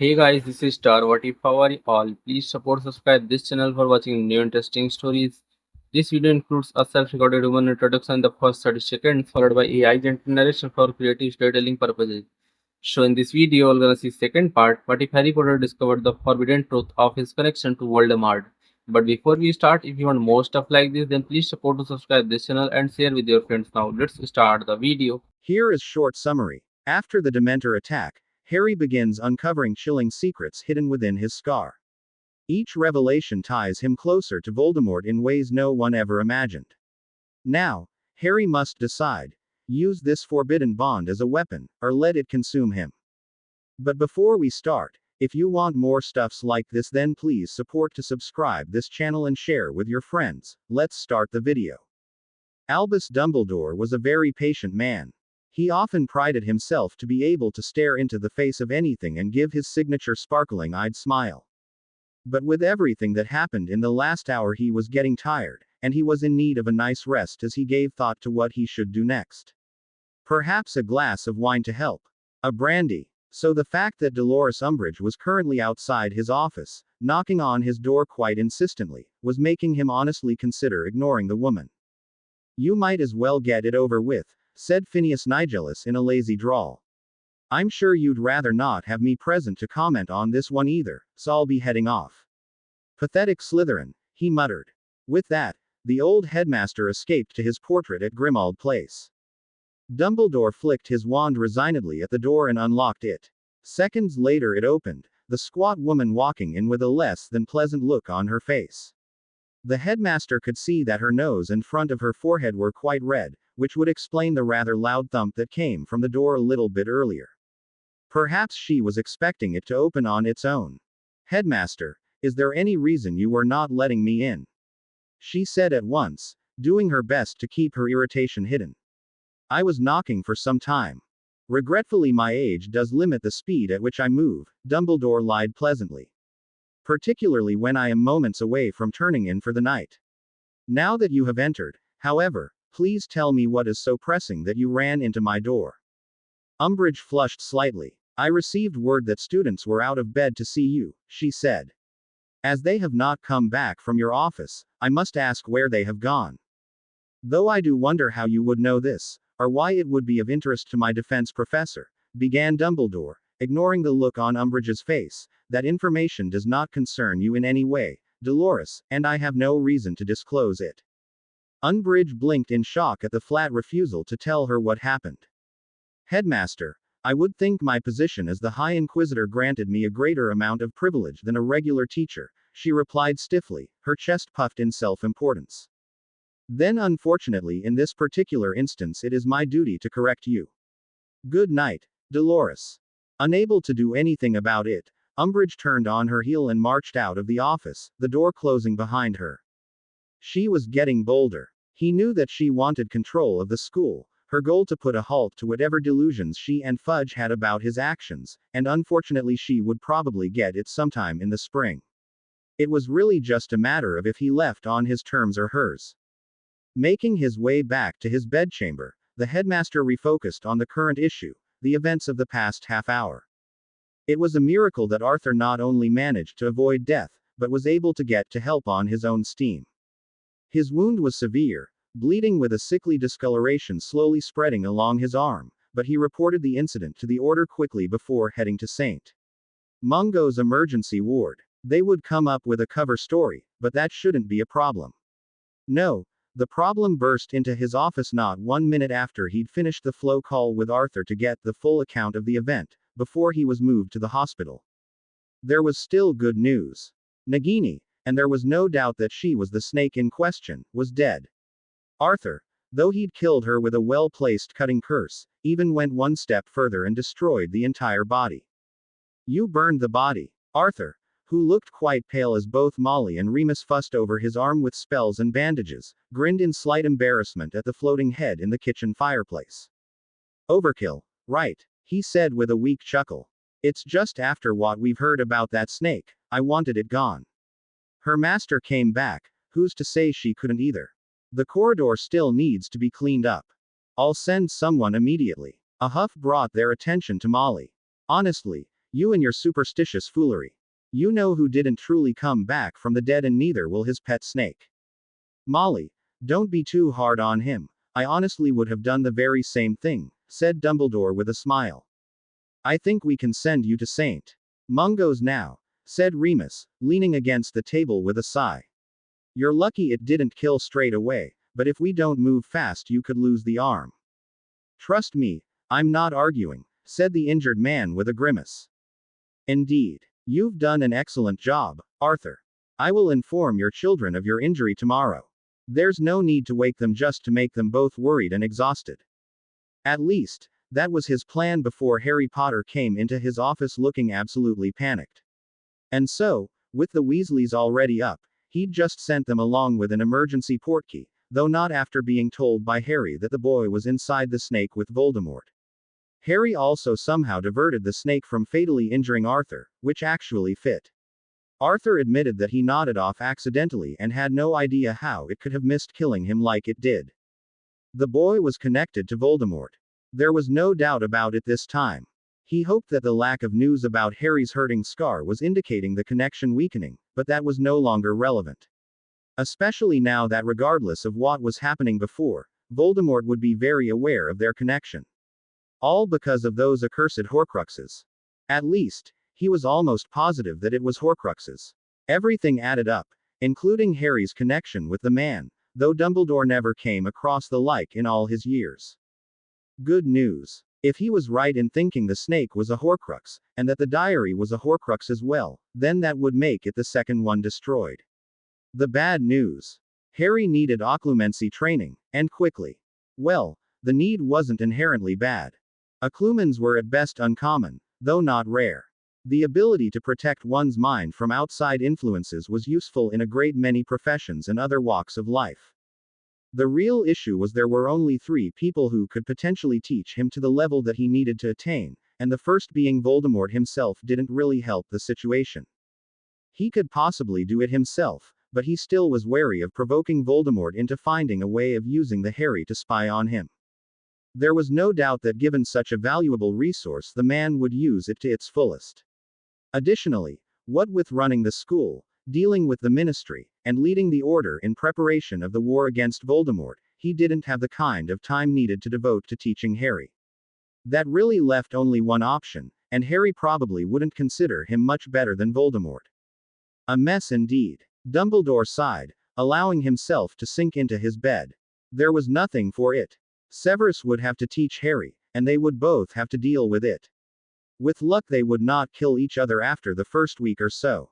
Hey guys, this is Star. What if how are you all? Please support subscribe this channel for watching new interesting stories. This video includes a self-recorded human introduction in the first 30 seconds, followed by AI gentle narration for creative storytelling purposes. So in this video, we're gonna see second part. What if Harry Potter discovered the forbidden truth of his connection to Voldemort? But before we start, if you want more stuff like this, then please support to subscribe this channel and share with your friends. Now let's start the video. Here is short summary. After the Dementor attack, Harry begins uncovering chilling secrets hidden within his scar. Each revelation ties him closer to Voldemort in ways no one ever imagined. Now, Harry must decide: use this forbidden bond as a weapon, or let it consume him. But before we start, if you want more stuffs like this, then please support to subscribe this channel and share with your friends. Let's start the video. Albus Dumbledore was a very patient man. He often prided himself to be able to stare into the face of anything and give his signature sparkling-eyed smile. But with everything that happened in the last hour, he was getting tired, and he was in need of a nice rest as he gave thought to what he should do next. Perhaps a glass of wine to help. A brandy. So the fact that Dolores Umbridge was currently outside his office, knocking on his door quite insistently, was making him honestly consider ignoring the woman. "You might as well get it over with," said Phineas Nigellus in a lazy drawl. "I'm sure you'd rather not have me present to comment on this one either, so I'll be heading off." "Pathetic Slytherin," he muttered. With that, the old headmaster escaped to his portrait at Grimmauld Place. Dumbledore flicked his wand resignedly at the door and unlocked it. Seconds later it opened, the squat woman walking in with a less than pleasant look on her face. The headmaster could see that her nose and front of her forehead were quite red, which would explain the rather loud thump that came from the door a little bit earlier. Perhaps she was expecting it to open on its own. "Headmaster, is there any reason you were not letting me in?" she said at once, doing her best to keep her irritation hidden. "I was knocking for some time. Regretfully, my age does limit the speed at which I move," Dumbledore lied pleasantly. "Particularly when I am moments away from turning in for the night. Now that you have entered, however, please tell me what is so pressing that you ran into my door." Umbridge flushed slightly. "I received word that students were out of bed to see you," she said. "As they have not come back from your office, I must ask where they have gone. Though I do wonder how you would know this, or why it would be of interest to my defense professor," began Dumbledore, ignoring the look on Umbridge's face. "That information does not concern you in any way, Dolores, and I have no reason to disclose it." Umbridge blinked in shock at the flat refusal to tell her what happened. "Headmaster, I would think my position as the High Inquisitor granted me a greater amount of privilege than a regular teacher," she replied stiffly, her chest puffed in self-importance. "Then unfortunately in this particular instance it is my duty to correct you. Good night, Dolores." Unable to do anything about it, Umbridge turned on her heel and marched out of the office, the door closing behind her. She was getting bolder. He knew that she wanted control of the school, her goal to put a halt to whatever delusions she and Fudge had about his actions, and unfortunately she would probably get it sometime in the spring. It was really just a matter of if he left on his terms or hers. Making his way back to his bedchamber, the headmaster refocused on the current issue, the events of the past half hour. It was a miracle that Arthur not only managed to avoid death, but was able to get to help on his own steam. His wound was severe, bleeding with a sickly discoloration slowly spreading along his arm, but he reported the incident to the Order quickly before heading to St. Mungo's emergency ward. They would come up with a cover story, but that shouldn't be a problem. No. The problem burst into his office not 1 minute after he'd finished the flow call with Arthur to get the full account of the event, before he was moved to the hospital. There was still good news. Nagini, and there was no doubt that she was the snake in question, was dead. Arthur, though he'd killed her with a well-placed cutting curse, even went one step further and destroyed the entire body. "You burned the body." Arthur, who looked quite pale as both Molly and Remus fussed over his arm with spells and bandages, grinned in slight embarrassment at the floating head in the kitchen fireplace. "Overkill, right?" he said with a weak chuckle. "It's just after what we've heard about that snake, I wanted it gone. Her master came back, who's to say she couldn't either? The corridor still needs to be cleaned up. I'll send someone immediately." A huff brought their attention to Molly. "Honestly, You and your superstitious foolery. You know who didn't truly come back from the dead, and neither will his pet snake. Molly, don't be too hard on him. I honestly would have done the very same thing, said Dumbledore with a smile. I think we can send you to St. Mungo's now, said Remus, leaning against the table with a sigh. You're lucky it didn't kill straight away, but if we don't move fast, you could lose the arm. Trust me, I'm not arguing, said the injured man with a grimace. Indeed. You've done an excellent job, Arthur. I will inform your children of your injury tomorrow. There's no need to wake them just to make them both worried and exhausted. At least, that was his plan before Harry Potter came into his office looking absolutely panicked. And so, with the Weasleys already up, he'd just sent them along with an emergency portkey, though not after being told by Harry that the boy was inside the snake with Voldemort. Harry also somehow diverted the snake from fatally injuring Arthur, which actually fit. Arthur admitted that he nodded off accidentally and had no idea how it could have missed killing him like it did. The boy was connected to Voldemort. There was no doubt about it this time. He hoped that the lack of news about Harry's hurting scar was indicating the connection weakening, but that was no longer relevant. Especially now that regardless of what was happening before, Voldemort would be very aware of their connection. All because of those accursed Horcruxes. At least, he was almost positive that it was Horcruxes. Everything added up, including Harry's connection with the man, though Dumbledore never came across the like in all his years. Good news. If he was right in thinking the snake was a Horcrux, and that the diary was a Horcrux as well, then that would make it the second one destroyed. The bad news. Harry needed occlumency training, and quickly. Well, the need wasn't inherently bad. Occlumens were at best uncommon, though not rare. The ability to protect one's mind from outside influences was useful in a great many professions and other walks of life. The real issue was there were only 3 people who could potentially teach him to the level that he needed to attain, and the first being Voldemort himself didn't really help the situation. He could possibly do it himself, but he still was wary of provoking Voldemort into finding a way of using the Harry to spy on him. There was no doubt that given such a valuable resource, the man would use it to its fullest. Additionally, what with running the school, dealing with the ministry, and leading the order in preparation of the war against Voldemort, he didn't have the kind of time needed to devote to teaching Harry. That really left only one option, and Harry probably wouldn't consider him much better than Voldemort. A mess indeed. Dumbledore sighed, allowing himself to sink into his bed. There was nothing for it. Severus would have to teach Harry, and they would both have to deal with it. With luck, they would not kill each other after the first week or so.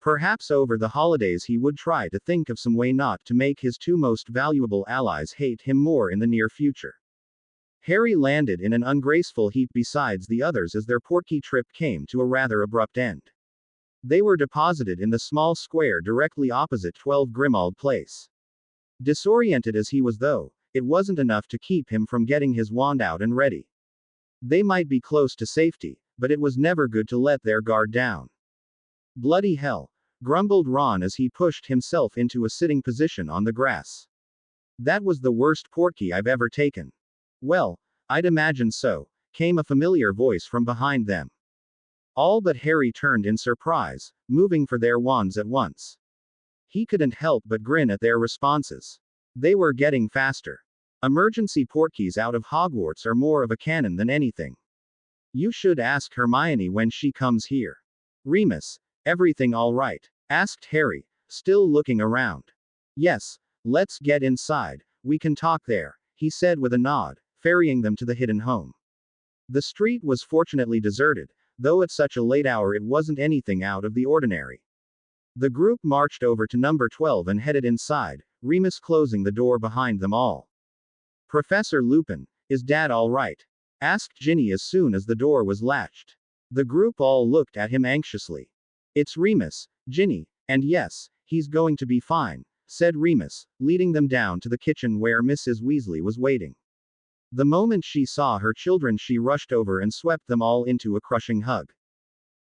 Perhaps over the holidays he would try to think of some way not to make his 2 most valuable allies hate him more in the near future. Harry landed in an ungraceful heap beside the others as their portkey trip came to a rather abrupt end. They were deposited in the small square directly opposite 12 Grimmauld Place. Disoriented as he was though, it wasn't enough to keep him from getting his wand out and ready. They might be close to safety, but it was never good to let their guard down. Bloody hell, grumbled Ron as he pushed himself into a sitting position on the grass. That was the worst portkey I've ever taken. Well, I'd imagine so, came a familiar voice from behind them. All but Harry turned in surprise, moving for their wands at once. He couldn't help but grin at their responses. They were getting faster. Emergency portkeys out of Hogwarts are more of a cannon than anything. You should ask Hermione when she comes here. Remus, everything all right? Asked Harry, still looking around. Yes, let's get inside, we can talk there, he said with a nod, ferrying them to the hidden home. The street was fortunately deserted, though at such a late hour it wasn't anything out of the ordinary. The group marched over to number 12 and headed inside, Remus closing the door behind them all. Professor Lupin, is Dad all right? Asked Ginny as soon as the door was latched. The group all looked at him anxiously. It's Remus, Ginny, and yes, he's going to be fine, said Remus, leading them down to the kitchen where Mrs. Weasley was waiting. The moment she saw her children, she rushed over and swept them all into a crushing hug.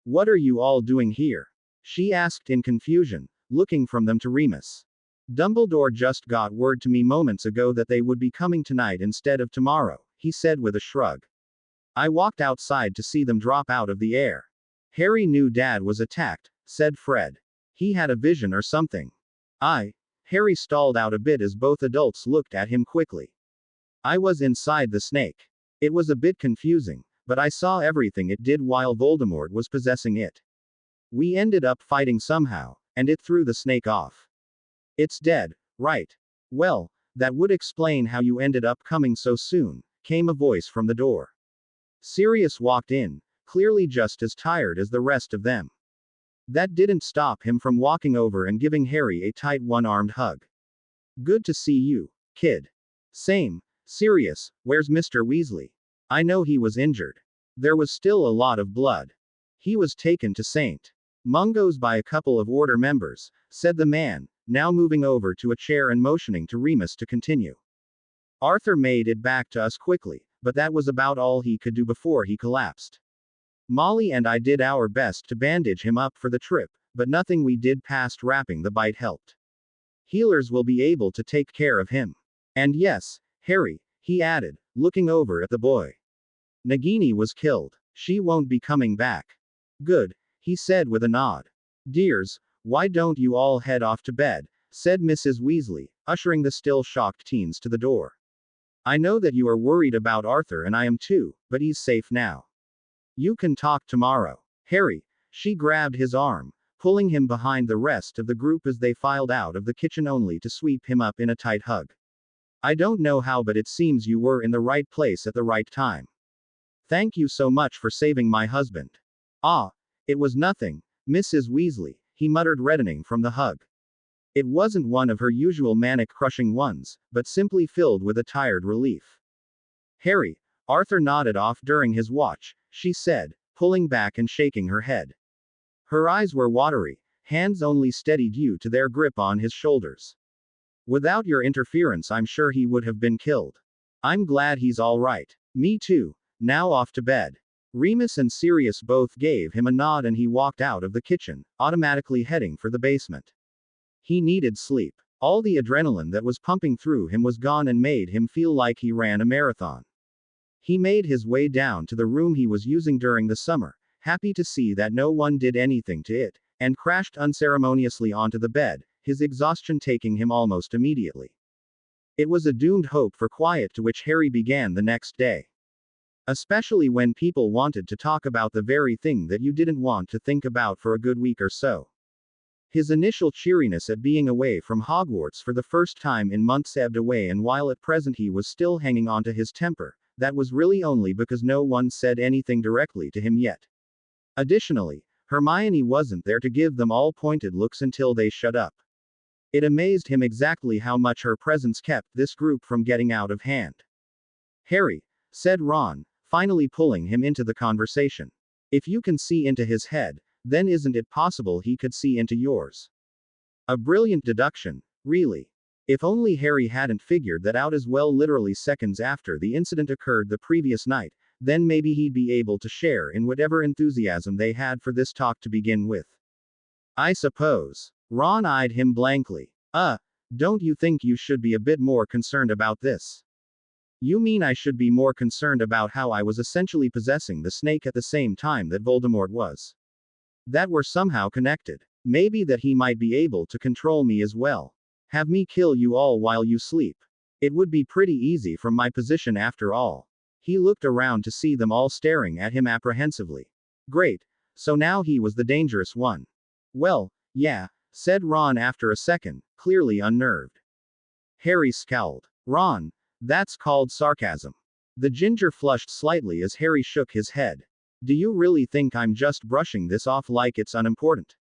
What are you all doing here? She asked in confusion, looking from them to Remus. Dumbledore just got word to me moments ago that they would be coming tonight instead of tomorrow, he said with a shrug. I walked outside to see them drop out of the air. Harry knew Dad was attacked, said Fred. He had a vision or something. Harry stalled out a bit as both adults looked at him quickly. I was inside the snake. It was a bit confusing, but I saw everything it did while Voldemort was possessing it. We ended up fighting somehow, and it threw the snake off. It's dead, right? Well, that would explain how you ended up coming so soon, came a voice from the door. Sirius walked in, clearly just as tired as the rest of them. That didn't stop him from walking over and giving Harry a tight one-armed hug. Good to see you, kid. Same. Sirius, where's Mr. Weasley? I know he was injured. There was still a lot of blood. He was taken to St. Mungo's by a couple of Order members, said the man, now moving over to a chair and motioning to Remus to continue. Arthur made it back to us quickly, but that was about all he could do before he collapsed. Molly and I did our best to bandage him up for the trip, but nothing we did past wrapping the bite helped. Healers will be able to take care of him. And yes, Harry, he added, looking over at the boy. Nagini was killed. She won't be coming back. Good, he said with a nod. Dears, why don't you all head off to bed, said Mrs. Weasley, ushering the still shocked teens to the door. I know that you are worried about Arthur and I am too, but he's safe now. You can talk tomorrow. Harry, she grabbed his arm, pulling him behind the rest of the group as they filed out of the kitchen only to sweep him up in a tight hug. I don't know how, but it seems you were in the right place at the right time. Thank you so much for saving my husband. Ah, it was nothing, Mrs. Weasley, he muttered, reddening from the hug. It wasn't one of her usual manic crushing ones, but simply filled with a tired relief. Harry, Arthur nodded off during his watch, she said, pulling back and shaking her head. Her eyes were watery, hands only steady due to their grip on his shoulders. Without your interference, I'm sure he would have been killed. I'm glad he's all right. Me too. Now off to bed. Remus and Sirius both gave him a nod and he walked out of the kitchen, automatically heading for the basement. He needed sleep. All the adrenaline that was pumping through him was gone and made him feel like he ran a marathon. He made his way down to the room he was using during the summer, happy to see that no one did anything to it, and crashed unceremoniously onto the bed, his exhaustion taking him almost immediately. It was a doomed hope for quiet to which Harry began the next day. Especially when people wanted to talk about the very thing that you didn't want to think about for a good week or so. His initial cheeriness at being away from Hogwarts for the first time in months ebbed away, and while at present he was still hanging on to his temper, that was really only because no one said anything directly to him yet. Additionally, Hermione wasn't there to give them all pointed looks until they shut up. It amazed him exactly how much her presence kept this group from getting out of hand. Harry, said Ron, finally pulling him into the conversation. If you can see into his head, then isn't it possible he could see into yours? A brilliant deduction, really. If only Harry hadn't figured that out as well literally seconds after the incident occurred the previous night, then maybe he'd be able to share in whatever enthusiasm they had for this talk to begin with. I suppose. Ron eyed him blankly. Don't you think you should be a bit more concerned about this? You mean I should be more concerned about how I was essentially possessing the snake at the same time that Voldemort was? That we're somehow connected. Maybe that he might be able to control me as well. Have me kill you all while you sleep. It would be pretty easy from my position after all. He looked around to see them all staring at him apprehensively. Great. So now he was the dangerous one. Well, yeah, said Ron after a second, clearly unnerved. Harry scowled. Ron, that's called sarcasm. The ginger flushed slightly as Harry shook his head. Do you really think I'm just brushing this off like it's unimportant?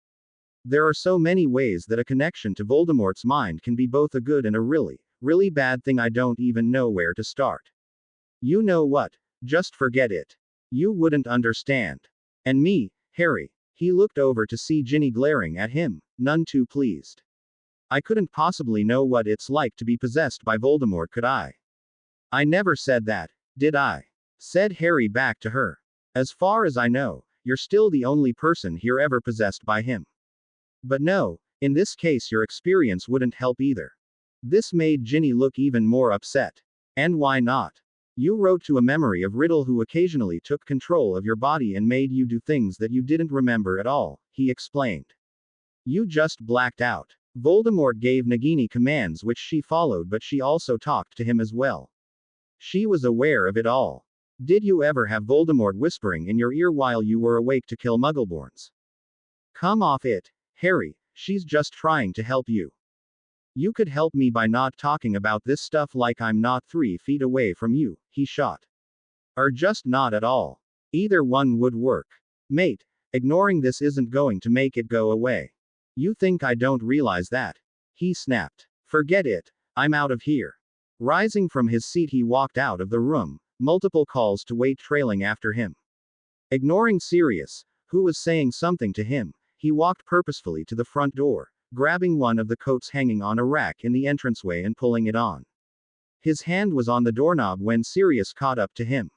There are so many ways that a connection to Voldemort's mind can be both a good and a really, really bad thing. I don't even know where to start. You know what? Just forget it. You wouldn't understand. And me, Harry. He looked over to see Ginny glaring at him, none too pleased. I couldn't possibly know what it's like to be possessed by Voldemort, could I? I never said that, did I? Said Harry back to her. As far as I know, you're still the only person here ever possessed by him. But no, in this case your experience wouldn't help either. This made Ginny look even more upset. And why not? You wrote to a memory of Riddle who occasionally took control of your body and made you do things that you didn't remember at all, he explained. You just blacked out. Voldemort gave Nagini commands which she followed, but she also talked to him as well. She was aware of it all. Did you ever have Voldemort whispering in your ear while you were awake to kill Muggleborns? Come off it, Harry, she's just trying to help you. You could help me by not talking about this stuff like I'm not 3 feet away from you, he shot. Or just not at all. Either one would work. Mate, ignoring this isn't going to make it go away. You think I don't realize that? He snapped. Forget it, I'm out of here. Rising from his seat, he walked out of the room, multiple calls to wait trailing after him. Ignoring Sirius, who was saying something to him, he walked purposefully to the front door, grabbing one of the coats hanging on a rack in the entranceway and pulling it on. His hand was on the doorknob when Sirius caught up to him.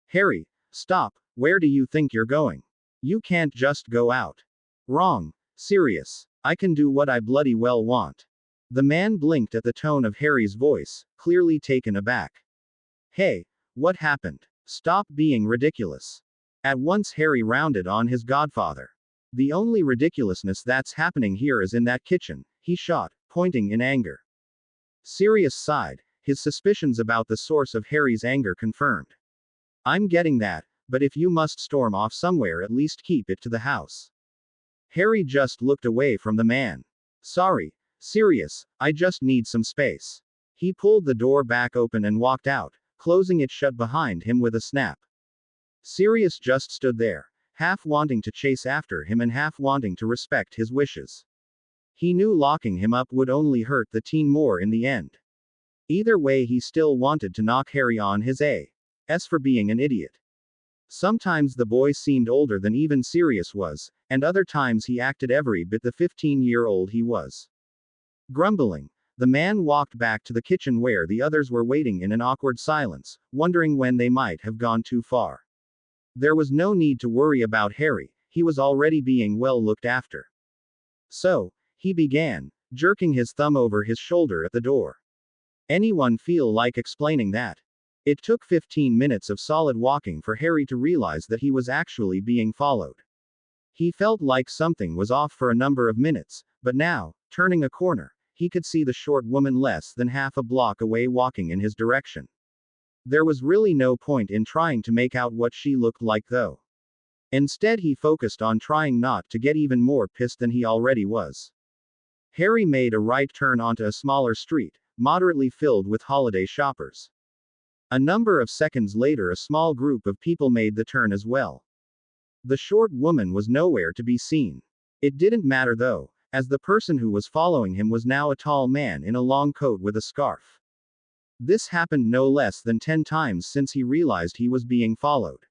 Harry, stop, where do you think you're going? You can't just go out. Wrong, Sirius. I can do what I bloody well want. The man blinked at the tone of Harry's voice, clearly taken aback. Hey, what happened? Stop being ridiculous. At once Harry rounded on his godfather. The only ridiculousness that's happening here is in that kitchen, he shot, pointing in anger. Sirius sighed, his suspicions about the source of Harry's anger confirmed. I'm getting that, but if you must storm off somewhere, at least keep it to the house. Harry just looked away from the man. Sorry, Sirius, I just need some space. He pulled the door back open and walked out, closing it shut behind him with a snap. Sirius just stood there, half wanting to chase after him and half wanting to respect his wishes. He knew locking him up would only hurt the teen more in the end. Either way, he still wanted to knock Harry on his ass for being an idiot. Sometimes the boy seemed older than even Sirius was, and other times he acted every bit the 15-year-old he was. Grumbling, the man walked back to the kitchen where the others were waiting in an awkward silence, wondering when they might have gone too far. There was no need to worry about Harry, he was already being well looked after. So, he began, jerking his thumb over his shoulder at the door. Anyone feel like explaining that? It took 15 minutes of solid walking for Harry to realize that he was actually being followed. He felt like something was off for a number of minutes, but now, turning a corner, he could see the short woman less than half a block away walking in his direction. There was really no point in trying to make out what she looked like though. Instead, he focused on trying not to get even more pissed than he already was. Harry made a right turn onto a smaller street, moderately filled with holiday shoppers. A number of seconds later, a small group of people made the turn as well. The short woman was nowhere to be seen. It didn't matter though, as the person who was following him was now a tall man in a long coat with a scarf. This happened no less than 10 times since he realized he was being followed.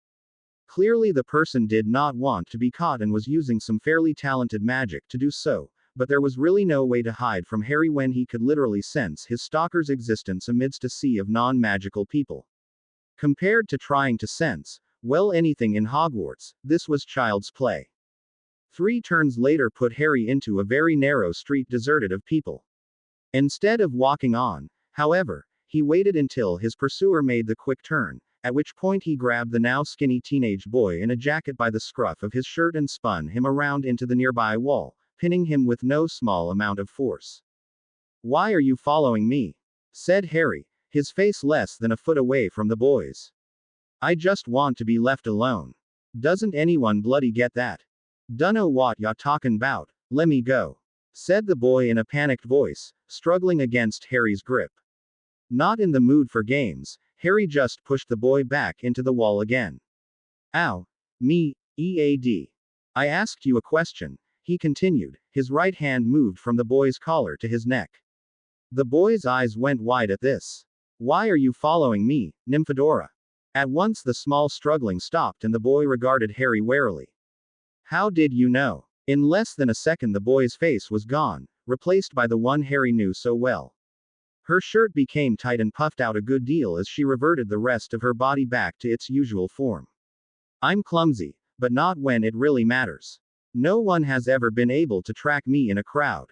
Clearly the person did not want to be caught and was using some fairly talented magic to do so, but there was really no way to hide from Harry when he could literally sense his stalker's existence amidst a sea of non-magical people. Compared to trying to sense, well, anything in Hogwarts, this was child's play. 3 turns later put Harry into a very narrow street deserted of people. Instead of walking on, however, he waited until his pursuer made the quick turn, at which point he grabbed the now skinny teenage boy in a jacket by the scruff of his shirt and spun him around into the nearby wall, pinning him with no small amount of force. Why are you following me? Said Harry, his face less than a foot away from the boys. I just want to be left alone. Doesn't anyone bloody get that? Dunno what ya talkin' bout, lemme go. Said the boy in a panicked voice, struggling against Harry's grip. Not in the mood for games, Harry just pushed the boy back into the wall again. Ow. Me, EAD. I asked you a question, he continued, his right hand moved from the boy's collar to his neck. The boy's eyes went wide at this. Why are you following me, Nymphadora? At once the small struggling stopped and the boy regarded Harry warily. How did you know? In less than a second the boy's face was gone, replaced by the one Harry knew so well. Her shirt became tight and puffed out a good deal as she reverted the rest of her body back to its usual form. I'm clumsy, but not when it really matters. No one has ever been able to track me in a crowd.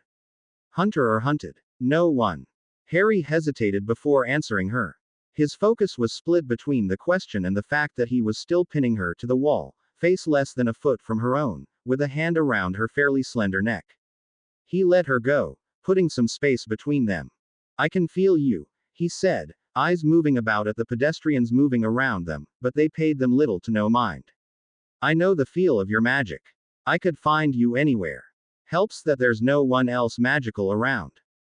Hunter or hunted? No one. Harry hesitated before answering her. His focus was split between the question and the fact that he was still pinning her to the wall, face less than a foot from her own, with a hand around her fairly slender neck. He let her go, putting some space between them. I can feel you, he said, eyes moving about at the pedestrians moving around them, but they paid them little to no mind. I know the feel of your magic. I could find you anywhere. Helps that there's no one else magical around.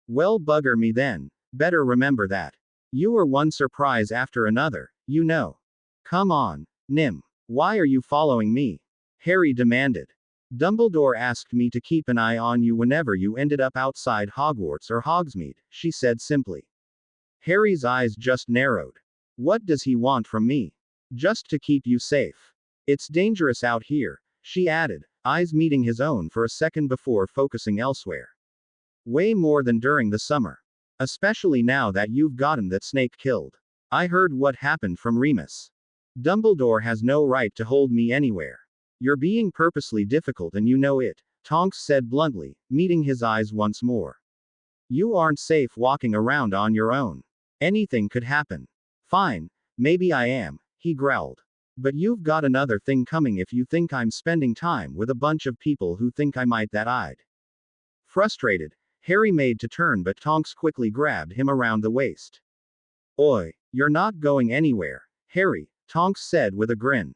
Well, bugger me then. Better remember that. You are one surprise after another, you know. Come on, Nim. Why are you following me? Harry demanded. Dumbledore asked me to keep an eye on you whenever you ended up outside Hogwarts or Hogsmeade, she said simply. Harry's eyes just narrowed. What does he want from me? Just to keep you safe. It's dangerous out here, she added, eyes meeting his own for a second before focusing elsewhere. Way more than during the summer. Especially now that you've gotten that snake killed. I heard what happened from Remus. Dumbledore has no right to hold me anywhere. You're being purposely difficult and you know it, Tonks said bluntly, meeting his eyes once more. You aren't safe walking around on your own. Anything could happen. Fine, maybe I am, he growled. But you've got another thing coming if you think I'm spending time with a bunch of people who think I might that I'd. Frustrated, Harry made to turn but Tonks quickly grabbed him around the waist. Oi, you're not going anywhere, Harry, Tonks said with a grin.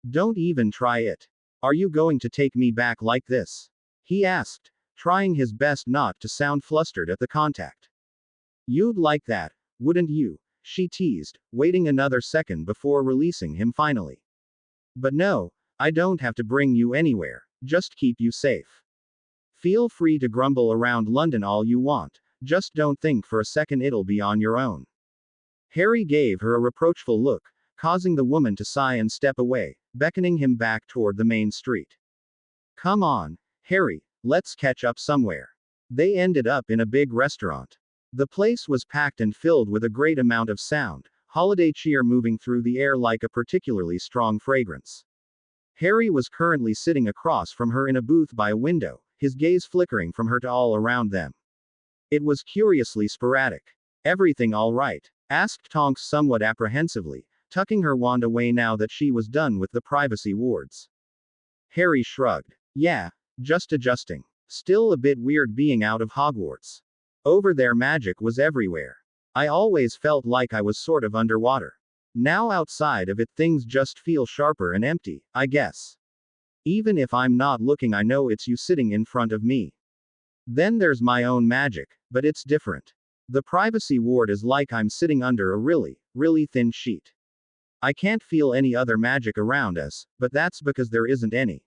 Don't even try it. Are you going to take me back like this? He asked, trying his best not to sound flustered at the contact. You'd like that, wouldn't you? She teased, waiting another second before releasing him finally. But no, I don't have to bring you anywhere, just keep you safe. Feel free to grumble around London all you want, just don't think for a second it'll be on your own. Harry gave her a reproachful look, causing the woman to sigh and step away, beckoning him back toward the main street. Come on, Harry, let's catch up somewhere. They ended up in a big restaurant. The place was packed and filled with a great amount of sound, holiday cheer moving through the air like a particularly strong fragrance. Harry was currently sitting across from her in a booth by a window, his gaze flickering from her to all around them. It was curiously sporadic. Everything all right? Asked Tonks somewhat apprehensively, tucking her wand away now that she was done with the privacy wards. Harry shrugged. Yeah, just adjusting. Still a bit weird being out of Hogwarts. Over there magic was everywhere. I always felt like I was sort of underwater. Now outside of it things just feel sharper and empty, I guess. Even if I'm not looking I know it's you sitting in front of me. Then there's my own magic, but it's different. The privacy ward is like I'm sitting under a really, really thin sheet. I can't feel any other magic around us, but that's because there isn't any.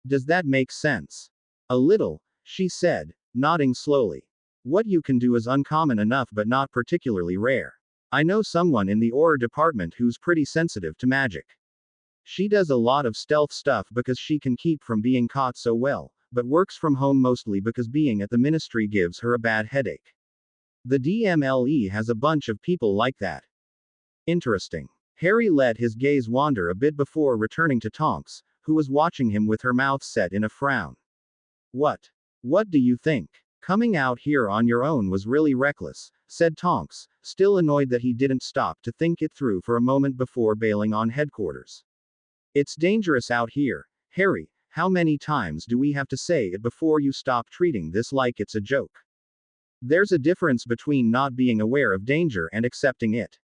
Does that make sense? A little, she said, nodding slowly. What you can do is uncommon enough but not particularly rare. I know someone in the Auror department who's pretty sensitive to magic. She does a lot of stealth stuff because she can keep from being caught so well, but works from home mostly because being at the ministry gives her a bad headache. The DMLE has a bunch of people like that. Interesting. Harry let his gaze wander a bit before returning to Tonks, who was watching him with her mouth set in a frown. What? What do you think? Coming out here on your own was really reckless, said Tonks, still annoyed that he didn't stop to think it through for a moment before bailing on headquarters. It's dangerous out here, Harry, how many times do we have to say it before you stop treating this like it's a joke? There's a difference between not being aware of danger and accepting it.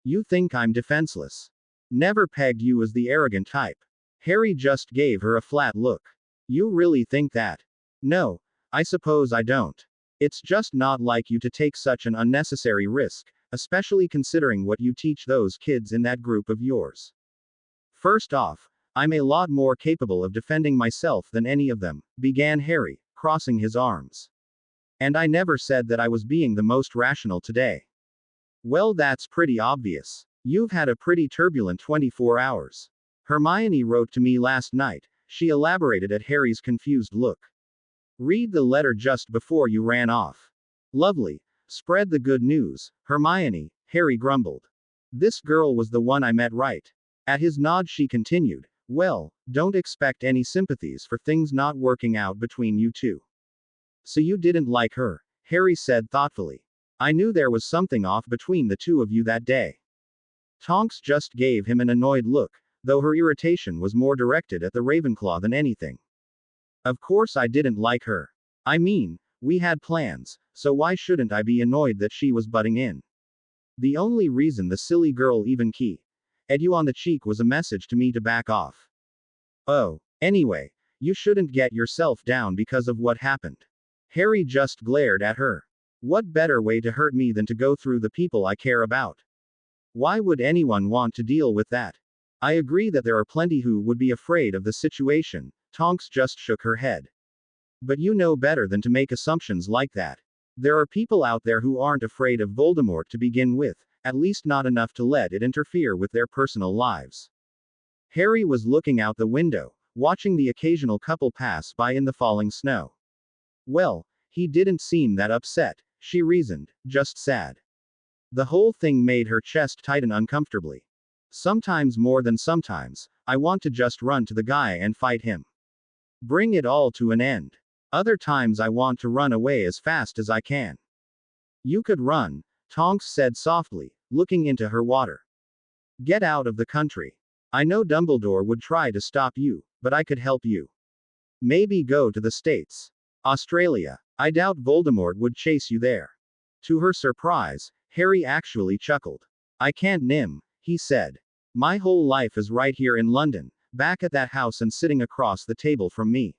You think I'm defenseless? Never pegged you as the arrogant type. Harry just gave her a flat look. You really think that? No, I suppose I don't. It's just not like you to take such an unnecessary risk, especially considering what you teach those kids in that group of yours. First off, I'm a lot more capable of defending myself than any of them, began Harry, crossing his arms. And I never said that I was being the most rational today. Well, that's pretty obvious. You've had a pretty turbulent 24 hours. Hermione wrote to me last night, she elaborated at Harry's confused look. Read the letter just before you ran off. Lovely. Spread the good news, Hermione, Harry grumbled. This girl was the one I met, right? At his nod she continued, well, don't expect any sympathies for things not working out between you two. So you didn't like her, Harry said thoughtfully. I knew there was something off between the two of you that day. Tonks just gave him an annoyed look, though her irritation was more directed at the Ravenclaw than anything. Of course I didn't like her. I mean, we had plans, so why shouldn't I be annoyed that she was butting in? The only reason the silly girl even ed you on the cheek was a message to me to back off. Oh, anyway, you shouldn't get yourself down because of what happened. Harry just glared at her. What better way to hurt me than to go through the people I care about? Why would anyone want to deal with that? I agree that there are plenty who would be afraid of the situation. Tonks just shook her head. But you know better than to make assumptions like that. There are people out there who aren't afraid of Voldemort to begin with, at least not enough to let it interfere with their personal lives. Harry was looking out the window, watching the occasional couple pass by in the falling snow. Well, he didn't seem that upset, she reasoned, just sad. The whole thing made her chest tighten uncomfortably. Sometimes more than sometimes, I want to just run to the guy and fight him. Bring it all to an end. Other times I want to run away as fast as I can. You could run, Tonks said softly, looking into her water. Get out of the country. I know Dumbledore would try to stop you, but I could help you. Maybe go to the States. Australia. I doubt Voldemort would chase you there. To her surprise, Harry actually chuckled. I can't he said. My whole life is right here in London, back at that house and sitting across the table from me.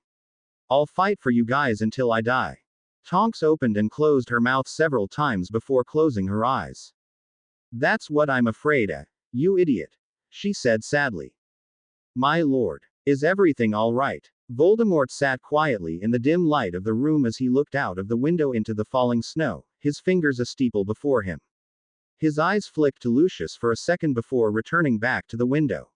I'll fight for you guys until I die. Tonks opened and closed her mouth several times before closing her eyes. That's what I'm afraid of, you idiot, she said sadly. My lord, is everything all right? Voldemort sat quietly in the dim light of the room as he looked out of the window into the falling snow, his fingers a steeple before him. His eyes flicked to Lucius for a second before returning back to the window.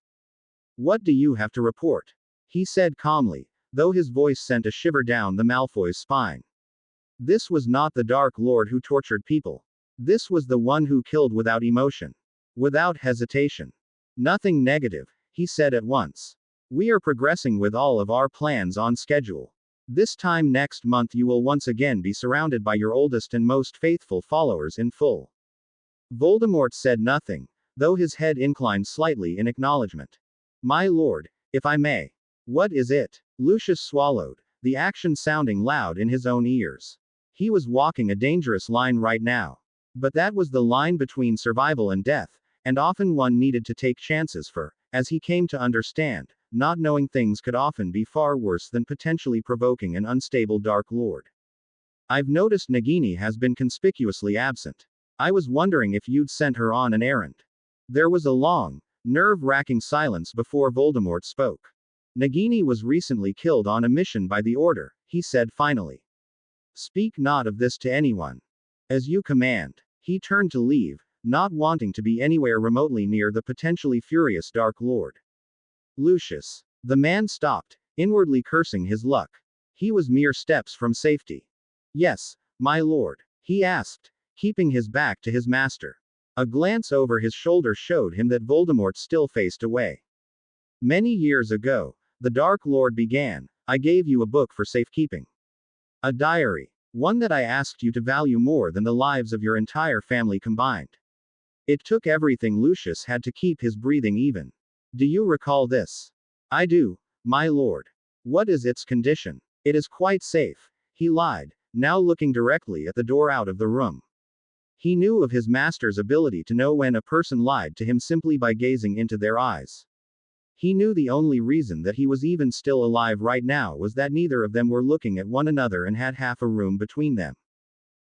What do you have to report? He said calmly, though his voice sent a shiver down the Malfoy's spine. This was not the Dark Lord who tortured people. This was the one who killed without emotion. Without hesitation. Nothing negative, he said at once. We are progressing with all of our plans on schedule. This time next month you will once again be surrounded by your oldest and most faithful followers in full. Voldemort said nothing, though his head inclined slightly in acknowledgement. My lord, if I may. What is it? Lucius swallowed, the action sounding loud in his own ears. He was walking a dangerous line right now. But that was the line between survival and death, and often one needed to take chances for, as he came to understand, not knowing things could often be far worse than potentially provoking an unstable Dark Lord. I've noticed Nagini has been conspicuously absent. I was wondering if you'd sent her on an errand. There was a long, nerve-wracking silence before Voldemort spoke. Nagini was recently killed on a mission by the Order, he said finally. Speak not of this to anyone. As you command. He turned to leave, not wanting to be anywhere remotely near the potentially furious Dark Lord. Lucius. The man stopped, inwardly cursing his luck. He was mere steps from safety. Yes, my lord, he asked, keeping his back to his master. A glance over his shoulder showed him that Voldemort still faced away. Many years ago, the Dark Lord began, I gave you a book for safekeeping. A diary. One that I asked you to value more than the lives of your entire family combined. It took everything Lucius had to keep his breathing even. Do you recall this? I do, my lord. What is its condition? It is quite safe, he lied, now looking directly at the door out of the room. He knew of his master's ability to know when a person lied to him simply by gazing into their eyes. He knew the only reason that he was even still alive right now was that neither of them were looking at one another and had half a room between them.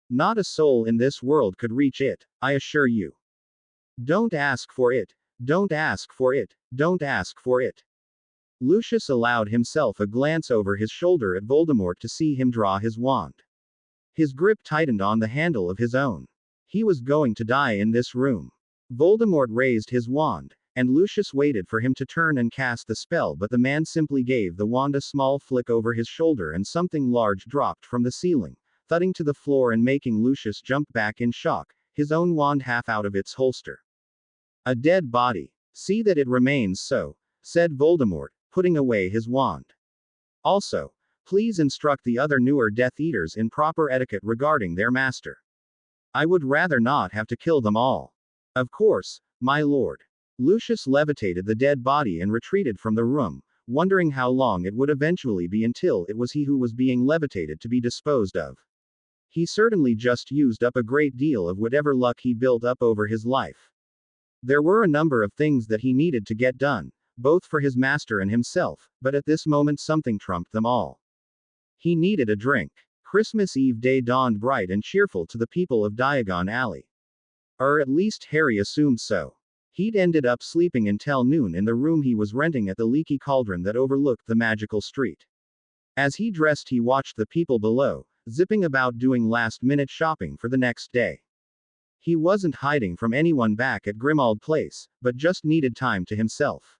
Not a soul in this world could reach it, I assure you. Don't ask for it. Don't ask for it. Don't ask for it. Lucius allowed himself a glance over his shoulder at Voldemort to see him draw his wand. His grip tightened on the handle of his own. He was going to die in this room. Voldemort raised his wand, and Lucius waited for him to turn and cast the spell, but the man simply gave the wand a small flick over his shoulder and something large dropped from the ceiling, thudding to the floor and making Lucius jump back in shock, his own wand half out of its holster. A dead body. See that it remains so, said Voldemort, putting away his wand. Also, please instruct the other newer Death Eaters in proper etiquette regarding their master. I would rather not have to kill them all. Of course, my lord. Lucius levitated the dead body and retreated from the room, wondering how long it would eventually be until it was he who was being levitated to be disposed of. He certainly just used up a great deal of whatever luck he built up over his life. There were a number of things that he needed to get done, both for his master and himself, but at this moment something trumped them all. He needed a drink. Christmas Eve day dawned bright and cheerful to the people of Diagon Alley. Or at least Harry assumed so. He'd ended up sleeping until noon in the room he was renting at the Leaky Cauldron that overlooked the magical street. As he dressed, he watched the people below, zipping about doing last-minute shopping for the next day. He wasn't hiding from anyone back at Grimald Place, but just needed time to himself.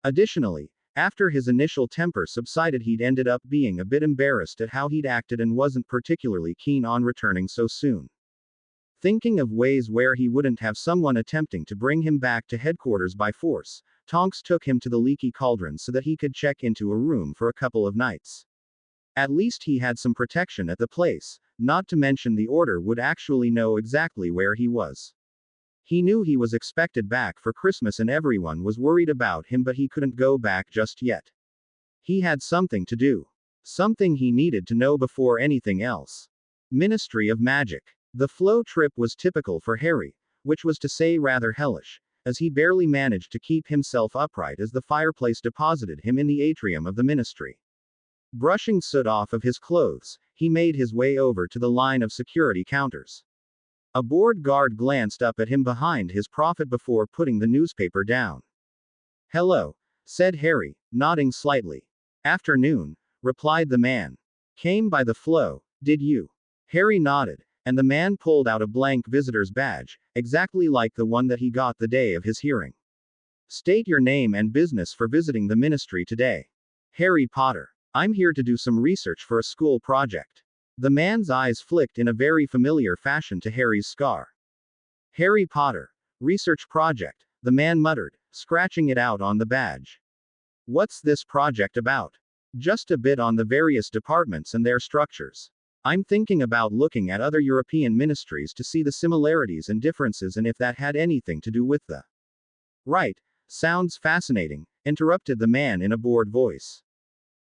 Additionally, after his initial temper subsided, he'd ended up being a bit embarrassed at how he'd acted and wasn't particularly keen on returning so soon. Thinking of ways where he wouldn't have someone attempting to bring him back to headquarters by force, Tonks took him to the Leaky Cauldron so that he could check into a room for a couple of nights. At least he had some protection at the place, not to mention the Order would actually know exactly where he was. He knew he was expected back for Christmas and everyone was worried about him, but he couldn't go back just yet. He had something to do. Something he needed to know before anything else. Ministry of Magic. The flow trip was typical for Harry, which was to say rather hellish, as he barely managed to keep himself upright as the fireplace deposited him in the atrium of the ministry. Brushing soot off of his clothes, he made his way over to the line of security counters. A bored guard glanced up at him behind his prophet before putting the newspaper down. "Hello," said Harry, nodding slightly. "Afternoon," replied the man. "Came by the flow, did you?" Harry nodded, and the man pulled out a blank visitor's badge, exactly like the one that he got the day of his hearing. "State your name and business for visiting the ministry today." "Harry Potter. I'm here to do some research for a school project." The man's eyes flicked in a very familiar fashion to Harry's scar. "Harry Potter. Research project," the man muttered, scratching it out on the badge. "What's this project about?" "Just a bit on the various departments and their structures. I'm thinking about looking at other European ministries to see the similarities and differences and if that had anything to do with the." "Right. Sounds fascinating," interrupted the man in a bored voice.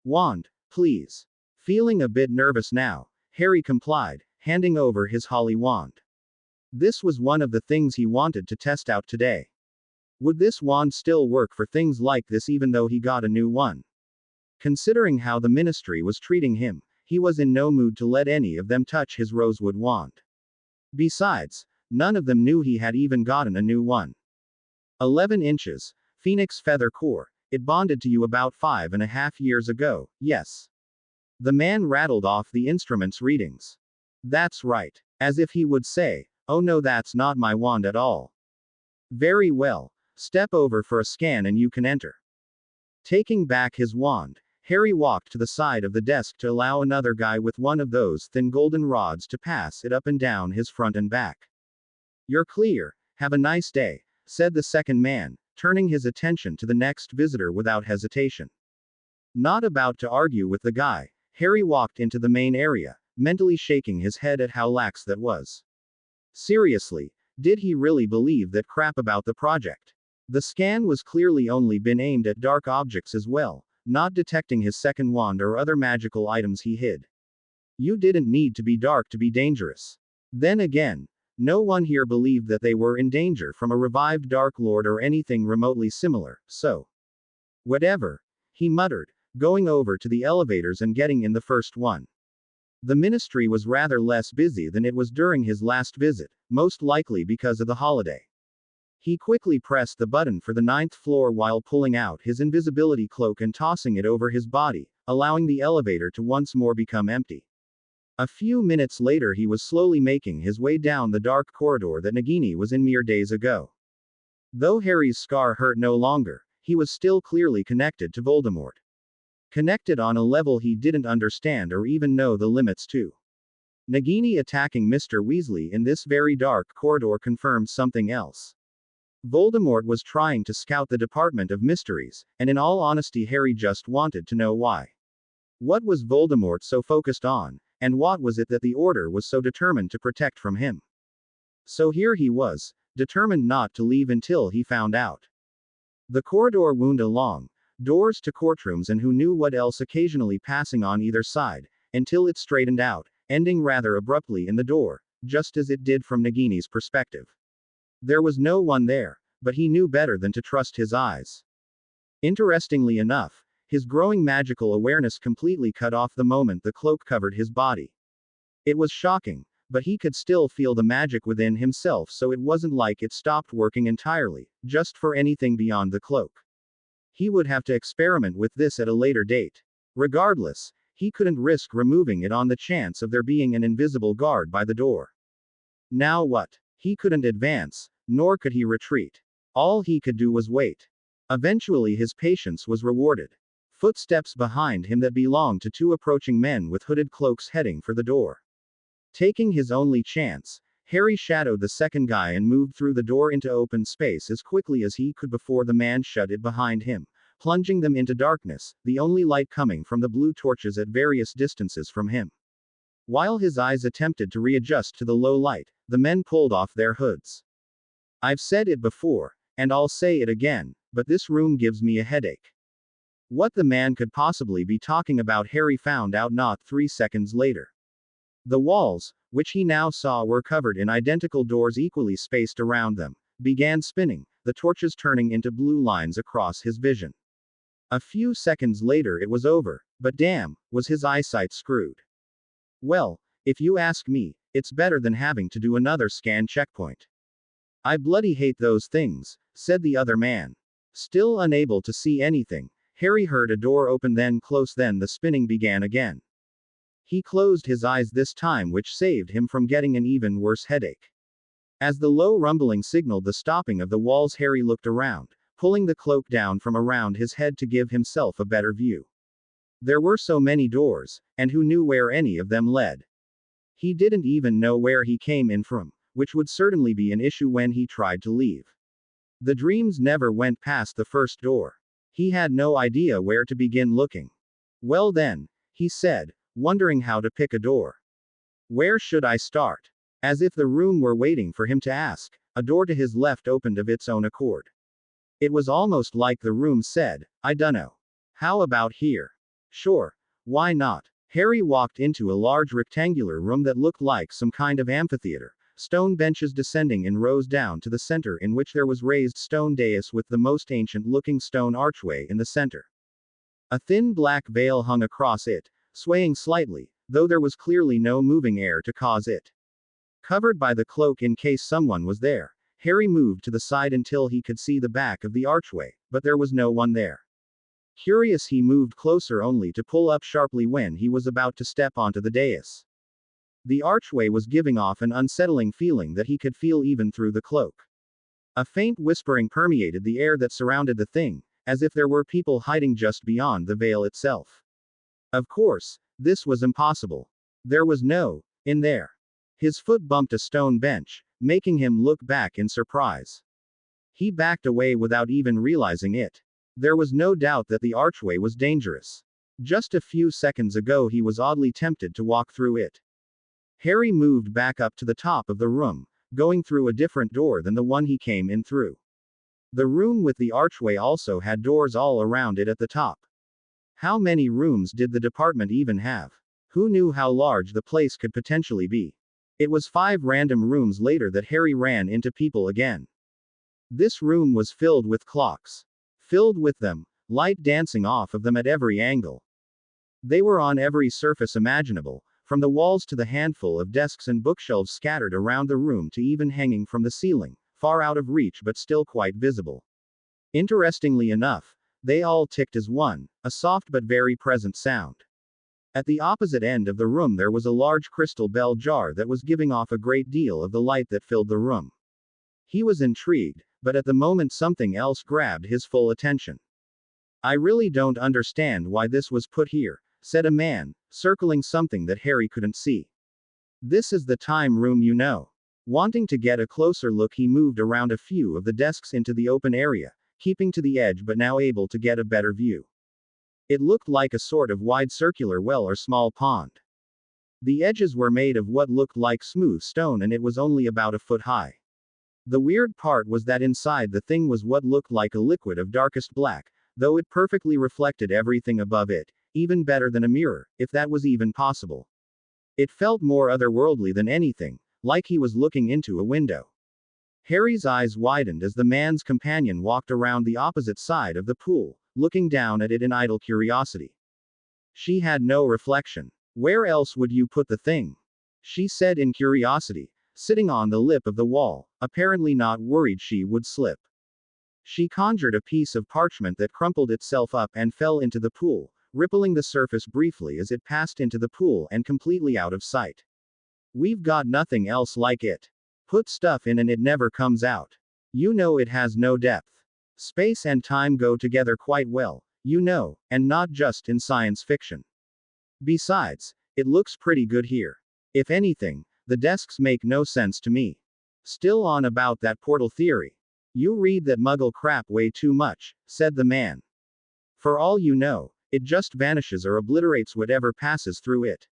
"Wand, please." Feeling a bit nervous now, Harry complied, handing over his holly wand. This was one of the things he wanted to test out today. Would this wand still work for things like this even though he got a new one? Considering how the ministry was treating him, he was in no mood to let any of them touch his rosewood wand. Besides, none of them knew he had even gotten a new one. 11 inches, Phoenix Feather Core. It bonded to you about 5.5 years ago, yes. The man rattled off the instrument's readings. "That's right." As if he would say, "Oh no, that's not my wand at all." "Very well. Step over for a scan and you can enter." Taking back his wand, Harry walked to the side of the desk to allow another guy with one of those thin golden rods to pass it up and down his front and back. "You're clear. Have a nice day," said the second man, turning his attention to the next visitor without hesitation. Not about to argue with the guy, Harry walked into the main area, mentally shaking his head at how lax that was. Seriously, did he really believe that crap about the project? The scan was clearly only been aimed at dark objects as well, not detecting his second wand or other magical items he hid. You didn't need to be dark to be dangerous. Then again, no one here believed that they were in danger from a revived Dark Lord or anything remotely similar, so. Whatever, he muttered, going over to the elevators and getting in the first one. The ministry was rather less busy than it was during his last visit, most likely because of the holiday. He quickly pressed the button for the 9th floor while pulling out his invisibility cloak and tossing it over his body, allowing the elevator to once more become empty. A few minutes later he was slowly making his way down the dark corridor that Nagini was in mere days ago. Though Harry's scar hurt no longer, he was still clearly connected to Voldemort. Connected on a level he didn't understand or even know the limits to. Nagini attacking Mr. Weasley in this very dark corridor confirmed something else. Voldemort was trying to scout the Department of Mysteries, and in all honesty Harry just wanted to know why. What was Voldemort so focused on, and what was it that the Order was so determined to protect from him? So here he was, determined not to leave until he found out. The corridor wound along, doors to courtrooms and who knew what else occasionally passing on either side, until it straightened out, ending rather abruptly in the door, just as it did from Nagini's perspective. There was no one there, but he knew better than to trust his eyes. Interestingly enough, his growing magical awareness completely cut off the moment the cloak covered his body. It was shocking, but he could still feel the magic within himself, so it wasn't like it stopped working entirely, just for anything beyond the cloak. He would have to experiment with this at a later date. Regardless, he couldn't risk removing it on the chance of there being an invisible guard by the door. Now what? He couldn't advance, nor could he retreat. All he could do was wait. Eventually his patience was rewarded. Footsteps behind him that belonged to two approaching men with hooded cloaks heading for the door. Taking his only chance, Harry shadowed the second guy and moved through the door into open space as quickly as he could before the man shut it behind him, plunging them into darkness, the only light coming from the blue torches at various distances from him. While his eyes attempted to readjust to the low light, the men pulled off their hoods. I've said it before, and I'll say it again, but this room gives me a headache. What the man could possibly be talking about, Harry found out not 3 seconds later. The walls, which he now saw were covered in identical doors equally spaced around them, began spinning, the torches turning into blue lines across his vision. A few seconds later it was over, but damn, was his eyesight screwed. Well, if you ask me, it's better than having to do another scan checkpoint. I bloody hate those things, said the other man. Still unable to see anything, Harry heard a door open then close, then the spinning began again. He closed his eyes this time, which saved him from getting an even worse headache. As the low rumbling signaled the stopping of the walls, Harry looked around, pulling the cloak down from around his head to give himself a better view. There were so many doors, and who knew where any of them led? He didn't even know where he came in from, which would certainly be an issue when he tried to leave. The dreams never went past the first door. He had no idea where to begin looking. Well then, he said, wondering how to pick a door. Where should I start? As if the room were waiting for him to ask, a door to his left opened of its own accord. It was almost like the room said, I dunno. How about here? Sure. Why not? Harry walked into a large rectangular room that looked like some kind of amphitheater, stone benches descending in rows down to the center, in which there was raised stone dais with the most ancient-looking stone archway in the center. A thin black veil hung across it, swaying slightly, though there was clearly no moving air to cause it. Covered by the cloak in case someone was there, Harry moved to the side until he could see the back of the archway, but there was no one there. Curious, he moved closer only to pull up sharply when he was about to step onto the dais. The archway was giving off an unsettling feeling that he could feel even through the cloak. A faint whispering permeated the air that surrounded the thing, as if there were people hiding just beyond the veil itself. Of course, this was impossible. There was no in there. His foot bumped a stone bench, making him look back in surprise. He backed away without even realizing it. There was no doubt that the archway was dangerous. Just a few seconds ago he was oddly tempted to walk through it. Harry moved back up to the top of the room, going through a different door than the one he came in through. The room with the archway also had doors all around it at the top. How many rooms did the department even have? Who knew how large the place could potentially be? It was 5 random rooms later that Harry ran into people again. This room was filled with clocks. Filled with them, light dancing off of them at every angle. They were on every surface imaginable, from the walls to the handful of desks and bookshelves scattered around the room to even hanging from the ceiling, far out of reach but still quite visible. Interestingly enough, they all ticked as one, a soft but very present sound. At the opposite end of the room there was a large crystal bell jar that was giving off a great deal of the light that filled the room. He was intrigued, but at the moment something else grabbed his full attention. I really don't understand why this was put here, said a man, circling something that Harry couldn't see. This is the time room, you know. Wanting to get a closer look, he moved around a few of the desks into the open area, keeping to the edge but now able to get a better view. It looked like a sort of wide circular well or small pond. The edges were made of what looked like smooth stone and it was only about a foot high. The weird part was that inside the thing was what looked like a liquid of darkest black, though it perfectly reflected everything above it, even better than a mirror, if that was even possible. It felt more otherworldly than anything, like he was looking into a window. Harry's eyes widened as the man's companion walked around the opposite side of the pool, looking down at it in idle curiosity. She had no reflection. Where else would you put the thing? She said in curiosity, sitting on the lip of the wall, apparently not worried she would slip. She conjured a piece of parchment that crumpled itself up and fell into the pool, rippling the surface briefly as it passed into the pool and completely out of sight. We've got nothing else like it. Put stuff in and it never comes out. You know it has no depth. Space and time go together quite well, you know, and not just in science fiction. Besides, it looks pretty good here. If anything, the desks make no sense to me. Still on about that portal theory. You read that muggle crap way too much, said the man. For all you know, it just vanishes or obliterates whatever passes through it.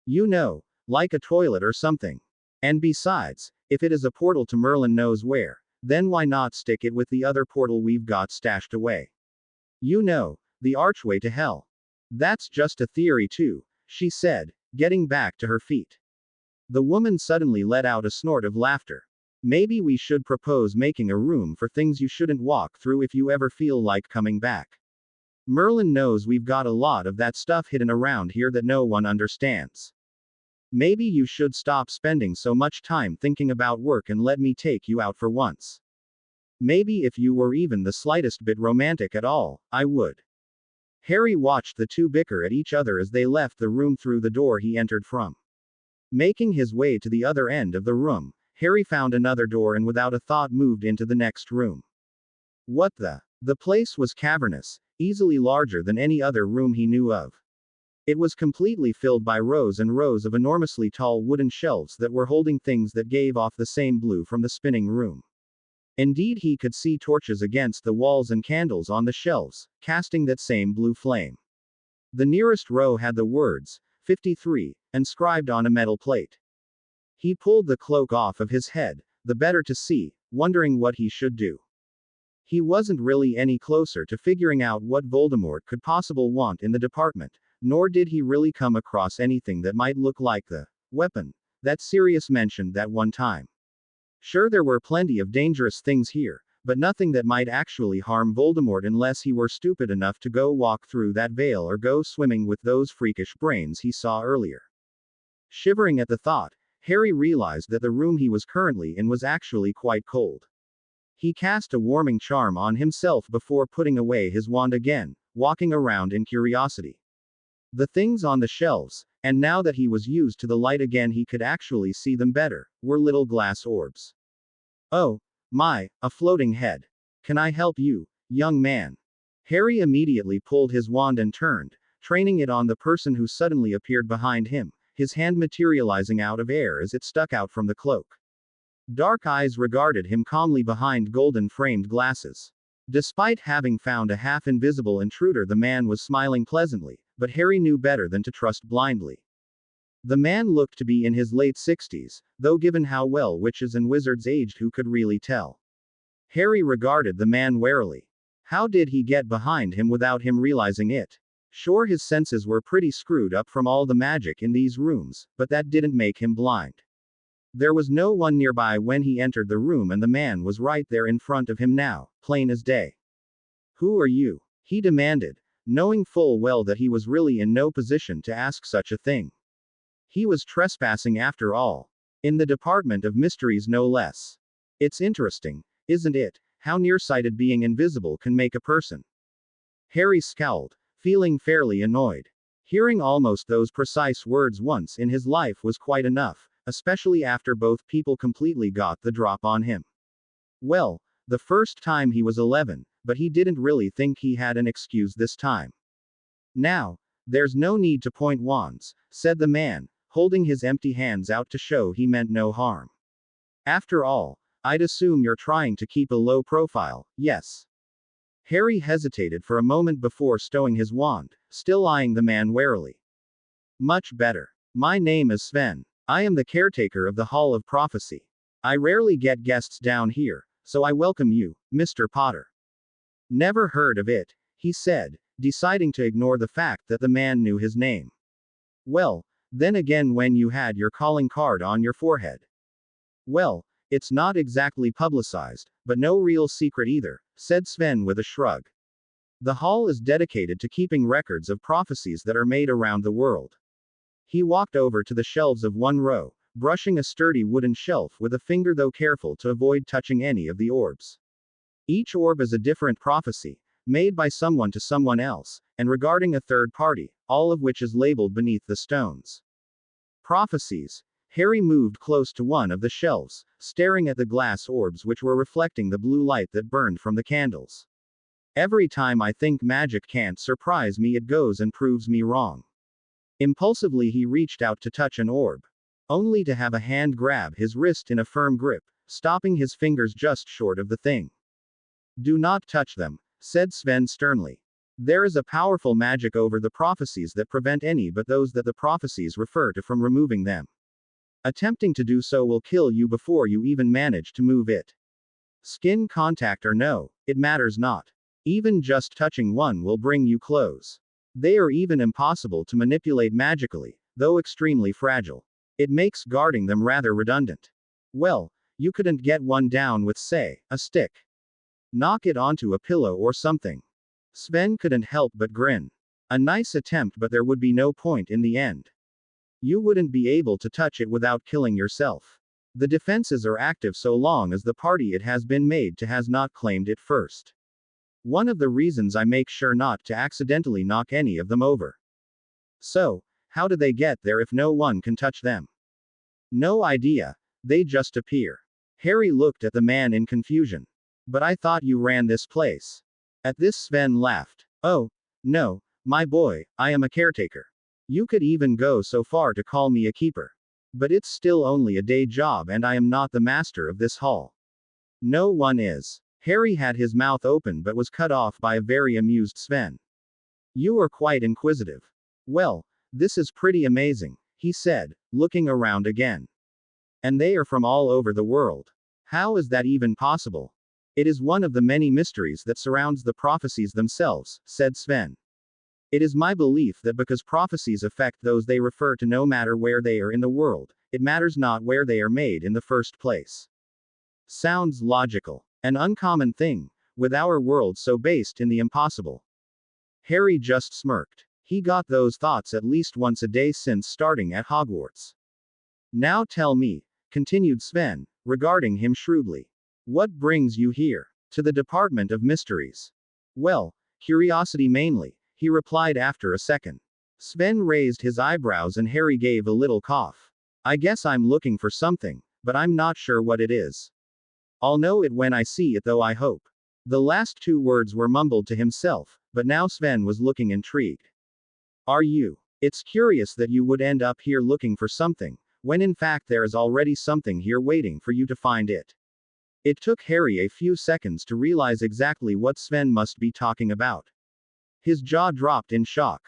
You know, like a toilet or something. And besides, if it is a portal to Merlin knows where, then why not stick it with the other portal we've got stashed away? You know, the archway to hell. That's just a theory too, she said, getting back to her feet. The woman suddenly let out a snort of laughter. Maybe we should propose making a room for things you shouldn't walk through if you ever feel like coming back. Merlin knows we've got a lot of that stuff hidden around here that no one understands. Maybe you should stop spending so much time thinking about work and let me take you out for once. Maybe if you were even the slightest bit romantic at all, I would. Harry watched the two bicker at each other as they left the room through the door he entered from. Making his way to the other end of the room, Harry found another door and without a thought moved into the next room. What the? The place was cavernous, easily larger than any other room he knew of. It was completely filled by rows and rows of enormously tall wooden shelves that were holding things that gave off the same blue from the spinning room. Indeed, he could see torches against the walls and candles on the shelves, casting that same blue flame. The nearest row had the words, 53, inscribed on a metal plate. He pulled the cloak off of his head, the better to see, wondering what he should do. He wasn't really any closer to figuring out what Voldemort could possibly want in the department, nor did he really come across anything that might look like the weapon that Sirius mentioned that one time. Sure, there were plenty of dangerous things here, but nothing that might actually harm Voldemort unless he were stupid enough to go walk through that veil or go swimming with those freakish brains he saw earlier. Shivering at the thought, Harry realized that the room he was currently in was actually quite cold. He cast a warming charm on himself before putting away his wand again, walking around in curiosity. The things on the shelves, and now that he was used to the light again he could actually see them better, were little glass orbs. Oh, my, a floating head. Can I help you, young man? Harry immediately pulled his wand and turned, training it on the person who suddenly appeared behind him, his hand materializing out of air as it stuck out from the cloak. Dark eyes regarded him calmly behind golden-framed glasses. Despite having found a half-invisible intruder, the man was smiling pleasantly, but Harry knew better than to trust blindly. The man looked to be in his late 60s, though given how well witches and wizards aged, who could really tell? Harry regarded the man warily. How did he get behind him without him realizing it? Sure, his senses were pretty screwed up from all the magic in these rooms, but that didn't make him blind. There was no one nearby when he entered the room and the man was right there in front of him now, plain as day. Who are you? He demanded, knowing full well that he was really in no position to ask such a thing. He was trespassing after all. In the Department of Mysteries no less. It's interesting, isn't it, how nearsighted being invisible can make a person? Harry scowled, feeling fairly annoyed. Hearing almost those precise words once in his life was quite enough, especially after both people completely got the drop on him. Well, the first time he was 11, but he didn't really think he had an excuse this time. Now, there's no need to point wands, said the man, holding his empty hands out to show he meant no harm. After all, I'd assume you're trying to keep a low profile, yes? Harry hesitated for a moment before stowing his wand, still eyeing the man warily. Much better. My name is Sven. I am the caretaker of the Hall of Prophecy. I rarely get guests down here, so I welcome you, Mr. Potter. Never heard of it, he said, deciding to ignore the fact that the man knew his name. Well, then again, when you had your calling card on your forehead. Well, it's not exactly publicized, but no real secret either, said Sven with a shrug. The hall is dedicated to keeping records of prophecies that are made around the world. He walked over to the shelves of one row, brushing a sturdy wooden shelf with a finger, though careful to avoid touching any of the orbs. Each orb is a different prophecy, made by someone to someone else, and regarding a third party, all of which is labeled beneath the stones. Prophecies. Harry moved close to one of the shelves, staring at the glass orbs which were reflecting the blue light that burned from the candles. Every time I think magic can't surprise me, it goes and proves me wrong. Impulsively he reached out to touch an orb, only to have a hand grab his wrist in a firm grip, stopping his fingers just short of the thing. Do not touch them, said Sven sternly. There is a powerful magic over the prophecies that prevent any but those that the prophecies refer to from removing them. Attempting to do so will kill you before you even manage to move it. Skin contact or no, it matters not. Even just touching one will bring you close. They are even impossible to manipulate magically, though extremely fragile. It makes guarding them rather redundant. Well, you couldn't get one down with, say, a stick. Knock it onto a pillow or something. Sven couldn't help but grin. A nice attempt, but there would be no point in the end. You wouldn't be able to touch it without killing yourself. The defenses are active so long as the party it has been made to has not claimed it first. One of the reasons I make sure not to accidentally knock any of them over. So, how do they get there if no one can touch them? No idea. They just appear. Harry looked at the man in confusion. But I thought you ran this place. At this Sven laughed. Oh, no, my boy, I am a caretaker. You could even go so far to call me a keeper. But it's still only a day job and I am not the master of this hall. No one is. Harry had his mouth open but was cut off by a very amused Sven. You are quite inquisitive. Well, this is pretty amazing, he said, looking around again. And they are from all over the world. How is that even possible? It is one of the many mysteries that surrounds the prophecies themselves, said Sven. It is my belief that because prophecies affect those they refer to no matter where they are in the world, it matters not where they are made in the first place. Sounds logical. An uncommon thing, with our world so based in the impossible. Harry just smirked. He got those thoughts at least once a day since starting at Hogwarts. Now tell me, continued Sven, regarding him shrewdly. What brings you here? To the Department of Mysteries. Well, curiosity mainly, he replied after a second. Sven raised his eyebrows and Harry gave a little cough. I guess I'm looking for something, but I'm not sure what it is. I'll know it when I see it, though, I hope. The last two words were mumbled to himself, but now Sven was looking intrigued. Are you? It's curious that you would end up here looking for something, when in fact there is already something here waiting for you to find it. It took Harry a few seconds to realize exactly what Sven must be talking about. His jaw dropped in shock.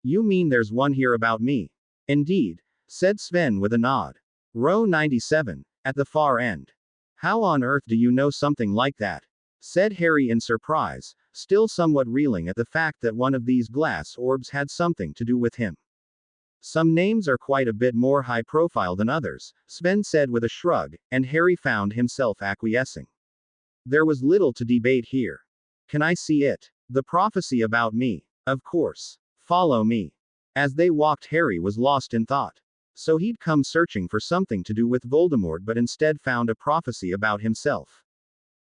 You mean there's one here about me? Indeed, said Sven with a nod. Row 97, at the far end. How on earth do you know something like that? Said Harry in surprise, still somewhat reeling at the fact that one of these glass orbs had something to do with him. Some names are quite a bit more high profile than others, Sven said with a shrug, and Harry found himself acquiescing. There was little to debate here. Can I see it? The prophecy about me. Of course. Follow me. As they walked, Harry was lost in thought. So he'd come searching for something to do with Voldemort but instead found a prophecy about himself.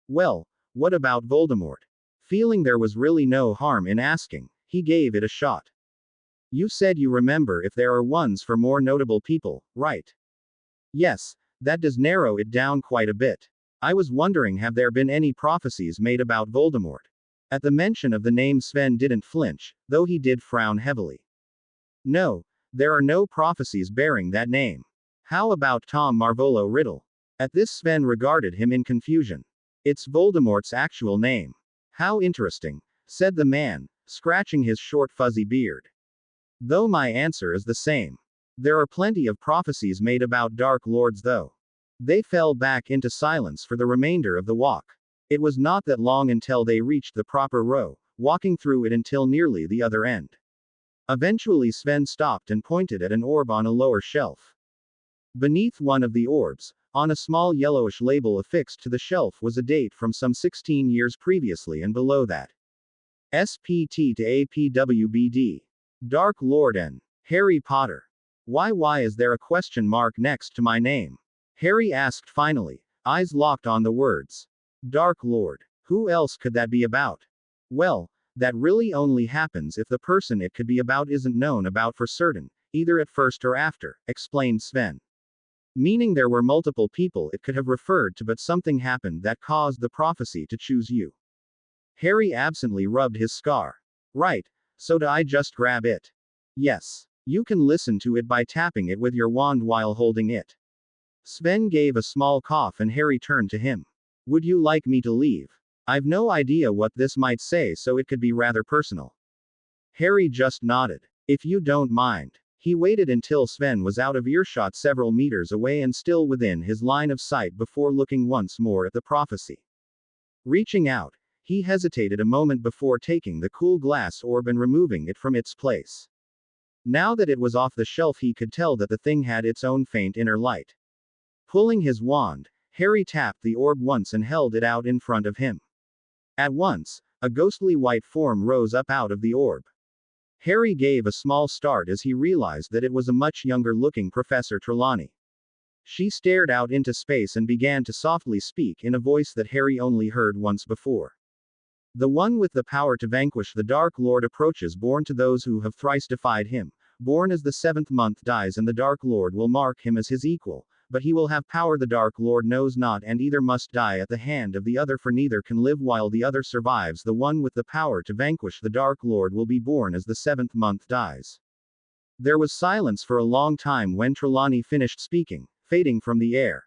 Well, what about Voldemort? Feeling there was really no harm in asking, he gave it a shot. You said you remember if there are ones for more notable people, right? Yes, that does narrow it down quite a bit. I was wondering, have there been any prophecies made about Voldemort? At the mention of the name, Sven didn't flinch, though he did frown heavily. No, there are no prophecies bearing that name. How about Tom Marvolo Riddle? At this Sven regarded him in confusion. It's Voldemort's actual name. How interesting, said the man, scratching his short fuzzy beard. Though my answer is the same. There are plenty of prophecies made about Dark Lords though. They fell back into silence for the remainder of the walk. It was not that long until they reached the proper row, walking through it until nearly the other end. Eventually Sven stopped and pointed at an orb on a lower shelf. Beneath one of the orbs, on a small yellowish label affixed to the shelf was a date from some 16 years previously, and below that, SPT to APWBD. Dark Lord N. Harry Potter. Why is there a question mark next to my name? Harry asked finally, eyes locked on the words. Dark Lord. Who else could that be about? Well, that really only happens if the person it could be about isn't known about for certain, either at first or after, explained Sven. Meaning there were multiple people it could have referred to, but something happened that caused the prophecy to choose you. Harry absently rubbed his scar. Right, so do I just grab it? Yes. You can listen to it by tapping it with your wand while holding it. Sven gave a small cough and Harry turned to him. Would you like me to leave? I've no idea what this might say, so it could be rather personal. Harry just nodded. If you don't mind. He waited until Sven was out of earshot several meters away and still within his line of sight before looking once more at the prophecy. Reaching out, he hesitated a moment before taking the cool glass orb and removing it from its place. Now that it was off the shelf, he could tell that the thing had its own faint inner light. Pulling his wand, Harry tapped the orb once and held it out in front of him. At once, a ghostly white form rose up out of the orb. Harry gave a small start as he realized that it was a much younger-looking Professor Trelawney. She stared out into space and began to softly speak in a voice that Harry only heard once before. The one with the power to vanquish the Dark Lord approaches, born to those who have thrice defied him. Born as the 7th month dies, and the Dark Lord will mark him as his equal, but he will have power the Dark Lord knows not, and either must die at the hand of the other, for neither can live while the other survives. The one with the power to vanquish the Dark Lord will be born as the 7th month dies. There was silence for a long time when Trelawney finished speaking, fading from the air.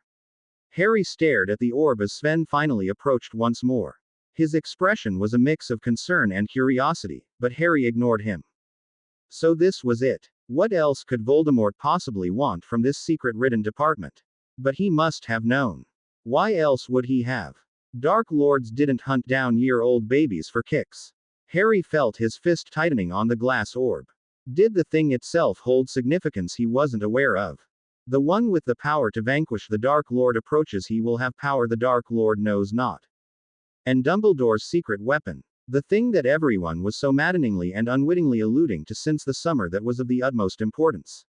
Harry stared at the orb as Sven finally approached once more. His expression was a mix of concern and curiosity, but Harry ignored him. So this was it. What else could Voldemort possibly want from this secret-ridden department? But he must have known. Why else would he have? Dark Lords didn't hunt down year-old babies for kicks. Harry felt his fist tightening on the glass orb. Did the thing itself hold significance he wasn't aware of? The one with the power to vanquish the Dark Lord approaches. He will have power the Dark Lord knows not. And Dumbledore's secret weapon. The thing that everyone was so maddeningly and unwittingly alluding to since the summer, that was of the utmost importance.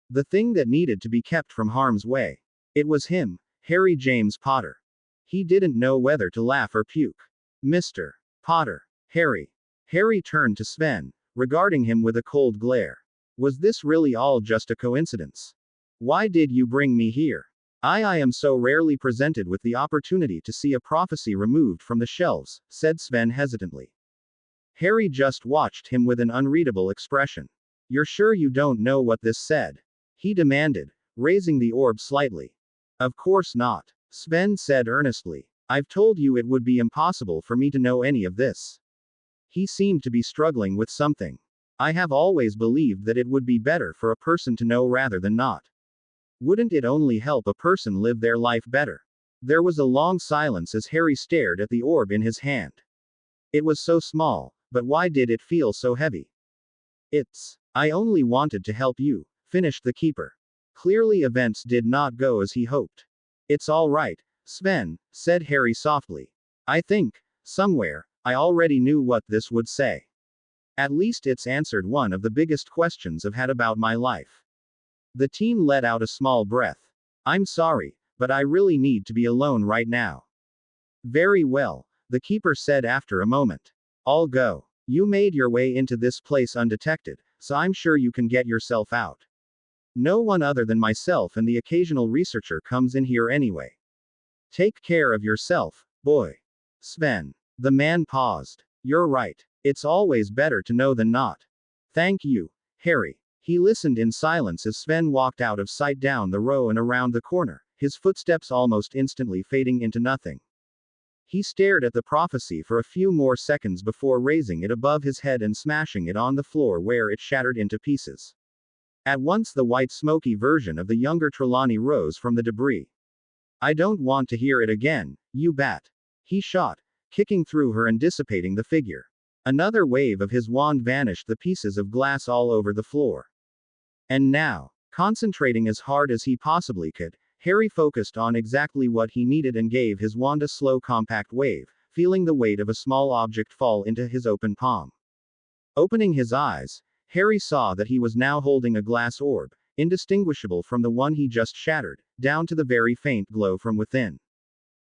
The thing that needed to be kept from harm's way. It was him, Harry James Potter. He didn't know whether to laugh or puke. Mr. Potter. Harry. Harry turned to Sven, regarding him with a cold glare. Was this really all just a coincidence? Why did you bring me here? I am so rarely presented with the opportunity to see a prophecy removed from the shelves, said Sven hesitantly. Harry just watched him with an unreadable expression. You're sure you don't know what this said? He demanded, raising the orb slightly. Of course not, Sven said earnestly. I've told you it would be impossible for me to know any of this. He seemed to be struggling with something. I have always believed that it would be better for a person to know rather than not. Wouldn't it only help a person live their life better? There was a long silence as Harry stared at the orb in his hand. It was so small, but why did it feel so heavy? I only wanted to help you, finished the keeper. Clearly events did not go as he hoped. It's all right, Sven, said Harry softly. I think, somewhere, I already knew what this would say. At least it's answered one of the biggest questions I've had about my life. The team let out a small breath. I'm sorry, but I really need to be alone right now. Very well, the keeper said after a moment. I'll go. You made your way into this place undetected, so I'm sure you can get yourself out. No one other than myself and the occasional researcher comes in here anyway. Take care of yourself, boy. Sven. The man paused. You're right. It's always better to know than not. Thank you, Harry. He listened in silence as Sven walked out of sight down the row and around the corner, his footsteps almost instantly fading into nothing. He stared at the prophecy for a few more seconds before raising it above his head and smashing it on the floor, where it shattered into pieces. At once the white smoky version of the younger Trelawney rose from the debris. I don't want to hear it again, you bat. He shot, kicking through her and dissipating the figure. Another wave of his wand vanished the pieces of glass all over the floor. And now, concentrating as hard as he possibly could, Harry focused on exactly what he needed and gave his wand a slow compact wave, feeling the weight of a small object fall into his open palm. Opening his eyes, Harry saw that he was now holding a glass orb, indistinguishable from the one he just shattered, down to the very faint glow from within.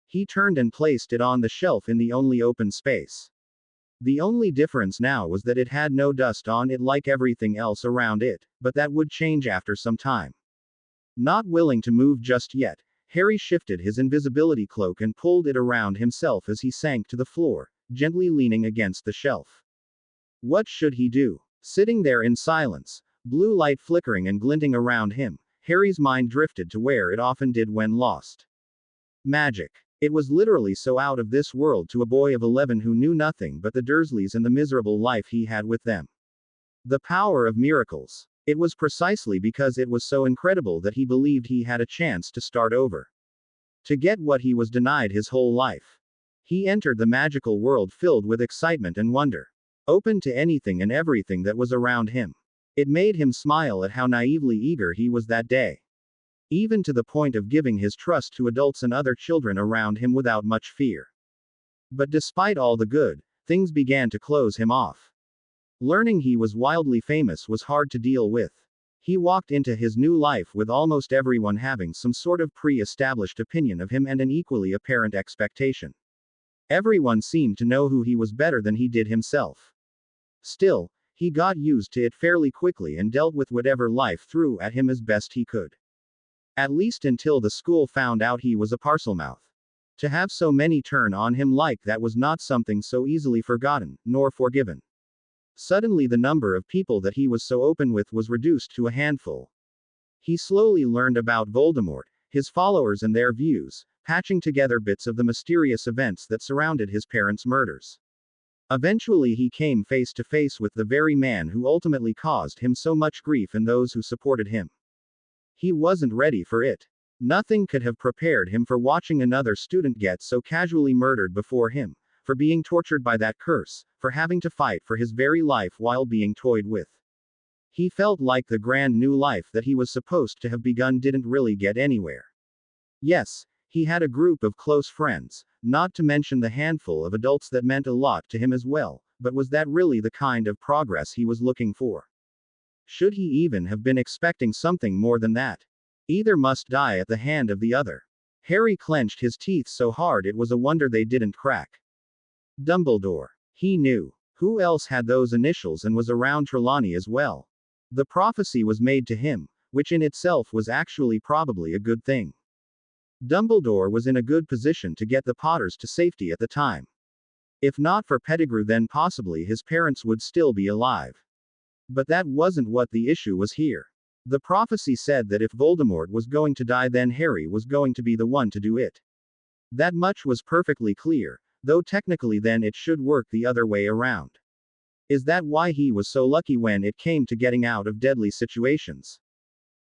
He turned and placed it on the shelf in the only open space. The only difference now was that it had no dust on it like everything else around it, but that would change after some time. Not willing to move just yet, Harry shifted his invisibility cloak and pulled it around himself as he sank to the floor, gently leaning against the shelf. What should he do? Sitting there in silence, blue light flickering and glinting around him, Harry's mind drifted to where it often did when lost. Magic. It was literally so out of this world to a boy of 11 who knew nothing but the Dursleys and the miserable life he had with them. The power of miracles. It was precisely because it was so incredible that he believed he had a chance to start over. To get what he was denied his whole life. He entered the magical world filled with excitement and wonder. Open to anything and everything that was around him. It made him smile at how naively eager he was that day. Even to the point of giving his trust to adults and other children around him without much fear. But despite all the good, things began to close him off. Learning he was wildly famous was hard to deal with. He walked into his new life with almost everyone having some sort of pre-established opinion of him and an equally apparent expectation. Everyone seemed to know who he was better than he did himself. Still, he got used to it fairly quickly and dealt with whatever life threw at him as best he could. At least until the school found out he was a Parselmouth. To have so many turn on him like that was not something so easily forgotten, nor forgiven. Suddenly the number of people that he was so open with was reduced to a handful. He slowly learned about Voldemort, his followers and their views, patching together bits of the mysterious events that surrounded his parents' murders. Eventually he came face to face with the very man who ultimately caused him so much grief and those who supported him. He wasn't ready for it. Nothing could have prepared him for watching another student get so casually murdered before him, for being tortured by that curse, for having to fight for his very life while being toyed with. He felt like the grand new life that he was supposed to have begun didn't really get anywhere. Yes, he had a group of close friends, not to mention the handful of adults that meant a lot to him as well, but was that really the kind of progress he was looking for? Should he even have been expecting something more than that? Either must die at the hand of the other. Harry clenched his teeth so hard it was a wonder they didn't crack. Dumbledore. He knew. Who else had those initials and was around Trelawney as well? The prophecy was made to him, which in itself was actually probably a good thing. Dumbledore was in a good position to get the Potters to safety at the time. If not for Pettigrew, then possibly his parents would still be alive. But that wasn't what the issue was here. The prophecy said that if Voldemort was going to die, then Harry was going to be the one to do it. That much was perfectly clear, though technically then it should work the other way around. Is that why he was so lucky when it came to getting out of deadly situations?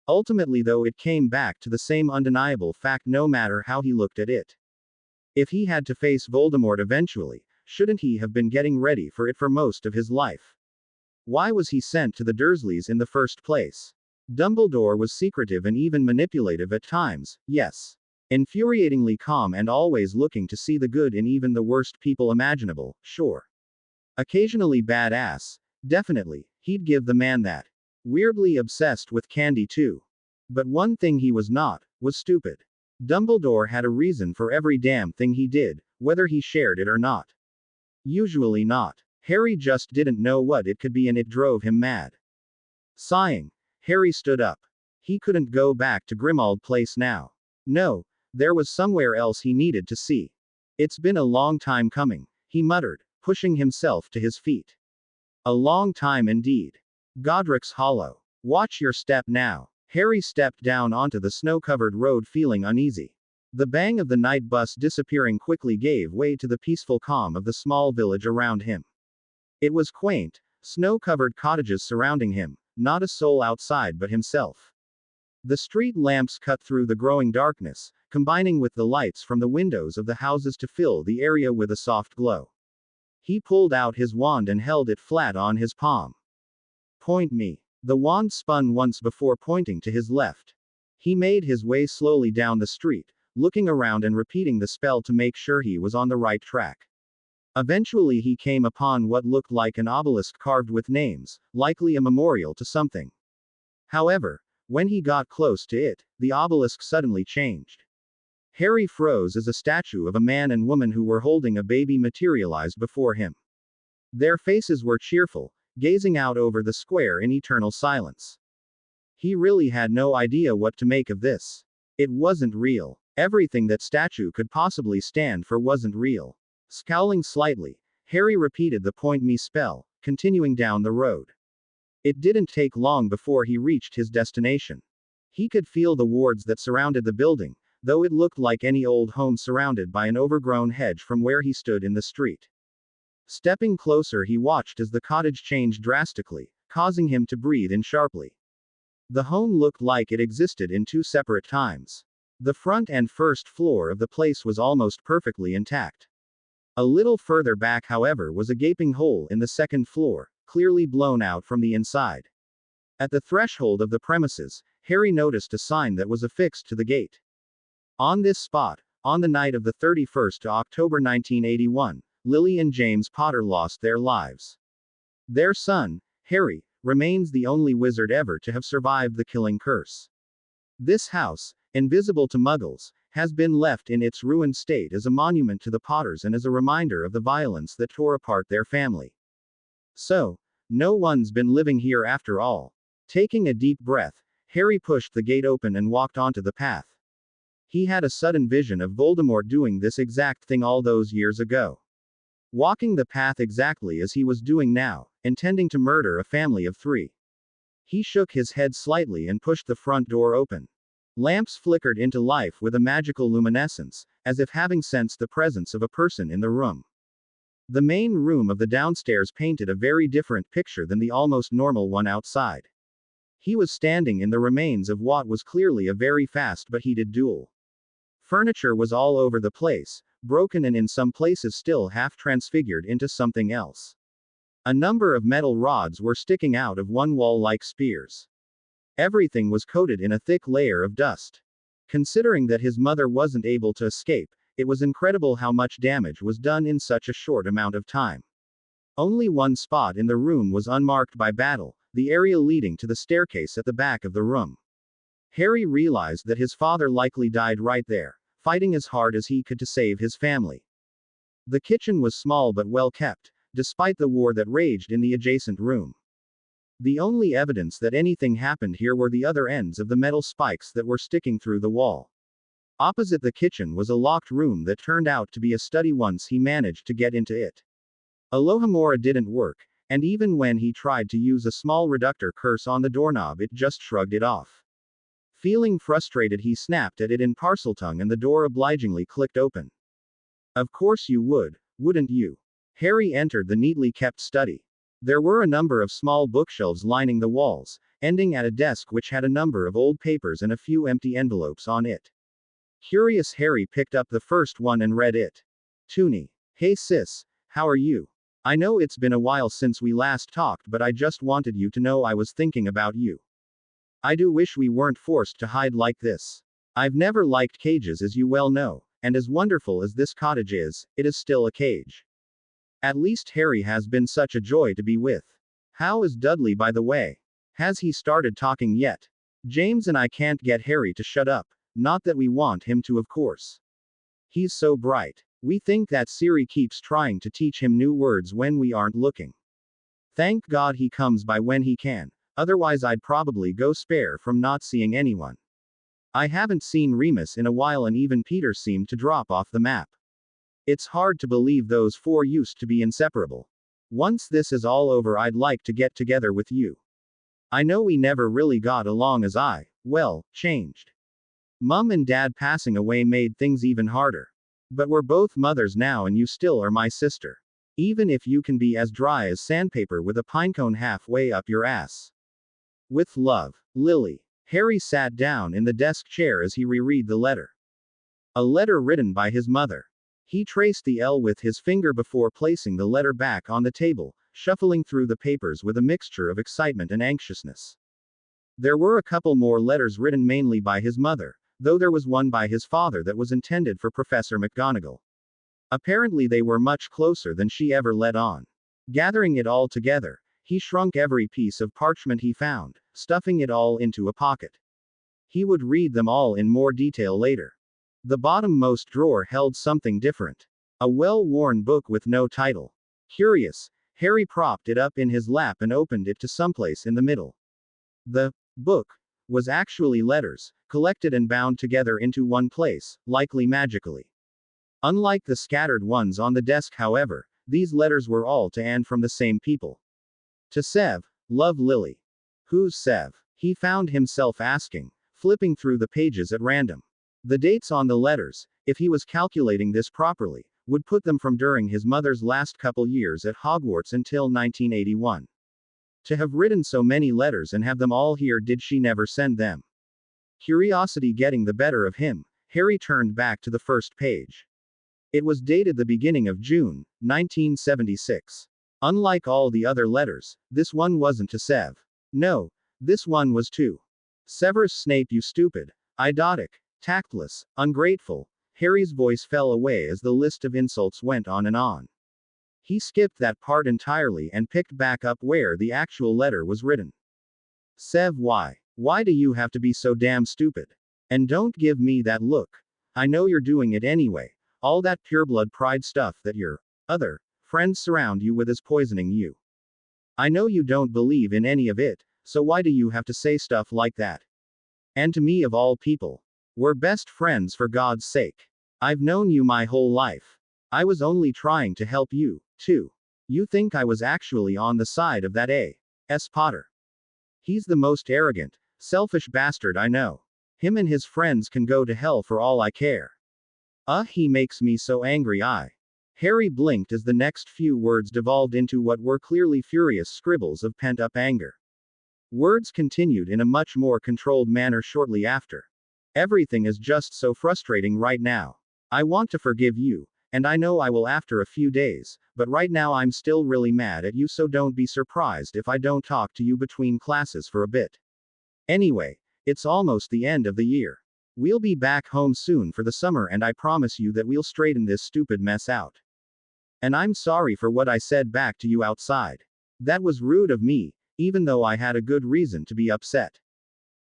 Ultimately though, it came back to the same undeniable fact no matter how he looked at it. If he had to face Voldemort eventually, shouldn't he have been getting ready for it for most of his life? Why was he sent to the Dursleys in the first place? Dumbledore was secretive and even manipulative at times, yes. Infuriatingly calm and always looking to see the good in even the worst people imaginable, sure. Occasionally badass, definitely, he'd give the man that. Weirdly obsessed with candy too. But one thing he was not, was stupid. Dumbledore had a reason for every damn thing he did, whether he shared it or not. Usually not. Harry just didn't know what it could be and it drove him mad. Sighing, Harry stood up. He couldn't go back to Grimmauld Place now. No, there was somewhere else he needed to see. It's been a long time coming, he muttered, pushing himself to his feet. A long time indeed. Godric's Hollow. Watch your step now. Harry stepped down onto the snow-covered road feeling uneasy. The bang of the night bus disappearing quickly gave way to the peaceful calm of the small village around him. It was quaint, snow-covered cottages surrounding him, not a soul outside but himself. The street lamps cut through the growing darkness, combining with the lights from the windows of the houses to fill the area with a soft glow. He pulled out his wand and held it flat on his palm. Point me. The wand spun once before pointing to his left. He made his way slowly down the street, looking around and repeating the spell to make sure he was on the right track. Eventually he came upon what looked like an obelisk carved with names, likely a memorial to something. However, when he got close to it, the obelisk suddenly changed. Harry froze as a statue of a man and woman who were holding a baby materialized before him. Their faces were cheerful, gazing out over the square in eternal silence. He really had no idea what to make of this. It wasn't real. Everything that statue could possibly stand for wasn't real. Scowling slightly, Harry repeated the point me spell, continuing down the road. It didn't take long before he reached his destination. He could feel the wards that surrounded the building, though it looked like any old home surrounded by an overgrown hedge from where he stood in the street. Stepping closer, he watched as the cottage changed drastically, causing him to breathe in sharply. The home looked like it existed in two separate times. The front and first floor of the place was almost perfectly intact. A little further back, however, was a gaping hole in the second floor, clearly blown out from the inside. At the threshold of the premises, Harry noticed a sign that was affixed to the gate. On this spot, on the night of the 31st of October 1981, Lily and James Potter lost their lives. Their son, Harry, remains the only wizard ever to have survived the killing curse. This house, invisible to Muggles, has been left in its ruined state as a monument to the Potters and as a reminder of the violence that tore apart their family. So, no one's been living here after all. Taking a deep breath, Harry pushed the gate open and walked onto the path. He had a sudden vision of Voldemort doing this exact thing all those years ago. Walking the path exactly as he was doing now, intending to murder a family of 3. He shook his head slightly and pushed the front door open. Lamps flickered into life with a magical luminescence, as if having sensed the presence of a person in the room. The main room of the downstairs painted a very different picture than the almost normal one outside. He was standing in the remains of what was clearly a very fast but heated duel. Furniture was all over the place, broken and in some places still half transfigured into something else. A number of metal rods were sticking out of one wall like spears. Everything was coated in a thick layer of dust. Considering that his mother wasn't able to escape, it was incredible how much damage was done in such a short amount of time. Only one spot in the room was unmarked by battle, the area leading to the staircase at the back of the room. Harry realized that his father likely died right there, fighting as hard as he could to save his family. The kitchen was small but well kept, despite the war that raged in the adjacent room. The only evidence that anything happened here were the other ends of the metal spikes that were sticking through the wall. Opposite the kitchen was a locked room that turned out to be a study once he managed to get into it. Alohomora didn't work, and even when he tried to use a small reductor curse on the doorknob, it just shrugged it off. Feeling frustrated, he snapped at it in Parseltongue and the door obligingly clicked open. Of course you would, wouldn't you? Harry entered the neatly kept study. There were a number of small bookshelves lining the walls, ending at a desk which had a number of old papers and a few empty envelopes on it. Curious, Harry picked up the first one and read it. Toonie. Hey sis, how are you? I know it's been a while since we last talked, but I just wanted you to know I was thinking about you. I do wish we weren't forced to hide like this. I've never liked cages, as you well know, and as wonderful as this cottage is, it is still a cage. At least Harry has been such a joy to be with. How is Dudley, by the way? Has he started talking yet? James and I can't get Harry to shut up, not that we want him to, of course. He's so bright. We think that Siri keeps trying to teach him new words when we aren't looking. Thank God he comes by when he can, otherwise I'd probably go spare from not seeing anyone. I haven't seen Remus in a while and even Peter seemed to drop off the map. It's hard to believe those 4 used to be inseparable. Once this is all over, I'd like to get together with you. I know we never really got along as changed. Mum and Dad passing away made things even harder. But we're both mothers now and you still are my sister. Even if you can be as dry as sandpaper with a pinecone halfway up your ass. With love, Lily. Harry sat down in the desk chair as he reread the letter. A letter written by his mother. He traced the L with his finger before placing the letter back on the table, shuffling through the papers with a mixture of excitement and anxiousness. There were a couple more letters written mainly by his mother, though there was one by his father that was intended for Professor McGonagall. Apparently they were much closer than she ever let on. Gathering it all together, he shrunk every piece of parchment he found, stuffing it all into a pocket. He would read them all in more detail later. The bottommost drawer held something different. A well-worn book with no title. Curious, Harry propped it up in his lap and opened it to someplace in the middle. The book was actually letters, collected and bound together into one place, likely magically. Unlike the scattered ones on the desk, however, these letters were all to and from the same people. To Sev, love Lily. Who's Sev? He found himself asking, flipping through the pages at random. The dates on the letters, if he was calculating this properly, would put them from during his mother's last couple years at Hogwarts until 1981. To have written so many letters and have them all here, did she never send them? Curiosity getting the better of him, Harry turned back to the first page. It was dated the beginning of June, 1976. Unlike all the other letters, this one wasn't to Sev. No, this one was to Severus Snape, you stupid, idiotic, tactless, ungrateful. Harry's voice fell away as the list of insults went on and on. He skipped that part entirely and picked back up where the actual letter was written. Sev, why? Why do you have to be so damn stupid? And don't give me that look. I know you're doing it anyway. All that pureblood pride stuff that your other friends surround you with is poisoning you. I know you don't believe in any of it, so why do you have to say stuff like that? And to me of all people. We're best friends, for God's sake. I've known you my whole life. I was only trying to help you, too. You think I was actually on the side of that A.S. Potter? He's the most arrogant, selfish bastard I know. Him and his friends can go to hell for all I care. He makes me so angry. Harry blinked as the next few words devolved into what were clearly furious scribbles of pent-up anger. Words continued in a much more controlled manner shortly after. Everything is just so frustrating right now. I want to forgive you, and I know I will after a few days, but right now I'm still really mad at you, so don't be surprised if I don't talk to you between classes for a bit. Anyway, it's almost the end of the year. We'll be back home soon for the summer, and I promise you that we'll straighten this stupid mess out. And I'm sorry for what I said back to you outside. That was rude of me, even though I had a good reason to be upset.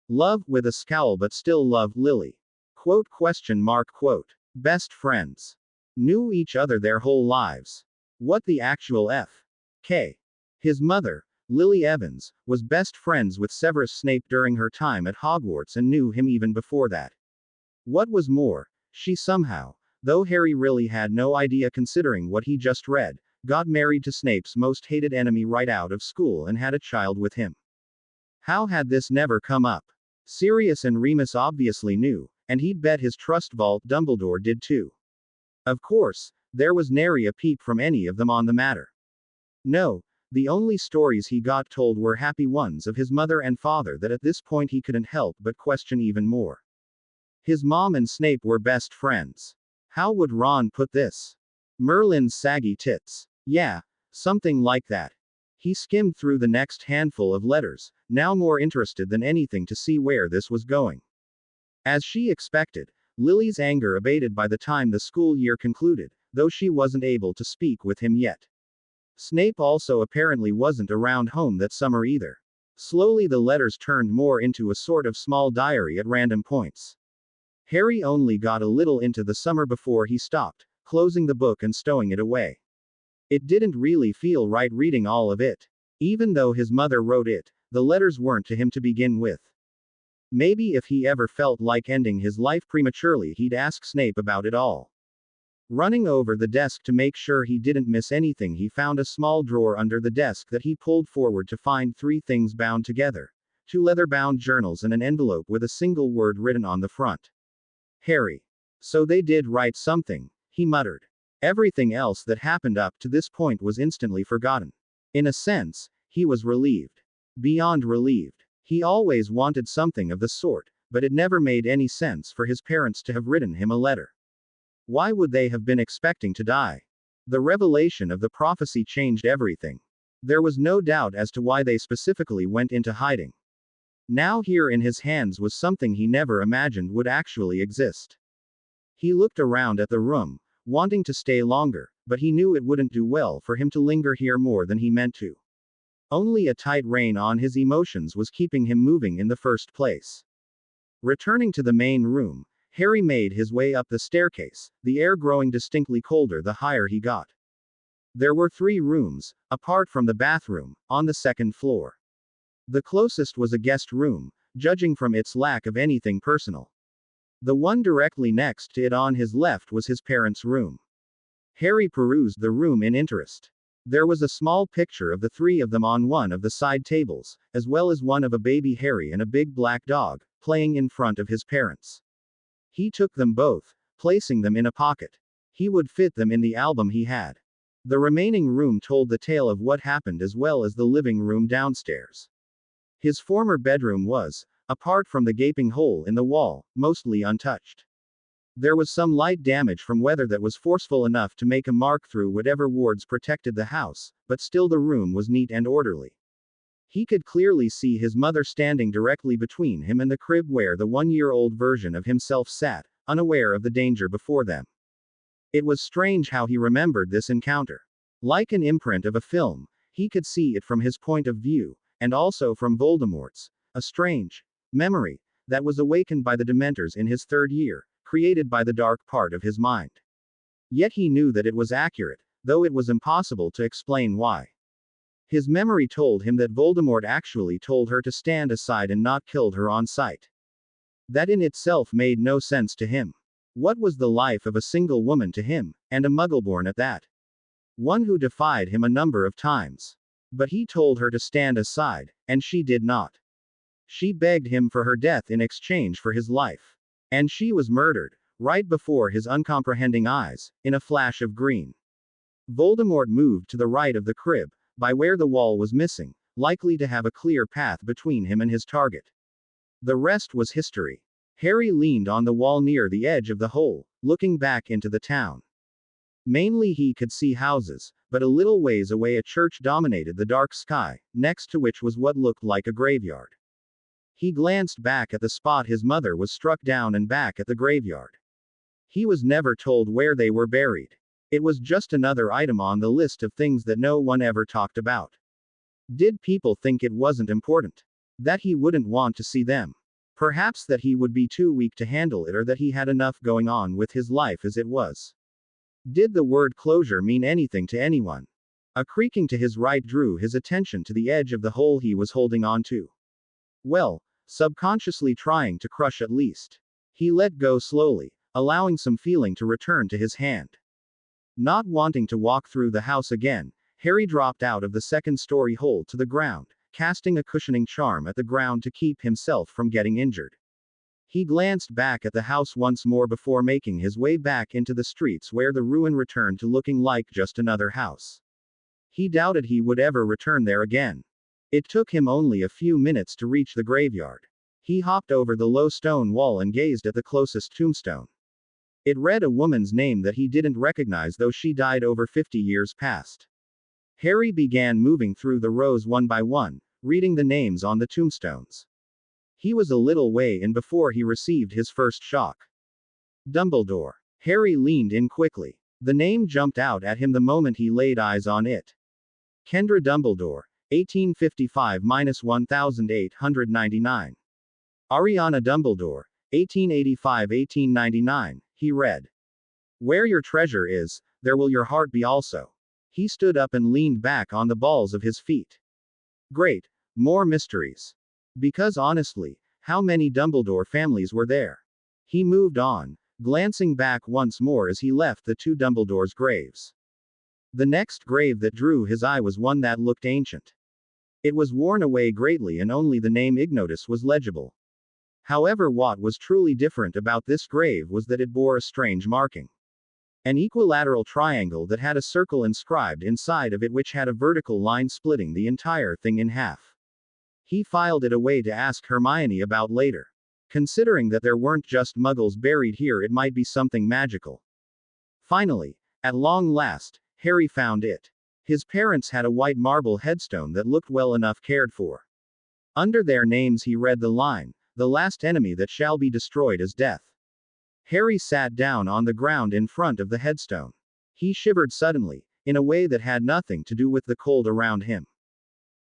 Love, with a scowl, but still love, Lily. Quote, ? Quote. Best friends. Knew each other their whole lives. What the actual F? K. His mother, Lily Evans, was best friends with Severus Snape during her time at Hogwarts and knew him even before that. What was more, she somehow, though Harry really had no idea considering what he just read, got married to Snape's most hated enemy right out of school and had a child with him. How had this never come up? Sirius and Remus obviously knew, and he'd bet his trust vault Dumbledore did too. Of course, there was nary a peep from any of them on the matter. No, the only stories he got told were happy ones of his mother and father that at this point he couldn't help but question even more. His mom and Snape were best friends. How would Ron put this? Merlin's saggy tits. Yeah, something like that. He skimmed through the next handful of letters, now more interested than anything to see where this was going. As she expected, Lily's anger abated by the time the school year concluded, though she wasn't able to speak with him yet. Snape also apparently wasn't around home that summer either. Slowly the letters turned more into a sort of small diary at random points. Harry only got a little into the summer before he stopped, closing the book and stowing it away. It didn't really feel right reading all of it. Even though his mother wrote it, the letters weren't to him to begin with. Maybe if he ever felt like ending his life prematurely, he'd ask Snape about it all. Running over the desk to make sure he didn't miss anything, he found a small drawer under the desk that he pulled forward to find 3 things bound together: 2 leather-bound journals and an envelope with a single word written on the front. Harry. So they did write something, he muttered. Everything else that happened up to this point was instantly forgotten. In a sense, he was relieved. Beyond relieved. He always wanted something of the sort, but it never made any sense for his parents to have written him a letter. Why would they have been expecting to die? The revelation of the prophecy changed everything. There was no doubt as to why they specifically went into hiding. Now here in his hands was something he never imagined would actually exist. He looked around at the room, wanting to stay longer, but he knew it wouldn't do well for him to linger here more than he meant to. Only a tight rein on his emotions was keeping him moving in the first place. Returning to the main room, Harry made his way up the staircase, the air growing distinctly colder the higher he got. There were 3 rooms, apart from the bathroom, on the second floor. The closest was a guest room, judging from its lack of anything personal. The one directly next to it on his left was his parents' room. Harry perused the room in interest. There was a small picture of the 3 of them on one of the side tables, as well as one of a baby Harry and a big black dog, playing in front of his parents. He took them both, placing them in a pocket. He would fit them in the album he had. The remaining room told the tale of what happened as well as the living room downstairs. His former bedroom was, apart from the gaping hole in the wall, mostly untouched. There was some light damage from weather that was forceful enough to make a mark through whatever wards protected the house, but still the room was neat and orderly. He could clearly see his mother standing directly between him and the crib where the 1-year-old version of himself sat, unaware of the danger before them. It was strange how he remembered this encounter. Like an imprint of a film, he could see it from his point of view, and also from Voldemort's, a strange memory that was awakened by the Dementors in his 3rd year, created by the dark part of his mind. Yet he knew that it was accurate, though it was impossible to explain why. His memory told him that Voldemort actually told her to stand aside and not killed her on sight. That in itself made no sense to him. What was the life of a single woman to him, and a Muggleborn at that? One who defied him a number of times. But he told her to stand aside, and she did not. She begged him for her death in exchange for his life. And she was murdered, right before his uncomprehending eyes, in a flash of green. Voldemort moved to the right of the crib, by where the wall was missing, likely to have a clear path between him and his target. The rest was history. Harry leaned on the wall near the edge of the hole, looking back into the town. Mainly he could see houses, but a little ways away a church dominated the dark sky, next to which was what looked like a graveyard. He glanced back at the spot his mother was struck down and back at the graveyard. He was never told where they were buried. It was just another item on the list of things that no one ever talked about. Did people think it wasn't important? That he wouldn't want to see them? Perhaps that he would be too weak to handle it, or that he had enough going on with his life as it was? Did the word closure mean anything to anyone? A creaking to his right drew his attention to the edge of the hole he was holding on to. Well, subconsciously trying to crush at least. He let go slowly, allowing some feeling to return to his hand. Not wanting to walk through the house again, Harry dropped out of the 2nd-story hole to the ground, casting a cushioning charm at the ground to keep himself from getting injured. He glanced back at the house once more before making his way back into the streets where the ruin returned to looking like just another house. He doubted he would ever return there again. It took him only a few minutes to reach the graveyard. He hopped over the low stone wall and gazed at the closest tombstone. It read a woman's name that he didn't recognize, though she died over 50 years past. Harry began moving through the rows one by one, reading the names on the tombstones. He was a little way in before he received his first shock. Dumbledore. Harry leaned in quickly. The name jumped out at him the moment he laid eyes on it. Kendra Dumbledore, 1855–1899. Ariana Dumbledore, 1885–1899, he read. Where your treasure is, there will your heart be also. He stood up and leaned back on the balls of his feet. Great. More mysteries. Because honestly, how many Dumbledore families were there? He moved on, glancing back once more as he left the 2 Dumbledore's graves. The next grave that drew his eye was one that looked ancient. It was worn away greatly and only the name Ignotus was legible. However, what was truly different about this grave was that it bore a strange marking. An equilateral triangle that had a circle inscribed inside of it, which had a vertical line splitting the entire thing in half. He filed it away to ask Hermione about later. Considering that there weren't just muggles buried here, it might be something magical. Finally, at long last, Harry found it. His parents had a white marble headstone that looked well enough cared for. Under their names he read the line, "The last enemy that shall be destroyed is death." Harry sat down on the ground in front of the headstone. He shivered suddenly, in a way that had nothing to do with the cold around him.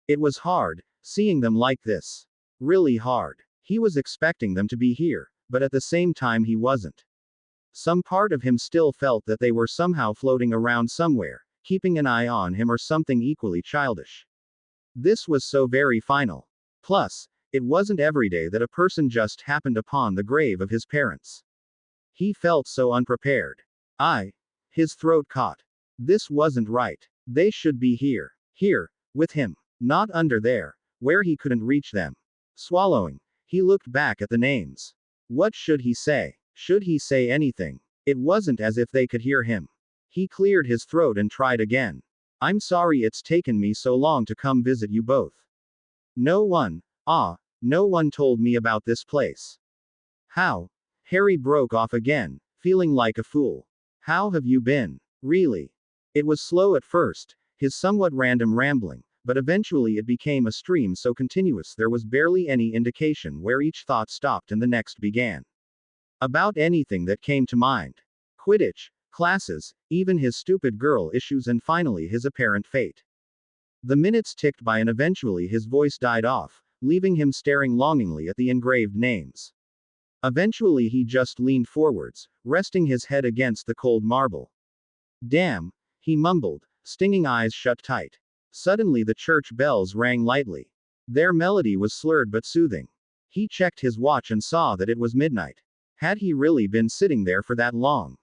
It was hard, seeing them like this. Really hard. He was expecting them to be here, but at the same time he wasn't. Some part of him still felt that they were somehow floating around somewhere, keeping an eye on him or something equally childish. This was so very final. Plus, it wasn't every day that a person just happened upon the grave of his parents. He felt so unprepared. His throat caught. This wasn't right. They should be here. Here, with him. Not under there, where he couldn't reach them. Swallowing, he looked back at the names. What should he say? Should he say anything? It wasn't as if they could hear him. He cleared his throat and tried again. "I'm sorry it's taken me so long to come visit you both. No one told me about this place." "How?" Harry broke off again, feeling like a fool. "How have you been? Really?" It was slow at first, his somewhat random rambling, but eventually it became a stream so continuous there was barely any indication where each thought stopped and the next began. About anything that came to mind. Quidditch, classes, even his stupid girl issues, and finally his apparent fate. The minutes ticked by and eventually his voice died off, leaving him staring longingly at the engraved names. Eventually he just leaned forwards, resting his head against the cold marble. "Damn," he mumbled, stinging eyes shut tight. Suddenly the church bells rang lightly. Their melody was slurred but soothing. He checked his watch and saw that it was midnight. Had he really been sitting there for that long?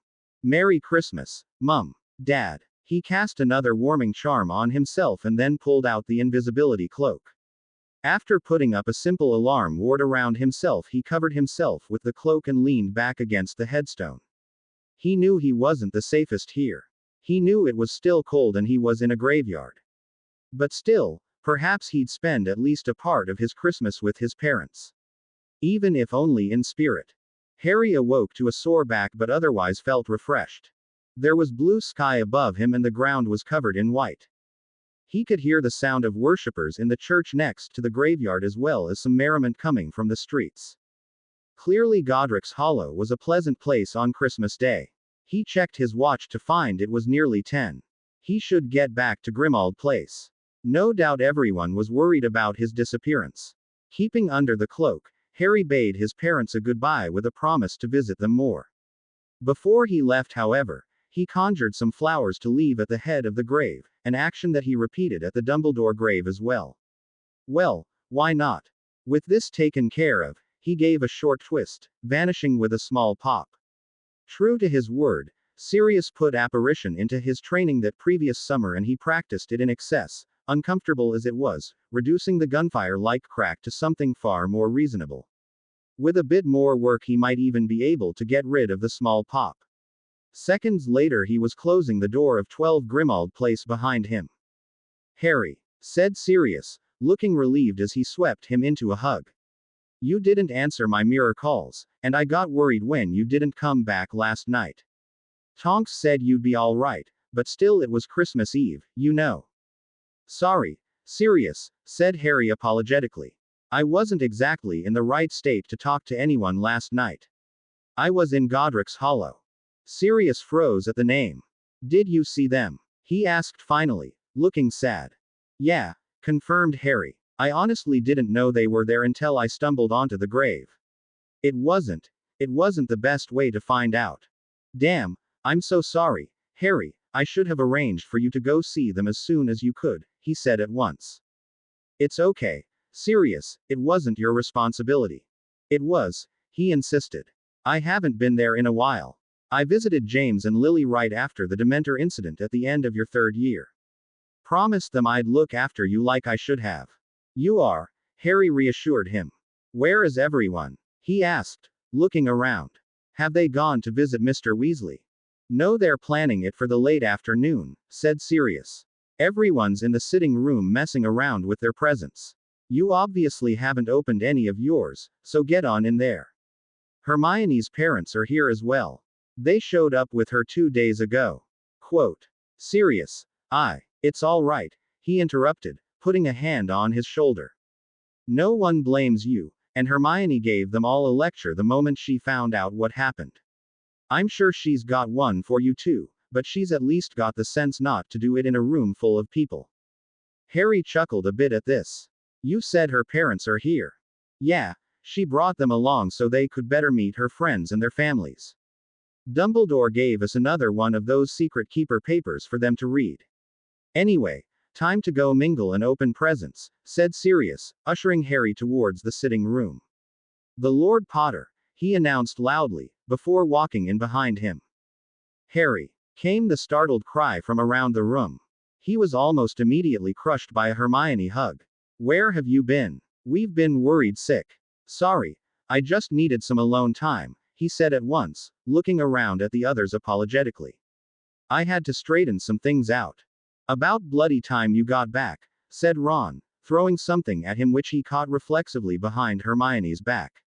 "Merry Christmas, Mum. Dad." He cast another warming charm on himself and then pulled out the invisibility cloak. After putting up a simple alarm ward around himself, he covered himself with the cloak and leaned back against the headstone. He knew he wasn't the safest here. He knew it was still cold and he was in a graveyard. But still, perhaps he'd spend at least a part of his Christmas with his parents. Even if only in spirit. Harry awoke to a sore back but otherwise felt refreshed. There was blue sky above him and the ground was covered in white. He could hear the sound of worshippers in the church next to the graveyard as well as some merriment coming from the streets. Clearly Godric's Hollow was a pleasant place on Christmas Day. He checked his watch to find it was nearly 10. He should get back to Grimmauld Place. No doubt everyone was worried about his disappearance. Keeping under the cloak, Harry bade his parents a goodbye with a promise to visit them more. Before he left, however, he conjured some flowers to leave at the head of the grave, an action that he repeated at the Dumbledore grave as well. Well, why not? With this taken care of, he gave a short twist, vanishing with a small pop. True to his word, Sirius put apparition into his training that previous summer and he practiced it in excess, uncomfortable as it was, reducing the gunfire-like crack to something far more reasonable. With a bit more work he might even be able to get rid of the small pop. Seconds later he was closing the door of 12 Grimmauld Place behind him. "Harry," said Sirius, looking relieved as he swept him into a hug. "You didn't answer my mirror calls, and I got worried when you didn't come back last night. Tonks said you'd be all right, but still it was Christmas Eve, you know." "Sorry, Sirius," said Harry apologetically. "I wasn't exactly in the right state to talk to anyone last night. I was in Godric's Hollow." Sirius froze at the name. "Did you see them?" he asked finally, looking sad. "Yeah," confirmed Harry. "I honestly didn't know they were there until I stumbled onto the grave. It wasn't the best way to find out. Damn, I'm so sorry, Harry, I should have arranged for you to go see them as soon as you could," he said at once. "It's okay, Sirius, it wasn't your responsibility." "It was," he insisted. "I haven't been there in a while. I visited James and Lily right after the Dementor incident at the end of your 3rd year. Promised them I'd look after you like I should have." "You are," Harry reassured him. "Where is everyone?" he asked, looking around. "Have they gone to visit Mr. Weasley?" "No, they're planning it for the late afternoon," said Sirius. "Everyone's in the sitting room messing around with their presents." You obviously haven't opened any of yours, so get on in there. Hermione's parents are here as well. They showed up with her 2 days ago. Quote. Sirius. It's all right, he interrupted, putting a hand on his shoulder. No one blames you, and Hermione gave them all a lecture the moment she found out what happened. I'm sure she's got one for you too, but she's at least got the sense not to do it in a room full of people. Harry chuckled a bit at this. You said her parents are here. Yeah, she brought them along so they could better meet her friends and their families. Dumbledore gave us another one of those secret keeper papers for them to read. Anyway, time to go mingle and open presents, said Sirius, ushering Harry towards the sitting room. The Lord Potter, he announced loudly, before walking in behind him. Harry, came the startled cry from around the room. He was almost immediately crushed by a Hermione hug. Where have you been? We've been worried sick. Sorry, I just needed some alone time, he said at once, looking around at the others apologetically. I had to straighten some things out. About bloody time you got back, said Ron, throwing something at him which he caught reflexively behind Hermione's back.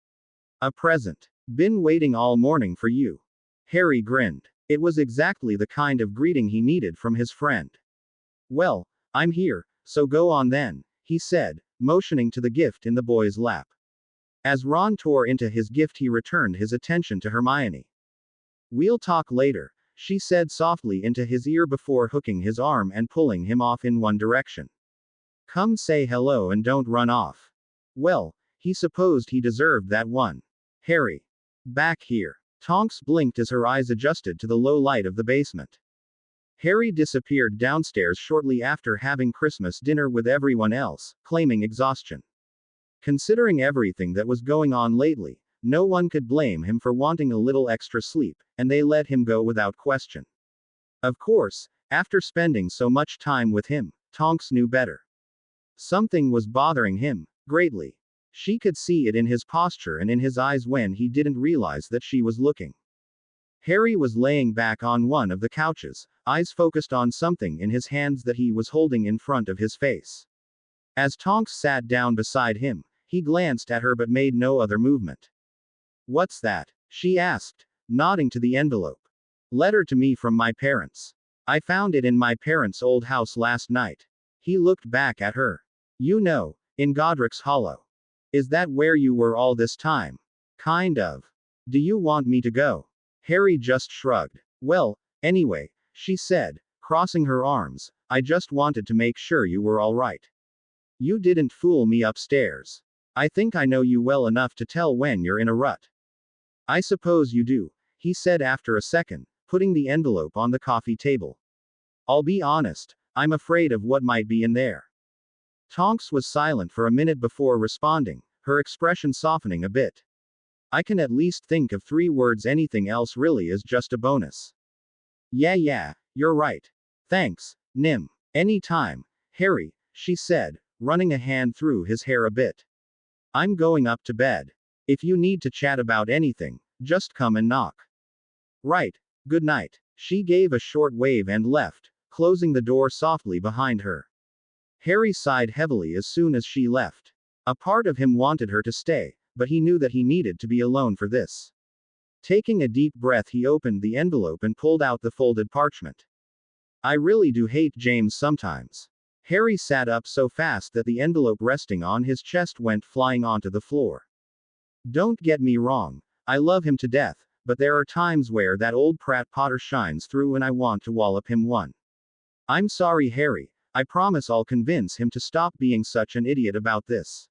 A present. Been waiting all morning for you. Harry grinned. It was exactly the kind of greeting he needed from his friend. Well, I'm here, so go on then, he said, motioning to the gift in the boy's lap. As Ron tore into his gift, he returned his attention to Hermione. We'll talk later, she said softly into his ear before hooking his arm and pulling him off in one direction. Come say hello and don't run off. Well, he supposed he deserved that one. Harry. Back here. Tonks blinked as her eyes adjusted to the low light of the basement. Harry disappeared downstairs shortly after having Christmas dinner with everyone else, claiming exhaustion. Considering everything that was going on lately, no one could blame him for wanting a little extra sleep, and they let him go without question. Of course, after spending so much time with him, Tonks knew better. Something was bothering him, greatly. She could see it in his posture and in his eyes when he didn't realize that she was looking. Harry was laying back on one of the couches, eyes focused on something in his hands that he was holding in front of his face. As Tonks sat down beside him, he glanced at her but made no other movement. What's that? She asked, nodding to the envelope. Letter to me from my parents. I found it in my parents' old house last night. He looked back at her. You know, in Godric's Hollow. Is that where you were all this time? Kind of. Do you want me to go? Harry just shrugged. Well, anyway, she said, crossing her arms, I just wanted to make sure you were all right. You didn't fool me upstairs. I think I know you well enough to tell when you're in a rut. I suppose you do, he said after a second, putting the envelope on the coffee table. I'll be honest, I'm afraid of what might be in there. Tonks was silent for a minute before responding, her expression softening a bit. I can at least think of 3 words, anything else really is just a bonus. Yeah, you're right. Thanks, Nim. Any time, Harry, she said, running a hand through his hair a bit. I'm going up to bed. If you need to chat about anything, just come and knock. Right, good night. She gave a short wave and left, closing the door softly behind her. Harry sighed heavily as soon as she left. A part of him wanted her to stay, but he knew that he needed to be alone for this. Taking a deep breath, he opened the envelope and pulled out the folded parchment. I really do hate James sometimes. Harry sat up so fast that the envelope resting on his chest went flying onto the floor. Don't get me wrong, I love him to death, but there are times where that old prat Potter shines through and I want to wallop him one. I'm sorry, Harry, I promise I'll convince him to stop being such an idiot about this.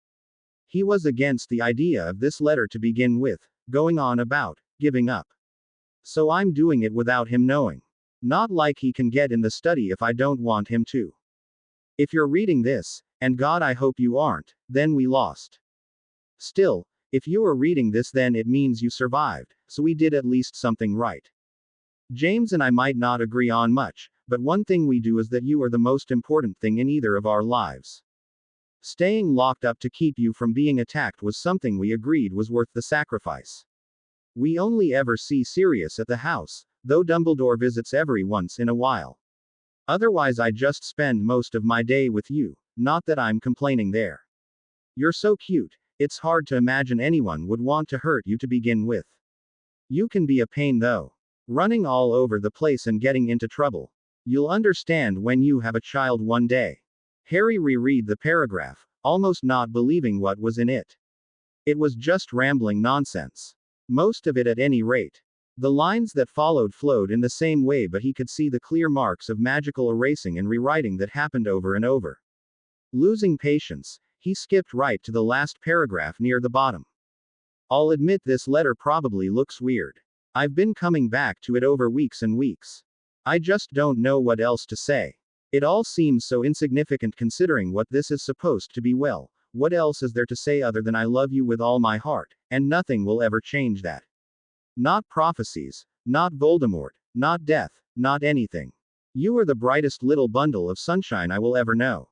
He was against the idea of this letter to begin with, going on about giving up. So I'm doing it without him knowing. Not like he can get in the study if I don't want him to. If you're reading this, and God I hope you aren't, then we lost. Still, if you are reading this then it means you survived, so we did at least something right. James and I might not agree on much, but one thing we do is that you are the most important thing in either of our lives. Staying locked up to keep you from being attacked was something we agreed was worth the sacrifice. We only ever see Sirius at the house, though Dumbledore visits every once in a while. Otherwise I just spend most of my day with you, not that I'm complaining there. You're so cute, it's hard to imagine anyone would want to hurt you to begin with. You can be a pain though. Running all over the place and getting into trouble. You'll understand when you have a child one day. Harry reread the paragraph, almost not believing what was in it. It was just rambling nonsense. Most of it at any rate. The lines that followed flowed in the same way, but he could see the clear marks of magical erasing and rewriting that happened over and over. Losing patience, he skipped right to the last paragraph near the bottom. I'll admit this letter probably looks weird. I've been coming back to it over weeks and weeks. I just don't know what else to say. It all seems so insignificant considering what this is supposed to be. Well, what else is there to say other than I love you with all my heart, and nothing will ever change that. Not prophecies, not Voldemort, not death, not anything. You are the brightest little bundle of sunshine I will ever know.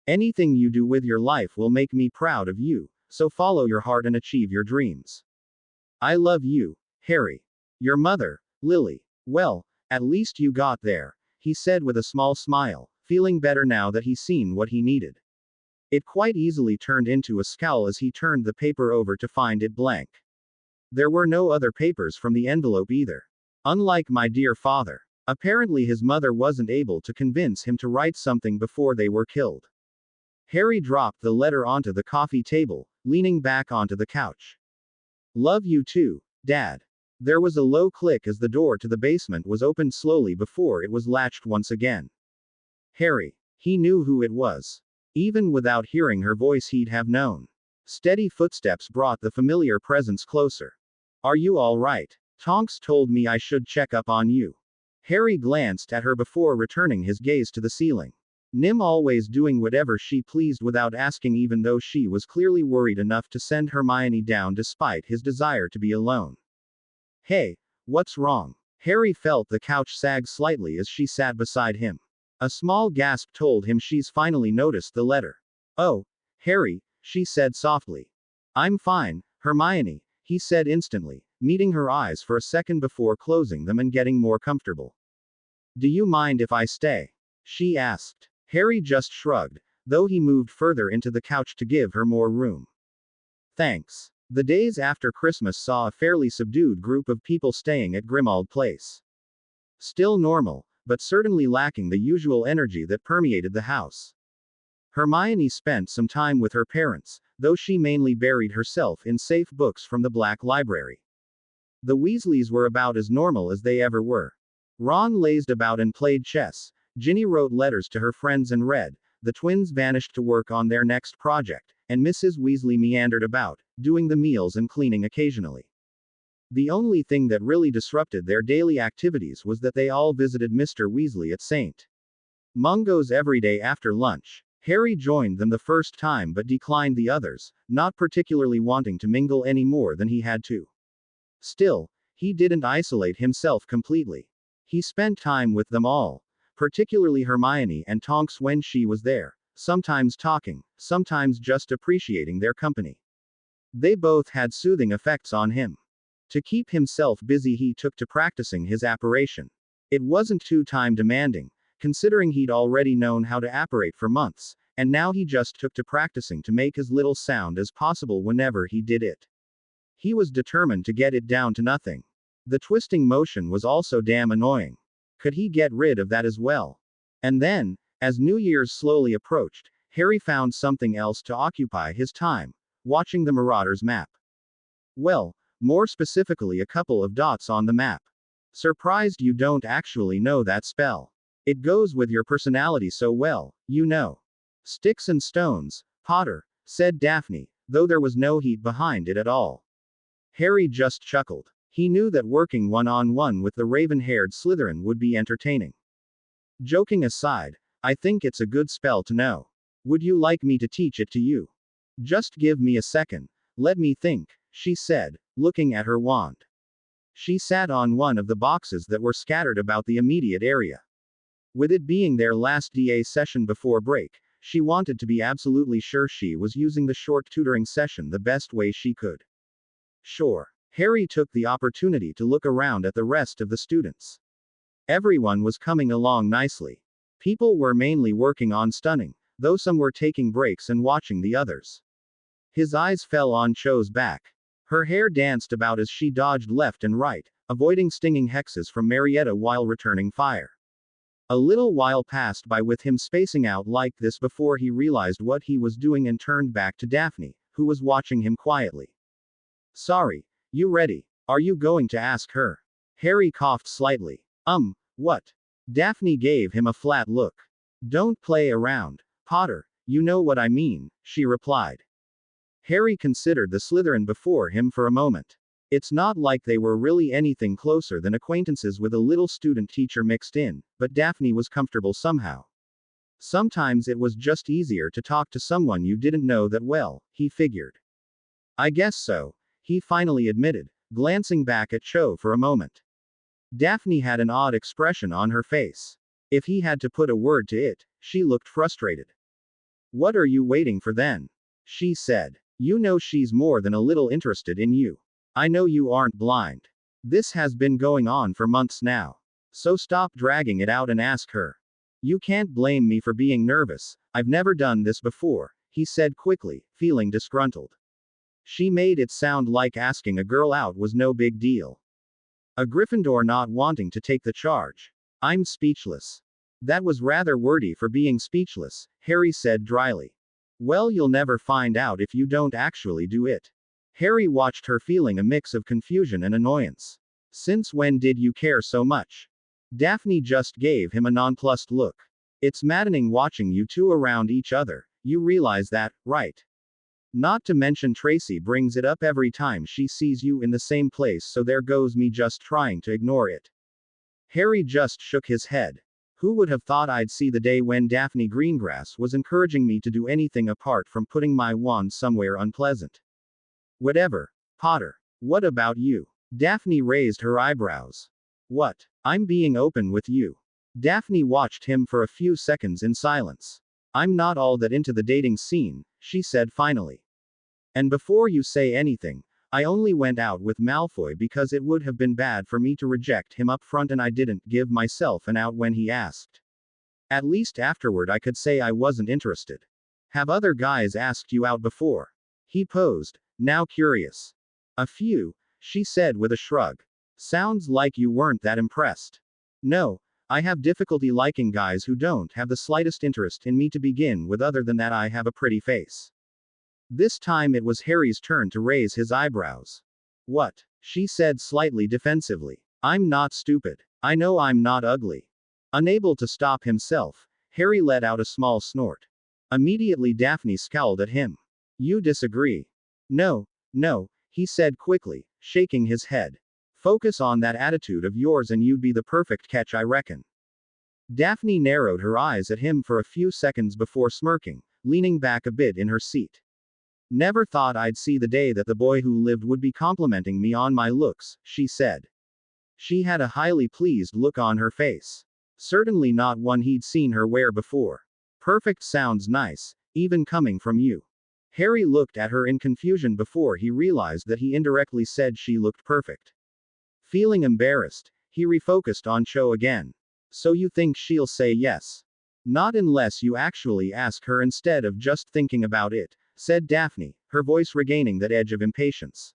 Anything you do with your life will make me proud of you, so follow your heart and achieve your dreams. I love you, Harry. Your mother, Lily. Well, at least you got there, he said with a small smile, feeling better now that he's seen what he needed. It quite easily turned into a scowl as he turned the paper over to find it blank. There were no other papers from the envelope either. Unlike my dear father. Apparently his mother wasn't able to convince him to write something before they were killed. Harry dropped the letter onto the coffee table, leaning back onto the couch. Love you too, Dad. There was a low click as the door to the basement was opened slowly before it was latched once again. Harry. He knew who it was. Even without hearing her voice, he'd have known. Steady footsteps brought the familiar presence closer. Are you all right? Tonks told me I should check up on you. Harry glanced at her before returning his gaze to the ceiling. Nim always doing whatever she pleased without asking, even though she was clearly worried enough to send Hermione down despite his desire to be alone. Hey, what's wrong? Harry felt the couch sag slightly as she sat beside him. A small gasp told him she's finally noticed the letter. Oh, Harry, she said softly. I'm fine, Hermione, he said instantly, meeting her eyes for a second before closing them and getting more comfortable. Do you mind if I stay? She asked. Harry just shrugged, though he moved further into the couch to give her more room. Thanks. The days after Christmas saw a fairly subdued group of people staying at Grimmauld Place. Still normal, but certainly lacking the usual energy that permeated the house. Hermione spent some time with her parents, though she mainly buried herself in safe books from the Black Library. The Weasleys were about as normal as they ever were. Ron lazed about and played chess, Ginny wrote letters to her friends and read, the twins vanished to work on their next project, and Mrs. Weasley meandered about, doing the meals and cleaning occasionally. The only thing that really disrupted their daily activities was that they all visited Mr. Weasley at St. Mungo's every day after lunch. Harry joined them the first time but declined the others, not particularly wanting to mingle any more than he had to. Still, he didn't isolate himself completely. He spent time with them all, particularly Hermione and Tonks when she was there, sometimes talking, sometimes just appreciating their company. They both had soothing effects on him. To keep himself busy, he took to practicing his apparition. It wasn't too time demanding, considering he'd already known how to apparate for months, and now he just took to practicing to make as little sound as possible whenever he did it. He was determined to get it down to nothing. The twisting motion was also damn annoying. Could he get rid of that as well? And then, as New Year's slowly approached, Harry found something else to occupy his time, watching the Marauders map. Well, more specifically a couple of dots on the map. Surprised you don't actually know that spell. It goes with your personality so well, you know. Sticks and stones, Potter, said Daphne, though there was no heat behind it at all. Harry just chuckled. He knew that working one-on-one with the raven-haired Slytherin would be entertaining. Joking aside, I think it's a good spell to know. Would you like me to teach it to you? Just give me a second. Let me think, she said, looking at her wand. She sat on one of the boxes that were scattered about the immediate area. With it being their last DA session before break, she wanted to be absolutely sure she was using the short tutoring session the best way she could. Sure. Harry took the opportunity to look around at the rest of the students. Everyone was coming along nicely. People were mainly working on stunning, though some were taking breaks and watching the others. His eyes fell on Cho's back. Her hair danced about as she dodged left and right, avoiding stinging hexes from Marietta while returning fire. A little while passed by with him spacing out like this before he realized what he was doing and turned back to Daphne, who was watching him quietly. Sorry, you ready? Are you going to ask her? Harry coughed slightly. What? Daphne gave him a flat look. Don't play around, Potter, you know what I mean, she replied. Harry considered the Slytherin before him for a moment. It's not like they were really anything closer than acquaintances with a little student-teacher mixed in, but Daphne was comfortable somehow. Sometimes it was just easier to talk to someone you didn't know that well, he figured. I guess so, he finally admitted, glancing back at Cho for a moment. Daphne had an odd expression on her face. If he had to put a word to it, she looked frustrated. What are you waiting for then? She said. You know she's more than a little interested in you. I know you aren't blind. This has been going on for months now. So stop dragging it out and ask her. You can't blame me for being nervous, I've never done this before, he said quickly, feeling disgruntled. She made it sound like asking a girl out was no big deal. A Gryffindor not wanting to take the charge. I'm speechless. That was rather wordy for being speechless, Harry said dryly. Well, you'll never find out if you don't actually do it. Harry watched her feeling a mix of confusion and annoyance. Since when did you care so much? Daphne just gave him a nonplussed look. It's maddening watching you two around each other, you realize that, right? Not to mention Tracy brings it up every time she sees you in the same place, so there goes me just trying to ignore it. Harry just shook his head. Who would have thought I'd see the day when Daphne Greengrass was encouraging me to do anything apart from putting my wand somewhere unpleasant? Whatever, Potter. What about you? Daphne raised her eyebrows. What? I'm being open with you. Daphne watched him for a few seconds in silence. I'm not all that into the dating scene, she said finally. And before you say anything, I only went out with Malfoy because it would have been bad for me to reject him up front and I didn't give myself an out when he asked. At least afterward I could say I wasn't interested. Have other guys asked you out before? He posed, now curious. A few, she said with a shrug. Sounds like you weren't that impressed. No, I have difficulty liking guys who don't have the slightest interest in me to begin with, other than that I have a pretty face. This time it was Harry's turn to raise his eyebrows. What? She said slightly defensively. I'm not stupid. I know I'm not ugly. Unable to stop himself, Harry let out a small snort. Immediately Daphne scowled at him. You disagree? No, he said quickly, shaking his head. Focus on that attitude of yours and you'd be the perfect catch, I reckon. Daphne narrowed her eyes at him for a few seconds before smirking, leaning back a bit in her seat. Never thought I'd see the day that the boy who lived would be complimenting me on my looks, she said. She had a highly pleased look on her face. Certainly not one he'd seen her wear before. Perfect sounds nice, even coming from you. Harry looked at her in confusion before he realized that he indirectly said she looked perfect. Feeling embarrassed, he refocused on Cho again. So you think she'll say yes? Not unless you actually ask her instead of just thinking about it, said Daphne, her voice regaining that edge of impatience.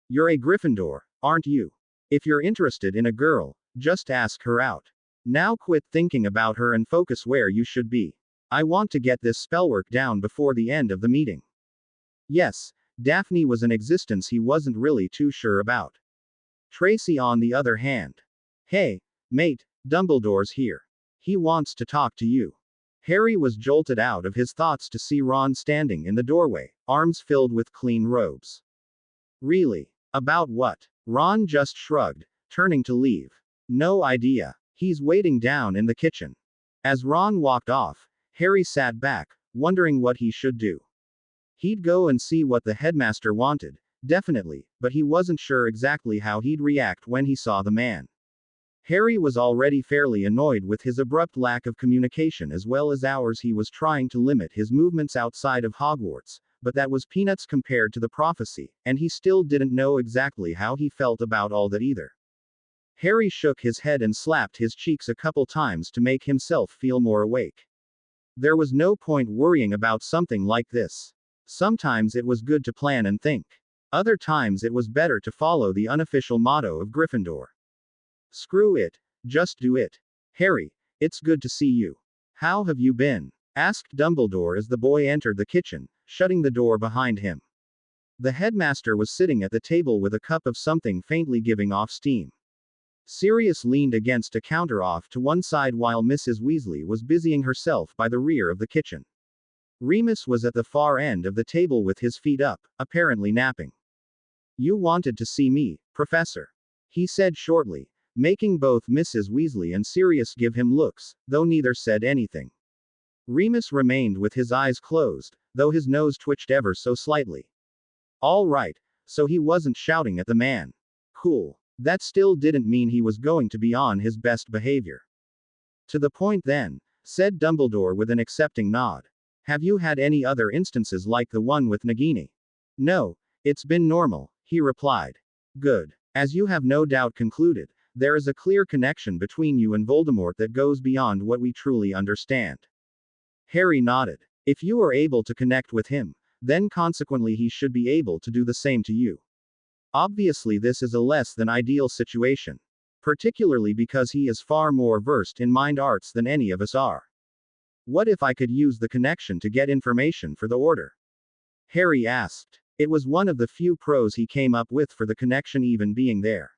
You're a Gryffindor, aren't you? If you're interested in a girl, just ask her out. Now quit thinking about her and focus where you should be. I want to get this spellwork down before the end of the meeting. Yes, Daphne was an existence he wasn't really too sure about. Tracy on the other hand. Hey, mate, Dumbledore's here. He wants to talk to you. Harry was jolted out of his thoughts to see Ron standing in the doorway, arms filled with clean robes. Really? About what? Ron just shrugged, turning to leave. No idea. He's waiting down in the kitchen. As Ron walked off, Harry sat back, wondering what he should do. He'd go and see what the headmaster wanted, definitely, but he wasn't sure exactly how he'd react when he saw the man. Harry was already fairly annoyed with his abrupt lack of communication as well as hours he was trying to limit his movements outside of Hogwarts, but that was peanuts compared to the prophecy, and he still didn't know exactly how he felt about all that either. Harry shook his head and slapped his cheeks a couple times to make himself feel more awake. There was no point worrying about something like this. Sometimes it was good to plan and think. Other times it was better to follow the unofficial motto of Gryffindor. Screw it. Just do it. Harry, it's good to see you. How have you been? Asked Dumbledore as the boy entered the kitchen, shutting the door behind him. The headmaster was sitting at the table with a cup of something faintly giving off steam. Sirius leaned against a counter off to one side while Mrs. Weasley was busying herself by the rear of the kitchen. Remus was at the far end of the table with his feet up, apparently napping. You wanted to see me, Professor, he said shortly, making both Mrs. Weasley and Sirius give him looks, though neither said anything. Remus remained with his eyes closed, though his nose twitched ever so slightly. All right, so he wasn't shouting at the man. Cool. That still didn't mean he was going to be on his best behavior. To the point then, said Dumbledore with an accepting nod. Have you had any other instances like the one with Nagini? No, it's been normal, he replied. Good. As you have no doubt concluded, there is a clear connection between you and Voldemort that goes beyond what we truly understand. Harry nodded. If you are able to connect with him, then consequently he should be able to do the same to you. Obviously this is a less than ideal situation. Particularly because he is far more versed in mind arts than any of us are. What if I could use the connection to get information for the Order? Harry asked. It was one of the few pros he came up with for the connection even being there.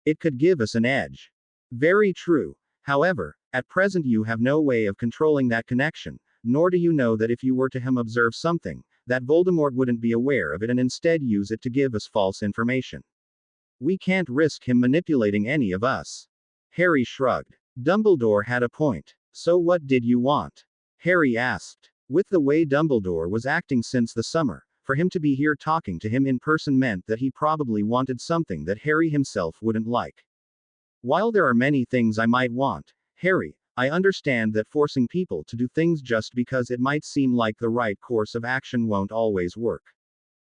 It could give us an edge. Very true. However, at present you have no way of controlling that connection, nor do you know that if you were to observe something, that Voldemort wouldn't be aware of it and instead use it to give us false information. We can't risk him manipulating any of us. Harry shrugged. Dumbledore had a point. So what did you want? Harry asked. With the way Dumbledore was acting since the summer, for him to be here talking to him in person meant that he probably wanted something that Harry himself wouldn't like. While there are many things I might want, Harry, I understand that forcing people to do things just because it might seem like the right course of action won't always work.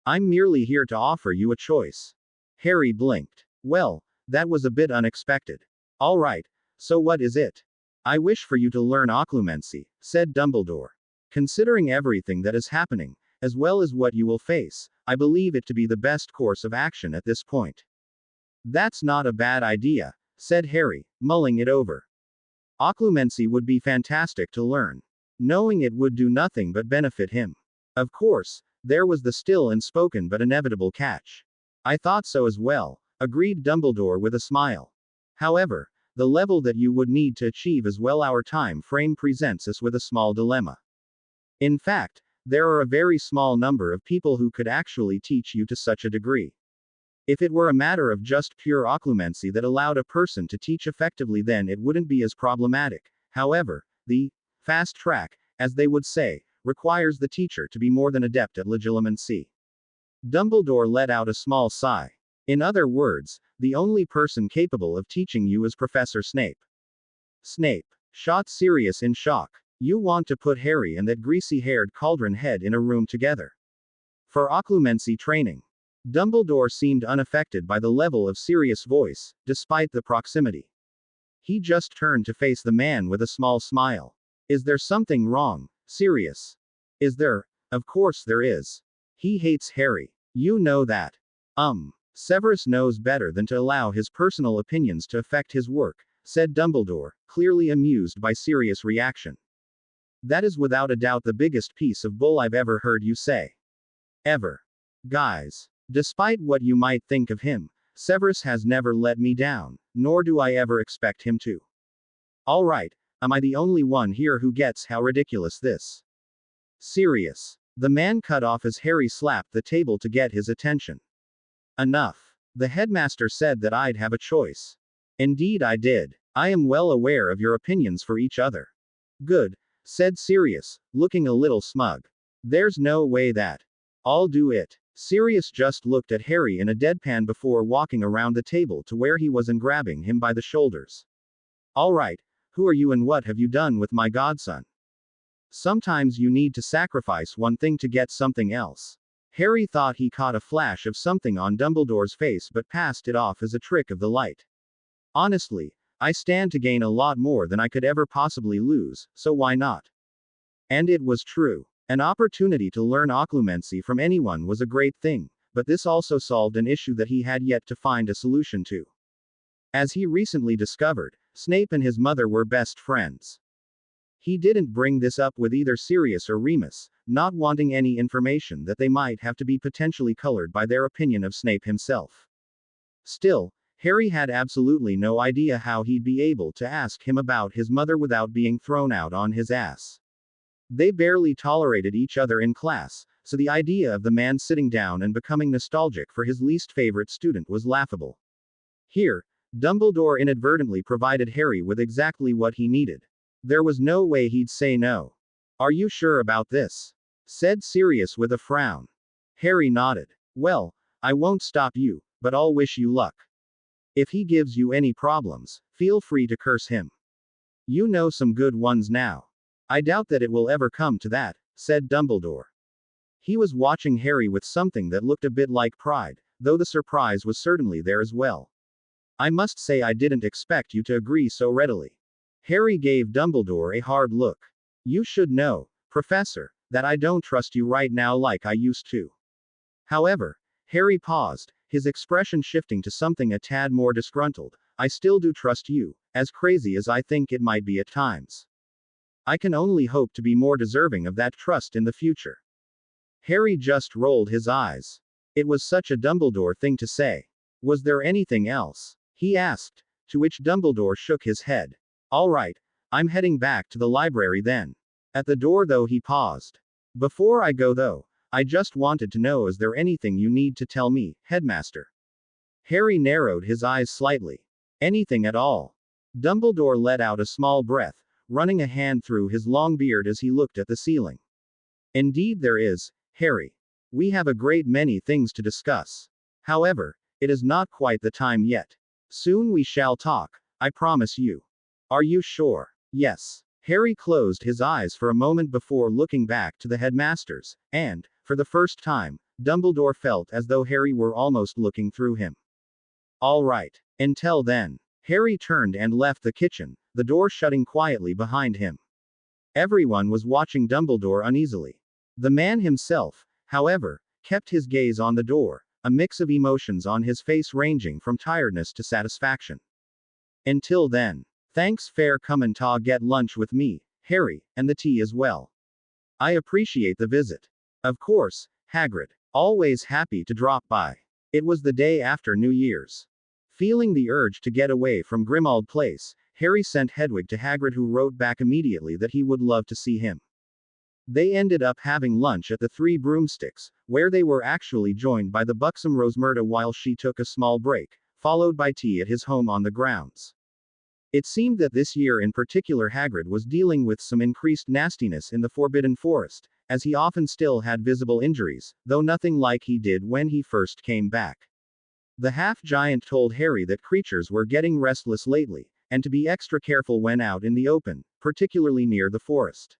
I'm merely here to offer you a choice. Harry blinked. Well, that was a bit unexpected. All right, so what is it? I wish for you to learn occlumency, said Dumbledore. Considering everything that is happening, as well as what you will face, I believe it to be the best course of action at this point. That's not a bad idea, said Harry, mulling it over. Occlumency would be fantastic to learn. Knowing it would do nothing but benefit him. Of course, there was the still unspoken but inevitable catch. I thought so as well, agreed Dumbledore with a smile. However, the level that you would need to achieve as well our time frame presents us with a small dilemma. In fact, there are a very small number of people who could actually teach you to such a degree. If it were a matter of just pure occlumency that allowed a person to teach effectively, then it wouldn't be as problematic. However, the fast track, as they would say, requires the teacher to be more than adept at legilimency. Dumbledore let out a small sigh. In other words, the only person capable of teaching you is Professor Snape. Snape shot Sirius in shock. You want to put Harry and that greasy-haired cauldron head in a room together. For occlumency training. Dumbledore seemed unaffected by the level of Sirius' voice, despite the proximity. He just turned to face the man with a small smile. Is there something wrong, Sirius? Is there? Of course there is. He hates Harry. You know that. Severus knows better than to allow his personal opinions to affect his work, said Dumbledore, clearly amused by Sirius' reaction. That is without a doubt the biggest piece of bull I've ever heard you say. Ever. Guys. Despite what you might think of him, Severus has never let me down, nor do I ever expect him to. All right, am I the only one here who gets how ridiculous this? Sirius. The man cut off as Harry slapped the table to get his attention. Enough. The headmaster said that I'd have a choice. Indeed I did. I am well aware of your opinions for each other. Good, said Sirius, looking a little smug. There's no way that I'll do it. Sirius just looked at Harry in a deadpan before walking around the table to where he was and grabbing him by the shoulders. All right, who are you and what have you done with my godson? Sometimes you need to sacrifice one thing to get something else. Harry thought he caught a flash of something on Dumbledore's face but passed it off as a trick of the light. Honestly, I stand to gain a lot more than I could ever possibly lose, so why not? And it was true. An opportunity to learn occlumency from anyone was a great thing, but this also solved an issue that he had yet to find a solution to. As he recently discovered, Snape and his mother were best friends. He didn't bring this up with either Sirius or Remus, not wanting any information that they might have to be potentially colored by their opinion of Snape himself. Still, Harry had absolutely no idea how he'd be able to ask him about his mother without being thrown out on his ass. They barely tolerated each other in class, so the idea of the man sitting down and becoming nostalgic for his least favorite student was laughable. Here, Dumbledore inadvertently provided Harry with exactly what he needed. There was no way he'd say no. "Are you sure about this?" said Sirius with a frown. Harry nodded. "Well, I won't stop you, but I'll wish you luck. If he gives you any problems, feel free to curse him. You know some good ones now." "I doubt that it will ever come to that," said Dumbledore. He was watching Harry with something that looked a bit like pride, though the surprise was certainly there as well. "I must say I didn't expect you to agree so readily." Harry gave Dumbledore a hard look. "You should know, Professor, that I don't trust you right now like I used to." However, Harry paused, his expression shifting to something a tad more disgruntled. "I still do trust you, as crazy as I think it might be at times. I can only hope to be more deserving of that trust in the future." Harry just rolled his eyes. It was such a Dumbledore thing to say. "Was there anything else?" he asked, to which Dumbledore shook his head. "All right, I'm heading back to the library then." At the door though he paused. "Before I go though, I just wanted to know, is there anything you need to tell me, Headmaster?" Harry narrowed his eyes slightly. "Anything at all?" Dumbledore let out a small breath, running a hand through his long beard as he looked at the ceiling. "Indeed there is, Harry. We have a great many things to discuss. However, it is not quite the time yet. Soon we shall talk, I promise you." "Are you sure?" "Yes." Harry closed his eyes for a moment before looking back to the headmasters, and, for the first time, Dumbledore felt as though Harry were almost looking through him. "All right. Until then." Harry turned and left the kitchen, the door shutting quietly behind him. Everyone was watching Dumbledore uneasily. The man himself, however, kept his gaze on the door, a mix of emotions on his face ranging from tiredness to satisfaction. "Until then. Thanks fair come and ta get lunch with me, Harry, and the tea as well. I appreciate the visit." "Of course, Hagrid. Always happy to drop by." It was the day after New Year's. Feeling the urge to get away from Grimmauld Place, Harry sent Hedwig to Hagrid, who wrote back immediately that he would love to see him. They ended up having lunch at the Three Broomsticks, where they were actually joined by the buxom Rosmerta while she took a small break, followed by tea at his home on the grounds. It seemed that this year in particular Hagrid was dealing with some increased nastiness in the Forbidden Forest, as he often still had visible injuries, though nothing like he did when he first came back. The half-giant told Harry that creatures were getting restless lately, and to be extra careful when out in the open, particularly near the forest.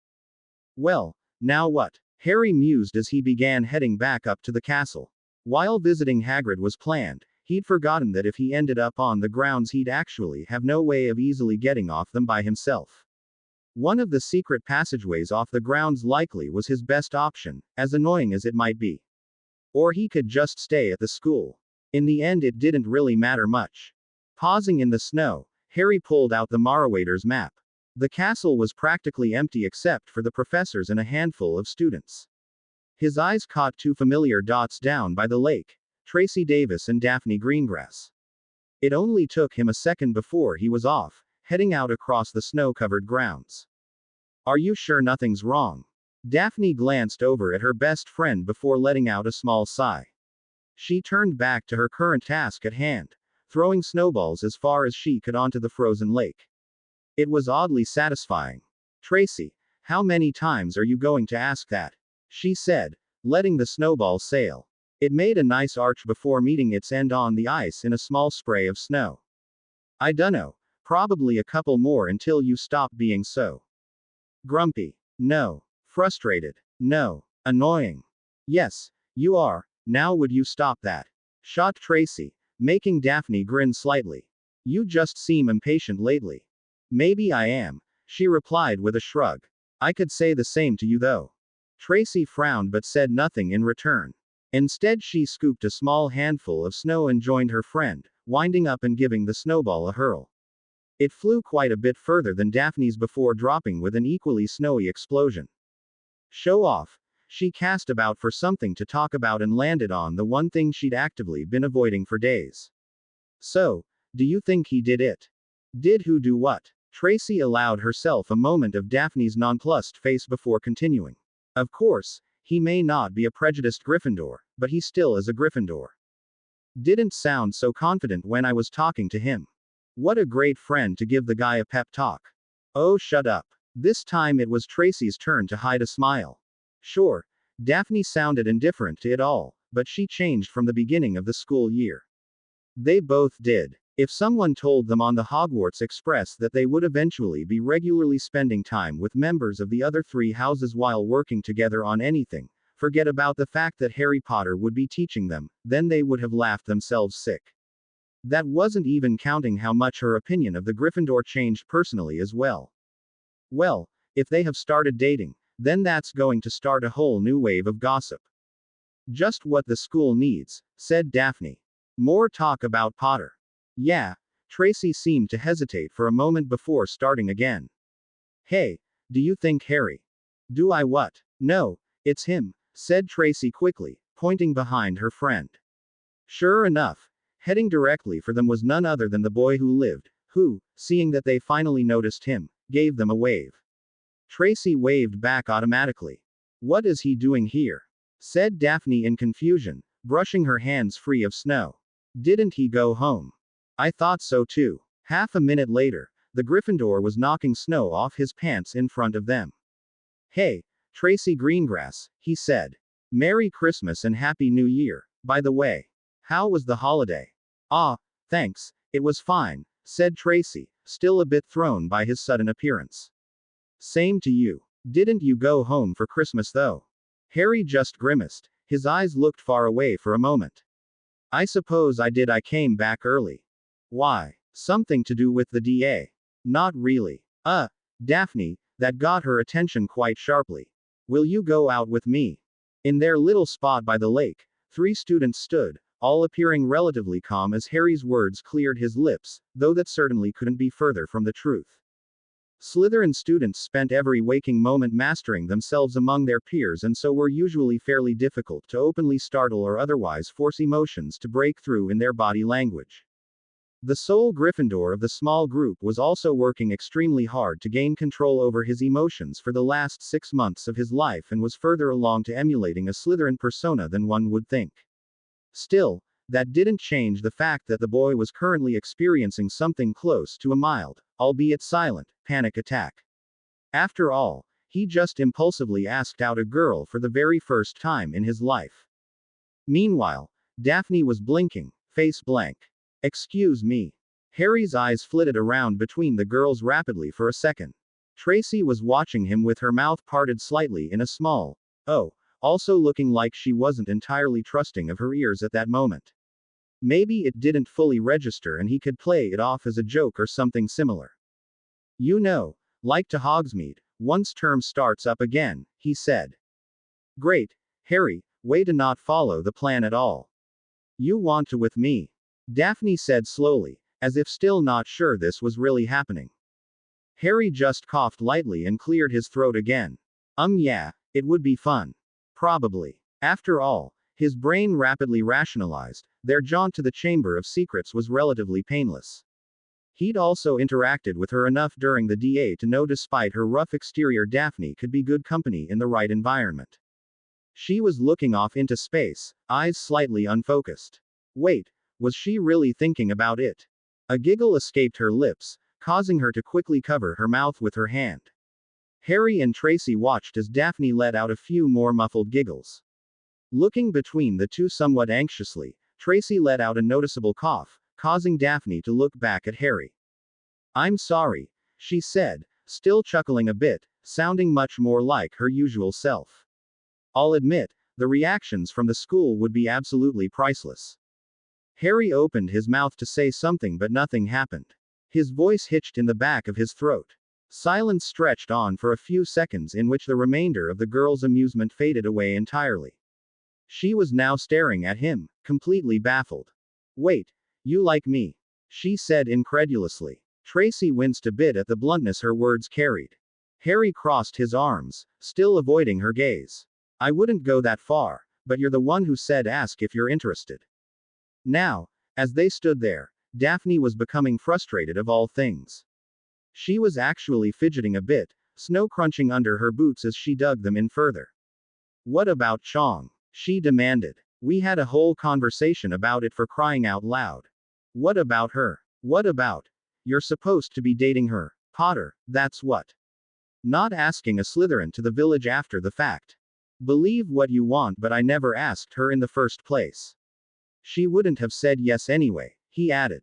Well, now what? Harry mused as he began heading back up to the castle. While visiting Hagrid was planned, he'd forgotten that if he ended up on the grounds he'd actually have no way of easily getting off them by himself. One of the secret passageways off the grounds likely was his best option, as annoying as it might be. Or he could just stay at the school. In the end it didn't really matter much. Pausing in the snow, Harry pulled out the Marauders map. The castle was practically empty except for the professors and a handful of students. His eyes caught two familiar dots down by the lake, Tracy Davis and Daphne Greengrass. It only took him a second before he was off, heading out across the snow-covered grounds. "Are you sure nothing's wrong?" Daphne glanced over at her best friend before letting out a small sigh. She turned back to her current task at hand, throwing snowballs as far as she could onto the frozen lake. It was oddly satisfying. "Tracy, how many times are you going to ask that?" she said, letting the snowball sail. It made a nice arch before meeting its end on the ice in a small spray of snow. "I dunno, probably a couple more until you stop being so grumpy." "No. Frustrated." "No. Annoying." "Yes, you are. Now would you stop that?" shot Tracy, making Daphne grin slightly. "You just seem impatient lately." "Maybe I am," she replied with a shrug. "I could say the same to you though." Tracy frowned but said nothing in return. Instead, she scooped a small handful of snow and joined her friend, winding up and giving the snowball a hurl. It flew quite a bit further than Daphne's before dropping with an equally snowy explosion. Show off. She cast about for something to talk about and landed on the one thing she'd actively been avoiding for days. So, do you think he did it? Did who do what? Tracy allowed herself a moment of Daphne's nonplussed face before continuing. Of course, he may not be a prejudiced Gryffindor, but he still is a Gryffindor. Didn't sound so confident when I was talking to him. What a great friend to give the guy a pep talk. Oh, shut up. This time it was Tracy's turn to hide a smile. Sure, Daphne sounded indifferent to it all, but she changed from the beginning of the school year. They both did. If someone told them on the Hogwarts Express that they would eventually be regularly spending time with members of the other three houses while working together on anything, forget about the fact that Harry Potter would be teaching them, then they would have laughed themselves sick. That wasn't even counting how much her opinion of the Gryffindor changed personally as well. Well, if they have started dating, then that's going to start a whole new wave of gossip. Just what the school needs, said Daphne. More talk about Potter. Yeah, Tracy seemed to hesitate for a moment before starting again. Hey, do you think Harry? Do I what? No, it's him, said Tracy quickly, pointing behind her friend. Sure enough, heading directly for them was none other than the boy who lived, who, seeing that they finally noticed him, gave them a wave. Tracy waved back automatically. What is he doing here? Said Daphne in confusion, brushing her hands free of snow. Didn't he go home? I thought so too. Half a minute later, the Gryffindor was knocking snow off his pants in front of them. Hey, Tracy Greengrass, he said. Merry Christmas and Happy New Year, by the way. How was the holiday? Ah, thanks, it was fine, said Tracy, still a bit thrown by his sudden appearance. Same to you. Didn't you go home for Christmas though? Harry just grimaced, his eyes looked far away for a moment. I suppose I did. I came back early. Why? Something to do with the DA. Not really. Daphne, that got her attention quite sharply. Will you go out with me? In their little spot by the lake, three students stood, all appearing relatively calm as Harry's words cleared his lips, though that certainly couldn't be further from the truth. Slytherin students spent every waking moment mastering themselves among their peers and so were usually fairly difficult to openly startle or otherwise force emotions to break through in their body language. The sole Gryffindor of the small group was also working extremely hard to gain control over his emotions for the last 6 months of his life and was further along to emulating a Slytherin persona than one would think. Still, that didn't change the fact that the boy was currently experiencing something close to a mild, albeit silent, panic attack. After all, he just impulsively asked out a girl for the very first time in his life. Meanwhile, Daphne was blinking, face blank. Excuse me. Harry's eyes flitted around between the girls rapidly for a second. Tracy was watching him with her mouth parted slightly in a smile, also looking like she wasn't entirely trusting of her ears at that moment. Maybe it didn't fully register and he could play it off as a joke or something similar. You know, like to Hogsmeade, once term starts up again, he said. Great, Harry, way to not follow the plan at all. You want to with me? Daphne said slowly, as if still not sure this was really happening. Harry just coughed lightly and cleared his throat again. Yeah, it would be fun. Probably. After all, his brain rapidly rationalized, their jaunt to the Chamber of Secrets was relatively painless. He'd also interacted with her enough during the DA to know despite her rough exterior Daphne could be good company in the right environment. She was looking off into space, eyes slightly unfocused. Wait, was she really thinking about it? A giggle escaped her lips, causing her to quickly cover her mouth with her hand. Harry and Tracy watched as Daphne let out a few more muffled giggles. Looking between the two somewhat anxiously, Tracy let out a noticeable cough, causing Daphne to look back at Harry. I'm sorry, she said, still chuckling a bit, sounding much more like her usual self. I'll admit, the reactions from the school would be absolutely priceless. Harry opened his mouth to say something but nothing happened. His voice hitched in the back of his throat. Silence stretched on for a few seconds in which the remainder of the girl's amusement faded away entirely. She was now staring at him, completely baffled. Wait, you like me? She said incredulously. Tracy winced a bit at the bluntness her words carried. Harry crossed his arms, still avoiding her gaze. I wouldn't go that far, but you're the one who said ask if you're interested. Now, as they stood there, Daphne was becoming frustrated of all things. She was actually fidgeting a bit, snow crunching under her boots as she dug them in further. What about Chong? She demanded. We had a whole conversation about it, for crying out loud. What about her? What about? You're supposed to be dating her, Potter, that's what. Not asking a Slytherin to the village after the fact. Believe what you want, but I never asked her in the first place. She wouldn't have said yes anyway, he added.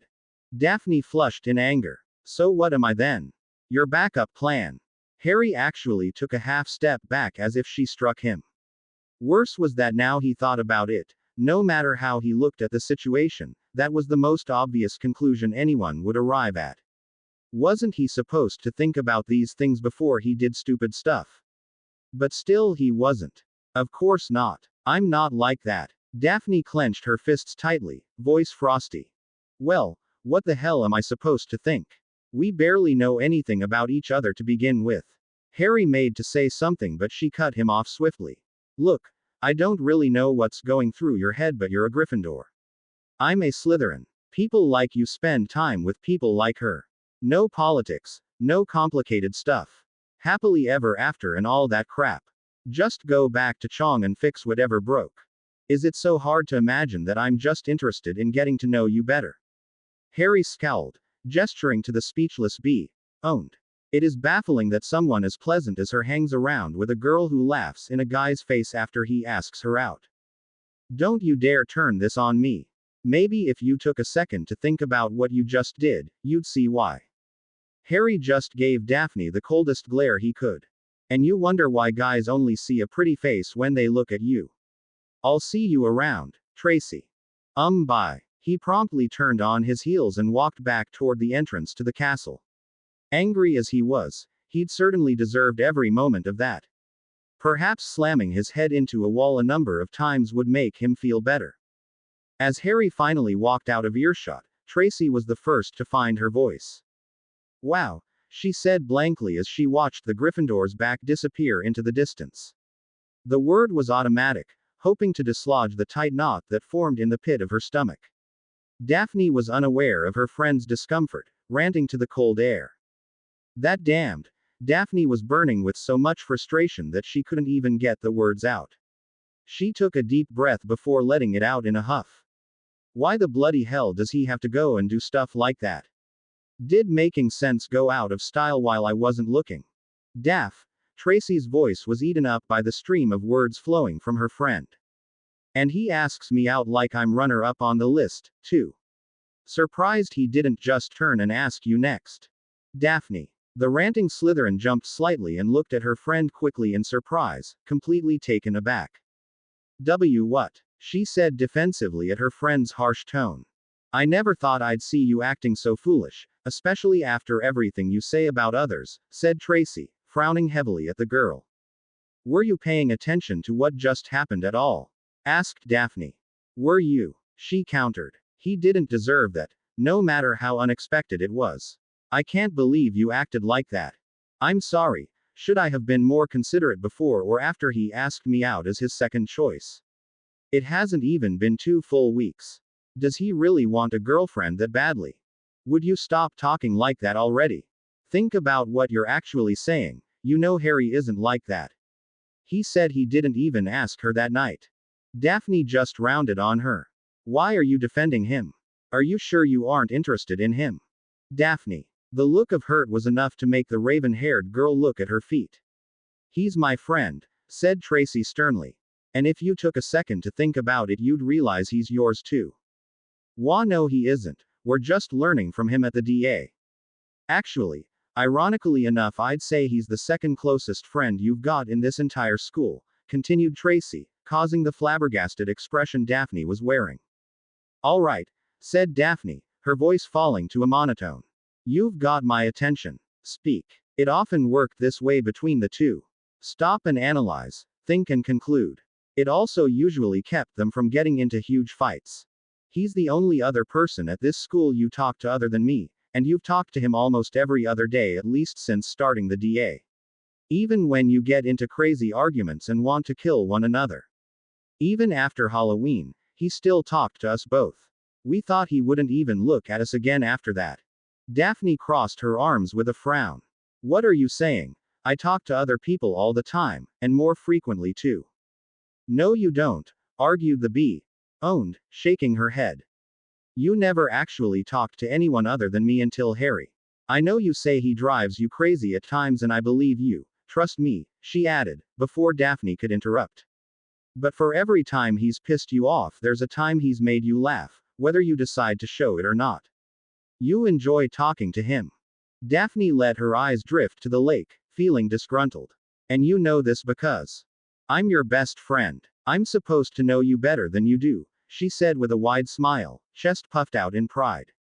Daphne flushed in anger. So what am I then? Your backup plan. Harry actually took a half step back as if she struck him. Worse was that now he thought about it, no matter how he looked at the situation, that was the most obvious conclusion anyone would arrive at. Wasn't he supposed to think about these things before he did stupid stuff? But still he wasn't. Of course not. I'm not like that. Daphne clenched her fists tightly, voice frosty. Well, what the hell am I supposed to think? We barely know anything about each other to begin with. Harry made to say something, but she cut him off swiftly. Look, I don't really know what's going through your head, but you're a Gryffindor. I'm a Slytherin. People like you spend time with people like her. No politics, no complicated stuff. Happily ever after and all that crap. Just go back to Chong and fix whatever broke. Is it so hard to imagine that I'm just interested in getting to know you better? Harry scowled, gesturing to the speechless bee. Owned. It is baffling that someone as pleasant as her hangs around with a girl who laughs in a guy's face after he asks her out. Don't you dare turn this on me. Maybe if you took a second to think about what you just did, you'd see why. Harry just gave Daphne the coldest glare he could. And you wonder why guys only see a pretty face when they look at you. I'll see you around, Tracy. Bye. He promptly turned on his heels and walked back toward the entrance to the castle. Angry as he was, he'd certainly deserved every moment of that. Perhaps slamming his head into a wall a number of times would make him feel better. As Harry finally walked out of earshot, Tracy was the first to find her voice. Wow, she said blankly as she watched the Gryffindor's back disappear into the distance. The word was automatic, hoping to dislodge the tight knot that formed in the pit of her stomach. Daphne was unaware of her friend's discomfort, ranting to the cold air. That damned. Daphne was burning with so much frustration that she couldn't even get the words out. She took a deep breath before letting it out in a huff. Why the bloody hell does he have to go and do stuff like that? Did making sense go out of style while I wasn't looking? Daff. Tracy's voice was eaten up by the stream of words flowing from her friend. And he asks me out like I'm runner-up on the list, too. Surprised he didn't just turn and ask you next. Daphne. The ranting Slytherin jumped slightly and looked at her friend quickly in surprise, completely taken aback. What? She said defensively at her friend's harsh tone. I never thought I'd see you acting so foolish, especially after everything you say about others, said Tracy, frowning heavily at the girl. Were you paying attention to what just happened at all? Asked Daphne. Were you? She countered. He didn't deserve that, no matter how unexpected it was. I can't believe you acted like that. I'm sorry, should I have been more considerate before or after he asked me out as his second choice? It hasn't even been 2 full weeks. Does he really want a girlfriend that badly? Would you stop talking like that already? Think about what you're actually saying, you know Harry isn't like that. He said he didn't even ask her that night. Daphne just rounded on her. Why are you defending him? Are you sure you aren't interested in him? Daphne. The look of hurt was enough to make the raven-haired girl look at her feet. He's my friend, said Tracy sternly. And if you took a second to think about it, you'd realize he's yours too. Wah, no, he isn't. We're just learning from him at the DA. Actually, ironically enough, I'd say he's the second closest friend you've got in this entire school, continued Tracy, causing the flabbergasted expression Daphne was wearing. All right, said Daphne, her voice falling to a monotone. You've got my attention. Speak. It often worked this way between the two. Stop and analyze, think and conclude. It also usually kept them from getting into huge fights. He's the only other person at this school you talk to other than me, and you've talked to him almost every other day at least since starting the DA. Even when you get into crazy arguments and want to kill one another. Even after Halloween, he still talked to us both. We thought he wouldn't even look at us again after that. Daphne crossed her arms with a frown. What are you saying? I talk to other people all the time, and more frequently too. No, you don't, argued the bee. Owned, shaking her head. You never actually talked to anyone other than me until Harry. I know you say he drives you crazy at times, and I believe you. Trust me, she added, before Daphne could interrupt. But for every time he's pissed you off, there's a time he's made you laugh, whether you decide to show it or not. You enjoy talking to him. Daphne let her eyes drift to the lake, feeling disgruntled. And you know this because I'm your best friend. I'm supposed to know you better than you do, she said with a wide smile, chest puffed out in pride.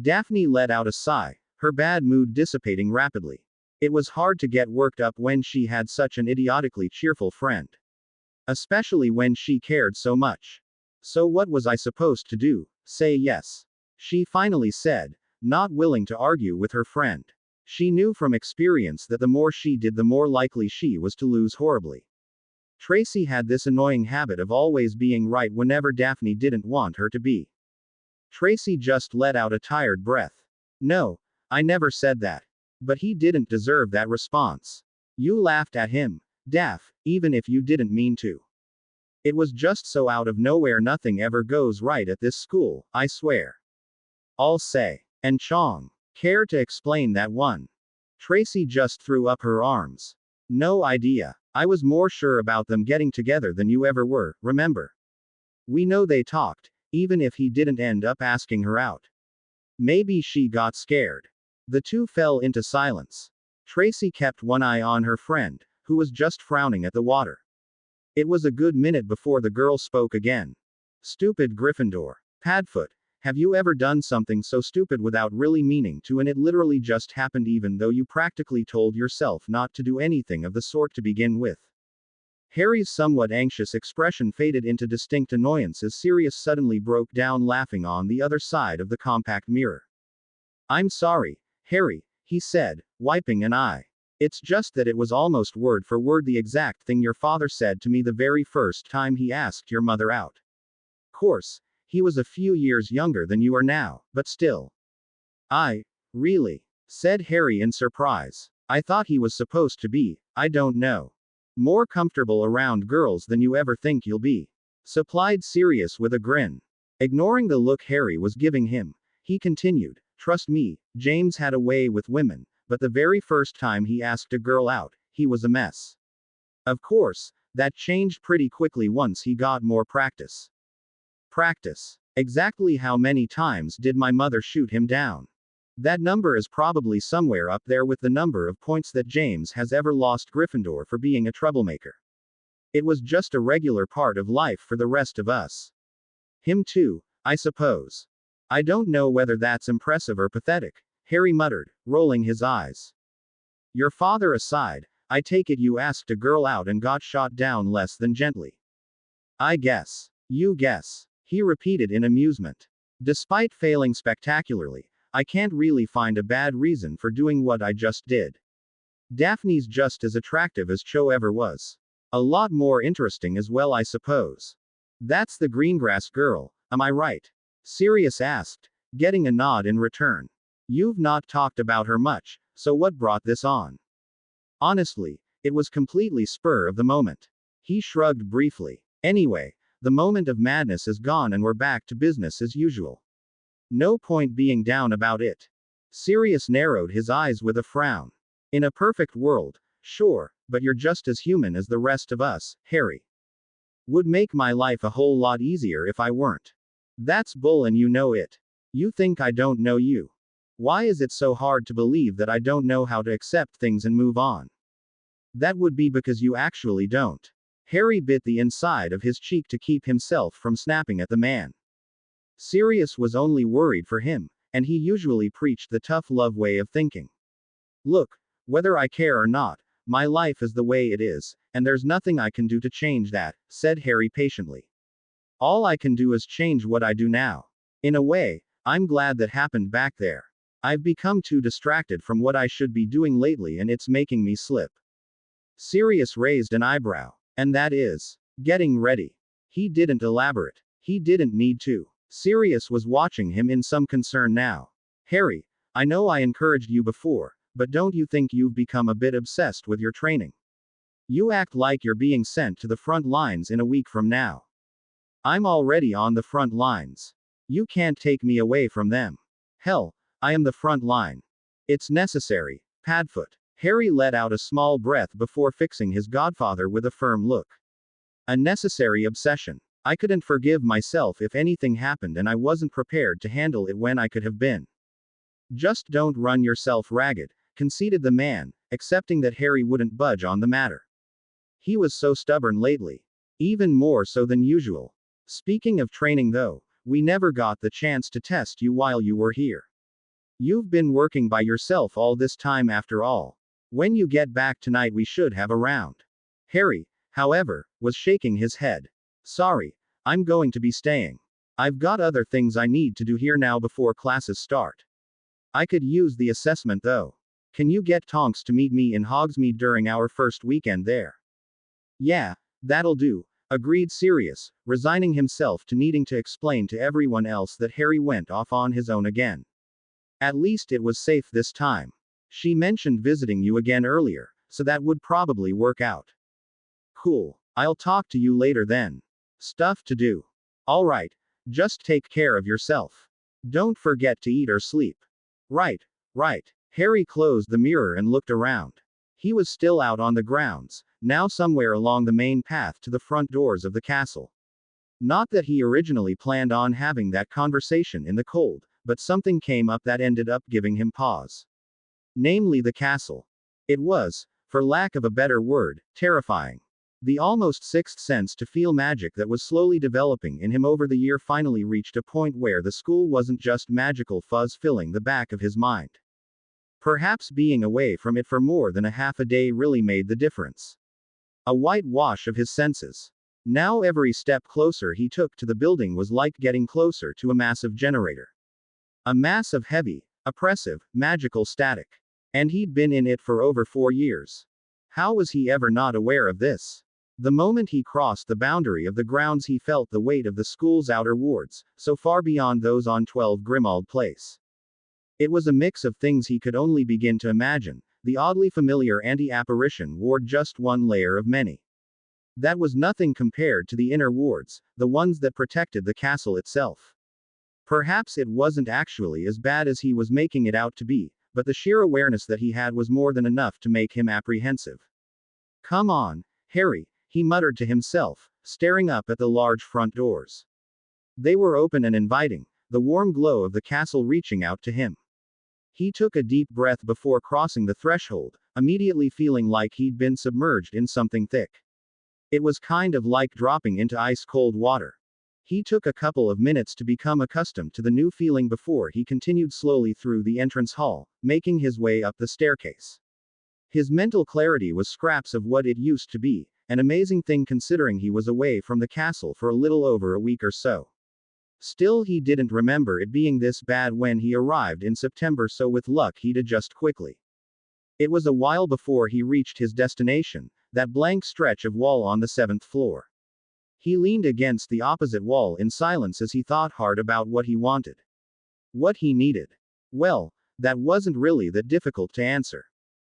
Daphne let out a sigh, her bad mood dissipating rapidly. It was hard to get worked up when she had such an idiotically cheerful friend. Especially when she cared so much. So what was I supposed to do? Say yes. She finally said, not willing to argue with her friend. She knew from experience that the more she did, the more likely she was to lose horribly. Tracy had this annoying habit of always being right whenever Daphne didn't want her to be. Tracy just let out a tired breath. No, I never said that. But he didn't deserve that response. You laughed at him, Daph, even if you didn't mean to. It was just so out of nowhere. Nothing ever goes right at this school, I swear. I'll say. And Chong. Care to explain that one? Tracy just threw up her arms. No idea. I was more sure about them getting together than you ever were, remember? We know they talked, even if he didn't end up asking her out. Maybe she got scared. The two fell into silence. Tracy kept one eye on her friend, who was just frowning at the water. It was a good minute before the girl spoke again. Stupid Gryffindor. Padfoot, have you ever done something so stupid without really meaning to, and it literally just happened even though you practically told yourself not to do anything of the sort to begin with? Harry's somewhat anxious expression faded into distinct annoyance as Sirius suddenly broke down laughing on the other side of the compact mirror. I'm sorry, Harry, he said, wiping an eye. It's just that it was almost word for word the exact thing your father said to me the very first time he asked your mother out. Course, he was a few years younger than you are now, but still. Really? Said Harry in surprise. I thought he was supposed to be, I don't know, more comfortable around girls than you ever think you'll be. Supplied Sirius with a grin. Ignoring the look Harry was giving him, he continued, trust me, James had a way with women, but the very first time he asked a girl out, he was a mess. Of course, that changed pretty quickly once he got more practice. Practice. Exactly how many times did my mother shoot him down? That number is probably somewhere up there with the number of points that James has ever lost Gryffindor for being a troublemaker. It was just a regular part of life for the rest of us. Him too, I suppose. I don't know whether that's impressive or pathetic, Harry muttered, rolling his eyes. Your father aside, I take it you asked a girl out and got shot down less than gently. I guess. You guess. He repeated in amusement. Despite failing spectacularly, I can't really find a bad reason for doing what I just did. Daphne's just as attractive as Cho ever was. A lot more interesting as well, I suppose. That's the Greengrass girl, am I right? Sirius asked, getting a nod in return. You've not talked about her much, so what brought this on? Honestly, it was completely spur of the moment. He shrugged briefly. Anyway, the moment of madness is gone and we're back to business as usual. No point being down about it. Sirius narrowed his eyes with a frown. In a perfect world, sure, but you're just as human as the rest of us, Harry. Would make my life a whole lot easier if I weren't. That's bull and you know it. You think I don't know you. Why is it so hard to believe that I don't know how to accept things and move on? That would be because you actually don't. Harry bit the inside of his cheek to keep himself from snapping at the man. Sirius was only worried for him, and he usually preached the tough love way of thinking. Look, Whether I care or not, my life is the way it is, and there's nothing I can do to change that, said Harry patiently. All I can do is change what I do now. In a way, I'm glad that happened back there. I've become too distracted from what I should be doing lately and it's making me slip. Sirius raised an eyebrow. And that is getting ready. He didn't elaborate. He didn't need to. Sirius was watching him in some concern now. Harry, I know I encouraged you before, but don't you think you've become a bit obsessed with your training? You act like you're being sent to the front lines in a week from now. I'm already on the front lines. You can't take me away from them. Hell, I am the front line. It's necessary. Padfoot. Harry let out a small breath before fixing his godfather with a firm look. A necessary obsession. I couldn't forgive myself if anything happened and I wasn't prepared to handle it when I could have been. Just don't run yourself ragged, conceded the man, accepting that Harry wouldn't budge on the matter. He was so stubborn lately. Even more so than usual. Speaking of training though, we never got the chance to test you while you were here. You've been working by yourself all this time after all. When you get back tonight we should have a round. Harry, however, was shaking his head. Sorry, I'm going to be staying. I've got other things I need to do here now before classes start. I could use the assessment though. Can you get Tonks to meet me in Hogsmeade during our first weekend there? Yeah, that'll do, agreed Sirius, resigning himself to needing to explain to everyone else that Harry went off on his own again. At least it was safe this time. She mentioned visiting you again earlier, so that would probably work out. Cool. I'll talk to you later then. Stuff to do. Alright, just take care of yourself. Don't forget to eat or sleep. Right, right. Harry closed the mirror and looked around. He was still out on the grounds, now somewhere along the main path to the front doors of the castle. Not that he originally planned on having that conversation in the cold, but something came up that ended up giving him pause. Namely the castle. It was, for lack of a better word, terrifying. The almost sixth sense to feel magic that was slowly developing in him over the year finally reached a point where the school wasn't just magical fuzz filling the back of his mind. Perhaps being away from it for more than a half a day really made the difference. A whitewash of his senses. Now every step closer he took to the building was like getting closer to a massive generator. A mass of heavy, oppressive, magical static. And he'd been in it for over 4 years. How was he ever not aware of this? The moment he crossed the boundary of the grounds he felt the weight of the school's outer wards, so far beyond those on 12 Grimald Place. It was a mix of things he could only begin to imagine. The oddly familiar anti-apparition ward just one layer of many. That was nothing compared to the inner wards, the ones that protected the castle itself. Perhaps it wasn't actually as bad as he was making it out to be, but the sheer awareness that he had was more than enough to make him apprehensive. Come on, Harry, he muttered to himself, staring up at the large front doors. They were open and inviting, the warm glow of the castle reaching out to him. He took a deep breath before crossing the threshold, immediately feeling like he'd been submerged in something thick. It was kind of like dropping into ice-cold water. He took a couple of minutes to become accustomed to the new feeling before he continued slowly through the entrance hall, making his way up the staircase. His mental clarity was scraps of what it used to be, an amazing thing considering he was away from the castle for a little over a week or so. Still, he didn't remember it being this bad when he arrived in September, so with luck he'd adjust quickly. It was a while before he reached his destination, that blank stretch of wall on the 7th floor. He leaned against the opposite wall in silence as he thought hard about what he wanted. What he needed. Well, that wasn't really that difficult to answer.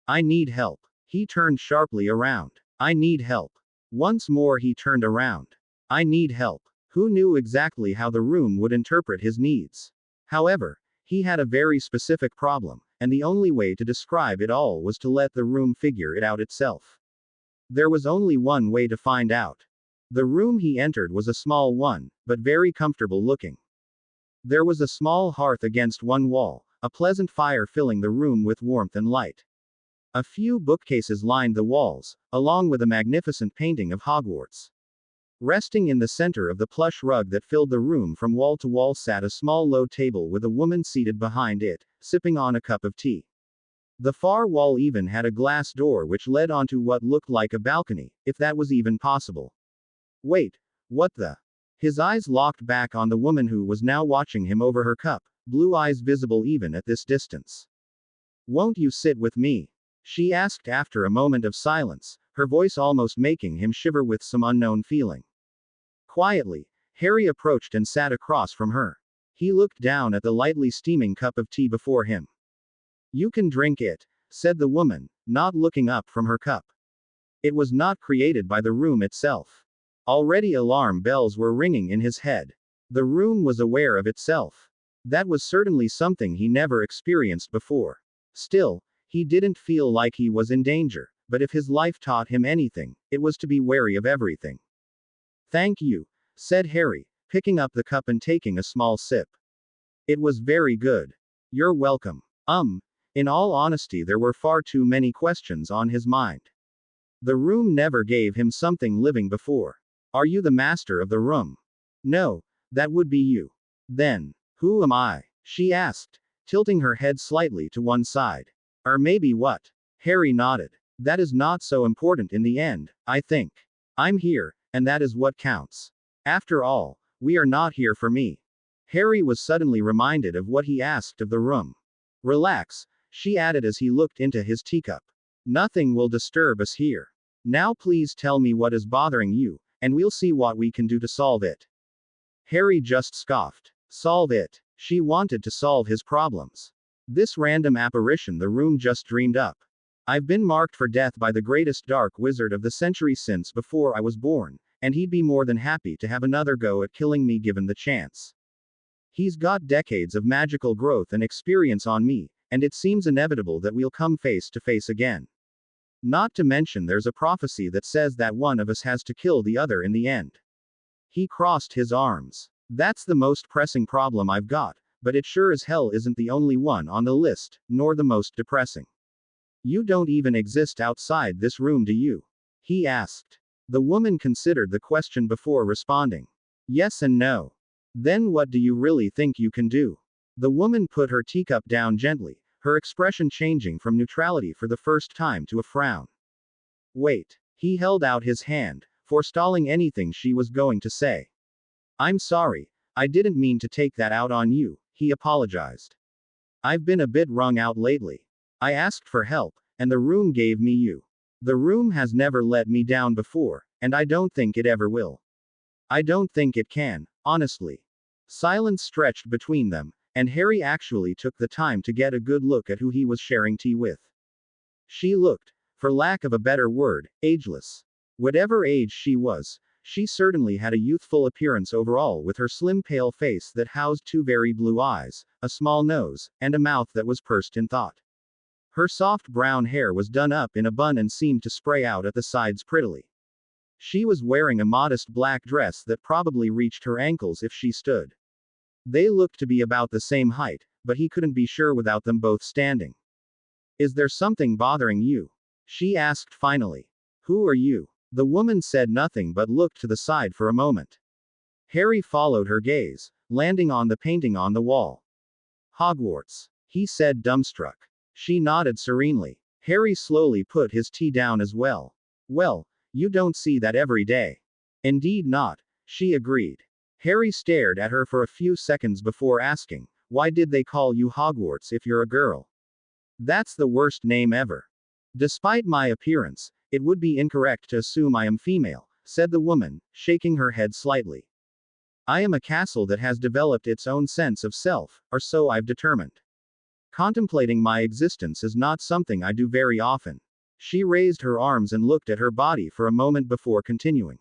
I need help. He turned sharply around. I need help. Once more he turned around. I need help. Who knew exactly how the room would interpret his needs? However, he had a very specific problem, and the only way to describe it all was to let the room figure it out itself. There was only one way to find out. The room he entered was a small one, but very comfortable looking. There was a small hearth against one wall, a pleasant fire filling the room with warmth and light. A few bookcases lined the walls, along with a magnificent painting of Hogwarts. Resting in the center of the plush rug that filled the room from wall to wall sat a small low table with a woman seated behind it, sipping on a cup of tea. The far wall even had a glass door which led onto what looked like a balcony, if that was even possible. Wait, what the? His eyes locked back on the woman who was now watching him over her cup, blue eyes visible even at this distance. Won't you sit with me? She asked after a moment of silence, her voice almost making him shiver with some unknown feeling. Quietly, Harry approached and sat across from her. He looked down at the lightly steaming cup of tea before him. You can drink it, said the woman, not looking up from her cup. It was not created by the room itself. Already alarm bells were ringing in his head. The room was aware of itself. That was certainly something he never experienced before. Still, he didn't feel like he was in danger, but if his life taught him anything, it was to be wary of everything. Thank you, said Harry, picking up the cup and taking a small sip. It was very good. You're welcome. In all honesty, there were far too many questions on his mind. The room never gave him something living before. Are you the master of the room? No, that would be you. Then, who am I? She asked, tilting her head slightly to one side. Or maybe what? Harry nodded. That is not so important in the end, I think. I'm here, and that is what counts. After all, we are not here for me. Harry was suddenly reminded of what he asked of the room. Relax, she added as he looked into his teacup. Nothing will disturb us here. Now please tell me what is bothering you, and we'll see what we can do to solve it. Harry just scoffed. Solve it. She wanted to solve his problems. This random apparition the room just dreamed up. I've been marked for death by the greatest dark wizard of the century since before I was born, and he'd be more than happy to have another go at killing me given the chance. He's got decades of magical growth and experience on me, and it seems inevitable that we'll come face to face again. Not to mention there's a prophecy that says that one of us has to kill the other in the end. He crossed his arms. That's the most pressing problem I've got, but it sure as hell isn't the only one on the list, nor the most depressing. You don't even exist outside this room, do you? He asked. The woman considered the question before responding. Yes and no. Then what do you really think you can do? The woman put her teacup down gently, her expression changing from neutrality for the first time to a frown. Wait. He held out his hand, forestalling anything she was going to say. I'm sorry, I didn't mean to take that out on you, he apologized. I've been a bit wrung out lately. I asked for help, and the room gave me you. The room has never let me down before, and I don't think it ever will. I don't think it can, honestly. Silence stretched between them, and Harry actually took the time to get a good look at who he was sharing tea with. She looked, for lack of a better word, ageless. Whatever age she was, she certainly had a youthful appearance overall, with her slim pale face that housed two very blue eyes, a small nose, and a mouth that was pursed in thought. Her soft brown hair was done up in a bun and seemed to spray out at the sides prettily. She was wearing a modest black dress that probably reached her ankles if she stood. They looked to be about the same height, but he couldn't be sure without them both standing. Is there something bothering you? She asked finally. Who are you? The woman said nothing but looked to the side for a moment. Harry followed her gaze, landing on the painting on the wall. Hogwarts, he said dumbstruck. She nodded serenely. Harry slowly put his tea down as well. Well, you don't see that every day. Indeed not, she agreed. Harry stared at her for a few seconds before asking, why did they call you Hogwarts if you're a girl? That's the worst name ever. Despite my appearance, it would be incorrect to assume I am female, said the woman, shaking her head slightly. I am a castle that has developed its own sense of self, or so I've determined. Contemplating my existence is not something I do very often. She raised her arms and looked at her body for a moment before continuing.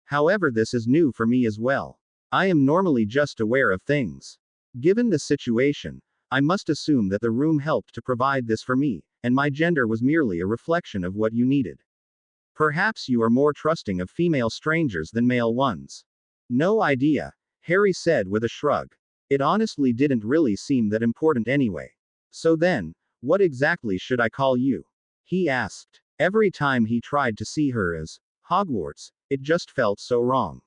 However, this is new for me as well. I am normally just aware of things. Given the situation, I must assume that the room helped to provide this for me, and my gender was merely a reflection of what you needed. Perhaps you are more trusting of female strangers than male ones. No idea, Harry said with a shrug. It honestly didn't really seem that important anyway. So then, what exactly should I call you? He asked. Every time he tried to see her as Hogwarts, it just felt so wrong.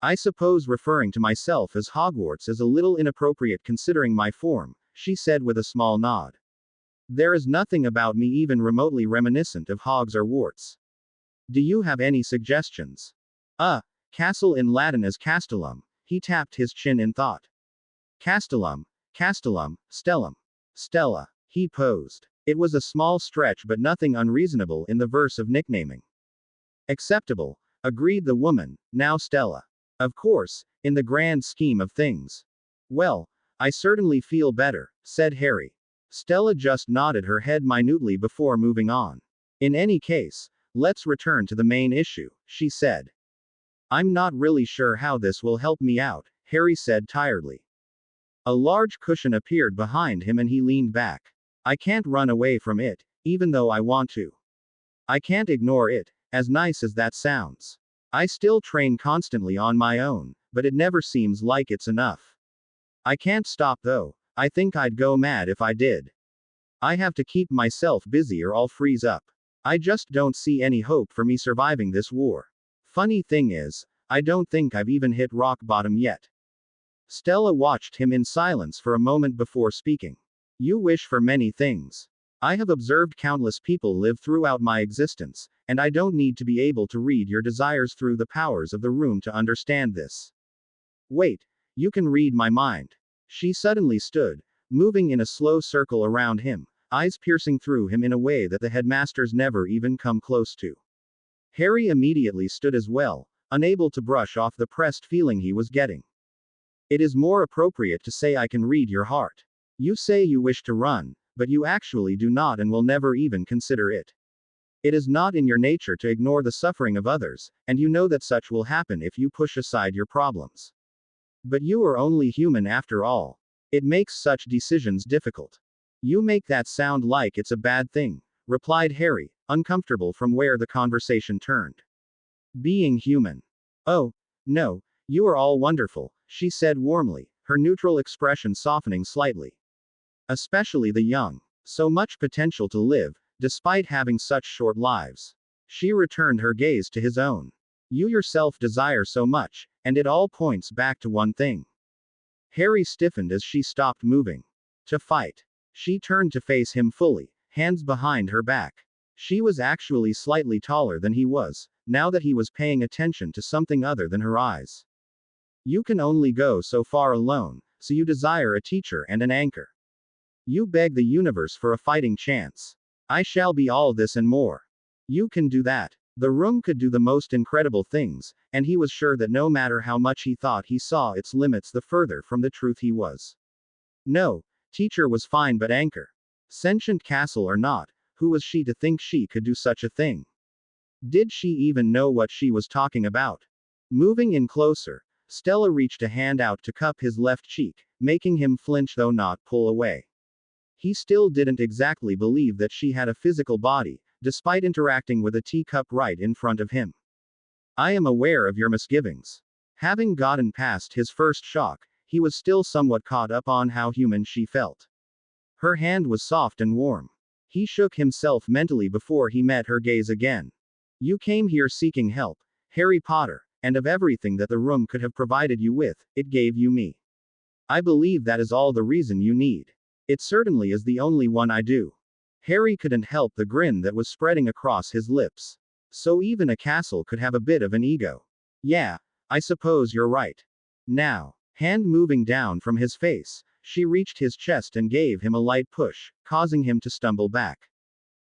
I suppose referring to myself as Hogwarts is a little inappropriate considering my form, she said with a small nod. There is nothing about me even remotely reminiscent of hogs or warts. Do you have any suggestions? Castle in Latin is castellum. He tapped his chin in thought. Castellum, castellum, stellum. Stella. He posed. It was a small stretch but nothing unreasonable in the verse of nicknaming. Acceptable, agreed the woman, now Stella. Of course, in the grand scheme of things. Well, I certainly feel better, said Harry. Stella just nodded her head minutely before moving on. In any case, let's return to the main issue, she said. I'm not really sure how this will help me out, Harry said tiredly. A large cushion appeared behind him and he leaned back. I can't run away from it, even though I want to. I can't ignore it, as nice as that sounds. I still train constantly on my own, but it never seems like it's enough. I can't stop though, I think I'd go mad if I did. I have to keep myself busy or I'll freeze up. I just don't see any hope for me surviving this war. Funny thing is, I don't think I've even hit rock bottom yet. Stella watched him in silence for a moment before speaking. You wish for many things. I have observed countless people live throughout my existence, and I don't need to be able to read your desires through the powers of the room to understand this. Wait, you can read my mind. She suddenly stood, moving in a slow circle around him, eyes piercing through him in a way that the headmasters never even come close to. Harry immediately stood as well, unable to brush off the pressed feeling he was getting. It is more appropriate to say I can read your heart. You say you wish to run, but you actually do not and will never even consider it. It is not in your nature to ignore the suffering of others, and you know that such will happen if you push aside your problems. But you are only human after all. It makes such decisions difficult. You make that sound like it's a bad thing, replied Harry, uncomfortable from where the conversation turned. Being human. Oh, no, you are all wonderful, she said warmly, her neutral expression softening slightly. Especially the young. So much potential to live, despite having such short lives. She returned her gaze to his own. You yourself desire so much, and it all points back to one thing. Harry stiffened as she stopped moving. To fight. She turned to face him fully, hands behind her back. She was actually slightly taller than he was, now that he was paying attention to something other than her eyes. You can only go so far alone, so you desire a teacher and an anchor. You beg the universe for a fighting chance. I shall be all this and more. You can do that. The room could do the most incredible things, and he was sure that no matter how much he thought he saw its limits, the further from the truth he was. No, teacher was fine, but anchor. Sentient castle or not, who was she to think she could do such a thing? Did she even know what she was talking about? Moving in closer, Stella reached a hand out to cup his left cheek, making him flinch though not pull away. He still didn't exactly believe that she had a physical body, despite interacting with a teacup right in front of him. I am aware of your misgivings. Having gotten past his first shock, he was still somewhat caught up on how human she felt. Her hand was soft and warm. He shook himself mentally before he met her gaze again. You came here seeking help, Harry Potter, and of everything that the room could have provided you with, it gave you me. I believe that is all the reason you need. It certainly is the only one I do. Harry couldn't help the grin that was spreading across his lips. So even a castle could have a bit of an ego. Yeah, I suppose you're right. Now, hand moving down from his face, she reached his chest and gave him a light push, causing him to stumble back.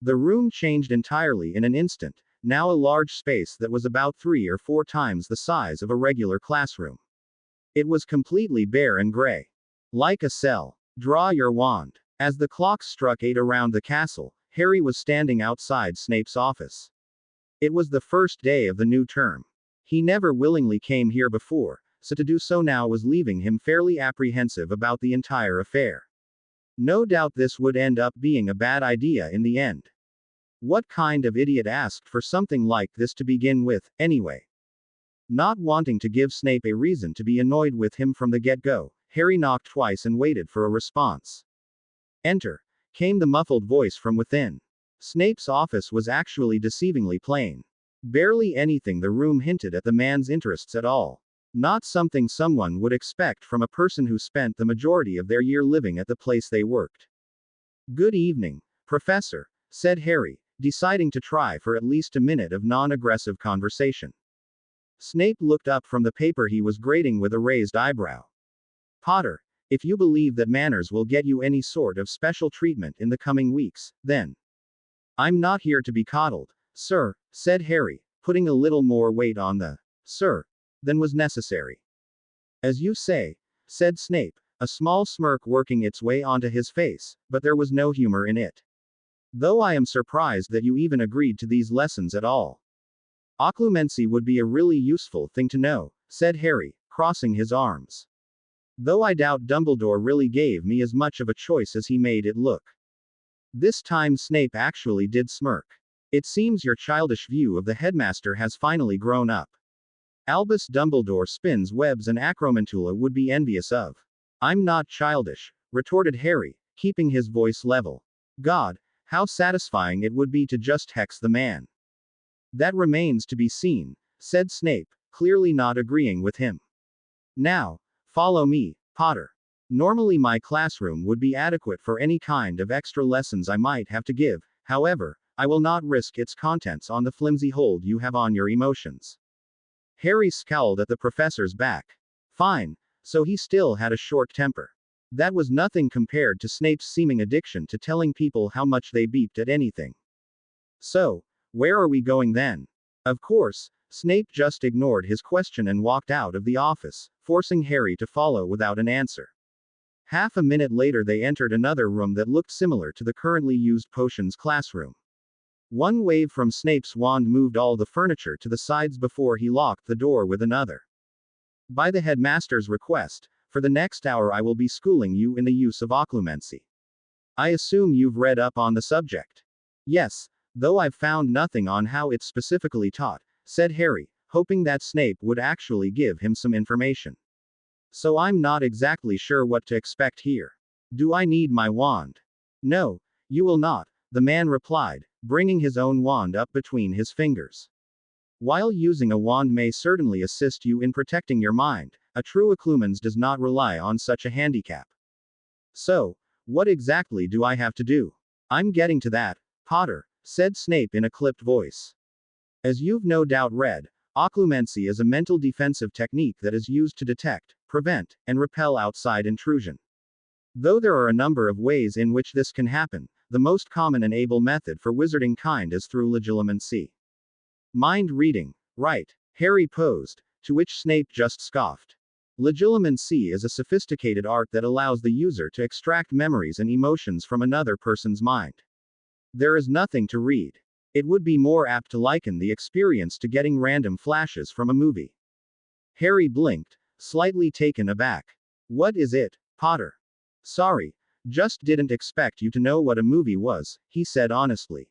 The room changed entirely in an instant, now a large space that was about 3 or 4 times the size of a regular classroom. It was completely bare and gray. Like a cell. Draw your wand. As the clocks struck 8 around the castle, Harry was standing outside Snape's office. It was the first day of the new term. He never willingly came here before, so to do so now was leaving him fairly apprehensive about the entire affair. No doubt this would end up being a bad idea in the end. What kind of idiot asked for something like this to begin with, anyway? Not wanting to give Snape a reason to be annoyed with him from the get-go, Harry knocked twice and waited for a response. Enter, came the muffled voice from within. Snape's office was actually deceivingly plain. Barely anything the room hinted at the man's interests at all. Not something someone would expect from a person who spent the majority of their year living at the place they worked. Good evening, Professor, said Harry, deciding to try for at least a minute of non-aggressive conversation. Snape looked up from the paper he was grading with a raised eyebrow. Potter, if you believe that manners will get you any sort of special treatment in the coming weeks, then I'm not here to be coddled, sir, said Harry, putting a little more weight on the sir than was necessary. As you say, said Snape, a small smirk working its way onto his face, but there was no humor in it. Though I am surprised that you even agreed to these lessons at all. Occlumency would be a really useful thing to know, said Harry, crossing his arms. Though I doubt Dumbledore really gave me as much of a choice as he made it look. This time Snape actually did smirk. It seems your childish view of the headmaster has finally grown up. Albus Dumbledore spins webs and Acromantula would be envious of. I'm not childish, retorted Harry, keeping his voice level. God, how satisfying it would be to just hex the man. That remains to be seen, said Snape, clearly not agreeing with him. Now, follow me, Potter. Normally my classroom would be adequate for any kind of extra lessons I might have to give, however, I will not risk its contents on the flimsy hold you have on your emotions. Harry scowled at the professor's back. Fine, so he still had a short temper. That was nothing compared to Snape's seeming addiction to telling people how much they beeped at anything. So, where are we going then? Of course, Snape just ignored his question and walked out of the office, forcing Harry to follow without an answer. Half a minute later they entered another room that looked similar to the currently used potions classroom. One wave from Snape's wand moved all the furniture to the sides before he locked the door with another. By the headmaster's request, for the next hour I will be schooling you in the use of occlumency. I assume you've read up on the subject. Yes, though I've found nothing on how it's specifically taught, said Harry, hoping that Snape would actually give him some information. So I'm not exactly sure what to expect here. Do I need my wand? No, you will not, the man replied, bringing his own wand up between his fingers. While using a wand may certainly assist you in protecting your mind, a true occlumens does not rely on such a handicap. So, what exactly do I have to do? I'm getting to that, Potter, said Snape in a clipped voice. As you've no doubt read, occlumency is a mental defensive technique that is used to detect, prevent, and repel outside intrusion. Though there are a number of ways in which this can happen, the most common and able method for wizarding kind is through legilimency. Mind reading, right? Harry posed, to which Snape just scoffed. Legilimency is a sophisticated art that allows the user to extract memories and emotions from another person's mind. There is nothing to read. It would be more apt to liken the experience to getting random flashes from a movie. Harry blinked, slightly taken aback. What is it, Potter? Sorry, just didn't expect you to know what a movie was, he said honestly.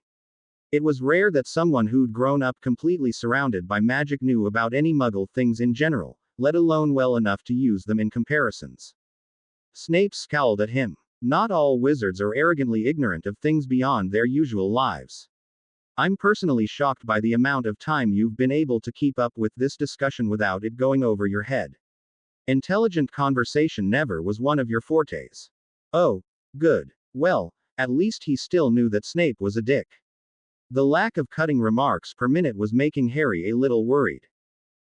It was rare that someone who'd grown up completely surrounded by magic knew about any muggle things in general, let alone well enough to use them in comparisons. Snape scowled at him. Not all wizards are arrogantly ignorant of things beyond their usual lives. I'm personally shocked by the amount of time you've been able to keep up with this discussion without it going over your head. Intelligent conversation never was one of your fortes. Oh, good. Well, at least he still knew that Snape was a dick. The lack of cutting remarks per minute was making Harry a little worried.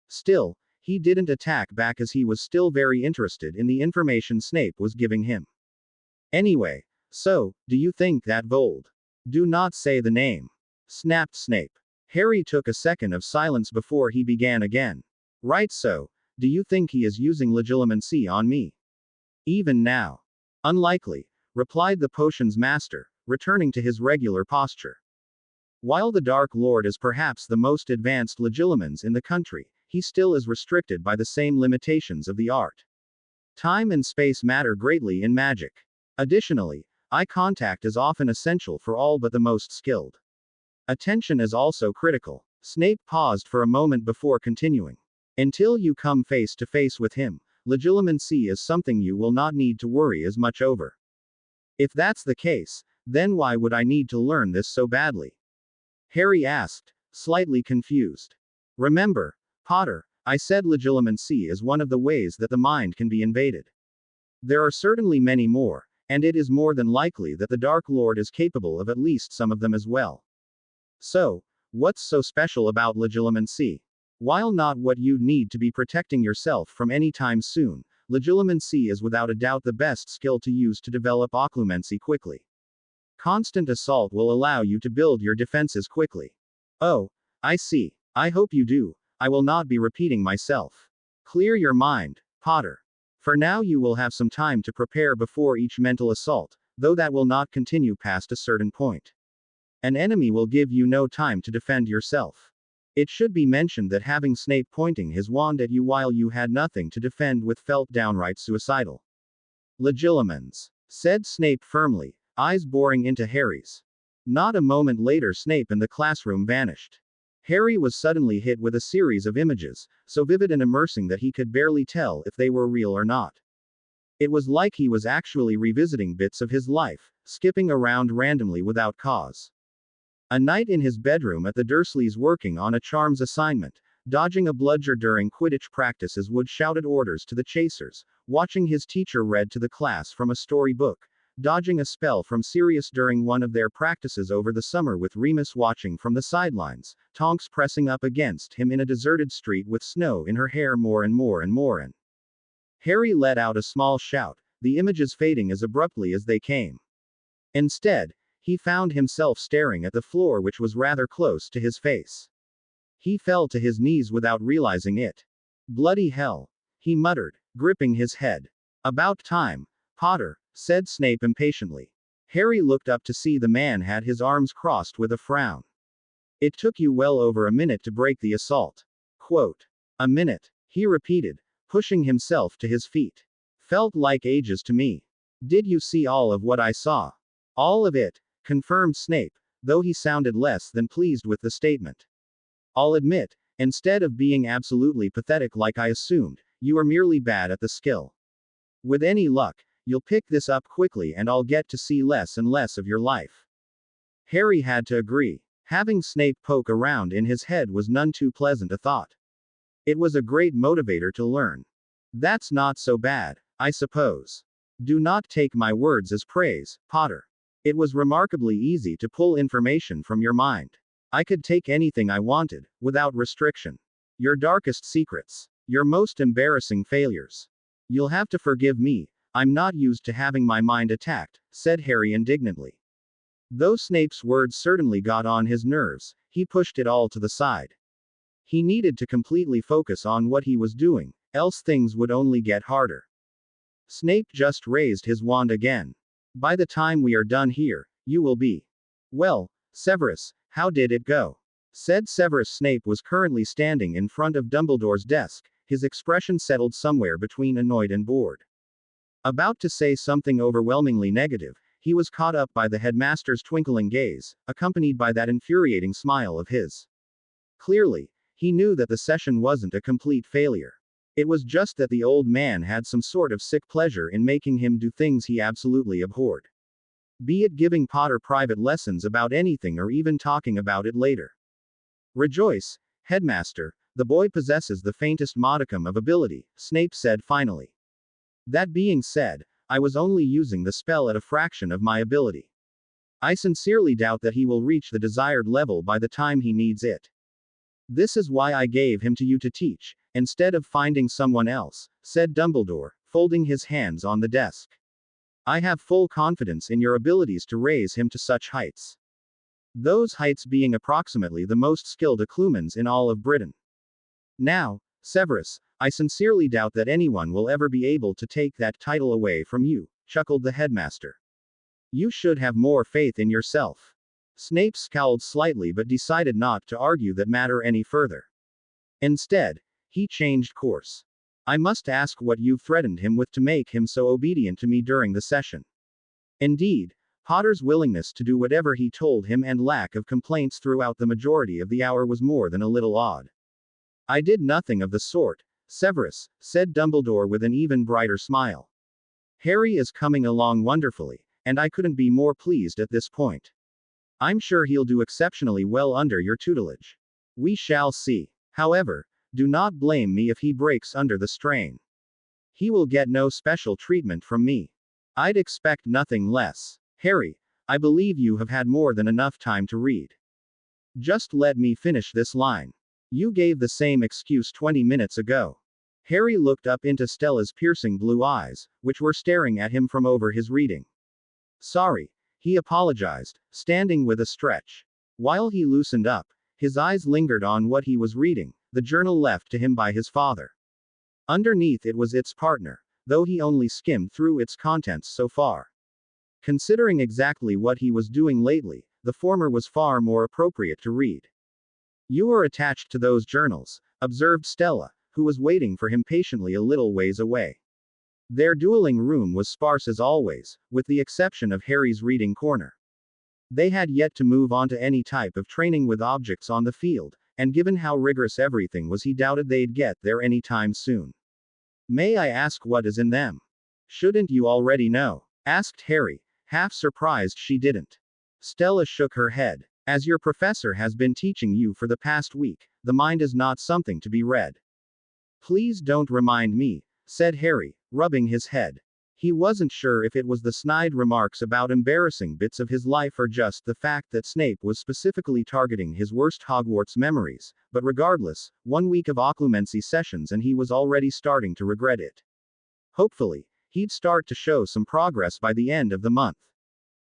Still, he didn't attack back as he was still very interested in the information Snape was giving him. Anyway, so, do you think that Vold? Do not say the name, snapped Snape. Harry took a second of silence before he began again. Right, so, do you think he is using legilimency on me? Even now? Unlikely, replied the potion's master, returning to his regular posture. While the Dark Lord is perhaps the most advanced legilimens in the country, he still is restricted by the same limitations of the art. Time and space matter greatly in magic. Additionally, eye contact is often essential for all but the most skilled. Attention is also critical. Snape paused for a moment before continuing. Until you come face to face with him, legilimency is something you will not need to worry as much over. If that's the case, then why would I need to learn this so badly? Harry asked, slightly confused. Remember, Potter, I said legilimency is one of the ways that the mind can be invaded. There are certainly many more, and it is more than likely that the Dark Lord is capable of at least some of them as well. So, what's so special about legilimency? While not what you'd need to be protecting yourself from any time soon, legilimency is without a doubt the best skill to use to develop occlumency quickly. Constant assault will allow you to build your defenses quickly. Oh, I see. I hope you do. I will not be repeating myself. Clear your mind, Potter. For now, you will have some time to prepare before each mental assault, though that will not continue past a certain point. An enemy will give you no time to defend yourself. It should be mentioned that having Snape pointing his wand at you while you had nothing to defend with felt downright suicidal. Legilimens, said Snape firmly, eyes boring into Harry's. Not a moment later, Snape and the classroom vanished. Harry was suddenly hit with a series of images, so vivid and immersing that he could barely tell if they were real or not. It was like he was actually revisiting bits of his life, skipping around randomly without cause. A night in his bedroom at the Dursleys working on a charms assignment, dodging a bludger during Quidditch practice as Wood shouted orders to the chasers, watching his teacher read to the class from a story book, dodging a spell from Sirius during one of their practices over the summer with Remus watching from the sidelines, Tonks pressing up against him in a deserted street with snow in her hair more and more and more and. Harry let out a small shout, the images fading as abruptly as they came. Instead, he found himself staring at the floor, which was rather close to his face. He fell to his knees without realizing it. Bloody hell, he muttered, gripping his head. About time, Potter, said Snape impatiently. Harry looked up to see the man had his arms crossed with a frown. It took you well over a minute to break the assault. Quote. A minute, he repeated, pushing himself to his feet. Felt like ages to me. Did you see all of what I saw? All of it, confirmed Snape, though he sounded less than pleased with the statement. I'll admit, instead of being absolutely pathetic like I assumed, you are merely bad at the skill. With any luck, you'll pick this up quickly and I'll get to see less and less of your life. Harry had to agree. Having Snape poke around in his head was none too pleasant a thought. It was a great motivator to learn. That's not so bad, I suppose. Do not take my words as praise, Potter. It was remarkably easy to pull information from your mind. I could take anything I wanted, without restriction. Your darkest secrets. Your most embarrassing failures. You'll have to forgive me, I'm not used to having my mind attacked, said Harry indignantly. Though Snape's words certainly got on his nerves, he pushed it all to the side. He needed to completely focus on what he was doing, else things would only get harder. Snape just raised his wand again. By the time we are done here, you will be. Well, Severus, how did it go? Said Severus. Snape was currently standing in front of Dumbledore's desk, his expression settled somewhere between annoyed and bored. About to say something overwhelmingly negative, he was caught up by the headmaster's twinkling gaze, accompanied by that infuriating smile of his. Clearly, he knew that the session wasn't a complete failure. It was just that the old man had some sort of sick pleasure in making him do things he absolutely abhorred. Be it giving Potter private lessons about anything or even talking about it later. Rejoice, headmaster, the boy possesses the faintest modicum of ability, Snape said finally. That being said, I was only using the spell at a fraction of my ability. I sincerely doubt that he will reach the desired level by the time he needs it. This is why I gave him to you to teach, instead of finding someone else, said Dumbledore, folding his hands on the desk. I have full confidence in your abilities to raise him to such heights. Those heights being approximately the most skilled occlumens in all of Britain. Now, Severus, I sincerely doubt that anyone will ever be able to take that title away from you, chuckled the headmaster. You should have more faith in yourself. Snape scowled slightly but decided not to argue that matter any further. Instead, he changed course. I must ask what you've threatened him with to make him so obedient to me during the session. Indeed, Potter's willingness to do whatever he told him and lack of complaints throughout the majority of the hour was more than a little odd. I did nothing of the sort, Severus, said Dumbledore with an even brighter smile. Harry is coming along wonderfully, and I couldn't be more pleased at this point. I'm sure he'll do exceptionally well under your tutelage. We shall see. However, do not blame me if he breaks under the strain. He will get no special treatment from me. I'd expect nothing less. Harry, I believe you have had more than enough time to read. Just let me finish this line. You gave the same excuse 20 minutes ago. Harry looked up into Stella's piercing blue eyes, which were staring at him from over his reading. Sorry, he apologized, standing with a stretch. While he loosened up, his eyes lingered on what he was reading, the journal left to him by his father. Underneath it was its partner, though he only skimmed through its contents so far. Considering exactly what he was doing lately, the former was far more appropriate to read. You are attached to those journals, observed Stella, who was waiting for him patiently a little ways away. Their dueling room was sparse as always, with the exception of Harry's reading corner. They had yet to move on to any type of training with objects on the field, and given how rigorous everything was, he doubted they'd get there any time soon. May I ask what is in them? Shouldn't you already know? Asked Harry, half surprised she didn't. Stella shook her head. As your professor has been teaching you for the past week, the mind is not something to be read. Please don't remind me, said Harry, rubbing his head. He wasn't sure if it was the snide remarks about embarrassing bits of his life or just the fact that Snape was specifically targeting his worst Hogwarts memories, but regardless, 1 week of occlumency sessions and he was already starting to regret it. Hopefully, he'd start to show some progress by the end of the month.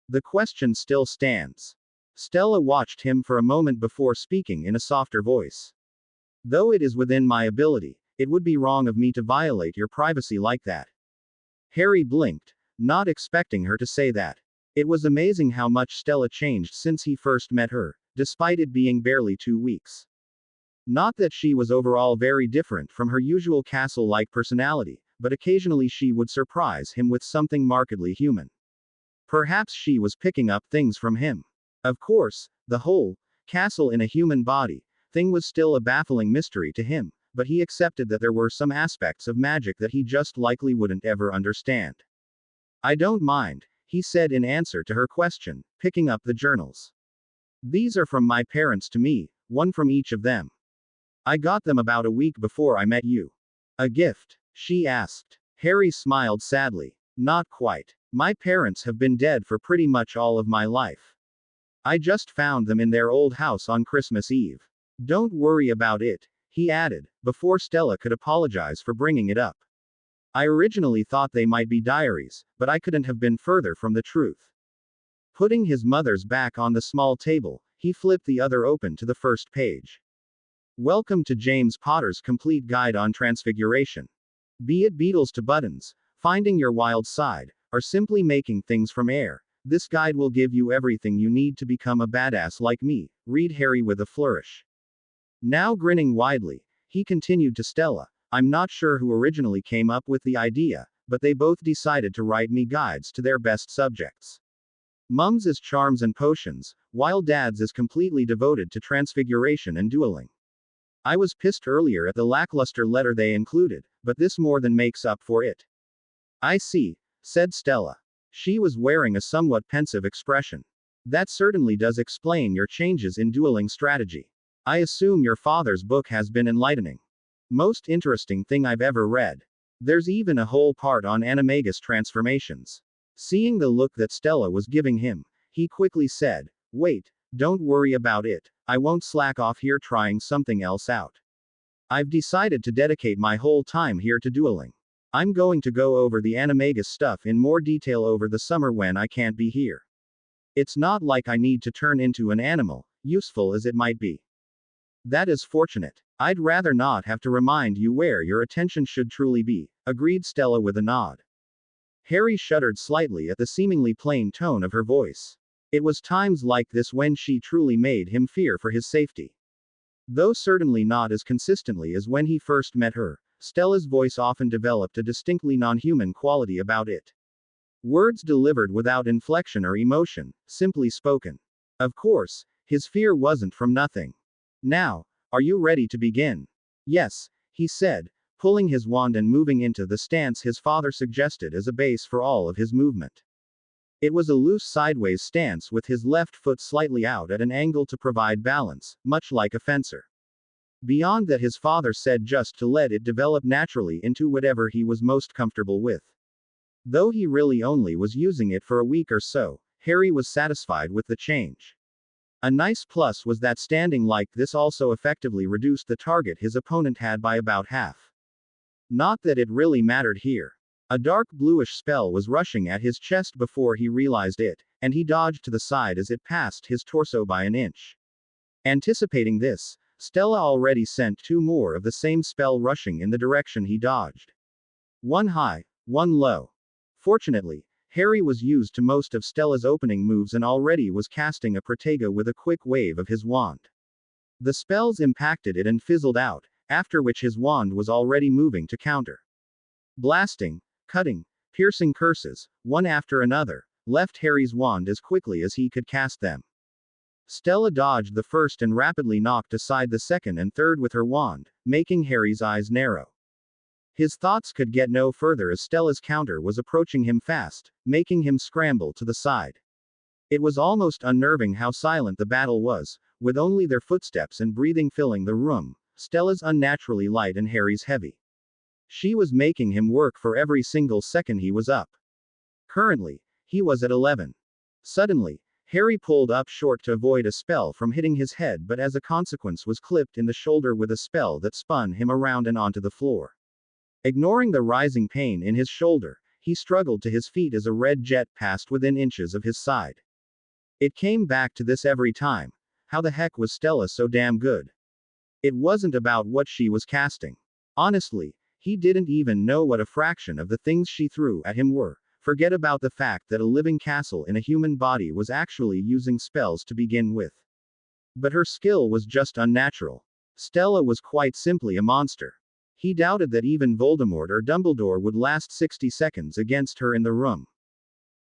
The question still stands. Stella watched him for a moment before speaking in a softer voice. Though it is within my ability, it would be wrong of me to violate your privacy like that. Harry blinked, not expecting her to say that. It was amazing how much Stella changed since he first met her, despite it being barely 2 weeks. Not that she was overall very different from her usual castle-like personality, but occasionally she would surprise him with something markedly human. Perhaps she was picking up things from him. Of course, the whole castle in a human body thing was still a baffling mystery to him, but he accepted that there were some aspects of magic that he just likely wouldn't ever understand. I don't mind, he said in answer to her question, picking up the journals. These are from my parents to me, one from each of them. I got them about a week before I met you. A gift? She asked. Harry smiled sadly. Not quite. My parents have been dead for pretty much all of my life. I just found them in their old house on Christmas Eve. Don't worry about it, he added, before Stella could apologize for bringing it up. I originally thought they might be diaries, but I couldn't have been further from the truth. Putting his mother's back on the small table, he flipped the other open to the first page. Welcome to James Potter's Complete Guide on Transfiguration. Be it beetles to buttons, finding your wild side, or simply making things from air, this guide will give you everything you need to become a badass like me, read Harry with a flourish. Now grinning widely, he continued to Stella, I'm not sure who originally came up with the idea, but they both decided to write me guides to their best subjects. Mum's is charms and potions, while Dad's is completely devoted to transfiguration and dueling. I was pissed earlier at the lackluster letter they included, but this more than makes up for it. I see, said Stella. She was wearing a somewhat pensive expression. That certainly does explain your changes in dueling strategy. I assume your father's book has been enlightening. Most interesting thing I've ever read. There's even a whole part on animagus transformations. Seeing the look that Stella was giving him, he quickly said, wait, don't worry about it, I won't slack off here trying something else out. I've decided to dedicate my whole time here to dueling. I'm going to go over the animagus stuff in more detail over the summer when I can't be here. It's not like I need to turn into an animal, useful as it might be. That is fortunate. I'd rather not have to remind you where your attention should truly be, agreed Stella with a nod. Harry shuddered slightly at the seemingly plain tone of her voice. It was times like this when she truly made him fear for his safety. Though certainly not as consistently as when he first met her, Stella's voice often developed a distinctly non-human quality about it. Words delivered without inflection or emotion, simply spoken. Of course, his fear wasn't from nothing. Now, are you ready to begin? Yes, he said, pulling his wand and moving into the stance his father suggested as a base for all of his movement. It was a loose sideways stance with his left foot slightly out at an angle to provide balance, much like a fencer. Beyond that, his father said just to let it develop naturally into whatever he was most comfortable with. Though he really only was using it for a week or so, Harry was satisfied with the change. A nice plus was that standing like this also effectively reduced the target his opponent had by about half. Not that it really mattered here. A dark bluish spell was rushing at his chest before he realized it, and he dodged to the side as it passed his torso by an inch. Anticipating this, Stella already sent two more of the same spell rushing in the direction he dodged. One high, one low. Fortunately, Harry was used to most of Stella's opening moves and already was casting a Protega with a quick wave of his wand. The spells impacted it and fizzled out, after which his wand was already moving to counter. Blasting, cutting, piercing curses, one after another, left Harry's wand as quickly as he could cast them. Stella dodged the first and rapidly knocked aside the second and third with her wand, making Harry's eyes narrow. His thoughts could get no further as Stella's counter was approaching him fast, making him scramble to the side. It was almost unnerving how silent the battle was, with only their footsteps and breathing filling the room, Stella's unnaturally light and Harry's heavy. She was making him work for every single second he was up. Currently, he was at 11. Suddenly, Harry pulled up short to avoid a spell from hitting his head, but as a consequence was clipped in the shoulder with a spell that spun him around and onto the floor. Ignoring the rising pain in his shoulder, he struggled to his feet as a red jet passed within inches of his side. It came back to this every time. How the heck was Stella so damn good? It wasn't about what she was casting. Honestly, he didn't even know what a fraction of the things she threw at him were. Forget about the fact that a living castle in a human body was actually using spells to begin with. But her skill was just unnatural. Stella was quite simply a monster. He doubted that even Voldemort or Dumbledore would last 60 seconds against her in the room.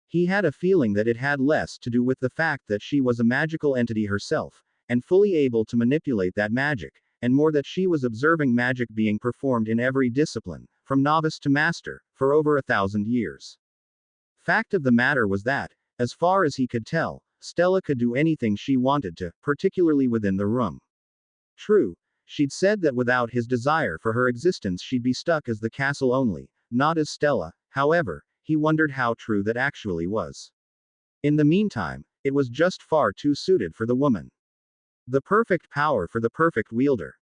He had a feeling that it had less to do with the fact that she was a magical entity herself, and fully able to manipulate that magic, and more that she was observing magic being performed in every discipline, from novice to master, for over 1,000 years. Fact of the matter was that, as far as he could tell, Stella could do anything she wanted to, particularly within the room. True, she'd said that without his desire for her existence she'd be stuck as the castle only, not as Stella. However, he wondered how true that actually was. In the meantime, it was just far too suited for the woman. The perfect power for the perfect wielder.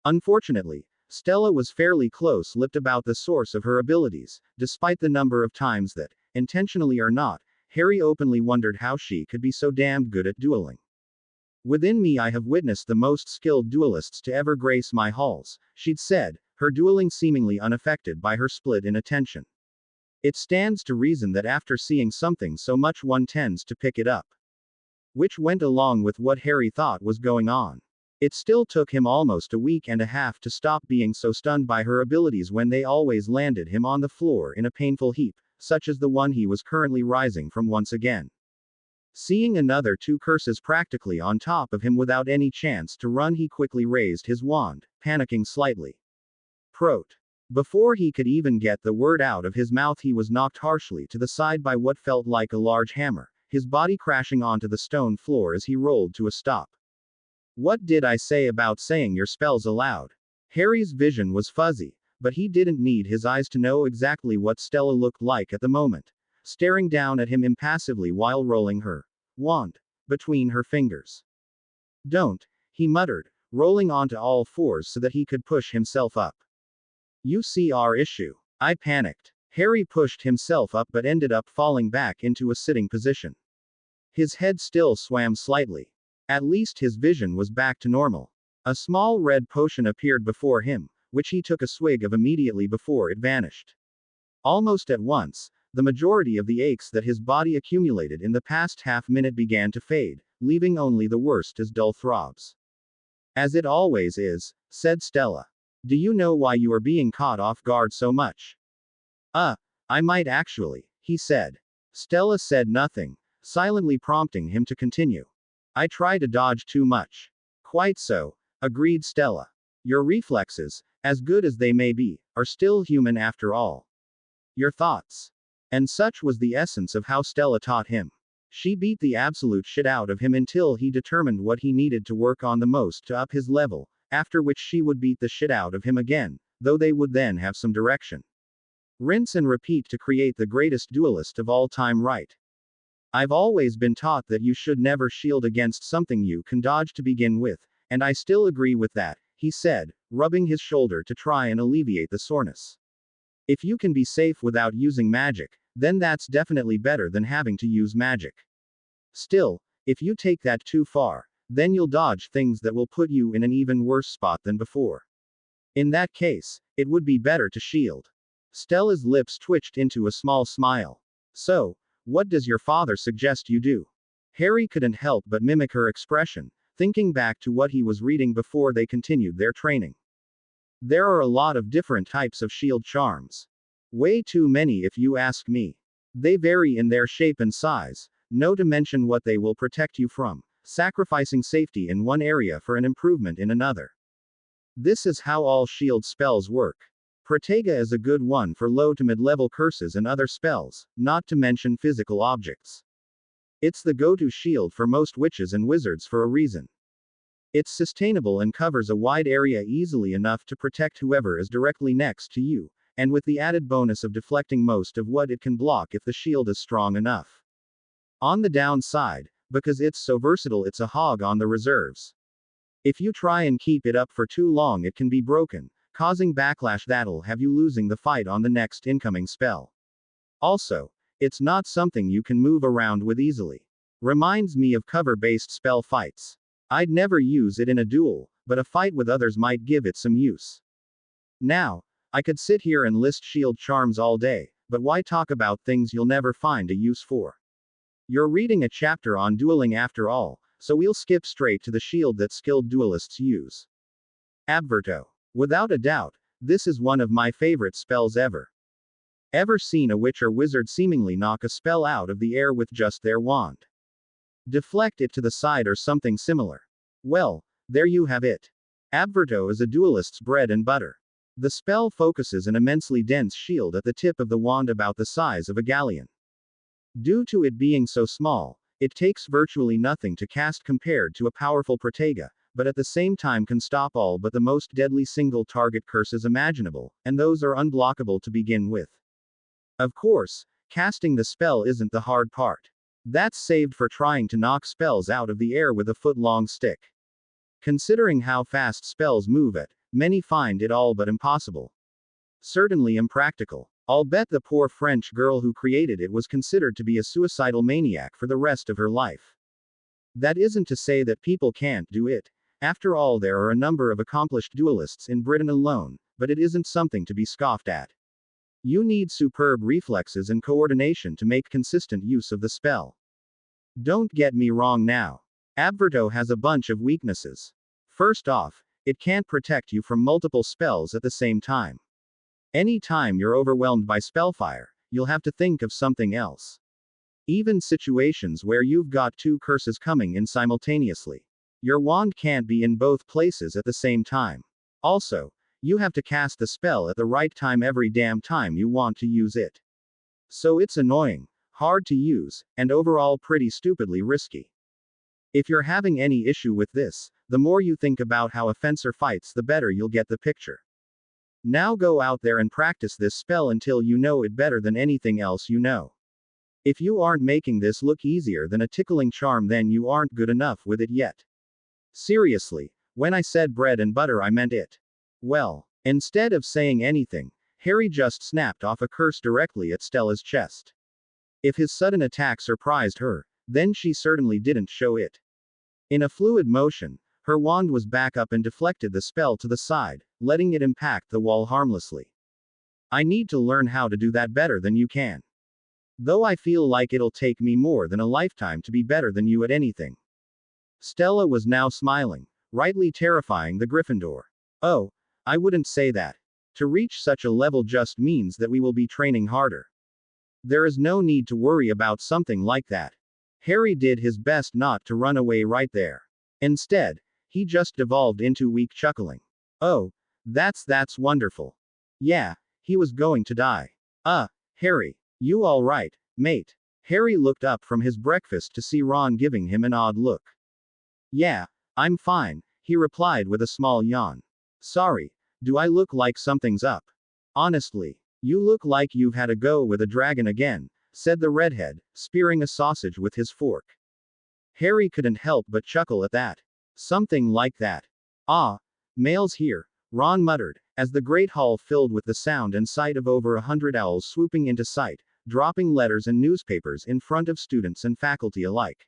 Unfortunately, Stella was fairly close-lipped about the source of her abilities, despite the number of times that, intentionally or not, Harry openly wondered how she could be so damned good at dueling. Within me I have witnessed the most skilled duelists to ever grace my halls, she'd said, her dueling seemingly unaffected by her split in attention. It stands to reason that after seeing something so much one tends to pick it up. Which went along with what Harry thought was going on. It still took him almost a week and a half to stop being so stunned by her abilities when they always landed him on the floor in a painful heap, such as the one he was currently rising from once again. Seeing another two curses practically on top of him without any chance to run, he quickly raised his wand, panicking slightly. Prot. Before he could even get the word out of his mouth, he was knocked harshly to the side by what felt like a large hammer, his body crashing onto the stone floor as he rolled to a stop. What did I say about saying your spells aloud? Harry's vision was fuzzy, but he didn't need his eyes to know exactly what Stella looked like at the moment, staring down at him impassively while rolling her wand between her fingers. Don't, he muttered, rolling onto all fours so that he could push himself up. You see our issue. I panicked. Harry pushed himself up but ended up falling back into a sitting position. His head still swam slightly. At least his vision was back to normal. A small red potion appeared before him, which he took a swig of immediately before it vanished. Almost at once, the majority of the aches that his body accumulated in the past half-minute began to fade, leaving only the worst as dull throbs. As it always is, said Stella. Do you know why you are being caught off guard so much? I might actually, he said. Stella said nothing, silently prompting him to continue. I try to dodge too much. Quite so, agreed Stella. Your reflexes, as good as they may be, are still human after all. Your thoughts. And such was the essence of how Stella taught him. She beat the absolute shit out of him until he determined what he needed to work on the most to up his level, after which she would beat the shit out of him again, though they would then have some direction. Rinse and repeat to create the greatest duelist of all time, right? I've always been taught that you should never shield against something you can dodge to begin with, and I still agree with that, he said, rubbing his shoulder to try and alleviate the soreness. If you can be safe without using magic, then that's definitely better than having to use magic. Still, if you take that too far, then you'll dodge things that will put you in an even worse spot than before. In that case, it would be better to shield. Stella's lips twitched into a small smile. So, what does your father suggest you do? Harry couldn't help but mimic her expression, thinking back to what he was reading before they continued their training. There are a lot of different types of shield charms. Way too many if you ask me. They vary in their shape and size, no to mention what they will protect you from, sacrificing safety in one area for an improvement in another. This is how all shield spells work. Protega is a good one for low to mid-level curses and other spells, not to mention physical objects. It's the go-to shield for most witches and wizards for a reason. It's sustainable and covers a wide area easily enough to protect whoever is directly next to you, and with the added bonus of deflecting most of what it can block if the shield is strong enough. On the downside, because it's so versatile, it's a hog on the reserves. If you try and keep it up for too long, it can be broken, causing backlash that'll have you losing the fight on the next incoming spell. Also, it's not something you can move around with easily. Reminds me of cover-based spell fights. I'd never use it in a duel, but a fight with others might give it some use. Now, I could sit here and list shield charms all day, but why talk about things you'll never find a use for? You're reading a chapter on dueling after all, so we'll skip straight to the shield that skilled duelists use. Abverto. Without a doubt, this is one of my favorite spells ever. Ever seen a witch or wizard seemingly knock a spell out of the air with just their wand? Deflect it to the side or something similar. Well, there you have it. Abverto is a duelist's bread and butter. The spell focuses an immensely dense shield at the tip of the wand about the size of a galleon. Due to it being so small, it takes virtually nothing to cast compared to a powerful Protega, but at the same time can stop all but the most deadly single-target curses imaginable, and those are unblockable to begin with. Of course, casting the spell isn't the hard part. That's saved for trying to knock spells out of the air with a foot-long stick. Considering how fast spells move at, many find it all but impossible. Certainly impractical. I'll bet the poor French girl who created it was considered to be a suicidal maniac for the rest of her life. That isn't to say that people can't do it. After all, there are a number of accomplished duelists in Britain alone, but it isn't something to be scoffed at. You need superb reflexes and coordination to make consistent use of the spell. Don't get me wrong now. Abverto has a bunch of weaknesses. First off, it can't protect you from multiple spells at the same time. Any time you're overwhelmed by spellfire, you'll have to think of something else. Even situations where you've got two curses coming in simultaneously. Your wand can't be in both places at the same time. Also, you have to cast the spell at the right time every damn time you want to use it. So it's annoying, hard to use, and overall pretty stupidly risky. If you're having any issue with this, the more you think about how a fencer fights, the better you'll get the picture. Now go out there and practice this spell until you know it better than anything else you know. If you aren't making this look easier than a tickling charm, then you aren't good enough with it yet. Seriously, when I said bread and butter, I meant it. Well, instead of saying anything, Harry just snapped off a curse directly at Stella's chest. If his sudden attack surprised her, then she certainly didn't show it. In a fluid motion, her wand was back up and deflected the spell to the side, letting it impact the wall harmlessly. I need to learn how to do that better than you can. Though I feel like it'll take me more than a lifetime to be better than you at anything. Stella was now smiling, rightly terrifying the Gryffindor. Oh, I wouldn't say that. To reach such a level just means that we will be training harder. There is no need to worry about something like that. Harry did his best not to run away right there. Instead, he just devolved into weak chuckling. Oh, that's wonderful. Yeah, he was going to die. Harry, you all right, mate? Harry looked up from his breakfast to see Ron giving him an odd look. Yeah, I'm fine, he replied with a small yawn. Sorry, do I look like something's up? Honestly, You look like you've had a go with a dragon again, said the redhead, spearing a sausage with his fork. Harry couldn't help but chuckle at that. Something like that. Ah, mail's here, Ron muttered, as the great hall filled with the sound and sight of over 100 owls swooping into sight, dropping letters and newspapers in front of students and faculty alike.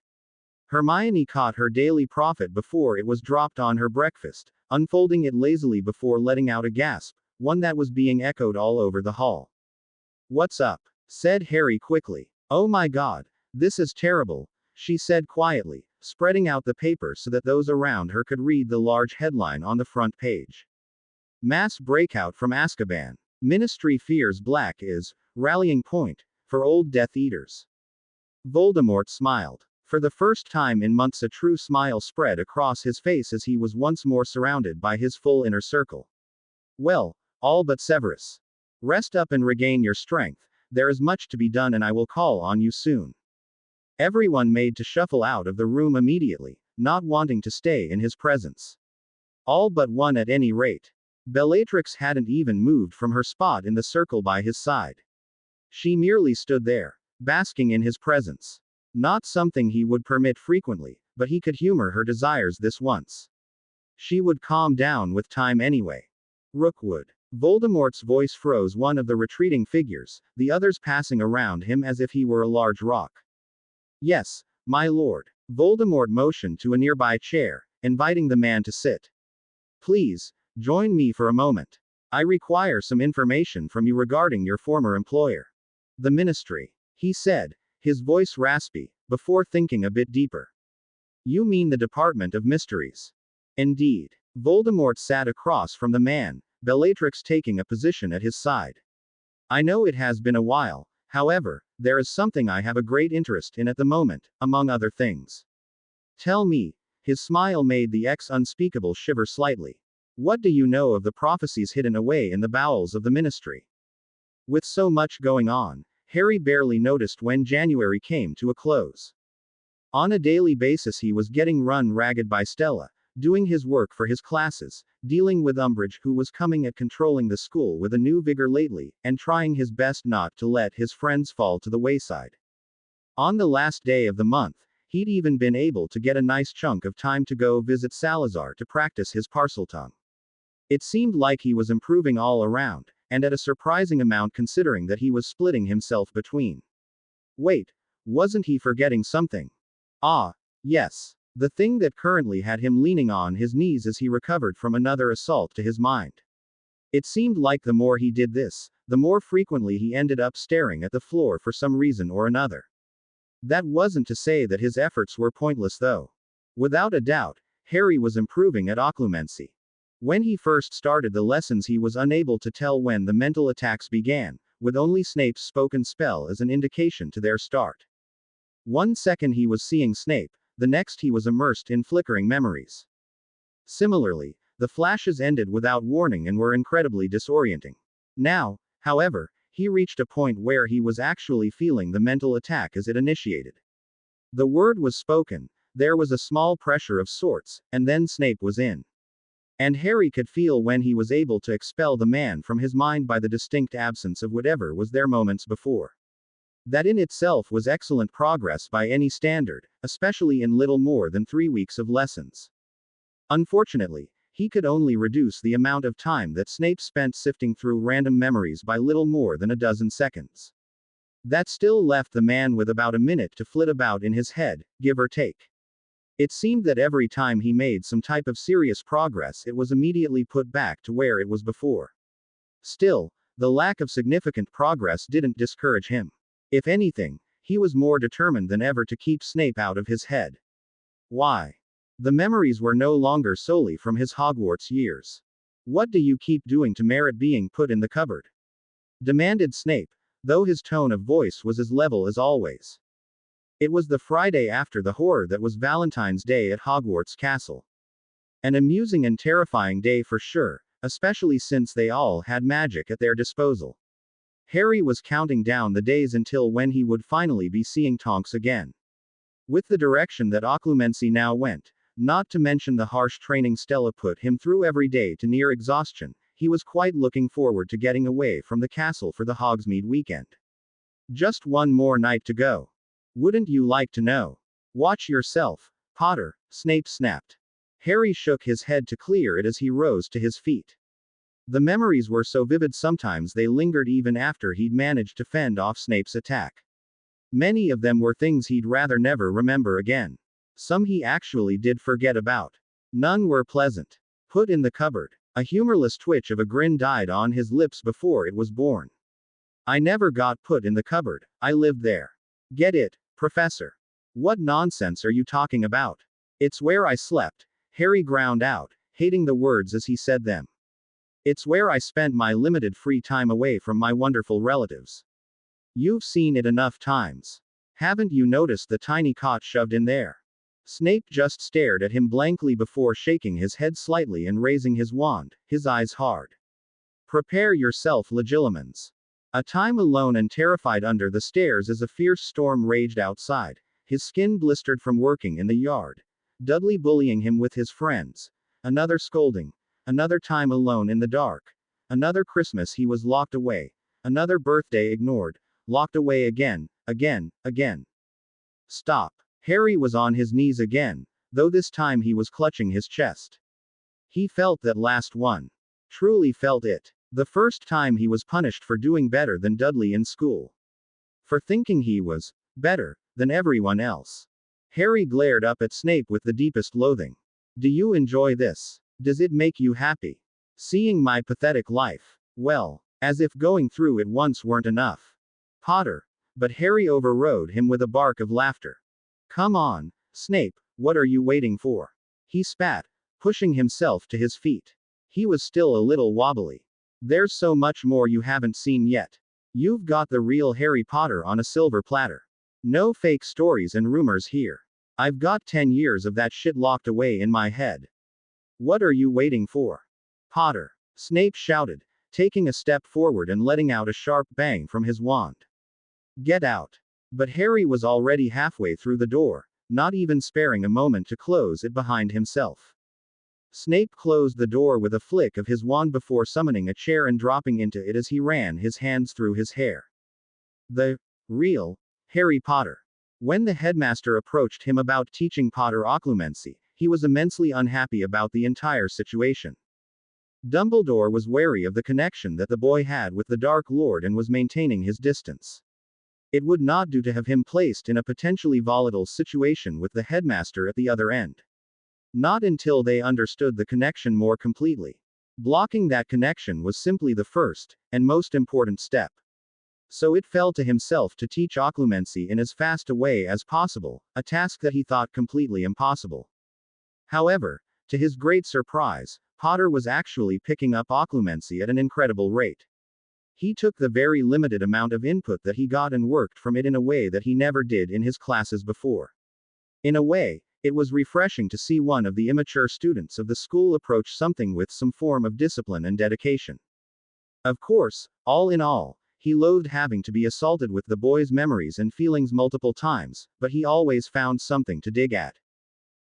Hermione caught her daily profit before it was dropped on her breakfast, unfolding it lazily before letting out a gasp, one that was being echoed all over the hall. What's up? Said Harry quickly. Oh my God, this is terrible, she said quietly, spreading out the paper so that those around her could read the large headline on the front page. Mass breakout from Azkaban. Ministry fears black is rallying point for old Death Eaters. Voldemort smiled. For the first time in months, a true smile spread across his face as he was once more surrounded by his full inner circle. Well, all but Severus. Rest up and regain your strength. There is much to be done, and I will call on you soon. Everyone made to shuffle out of the room immediately, not wanting to stay in his presence. All but one at any rate. Bellatrix hadn't even moved from her spot in the circle by his side. She merely stood there, basking in his presence. Not something he would permit frequently, but he could humor her desires this once. She would calm down with time anyway. Rookwood. Voldemort's voice froze one of the retreating figures, the others passing around him as if he were a large rock. Yes, my lord. Voldemort motioned to a nearby chair, inviting the man to sit. Please, join me for a moment. I require some information from you regarding your former employer. The ministry, he said, his voice raspy, before thinking a bit deeper. You mean the Department of Mysteries? Indeed. Voldemort sat across from the man, Bellatrix taking a position at his side. I know it has been a while, however, there is something I have a great interest in at the moment, among other things. Tell me. His smile made the unspeakable shiver slightly. What do you know of the prophecies hidden away in the bowels of the ministry? With so much going on, Harry barely noticed when January came to a close. On a daily basis he was getting run ragged by Stella, doing his work for his classes, dealing with Umbridge, who was coming at controlling the school with a new vigor lately, and trying his best not to let his friends fall to the wayside. On the last day of the month, he'd even been able to get a nice chunk of time to go visit Salazar to practice his Parseltongue. It seemed like he was improving all around, and at a surprising amount considering that he was splitting himself between. Wait, wasn't he forgetting something? Ah, yes. The thing that currently had him leaning on his knees as he recovered from another assault to his mind. It seemed like the more he did this, the more frequently he ended up staring at the floor for some reason or another. That wasn't to say that his efforts were pointless though. Without a doubt, Harry was improving at occlumency. When he first started the lessons he was unable to tell when the mental attacks began, with only Snape's spoken spell as an indication to their start. 1 second he was seeing Snape, the next he was immersed in flickering memories. Similarly, the flashes ended without warning and were incredibly disorienting. Now, however, he reached a point where he was actually feeling the mental attack as it initiated. The word was spoken, there was a small pressure of sorts, and then Snape was in. And Harry could feel when he was able to expel the man from his mind by the distinct absence of whatever was there moments before. That in itself was excellent progress by any standard, especially in little more than 3 weeks of lessons. Unfortunately, he could only reduce the amount of time that Snape spent sifting through random memories by little more than a dozen seconds. That still left the man with about a minute to flit about in his head, give or take. It seemed that every time he made some type of serious progress, it was immediately put back to where it was before. Still, the lack of significant progress didn't discourage him. If anything, he was more determined than ever to keep Snape out of his head. Why? The memories were no longer solely from his Hogwarts years. What do you keep doing to merit being put in the cupboard? Demanded Snape, though his tone of voice was as level as always. It was the Friday after the horror that was Valentine's Day at Hogwarts Castle. An amusing and terrifying day for sure, especially since they all had magic at their disposal. Harry was counting down the days until when he would finally be seeing Tonks again. With the direction that occlumency now went, not to mention the harsh training Stella put him through every day to near exhaustion, He was quite looking forward to getting away from the castle for the Hogsmeade weekend. Just one more night to go. Wouldn't you like to know? Watch yourself, Potter, Snape snapped. Harry shook his head to clear it as he rose to his feet. The memories were so vivid sometimes they lingered even after he'd managed to fend off Snape's attack. Many of them were things he'd rather never remember again. Some he actually did forget about. None were pleasant. Put in the cupboard. A humorless twitch of a grin died on his lips before it was born. I never got put in the cupboard, I lived there. Get it, Professor? What nonsense are you talking about? It's where I slept, Harry ground out, hating the words as he said them. It's where I spent my limited free time away from my wonderful relatives. You've seen it enough times. Haven't you noticed the tiny cot shoved in there? Snape just stared at him blankly before shaking his head slightly and raising his wand, his eyes hard. Prepare yourself, Legilimens. A time alone and terrified under the stairs as a fierce storm raged outside, his skin blistered from working in the yard. Dudley bullying him with his friends. Another scolding. Another time alone in the dark. Another Christmas he was locked away. Another birthday ignored. Locked away again. Stop. Harry was on his knees again, though this time he was clutching his chest. He felt that last one. Truly felt it. The first time he was punished for doing better than Dudley in school. For thinking he was better than everyone else. Harry glared up at Snape with the deepest loathing. Do you enjoy this? Does it make you happy? Seeing my pathetic life? Well, as if going through it once weren't enough. Potter. But Harry overrode him with a bark of laughter. Come on, Snape, what are you waiting for? He spat, pushing himself to his feet. He was still a little wobbly. There's so much more you haven't seen yet. You've got the real Harry Potter on a silver platter. No fake stories and rumors here. I've got 10 years of that shit locked away in my head. What are you waiting for? Potter. Snape shouted, taking a step forward and letting out a sharp bang from his wand. Get out. But Harry was already halfway through the door, not even sparing a moment to close it behind himself. Snape closed the door with a flick of his wand before summoning a chair and dropping into it as he ran his hands through his hair. The real Harry Potter. When the headmaster approached him about teaching Potter occlumency, he was immensely unhappy about the entire situation. Dumbledore was wary of the connection that the boy had with the Dark Lord and was maintaining his distance. It would not do to have him placed in a potentially volatile situation with the headmaster at the other end. Not until they understood the connection more completely. Blocking that connection was simply the first, and most important step. So it fell to himself to teach occlumency in as fast a way as possible, a task that he thought completely impossible. However, to his great surprise, Potter was actually picking up occlumency at an incredible rate. He took the very limited amount of input that he got and worked from it in a way that he never did in his classes before. In a way, it was refreshing to see one of the immature students of the school approach something with some form of discipline and dedication. Of course, all in all, he loathed having to be assaulted with the boy's memories and feelings multiple times, but he always found something to dig at.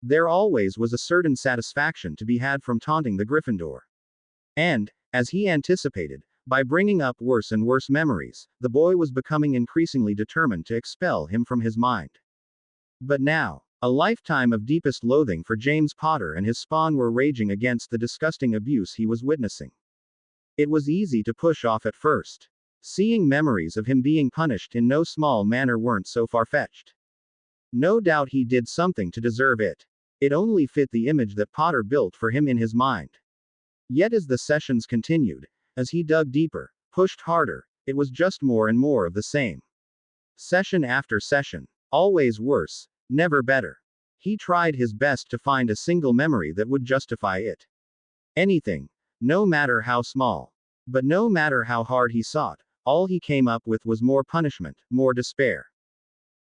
There always was a certain satisfaction to be had from taunting the Gryffindor. And, as he anticipated, by bringing up worse and worse memories, the boy was becoming increasingly determined to expel him from his mind. But now, a lifetime of deepest loathing for James Potter and his spawn were raging against the disgusting abuse he was witnessing. It was easy to push off at first. Seeing memories of him being punished in no small manner weren't so far-fetched. No doubt he did something to deserve it. It only fit the image that Potter built for him in his mind. Yet as the sessions continued, as he dug deeper, pushed harder, it was just more and more of the same. Session after session. Always worse, never better. He tried his best to find a single memory that would justify it. Anything. No matter how small. But no matter how hard he sought, all he came up with was more punishment, more despair.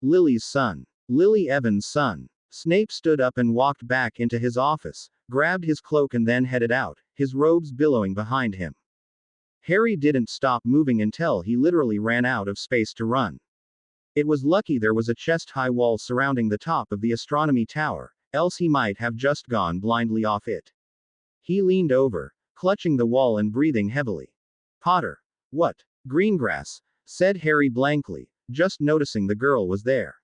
Lily's son. Lily Evans' son. Snape stood up and walked back into his office, grabbed his cloak and then headed out, his robes billowing behind him. Harry didn't stop moving until he literally ran out of space to run. It was lucky there was a chest-high wall surrounding the top of the astronomy tower, else he might have just gone blindly off it. He leaned over, clutching the wall and breathing heavily. Potter. What? Greengrass, said Harry blankly, just noticing the girl was there.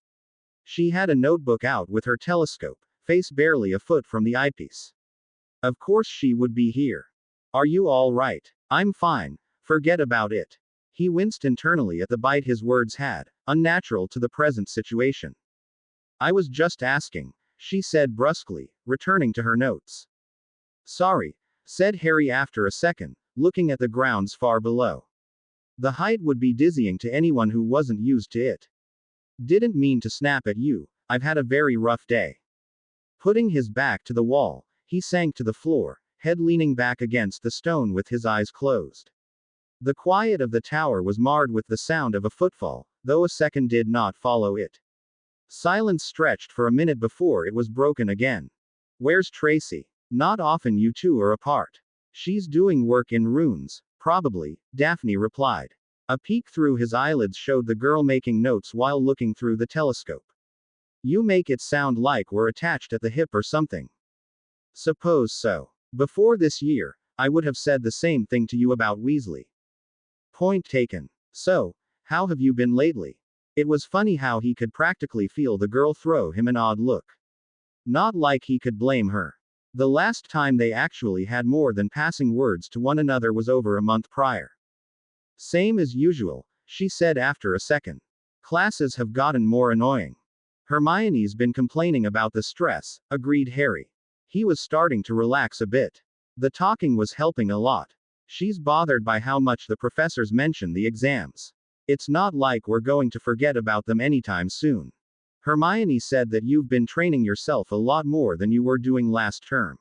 She had a notebook out with her telescope, face barely a foot from the eyepiece. Of course she would be here. Are you all right? I'm fine. Forget about it. He winced internally at the bite his words had, unnatural to the present situation. I was just asking, she said brusquely, returning to her notes. Sorry, said Harry after a second, looking at the grounds far below. The height would be dizzying to anyone who wasn't used to it. Didn't mean to snap at you, I've had a very rough day. Putting his back to the wall, he sank to the floor, head leaning back against the stone with his eyes closed. The quiet of the tower was marred with the sound of a footfall, though a second did not follow it. Silence stretched for a minute before it was broken again. Where's Tracy? Not often you two are apart. She's doing work in runes, probably, Daphne replied. A peek through his eyelids showed the girl making notes while looking through the telescope. You make it sound like we're attached at the hip or something. Suppose so. Before this year, I would have said the same thing to you about Weasley. Point taken. So, how have you been lately? It was funny how he could practically feel the girl throw him an odd look. Not like he could blame her. The last time they actually had more than passing words to one another was over a month prior. Same as usual, she said after a second. Classes have gotten more annoying. Hermione's been complaining about the stress, agreed Harry. He was starting to relax a bit. The talking was helping a lot. She's bothered by how much the professors mention the exams. It's not like we're going to forget about them anytime soon. Hermione said that you've been training yourself a lot more than you were doing last term.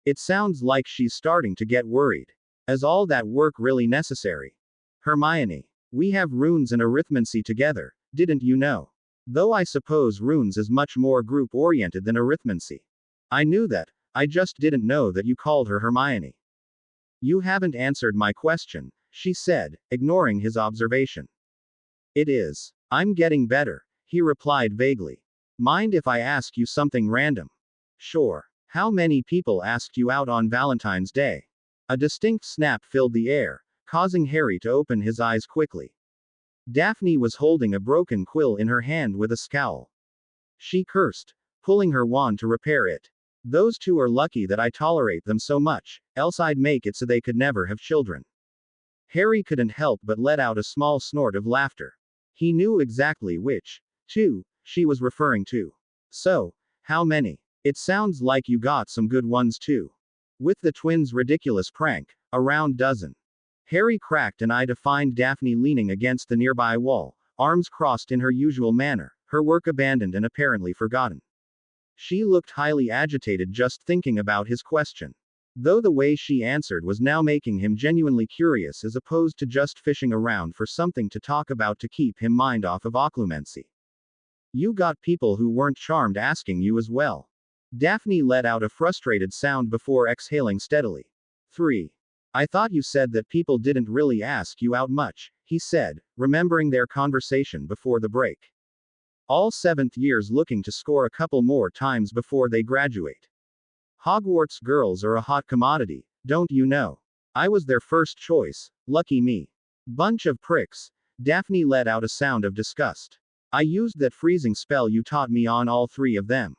It sounds like she's starting to get worried. Is all that work really necessary? Hermione, we have runes and arithmancy together, didn't you know? Though I suppose runes is much more group-oriented than arithmancy. I knew that, I just didn't know that you called her Hermione. You haven't answered my question, she said, ignoring his observation. It is. I'm getting better, he replied vaguely. Mind if I ask you something random? Sure. How many people asked you out on Valentine's Day? A distinct snap filled the air, causing Harry to open his eyes quickly. Daphne was holding a broken quill in her hand with a scowl. She cursed, pulling her wand to repair it. Those two are lucky that I tolerate them so much, else I'd make it so they could never have children. Harry couldn't help but let out a small snort of laughter. He knew exactly which two she was referring to. So, how many? It sounds like you got some good ones too. With the twins' ridiculous prank, a round dozen. Harry cracked an eye to find Daphne leaning against the nearby wall, arms crossed in her usual manner, her work abandoned and apparently forgotten. She looked highly agitated just thinking about his question. Though the way she answered was now making him genuinely curious as opposed to just fishing around for something to talk about to keep him mind off of occlumency. You got people who weren't charmed asking you as well. Daphne let out a frustrated sound before exhaling steadily. 3. I thought you said that people didn't really ask you out much, he said, remembering their conversation before the break. All 7th years looking to score a couple more times before they graduate. Hogwarts girls are a hot commodity, don't you know? I was their first choice, lucky me. Bunch of pricks. Daphne let out a sound of disgust. I used that freezing spell you taught me on all 3 of them.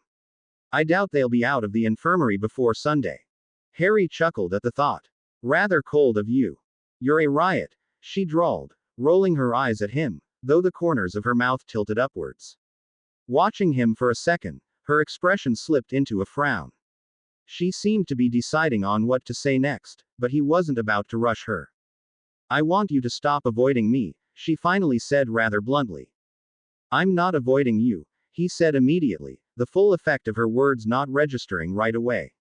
I doubt they'll be out of the infirmary before Sunday. Harry chuckled at the thought. Rather cold of you. You're a riot, she drawled, rolling her eyes at him, though the corners of her mouth tilted upwards. Watching him for a second, her expression slipped into a frown. She seemed to be deciding on what to say next, but he wasn't about to rush her. I want you to stop avoiding me, she finally said rather bluntly. I'm not avoiding you, he said immediately, the full effect of her words not registering right away.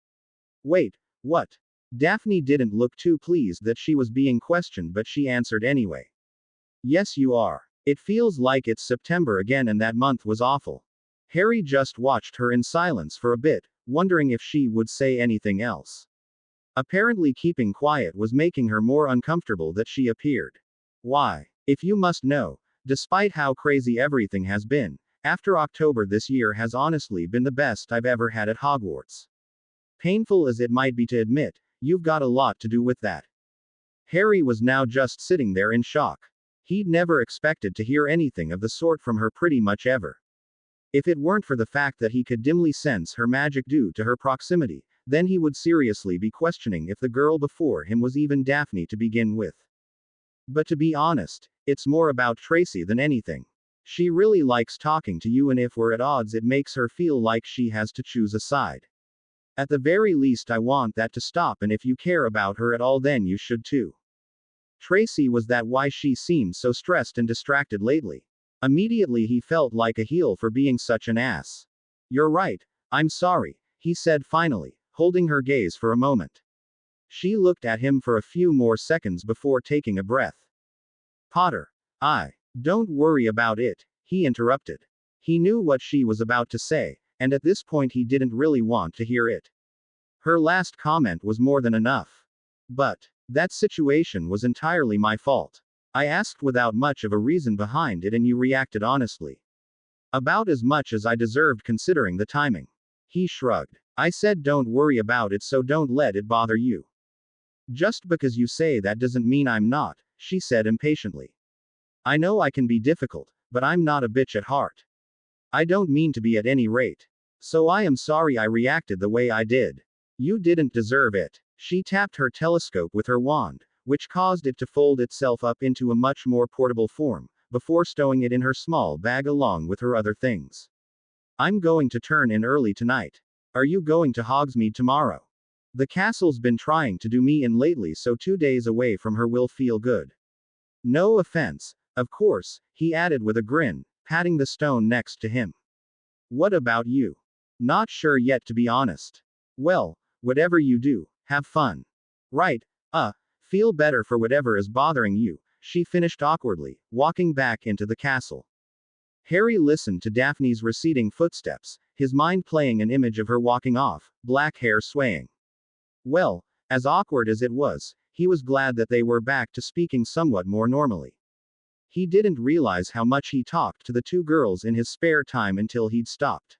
Wait, what? Daphne didn't look too pleased that she was being questioned, but she answered anyway. Yes, you are. It feels like it's September again and that month was awful. Harry just watched her in silence for a bit, wondering if she would say anything else. Apparently keeping quiet was making her more uncomfortable than she appeared. Why? If you must know, despite how crazy everything has been, after October this year has honestly been the best I've ever had at Hogwarts. Painful as it might be to admit, You've got a lot to do with that. Harry was now just sitting there in shock. He'd never expected to hear anything of the sort from her pretty much ever. If it weren't for the fact that he could dimly sense her magic due to her proximity, then he would seriously be questioning if the girl before him was even Daphne to begin with. But to be honest, it's more about Tracy than anything. She really likes talking to you, and if we're at odds, it makes her feel like she has to choose a side. At the very least, I want that to stop, and if you care about her at all, then you should too. Tracy, was that why she seemed so stressed and distracted lately? Immediately he felt like a heel for being such an ass. You're right, I'm sorry, he said finally, holding her gaze for a moment. She looked at him for a few more seconds before taking a breath. Potter. Don't worry about it, he interrupted. He knew what she was about to say, and at this point he didn't really want to hear it. Her last comment was more than enough. But that situation was entirely my fault. I asked without much of a reason behind it, and you reacted honestly. About as much as I deserved considering the timing. He shrugged. I said don't worry about it, so don't let it bother you. Just because you say that doesn't mean I'm not, she said impatiently. I know I can be difficult, but I'm not a bitch at heart. I don't mean to be at any rate. So I am sorry I reacted the way I did. You didn't deserve it. She tapped her telescope with her wand, which caused it to fold itself up into a much more portable form, before stowing it in her small bag along with her other things. I'm going to turn in early tonight. Are you going to Hogsmeade tomorrow? The castle's been trying to do me in lately, so 2 days away from her will feel good. No offense, of course, he added with a grin, patting the stone next to him. What about you? Not sure yet, to be honest. Well, whatever you do, have fun. Right, feel better for whatever is bothering you, she finished awkwardly, walking back into the castle. Harry listened to Daphne's receding footsteps, his mind playing an image of her walking off, black hair swaying. Well, as awkward as it was, he was glad that they were back to speaking somewhat more normally. He didn't realize how much he talked to the two girls in his spare time until he'd stopped.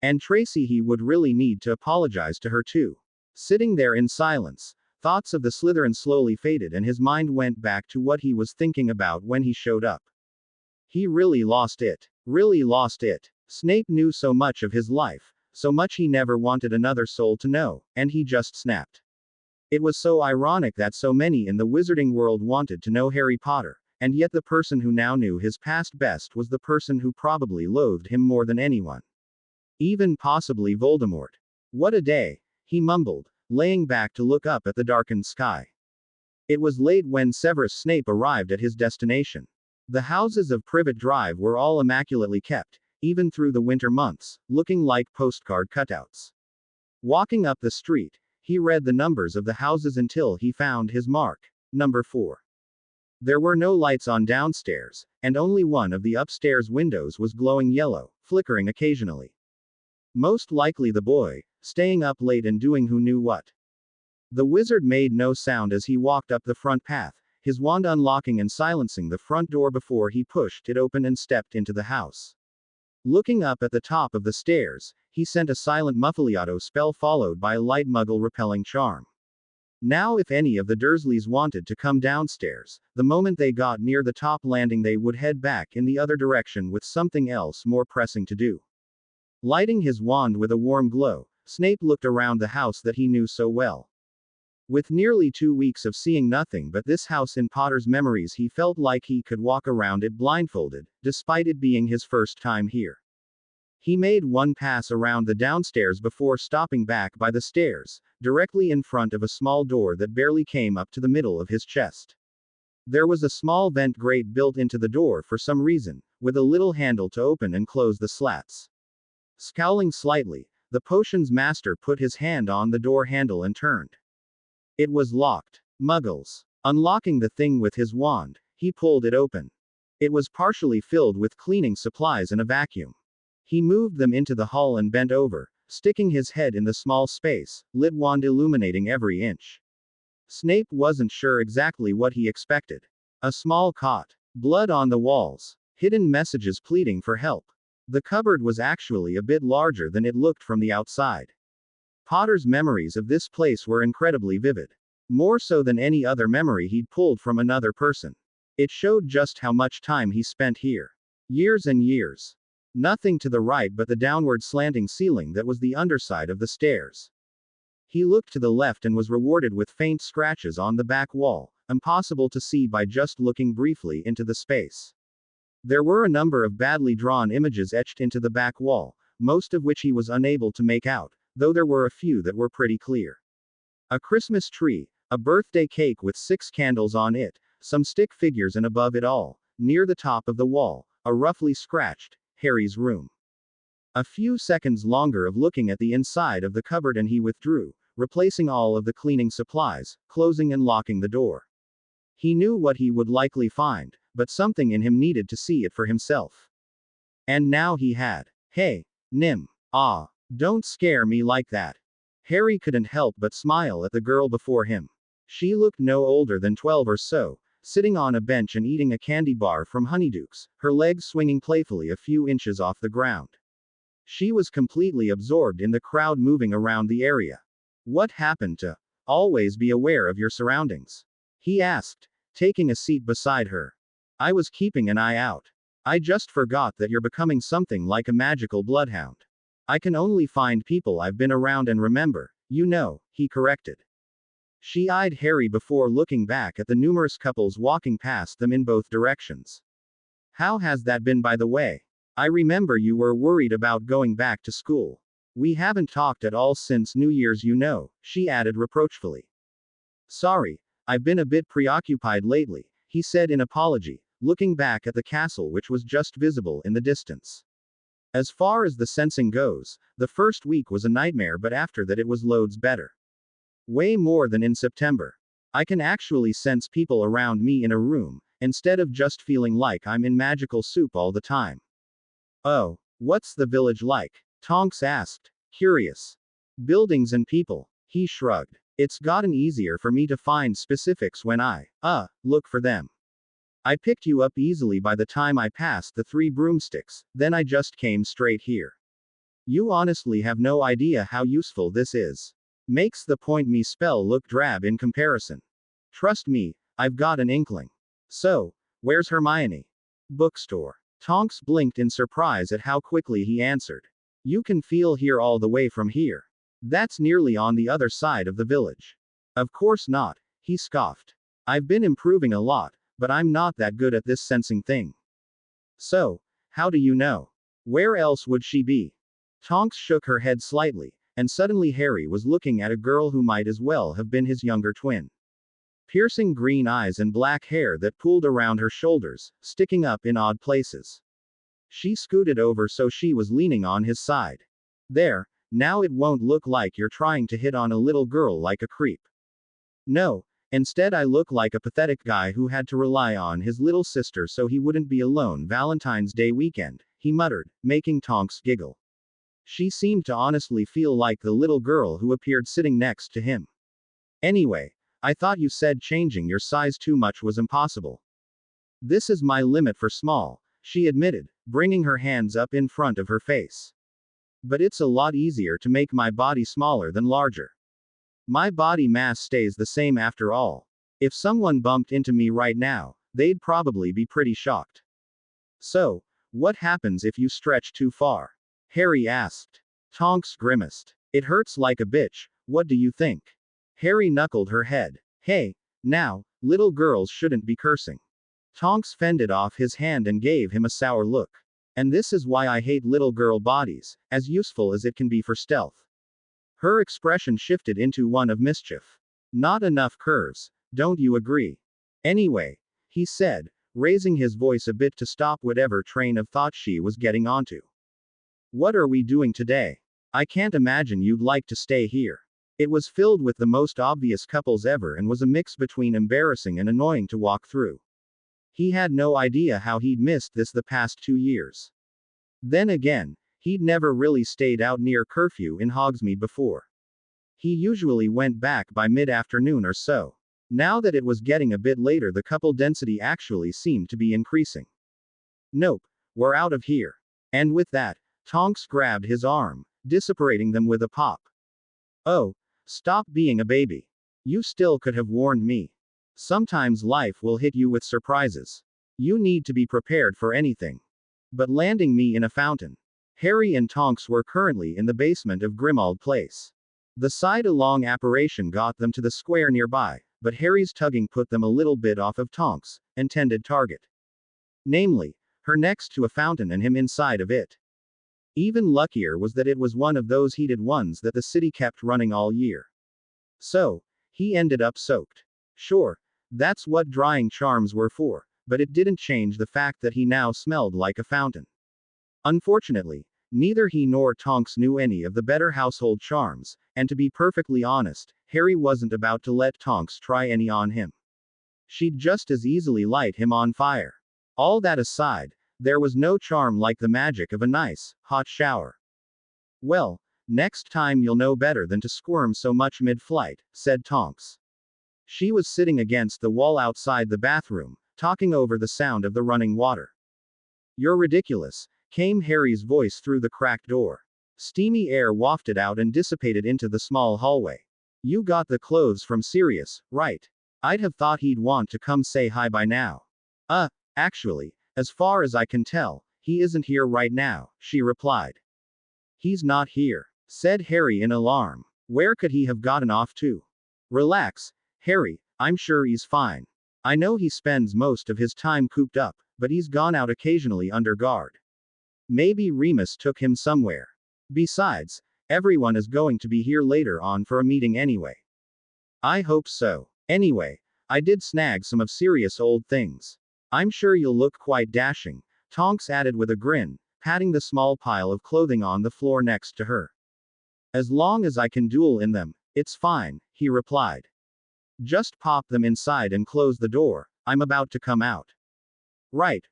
And Tracy, he would really need to apologize to her too. Sitting there in silence, thoughts of the Slytherin slowly faded and his mind went back to what he was thinking about when he showed up. He really lost it. Really lost it. Snape knew so much of his life, so much he never wanted another soul to know, and he just snapped. It was so ironic that so many in the wizarding world wanted to know Harry Potter, and yet the person who now knew his past best was the person who probably loathed him more than anyone. Even possibly Voldemort. What a day, he mumbled, laying back to look up at the darkened sky. It was late when Severus Snape arrived at his destination. The houses of Privet Drive were all immaculately kept, even through the winter months, looking like postcard cutouts. Walking up the street, he read the numbers of the houses until he found his mark, number 4. There were no lights on downstairs, and only one of the upstairs windows was glowing yellow, flickering occasionally. Most likely the boy, staying up late and doing who knew what. The wizard made no sound as he walked up the front path, his wand unlocking and silencing the front door before he pushed it open and stepped into the house. Looking up at the top of the stairs, he sent a silent Muffaliato spell followed by a light muggle-repelling charm. Now if any of the Dursleys wanted to come downstairs, the moment they got near the top landing they would head back in the other direction with something else more pressing to do. Lighting his wand with a warm glow, Snape looked around the house that he knew so well. With nearly 2 weeks of seeing nothing but this house in Potter's memories, he felt like he could walk around it blindfolded, despite it being his first time here. He made one pass around the downstairs before stopping back by the stairs, directly in front of a small door that barely came up to the middle of his chest. There was a small vent grate built into the door for some reason, with a little handle to open and close the slats. Scowling slightly, the potions master put his hand on the door handle and turned. It was locked. Muggles. Unlocking the thing with his wand, he pulled it open. It was partially filled with cleaning supplies and a vacuum. He moved them into the hall and bent over, sticking his head in the small space, lit wand illuminating every inch. Snape wasn't sure exactly what he expected. A small cot. Blood on the walls. Hidden messages pleading for help. The cupboard was actually a bit larger than it looked from the outside. Potter's memories of this place were incredibly vivid. More so than any other memory he'd pulled from another person. It showed just how much time he spent here. Years and years. Nothing to the right but the downward slanting ceiling that was the underside of the stairs. He looked to the left and was rewarded with faint scratches on the back wall, impossible to see by just looking briefly into the space. There were a number of badly drawn images etched into the back wall, most of which he was unable to make out, though there were a few that were pretty clear. A Christmas tree, a birthday cake with 6 candles on it, some stick figures, and above it all, near the top of the wall, a roughly scratched, Harry's room. A few seconds longer of looking at the inside of the cupboard and he withdrew, replacing all of the cleaning supplies, closing and locking the door. He knew what he would likely find, but something in him needed to see it for himself. And now he had. Hey, Nim. Ah, don't scare me like that. Harry couldn't help but smile at the girl before him. She looked no older than 12 or so, sitting on a bench and eating a candy bar from Honeydukes, her legs swinging playfully a few inches off the ground. She was completely absorbed in the crowd moving around the area. What happened to always be aware of your surroundings? He asked, taking a seat beside her. I was keeping an eye out. I just forgot that you're becoming something like a magical bloodhound. I can only find people I've been around and remember, you know, he corrected. She eyed Harry before looking back at the numerous couples walking past them in both directions. How has that been, by the way? I remember you were worried about going back to school. We haven't talked at all since New Year's, you know, she added reproachfully. Sorry, I've been a bit preoccupied lately, he said in apology, looking back at the castle which was just visible in the distance. As far as the sensing goes, the first week was a nightmare, but after that it was loads better. Way more than in September. I can actually sense people around me in a room, instead of just feeling like I'm in magical soup all the time. Oh, what's the village like? Tonks asked, curious. Buildings and people, he shrugged. It's gotten easier for me to find specifics when I, look for them. I picked you up easily by the time I passed the 3 broomsticks, then I just came straight here. You honestly have no idea how useful this is. Makes the point me spell look drab in comparison. Trust me, I've got an inkling. So, where's Hermione? Bookstore. Tonks blinked in surprise at how quickly he answered. You can feel here all the way from here. That's nearly on the other side of the village. Of course not, he scoffed. I've been improving a lot, but I'm not that good at this sensing thing. So, how do you know? Where else would she be? Tonks shook her head slightly, and suddenly Harry was looking at a girl who might as well have been his younger twin. Piercing green eyes and black hair that pooled around her shoulders, sticking up in odd places. She scooted over so she was leaning on his side. There, now it won't look like you're trying to hit on a little girl like a creep. No, instead I look like a pathetic guy who had to rely on his little sister so he wouldn't be alone Valentine's Day weekend, he muttered, making Tonks giggle. She seemed to honestly feel like the little girl who appeared sitting next to him. Anyway, I thought you said changing your size too much was impossible. This is my limit for small, she admitted, bringing her hands up in front of her face. But it's a lot easier to make my body smaller than larger. My body mass stays the same after all. If someone bumped into me right now, they'd probably be pretty shocked. So, what happens if you stretch too far? Harry asked. Tonks grimaced. It hurts like a bitch, what do you think? Harry knuckled her head. Hey, now, little girls shouldn't be cursing. Tonks fended off his hand and gave him a sour look. And this is why I hate little girl bodies, as useful as it can be for stealth. Her expression shifted into one of mischief. Not enough curves, don't you agree? Anyway, he said, raising his voice a bit to stop whatever train of thought she was getting onto. What are we doing today? I can't imagine you'd like to stay here. It was filled with the most obvious couples ever and was a mix between embarrassing and annoying to walk through. He had no idea how he'd missed this the past 2 years. Then again, he'd never really stayed out near curfew in Hogsmeade before. He usually went back by mid-afternoon or so. Now that it was getting a bit later, the couple density actually seemed to be increasing. Nope, we're out of here. And with that, Tonks grabbed his arm, disapparating them with a pop. Oh, stop being a baby. You still could have warned me. Sometimes life will hit you with surprises. You need to be prepared for anything. But landing me in a fountain. Harry and Tonks were currently in the basement of Grimmauld Place. The side-along apparition got them to the square nearby, but Harry's tugging put them a little bit off of Tonks' intended target. Namely, her next to a fountain and him inside of it. Even luckier was that it was one of those heated ones that the city kept running all year. So, he ended up soaked. Sure, that's what drying charms were for, but it didn't change the fact that he now smelled like a fountain. Unfortunately, neither he nor Tonks knew any of the better household charms, and to be perfectly honest, Harry wasn't about to let Tonks try any on him. She'd just as easily light him on fire. All that aside, there was no charm like the magic of a nice, hot shower. Well, next time you'll know better than to squirm so much mid-flight, said Tonks. She was sitting against the wall outside the bathroom, talking over the sound of the running water. You're ridiculous, came Harry's voice through the cracked door. Steamy air wafted out and dissipated into the small hallway. You got the clothes from Sirius, right? I'd have thought he'd want to come say hi by now. Actually, as far as I can tell, he isn't here right now, she replied. He's not here, said Harry in alarm. Where could he have gotten off to? Relax, Harry, I'm sure he's fine. I know he spends most of his time cooped up, but he's gone out occasionally under guard. Maybe Remus took him somewhere. Besides, everyone is going to be here later on for a meeting anyway. I hope so. Anyway, I did snag some of Sirius' old things. I'm sure you'll look quite dashing, Tonks added with a grin, patting the small pile of clothing on the floor next to her. As long as I can duel in them, it's fine, he replied. Just pop them inside and close the door, I'm about to come out. Right.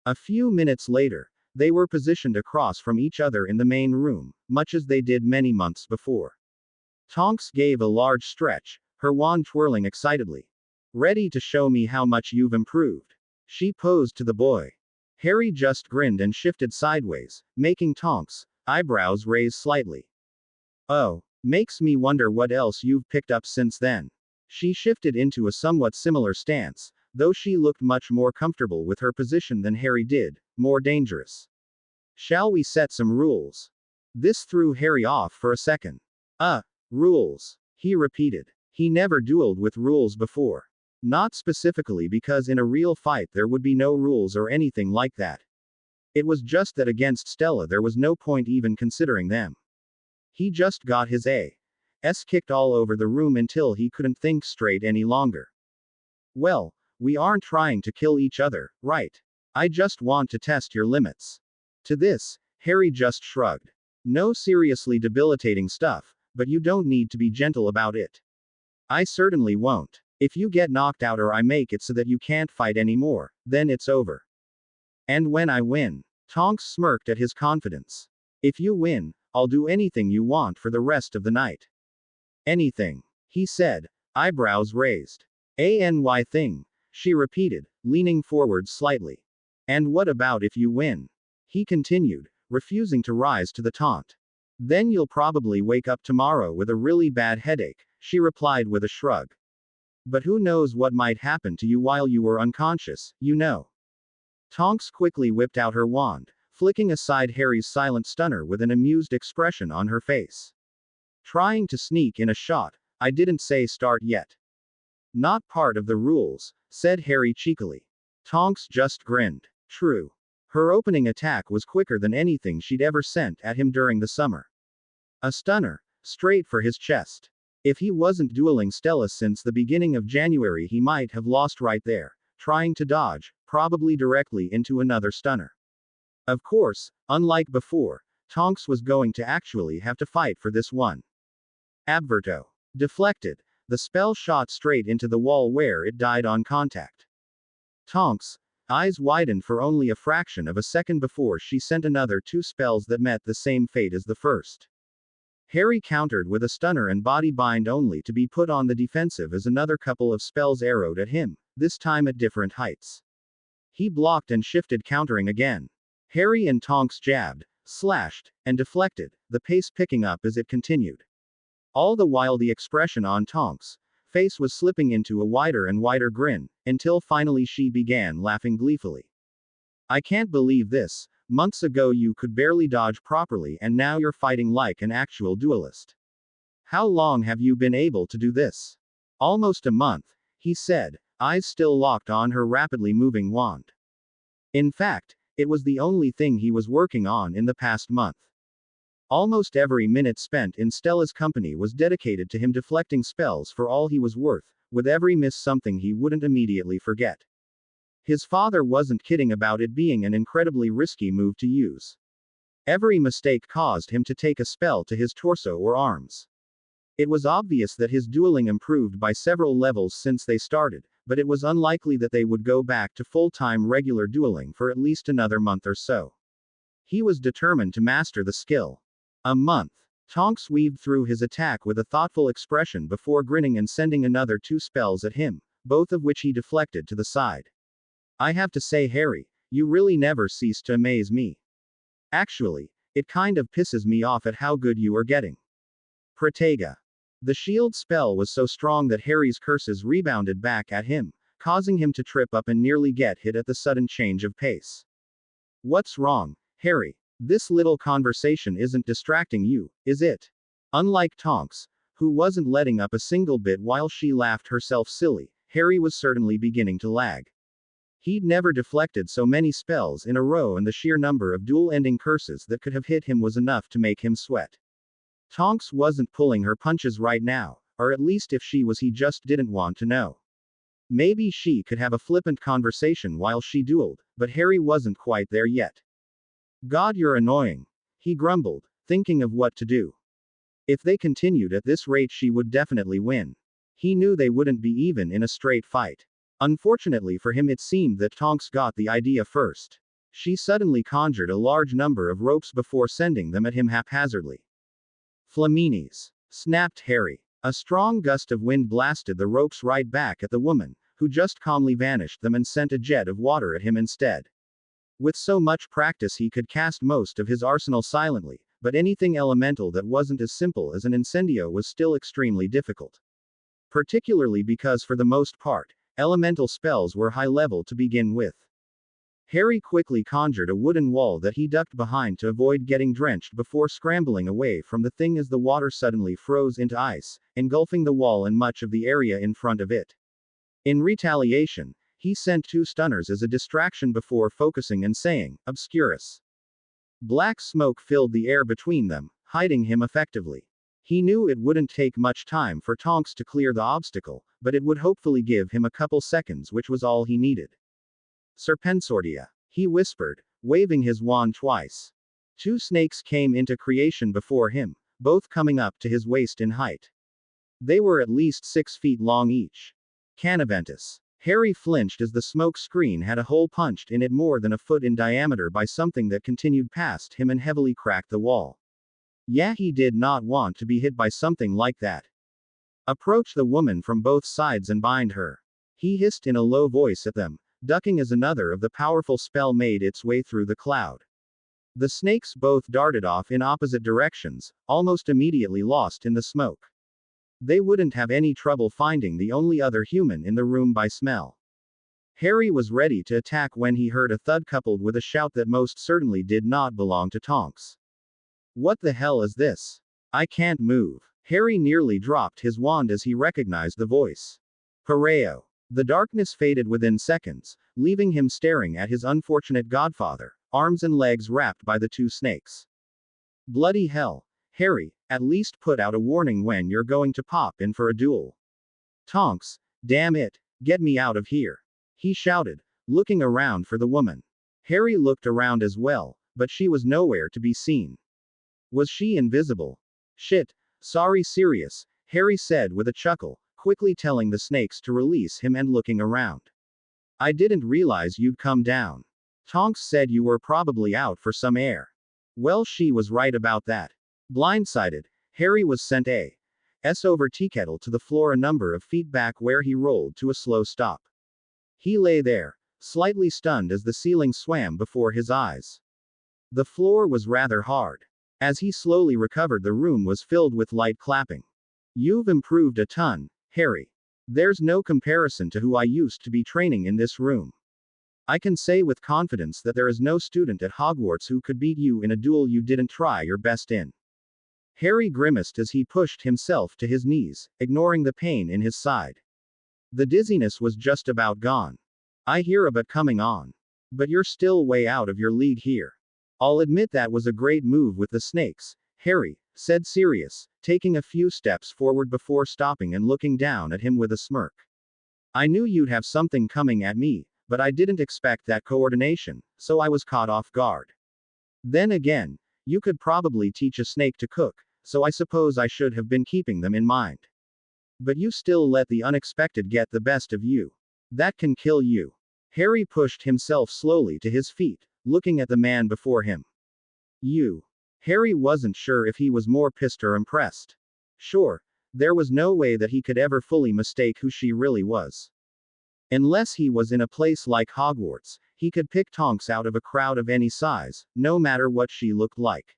A few minutes later, they were positioned across from each other in the main room, much as they did many months before. Tonks gave a large stretch, her wand twirling excitedly. Ready to show me how much you've improved? She posed to the boy. Harry just grinned and shifted sideways, making Tonks' eyebrows raise slightly. Oh, makes me wonder what else you've picked up since then. She shifted into a somewhat similar stance, though she looked much more comfortable with her position than Harry did, more dangerous. Shall we set some rules? This threw Harry off for a second. Rules, he repeated. He never dueled with rules before. Not specifically because in a real fight there would be no rules or anything like that. It was just that against Stella there was no point even considering them. He just got his ass kicked all over the room until he couldn't think straight any longer. Well, we aren't trying to kill each other, right? I just want to test your limits. To this, Harry just shrugged. No seriously debilitating stuff, but you don't need to be gentle about it. I certainly won't. If you get knocked out or I make it so that you can't fight anymore, then it's over. And when I win, Tonks smirked at his confidence. If you win, I'll do anything you want for the rest of the night. Anything, he said, eyebrows raised. Any thing, she repeated, leaning forward slightly. And what about if you win? He continued, refusing to rise to the taunt. Then you'll probably wake up tomorrow with a really bad headache, she replied with a shrug. But who knows what might happen to you while you were unconscious, you know. Tonks quickly whipped out her wand, flicking aside Harry's silent stunner with an amused expression on her face. Trying to sneak in a shot, I didn't say start yet. Not part of the rules, said Harry cheekily. Tonks just grinned. True. Her opening attack was quicker than anything she'd ever sent at him during the summer. A stunner, straight for his chest. If he wasn't dueling Stella since the beginning of January, he might have lost right there, trying to dodge, probably directly into another stunner. Of course, unlike before, Tonks was going to actually have to fight for this one. Abverto. Deflected, the spell shot straight into the wall where it died on contact. Tonks' eyes widened for only a fraction of a second before she sent another two spells that met the same fate as the first. Harry countered with a stunner and body bind only to be put on the defensive as another couple of spells arrowed at him, this time at different heights. He blocked and shifted, countering again. Harry and Tonks jabbed, slashed, and deflected, the pace picking up as it continued. All the while the expression on Tonks' face was slipping into a wider and wider grin, until finally she began laughing gleefully. I can't believe this. Months ago you could barely dodge properly and now you're fighting like an actual duelist. How long have you been able to do this? Almost a month, he said, eyes still locked on her rapidly moving wand. In fact, it was the only thing he was working on in the past month. Almost every minute spent in Stella's company was dedicated to him deflecting spells for all he was worth, with every miss something he wouldn't immediately forget. His father wasn't kidding about it being an incredibly risky move to use. Every mistake caused him to take a spell to his torso or arms. It was obvious that his dueling improved by several levels since they started, but it was unlikely that they would go back to full-time regular dueling for at least another month or so. He was determined to master the skill. A month. Tonks weaved through his attack with a thoughtful expression before grinning and sending another 2 spells at him, both of which he deflected to the side. I have to say, Harry, you really never cease to amaze me. Actually, it kind of pisses me off at how good you are getting. Protega. The shield spell was so strong that Harry's curses rebounded back at him, causing him to trip up and nearly get hit at the sudden change of pace. What's wrong, Harry? This little conversation isn't distracting you, is it? Unlike Tonks, who wasn't letting up a single bit while she laughed herself silly, Harry was certainly beginning to lag. He'd never deflected so many spells in a row, and the sheer number of duel-ending curses that could have hit him was enough to make him sweat. Tonks wasn't pulling her punches right now, or at least if she was, he just didn't want to know. Maybe she could have a flippant conversation while she dueled, but Harry wasn't quite there yet. God, you're annoying, he grumbled, thinking of what to do. If they continued at this rate, she would definitely win. He knew they wouldn't be even in a straight fight. Unfortunately for him, it seemed that Tonks got the idea first. She suddenly conjured a large number of ropes before sending them at him haphazardly. Flaminis, snapped Harry. A strong gust of wind blasted the ropes right back at the woman, who just calmly vanished them and sent a jet of water at him instead. With so much practice, he could cast most of his arsenal silently, but anything elemental that wasn't as simple as an incendio was still extremely difficult. Particularly because, for the most part, elemental spells were high level to begin with. Harry quickly conjured a wooden wall that he ducked behind to avoid getting drenched before scrambling away from the thing as the water suddenly froze into ice, engulfing the wall and much of the area in front of it. In retaliation, he sent 2 stunners as a distraction before focusing and saying, Obscurus. Black smoke filled the air between them, hiding him effectively. He knew it wouldn't take much time for Tonks to clear the obstacle, but it would hopefully give him a couple seconds, which was all he needed. Serpensordia, he whispered, waving his wand twice. 2 snakes came into creation before him, both coming up to his waist in height. They were at least 6 feet long each. Canaventus. Harry flinched as the smoke screen had a hole punched in it more than a foot in diameter by something that continued past him and heavily cracked the wall. Yeah, he did not want to be hit by something like that. Approach the woman from both sides and bind her. He hissed in a low voice at them, ducking as another of the powerful spell made its way through the cloud. The snakes both darted off in opposite directions, almost immediately lost in the smoke. They wouldn't have any trouble finding the only other human in the room by smell. Harry was ready to attack when he heard a thud coupled with a shout that most certainly did not belong to Tonks. What the hell is this? I can't move. Harry nearly dropped his wand as he recognized the voice. Pareo. The darkness faded within seconds, leaving him staring at his unfortunate godfather, arms and legs wrapped by the 2 snakes. Bloody hell. Harry, at least put out a warning when you're going to pop in for a duel. Tonks, damn it, get me out of here, he shouted, looking around for the woman. Harry looked around as well, but she was nowhere to be seen. Was she invisible? Shit, sorry, Sirius, Harry said with a chuckle, quickly telling the snakes to release him and looking around. I didn't realize you'd come down. Tonks said you were probably out for some air. Well, she was right about that. Blindsided, Harry was sent over teakettle to the floor a number of feet back, where he rolled to a slow stop. He lay there, slightly stunned as the ceiling swam before his eyes. The floor was rather hard. As he slowly recovered, the room was filled with light clapping. You've improved a ton, Harry. There's no comparison to who I used to be training in this room. I can say with confidence that there is no student at Hogwarts who could beat you in a duel you didn't try your best in. Harry grimaced as he pushed himself to his knees, ignoring the pain in his side. The dizziness was just about gone. I hear about coming on. But you're still way out of your league here. I'll admit that was a great move with the snakes, Harry said Sirius, taking a few steps forward before stopping and looking down at him with a smirk. I knew you'd have something coming at me, but I didn't expect that coordination, so I was caught off guard. Then again, you could probably teach a snake to cook, so I suppose I should have been keeping them in mind. But you still let the unexpected get the best of you. That can kill you. Harry pushed himself slowly to his feet, looking at the man before him. You. Harry wasn't sure if he was more pissed or impressed. Sure, there was no way that he could ever fully mistake who she really was. Unless he was in a place like Hogwarts, he could pick Tonks out of a crowd of any size, no matter what she looked like.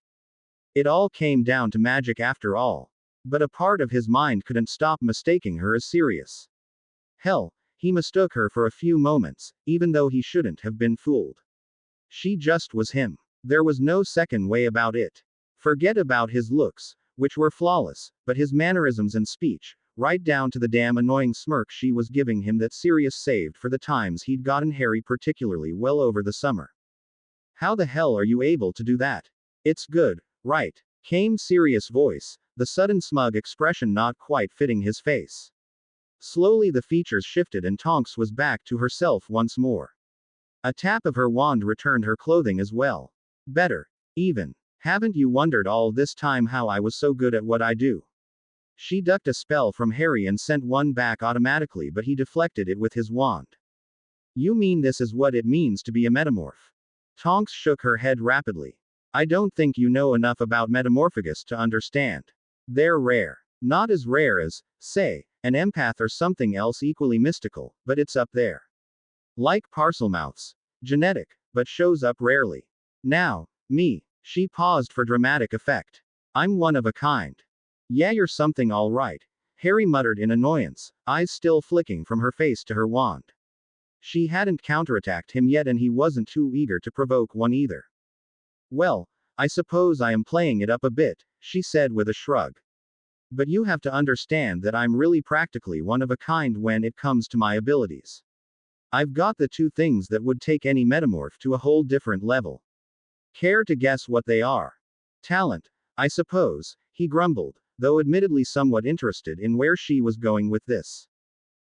It all came down to magic after all. But a part of his mind couldn't stop mistaking her as Sirius. Hell, he mistook her for a few moments, even though he shouldn't have been fooled. She just was him. There was no second way about it. Forget about his looks, which were flawless, but his mannerisms and speech, right down to the damn annoying smirk she was giving him that Sirius saved for the times he'd gotten Harry particularly well over the summer. How the hell are you able to do that? It's good, right? Came Sirius' voice, the sudden smug expression not quite fitting his face. Slowly the features shifted and Tonks was back to herself once more. A tap of her wand returned her clothing as well. Better. Even. Haven't you wondered all this time how I was so good at what I do? She ducked a spell from Harry and sent one back automatically, but he deflected it with his wand. You mean this is what it means to be a metamorph? Tonks shook her head rapidly. I don't think you know enough about metamorphagus to understand. They're rare. Not as rare as, say, an empath or something else equally mystical, but it's up there. Like Parselmouth's. Genetic, but shows up rarely. Now, me. She paused for dramatic effect. I'm one of a kind. Yeah, you're something all right. Harry muttered in annoyance, eyes still flicking from her face to her wand. She hadn't counterattacked him yet and he wasn't too eager to provoke one either. Well, I suppose I am playing it up a bit, she said with a shrug. But you have to understand that I'm really practically one of a kind when it comes to my abilities. I've got the two things that would take any metamorph to a whole different level. Care to guess what they are? Talent, I suppose, he grumbled, though admittedly somewhat interested in where she was going with this.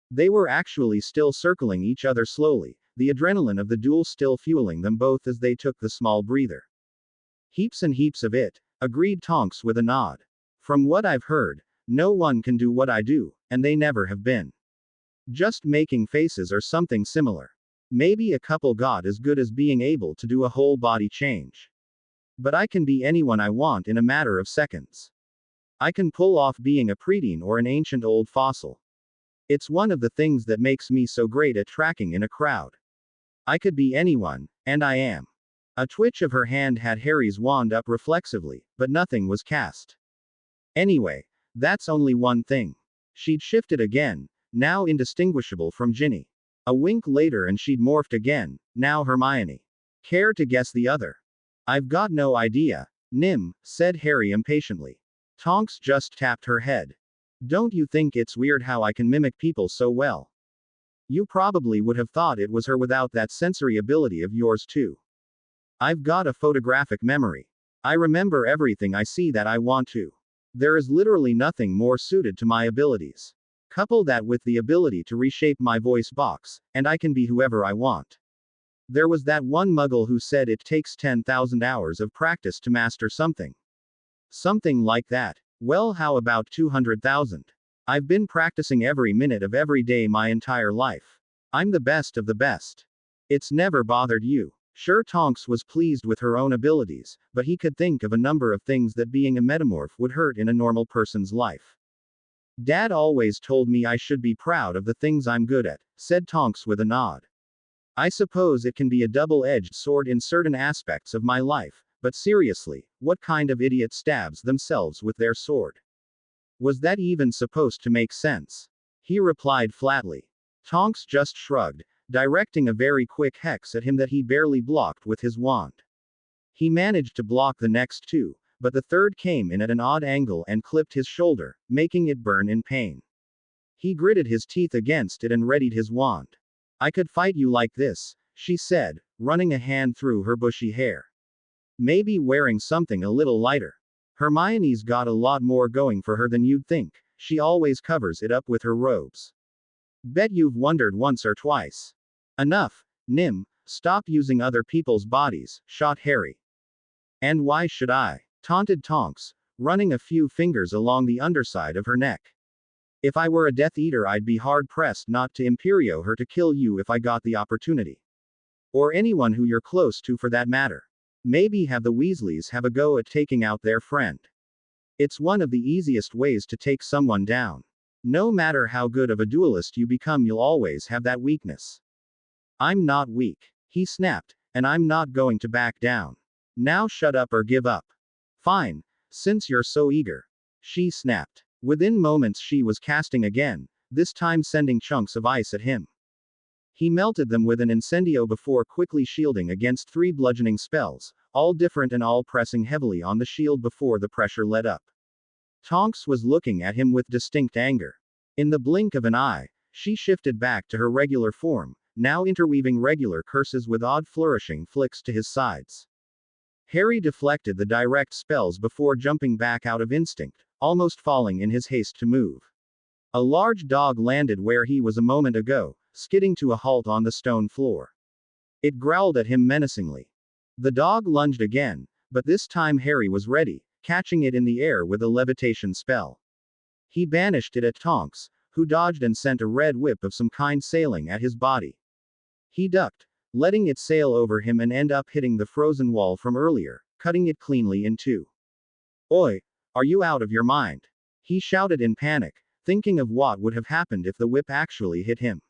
They were actually still circling each other slowly, the adrenaline of the duel still fueling them both as they took the small breather. Heaps and heaps of it, agreed Tonks with a nod. From what I've heard, no one can do what I do, and they never have been. Just making faces or something similar. Maybe a couple got as good as being able to do a whole body change. But I can be anyone I want in a matter of seconds. I can pull off being a preteen or an ancient old fossil. It's one of the things that makes me so great at tracking in a crowd. I could be anyone, and I am. A twitch of her hand had Harry's wand up reflexively, but nothing was cast. Anyway, that's only one thing. She'd shifted again, now indistinguishable from Ginny. A wink later and she'd morphed again, now Hermione. Care to guess the other? I've got no idea, Nim, said Harry impatiently. Tonks just tapped her head. Don't you think it's weird how I can mimic people so well? You probably would have thought it was her without that sensory ability of yours too. I've got a photographic memory. I remember everything I see that I want to. There is literally nothing more suited to my abilities. Couple that with the ability to reshape my voice box, and I can be whoever I want. There was that one muggle who said it takes 10,000 hours of practice to master something. Something like that. Well, how about 200,000? I've been practicing every minute of every day my entire life. I'm the best of the best. It's never bothered you. Sure, Tonks was pleased with her own abilities, but he could think of a number of things that being a metamorph would hurt in a normal person's life. Dad always told me I should be proud of the things I'm good at, said Tonks with a nod. I suppose it can be a double-edged sword in certain aspects of my life, but seriously, what kind of idiot stabs themselves with their sword? Was that even supposed to make sense? He replied flatly. Tonks just shrugged, directing a very quick hex at him that he barely blocked with his wand. He managed to block the next two, but the third came in at an odd angle and clipped his shoulder, making it burn in pain. He gritted his teeth against it and readied his wand. I could fight you like this, she said, running a hand through her bushy hair. Maybe wearing something a little lighter. Hermione's got a lot more going for her than you'd think, she always covers it up with her robes. Bet you've wondered once or twice. Enough, Nim, stop using other people's bodies, shot Harry. And why should I? Taunted Tonks, running a few fingers along the underside of her neck. If I were a Death Eater, I'd be hard-pressed not to imperio her to kill you if I got the opportunity. Or anyone who you're close to for that matter. Maybe have the Weasleys have a go at taking out their friend. It's one of the easiest ways to take someone down. No matter how good of a duelist you become, you'll always have that weakness. I'm not weak, he snapped, and I'm not going to back down. Now shut up or give up. Fine, since you're so eager. She snapped. Within moments she was casting again, this time sending chunks of ice at him. He melted them with an incendio before quickly shielding against 3 bludgeoning spells, all different and all pressing heavily on the shield before the pressure let up. Tonks was looking at him with distinct anger. In the blink of an eye, she shifted back to her regular form, now interweaving regular curses with odd flourishing flicks to his sides. Harry deflected the direct spells before jumping back out of instinct, almost falling in his haste to move. A large dog landed where he was a moment ago, skidding to a halt on the stone floor. It growled at him menacingly. The dog lunged again, but this time Harry was ready, catching it in the air with a levitation spell. He banished it at Tonks, who dodged and sent a red whip of some kind sailing at his body. He ducked, letting it sail over him and end up hitting the frozen wall from earlier, cutting it cleanly in two. Oi, are you out of your mind? He shouted in panic, thinking of what would have happened if the whip actually hit him.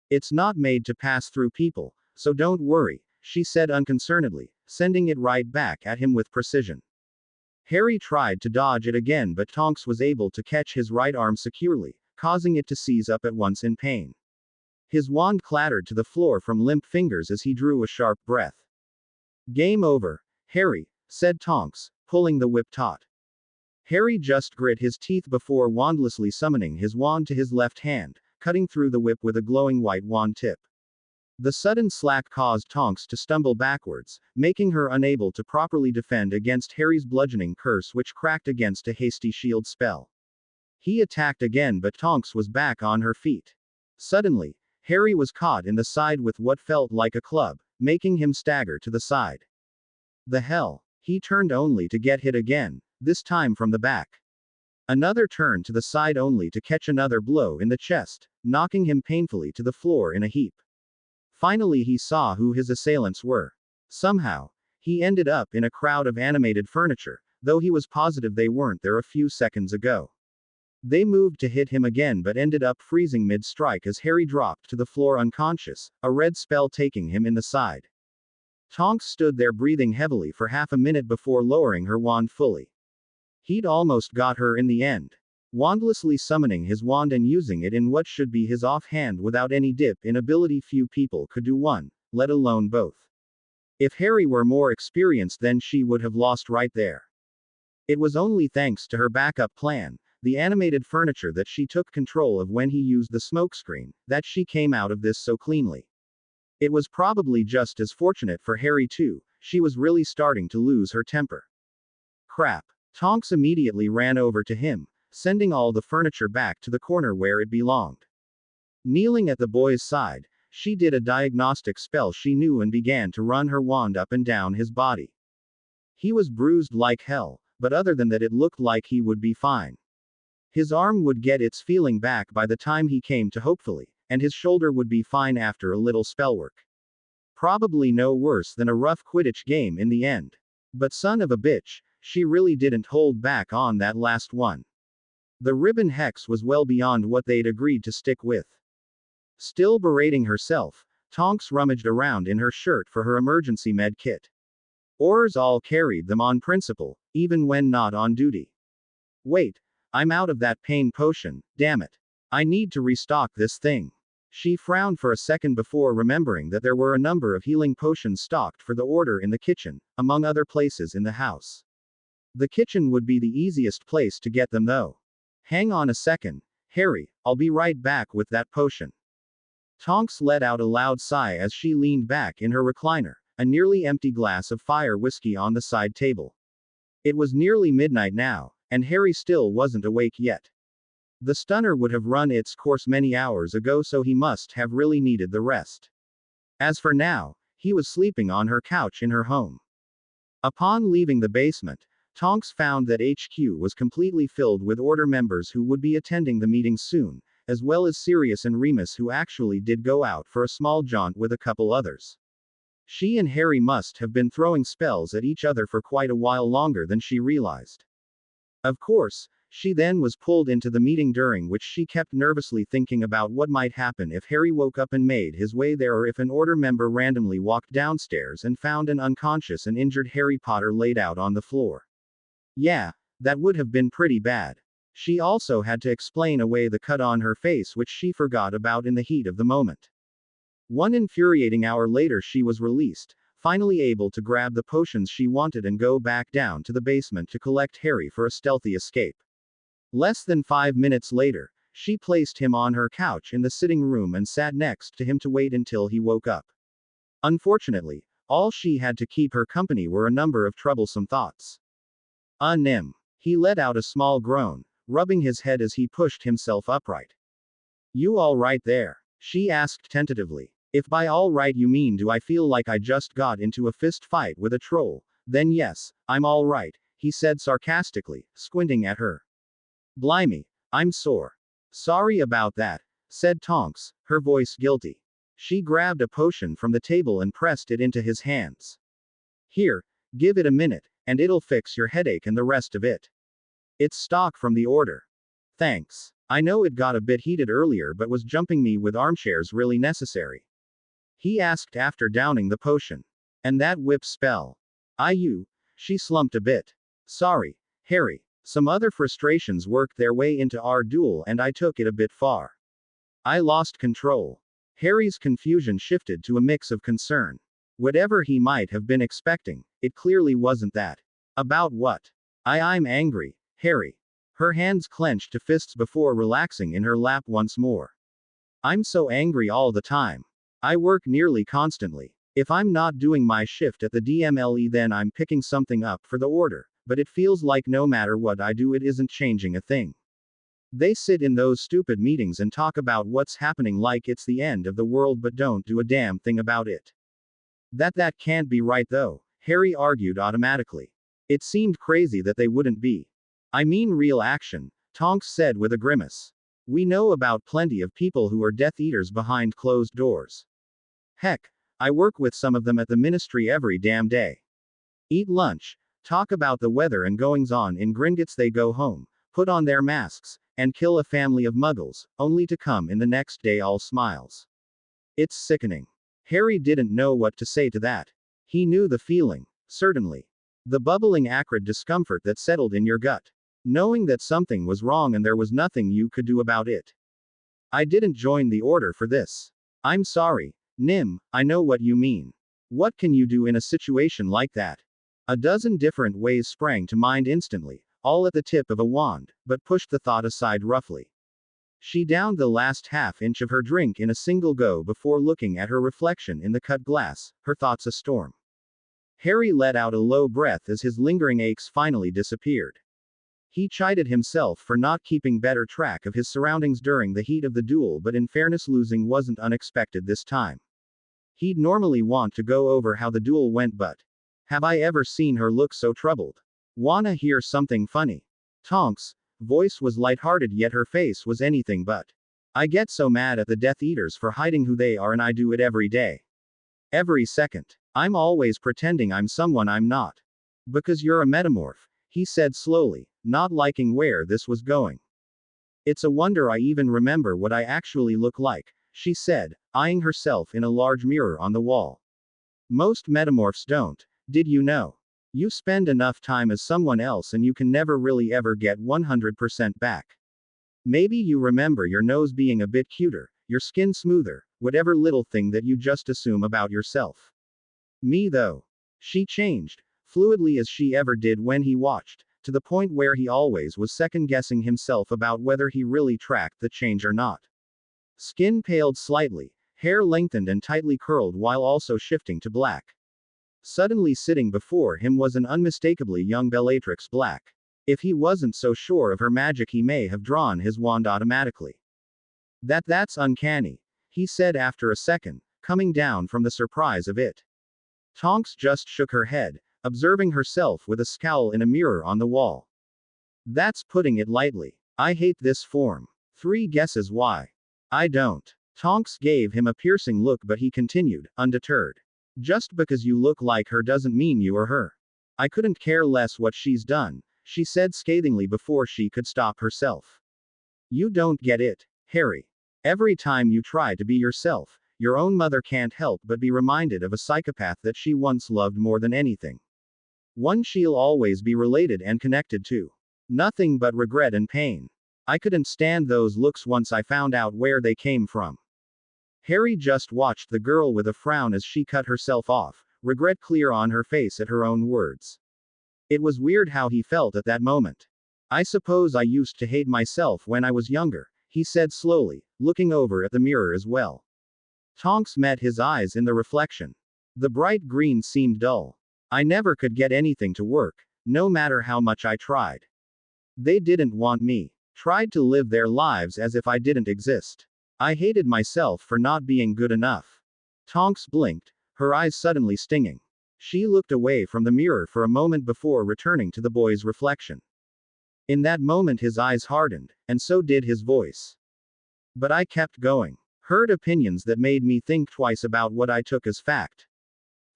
It's not made to pass through people, so don't worry, she said unconcernedly, sending it right back at him with precision. Harry tried to dodge it again, but Tonks was able to catch his right arm securely, causing it to seize up at once in pain. His wand clattered to the floor from limp fingers as he drew a sharp breath. Game over, Harry, said Tonks, pulling the whip taut. Harry just grit his teeth before wandlessly summoning his wand to his left hand, cutting through the whip with a glowing white wand tip. The sudden slack caused Tonks to stumble backwards, making her unable to properly defend against Harry's bludgeoning curse, which cracked against a hasty shield spell. He attacked again, but Tonks was back on her feet. Suddenly, Harry was caught in the side with what felt like a club, making him stagger to the side. The hell? He turned only to get hit again, this time from the back. Another turn to the side only to catch another blow in the chest, knocking him painfully to the floor in a heap. Finally he saw who his assailants were. Somehow, he ended up in a crowd of animated furniture, though he was positive they weren't there a few seconds ago. They moved to hit him again but ended up freezing mid-strike as Harry dropped to the floor unconscious, a red spell taking him in the side. Tonks stood there breathing heavily for half a minute before lowering her wand fully. He'd almost got her in the end. Wandlessly summoning his wand and using it in what should be his offhand without any dip in ability, few people could do one, let alone both. If Harry were more experienced, then she would have lost right there. It was only thanks to her backup plan, the animated furniture that she took control of when he used the smokescreen, that she came out of this so cleanly. It was probably just as fortunate for Harry too, she was really starting to lose her temper. Crap. Tonks immediately ran over to him, sending all the furniture back to the corner where it belonged. Kneeling at the boy's side, she did a diagnostic spell she knew and began to run her wand up and down his body. He was bruised like hell, but other than that it looked like he would be fine. His arm would get its feeling back by the time he came to, hopefully, and his shoulder would be fine after a little spellwork. Probably no worse than a rough Quidditch game in the end. But son of a bitch, she really didn't hold back on that last one. The ribbon hex was well beyond what they'd agreed to stick with. Still berating herself, Tonks rummaged around in her shirt for her emergency med kit. Aurors all carried them on principle, even when not on duty. Wait, I'm out of that pain potion, damn it. I need to restock this thing. She frowned for a second before remembering that there were a number of healing potions stocked for the order in the kitchen, among other places in the house. The kitchen would be the easiest place to get them though. Hang on a second, Harry, I'll be right back with that potion. Tonks let out a loud sigh as she leaned back in her recliner, a nearly empty glass of fire whiskey on the side table. It was nearly midnight now, and Harry still wasn't awake yet. The stunner would have run its course many hours ago, so he must have really needed the rest. As for now, he was sleeping on her couch in her home. Upon leaving the basement, Tonks found that HQ was completely filled with Order members who would be attending the meeting soon, as well as Sirius and Remus, who actually did go out for a small jaunt with a couple others. She and Harry must have been throwing spells at each other for quite a while longer than she realized. Of course, she then was pulled into the meeting, during which she kept nervously thinking about what might happen if Harry woke up and made his way there, or if an Order member randomly walked downstairs and found an unconscious and injured Harry Potter laid out on the floor. Yeah, that would have been pretty bad. She also had to explain away the cut on her face, which she forgot about in the heat of the moment. One infuriating hour later, she was released, finally able to grab the potions she wanted and go back down to the basement to collect Harry for a stealthy escape. Less than 5 minutes later, she placed him on her couch in the sitting room and sat next to him to wait until he woke up. Unfortunately, all she had to keep her company were a number of troublesome thoughts. Nim. He let out a small groan, rubbing his head as he pushed himself upright. You all right there? She asked tentatively. If by all right you mean do I feel like I just got into a fist fight with a troll, then yes, I'm all right, he said sarcastically, squinting at her. Blimey, I'm sore. Sorry about that, said Tonks, her voice guilty. She grabbed a potion from the table and pressed it into his hands. Here, give it a minute, and it'll fix your headache and the rest of it. It's stock from the Order. Thanks. I know it got a bit heated earlier, but was jumping me with armchairs really necessary? He asked after downing the potion. And that whip spell. She slumped a bit. Sorry, Harry. Some other frustrations worked their way into our duel and I took it a bit far. I lost control. Harry's confusion shifted to a mix of concern. Whatever he might have been expecting, it clearly wasn't that. About what? I'm angry, Harry. Her hands clenched to fists before relaxing in her lap once more. I'm so angry all the time. I work nearly constantly. If I'm not doing my shift at the DMLE, then I'm picking something up for the Order, but it feels like no matter what I do, it isn't changing a thing. They sit in those stupid meetings and talk about what's happening like it's the end of the world, but don't do a damn thing about it. That can't be right though, Harry argued automatically. It seemed crazy that they wouldn't be. I mean real action, Tonks said with a grimace. We know about plenty of people who are Death Eaters behind closed doors. Heck, I work with some of them at the ministry every damn day. Eat lunch, talk about the weather and goings on in Gringotts, they go home, put on their masks, and kill a family of muggles, only to come in the next day all smiles. It's sickening. Harry didn't know what to say to that. He knew the feeling, certainly. The bubbling acrid discomfort that settled in your gut. Knowing that something was wrong and there was nothing you could do about it. I didn't join the Order for this. I'm sorry, Nim, I know what you mean. What can you do in a situation like that? A dozen different ways sprang to mind instantly, all at the tip of a wand, but pushed the thought aside roughly. She downed the last half-inch of her drink in a single go before looking at her reflection in the cut glass, her thoughts a storm. Harry let out a low breath as his lingering aches finally disappeared. He chided himself for not keeping better track of his surroundings during the heat of the duel, but in fairness, losing wasn't unexpected this time. He'd normally want to go over how the duel went, but have I ever seen her look so troubled? Wanna hear something funny? Tonks' voice was lighthearted, yet her face was anything but. I get so mad at the Death Eaters for hiding who they are, and I do it every day. Every second. I'm always pretending I'm someone I'm not. Because you're a metamorph, he said slowly, not liking where this was going. It's a wonder I even remember what I actually look like, she said, eyeing herself in a large mirror on the wall. Most metamorphs don't, did you know? You spend enough time as someone else and you can never really ever get 100% back. Maybe you remember your nose being a bit cuter, your skin smoother, whatever little thing that you just assume about yourself. Me though. She changed, fluidly as she ever did when he watched, to the point where he always was second guessing himself about whether he really tracked the change or not. Skin paled slightly, hair lengthened and tightly curled while also shifting to black. Suddenly sitting before him was an unmistakably young Bellatrix Black. If he wasn't so sure of her magic, he may have drawn his wand automatically. That's uncanny, he said after a second, coming down from the surprise of it. Tonks just shook her head, observing herself with a scowl in a mirror on the wall. That's putting it lightly. I hate this form. 3 guesses why. I don't. Tonks gave him a piercing look, but he continued, undeterred. Just because you look like her doesn't mean you are her. I couldn't care less what she's done, she said scathingly before she could stop herself. You don't get it, Harry. Every time you try to be yourself, your own mother can't help but be reminded of a psychopath that she once loved more than anything. One she'll always be related and connected to. Nothing but regret and pain. I couldn't stand those looks once I found out where they came from. Harry just watched the girl with a frown as she cut herself off, regret clear on her face at her own words. It was weird how he felt at that moment. I suppose I used to hate myself when I was younger, he said slowly, looking over at the mirror as well. Tonks met his eyes in the reflection. The bright green seemed dull. I never could get anything to work, no matter how much I tried. They didn't want me. Tried to live their lives as if I didn't exist. I hated myself for not being good enough. Tonks blinked, her eyes suddenly stinging. She looked away from the mirror for a moment before returning to the boy's reflection. In that moment his eyes hardened, and so did his voice. But I kept going. Heard opinions that made me think twice about what I took as fact.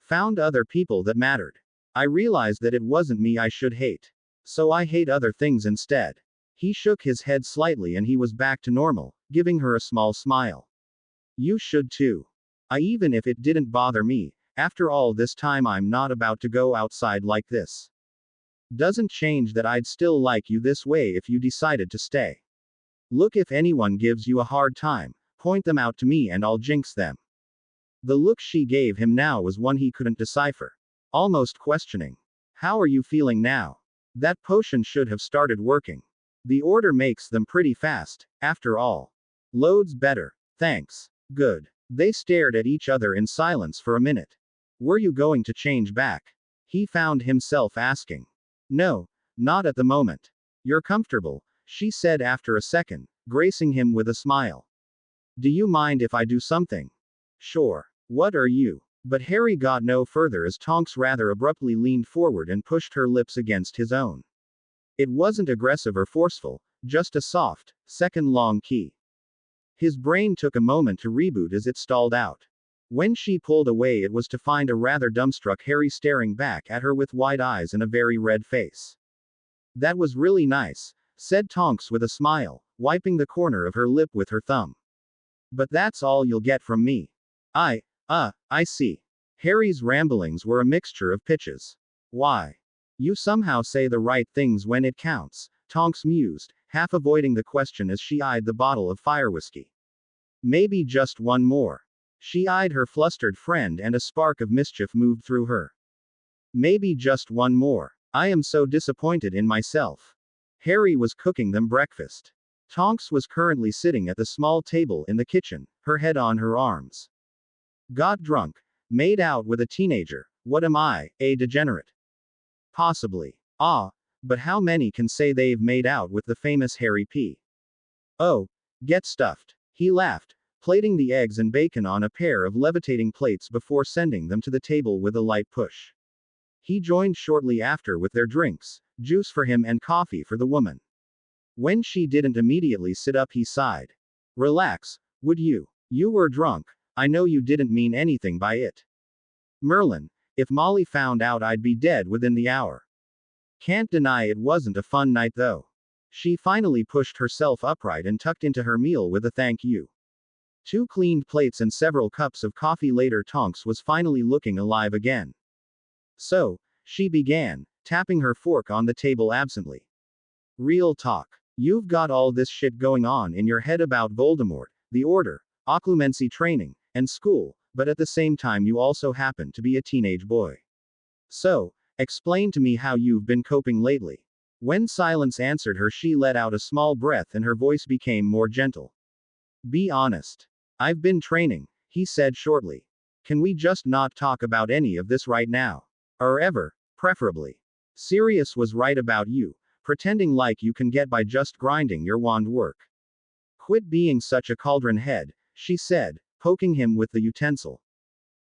Found other people that mattered. I realized that it wasn't me I should hate. So I hate other things instead. He shook his head slightly and he was back to normal, giving her a small smile. You should too. Even if it didn't bother me, after all this time I'm not about to go outside like this. Doesn't change that I'd still like you this way if you decided to stay. Look, if anyone gives you a hard time, point them out to me and I'll jinx them. The look she gave him now was one he couldn't decipher. Almost questioning. How are you feeling now? That potion should have started working. The order makes them pretty fast, after all. Loads better. Thanks. Good. They stared at each other in silence for a minute. Were you going to change back? He found himself asking. No, not at the moment. You're comfortable, she said after a second, gracing him with a smile. Do you mind if I do something? Sure. What are you? But Harry got no further as Tonks rather abruptly leaned forward and pushed her lips against his own. It wasn't aggressive or forceful, just a soft, second-long key. His brain took a moment to reboot as it stalled out. When she pulled away, it was to find a rather dumbstruck Harry staring back at her with wide eyes and a very red face. That was really nice, said Tonks with a smile, wiping the corner of her lip with her thumb. But that's all you'll get from me. I see. Harry's ramblings were a mixture of pitches. Why? You somehow say the right things when it counts, Tonks mused, half avoiding the question as she eyed the bottle of fire whiskey. Maybe just one more. She eyed her flustered friend and a spark of mischief moved through her. Maybe just one more. I am so disappointed in myself. Harry was cooking them breakfast. Tonks was currently sitting at the small table in the kitchen, her head on her arms. Got drunk. Made out with a teenager. What am I, a degenerate? Possibly. But how many can say they've made out with the famous Harry P? Oh, get stuffed. He laughed, plating the eggs and bacon on a pair of levitating plates before sending them to the table with a light push. He joined shortly after with their drinks, juice for him and coffee for the woman. When she didn't immediately sit up, he sighed. Relax, would you? You were drunk. I know you didn't mean anything by it. Merlin, if Molly found out, I'd be dead within the hour. Can't deny it wasn't a fun night though. She finally pushed herself upright and tucked into her meal with a thank you. 2 cleaned plates and several cups of coffee later, Tonks was finally looking alive again. So, she began, tapping her fork on the table absently. Real talk. You've got all this shit going on in your head about Voldemort, the Order, occlumency training, and school, but at the same time you also happen to be a teenage boy. So, explain to me how you've been coping lately. When silence answered her, she let out a small breath and her voice became more gentle. Be honest. I've been training, he said shortly. Can we just not talk about any of this right now? Or ever, preferably. Sirius was right about you, pretending like you can get by just grinding your wand work. Quit being such a cauldron head, she said, poking him with the utensil.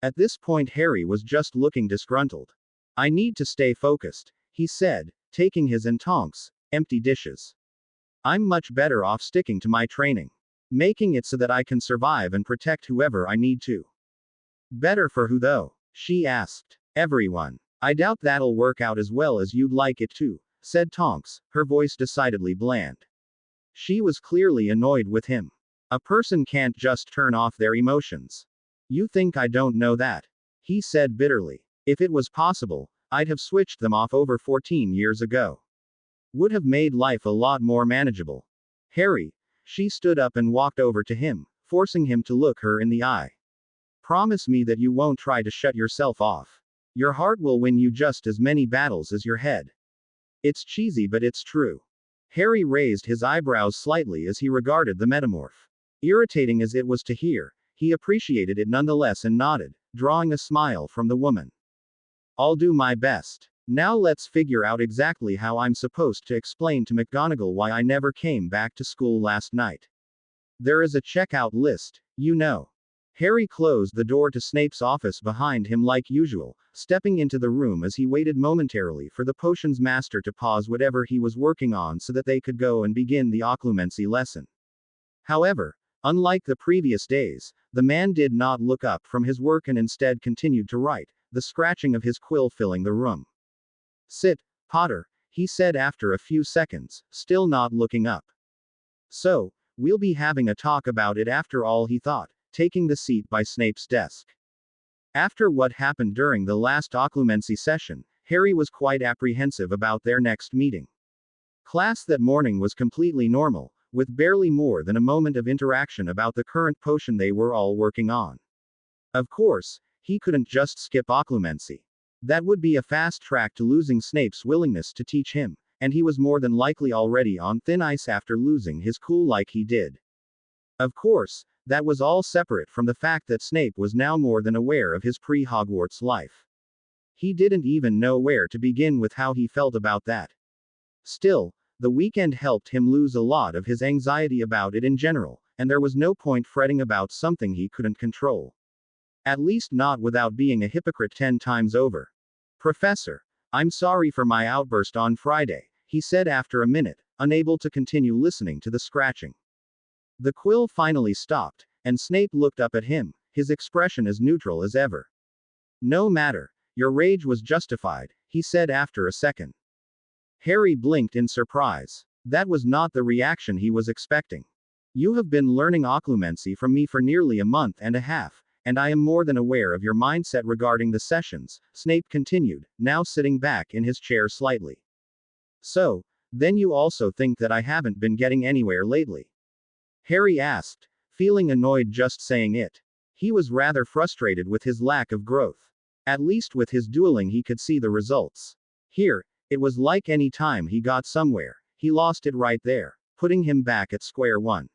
At this point, Harry was just looking disgruntled. I need to stay focused, he said, taking his and Tonk's empty dishes. I'm much better off sticking to my training. Making it so that I can survive and protect whoever I need to. Better for who though? She asked. Everyone. I doubt that'll work out as well as you'd like it to, said Tonks, her voice decidedly bland. She was clearly annoyed with him. A person can't just turn off their emotions. You think I don't know that? He said bitterly. If it was possible, I'd have switched them off over 14 years ago. Would have made life a lot more manageable. Harry. She stood up and walked over to him, forcing him to look her in the eye. Promise me that you won't try to shut yourself off. Your heart will win you just as many battles as your head. It's cheesy, but it's true. Harry raised his eyebrows slightly as he regarded the metamorph. Irritating as it was to hear, he appreciated it nonetheless and nodded, drawing a smile from the woman. I'll do my best. Now let's figure out exactly how I'm supposed to explain to McGonagall why I never came back to school last night. There is a checkout list, you know. Harry closed the door to Snape's office behind him like usual, stepping into the room as he waited momentarily for the potions master to pause whatever he was working on so that they could go and begin the occlumency lesson. However, unlike the previous days, the man did not look up from his work and instead continued to write, the scratching of his quill filling the room. Sit, Potter, he said after a few seconds, still not looking up. So, we'll be having a talk about it after all, he thought, taking the seat by Snape's desk. After what happened during the last occlumency session, Harry was quite apprehensive about their next meeting. Class that morning was completely normal, with barely more than a moment of interaction about the current potion they were all working on. Of course, he couldn't just skip occlumency. That would be a fast track to losing Snape's willingness to teach him, and he was more than likely already on thin ice after losing his cool like he did. Of course, that was all separate from the fact that Snape was now more than aware of his pre-Hogwarts life. He didn't even know where to begin with how he felt about that. Still, the weekend helped him lose a lot of his anxiety about it in general, and there was no point fretting about something he couldn't control. At least not without being a hypocrite 10 times over. Professor, I'm sorry for my outburst on Friday, he said after a minute, unable to continue listening to the scratching. The quill finally stopped, and Snape looked up at him, his expression as neutral as ever. No matter, your rage was justified, he said after a second. Harry blinked in surprise. That was not the reaction he was expecting. You have been learning occlumency from me for nearly a month and a half, and I am more than aware of your mindset regarding the sessions, Snape continued, now sitting back in his chair slightly. So, then you also think that I haven't been getting anywhere lately? Harry asked, feeling annoyed just saying it. He was rather frustrated with his lack of growth. At least with his dueling he could see the results. Here, it was like any time he got somewhere, he lost it right there, putting him back at square one.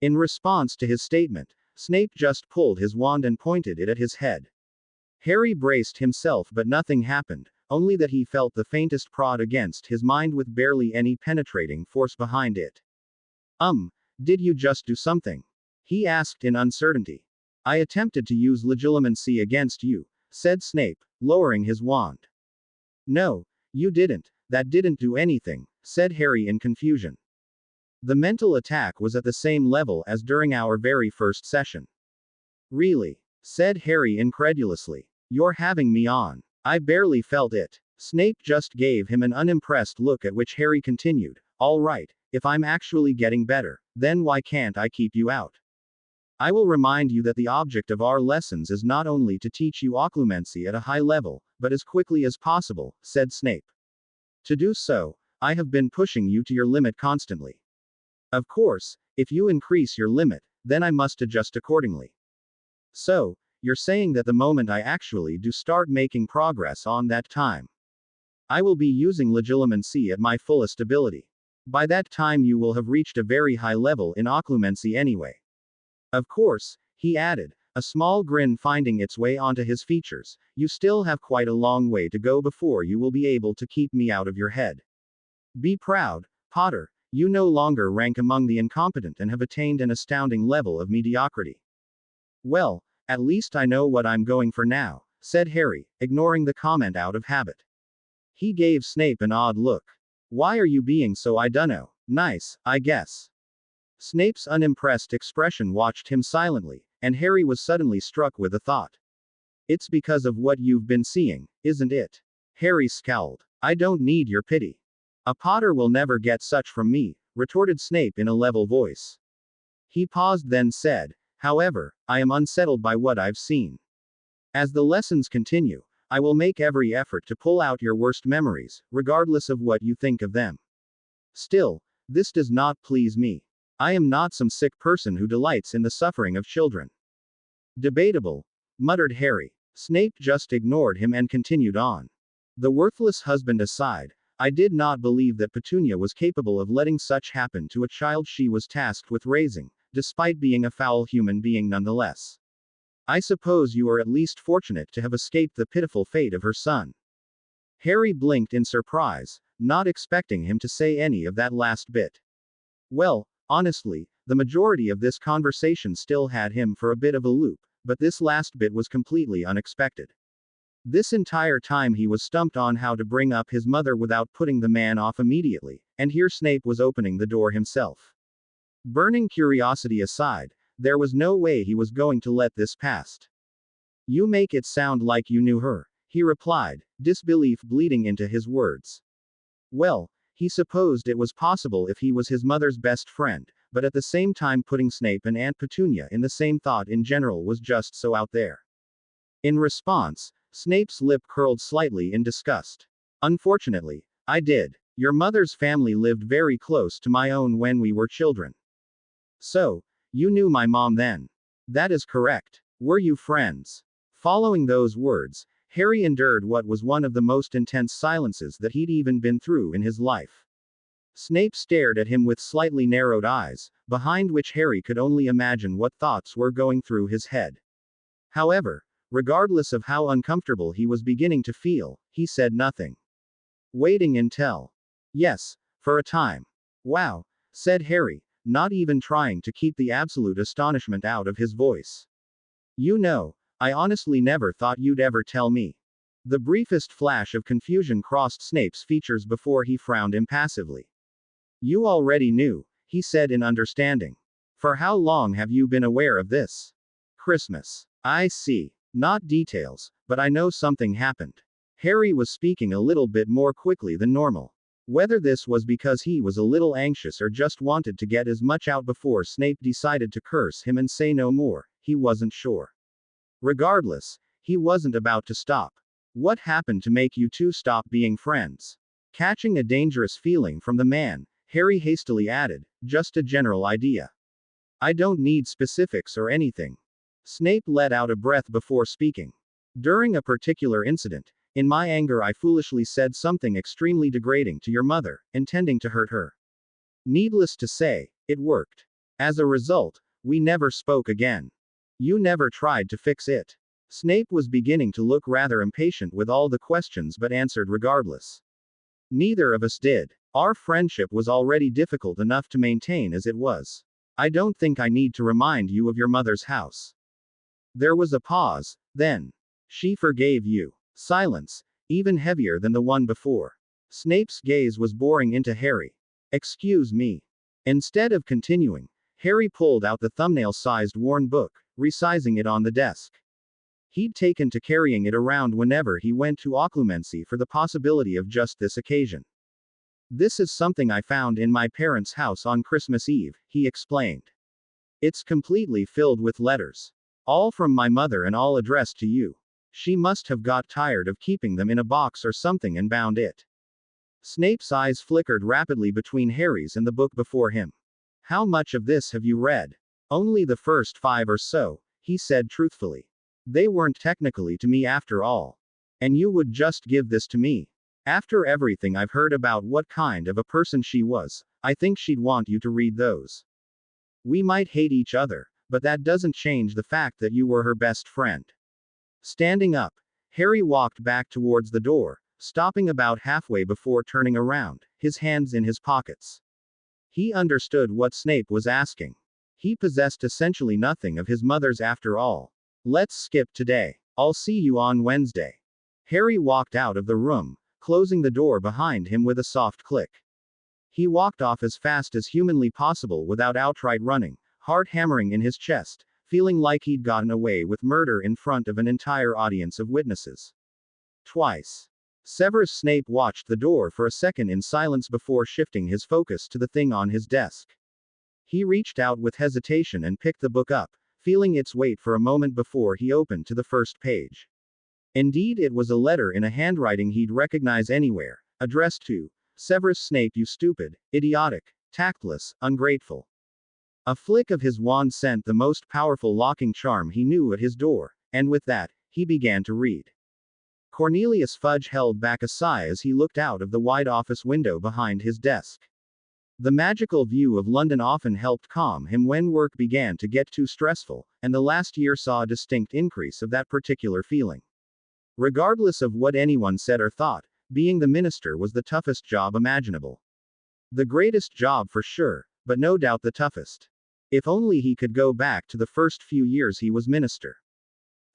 In response to his statement, Snape just pulled his wand and pointed it at his head. Harry braced himself, but nothing happened, only that he felt the faintest prod against his mind with barely any penetrating force behind it. Did you just do something? He asked in uncertainty. I attempted to use legilimency against you, said Snape, lowering his wand. No, you didn't, that didn't do anything, said Harry in confusion. The mental attack was at the same level as during our very first session. Really? Said Harry incredulously. You're having me on. I barely felt it. Snape just gave him an unimpressed look, at which Harry continued, all right, if I'm actually getting better, then why can't I keep you out? I will remind you that the object of our lessons is not only to teach you occlumency at a high level, but as quickly as possible, said Snape. To do so, I have been pushing you to your limit constantly. Of course, if you increase your limit, then I must adjust accordingly. So, you're saying that the moment I actually do start making progress on that time, I will be using legilimency at my fullest ability. By that time you will have reached a very high level in occlumency anyway. Of course, he added, a small grin finding its way onto his features, you still have quite a long way to go before you will be able to keep me out of your head. Be proud, Potter, you no longer rank among the incompetent and have attained an astounding level of mediocrity. Well, at least I know what I'm going for now, said Harry, ignoring the comment out of habit. He gave Snape an odd look. Why are you being so I dunno, nice, I guess? Snape's unimpressed expression watched him silently, and Harry was suddenly struck with a thought. It's because of what you've been seeing, isn't it? Harry scowled. I don't need your pity. A Potter will never get such from me, retorted Snape in a level voice. He paused then said, however, I am unsettled by what I've seen. As the lessons continue, I will make every effort to pull out your worst memories, regardless of what you think of them. Still, this does not please me. I am not some sick person who delights in the suffering of children. Debatable, muttered Harry. Snape just ignored him and continued on. The worthless husband aside, I did not believe that Petunia was capable of letting such happen to a child she was tasked with raising, despite being a foul human being nonetheless. I suppose you are at least fortunate to have escaped the pitiful fate of her son. Harry blinked in surprise, not expecting him to say any of that last bit. Well, honestly, the majority of this conversation still had him for a bit of a loop, but this last bit was completely unexpected. This entire time he was stumped on how to bring up his mother without putting the man off immediately, and here Snape was opening the door himself. Burning curiosity aside, there was no way he was going to let this pass. You make it sound like you knew her, he replied, disbelief bleeding into his words. Well, he supposed it was possible if he was his mother's best friend, but at the same time putting Snape and Aunt Petunia in the same thought in general was just so out there. In response, Snape's lip curled slightly in disgust. Unfortunately, I did. Your mother's family lived very close to my own when we were children. So, you knew my mom then. That is correct. Were you friends? Following those words, Harry endured what was one of the most intense silences that he'd even been through in his life. Snape stared at him with slightly narrowed eyes, behind which Harry could only imagine what thoughts were going through his head. However, regardless of how uncomfortable he was beginning to feel, he said nothing. Waiting until. Yes, for a time. Wow, said Harry, not even trying to keep the absolute astonishment out of his voice. You know, I honestly never thought you'd ever tell me. The briefest flash of confusion crossed Snape's features before he frowned impassively. You already knew, he said in understanding. For how long have you been aware of this? Christmas. I see. Not details, but I know something happened. Harry was speaking a little bit more quickly than normal. Whether this was because he was a little anxious or just wanted to get as much out before Snape decided to curse him and say no more, he wasn't sure. Regardless, he wasn't about to stop. What happened to make you two stop being friends? Catching a dangerous feeling from the man, Harry hastily added, just a general idea. I don't need specifics or anything. Snape let out a breath before speaking. During a particular incident, in my anger I foolishly said something extremely degrading to your mother, intending to hurt her. Needless to say, it worked. As a result, we never spoke again. You never tried to fix it. Snape was beginning to look rather impatient with all the questions but answered regardless. Neither of us did. Our friendship was already difficult enough to maintain as it was. I don't think I need to remind you of your mother's house. There was a pause, then. She forgave you. Silence, even heavier than the one before. Snape's gaze was boring into Harry. Excuse me. Instead of continuing, Harry pulled out the thumbnail-sized worn book, resizing it on the desk. He'd taken to carrying it around whenever he went to occlumency for the possibility of just this occasion. This is something I found in my parents' house on Christmas Eve, he explained. It's completely filled with letters. All from my mother and all addressed to you. She must have got tired of keeping them in a box or something and bound it. Snape's eyes flickered rapidly between Harry's and the book before him. How much of this have you read? Only the first 5 or so, he said truthfully. They weren't technically to me after all. And you would just give this to me? After everything I've heard about what kind of a person she was, I think she'd want you to read those. We might hate each other, but that doesn't change the fact that you were her best friend. Standing up, Harry walked back towards the door, stopping about halfway before turning around, his hands in his pockets. He understood what Snape was asking. He possessed essentially nothing of his mother's after all. Let's skip today. I'll see you on Wednesday. Harry walked out of the room, closing the door behind him with a soft click. He walked off as fast as humanly possible without outright running, heart hammering in his chest, feeling like he'd gotten away with murder in front of an entire audience of witnesses. Twice. Severus Snape watched the door for a second in silence before shifting his focus to the thing on his desk. He reached out with hesitation and picked the book up, feeling its weight for a moment before he opened to the first page. Indeed, it was a letter in a handwriting he'd recognize anywhere, addressed to Severus Snape, you stupid, idiotic, tactless, ungrateful. A flick of his wand sent the most powerful locking charm he knew at his door, and with that, he began to read. Cornelius Fudge held back a sigh as he looked out of the wide office window behind his desk. The magical view of London often helped calm him when work began to get too stressful, and the last year saw a distinct increase of that particular feeling. Regardless of what anyone said or thought, being the minister was the toughest job imaginable. The greatest job for sure, but no doubt the toughest. If only he could go back to the first few years he was minister.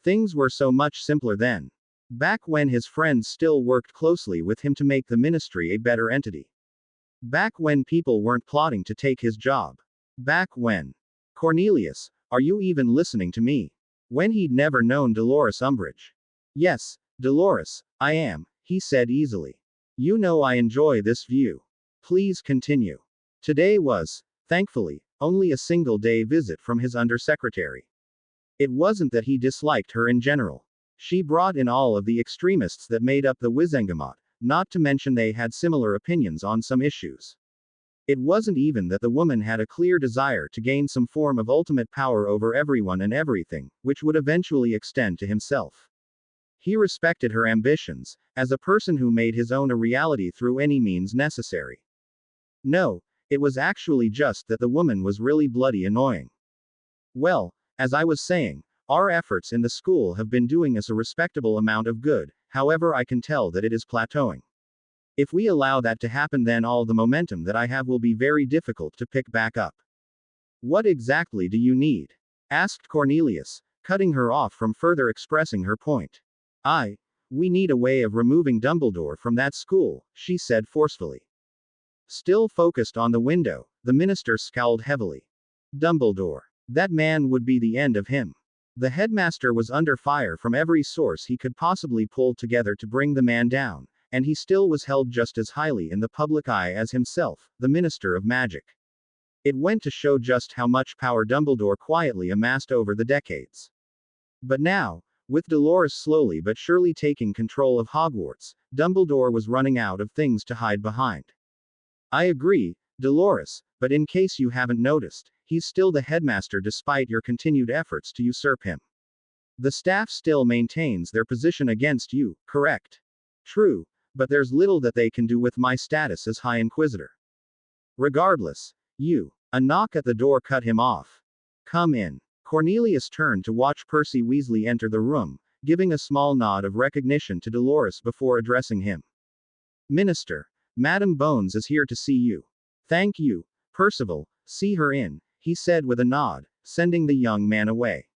Things were so much simpler then. Back when his friends still worked closely with him to make the ministry a better entity. Back when people weren't plotting to take his job. Back when. Cornelius, are you even listening to me? When he'd never known Dolores Umbridge. Yes, Dolores, I am, he said easily. You know I enjoy this view. Please continue. Today was, thankfully, only a single-day visit from his undersecretary. It wasn't that he disliked her in general. She brought in all of the extremists that made up the Wizengamot, not to mention they had similar opinions on some issues. It wasn't even that the woman had a clear desire to gain some form of ultimate power over everyone and everything, which would eventually extend to himself. He respected her ambitions, as a person who made his own a reality through any means necessary. No, it was actually just that the woman was really bloody annoying. Well, as I was saying, our efforts in the school have been doing us a respectable amount of good, however I can tell that it is plateauing. If we allow that to happen, then all the momentum that I have will be very difficult to pick back up. What exactly do you need? Asked Cornelius, cutting her off from further expressing her point. We need a way of removing Dumbledore from that school, she said forcefully. Still focused on the window, the minister scowled heavily. Dumbledore. That man would be the end of him. The headmaster was under fire from every source he could possibly pull together to bring the man down, and he still was held just as highly in the public eye as himself, the Minister of Magic. It went to show just how much power Dumbledore quietly amassed over the decades. But now, with Dolores slowly but surely taking control of Hogwarts, Dumbledore was running out of things to hide behind. I agree, Dolores, but in case you haven't noticed, he's still the headmaster despite your continued efforts to usurp him. The staff still maintains their position against you, correct? True, but there's little that they can do with my status as High Inquisitor. Regardless, a knock at the door cut him off. Come in. Cornelius turned to watch Percy Weasley enter the room, giving a small nod of recognition to Dolores before addressing him. Minister, Madam Bones is here to see you. Thank you, Percival, see her in, he said with a nod, sending the young man away.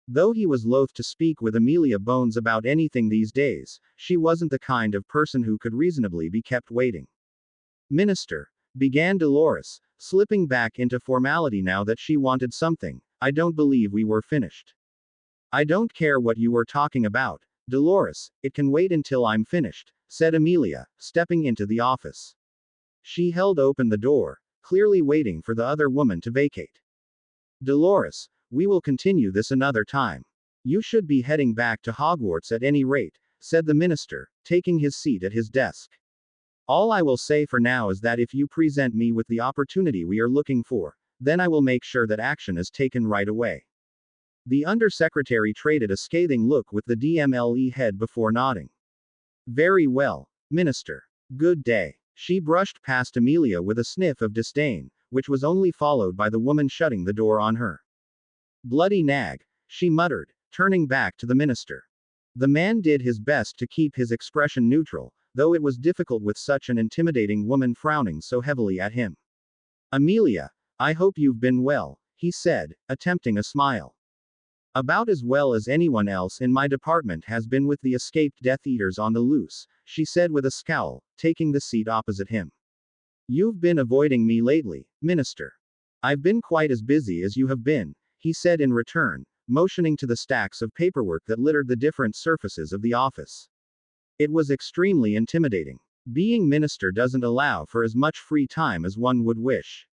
Though he was loath to speak with Amelia Bones about anything these days, she wasn't the kind of person who could reasonably be kept waiting. Minister, began Dolores, slipping back into formality now that she wanted something. I don't believe we were finished. I don't care what you were talking about, Dolores, it can wait until I'm finished, said Amelia, stepping into the office. She held open the door, clearly waiting for the other woman to vacate. Dolores, we will continue this another time. You should be heading back to Hogwarts at any rate, said the minister, taking his seat at his desk. All I will say for now is that if you present me with the opportunity we are looking for, then I will make sure that action is taken right away. The undersecretary traded a scathing look with the DMLE head before nodding. Very well, Minister. Good day. She brushed past Amelia with a sniff of disdain, which was only followed by the woman shutting the door on her. Bloody nag, she muttered, turning back to the minister. The man did his best to keep his expression neutral, though it was difficult with such an intimidating woman frowning so heavily at him. Amelia, I hope you've been well, he said, attempting a smile. About as well as anyone else in my department has been with the escaped Death Eaters on the loose, she said with a scowl, taking the seat opposite him. You've been avoiding me lately, Minister. I've been quite as busy as you have been, he said in return, motioning to the stacks of paperwork that littered the different surfaces of the office. It was extremely intimidating. Being minister doesn't allow for as much free time as one would wish.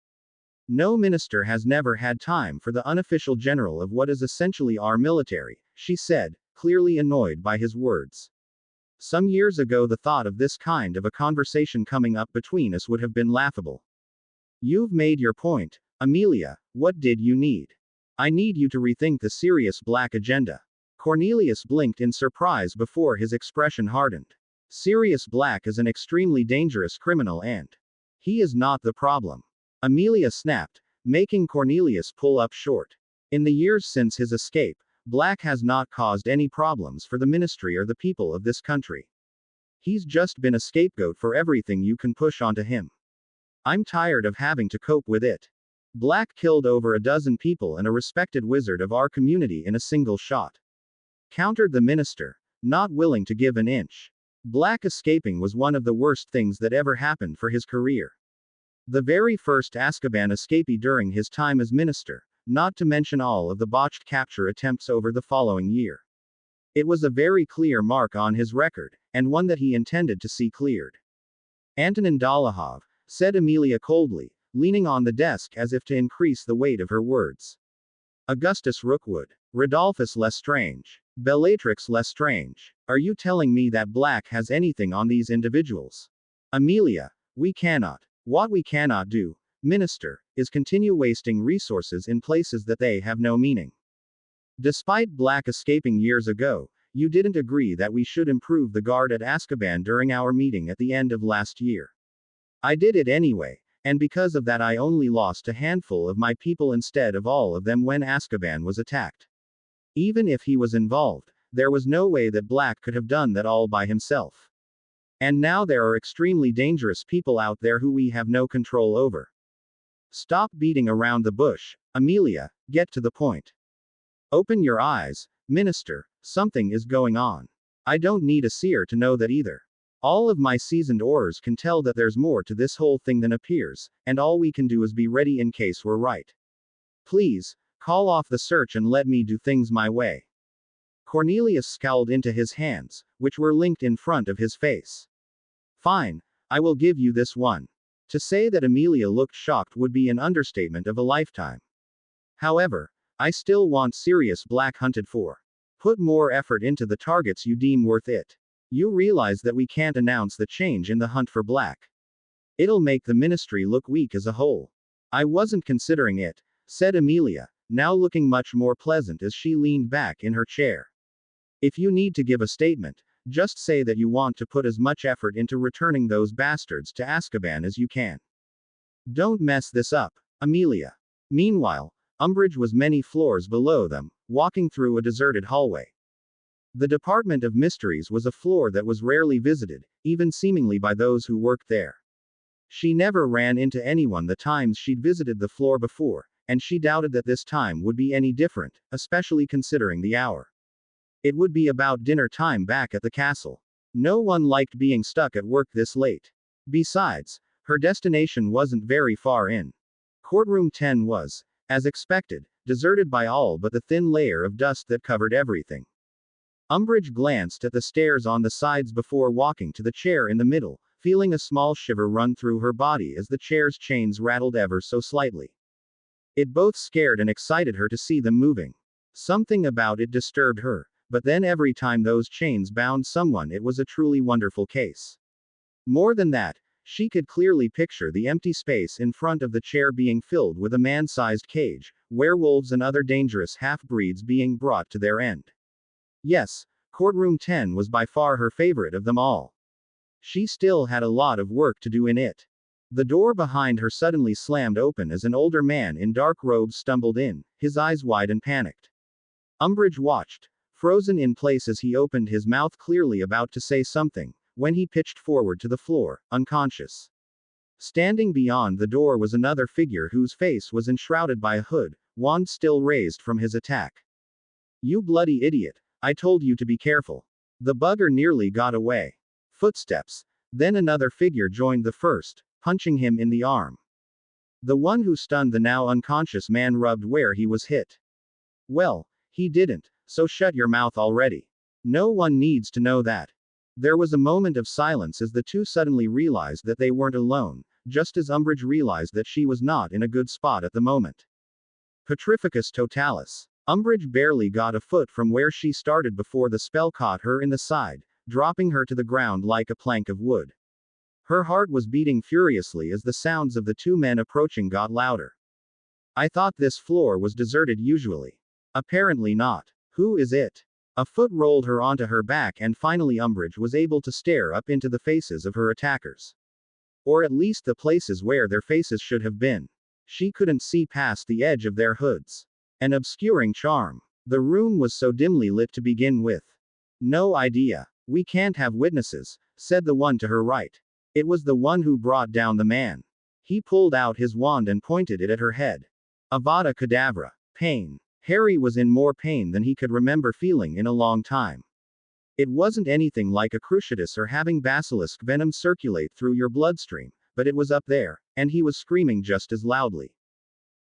No minister has never had time for the unofficial general of what is essentially our military, she said, clearly annoyed by his words. Some years ago, the thought of this kind of a conversation coming up between us would have been laughable. You've made your point, Amelia, what did you need? I need you to rethink the Sirius Black agenda. Cornelius blinked in surprise before his expression hardened. Sirius Black is an extremely dangerous criminal and he is not the problem. Amelia snapped, making Cornelius pull up short. In the years since his escape, Black has not caused any problems for the ministry or the people of this country. He's just been a scapegoat for everything you can push onto him. I'm tired of having to cope with it. Black killed over a dozen people and a respected wizard of our community in a single shot. Countered the minister, not willing to give an inch. Black escaping was one of the worst things that ever happened for his career. The very first Azkaban escapee during his time as minister, not to mention all of the botched capture attempts over the following year. It was a very clear mark on his record, and one that he intended to see cleared. Antonin Dolohov, said Amelia coldly, leaning on the desk as if to increase the weight of her words. Augustus Rookwood. Rodolphus Lestrange. Bellatrix Lestrange. Are you telling me that Black has anything on these individuals? Amelia, we cannot. What we cannot do, Minister, is continue wasting resources in places that they have no meaning. Despite Black escaping years ago, you didn't agree that we should improve the guard at Azkaban during our meeting at the end of last year. I did it anyway, and because of that I only lost a handful of my people instead of all of them when Azkaban was attacked. Even if he was involved, there was no way that Black could have done that all by himself. And now there are extremely dangerous people out there who we have no control over. Stop beating around the bush, Amelia, get to the point. Open your eyes, Minister, something is going on. I don't need a seer to know that either. All of my seasoned aurors can tell that there's more to this whole thing than appears, and all we can do is be ready in case we're right. Please, call off the search and let me do things my way. Cornelius scowled into his hands, which were linked in front of his face. Fine, I will give you this one. To say that Amelia looked shocked would be an understatement of a lifetime. However, I still want Sirius Black hunted for. Put more effort into the targets you deem worth it. You realize that we can't announce the change in the hunt for Black. It'll make the ministry look weak as a whole. I wasn't considering it, said Amelia, now looking much more pleasant as she leaned back in her chair. If you need to give a statement, just say that you want to put as much effort into returning those bastards to Azkaban as you can. Don't mess this up, Amelia. Meanwhile, Umbridge was many floors below them, walking through a deserted hallway. The Department of Mysteries was a floor that was rarely visited, even seemingly by those who worked there. She never ran into anyone the times she'd visited the floor before, and she doubted that this time would be any different, especially considering the hour. It would be about dinner time back at the castle. No one liked being stuck at work this late. Besides, her destination wasn't very far in. Courtroom 10 was, as expected, deserted by all but the thin layer of dust that covered everything. Umbridge glanced at the stairs on the sides before walking to the chair in the middle, feeling a small shiver run through her body as the chair's chains rattled ever so slightly. It both scared and excited her to see them moving. Something about it disturbed her, but then every time those chains bound someone, it was a truly wonderful case. More than that, she could clearly picture the empty space in front of the chair being filled with a man-sized cage, werewolves and other dangerous half-breeds being brought to their end. Yes, Courtroom 10 was by far her favorite of them all. She still had a lot of work to do in it. The door behind her suddenly slammed open as an older man in dark robes stumbled in, his eyes wide and panicked. Umbridge watched, frozen in place as he opened his mouth, clearly about to say something, when he pitched forward to the floor, unconscious. Standing beyond the door was another figure whose face was enshrouded by a hood, wand still raised from his attack. "You bloody idiot, I told you to be careful. The bugger nearly got away." Footsteps. Then another figure joined the first, punching him in the arm. The one who stunned the now unconscious man rubbed where he was hit. "Well, he didn't, so shut your mouth already. No one needs to know that." There was a moment of silence as the two suddenly realized that they weren't alone, just as Umbridge realized that she was not in a good spot at the moment. Petrificus totalis. Umbridge barely got a foot from where she started before the spell caught her in the side, dropping her to the ground like a plank of wood. Her heart was beating furiously as the sounds of the two men approaching got louder. "I thought this floor was deserted usually." "Apparently not. Who is it?" A foot rolled her onto her back, and finally Umbridge was able to stare up into the faces of her attackers. Or at least the places where their faces should have been. She couldn't see past the edge of their hoods. An obscuring charm. The room was so dimly lit to begin with. "No idea. We can't have witnesses," said the one to her right. It was the one who brought down the man. He pulled out his wand and pointed it at her head. Avada Kedavra. Pain. Harry was in more pain than he could remember feeling in a long time. It wasn't anything like a cruciatus or having basilisk venom circulate through your bloodstream, but it was up there, and he was screaming just as loudly.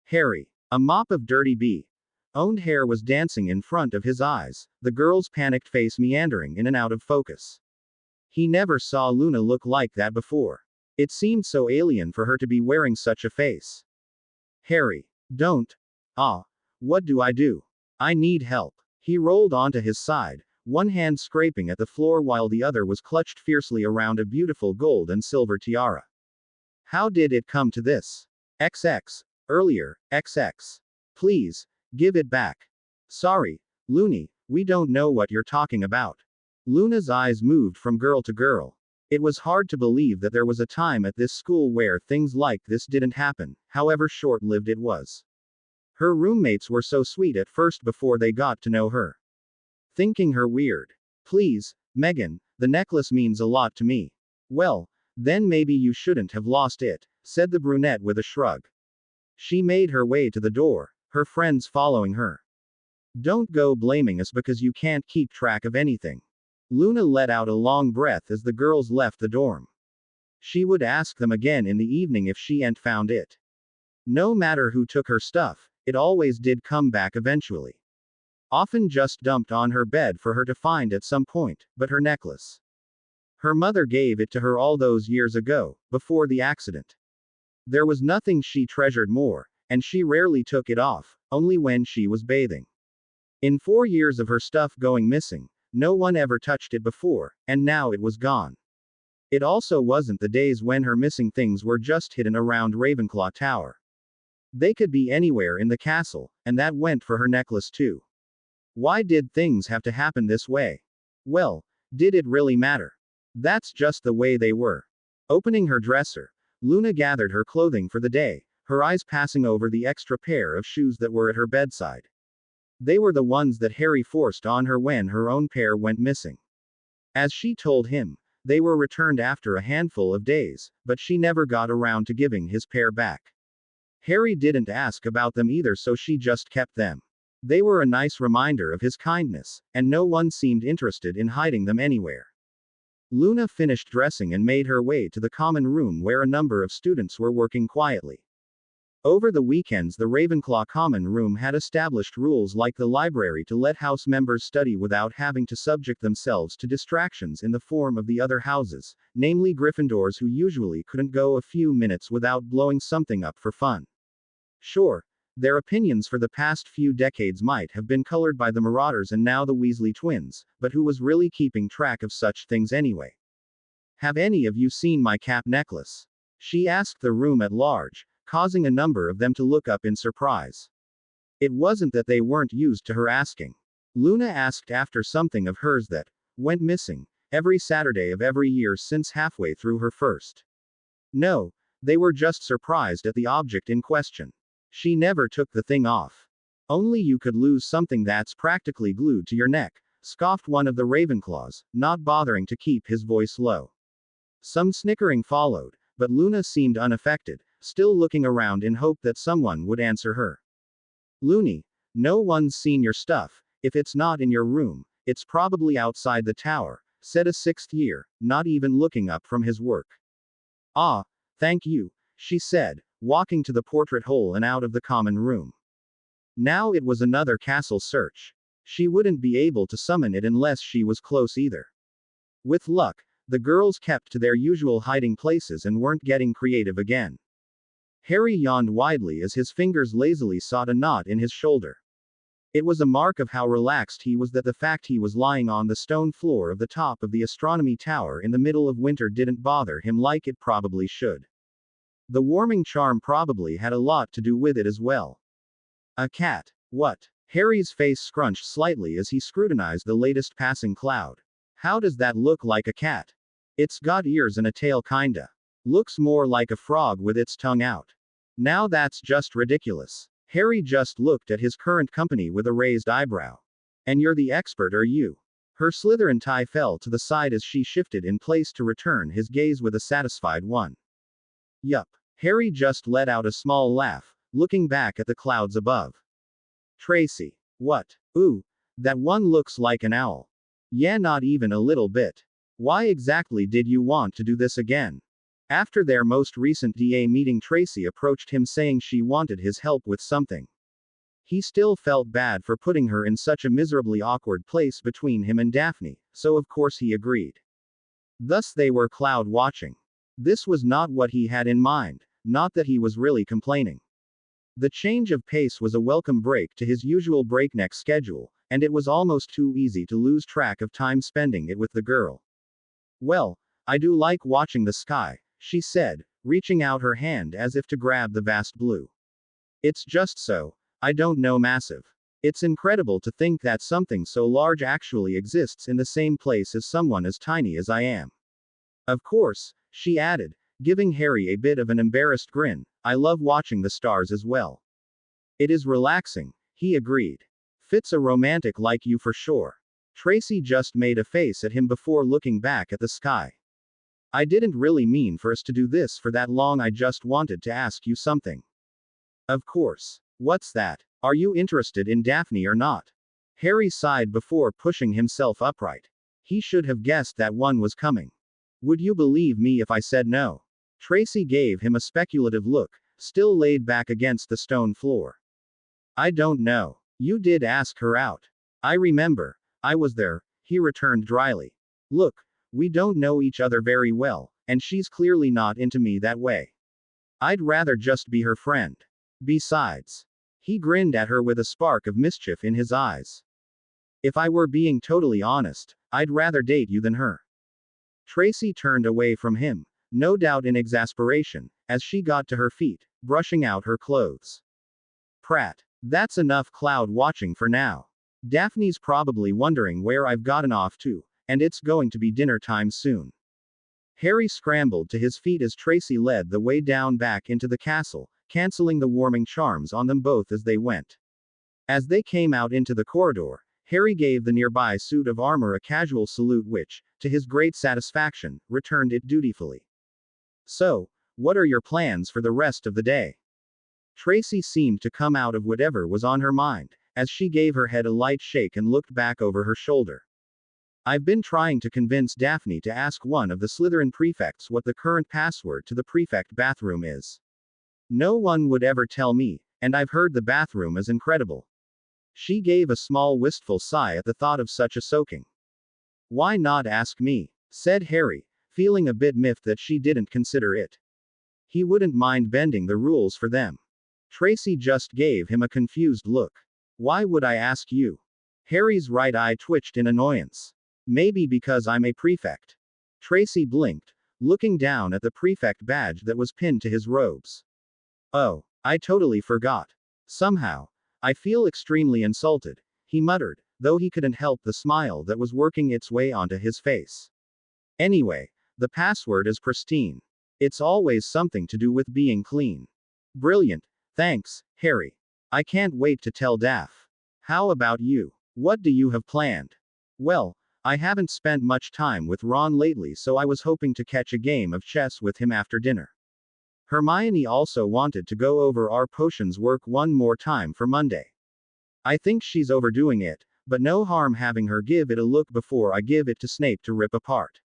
"Harry!" A mop of dirty owned hair was dancing in front of his eyes, the girl's panicked face meandering in and out of focus. He never saw Luna look like that before. It seemed so alien for her to be wearing such a face. "Harry! Don't! Ah! What do I do? I need help." He rolled onto his side, one hand scraping at the floor while the other was clutched fiercely around a beautiful gold and silver tiara. "How did it come to this?" XX. Earlier, XX. "Please, give it back." "Sorry, Loony, we don't know what you're talking about." Luna's eyes moved from girl to girl. It was hard to believe that there was a time at this school where things like this didn't happen, however short-lived it was. Her roommates were so sweet at first before they got to know her. Thinking her weird. "Please, Megan, the necklace means a lot to me." "Well, then maybe you shouldn't have lost it," said the brunette with a shrug. She made her way to the door, her friends following her. "Don't go blaming us because you can't keep track of anything." Luna let out a long breath as the girls left the dorm. She would ask them again in the evening if she ain't found it. No matter who took her stuff, it always did come back eventually. Often just dumped on her bed for her to find at some point, but her necklace. Her mother gave it to her all those years ago, before the accident. There was nothing she treasured more, and she rarely took it off, only when she was bathing. In 4 years of her stuff going missing, no one ever touched it before, and now it was gone. It also wasn't the days when her missing things were just hidden around Ravenclaw Tower. They could be anywhere in the castle, and that went for her necklace too. Why did things have to happen this way? Well, did it really matter? That's just the way they were. Opening her dresser, Luna gathered her clothing for the day, her eyes passing over the extra pair of shoes that were at her bedside. They were the ones that Harry forced on her when her own pair went missing. As she told him, they were returned after a handful of days, but she never got around to giving his pair back. Harry didn't ask about them either, so she just kept them. They were a nice reminder of his kindness, and no one seemed interested in hiding them anywhere. Luna finished dressing and made her way to the common room where a number of students were working quietly. Over the weekends, the Ravenclaw common room had established rules like the library to let house members study without having to subject themselves to distractions in the form of the other houses, namely Gryffindors, who usually couldn't go a few minutes without blowing something up for fun. Sure, Their opinions for the past few decades might have been colored by the Marauders and now the Weasley twins, but who was really keeping track of such things anyway? Have any of you seen my cap necklace? She asked the room at large, causing a number of them to look up in surprise. It wasn't that they weren't used to her asking. Luna asked after something of hers that went missing every Saturday of every year since halfway through her first. No, they were just surprised at the object in question. She never took the thing off. Only you could lose something that's practically glued to your neck, scoffed one of the Ravenclaws, not bothering to keep his voice low. Some snickering followed, but Luna seemed unaffected, still looking around in hope that someone would answer her. Loony, no one's seen your stuff. If it's not in your room, it's probably outside the tower, said a sixth year, not even looking up from his work. Ah, thank you, she said, walking to the portrait hole and out of the common room. Now it was another castle search. She wouldn't be able to summon it unless she was close either. With luck, the girls kept to their usual hiding places and weren't getting creative again. Harry yawned widely as his fingers lazily sought a knot in his shoulder. It was a mark of how relaxed he was that the fact he was lying on the stone floor of the top of the astronomy tower in the middle of winter didn't bother him like it probably should. The warming charm probably had a lot to do with it as well. A cat. What? Harry's face scrunched slightly as he scrutinized the latest passing cloud. How does that look like a cat? It's got ears and a tail kinda. Looks more like a frog with its tongue out. Now that's just ridiculous. Harry just looked at his current company with a raised eyebrow. And you're the expert, are you? Her Slytherin tie fell to the side as she shifted in place to return his gaze with a satisfied one. Yup. Harry just let out a small laugh, looking back at the clouds above. Tracy. What? Ooh, that one looks like an owl. Yeah, not even a little bit. Why exactly did you want to do this again? After their most recent DA meeting, Tracy approached him saying she wanted his help with something. He still felt bad for putting her in such a miserably awkward place between him and Daphne, so of course he agreed. Thus they were cloud watching. This was not what he had in mind, not that he was really complaining. The change of pace was a welcome break to his usual breakneck schedule, and it was almost too easy to lose track of time spending it with the girl. Well, I do like watching the sky, she said, reaching out her hand as if to grab the vast blue. It's just so, I don't know, massive. It's incredible to think that something so large actually exists in the same place as someone as tiny as I am. Of course, she added, giving Harry a bit of an embarrassed grin, I love watching the stars as well. It is relaxing, he agreed. Fits a romantic like you for sure. Tracy just made a face at him before looking back at the sky. I didn't really mean for us to do this for that long, I just wanted to ask you something. Of course. What's that? Are you interested in Daphne or not? Harry sighed before pushing himself upright. He should have guessed that one was coming. Would you believe me if I said no? Tracy gave him a speculative look, still laid back against the stone floor. I don't know. You did ask her out. I remember. I was there, he returned dryly. Look, we don't know each other very well, and she's clearly not into me that way. I'd rather just be her friend. Besides. He grinned at her with a spark of mischief in his eyes. If I were being totally honest, I'd rather date you than her. Tracy turned away from him, no doubt in exasperation, as she got to her feet, brushing out her clothes. Prat. That's enough cloud watching for now. Daphne's probably wondering where I've gotten off to, and it's going to be dinner time soon. Harry scrambled to his feet as Tracy led the way down back into the castle, canceling the warming charms on them both as they went. As they came out into the corridor, Harry gave the nearby suit of armor a casual salute which, to his great satisfaction, returned it dutifully. So, what are your plans for the rest of the day? Tracy seemed to come out of whatever was on her mind, as she gave her head a light shake and looked back over her shoulder. I've been trying to convince Daphne to ask one of the Slytherin prefects what the current password to the prefect bathroom is. No one would ever tell me, and I've heard the bathroom is incredible. She gave a small wistful sigh at the thought of such a soaking. Why not ask me? Said Harry, feeling a bit miffed that she didn't consider it. He wouldn't mind bending the rules for them. Tracy just gave him a confused look. Why would I ask you? Harry's right eye twitched in annoyance. Maybe because I'm a prefect. Tracy blinked, looking down at the prefect badge that was pinned to his robes. Oh, I totally forgot. Somehow, I feel extremely insulted, he muttered, though he couldn't help the smile that was working its way onto his face. Anyway, the password is pristine. It's always something to do with being clean. Brilliant. Thanks, Harry. I can't wait to tell Daff. How about you? What do you have planned? Well, I haven't spent much time with Ron lately, so I was hoping to catch a game of chess with him after dinner. Hermione also wanted to go over our potions work one more time for Monday. I think she's overdoing it, but no harm having her give it a look before I give it to Snape to rip apart.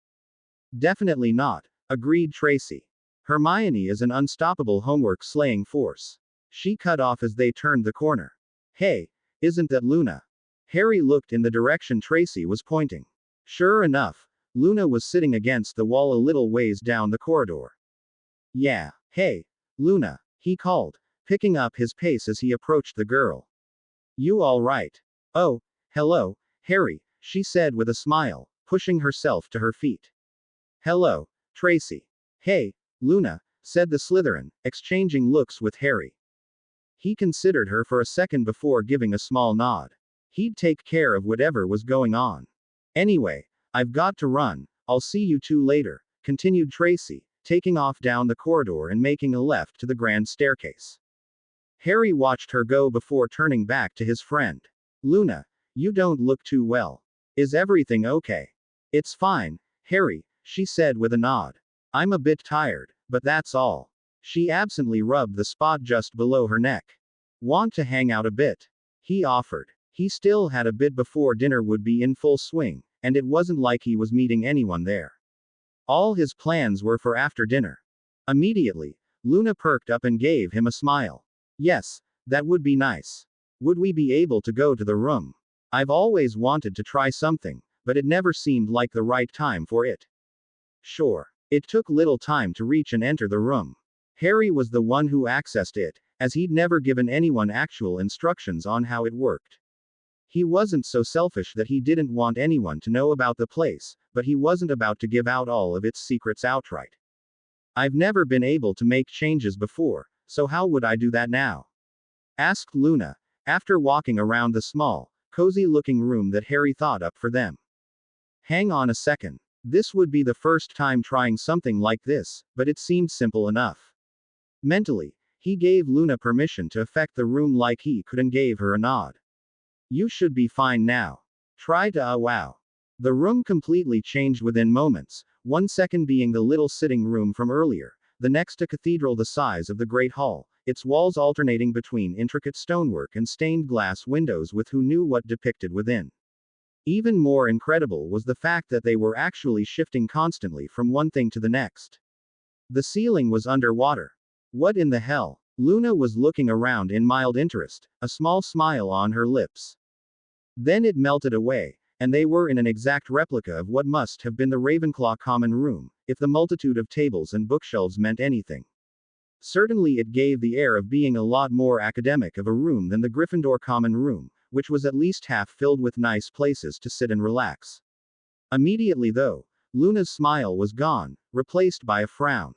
Definitely not, agreed Tracy. Hermione is an unstoppable homework slaying force. She cut off as they turned the corner. Hey, isn't that Luna? Harry looked in the direction Tracy was pointing. Sure enough, Luna was sitting against the wall a little ways down the corridor. Yeah, hey, Luna, he called, picking up his pace as he approached the girl. You all right? Oh, hello, Harry, she said with a smile, pushing herself to her feet. Hello, Tracy. Hey, Luna, said the Slytherin, exchanging looks with Harry. He considered her for a second before giving a small nod. He'd take care of whatever was going on. Anyway, I've got to run, I'll see you two later, continued Tracy, taking off down the corridor and making a left to the grand staircase. Harry watched her go before turning back to his friend. Luna, you don't look too well. Is everything okay? It's fine, Harry, she said with a nod. I'm a bit tired, but that's all. She absently rubbed the spot just below her neck. Want to hang out a bit? He offered. He still had a bit before dinner would be in full swing, and it wasn't like he was meeting anyone there. All his plans were for after dinner. Immediately, Luna perked up and gave him a smile. Yes, that would be nice. Would we be able to go to the room? I've always wanted to try something, but it never seemed like the right time for it. Sure. It took little time to reach and enter the room. Harry was the one who accessed it, as he'd never given anyone actual instructions on how it worked. He wasn't so selfish that he didn't want anyone to know about the place, but he wasn't about to give out all of its secrets outright. I've never been able to make changes before, so how would I do that now? Asked Luna, after walking around the small, cozy-looking room that Harry thought up for them. Hang on a second. This would be the first time trying something like this, but it seemed simple enough. Mentally, he gave Luna permission to affect the room like he could and gave her a nod. You should be fine now. Try to wow. The room completely changed within moments, 1 second being the little sitting room from earlier, the next a cathedral the size of the Great Hall, its walls alternating between intricate stonework and stained glass windows with who knew what depicted within. Even more incredible was the fact that they were actually shifting constantly from one thing to the next. The ceiling was underwater. What in the hell? Luna was looking around in mild interest, a small smile on her lips. Then it melted away, and they were in an exact replica of what must have been the Ravenclaw common room, if the multitude of tables and bookshelves meant anything. Certainly it gave the air of being a lot more academic of a room than the Gryffindor common room, which was at least half filled with nice places to sit and relax. Immediately though, Luna's smile was gone, replaced by a frown.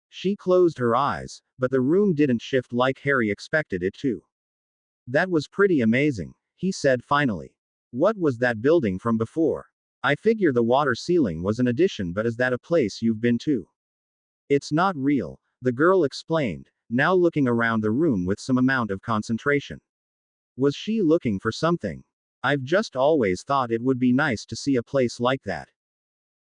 She closed her eyes, but the room didn't shift like Harry expected it to. That was pretty amazing, he said finally. What was that building from before? I figure the water ceiling was an addition, but is that a place you've been to? It's not real, the girl explained, now looking around the room with some amount of concentration. Was she looking for something? I've just always thought it would be nice to see a place like that.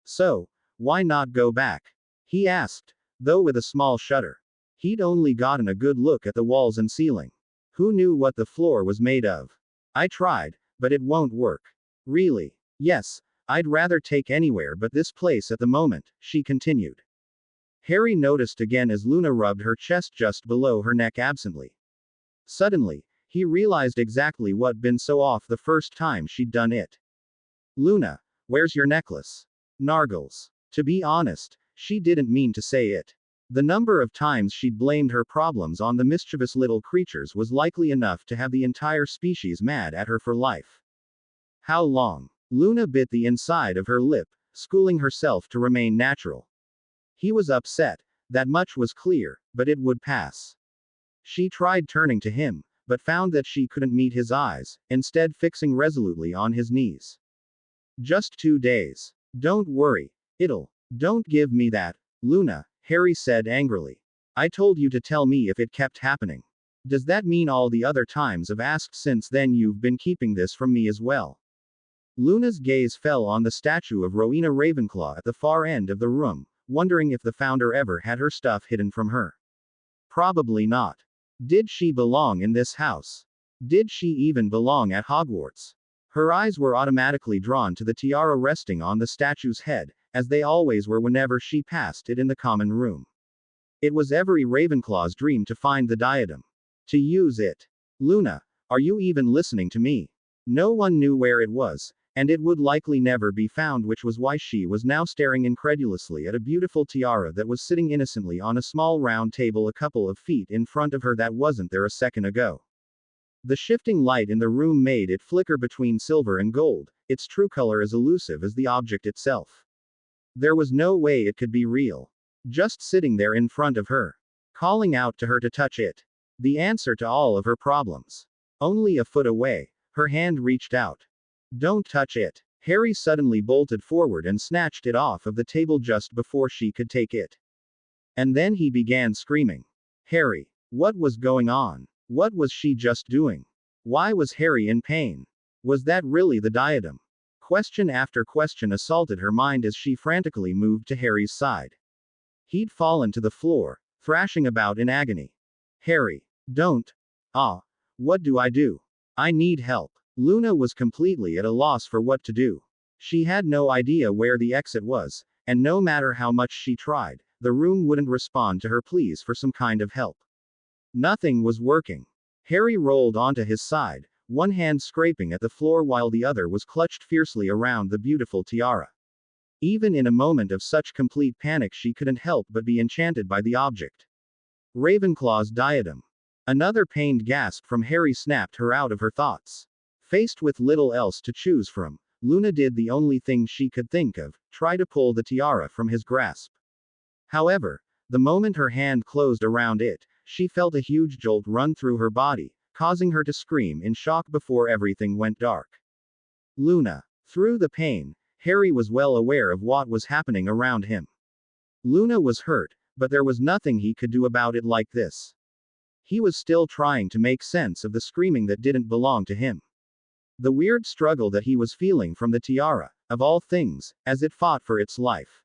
So, why not go back? He asked, though with a small shudder. He'd only gotten a good look at the walls and ceiling. Who knew what the floor was made of? I tried, but it won't work. Really? Yes, I'd rather take anywhere but this place at the moment, she continued. Harry noticed again as Luna rubbed her chest just below her neck absently. Suddenly, he realized exactly what'd been so off the first time she'd done it. Luna, where's your necklace? Nargles. To be honest, she didn't mean to say it. The number of times she'd blamed her problems on the mischievous little creatures was likely enough to have the entire species mad at her for life. How long? Luna bit the inside of her lip, schooling herself to remain natural. He was upset, that much was clear, but it would pass. She tried turning to him, but found that she couldn't meet his eyes, instead fixing resolutely on his knees. Just 2 days. Don't worry. Don't give me that, Luna, Harry said angrily. I told you to tell me if it kept happening. Does that mean all the other times I've asked since then you've been keeping this from me as well? Luna's gaze fell on the statue of Rowena Ravenclaw at the far end of the room, wondering if the founder ever had her stuff hidden from her. Probably not. Did she belong in this house? Did she even belong at Hogwarts? Her eyes were automatically drawn to the tiara resting on the statue's head, as they always were whenever she passed it in the common room. It was every Ravenclaw's dream to find the diadem. To use it. Luna, are you even listening to me? No one knew where it was, and it would likely never be found, which was why she was now staring incredulously at a beautiful tiara that was sitting innocently on a small round table a couple of feet in front of her that wasn't there a second ago. The shifting light in the room made it flicker between silver and gold, its true color as elusive as the object itself. There was no way it could be real. Just sitting there in front of her. Calling out to her to touch it. The answer to all of her problems. Only a foot away. Her hand reached out. Don't touch it. Harry suddenly bolted forward and snatched it off of the table just before she could take it. And then he began screaming. Harry, what was going on? What was she just doing? Why was Harry in pain? Was that really the diadem? Question after question assaulted her mind as she frantically moved to Harry's side. He'd fallen to the floor, thrashing about in agony. Harry, don't. Ah. What do I do? I need help. Luna was completely at a loss for what to do. She had no idea where the exit was, and no matter how much she tried, the room wouldn't respond to her pleas for some kind of help. Nothing was working. Harry rolled onto his side, one hand scraping at the floor while the other was clutched fiercely around the beautiful tiara. Even in a moment of such complete panic, she couldn't help but be enchanted by the object. Ravenclaw's diadem. Another pained gasp from Harry snapped her out of her thoughts. Faced with little else to choose from, Luna did the only thing she could think of, try to pull the tiara from his grasp. However, the moment her hand closed around it, she felt a huge jolt run through her body, causing her to scream in shock before everything went dark. Luna. Through the pain, Harry was well aware of what was happening around him. Luna was hurt, but there was nothing he could do about it like this. He was still trying to make sense of the screaming that didn't belong to him. The weird struggle that he was feeling from the tiara, of all things, as it fought for its life.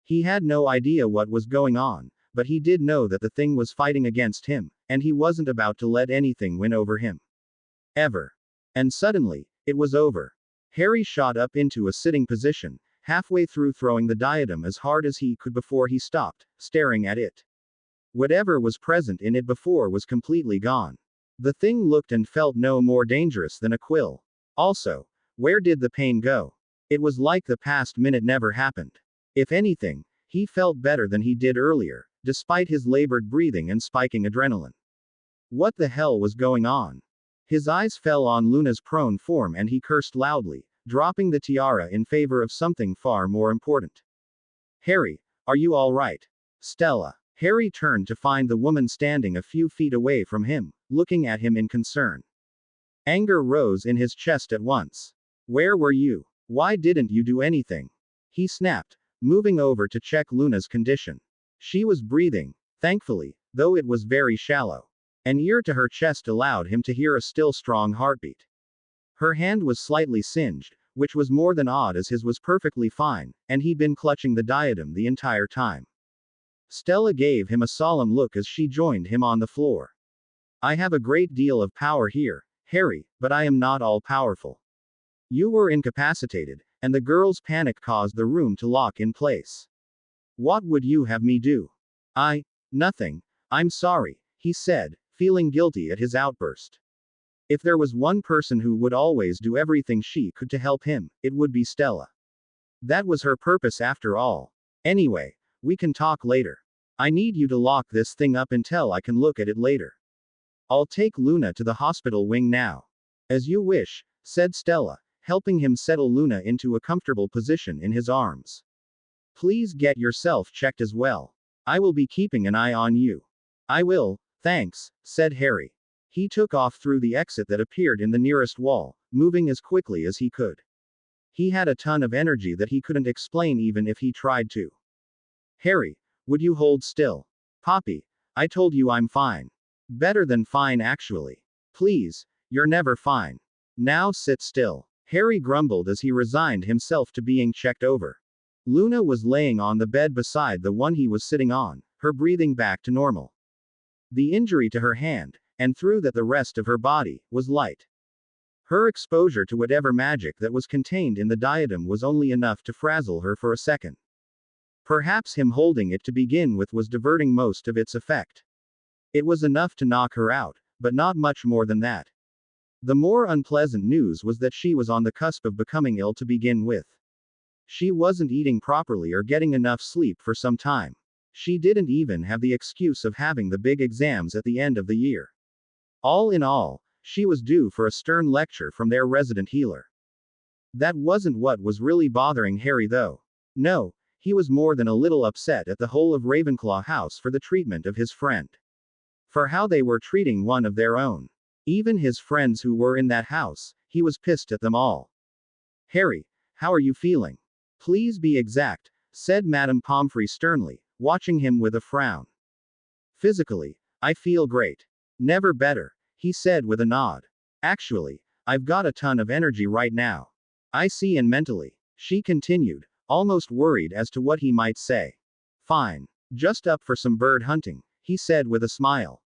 He had no idea what was going on, but he did know that the thing was fighting against him, and he wasn't about to let anything win over him. Ever. And suddenly, it was over. Harry shot up into a sitting position, halfway through throwing the diadem as hard as he could before he stopped, staring at it. Whatever was present in it before was completely gone. The thing looked and felt no more dangerous than a quill. Also, where did the pain go? It was like the past minute never happened. If anything, he felt better than he did earlier, despite his labored breathing and spiking adrenaline. What the hell was going on? His eyes fell on Luna's prone form and he cursed loudly, dropping the tiara in favor of something far more important. Harry, are you all right? Stella. Harry turned to find the woman standing a few feet away from him, looking at him in concern. Anger rose in his chest at once. Where were you? Why didn't you do anything? He snapped, moving over to check Luna's condition. She was breathing, thankfully, though it was very shallow. An ear to her chest allowed him to hear a still strong heartbeat. Her hand was slightly singed, which was more than odd as his was perfectly fine, and he'd been clutching the diadem the entire time. Stella gave him a solemn look as she joined him on the floor. I have a great deal of power here, Harry, but I am not all powerful. You were incapacitated, and the girl's panic caused the room to lock in place. What would you have me do? Nothing. I'm sorry, he said, feeling guilty at his outburst. If there was one person who would always do everything she could to help him, it would be Stella. That was her purpose after all. Anyway, we can talk later. I need you to lock this thing up until I can look at it later. I'll take Luna to the hospital wing now. As you wish, said Stella, helping him settle Luna into a comfortable position in his arms. Please get yourself checked as well. I will be keeping an eye on you. I will, thanks, said Harry. He took off through the exit that appeared in the nearest wall, moving as quickly as he could. He had a ton of energy that he couldn't explain even if he tried to. Harry, would you hold still? Poppy, I told you I'm fine. Better than fine actually. Please, you're never fine. Now sit still. Harry grumbled as he resigned himself to being checked over. Luna was laying on the bed beside the one he was sitting on, her breathing back to normal. The injury to her hand, and through that the rest of her body, was light. Her exposure to whatever magic that was contained in the diadem was only enough to frazzle her for a second. Perhaps him holding it to begin with was diverting most of its effect. It was enough to knock her out, but not much more than that. The more unpleasant news was that she was on the cusp of becoming ill to begin with. She wasn't eating properly or getting enough sleep for some time. She didn't even have the excuse of having the big exams at the end of the year. All in all, she was due for a stern lecture from their resident healer. That wasn't what was really bothering Harry though. No, he was more than a little upset at the whole of Ravenclaw House for the treatment of his friend. For how they were treating one of their own. Even his friends who were in that house, he was pissed at them all. Harry, how are you feeling? Please be exact, said Madame Pomfrey sternly, watching him with a frown. Physically, I feel great. Never better, he said with a nod. Actually, I've got a ton of energy right now. I see, and mentally, she continued, almost worried as to what he might say. Fine. Just up for some bird hunting, he said with a smile.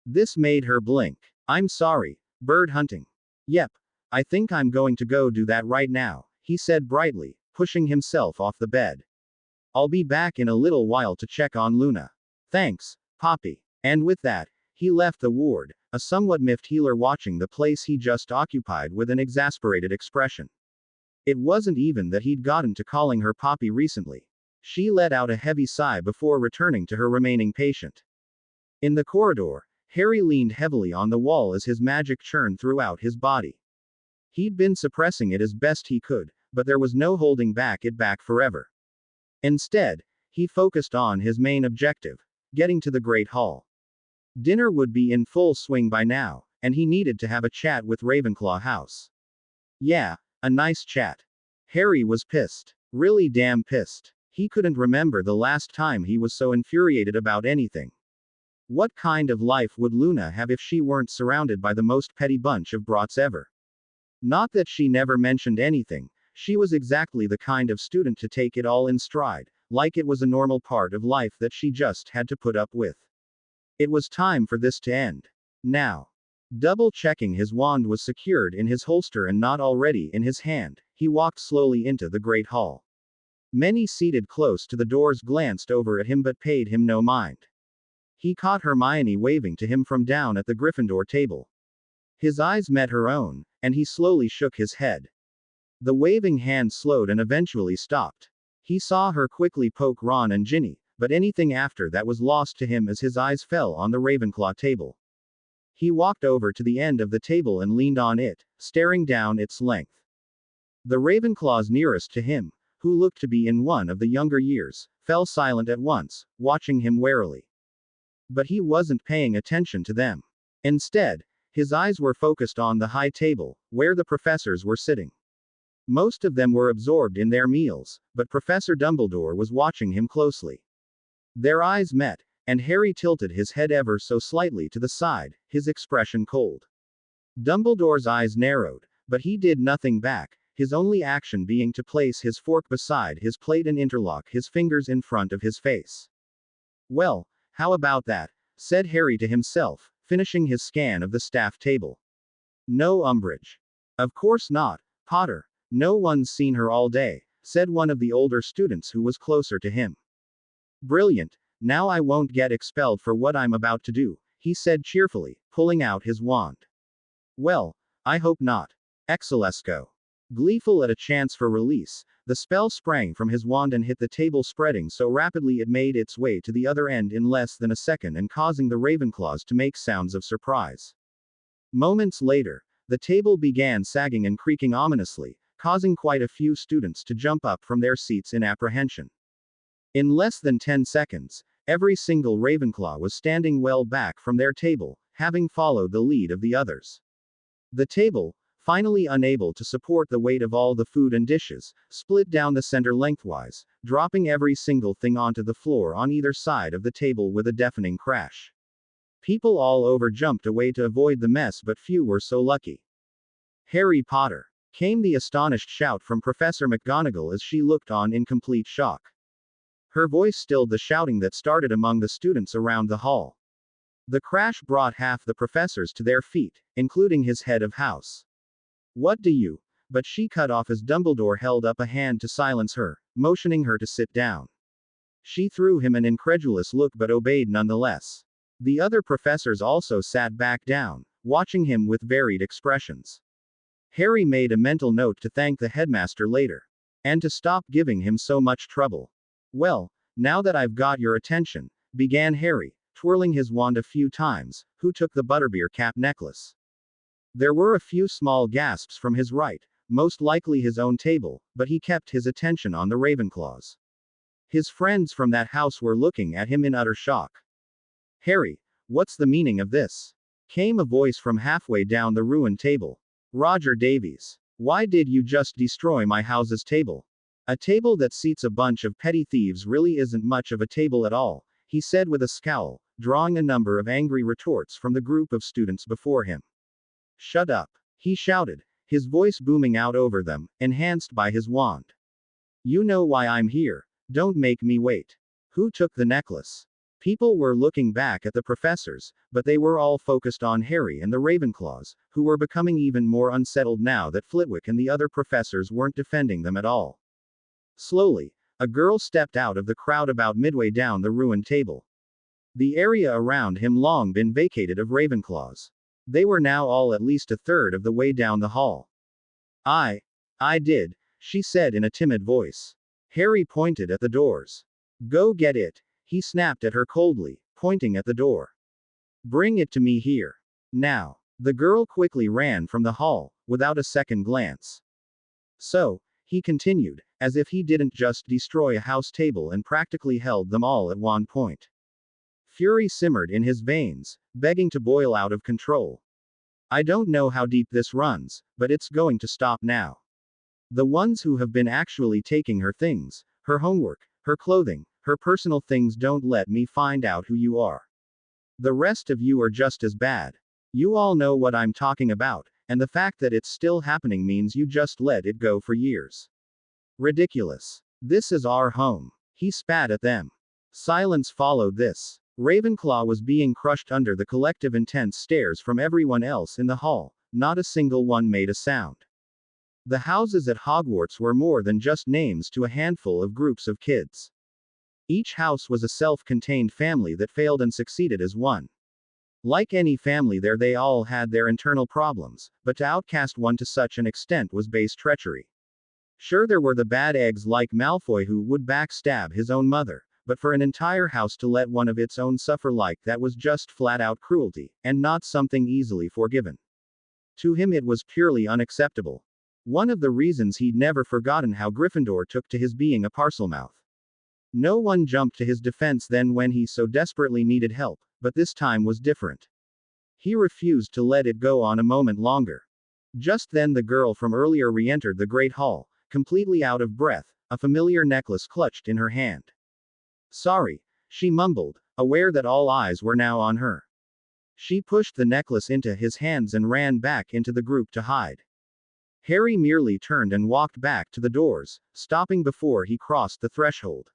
This made her blink. I'm sorry, bird hunting. Yep, I think I'm going to go do that right now, he said brightly, pushing himself off the bed. I'll be back in a little while to check on Luna. Thanks, Poppy. And with that, he left the ward, a somewhat miffed healer watching the place he just occupied with an exasperated expression. It wasn't even that he'd gotten to calling her Poppy recently. She let out a heavy sigh before returning to her remaining patient. In the corridor, Harry leaned heavily on the wall as his magic churned throughout his body. He'd been suppressing it as best he could, but there was no holding back forever. Instead, he focused on his main objective, getting to the Great Hall. Dinner would be in full swing by now, and he needed to have a chat with Ravenclaw House. Yeah, a nice chat. Harry was pissed. Really damn pissed. He couldn't remember the last time he was so infuriated about anything. What kind of life would Luna have if she weren't surrounded by the most petty bunch of brats ever? Not that she never mentioned anything, she was exactly the kind of student to take it all in stride, like it was a normal part of life that she just had to put up with. It was time for this to end. Now. Double checking his wand was secured in his holster and not already in his hand, he walked slowly into the Great Hall. Many seated close to the doors glanced over at him but paid him no mind. He caught Hermione waving to him from down at the Gryffindor table. His eyes met her own, and he slowly shook his head. The waving hand slowed and eventually stopped. He saw her quickly poke Ron and Ginny, but anything after that was lost to him as his eyes fell on the Ravenclaw table. He walked over to the end of the table and leaned on it, staring down its length. The Ravenclaws nearest to him, who looked to be in one of the younger years, fell silent at once, watching him warily. But he wasn't paying attention to them. Instead, his eyes were focused on the high table, where the professors were sitting. Most of them were absorbed in their meals, but Professor Dumbledore was watching him closely. Their eyes met, and Harry tilted his head ever so slightly to the side, his expression cold. Dumbledore's eyes narrowed, but he did nothing back, his only action being to place his fork beside his plate and interlock his fingers in front of his face. Well, how about that? Said Harry to himself, finishing his scan of the staff table. No umbrage. Of course not, Potter. No one's seen her all day, said one of the older students who was closer to him. Brilliant. Now I won't get expelled for what I'm about to do, he said cheerfully, pulling out his wand. Well, I hope not. Excelesco. Gleeful at a chance for release, The spell sprang from his wand and hit the table, spreading so rapidly it made its way to the other end in less than a second and causing the Ravenclaws to make sounds of surprise. Moments later, the table began sagging and creaking ominously, causing quite a few students to jump up from their seats in apprehension. In less than 10 seconds, every single Ravenclaw was standing well back from their table, having followed the lead of the others. The table, finally unable to support the weight of all the food and dishes, split down the center lengthwise, dropping every single thing onto the floor on either side of the table with a deafening crash. People all over jumped away to avoid the mess, but few were so lucky. Harry Potter! Came the astonished shout from Professor McGonagall as she looked on in complete shock. Her voice stilled the shouting that started among the students around the hall. The crash brought half the professors to their feet, including his head of house. What do you? But she cut off as Dumbledore held up a hand to silence her, motioning her to sit down. She threw him an incredulous look but obeyed nonetheless. The other professors also sat back down, watching him with varied expressions. Harry made a mental note to thank the headmaster later. And to stop giving him so much trouble. Well, now that I've got your attention, began Harry, twirling his wand a few times, who took the butterbeer cap necklace. There were a few small gasps from his right, most likely his own table, but he kept his attention on the Ravenclaws. His friends from that house were looking at him in utter shock. Harry, what's the meaning of this? Came a voice from halfway down the ruined table. Roger Davies. Why did you just destroy my house's table? A table that seats a bunch of petty thieves really isn't much of a table at all, he said with a scowl, drawing a number of angry retorts from the group of students before him. Shut up, he shouted, his voice booming out over them, enhanced by his wand. You know why I'm here, don't make me wait. Who took the necklace? People were looking back at the professors, but they were all focused on Harry and the Ravenclaws, who were becoming even more unsettled now that Flitwick and the other professors weren't defending them at all. Slowly, a girl stepped out of the crowd about midway down the ruined table. The area around him long been vacated of Ravenclaws. They were now all at least a third of the way down the hall. I did, she said in a timid voice. Harry pointed at the doors. Go get it, he snapped at her coldly, pointing at the door. Bring it to me here. Now. The girl quickly ran from the hall, without a second glance. So, he continued, as if he didn't just destroy a house table and practically held them all at one point. Fury simmered in his veins, begging to boil out of control. I don't know how deep this runs, but it's going to stop now. The ones who have been actually taking her things, her homework, her clothing, her personal things don't let me find out who you are. The rest of you are just as bad. You all know what I'm talking about, and the fact that it's still happening means you just let it go for years. Ridiculous. This is our home. He spat at them. Silence followed this. Ravenclaw was being crushed under the collective intense stares from everyone else in the hall, not a single one made a sound. The houses at Hogwarts were more than just names to a handful of groups of kids. Each house was a self-contained family that failed and succeeded as one. Like any family there they all had their internal problems, but to outcast one to such an extent was base treachery. Sure, there were the bad eggs like Malfoy who would backstab his own mother, but for an entire house to let one of its own suffer like that was just flat-out cruelty, and not something easily forgiven. To him it was purely unacceptable. One of the reasons he'd never forgotten how Gryffindor took to his being a Parselmouth. No one jumped to his defense then when he so desperately needed help, but this time was different. He refused to let it go on a moment longer. Just then the girl from earlier re-entered the great hall, completely out of breath, a familiar necklace clutched in her hand. Sorry, she mumbled, aware that all eyes were now on her. She pushed the necklace into his hands and ran back into the group to hide. Harry merely turned and walked back to the doors, stopping before he crossed the threshold.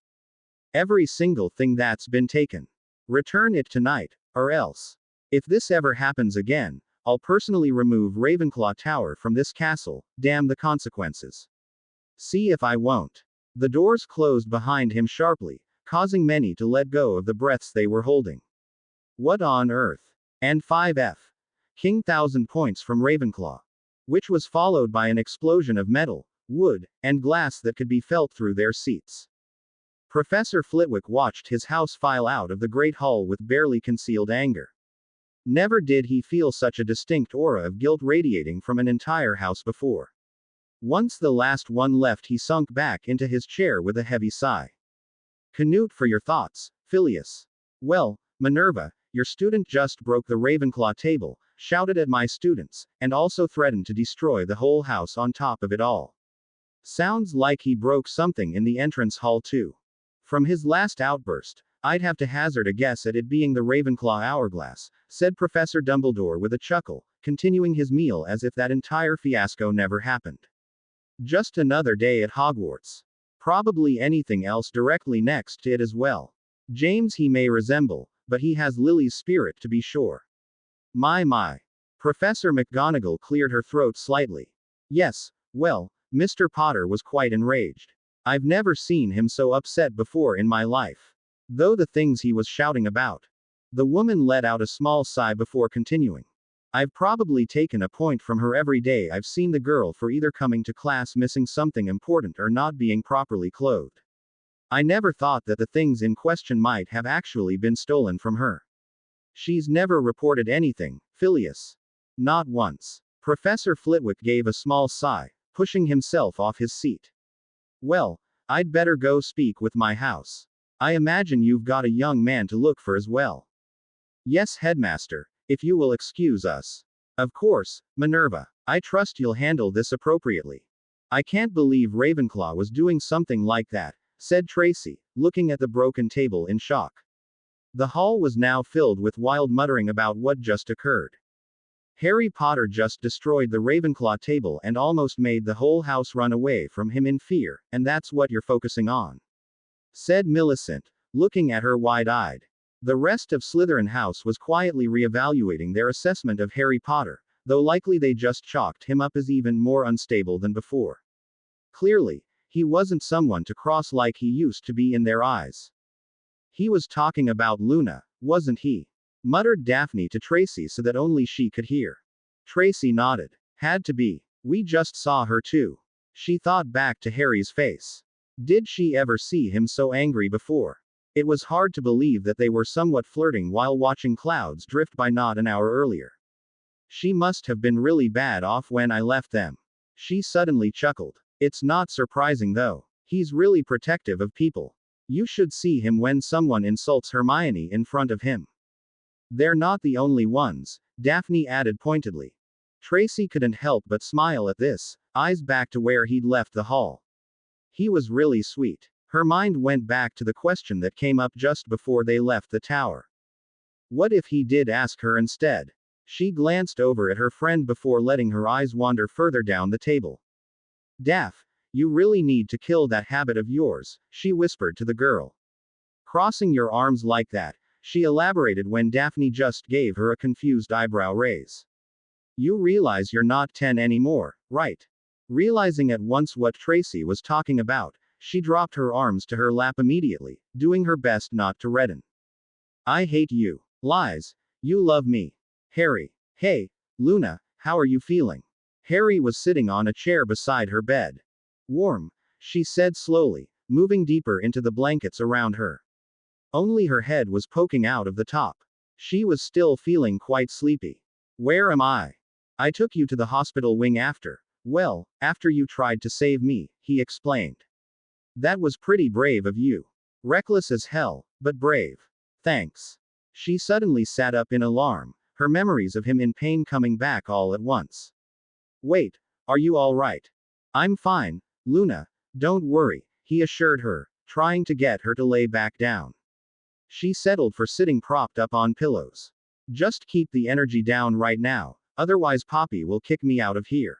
Every single thing that's been taken. Return it tonight, or else. If this ever happens again, I'll personally remove Ravenclaw Tower from this castle, damn the consequences. See if I won't. The doors closed behind him sharply, causing many to let go of the breaths they were holding. What on earth? And 5F. King 1000 points from Ravenclaw. Which was followed by an explosion of metal, wood, and glass that could be felt through their seats. Professor Flitwick watched his house file out of the great hall with barely concealed anger. Never did he feel such a distinct aura of guilt radiating from an entire house before. Once the last one left, he sunk back into his chair with a heavy sigh. Canute for your thoughts, Phileas. Well, Minerva, your student just broke the Ravenclaw table, shouted at my students, and also threatened to destroy the whole house on top of it all. Sounds like he broke something in the entrance hall too. From his last outburst, I'd have to hazard a guess at it being the Ravenclaw hourglass, said Professor Dumbledore with a chuckle, continuing his meal as if that entire fiasco never happened. Just another day at Hogwarts. Probably anything else directly next to it as well. James he may resemble, but he has Lily's spirit to be sure. My. Professor McGonagall cleared her throat slightly. Yes, well, Mr. Potter was quite enraged. I've never seen him so upset before in my life. Though the things he was shouting about. The woman let out a small sigh before continuing. I've probably taken a point from her every day I've seen the girl for either coming to class missing something important or not being properly clothed. I never thought that the things in question might have actually been stolen from her. She's never reported anything, Phileas. Not once. Professor Flitwick gave a small sigh, pushing himself off his seat. Well, I'd better go speak with my house. I imagine you've got a young man to look for as well. Yes, headmaster, if you will excuse us. Of course, Minerva. I trust you'll handle this appropriately. I can't believe Ravenclaw was doing something like that, said Tracy, looking at the broken table in shock. The hall was now filled with wild muttering about what just occurred. Harry Potter just destroyed the Ravenclaw table and almost made the whole house run away from him in fear, and that's what you're focusing on, said Millicent, looking at her wide-eyed. The rest of Slytherin House was quietly reevaluating their assessment of Harry Potter, though likely they just chalked him up as even more unstable than before. Clearly, he wasn't someone to cross like he used to be in their eyes. He was talking about Luna, wasn't he? Muttered Daphne to Tracy so that only she could hear. Tracy nodded. Had to be. We just saw her too. She thought back to Harry's face. Did she ever see him so angry before? It was hard to believe that they were somewhat flirting while watching clouds drift by not an hour earlier. She must have been really bad off when I left them. She suddenly chuckled. It's not surprising though. He's really protective of people. You should see him when someone insults Hermione in front of him. They're not the only ones, Daphne added pointedly. Tracy couldn't help but smile at this, eyes back to where he'd left the hall. He was really sweet. Her mind went back to the question that came up just before they left the tower. What if he did ask her instead? She glanced over at her friend before letting her eyes wander further down the table. Daph, you really need to kill that habit of yours, she whispered to the girl. Crossing your arms like that, she elaborated when Daphne just gave her a confused eyebrow raise. You realize you're not 10 anymore, right? Realizing at once what Tracy was talking about, she dropped her arms to her lap immediately, doing her best not to redden. I hate you. Lies. You love me. Harry. Hey, Luna, how are you feeling? Harry was sitting on a chair beside her bed. Warm, she said slowly, moving deeper into the blankets around her. Only her head was poking out of the top. She was still feeling quite sleepy. Where am I? I took you to the hospital wing after you tried to save me, he explained. That was pretty brave of you. Reckless as hell, but brave. Thanks. She suddenly sat up in alarm, her memories of him in pain coming back all at once. Wait, are you all right? I'm fine, Luna, don't worry, he assured her, trying to get her to lay back down. She settled for sitting propped up on pillows. Just keep the energy down right now, otherwise Poppy will kick me out of here.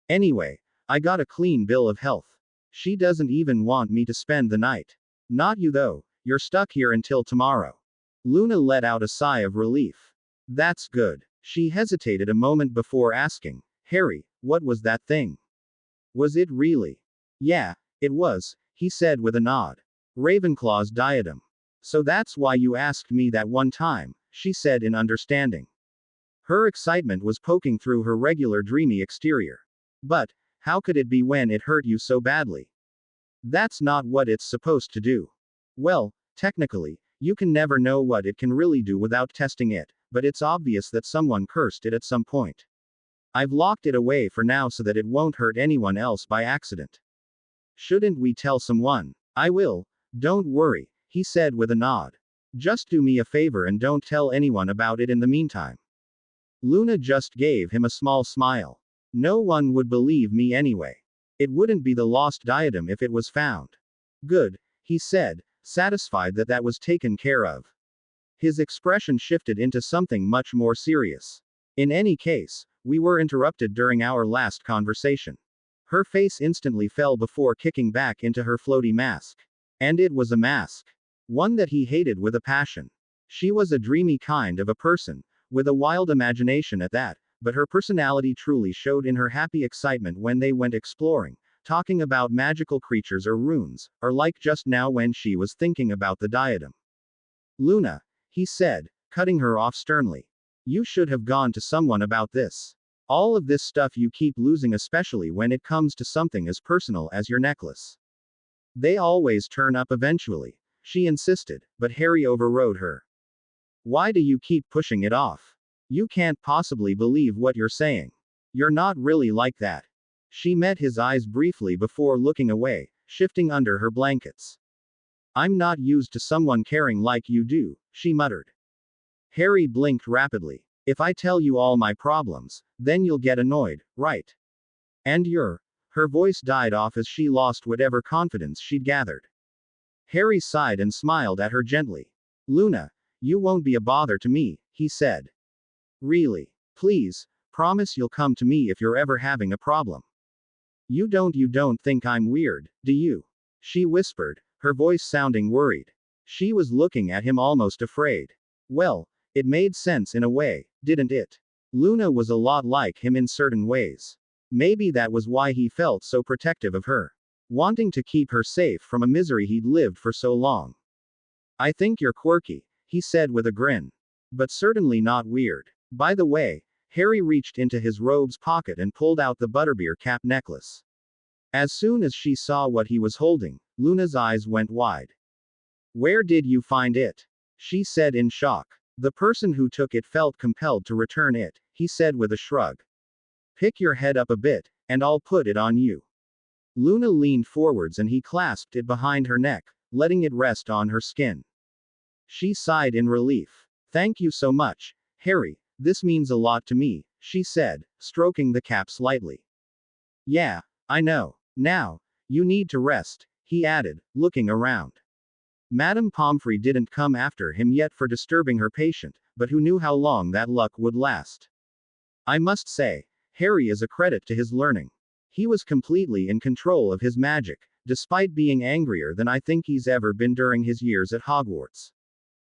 Anyway, I got a clean bill of health. She doesn't even want me to spend the night. Not you though, you're stuck here until tomorrow. Luna let out a sigh of relief. That's good. She hesitated a moment before asking, Harry, what was that thing? Was it really? Yeah, it was, he said with a nod. Ravenclaw's diadem. So that's why you asked me that one time, she said in understanding. Her excitement was poking through her regular dreamy exterior. But, How could it be when it hurt you so badly? That's not what it's supposed to do. Well, technically, you can never know what it can really do without testing it, but it's obvious that someone cursed it at some point. I've locked it away for now so that it won't hurt anyone else by accident. Shouldn't we tell someone? I will. Don't worry, he said with a nod. Just do me a favor and don't tell anyone about it in the meantime. Luna just gave him a small smile. No one would believe me anyway. It wouldn't be the lost diadem if it was found. Good, he said, satisfied that that was taken care of. His expression shifted into something much more serious. In any case, we were interrupted during our last conversation. Her face instantly fell before kicking back into her floaty mask. And it was a mask. One that he hated with a passion. She was a dreamy kind of a person, with a wild imagination at that, but her personality truly showed in her happy excitement when they went exploring, talking about magical creatures or runes, or like just now when she was thinking about the diadem. Luna, he said, cutting her off sternly. You should have gone to someone about this. All of this stuff you keep losing, especially when it comes to something as personal as your necklace. They always turn up eventually, she insisted, but Harry overrode her. Why do you keep pushing it off? You can't possibly believe what you're saying. You're not really like that. She met his eyes briefly before looking away, shifting under her blankets. I'm not used to someone caring like you do, she muttered. Harry blinked rapidly. If I tell you all my problems, then you'll get annoyed, right? And you're. Her voice died off as she lost whatever confidence she'd gathered. Harry sighed and smiled at her gently. Luna, you won't be a bother to me, he said. Really? Please, promise you'll come to me if you're ever having a problem. You don't think I'm weird, do you? She whispered, her voice sounding worried. She was looking at him almost afraid. Well, it made sense in a way, didn't it? Luna was a lot like him in certain ways. Maybe that was why he felt so protective of her. Wanting to keep her safe from a misery he'd lived for so long. I think you're quirky, he said with a grin. But certainly not weird. By the way, Harry reached into his robe's pocket and pulled out the butterbeer cap necklace. As soon as she saw what he was holding, Luna's eyes went wide. Where did you find it? She said in shock. The person who took it felt compelled to return it, he said with a shrug. Pick your head up a bit, and I'll put it on you. Luna leaned forwards and he clasped it behind her neck, letting it rest on her skin. She sighed in relief. Thank you so much, Harry, this means a lot to me, she said, stroking the cap slightly. Yeah, I know. Now, you need to rest, he added, looking around. Madame Pomfrey didn't come after him yet for disturbing her patient, but who knew how long that luck would last. I must say, Harry is a credit to his learning. He was completely in control of his magic, despite being angrier than I think he's ever been during his years at Hogwarts.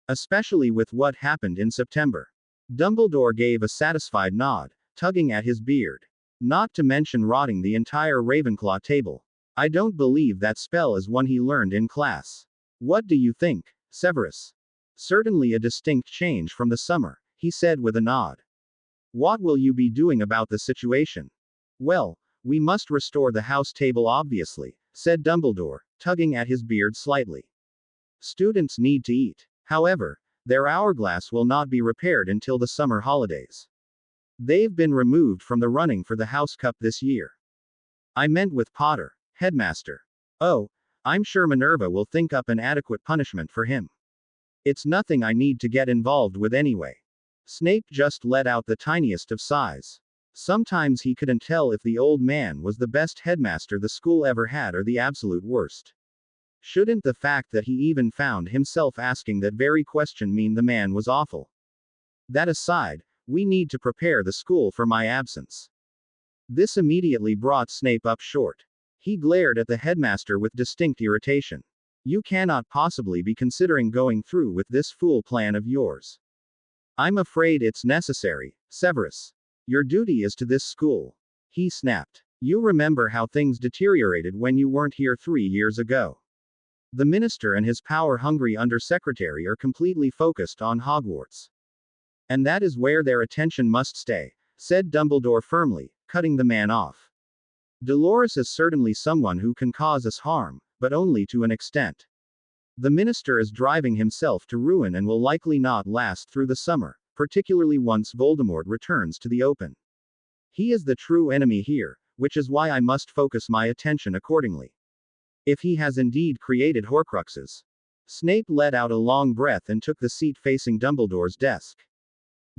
Especially with what happened in September. Dumbledore gave a satisfied nod, tugging at his beard. Not to mention rotting the entire Ravenclaw table. I don't believe that spell is one he learned in class. What do you think, Severus? Certainly a distinct change from the summer, he said with a nod. What will you be doing about the situation? Well, we must restore the house table obviously, said Dumbledore, tugging at his beard slightly. Students need to eat. However, their hourglass will not be repaired until the summer holidays. They've been removed from the running for the House Cup this year. I meant with Potter, headmaster. Oh, I'm sure Minerva will think up an adequate punishment for him. It's nothing I need to get involved with anyway. Snape just let out the tiniest of sighs. Sometimes he couldn't tell if the old man was the best headmaster the school ever had or the absolute worst. Shouldn't the fact that he even found himself asking that very question mean the man was awful? That aside, we need to prepare the school for my absence. This immediately brought Snape up short. He glared at the headmaster with distinct irritation. You cannot possibly be considering going through with this fool plan of yours. I'm afraid it's necessary, Severus. Your duty is to this school. He snapped. You remember how things deteriorated when you weren't here 3 years ago. The minister and his power-hungry undersecretary are completely focused on Hogwarts. And that is where their attention must stay, said Dumbledore firmly, cutting the man off. Dolores is certainly someone who can cause us harm, but only to an extent. The minister is driving himself to ruin and will likely not last through the summer, particularly once Voldemort returns to the open. He is the true enemy here, which is why I must focus my attention accordingly. If he has indeed created Horcruxes. Snape let out a long breath and took the seat facing Dumbledore's desk.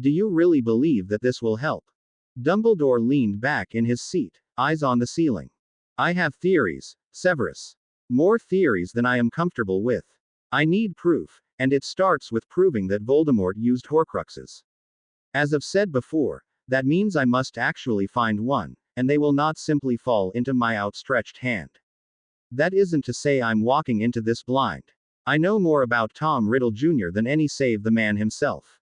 Do you really believe that this will help? Dumbledore leaned back in his seat, eyes on the ceiling. I have theories, Severus. More theories than I am comfortable with. I need proof, and it starts with proving that Voldemort used Horcruxes. As I've said before, that means I must actually find one, and they will not simply fall into my outstretched hand. That isn't to say I'm walking into this blind. I know more about Tom Riddle Jr. than any save the man himself.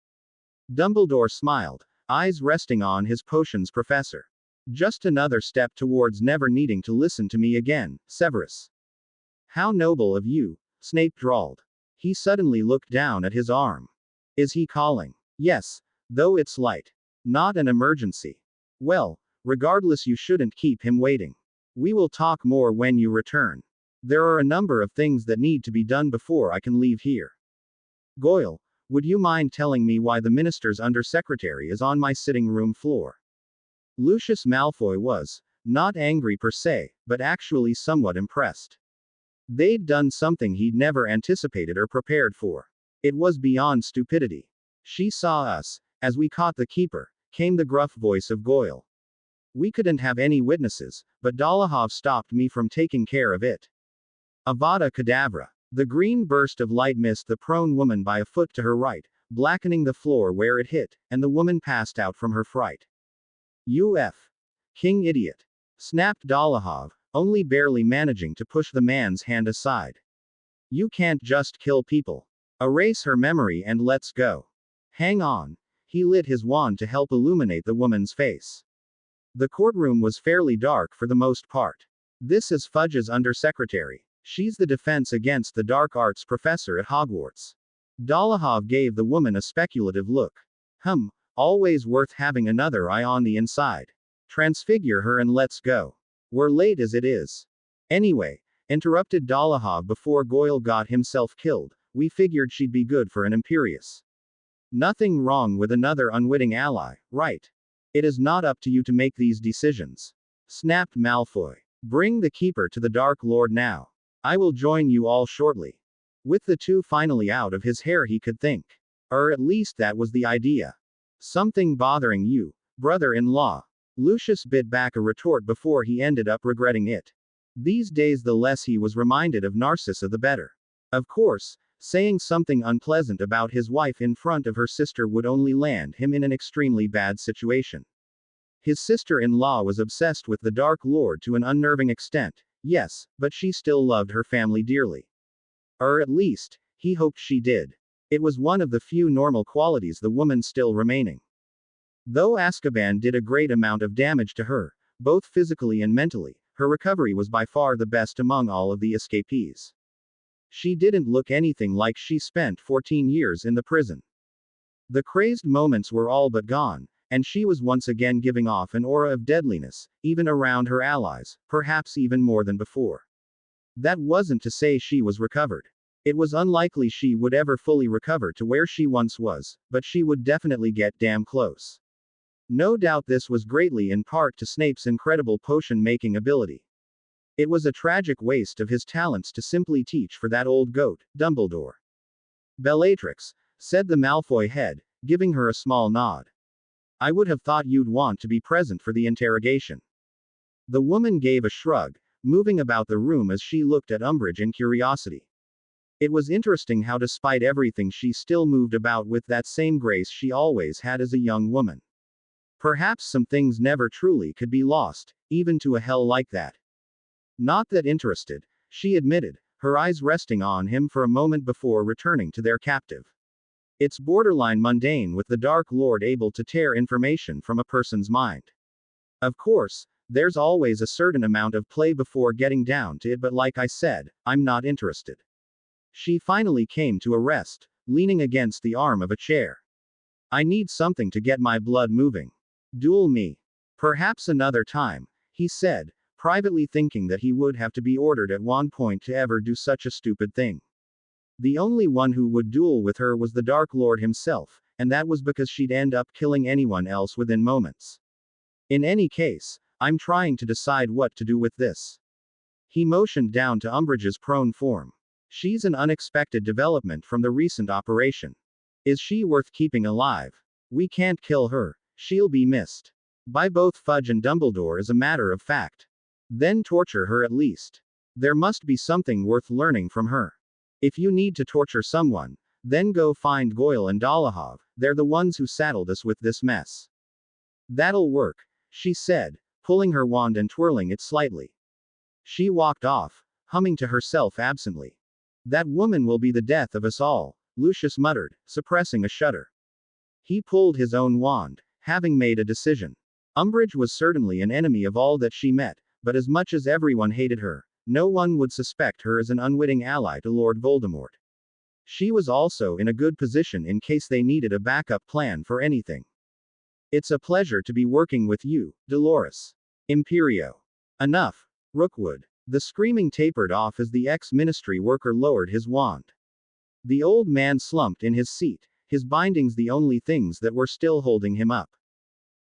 Dumbledore smiled, eyes resting on his potions professor. Just another step towards never needing to listen to me again, Severus. How noble of you, Snape drawled. He suddenly looked down at his arm. Is he calling? Yes, though it's light. Not an emergency. Well, regardless, you shouldn't keep him waiting. We will talk more when you return. There are a number of things that need to be done before I can leave here. Goyle, would you mind telling me why the minister's undersecretary is on my sitting room floor? Lucius Malfoy was not angry per se, but actually somewhat impressed. They'd done something he'd never anticipated or prepared for. It was beyond stupidity. She saw us. As we caught the keeper, came the gruff voice of Goyle. We couldn't have any witnesses, but Dolohov stopped me from taking care of it. Avada Kedavra. The green burst of light missed the prone woman by a foot to her right, blackening the floor where it hit, and the woman passed out from her fright. King idiot. Snapped Dolohov, only barely managing to push the man's hand aside. You can't just kill people. Erase her memory and let's go. Hang on. He lit his wand to help illuminate the woman's face. The courtroom was fairly dark for the most part. This is Fudge's undersecretary. She's the defense against the dark arts professor at Hogwarts. Dolohov gave the woman a speculative look. Always worth having another eye on the inside. Transfigure her and let's go. We're late as it is. Anyway, interrupted Dolohov before Goyle got himself killed, we figured she'd be good for an Imperius. Nothing wrong with another unwitting ally, right? It is not up to you to make these decisions. Snapped Malfoy. Bring the keeper to the Dark Lord now. I will join you all shortly. With the two finally out of his hair, he could think. Or at least that was the idea. Something bothering you, brother-in-law. Lucius bit back a retort before he ended up regretting it. These days the less he was reminded of Narcissa the better. Of course, saying something unpleasant about his wife in front of her sister would only land him in an extremely bad situation. His sister-in-law was obsessed with the Dark Lord to an unnerving extent, yes, but she still loved her family dearly. Or at least, he hoped she did. It was one of the few normal qualities the woman still remaining. Though Azkaban did a great amount of damage to her, both physically and mentally, her recovery was by far the best among all of the escapees. She didn't look anything like she spent 14 years in the prison. The crazed moments were all but gone, and she was once again giving off an aura of deadliness, even around her allies, perhaps even more than before. That wasn't to say she was recovered. It was unlikely she would ever fully recover to where she once was, but she would definitely get damn close. No doubt this was greatly in part to Snape's incredible potion-making ability. It was a tragic waste of his talents to simply teach for that old goat, Dumbledore. Bellatrix, said the Malfoy head, giving her a small nod. I would have thought you'd want to be present for the interrogation. The woman gave a shrug, moving about the room as she looked at Umbridge in curiosity. It was interesting how despite everything she still moved about with that same grace she always had as a young woman. Perhaps some things never truly could be lost, even to a hell like that. Not that interested, she admitted, her eyes resting on him for a moment before returning to their captive. It's borderline mundane with the Dark Lord able to tear information from a person's mind. Of course, there's always a certain amount of play before getting down to it, but like I said, I'm not interested. She finally came to a rest, leaning against the arm of a chair. I need something to get my blood moving. Duel me. Perhaps another time, he said, privately thinking that he would have to be ordered at one point to ever do such a stupid thing. The only one who would duel with her was the Dark Lord himself, and that was because she'd end up killing anyone else within moments. In any case, I'm trying to decide what to do with this. He motioned down to Umbridge's prone form. She's an unexpected development from the recent operation. Is she worth keeping alive? We can't kill her. She'll be missed by both Fudge and Dumbledore as a matter of fact. Then torture her at least. There must be something worth learning from her. If you need to torture someone, then go find Goyle and Dolohov, they're the ones who saddled us with this mess. That'll work, she said, pulling her wand and twirling it slightly. She walked off, humming to herself absently. That woman will be the death of us all, Lucius muttered, suppressing a shudder. He pulled his own wand, having made a decision. Umbridge was certainly an enemy of all that she met, but as much as everyone hated her, no one would suspect her as an unwitting ally to Lord Voldemort. She was also in a good position in case they needed a backup plan for anything. It's a pleasure to be working with you, Dolores. Imperio. Enough, Rookwood. The screaming tapered off as the ex-ministry worker lowered his wand. The old man slumped in his seat, his bindings the only things that were still holding him up.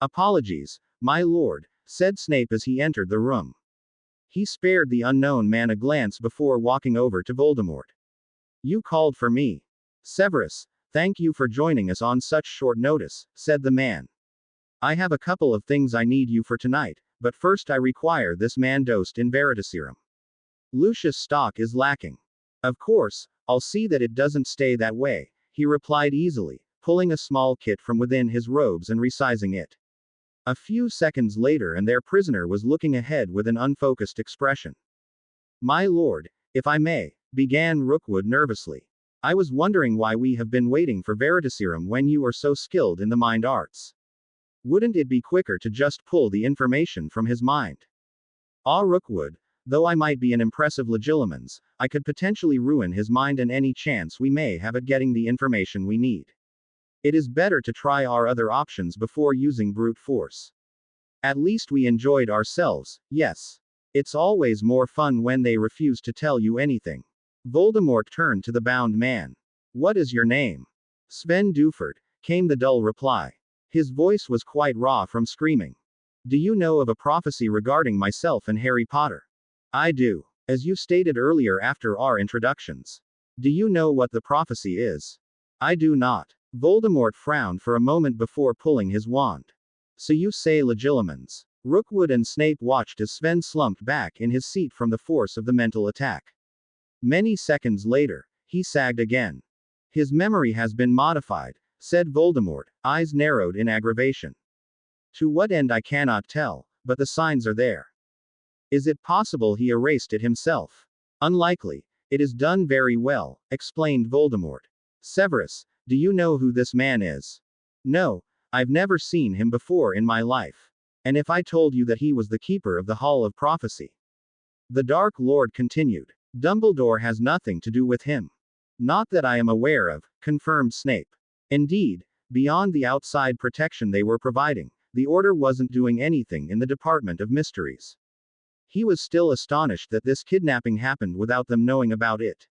Apologies, my lord, said Snape as he entered the room. He spared the unknown man a glance before walking over to Voldemort. You called for me. Severus, thank you for joining us on such short notice, said the man. I have a couple of things I need you for tonight, but first I require this man dosed in Veritaserum. Lucius' stock is lacking. Of course, I'll see that it doesn't stay that way, he replied easily, pulling a small kit from within his robes and resizing it. A few seconds later and their prisoner was looking ahead with an unfocused expression. My lord, if I may, began Rookwood nervously. I was wondering why we have been waiting for Veritaserum when you are so skilled in the mind arts. Wouldn't it be quicker to just pull the information from his mind? Ah, Rookwood, though I might be an impressive legilimens, I could potentially ruin his mind and any chance we may have at getting the information we need. It is better to try our other options before using brute force. At least we enjoyed ourselves, yes. It's always more fun when they refuse to tell you anything. Voldemort turned to the bound man. What is your name? Sven Duford, came the dull reply. His voice was quite raw from screaming. Do you know of a prophecy regarding myself and Harry Potter? I do. As you stated earlier after our introductions. Do you know what the prophecy is? I do not. Voldemort frowned for a moment before pulling his wand. So you say legilimens. Rookwood and Snape watched as Sven slumped back in his seat from the force of the mental attack. Many seconds later, he sagged again. His memory has been modified, said Voldemort, eyes narrowed in aggravation. To what end I cannot tell, but the signs are there. Is it possible he erased it himself? Unlikely. It is done very well, explained Voldemort. Severus, do you know who this man is? No, I've never seen him before in my life. And if I told you that he was the keeper of the Hall of Prophecy? The Dark Lord continued. Dumbledore has nothing to do with him. Not that I am aware of, confirmed Snape. Indeed, beyond the outside protection they were providing, the Order wasn't doing anything in the Department of Mysteries. He was still astonished that this kidnapping happened without them knowing about it.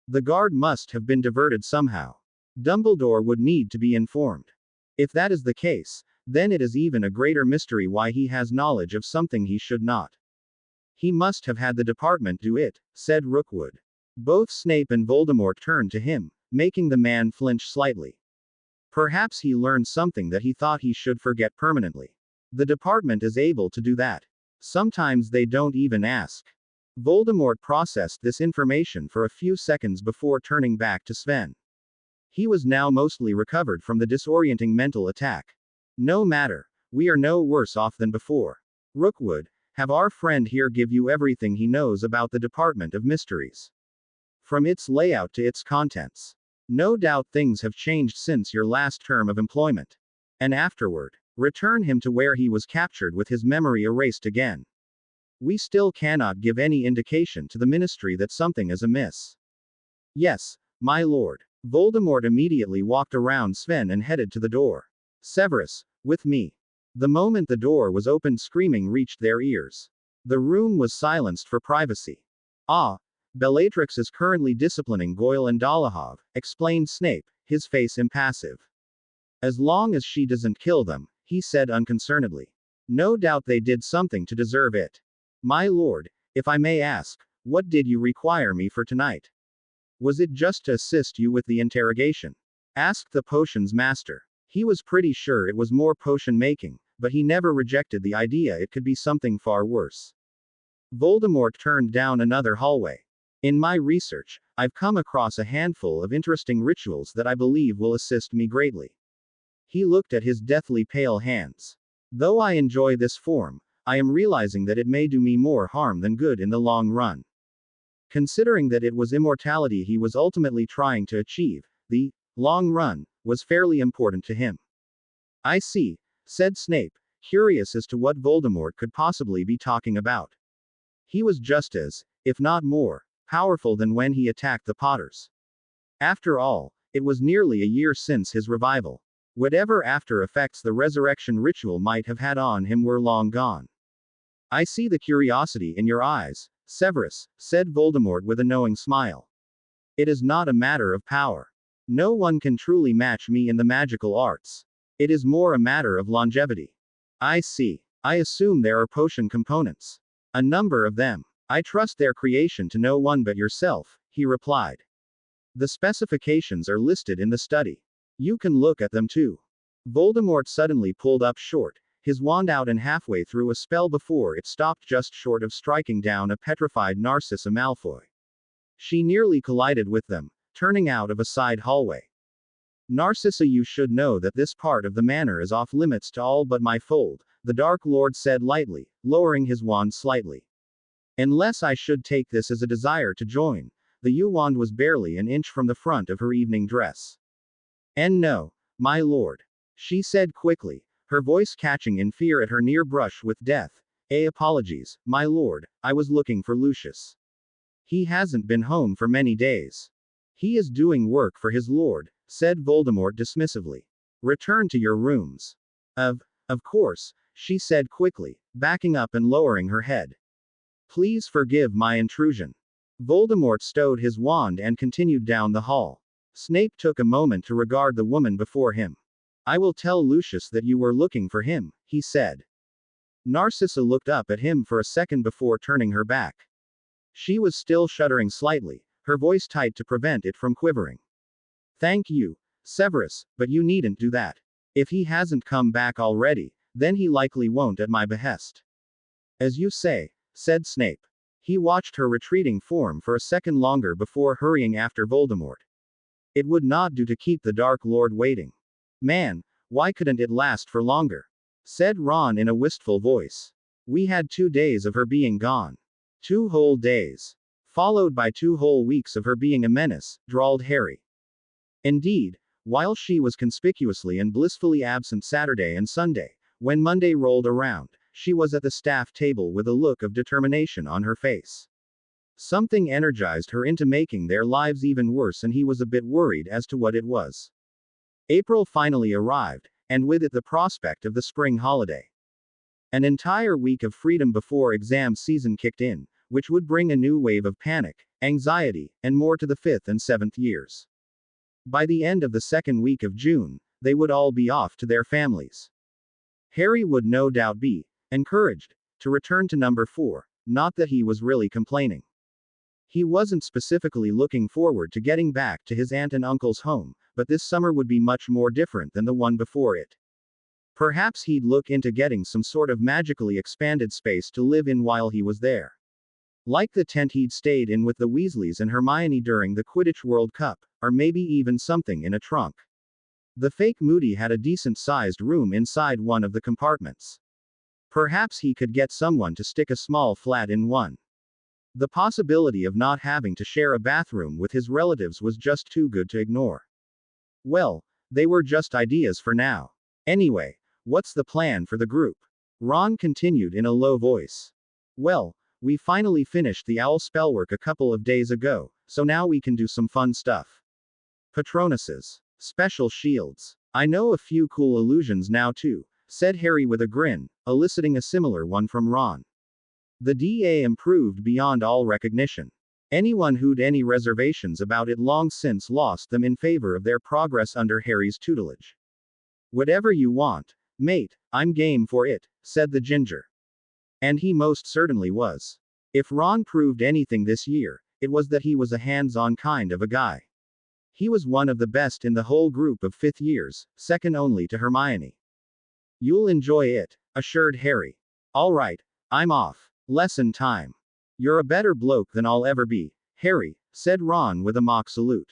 The guard must have been diverted somehow. Dumbledore would need to be informed. If that is the case, then it is even a greater mystery why he has knowledge of something he should not. He must have had the department do it, said Rookwood. Both Snape and Voldemort turned to him, making the man flinch slightly. Perhaps he learned something that he thought he should forget permanently. The department is able to do that. Sometimes they don't even ask. Voldemort processed this information for a few seconds before turning back to Sven. He was now mostly recovered from the disorienting mental attack. No matter, we are no worse off than before. Rookwood, have our friend here give you everything he knows about the Department of Mysteries. From its layout to its contents. No doubt things have changed since your last term of employment. And afterward, return him to where he was captured with his memory erased again. We still cannot give any indication to the ministry that something is amiss. Yes, my lord. Voldemort immediately walked around Sven and headed to the door. Severus, with me. The moment the door was opened, screaming reached their ears. The room was silenced for privacy. Ah, Bellatrix is currently disciplining Goyle and Dolohov, explained Snape, his face impassive. As long as she doesn't kill them, he said unconcernedly. No doubt they did something to deserve it. My lord, if I may ask, what did you require me for tonight? Was it just to assist you with the interrogation? Asked the potions master. He was pretty sure it was more potion making, but he never rejected the idea it could be something far worse. Voldemort turned down another hallway. In my research, I've come across a handful of interesting rituals that I believe will assist me greatly. He looked at his deathly pale hands. Though I enjoy this form, I am realizing that it may do me more harm than good in the long run. Considering that it was immortality he was ultimately trying to achieve, the long run was fairly important to him. I see, said Snape, curious as to what Voldemort could possibly be talking about. He was just as, if not more, powerful than when he attacked the Potters. After all, it was nearly a year since his revival. Whatever after effects the resurrection ritual might have had on him were long gone. I see the curiosity in your eyes, Severus, said Voldemort with a knowing smile. It is not a matter of power. No one can truly match me in the magical arts. It is more a matter of longevity. I see. I assume there are potion components. A number of them. I trust their creation to no one but yourself, he replied. The specifications are listed in the study. You can look at them too. Voldemort suddenly pulled up short, his wand out and halfway through a spell before it stopped just short of striking down a petrified Narcissa Malfoy. She nearly collided with them, turning out of a side hallway. Narcissa, you should know that this part of the manor is off limits to all but my fold, the Dark Lord said lightly, lowering his wand slightly. Unless I should take this as a desire to join. The U-wand was barely an inch from the front of her evening dress. And no, my lord, she said quickly, her voice catching in fear at her near brush with death. Apologies, my lord, I was looking for Lucius. He hasn't been home for many days. He is doing work for his lord, said Voldemort dismissively. Return to your rooms. Of course, she said quickly, backing up and lowering her head. Please forgive my intrusion. Voldemort stowed his wand and continued down the hall. Snape took a moment to regard the woman before him. I will tell Lucius that you were looking for him, he said. Narcissa looked up at him for a second before turning her back. She was still shuddering slightly, her voice tight to prevent it from quivering. Thank you, Severus, but you needn't do that. If he hasn't come back already, then he likely won't at my behest. As you say, said Snape. He watched her retreating form for a second longer before hurrying after Voldemort. It would not do to keep the Dark Lord waiting. Man, why couldn't it last for longer? Said Ron in a wistful voice. We had 2 days of her being gone. 2 whole days. Followed by 2 whole weeks of her being a menace, drawled Harry. Indeed, while she was conspicuously and blissfully absent Saturday and Sunday, when Monday rolled around, she was at the staff table with a look of determination on her face. Something energized her into making their lives even worse, and he was a bit worried as to what it was. April finally arrived, and with it the prospect of the spring holiday. An entire week of freedom before exam season kicked in, which would bring a new wave of panic, anxiety, and more to the 5th and 7th years. By the end of the second week of June, they would all be off to their families. Harry would no doubt be encouraged to return to number 4, not that he was really complaining. He wasn't specifically looking forward to getting back to his aunt and uncle's home, but this summer would be much more different than the one before it. Perhaps he'd look into getting some sort of magically expanded space to live in while he was there. Like the tent he'd stayed in with the Weasleys and Hermione during the Quidditch World Cup, or maybe even something in a trunk. The fake Moody had a decent-sized room inside one of the compartments. Perhaps he could get someone to stick a small flat in one. The possibility of not having to share a bathroom with his relatives was just too good to ignore. Well, they were just ideas for now. Anyway, what's the plan for the group? Ron continued in a low voice. Well, we finally finished the owl spellwork a couple of days ago, so now we can do some fun stuff. Patronuses. Special shields. I know a few cool illusions now too, said Harry with a grin, eliciting a similar one from Ron. The DA improved beyond all recognition. Anyone who'd any reservations about it long since lost them in favor of their progress under Harry's tutelage. Whatever you want, mate, I'm game for it, said the ginger. And he most certainly was. If Ron proved anything this year, it was that he was a hands-on kind of a guy. He was one of the best in the whole group of fifth years, second only to Hermione. You'll enjoy it, assured Harry. All right, I'm off. Lesson time. You're a better bloke than I'll ever be, Harry, said Ron with a mock salute.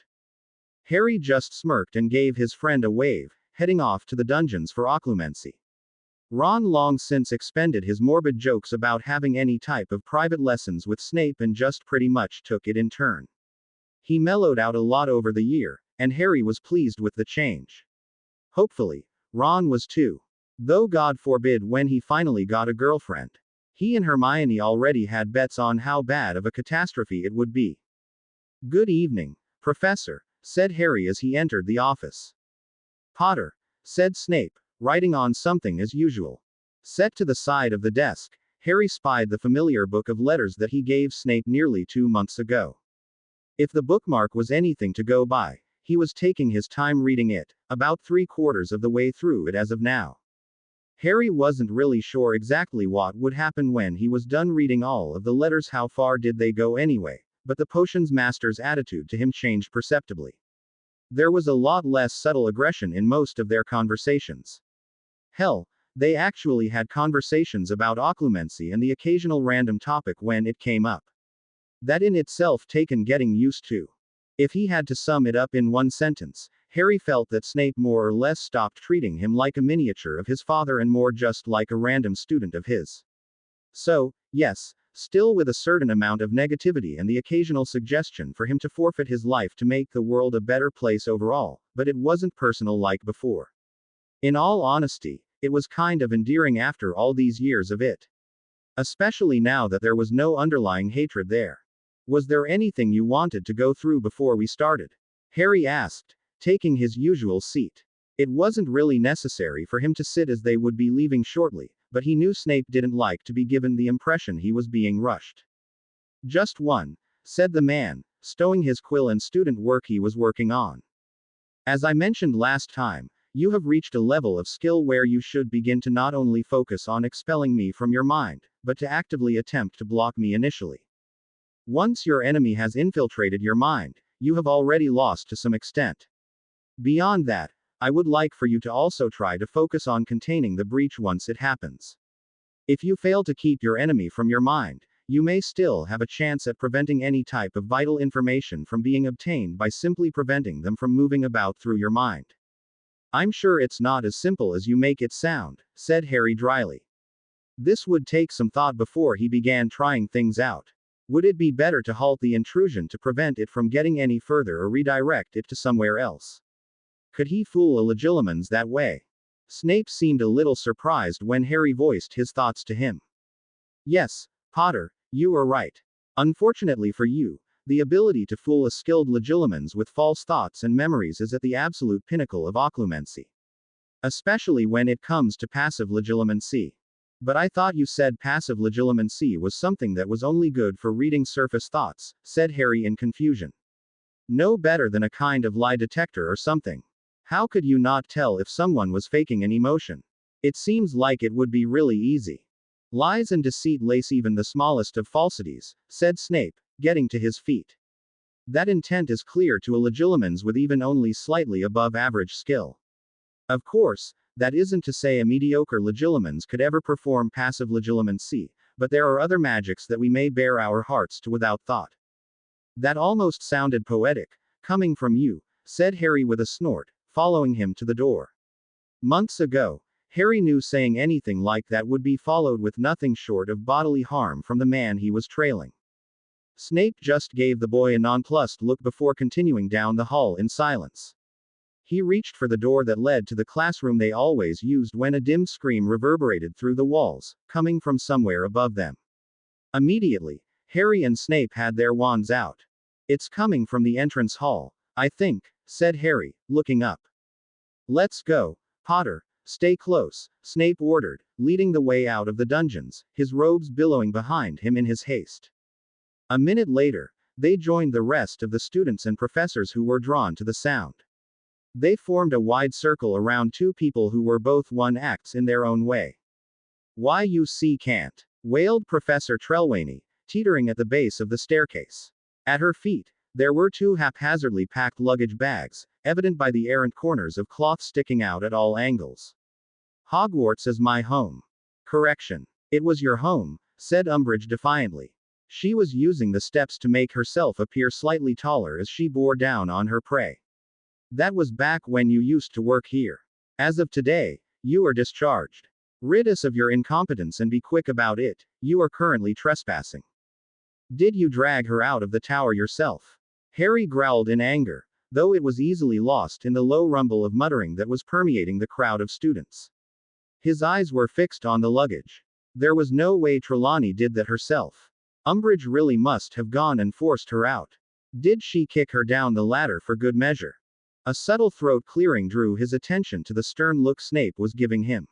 Harry just smirked and gave his friend a wave, heading off to the dungeons for occlumency. Ron long since expended his morbid jokes about having any type of private lessons with Snape and just pretty much took it in turn. He mellowed out a lot over the year, and Harry was pleased with the change. Hopefully, Ron was too. Though God forbid when he finally got a girlfriend. He and Hermione already had bets on how bad of a catastrophe it would be. Good evening, Professor, said Harry as he entered the office. Potter, said Snape, writing on something as usual. Set to the side of the desk, Harry spied the familiar book of letters that he gave Snape nearly 2 months ago. If the bookmark was anything to go by, he was taking his time reading it, about 3/4 of the way through it as of now. Harry wasn't really sure exactly what would happen when he was done reading all of the letters. How far did they go anyway? But the potions master's attitude to him changed perceptibly. There was a lot less subtle aggression in most of their conversations. Hell, they actually had conversations about occlumency and the occasional random topic when it came up. That in itself taken getting used to. If he had to sum it up in one sentence, Harry felt that Snape more or less stopped treating him like a miniature of his father and more just like a random student of his. So, yes, still with a certain amount of negativity and the occasional suggestion for him to forfeit his life to make the world a better place overall, but it wasn't personal like before. In all honesty, it was kind of endearing after all these years of it. Especially now that there was no underlying hatred there. Was there anything you wanted to go through before we started? Harry asked, taking his usual seat. It wasn't really necessary for him to sit as they would be leaving shortly, but he knew Snape didn't like to be given the impression he was being rushed. Just one, said the man, stowing his quill and student work he was working on. As I mentioned last time, you have reached a level of skill where you should begin to not only focus on expelling me from your mind, but to actively attempt to block me initially. Once your enemy has infiltrated your mind, you have already lost to some extent. Beyond that, I would like for you to also try to focus on containing the breach once it happens. If you fail to keep your enemy from your mind, you may still have a chance at preventing any type of vital information from being obtained by simply preventing them from moving about through your mind. I'm sure it's not as simple as you make it sound, said Harry dryly. This would take some thought before he began trying things out. Would it be better to halt the intrusion to prevent it from getting any further or redirect it to somewhere else? Could he fool a Legilimens that way? Snape seemed a little surprised when Harry voiced his thoughts to him. Yes, Potter, you are right. Unfortunately for you, the ability to fool a skilled Legilimens with false thoughts and memories is at the absolute pinnacle of occlumency. Especially when it comes to passive Legilimency. But I thought you said passive Legilimency was something that was only good for reading surface thoughts, said Harry in confusion. No better than a kind of lie detector or something. How could you not tell if someone was faking an emotion? It seems like it would be really easy. Lies and deceit lace even the smallest of falsities, said Snape, getting to his feet. That intent is clear to a Legilimens with even only slightly above average skill. Of course, that isn't to say a mediocre Legilimens could ever perform passive Legilimency, but there are other magics that we may bare our hearts to without thought. That almost sounded poetic, coming from you, said Harry with a snort, following him to the door. Months ago, Harry knew saying anything like that would be followed with nothing short of bodily harm from the man he was trailing. Snape just gave the boy a nonplussed look before continuing down the hall in silence. He reached for the door that led to the classroom they always used when a dim scream reverberated through the walls, coming from somewhere above them. Immediately, Harry and Snape had their wands out. It's coming from the entrance hall, I think, said Harry, looking up. Let's go, Potter, Stay close, Snape ordered, leading the way out of the dungeons, his robes billowing behind him in his haste. A minute later, they joined the rest of the students and professors who were drawn to the sound. They formed a wide circle around two people who were both one-acts in their own way. "Why you can't," wailed Professor Trelawney, teetering at the base of the staircase. At her feet, there were two haphazardly packed luggage bags, evident by the errant corners of cloth sticking out at all angles. "Hogwarts is my home." "Correction. It was your home," said Umbridge defiantly. She was using the steps to make herself appear slightly taller as she bore down on her prey. "That was back when you used to work here. As of today, you are discharged. Rid us of your incompetence and be quick about it, you are currently trespassing." "Did you drag her out of the tower yourself?" Harry growled in anger, though it was easily lost in the low rumble of muttering that was permeating the crowd of students. His eyes were fixed on the luggage. There was no way Trelawney did that herself. Umbridge really must have gone and forced her out. Did she kick her down the ladder for good measure? A subtle throat clearing drew his attention to the stern look Snape was giving him.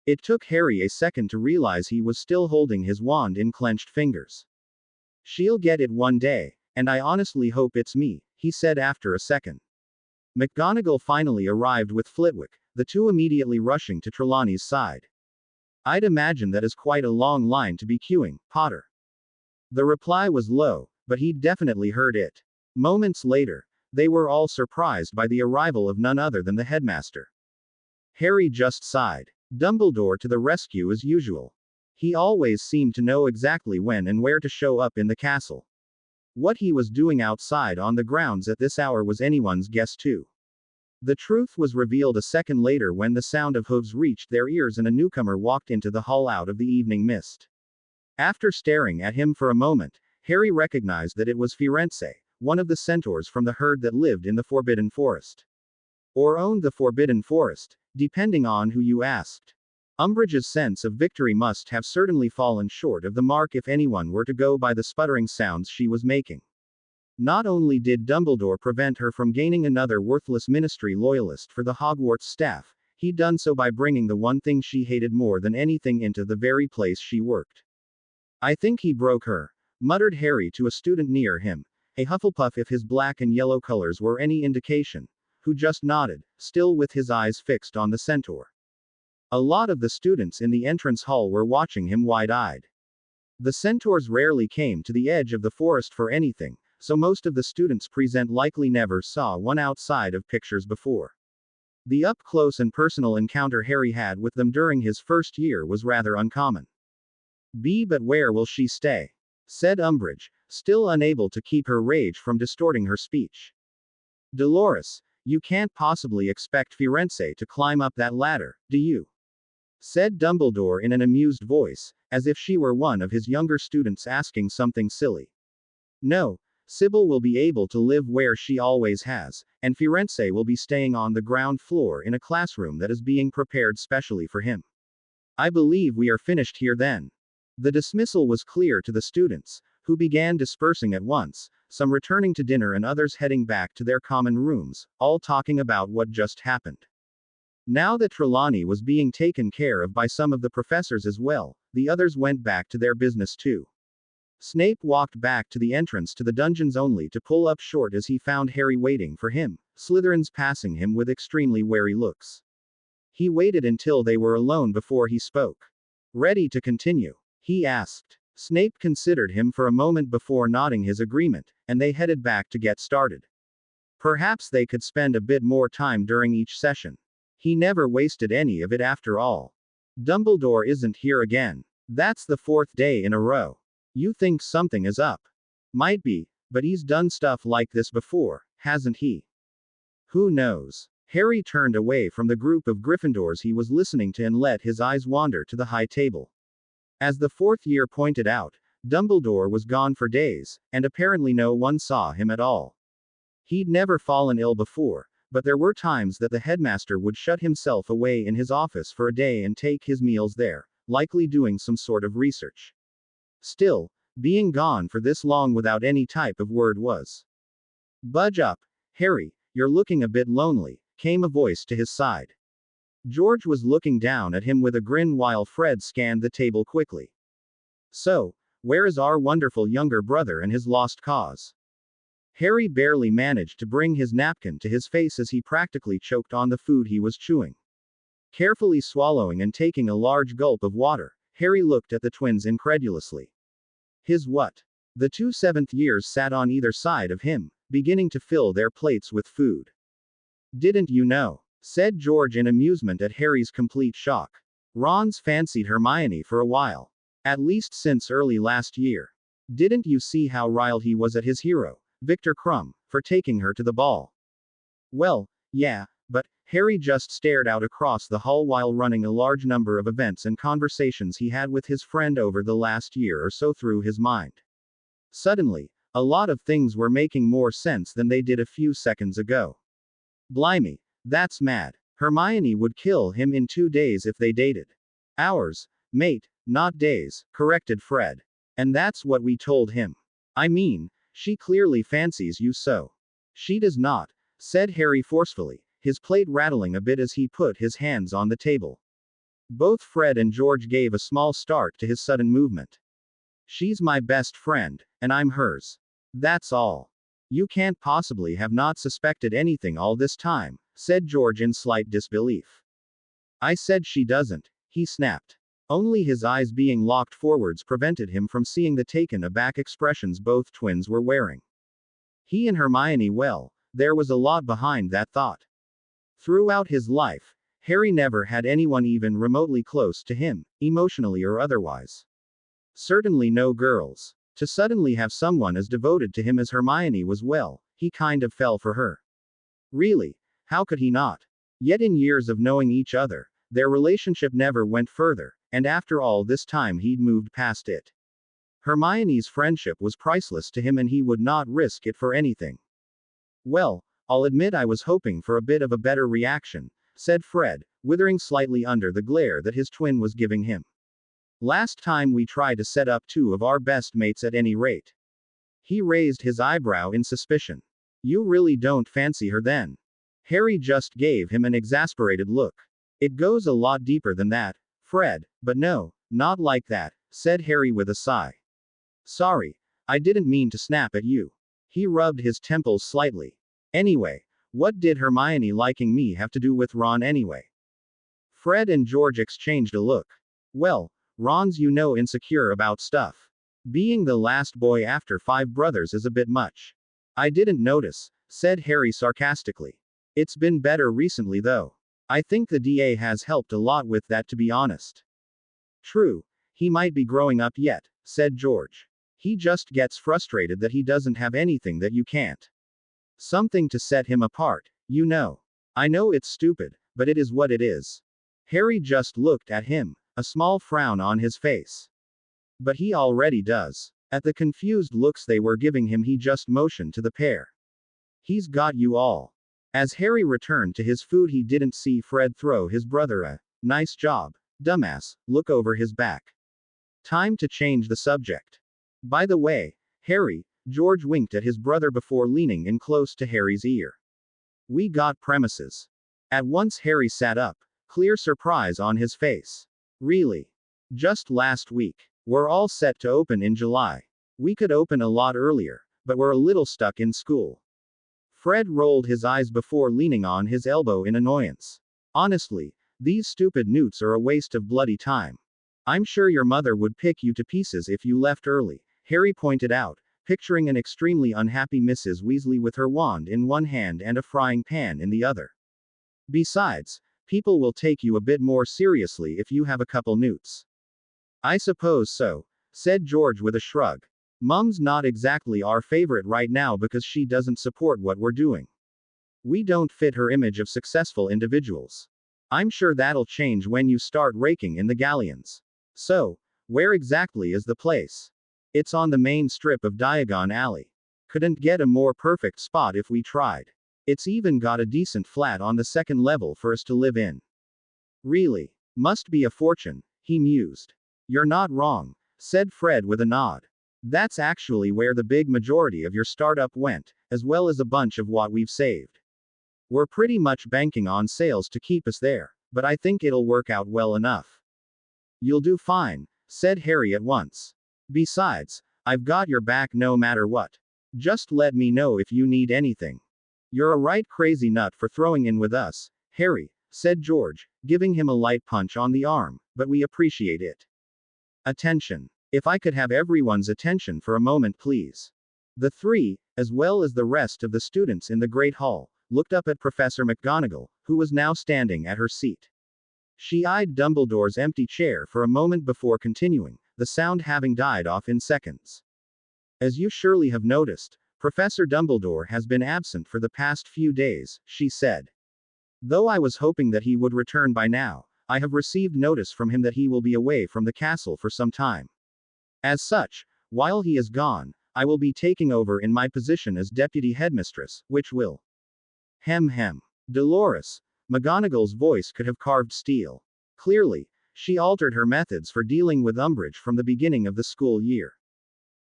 It took Harry a second to realize he was still holding his wand in clenched fingers. "She'll get it one day, and I honestly hope it's me," he said after a second. McGonagall finally arrived with Flitwick, the two immediately rushing to Trelawney's side. "I'd imagine that is quite a long line to be queuing, Potter." The reply was low, but he'd definitely heard it. Moments later, they were all surprised by the arrival of none other than the headmaster. Harry just sighed. Dumbledore to the rescue as usual. He always seemed to know exactly when and where to show up in the castle. What he was doing outside on the grounds at this hour was anyone's guess too. The truth was revealed a second later when the sound of hooves reached their ears and a newcomer walked into the hall out of the evening mist. After staring at him for a moment, Harry recognized that it was Firenze, one of the centaurs from the herd that lived in the Forbidden Forest. Or owned the Forbidden Forest, depending on who you asked. Umbridge's sense of victory must have certainly fallen short of the mark if anyone were to go by the sputtering sounds she was making. Not only did Dumbledore prevent her from gaining another worthless ministry loyalist for the Hogwarts staff, he'd done so by bringing the one thing she hated more than anything into the very place she worked. "I think he broke her," muttered Harry to a student near him, a Hufflepuff if his black and yellow colors were any indication, who just nodded, still with his eyes fixed on the centaur. A lot of the students in the entrance hall were watching him wide-eyed. The centaurs rarely came to the edge of the forest for anything, so most of the students present likely never saw one outside of pictures before. The up-close and personal encounter Harry had with them during his first year was rather uncommon. But where will she stay?" said Umbridge, still unable to keep her rage from distorting her speech. "Dolores, you can't possibly expect Firenze to climb up that ladder, do you?" said Dumbledore in an amused voice, as if she were one of his younger students asking something silly. "No, Sybil will be able to live where she always has, and Firenze will be staying on the ground floor in a classroom that is being prepared specially for him. I believe we are finished here then." The dismissal was clear to the students, who began dispersing at once, some returning to dinner and others heading back to their common rooms, all talking about what just happened. Now that Trelawney was being taken care of by some of the professors as well, the others went back to their business too. Snape walked back to the entrance to the dungeons only to pull up short as he found Harry waiting for him, Slytherins passing him with extremely wary looks. He waited until they were alone before he spoke. "Ready to continue?" he asked. Snape considered him for a moment before nodding his agreement, and they headed back to get started. Perhaps they could spend a bit more time during each session. He never wasted any of it after all. "Dumbledore isn't here again. That's the fourth day in a row. You think something is up?" "Might be, but he's done stuff like this before, hasn't he?" "Who knows?" Harry turned away from the group of Gryffindors he was listening to and let his eyes wander to the high table. As the fourth year pointed out, Dumbledore was gone for days, and apparently no one saw him at all. He'd never fallen ill before, but there were times that the headmaster would shut himself away in his office for a day and take his meals there, likely doing some sort of research. Still, being gone for this long without any type of word was. "Budge up, Harry, you're looking a bit lonely," came a voice to his side. George was looking down at him with a grin while Fred scanned the table quickly. So, where is our wonderful younger brother and his lost cause? Harry barely managed to bring his napkin to his face as he practically choked on the food he was chewing. Carefully swallowing and taking a large gulp of water, Harry looked at the twins incredulously. His what? The two seventh years sat on either side of him, beginning to fill their plates with food. Didn't you know? Said George in amusement at Harry's complete shock. Ron's fancied Hermione for a while. At least since early last year. Didn't you see how riled he was at his hero, Victor Crumb, for taking her to the ball? Well, yeah, but Harry just stared out across the hall while running a large number of events and conversations he had with his friend over the last year or so through his mind. Suddenly, a lot of things were making more sense than they did a few seconds ago. Blimey, that's mad. Hermione would kill him in 2 days if they dated. Hours, mate, not days, corrected Fred. And that's what we told him. I mean, she clearly fancies you so. She does not, said Harry forcefully, his plate rattling a bit as he put his hands on the table. Both Fred and George gave a small start to his sudden movement. She's my best friend, and I'm hers. That's all. You can't possibly have not suspected anything all this time, said George in slight disbelief. I said she doesn't, he snapped. Only his eyes being locked forwards prevented him from seeing the taken aback expressions both twins were wearing. He and Hermione, well, there was a lot behind that thought. Throughout his life, Harry never had anyone even remotely close to him, emotionally or otherwise. Certainly no girls. To suddenly have someone as devoted to him as Hermione was, well, he kind of fell for her. Really, how could he not? Yet in years of knowing each other, their relationship never went further, and after all this time he'd moved past it. Hermione's friendship was priceless to him and he would not risk it for anything. Well, I'll admit I was hoping for a bit of a better reaction, said Fred, withering slightly under the glare that his twin was giving him. Last time we tried to set up two of our best mates at any rate. He raised his eyebrow in suspicion. You really don't fancy her then? Harry just gave him an exasperated look. It goes a lot deeper than that, Fred, but no, not like that, said Harry with a sigh. Sorry, I didn't mean to snap at you. He rubbed his temples slightly. Anyway, what did Hermione liking me have to do with Ron anyway? Fred and George exchanged a look. Well, Ron's insecure about stuff. Being the last boy after 5 brothers is a bit much. I didn't notice, said Harry sarcastically. It's been better recently though. I think the DA has helped a lot with that, to be honest. True, he might be growing up yet, said George. He just gets frustrated that he doesn't have anything that you can't. Something to set him apart, you know. I know it's stupid, but it is what it is. Harry just looked at him, a small frown on his face. But he already does. At the confused looks they were giving him, he just motioned to the pair. He's got you all. As Harry returned to his food, he didn't see Fred throw his brother a nice job, dumbass look over his back. Time to change the subject. By the way, Harry, George winked at his brother before leaning in close to Harry's ear. We got premises. At once Harry sat up, clear surprise on his face. Really? Just last week. We're all set to open in July. We could open a lot earlier, but we're a little stuck in school. Fred rolled his eyes before leaning on his elbow in annoyance. Honestly, these stupid newts are a waste of bloody time. I'm sure your mother would pick you to pieces if you left early, Harry pointed out, picturing an extremely unhappy Mrs. Weasley with her wand in one hand and a frying pan in the other. Besides, people will take you a bit more seriously if you have a couple newts. I suppose so, said George with a shrug. Mum's not exactly our favorite right now because she doesn't support what we're doing. We don't fit her image of successful individuals. I'm sure that'll change when you start raking in the galleons. So, where exactly is the place? It's on the main strip of Diagon Alley. Couldn't get a more perfect spot if we tried. It's even got a decent flat on the 2nd level for us to live in. Really? Must be a fortune, he mused. You're not wrong, said Fred with a nod. That's actually where the big majority of your startup went, as well as a bunch of what we've saved. We're pretty much banking on sales to keep us there, but I think it'll work out well enough. You'll do fine, said Harry at once. Besides, I've got your back no matter what. Just let me know if you need anything. You're a right crazy nut for throwing in with us, Harry, said George, giving him a light punch on the arm, but we appreciate it. Attention. If I could have everyone's attention for a moment, please. The three, as well as the rest of the students in the Great Hall, looked up at Professor McGonagall, who was now standing at her seat. She eyed Dumbledore's empty chair for a moment before continuing, the sound having died off in seconds. As you surely have noticed, Professor Dumbledore has been absent for the past few days, she said. Though I was hoping that he would return by now, I have received notice from him that he will be away from the castle for some time. As such, while he is gone, I will be taking over in my position as deputy headmistress, which will. Hem. Dolores. McGonagall's voice could have carved steel. Clearly, she altered her methods for dealing with Umbridge from the beginning of the school year.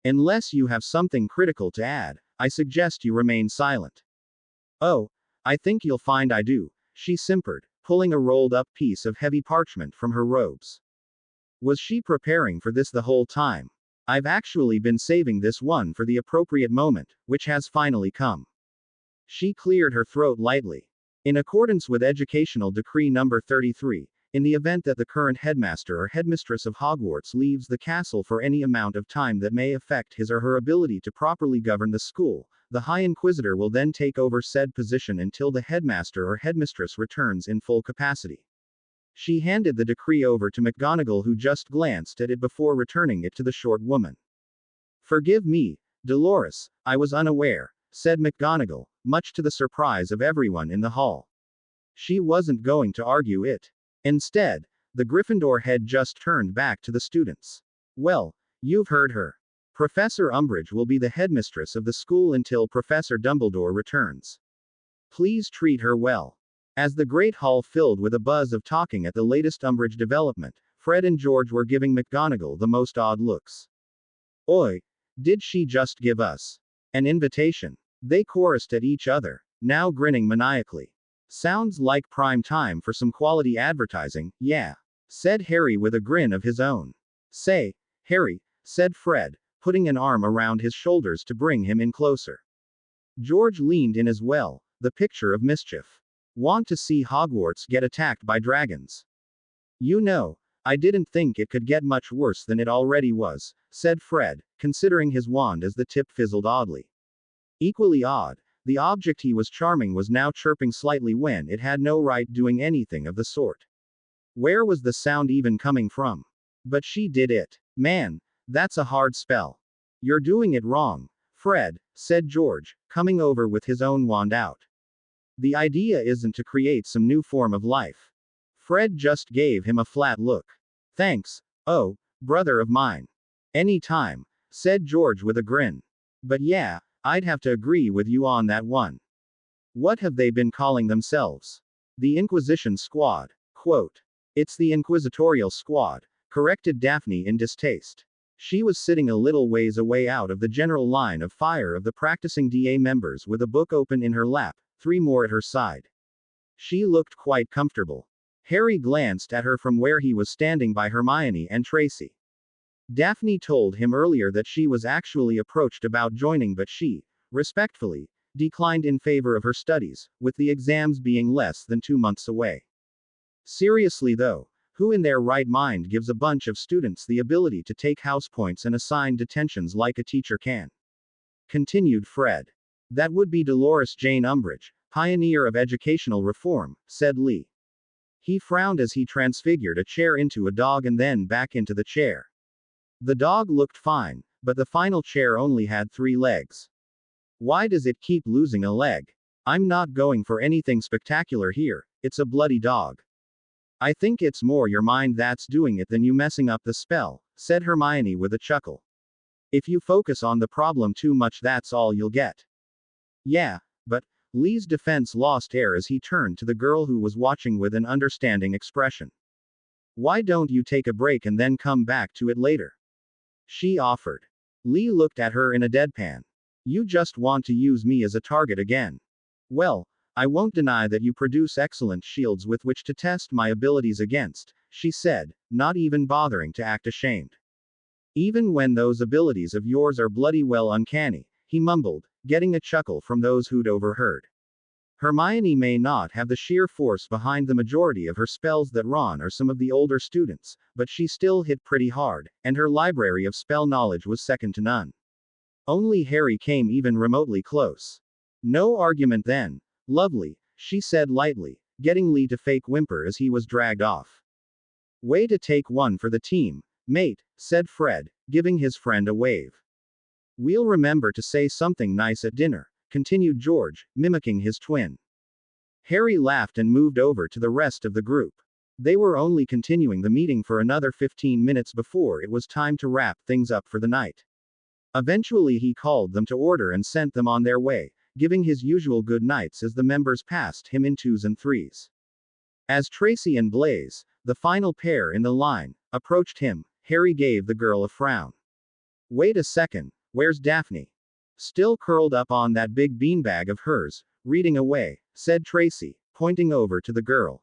Unless you have something critical to add, I suggest you remain silent. Oh, I think you'll find I do, she simpered, pulling a rolled-up piece of heavy parchment from her robes. Was she preparing for this the whole time? I've actually been saving this one for the appropriate moment, which has finally come. She cleared her throat lightly. In accordance with Educational Decree Number 33, in the event that the current headmaster or headmistress of Hogwarts leaves the castle for any amount of time that may affect his or her ability to properly govern the school, the High Inquisitor will then take over said position until the headmaster or headmistress returns in full capacity. She handed the decree over to McGonagall, who just glanced at it before returning it to the short woman. Forgive me, Dolores, I was unaware, said McGonagall, much to the surprise of everyone in the hall. She wasn't going to argue it. Instead, the Gryffindor head just turned back to the students. Well, you've heard her. Professor Umbridge will be the headmistress of the school until Professor Dumbledore returns. Please treat her well. As the Great Hall filled with a buzz of talking at the latest Umbridge development, Fred and George were giving McGonagall the most odd looks. Oi, did she just give us an invitation? They chorused at each other, now grinning maniacally. Sounds like prime time for some quality advertising, yeah, said Harry with a grin of his own. Say, Harry, said Fred, putting an arm around his shoulders to bring him in closer. George leaned in as well, the picture of mischief. Want to see Hogwarts get attacked by dragons? You know, I didn't think it could get much worse than it already was, said Fred, considering his wand as the tip fizzled oddly. Equally odd, the object he was charming was now chirping slightly when it had no right doing anything of the sort. Where was the sound even coming from? But she did it. Man, that's a hard spell. You're doing it wrong, Fred, said George, coming over with his own wand out. The idea isn't to create some new form of life. Fred just gave him a flat look. Thanks, oh, brother of mine. Any time, said George with a grin. But yeah, I'd have to agree with you on that one. What have they been calling themselves? The Inquisition Squad. Quote. It's the Inquisitorial Squad, corrected Daphne in distaste. She was sitting a little ways away out of the general line of fire of the practicing DA members with a book open in her lap, 3 more at her side. She looked quite comfortable. Harry glanced at her from where he was standing by Hermione and Tracy. Daphne told him earlier that she was actually approached about joining, but she, respectfully, declined in favor of her studies, with the exams being less than 2 months away. Seriously though, who in their right mind gives a bunch of students the ability to take house points and assign detentions like a teacher can? Continued Fred. That would be Dolores Jane Umbridge, pioneer of educational reform, said Lee. He frowned as he transfigured a chair into a dog and then back into the chair. The dog looked fine, but the final chair only had 3 legs. Why does it keep losing a leg? I'm not going for anything spectacular here, it's a bloody dog. I think it's more your mind that's doing it than you messing up the spell, said Hermione with a chuckle. If you focus on the problem too much, that's all you'll get. Yeah, but, Lee's defense lost air as he turned to the girl who was watching with an understanding expression. Why don't you take a break and then come back to it later? She offered. Lee looked at her in a deadpan. You just want to use me as a target again. Well, I won't deny that you produce excellent shields with which to test my abilities against, she said, not even bothering to act ashamed. Even when those abilities of yours are bloody well uncanny, he mumbled, getting a chuckle from those who'd overheard. Hermione may not have the sheer force behind the majority of her spells that Ron or some of the older students, but she still hit pretty hard, and her library of spell knowledge was second to none. Only Harry came even remotely close. No argument then. Lovely, she said lightly, getting Lee to fake whimper as he was dragged off. Way to take one for the team, mate, said Fred, giving his friend a wave. We'll remember to say something nice at dinner, continued George, mimicking his twin. Harry laughed and moved over to the rest of the group. They were only continuing the meeting for another 15 minutes before it was time to wrap things up for the night. Eventually he called them to order and sent them on their way, giving his usual good nights as the members passed him in twos and threes. As Tracy and Blaze, the final pair in the line, approached him, Harry gave the girl a frown. Wait a second, where's Daphne? Still curled up on that big beanbag of hers, reading away, said Tracy, pointing over to the girl.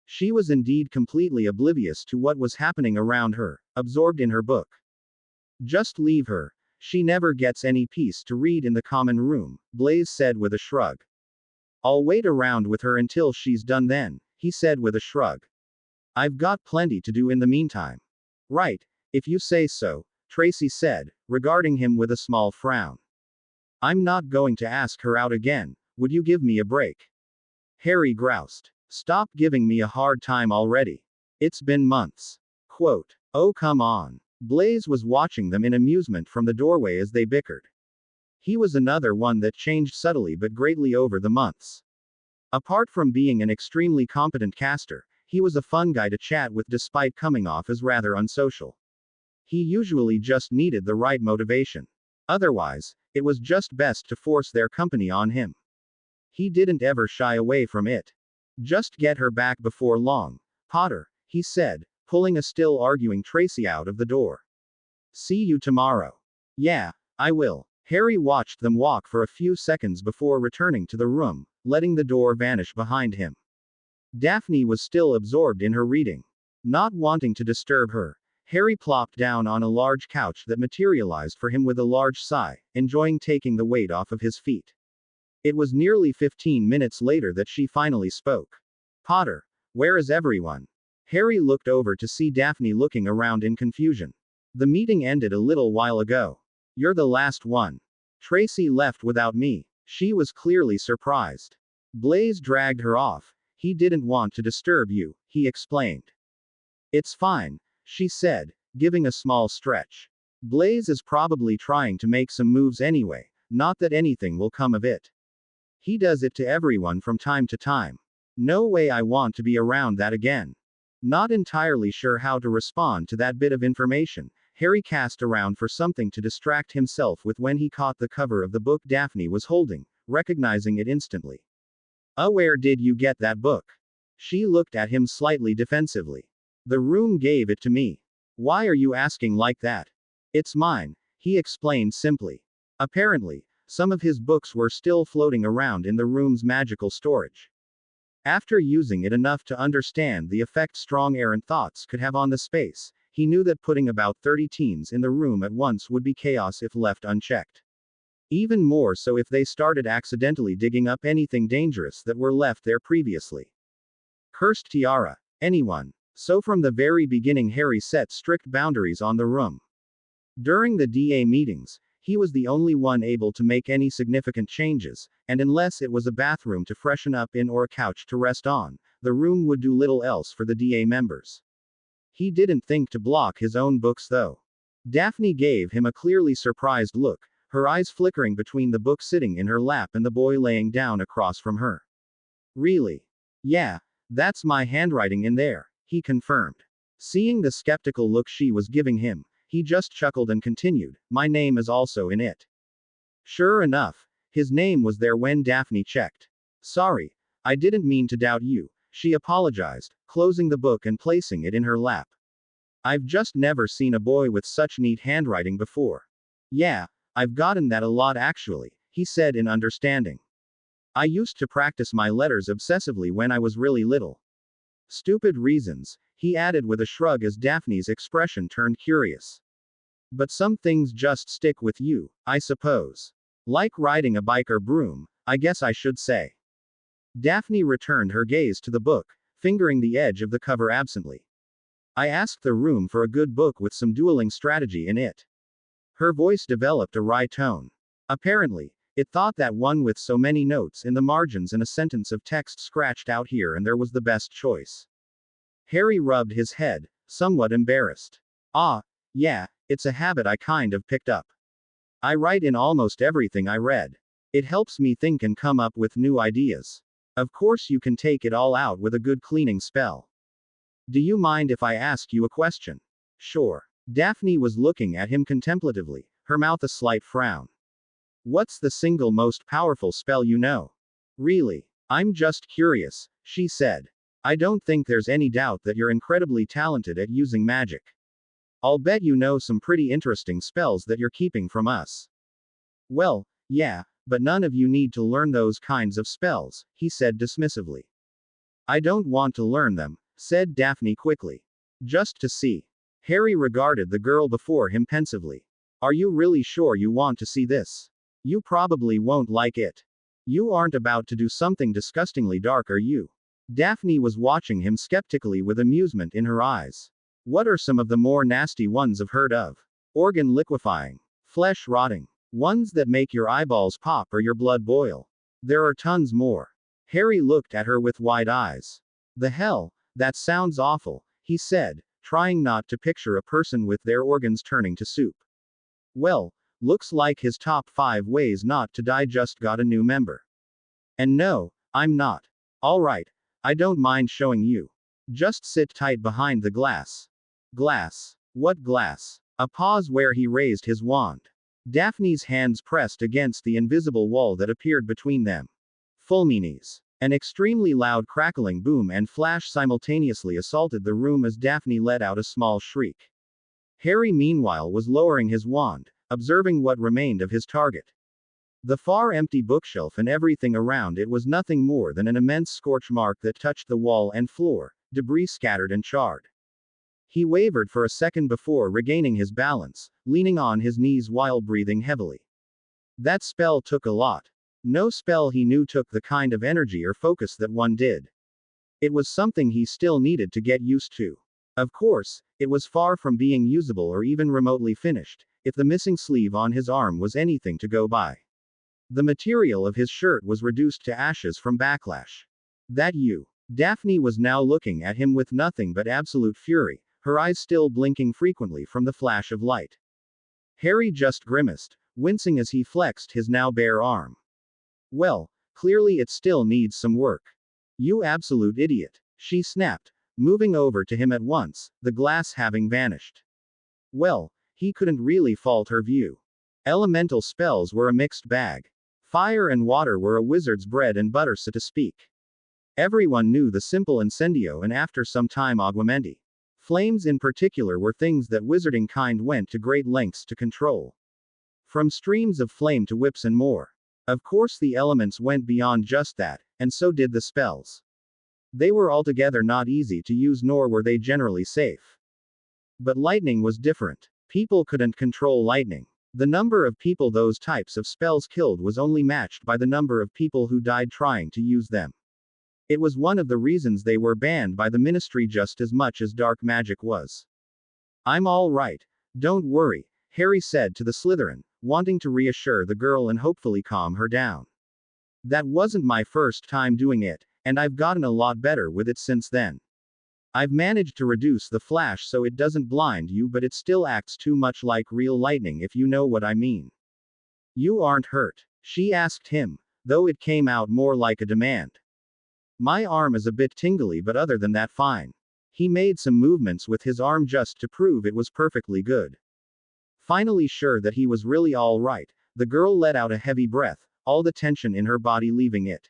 She was indeed completely oblivious to what was happening around her, absorbed in her book. Just leave her. She never gets any peace to read in the common room, Blaze said with a shrug. I'll wait around with her until she's done then, he said with a shrug. I've got plenty to do in the meantime. Right, if you say so, Tracy said, regarding him with a small frown. I'm not going to ask her out again, would you give me a break? Harry groused. Stop giving me a hard time already. It's been months. Quote, oh come on. Blaze was watching them in amusement from the doorway as they bickered. He was another one that changed subtly but greatly over the months. Apart from being an extremely competent caster, he was a fun guy to chat with despite coming off as rather unsocial. He usually just needed the right motivation. Otherwise, it was just best to force their company on him. He didn't ever shy away from it. Just get her back before long, Potter, he said, pulling a still arguing Tracy out of the door. See you tomorrow. Yeah, I will. Harry watched them walk for a few seconds before returning to the room, letting the door vanish behind him. Daphne was still absorbed in her reading. Not wanting to disturb her, Harry plopped down on a large couch that materialized for him with a large sigh, enjoying taking the weight off of his feet. It was nearly 15 minutes later that she finally spoke. Potter, where is everyone? Harry looked over to see Daphne looking around in confusion. The meeting ended a little while ago. You're the last one. Tracy left without me. She was clearly surprised. Blaze dragged her off. He didn't want to disturb you, he explained. It's fine, she said, giving a small stretch. Blaze is probably trying to make some moves anyway, not that anything will come of it. He does it to everyone from time to time. No way I want to be around that again. Not entirely sure how to respond to that bit of information, Harry cast around for something to distract himself with when he caught the cover of the book Daphne was holding, recognizing it instantly. Where did you get that book? She looked at him slightly defensively. The room gave it to me. Why are you asking like that? It's mine, he explained simply. Apparently, some of his books were still floating around in the room's magical storage. After using it enough to understand the effect strong errant thoughts could have on the space, he knew that putting about 30 teens in the room at once would be chaos if left unchecked. Even more so if they started accidentally digging up anything dangerous that were left there previously. Cursed tiara. Anyone. So from the very beginning Harry set strict boundaries on the room. During the DA meetings, he was the only one able to make any significant changes, and unless it was a bathroom to freshen up in or a couch to rest on, the room would do little else for the DA members. He didn't think to block his own books though. Daphne gave him a clearly surprised look, her eyes flickering between the book sitting in her lap and the boy laying down across from her. Really? Yeah, that's my handwriting in there, he confirmed. Seeing the skeptical look she was giving him, he just chuckled and continued, my name is also in it. Sure enough, his name was there when Daphne checked. Sorry, I didn't mean to doubt you, she apologized, closing the book and placing it in her lap. I've just never seen a boy with such neat handwriting before. Yeah, I've gotten that a lot actually, he said in understanding. I used to practice my letters obsessively when I was really little. Stupid reasons, he added with a shrug as Daphne's expression turned curious. But some things just stick with you, I suppose. Like riding a bike or broom, I guess I should say. Daphne returned her gaze to the book, fingering the edge of the cover absently. I asked the room for a good book with some dueling strategy in it. Her voice developed a wry tone. Apparently, it thought that one with so many notes in the margins and a sentence of text scratched out here and there was the best choice. Harry rubbed his head, somewhat embarrassed. Ah, yeah, it's a habit I kind of picked up. I write in almost everything I read. It helps me think and come up with new ideas. Of course, you can take it all out with a good cleaning spell. Do you mind if I ask you a question? Sure. Daphne was looking at him contemplatively, her mouth a slight frown. What's the single most powerful spell you know? Really? I'm just curious, she said. I don't think there's any doubt that you're incredibly talented at using magic. I'll bet you know some pretty interesting spells that you're keeping from us. Well, yeah, but none of you need to learn those kinds of spells, he said dismissively. I don't want to learn them, said Daphne quickly. Just to see. Harry regarded the girl before him pensively. Are you really sure you want to see this? You probably won't like it. You aren't about to do something disgustingly dark, are you? Daphne was watching him skeptically with amusement in her eyes. What are some of the more nasty ones I've heard of? Organ liquefying. Flesh rotting. Ones that make your eyeballs pop or your blood boil. There are tons more. Harry looked at her with wide eyes. The hell, that sounds awful, he said, trying not to picture a person with their organs turning to soup. Well, looks like his top 5 ways not to die just got a new member. And no, I'm not. Alright, I don't mind showing you. Just sit tight behind the glass. Glass. What glass? A pause where he raised his wand. Daphne's hands pressed against the invisible wall that appeared between them. Fulmines. An extremely loud crackling boom and flash simultaneously assaulted the room as Daphne let out a small shriek. Harry meanwhile was lowering his wand, observing what remained of his target. The far empty bookshelf and everything around it was nothing more than an immense scorch mark that touched the wall and floor, debris scattered and charred. He wavered for a second before regaining his balance, leaning on his knees while breathing heavily. That spell took a lot. No spell he knew took the kind of energy or focus that one did. It was something he still needed to get used to. Of course, it was far from being usable or even remotely finished, if the missing sleeve on his arm was anything to go by. The material of his shirt was reduced to ashes from backlash. That you. Daphne was now looking at him with nothing but absolute fury, her eyes still blinking frequently from the flash of light. Harry just grimaced, wincing as he flexed his now bare arm. Well, clearly it still needs some work. You absolute idiot, she snapped, moving over to him at once, the glass having vanished. Well, he couldn't really fault her view. Elemental spells were a mixed bag. Fire and water were a wizard's bread and butter, so to speak. Everyone knew the simple incendio and after some time aguamenti. Flames in particular were things that wizarding kind went to great lengths to control. From streams of flame to whips and more. Of course the elements went beyond just that, and so did the spells. They were altogether not easy to use nor were they generally safe. But lightning was different. People couldn't control lightning. The number of people those types of spells killed was only matched by the number of people who died trying to use them. It was one of the reasons they were banned by the ministry just as much as dark magic was. I'm all right. Don't worry, Harry said to the Slytherin, wanting to reassure the girl and hopefully calm her down. That wasn't my first time doing it, and I've gotten a lot better with it since then. I've managed to reduce the flash so it doesn't blind you, but it still acts too much like real lightning, if you know what I mean. You aren't hurt? She asked him, though it came out more like a demand. My arm is a bit tingly, but other than that, fine. He made some movements with his arm just to prove it was perfectly good. Finally sure that he was really all right, the girl let out a heavy breath, all the tension in her body leaving it.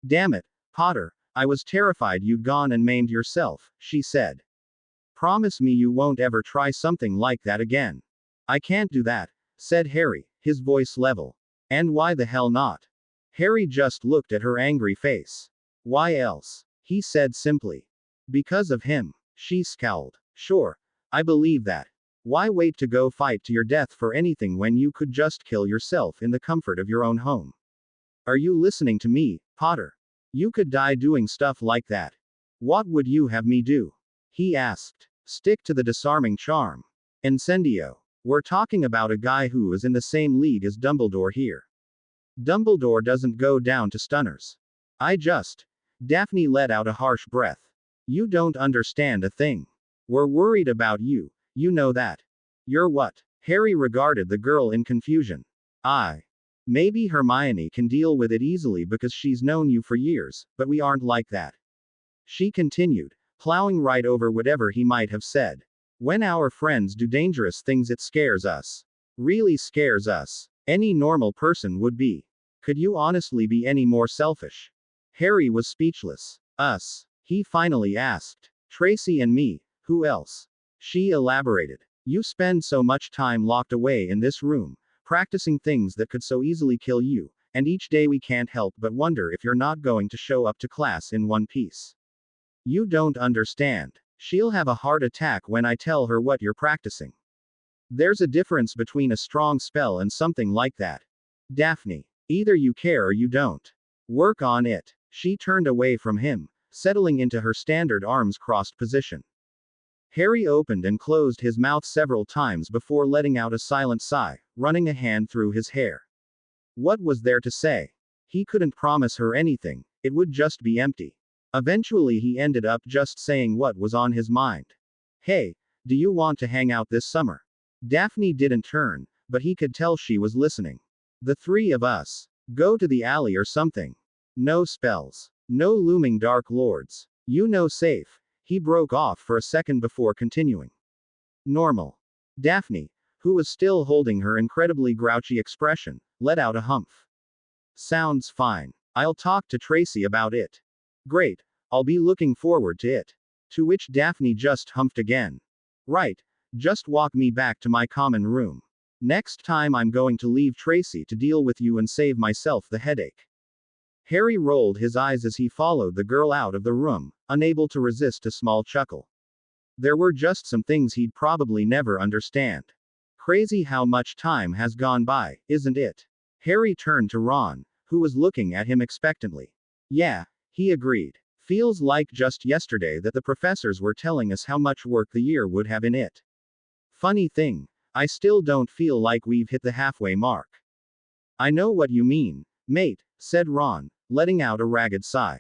Damn it, Potter, I was terrified you'd gone and maimed yourself, she said. Promise me you won't ever try something like that again. I can't do that, said Harry, his voice level. And why the hell not? Harry just looked at her angry face. Why else? He said simply. Because of him. She scowled. Sure. I believe that. Why wait to go fight to your death for anything when you could just kill yourself in the comfort of your own home? Are you listening to me, Potter? You could die doing stuff like that. What would you have me do? He asked. Stick to the disarming charm. Incendio. We're talking about a guy who is in the same league as Dumbledore here. Dumbledore doesn't go down to stunners. I just. Daphne let out a harsh breath. You don't understand a thing. We're worried about you, you know that. You're what? Harry regarded the girl in confusion. Maybe Hermione can deal with it easily because she's known you for years, but we aren't like that. She continued, plowing right over whatever he might have said. When our friends do dangerous things, it scares us. Really scares us. Any normal person would be. Could you honestly be any more selfish? Harry was speechless. Us? He finally asked. Tracy and me, who else? She elaborated. You spend so much time locked away in this room, practicing things that could so easily kill you, and each day we can't help but wonder if you're not going to show up to class in one piece. You don't understand. She'll have a heart attack when I tell her what you're practicing. There's a difference between a strong spell and something like that. Daphne, either you care or you don't. Work on it. She turned away from him, settling into her standard arms crossed position. Harry opened and closed his mouth several times before letting out a silent sigh, running a hand through his hair. What was there to say? He couldn't promise her anything, it would just be empty. Eventually he ended up just saying what was on his mind. Hey, do you want to hang out this summer? Daphne didn't turn, but he could tell she was listening. The three of us. Go to the alley or something. No spells. No looming dark lords. You know safe. He broke off for a second before continuing. Normal. Daphne, who was still holding her incredibly grouchy expression, let out a humph. Sounds fine. I'll talk to Tracy about it. Great. I'll be looking forward to it. To which Daphne just humphed again. Right. Just walk me back to my common room. Next time I'm going to leave Tracy to deal with you and save myself the headache. Harry rolled his eyes as he followed the girl out of the room, unable to resist a small chuckle. There were just some things he'd probably never understand. Crazy how much time has gone by, isn't it? Harry turned to Ron, who was looking at him expectantly. Yeah, he agreed. Feels like just yesterday that the professors were telling us how much work the year would have in it. Funny thing, I still don't feel like we've hit the halfway mark. I know what you mean, mate, said Ron, letting out a ragged sigh.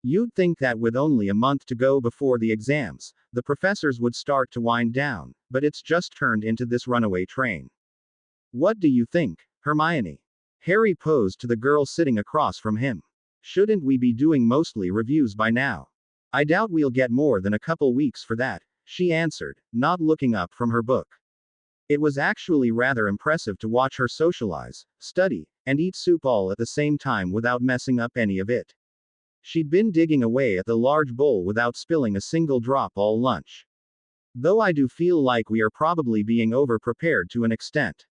You'd think that with only a month to go before the exams, the professors would start to wind down, but it's just turned into this runaway train. What do you think, Hermione? Harry posed to the girl sitting across from him. Shouldn't we be doing mostly reviews by now? I doubt we'll get more than a couple weeks for that, she answered, not looking up from her book. It was actually rather impressive to watch her socialize, study, and eat soup all at the same time without messing up any of it. She'd been digging away at the large bowl without spilling a single drop all lunch. Though I do feel like we are probably being over-prepared to an extent.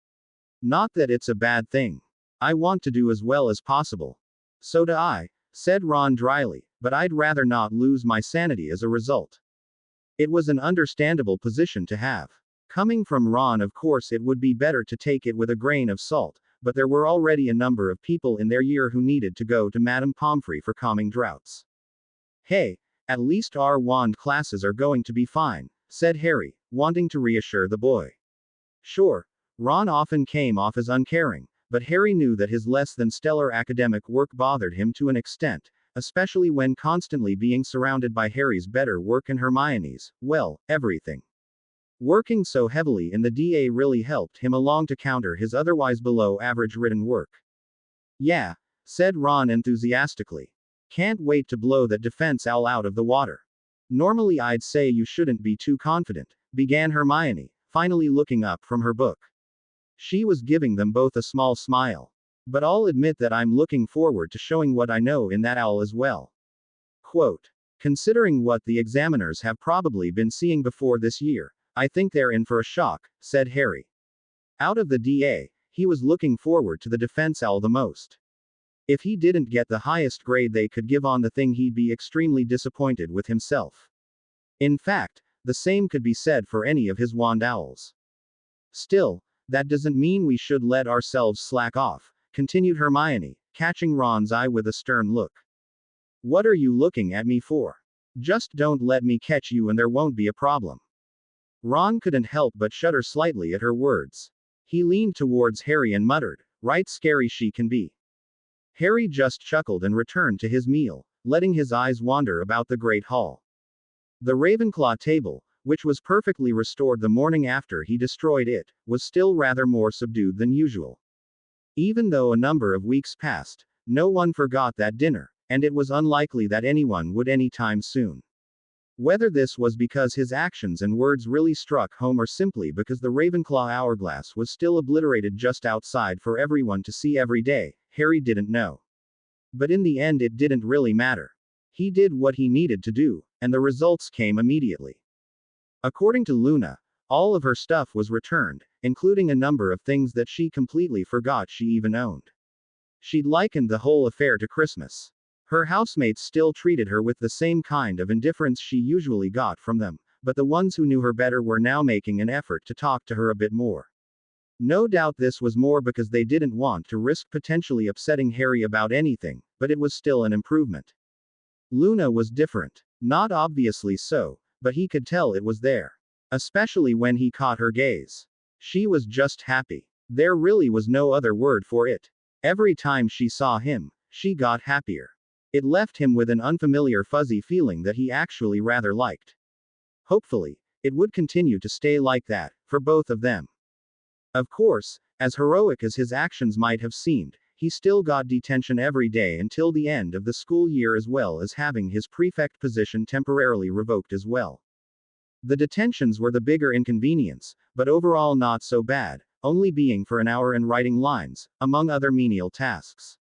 Not that it's a bad thing. I want to do as well as possible. So do I, said Ron dryly, but I'd rather not lose my sanity as a result. It was an understandable position to have. Coming from Ron, of course, it would be better to take it with a grain of salt, but there were already a number of people in their year who needed to go to Madame Pomfrey for calming draughts. Hey, at least our wand classes are going to be fine, said Harry, wanting to reassure the boy. Sure, Ron often came off as uncaring, but Harry knew that his less than stellar academic work bothered him to an extent, especially when constantly being surrounded by Harry's better work and Hermione's, well, everything. Working so heavily in the DA really helped him along to counter his otherwise below average written work. Yeah, said Ron enthusiastically. Can't wait to blow that defense owl out of the water. Normally I'd say you shouldn't be too confident, began Hermione, finally looking up from her book. She was giving them both a small smile. But I'll admit that I'm looking forward to showing what I know in that owl as well. Quote. Considering what the examiners have probably been seeing before this year, I think they're in for a shock, said Harry. Out of the DA, he was looking forward to the defense owl the most. If he didn't get the highest grade they could give on the thing, he'd be extremely disappointed with himself. In fact, the same could be said for any of his wand owls. Still, that doesn't mean we should let ourselves slack off, continued Hermione, catching Ron's eye with a stern look. What are you looking at me for? Just don't let me catch you and there won't be a problem. Ron couldn't help but shudder slightly at her words. He leaned towards Harry and muttered, "Right scary she can be." Harry just chuckled and returned to his meal, letting his eyes wander about the great hall. The Ravenclaw table, which was perfectly restored the morning after he destroyed it, was still rather more subdued than usual. Even though a number of weeks passed, no one forgot that dinner, and it was unlikely that anyone would anytime soon. Whether this was because his actions and words really struck home or simply because the Ravenclaw hourglass was still obliterated just outside for everyone to see every day, Harry didn't know. But in the end it didn't really matter. He did what he needed to do, and the results came immediately. According to Luna, all of her stuff was returned, including a number of things that she completely forgot she even owned. She'd likened the whole affair to Christmas. Her housemates still treated her with the same kind of indifference she usually got from them, but the ones who knew her better were now making an effort to talk to her a bit more. No doubt this was more because they didn't want to risk potentially upsetting Harry about anything, but it was still an improvement. Luna was different. Not obviously so, but he could tell it was there. Especially when he caught her gaze. She was just happy. There really was no other word for it. Every time she saw him, she got happier. It left him with an unfamiliar fuzzy feeling that he actually rather liked. Hopefully, it would continue to stay like that, for both of them. Of course, as heroic as his actions might have seemed, he still got detention every day until the end of the school year, as well as having his prefect position temporarily revoked as well. The detentions were the bigger inconvenience, but overall not so bad, only being for an hour and writing lines, among other menial tasks.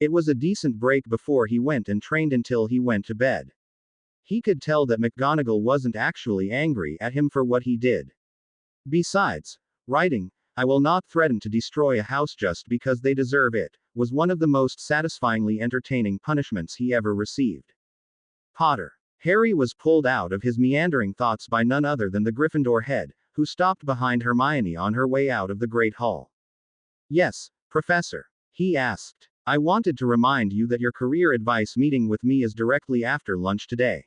It was a decent break before he went and trained until he went to bed. He could tell that McGonagall wasn't actually angry at him for what he did. Besides, writing, "I will not threaten to destroy a house just because they deserve it," was one of the most satisfyingly entertaining punishments he ever received. Potter. Harry was pulled out of his meandering thoughts by none other than the Gryffindor head, who stopped behind Hermione on her way out of the Great Hall. "Yes, Professor?" he asked. "I wanted to remind you that your career advice meeting with me is directly after lunch today.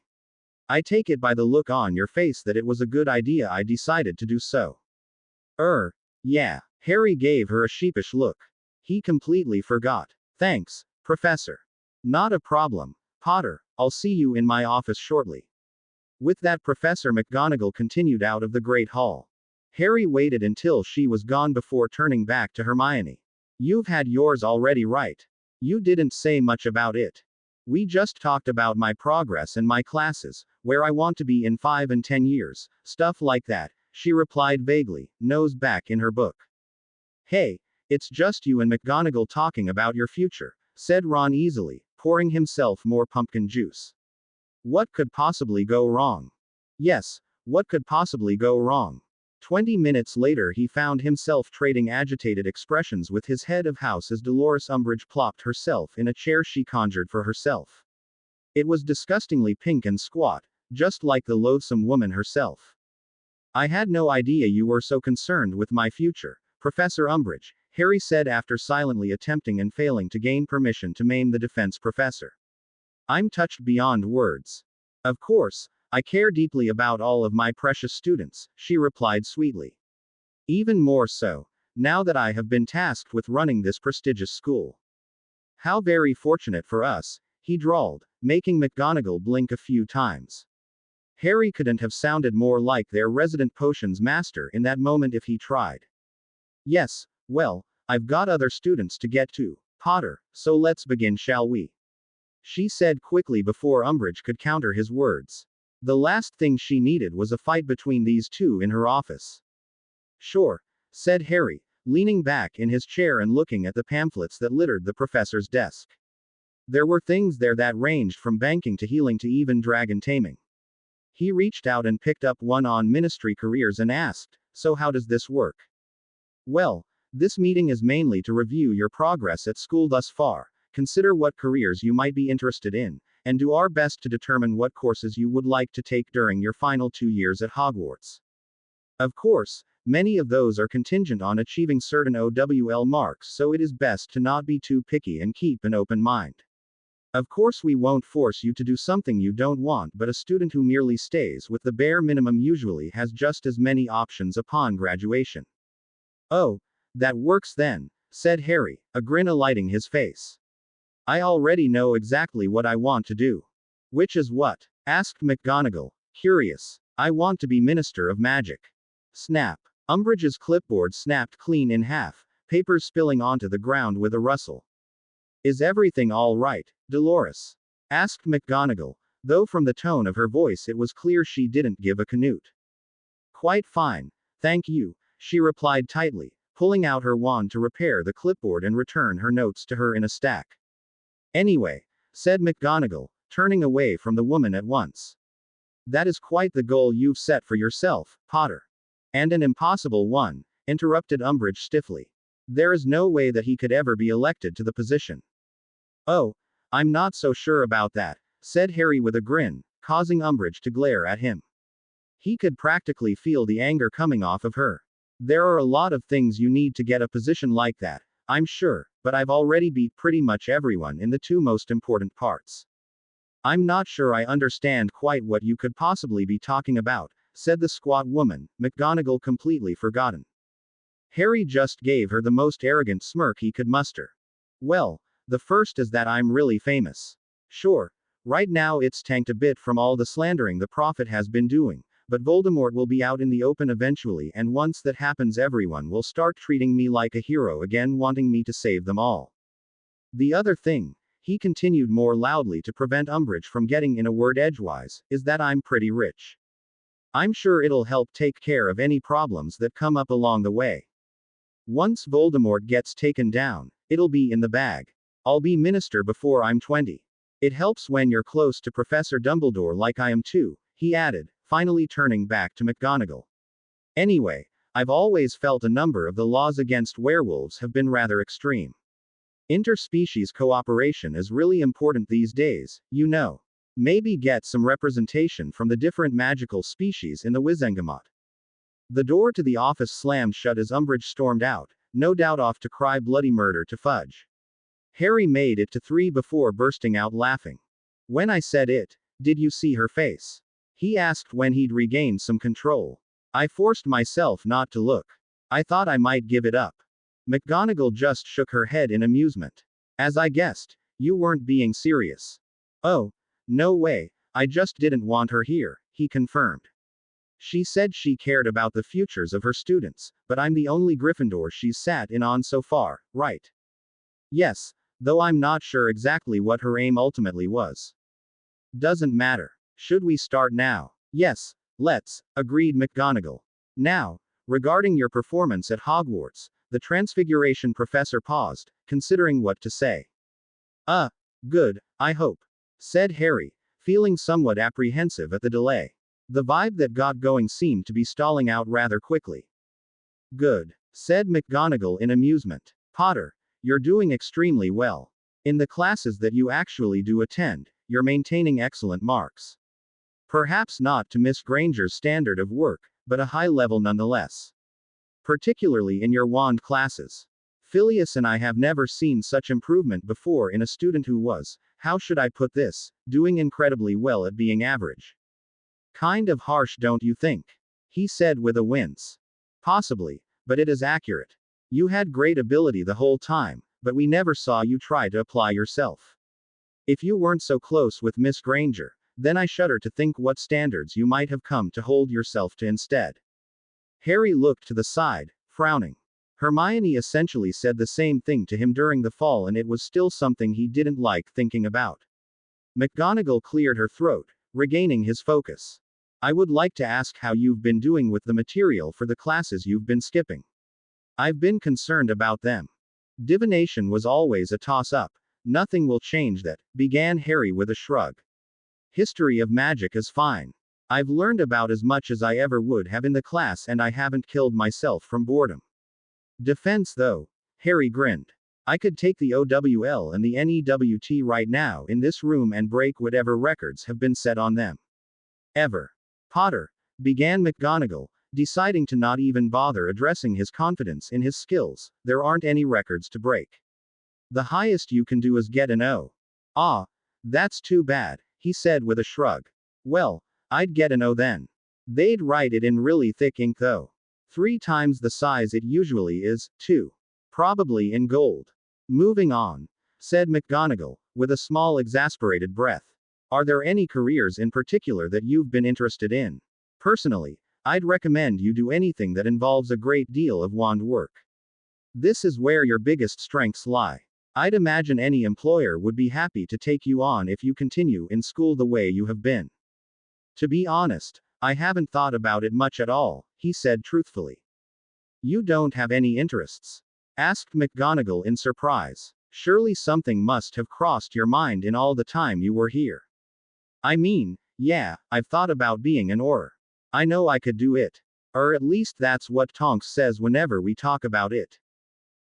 I take it by the look on your face that it was a good idea I decided to do so." Yeah. Harry gave her a sheepish look. He completely forgot. "Thanks, Professor." "Not a problem, Potter. I'll see you in my office shortly." With that, Professor McGonagall continued out of the Great Hall. Harry waited until she was gone before turning back to Hermione. "You've had yours already, right? You didn't say much about it. We just talked about my progress and my classes, where I want to be in 5 and 10 years, stuff like that," she replied vaguely, nose back in her book. "Hey, it's just you and McGonagall talking about your future," said Ron easily, pouring himself more pumpkin juice. "What could possibly go wrong?" "Yes, what could possibly go wrong?" 20 minutes later he found himself trading agitated expressions with his head of house as Dolores Umbridge plopped herself in a chair she conjured for herself. It was disgustingly pink and squat, just like the loathsome woman herself. "I had no idea you were so concerned with my future, Professor Umbridge," Harry said after silently attempting and failing to gain permission to maim the defense professor. "I'm touched beyond words. Of course, I care deeply about all of my precious students," she replied sweetly. "Even more so, now that I have been tasked with running this prestigious school." "How very fortunate for us," he drawled, making McGonagall blink a few times. Harry couldn't have sounded more like their resident potions master in that moment if he tried. "Yes, well, I've got other students to get to, Potter, so let's begin, shall we?" she said quickly before Umbridge could counter his words. The last thing she needed was a fight between these two in her office. "Sure," said Harry, leaning back in his chair and looking at the pamphlets that littered the professor's desk. There were things there that ranged from banking to healing to even dragon taming. He reached out and picked up one on ministry careers and asked, "So how does this work?" "Well, this meeting is mainly to review your progress at school thus far," consider what careers you might be interested in, and do our best to determine what courses you would like to take during your final 2 years at Hogwarts. Of course, many of those are contingent on achieving certain OWL marks, so it is best to not be too picky and keep an open mind. Of course, we won't force you to do something you don't want, but a student who merely stays with the bare minimum usually has just as many options upon graduation. Oh, that works then, said Harry, a grin alighting his face. I already know exactly what I want to do. Which is what? Asked McGonagall, curious. I want to be Minister of Magic. Snap. Umbridge's clipboard snapped clean in half, papers spilling onto the ground with a rustle. Is everything all right, Dolores? Asked McGonagall, though from the tone of her voice it was clear she didn't give a canute. Quite fine, thank you, she replied tightly, pulling out her wand to repair the clipboard and return her notes to her in a stack. Anyway, said McGonagall, turning away from the woman at once. That is quite the goal you've set for yourself, Potter. And an impossible one, interrupted Umbridge stiffly. There is no way that he could ever be elected to the position. Oh, I'm not so sure about that, said Harry with a grin, causing Umbridge to glare at him. He could practically feel the anger coming off of her. There are a lot of things you need to get a position like that, I'm sure, but I've already beat pretty much everyone in the two most important parts. I'm not sure I understand quite what you could possibly be talking about, said the squat woman, McGonagall completely forgotten. Harry just gave her the most arrogant smirk he could muster. Well, the first is that I'm really famous. Sure, right now it's tanked a bit from all the slandering the prophet has been doing, but Voldemort will be out in the open eventually, and once that happens everyone will start treating me like a hero again, wanting me to save them all. The other thing, he continued more loudly to prevent Umbridge from getting in a word edgewise, is that I'm pretty rich. I'm sure it'll help take care of any problems that come up along the way. Once Voldemort gets taken down, it'll be in the bag. I'll be minister before I'm 20. It helps when you're close to Professor Dumbledore like I am too, he added, finally turning back to McGonagall. Anyway, I've always felt a number of the laws against werewolves have been rather extreme. Interspecies cooperation is really important these days, you know. Maybe get some representation from the different magical species in the Wizengamot. The door to the office slammed shut as Umbridge stormed out, no doubt off to cry bloody murder to Fudge. Harry made it to 3 before bursting out laughing. When I said it, did you see her face? He asked when he'd regained some control. I forced myself not to look. I thought I might give it up. McGonagall just shook her head in amusement. As I guessed, you weren't being serious. Oh, no way, I just didn't want her here, he confirmed. She said she cared about the futures of her students, but I'm the only Gryffindor she's sat in on so far, right? Yes, though I'm not sure exactly what her aim ultimately was. Doesn't matter. Should we start now? Yes, let's, agreed McGonagall. Now, regarding your performance at Hogwarts, the Transfiguration professor paused, considering what to say. Good, I hope, said Harry, feeling somewhat apprehensive at the delay. The vibe that got going seemed to be stalling out rather quickly. Good, said McGonagall in amusement. Potter, you're doing extremely well. In the classes that you actually do attend, you're maintaining excellent marks. Perhaps not to Miss Granger's standard of work, but a high level nonetheless. Particularly in your wand classes. Phileas and I have never seen such improvement before in a student who was, how should I put this, doing incredibly well at being average. Kind of harsh, don't you think? He said with a wince. Possibly, but it is accurate. You had great ability the whole time, but we never saw you try to apply yourself. If you weren't so close with Miss Granger, then I shudder to think what standards you might have come to hold yourself to instead. Harry looked to the side, frowning. Hermione essentially said the same thing to him during the fall, and it was still something he didn't like thinking about. McGonagall cleared her throat, regaining his focus. I would like to ask how you've been doing with the material for the classes you've been skipping. I've been concerned about them. Divination was always a toss-up. Nothing will change that, began Harry with a shrug. History of magic is fine. I've learned about as much as I ever would have in the class, and I haven't killed myself from boredom. Defense though? Harry grinned. I could take the OWL and the NEWT right now in this room and break whatever records have been set on them. Ever. Potter, began McGonagall, deciding to not even bother addressing his confidence in his skills. There aren't any records to break. The highest you can do is get an O. Ah, that's too bad, he said with a shrug. Well, I'd get an O then. They'd write it in really thick ink though. 3 times the size it usually is, too. Probably in gold. Moving on, said McGonagall, with a small exasperated breath. Are there any careers in particular that you've been interested in? Personally, I'd recommend you do anything that involves a great deal of wand work. This is where your biggest strengths lie. I'd imagine any employer would be happy to take you on if you continue in school the way you have been. To be honest, I haven't thought about it much at all, he said truthfully. You don't have any interests? Asked McGonagall in surprise. Surely something must have crossed your mind in all the time you were here. I mean, yeah, I've thought about being an Auror. I know I could do it. Or at least that's what Tonks says whenever we talk about it.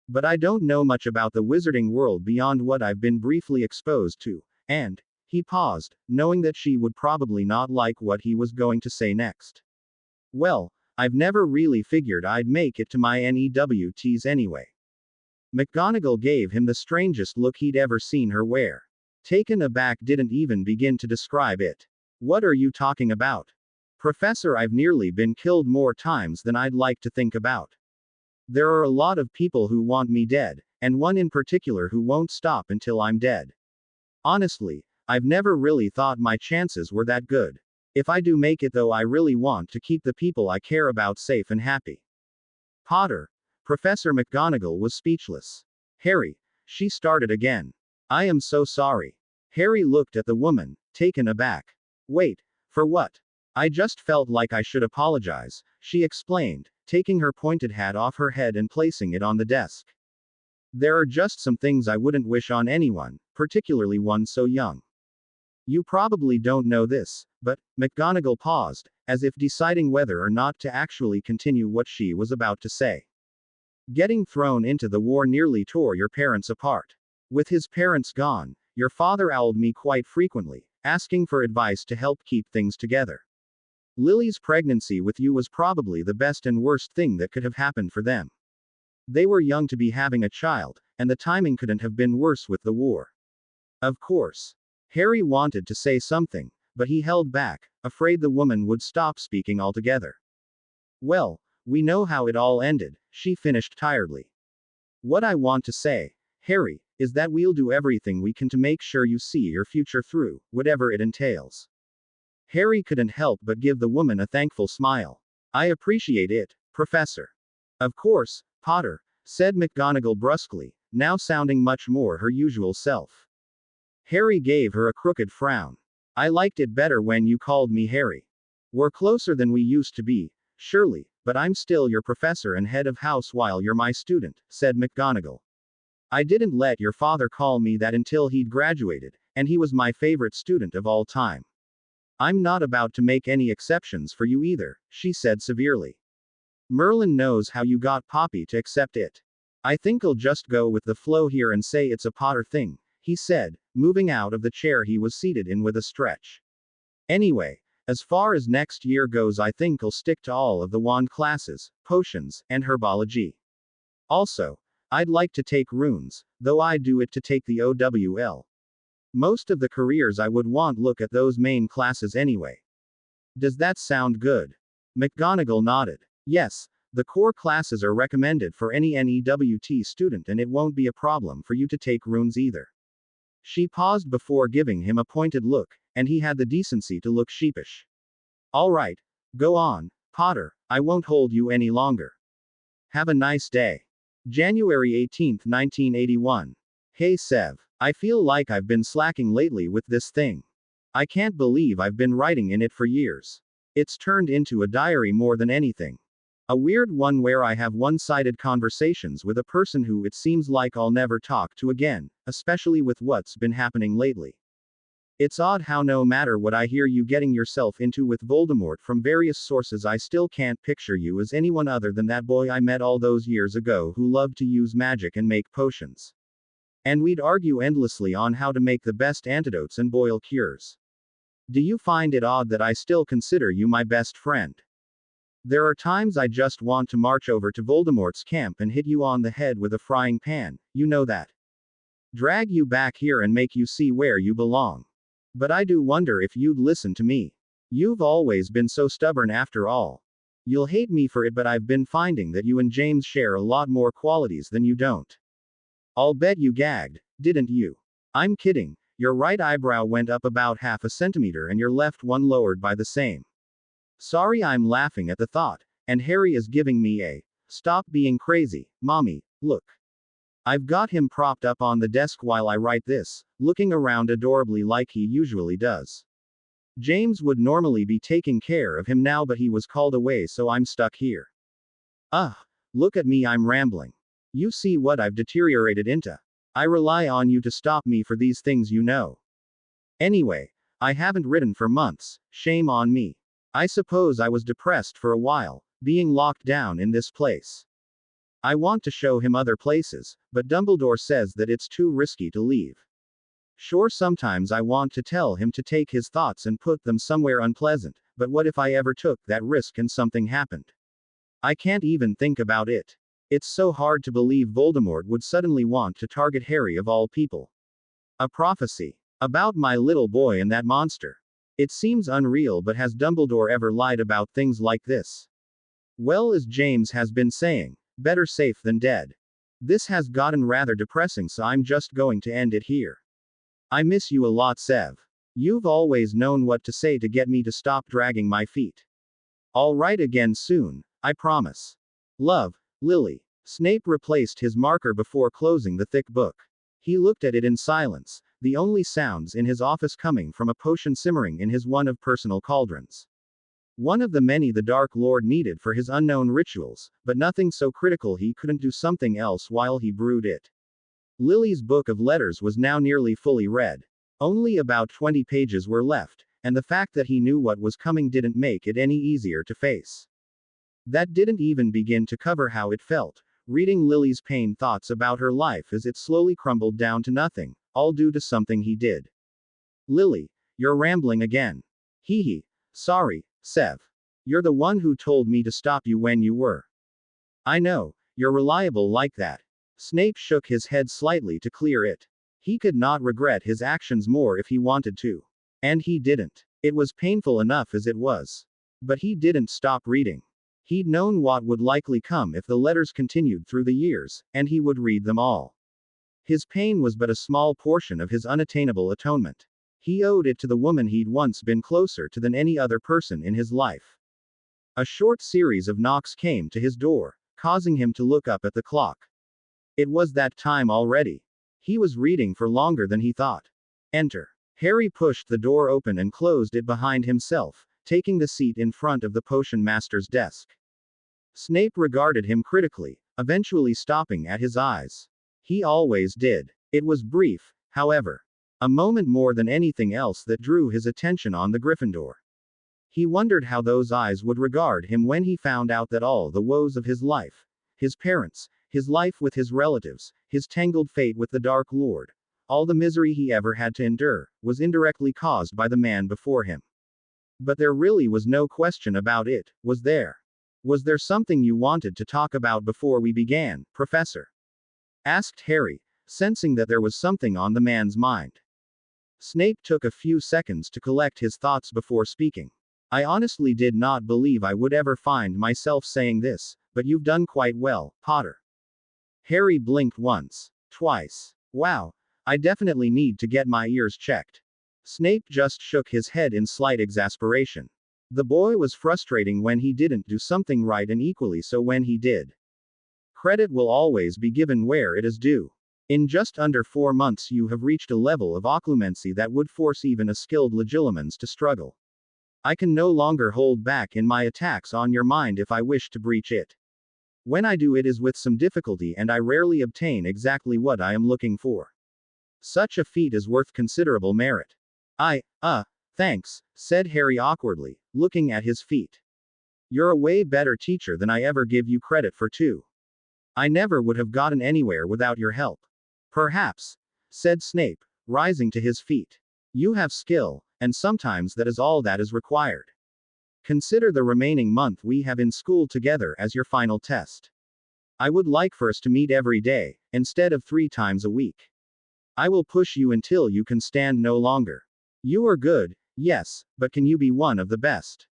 But I don't know much about the wizarding world beyond what I've been briefly exposed to, and, he paused, knowing that she would probably not like what he was going to say next. Well, I've never really figured I'd make it to my NEWTs anyway. McGonagall gave him the strangest look he'd ever seen her wear. Taken aback didn't even begin to describe it. What are you talking about? Professor, I've nearly been killed more times than I'd like to think about. There are a lot of people who want me dead, and one in particular who won't stop until I'm dead. Honestly, I've never really thought my chances were that good. If I do make it though, I really want to keep the people I care about safe and happy. Potter. Professor McGonagall was speechless. Harry, she started again. I am so sorry. Harry looked at the woman, taken aback. Wait, for what? I just felt like I should apologize, she explained, taking her pointed hat off her head and placing it on the desk. There are just some things I wouldn't wish on anyone, particularly one so young. You probably don't know this, but, McGonagall paused, as if deciding whether or not to actually continue what she was about to say. Getting thrown into the war nearly tore your parents apart. With his parents gone, your father owled me quite frequently, asking for advice to help keep things together. Lily's pregnancy with you was probably the best and worst thing that could have happened for them. They were young to be having a child, and the timing couldn't have been worse with the war. Of course. Harry wanted to say something, but he held back, afraid the woman would stop speaking altogether. Well, we know how it all ended, she finished tiredly. What I want to say, Harry, is that we'll do everything we can to make sure you see your future through, whatever it entails. Harry couldn't help but give the woman a thankful smile. I appreciate it, Professor. Of course, Potter, said McGonagall brusquely, now sounding much more her usual self. Harry gave her a crooked frown. I liked it better when you called me Harry. We're closer than we used to be, surely, but I'm still your professor and head of house while you're my student, said McGonagall. I didn't let your father call me that until he'd graduated, and he was my favorite student of all time. I'm not about to make any exceptions for you either, she said severely. Merlin knows how you got Poppy to accept it. I think I'll just go with the flow here and say it's a Potter thing, he said, moving out of the chair he was seated in with a stretch. Anyway, as far as next year goes, I think I'll stick to all of the wand classes, potions, and herbology. Also, I'd like to take runes, though I do it to take the OWL. Most of the careers I would want look at those main classes anyway. Does that sound good? McGonagall nodded. Yes, the core classes are recommended for any NEWT student, and it won't be a problem for you to take runes either. She paused before giving him a pointed look, and he had the decency to look sheepish. All right, go on, Potter, I won't hold you any longer. Have a nice day. January 18, 1981. Hey Sev. I feel like I've been slacking lately with this thing. I can't believe I've been writing in it for years. It's turned into a diary more than anything. A weird one where I have one-sided conversations with a person who it seems like I'll never talk to again, especially with what's been happening lately. It's odd how no matter what I hear you getting yourself into with Voldemort from various sources, I still can't picture you as anyone other than that boy I met all those years ago who loved to use magic and make potions. And we'd argue endlessly on how to make the best antidotes and boil cures. Do you find it odd that I still consider you my best friend? There are times I just want to march over to Voldemort's camp and hit you on the head with a frying pan, you know that. Drag you back here and make you see where you belong. But I do wonder if you'd listen to me. You've always been so stubborn after all. You'll hate me for it, but I've been finding that you and James share a lot more qualities than you don't. I'll bet you gagged, didn't you? I'm kidding. Your right eyebrow went up about half a centimeter and your left one lowered by the same. Sorry, I'm laughing at the thought, and Harry is giving me a stop being crazy, mommy, look. I've got him propped up on the desk while I write this, looking around adorably like he usually does. James would normally be taking care of him now, but he was called away, so I'm stuck here. Look at me, I'm rambling. You see what I've deteriorated into. I rely on you to stop me for these things, you know. Anyway, I haven't written for months, shame on me. I suppose I was depressed for a while, being locked down in this place. I want to show him other places, but Dumbledore says that it's too risky to leave. Sure, sometimes I want to tell him to take his thoughts and put them somewhere unpleasant, but what if I ever took that risk and something happened? I can't even think about it. It's so hard to believe Voldemort would suddenly want to target Harry of all people. A prophecy about my little boy and that monster. It seems unreal, but has Dumbledore ever lied about things like this? Well, as James has been saying, better safe than dead. This has gotten rather depressing, so I'm just going to end it here. I miss you a lot, Sev. You've always known what to say to get me to stop dragging my feet. I'll write again soon, I promise. Love, Lily. Snape replaced his marker before closing the thick book. He looked at it in silence, the only sounds in his office coming from a potion simmering in his one of personal cauldrons. One of the many the Dark Lord needed for his unknown rituals, but nothing so critical he couldn't do something else while he brewed it. Lily's book of letters was now nearly fully read. Only about 20 pages were left, and the fact that he knew what was coming didn't make it any easier to face. That didn't even begin to cover how it felt, reading Lily's pain thoughts about her life as it slowly crumbled down to nothing, all due to something he did. Lily, you're rambling again. Hee hee. Sorry, Sev. You're the one who told me to stop you when you were. I know, you're reliable like that. Snape shook his head slightly to clear it. He could not regret his actions more if he wanted to. And he didn't. It was painful enough as it was. But he didn't stop reading. He'd known what would likely come if the letters continued through the years, and he would read them all. His pain was but a small portion of his unattainable atonement. He owed it to the woman he'd once been closer to than any other person in his life. A short series of knocks came to his door, causing him to look up at the clock. It was that time already. He was reading for longer than he thought. Enter. Harry pushed the door open and closed it behind himself, taking the seat in front of the potion master's desk. Snape regarded him critically, eventually stopping at his eyes. He always did. It was brief, however. A moment more than anything else that drew his attention on the Gryffindor. He wondered how those eyes would regard him when he found out that all the woes of his life, his parents, his life with his relatives, his tangled fate with the Dark Lord, all the misery he ever had to endure, was indirectly caused by the man before him. But there really was no question about it, was there? Was there something you wanted to talk about before we began, Professor? Asked Harry, sensing that there was something on the man's mind. Snape took a few seconds to collect his thoughts before speaking. I honestly did not believe I would ever find myself saying this, but you've done quite well, Potter. Harry blinked once, twice. Wow, I definitely need to get my ears checked. Snape just shook his head in slight exasperation. The boy was frustrating when he didn't do something right and equally so when he did. Credit will always be given where it is due. In just under 4 months you have reached a level of occlumency that would force even a skilled legilimens to struggle. I can no longer hold back in my attacks on your mind if I wish to breach it. When I do it is with some difficulty and I rarely obtain exactly what I am looking for. Such a feat is worth considerable merit. Thanks, said Harry awkwardly, looking at his feet. You're a way better teacher than I ever give you credit for too. I never would have gotten anywhere without your help. Perhaps, said Snape, rising to his feet. You have skill, and sometimes that is all that is required. Consider the remaining month we have in school together as your final test. I would like for us to meet every day, instead of 3 times a week. I will push you until you can stand no longer. You are good, yes, but can you be one of the best?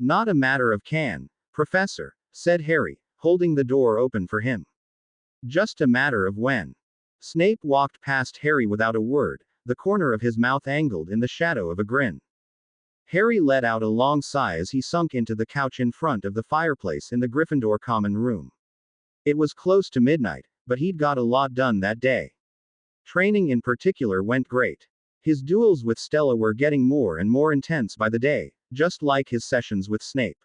Not a matter of can, Professor, said Harry, holding the door open for him. Just a matter of when. Snape walked past Harry without a word, the corner of his mouth angled in the shadow of a grin. Harry let out a long sigh as he sunk into the couch in front of the fireplace in the Gryffindor common room. It was close to midnight, but he'd got a lot done that day. Training in particular went great. His duels with Stella were getting more and more intense by the day, just like his sessions with Snape.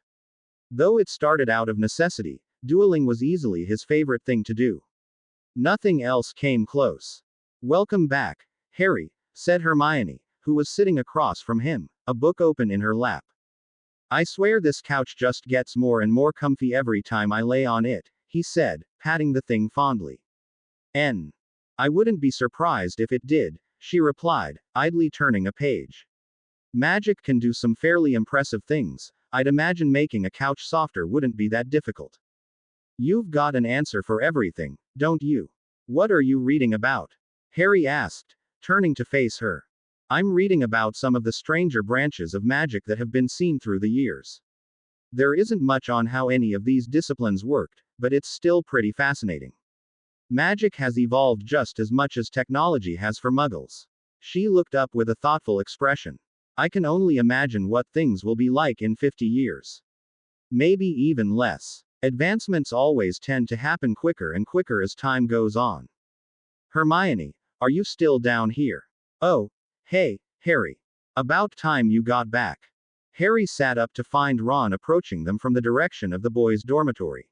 Though it started out of necessity, dueling was easily his favorite thing to do. Nothing else came close. Welcome back, Harry, said Hermione, who was sitting across from him, a book open in her lap. I swear this couch just gets more and more comfy every time I lay on it, he said, patting the thing fondly. I wouldn't be surprised if it did, she replied, idly turning a page. Magic can do some fairly impressive things. I'd imagine making a couch softer wouldn't be that difficult. You've got an answer for everything, don't you? What are you reading about? Harry asked, turning to face her. I'm reading about some of the stranger branches of magic that have been seen through the years. There isn't much on how any of these disciplines worked, but it's still pretty fascinating. Magic has evolved just as much as technology has for muggles. She looked up with a thoughtful expression. I can only imagine what things will be like in 50 years. Maybe even less. Advancements always tend to happen quicker and quicker as time goes on. Hermione, are you still down here? Oh, hey, Harry. About time you got back. Harry sat up to find Ron approaching them from the direction of the boys' dormitory.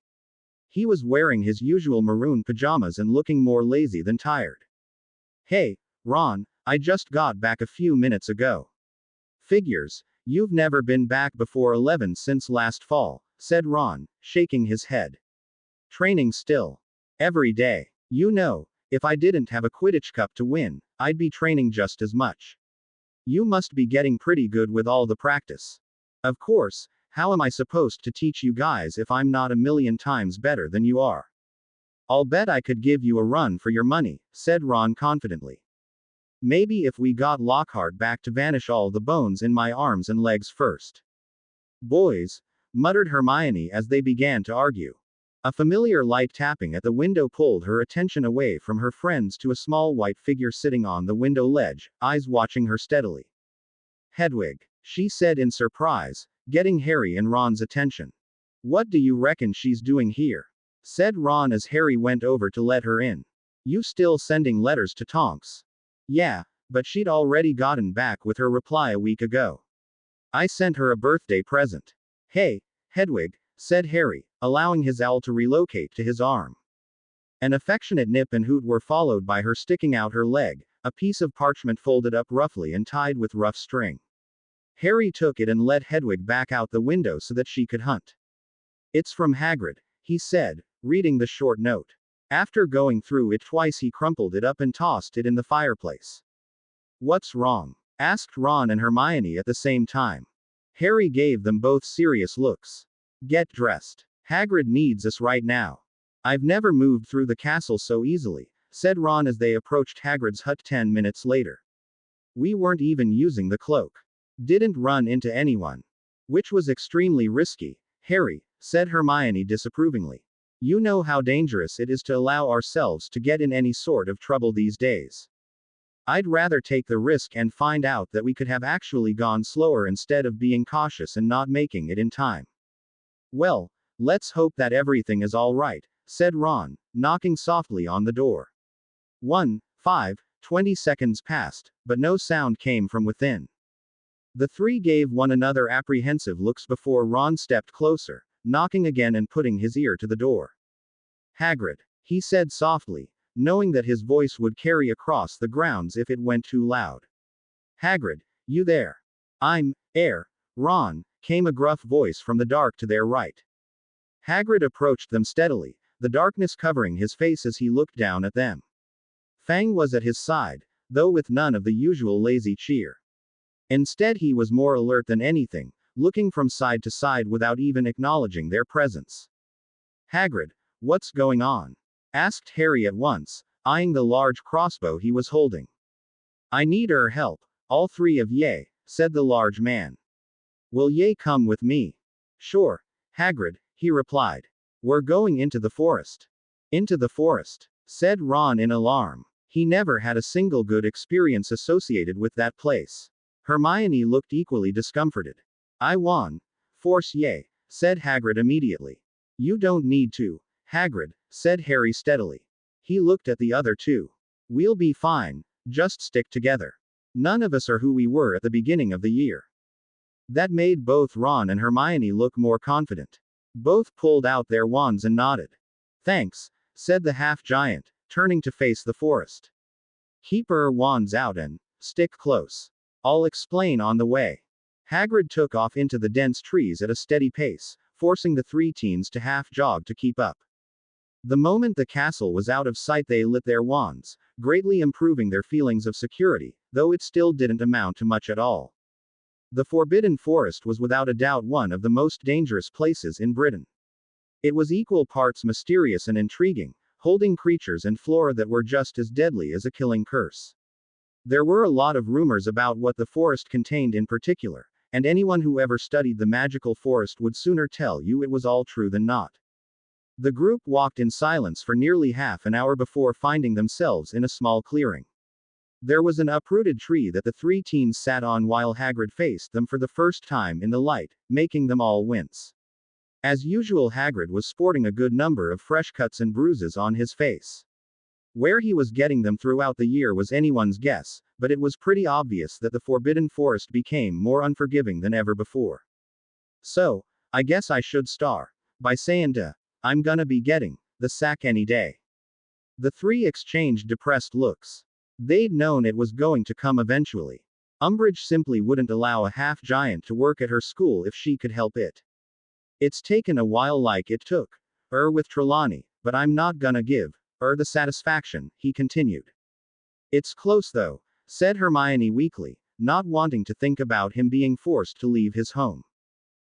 He was wearing his usual maroon pajamas and looking more lazy than tired. Hey, Ron, I just got back a few minutes ago. Figures, you've never been back before 11 since last fall, said Ron, shaking his head. Training still. Every day. You know, if I didn't have a Quidditch Cup to win, I'd be training just as much. You must be getting pretty good with all the practice. Of course, how am I supposed to teach you guys if I'm not a million times better than you are? I'll bet I could give you a run for your money, said Ron confidently. Maybe if we got Lockhart back to vanish all the bones in my arms and legs first. Boys, muttered Hermione as they began to argue. A familiar light tapping at the window pulled her attention away from her friends to a small white figure sitting on the window ledge, eyes watching her steadily. Hedwig, she said in surprise, getting Harry and Ron's attention. What do you reckon she's doing here? Said Ron as Harry went over to let her in. You still sending letters to Tonks? Yeah, but she'd already gotten back with her reply a week ago. I sent her a birthday present. Hey, Hedwig, said Harry, allowing his owl to relocate to his arm. An affectionate nip and hoot were followed by her sticking out her leg, a piece of parchment folded up roughly and tied with rough string. Harry took it and let Hedwig back out the window so that she could hunt. It's from Hagrid, he said, reading the short note. After going through it twice he crumpled it up and tossed it in the fireplace. What's wrong? Asked Ron and Hermione at the same time. Harry gave them both serious looks. Get dressed. Hagrid needs us right now. I've never moved through the castle so easily, said Ron as they approached Hagrid's hut 10 minutes later. We weren't even using the cloak. Didn't run into anyone. Which was extremely risky, Harry, said Hermione disapprovingly. You know how dangerous it is to allow ourselves to get in any sort of trouble these days. I'd rather take the risk and find out that we could have actually gone slower instead of being cautious and not making it in time. Well, let's hope that everything is all right, said Ron, knocking softly on the door. 20 seconds passed, but no sound came from within. The three gave one another apprehensive looks before Ron stepped closer, knocking again and putting his ear to the door. Hagrid, he said softly, knowing that his voice would carry across the grounds if it went too loud. Hagrid, you there? I'm, Ron, came a gruff voice from the dark to their right. Hagrid approached them steadily, the darkness covering his face as he looked down at them. Fang was at his side, though with none of the usual lazy cheer. Instead, he was more alert than anything, looking from side to side without even acknowledging their presence. Hagrid, what's going on? Asked Harry at once, eyeing the large crossbow he was holding. I need your help, all three of ye, said the large man. Will ye come with me? Sure, Hagrid, he replied. We're going into the forest. Into the forest, said Ron in alarm. He never had a single good experience associated with that place. Hermione looked equally discomforted. I won. Force ye, said Hagrid immediately. You don't need to, Hagrid, said Harry steadily. He looked at the other two. We'll be fine, just stick together. None of us are who we were at the beginning of the year. That made both Ron and Hermione look more confident. Both pulled out their wands and nodded. Thanks, said the half-giant, turning to face the forest. Keep your wands out and stick close. I'll explain on the way. Hagrid took off into the dense trees at a steady pace, forcing the three teens to half-jog to keep up. The moment the castle was out of sight, they lit their wands, greatly improving their feelings of security, though it still didn't amount to much at all. The Forbidden Forest was without a doubt one of the most dangerous places in Britain. It was equal parts mysterious and intriguing, holding creatures and flora that were just as deadly as a killing curse. There were a lot of rumors about what the forest contained in particular, and anyone who ever studied the magical forest would sooner tell you it was all true than not. The group walked in silence for nearly half an hour before finding themselves in a small clearing. There was an uprooted tree that the three teens sat on while Hagrid faced them for the first time in the light, making them all wince. As usual, Hagrid was sporting a good number of fresh cuts and bruises on his face. Where he was getting them throughout the year was anyone's guess, but it was pretty obvious that the Forbidden Forest became more unforgiving than ever before. So, I guess I should start by saying I'm gonna be getting the sack any day. The three exchanged depressed looks. They'd known it was going to come eventually. Umbridge simply wouldn't allow a half-giant to work at her school if she could help it. It's taken a while like it took with Trelawney, but I'm not gonna give the satisfaction, he continued. It's close though, said Hermione weakly, not wanting to think about him being forced to leave his home.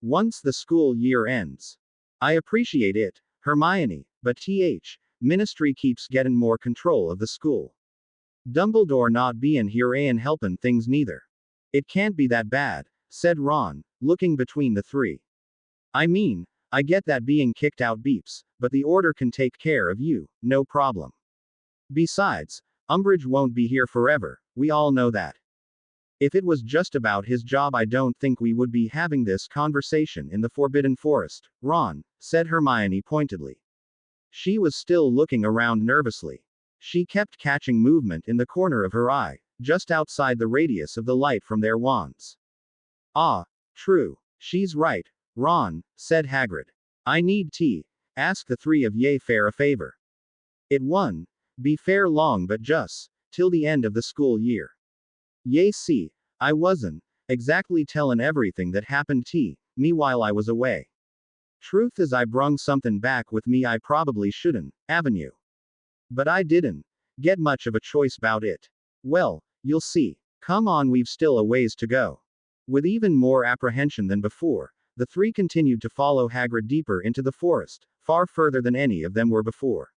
Once the school year ends. I appreciate it, Hermione, but Ministry keeps getting more control of the school. Dumbledore not being here ain't helping things neither. It can't be that bad, said Ron, looking between the three. I mean, I get that being kicked out beeps, but the Order can take care of you, no problem. Besides, Umbridge won't be here forever, we all know that. If it was just about his job, I don't think we would be having this conversation in the Forbidden Forest, Ron, said Hermione pointedly. She was still looking around nervously. She kept catching movement in the corner of her eye, just outside the radius of the light from their wands. Ah, true. She's right, Ron, said Hagrid. I need ask the three of ye fair a favor. It won. Be fair long but just till the end of the school year. Ye see, I wasn't exactly tellin' everything that happened me while I was away. Truth is, I brung something back with me I probably shouldn't, haven't you? But I didn't get much of a choice about it. Well, you'll see. Come on, we've still a ways to go. With even more apprehension than before, the three continued to follow Hagrid deeper into the forest, far further than any of them were before.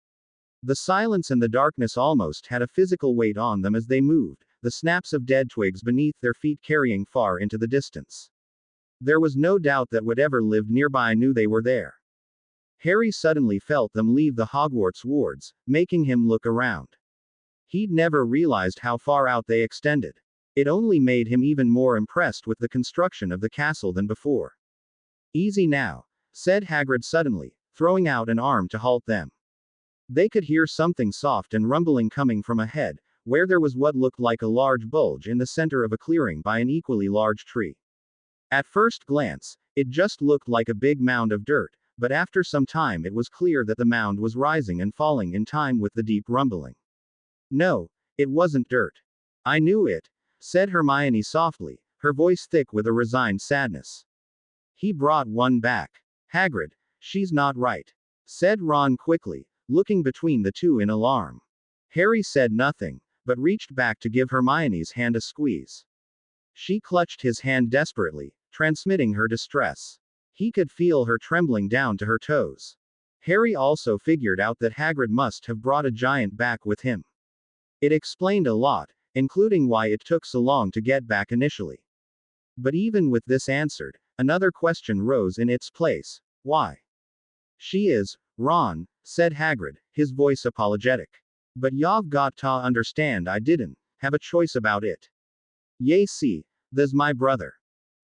The silence and the darkness almost had a physical weight on them as they moved, the snaps of dead twigs beneath their feet carrying far into the distance. There was no doubt that whatever lived nearby knew they were there. Harry suddenly felt them leave the Hogwarts wards, making him look around. He'd never realized how far out they extended. It only made him even more impressed with the construction of the castle than before. Easy now, said Hagrid suddenly, throwing out an arm to halt them. They could hear something soft and rumbling coming from ahead, where there was what looked like a large bulge in the center of a clearing by an equally large tree. At first glance, it just looked like a big mound of dirt, but after some time it was clear that the mound was rising and falling in time with the deep rumbling. No, it wasn't dirt. I knew it, said Hermione softly, her voice thick with a resigned sadness. He brought one back. Hagrid, she's not right, said Ron quickly, looking between the two in alarm. Harry said nothing, but reached back to give Hermione's hand a squeeze. She clutched his hand desperately, transmitting her distress. He could feel her trembling down to her toes. Harry also figured out that Hagrid must have brought a giant back with him. It explained a lot, including why it took so long to get back initially. But even with this answered, another question rose in its place. Why? She is, Ron, said Hagrid, his voice apologetic. But you've got to understand I didn't have a choice about it. Yay, see, there's my brother.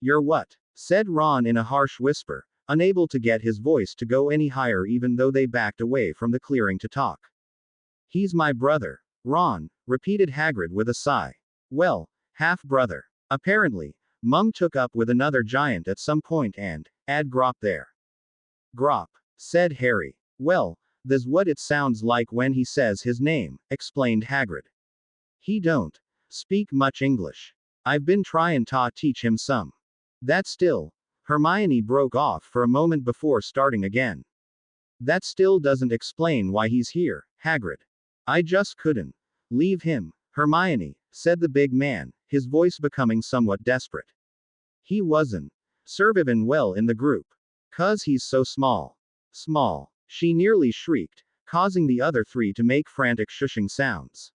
You're what? Said Ron in a harsh whisper, unable to get his voice to go any higher even though they backed away from the clearing to talk. He's my brother. Ron, repeated Hagrid with a sigh. Well, half-brother. Apparently, Mum took up with another giant at some point and, add Grop there. Grop, said Harry. Well, that's what it sounds like when he says his name, explained Hagrid. He don't speak much English. I've been trying to teach him some. That still, Hermione broke off for a moment before starting again. That still doesn't explain why he's here, Hagrid. I just couldn't leave him, Hermione, said the big man, his voice becoming somewhat desperate. He wasn't surviving well in the group. 'Cause he's so small. Small, she nearly shrieked, causing the other three to make frantic shushing sounds.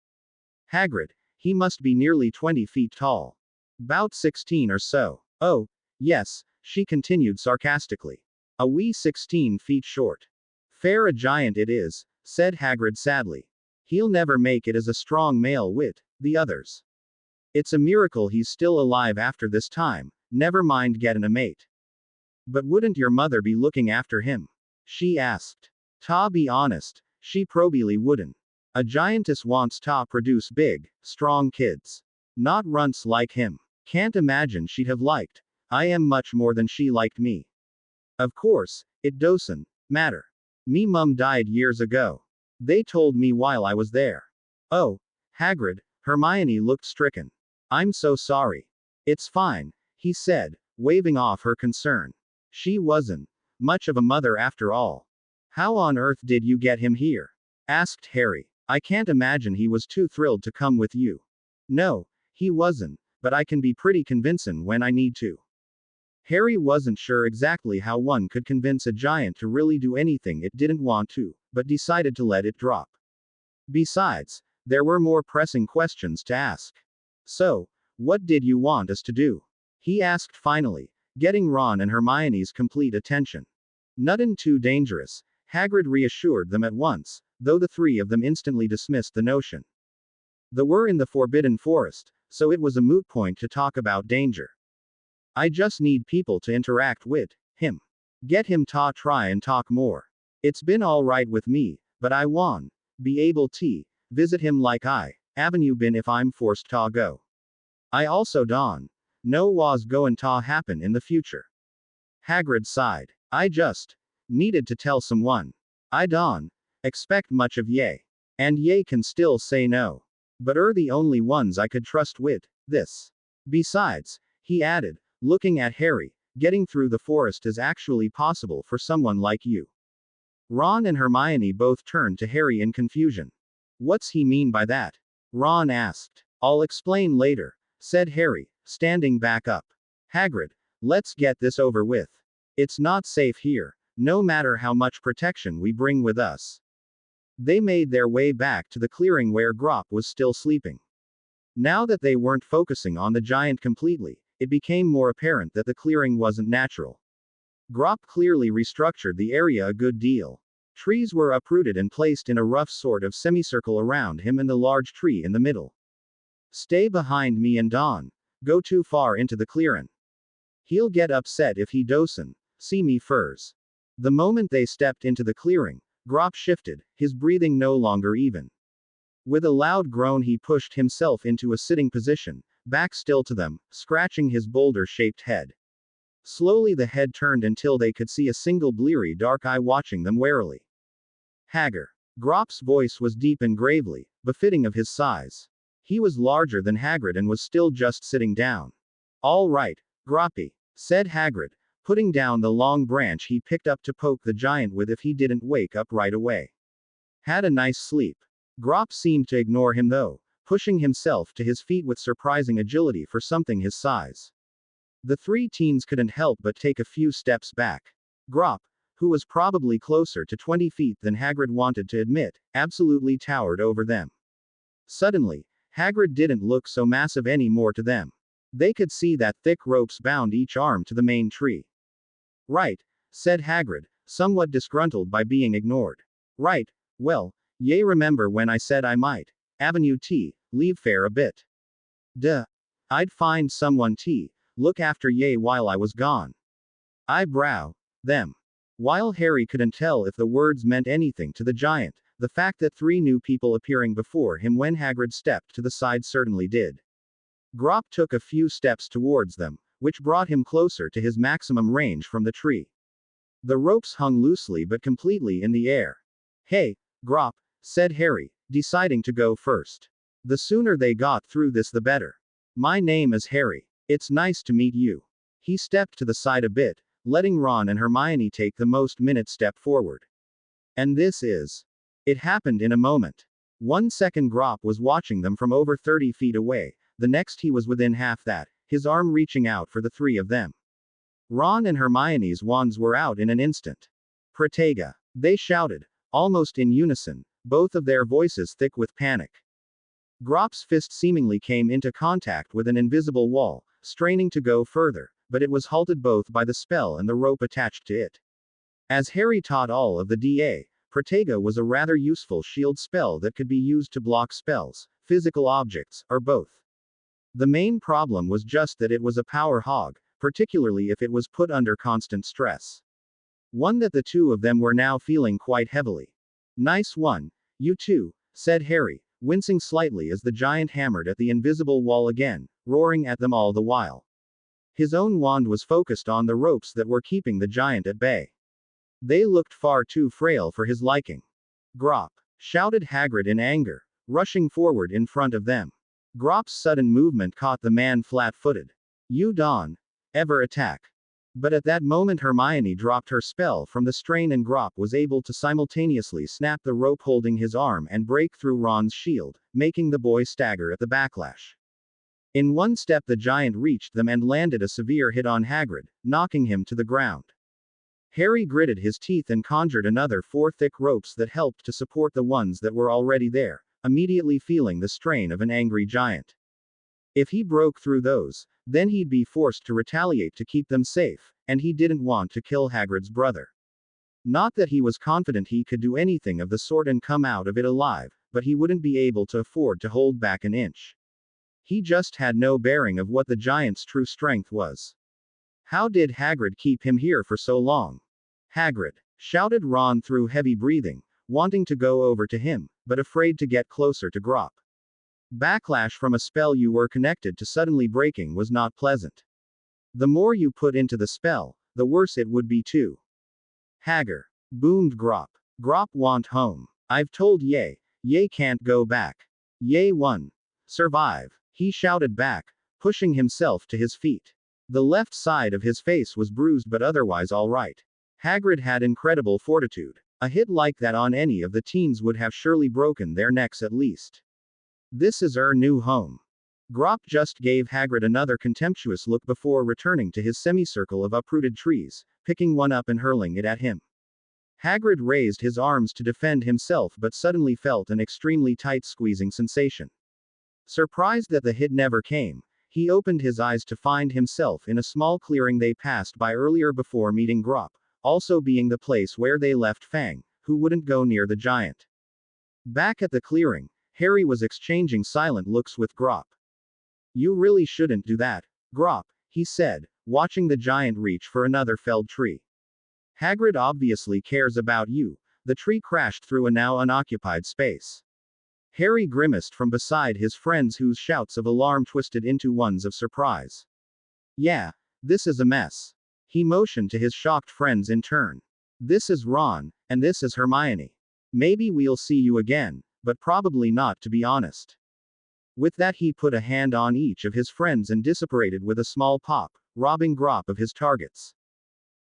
Hagrid, he must be nearly 20 feet tall. 'Bout 16 or so. Oh, yes, she continued sarcastically. A wee 16 feet short. Fair a giant it is, said Hagrid sadly. He'll never make it as a strong male with the others. It's a miracle he's still alive after this time, never mind getting a mate. But wouldn't your mother be looking after him? She asked. Ta be honest, she probably wouldn't. A giantess wants ta produce big, strong kids. Not runts like him. Can't imagine she'd have liked. I am much more than she liked me. Of course, it doesn't matter. Me mum died years ago. They told me while I was there. Oh, Hagrid, Hermione looked stricken. I'm so sorry. It's fine, he said, waving off her concern. She wasn't much of a mother after all. How on earth did you get him here? Asked Harry. I can't imagine he was too thrilled to come with you. No, he wasn't, but I can be pretty convincing when I need to. Harry wasn't sure exactly how one could convince a giant to really do anything it didn't want to, but decided to let it drop. Besides, there were more pressing questions to ask. So, what did you want us to do? He asked finally, getting Ron and Hermione's complete attention. Nothing too dangerous, Hagrid reassured them at once, though the three of them instantly dismissed the notion. They were in the Forbidden Forest, so it was a moot point to talk about danger. I just need people to interact with him. Get him to try and talk more. It's been alright with me, but I want be able to visit him like I haven't you been if I'm forced to go. I also don't know what's going to happen in the future. Hagrid sighed. I just needed to tell someone. I don't expect much of ye. And ye can still say no. But the only ones I could trust with this. Besides, he added, looking at Harry, getting through the forest is actually possible for someone like you. Ron and Hermione both turned to Harry in confusion. What's he mean by that? Ron asked. I'll explain later, said Harry, standing back up. Hagrid, let's get this over with. It's not safe here, no matter how much protection we bring with us. They made their way back to the clearing where Grop was still sleeping. Now that they weren't focusing on the giant completely, it became more apparent that the clearing wasn't natural. Grop clearly restructured the area a good deal. Trees were uprooted and placed in a rough sort of semicircle around him and the large tree in the middle. Stay behind me and don't go too far into the clearing. He'll get upset if he doesn't see me first. The moment they stepped into the clearing, Grop shifted, his breathing no longer even. With a loud groan he pushed himself into a sitting position, back still to them, scratching his boulder-shaped head. Slowly the head turned until they could see a single bleary dark eye watching them warily. Hager. Grop's voice was deep and gravely, befitting of his size. He was larger than Hagrid and was still just sitting down. All right, Groppy, said Hagrid, putting down the long branch he picked up to poke the giant with if he didn't wake up right away. Had a nice sleep. Grop seemed to ignore him though, pushing himself to his feet with surprising agility for something his size. The three teens couldn't help but take a few steps back. Grop, who was probably closer to 20 feet than Hagrid wanted to admit, absolutely towered over them. Suddenly, Hagrid didn't look so massive anymore to them. They could see that thick ropes bound each arm to the main tree. Right, said Hagrid, somewhat disgruntled by being ignored. Right, well, ye remember when I said I might. Avenue T, leave fair a bit. Duh. I'd find someone T, look after ye while I was gone. Eyebrow. Them. While Harry couldn't tell if the words meant anything to the giant, the fact that three new people appearing before him when Hagrid stepped to the side certainly did. Grop took a few steps towards them, which brought him closer to his maximum range from the tree. The ropes hung loosely but completely in the air. Hey, Grop, said Harry, deciding to go first. The sooner they got through this the better. My name is Harry. It's nice to meet you. He stepped to the side a bit, letting Ron and Hermione take the most minute step forward. And this is. It happened in a moment. 1 second Grop was watching them from over 30 feet away, the next he was within half that, his arm reaching out for the three of them. Ron and Hermione's wands were out in an instant. Protega. They shouted, almost in unison, both of their voices thick with panic. Grop's fist seemingly came into contact with an invisible wall, straining to go further, but it was halted both by the spell and the rope attached to it. As Harry taught all of the DA, Protega was a rather useful shield spell that could be used to block spells, physical objects, or both. The main problem was just that it was a power hog, particularly if it was put under constant stress. One that the two of them were now feeling quite heavily. Nice one, you two, said Harry, wincing slightly as the giant hammered at the invisible wall again, roaring at them all the while. His own wand was focused on the ropes that were keeping the giant at bay. They looked far too frail for his liking. Grop, shouted Hagrid in anger, rushing forward in front of them. Grop's sudden movement caught the man flat-footed. You don't ever attack. But at that moment Hermione dropped her spell from the strain and Grop was able to simultaneously snap the rope holding his arm and break through Ron's shield, making the boy stagger at the backlash. In one step the giant reached them and landed a severe hit on Hagrid, knocking him to the ground. Harry gritted his teeth and conjured another 4 thick ropes that helped to support the ones that were already there, immediately feeling the strain of an angry giant. If he broke through those, then he'd be forced to retaliate to keep them safe, and he didn't want to kill Hagrid's brother. Not that he was confident he could do anything of the sort and come out of it alive, but he wouldn't be able to afford to hold back an inch. He just had no bearing of what the giant's true strength was. How did Hagrid keep him here for so long? Hagrid, shouted Ron through heavy breathing, wanting to go over to him, but afraid to get closer to Grop. Backlash from a spell you were connected to suddenly breaking was not pleasant. The more you put into the spell, the worse it would be too. Hagger, boomed Grop. Grop want home. I've told ye can't go back. Ye won. Survive, he shouted back, pushing himself to his feet. The left side of his face was bruised but otherwise all right. Hagrid had incredible fortitude. A hit like that on any of the teens would have surely broken their necks at least. This is our new home. Grop just gave Hagrid another contemptuous look before returning to his semicircle of uprooted trees, picking one up and hurling it at him. Hagrid raised his arms to defend himself but suddenly felt an extremely tight squeezing sensation. Surprised that the hit never came, he opened his eyes to find himself in a small clearing they passed by earlier before meeting Grop, also being the place where they left Fang, who wouldn't go near the giant. Back at the clearing, Harry was exchanging silent looks with Grop. You really shouldn't do that, Grop, he said, watching the giant reach for another felled tree. Hagrid obviously cares about you. The tree crashed through a now unoccupied space. Harry grimaced from beside his friends whose shouts of alarm twisted into ones of surprise. Yeah, this is a mess. He motioned to his shocked friends in turn. This is Ron, and this is Hermione. Maybe we'll see you again, but probably not to be honest. With that he put a hand on each of his friends and disapparated with a small pop, robbing Grop of his targets.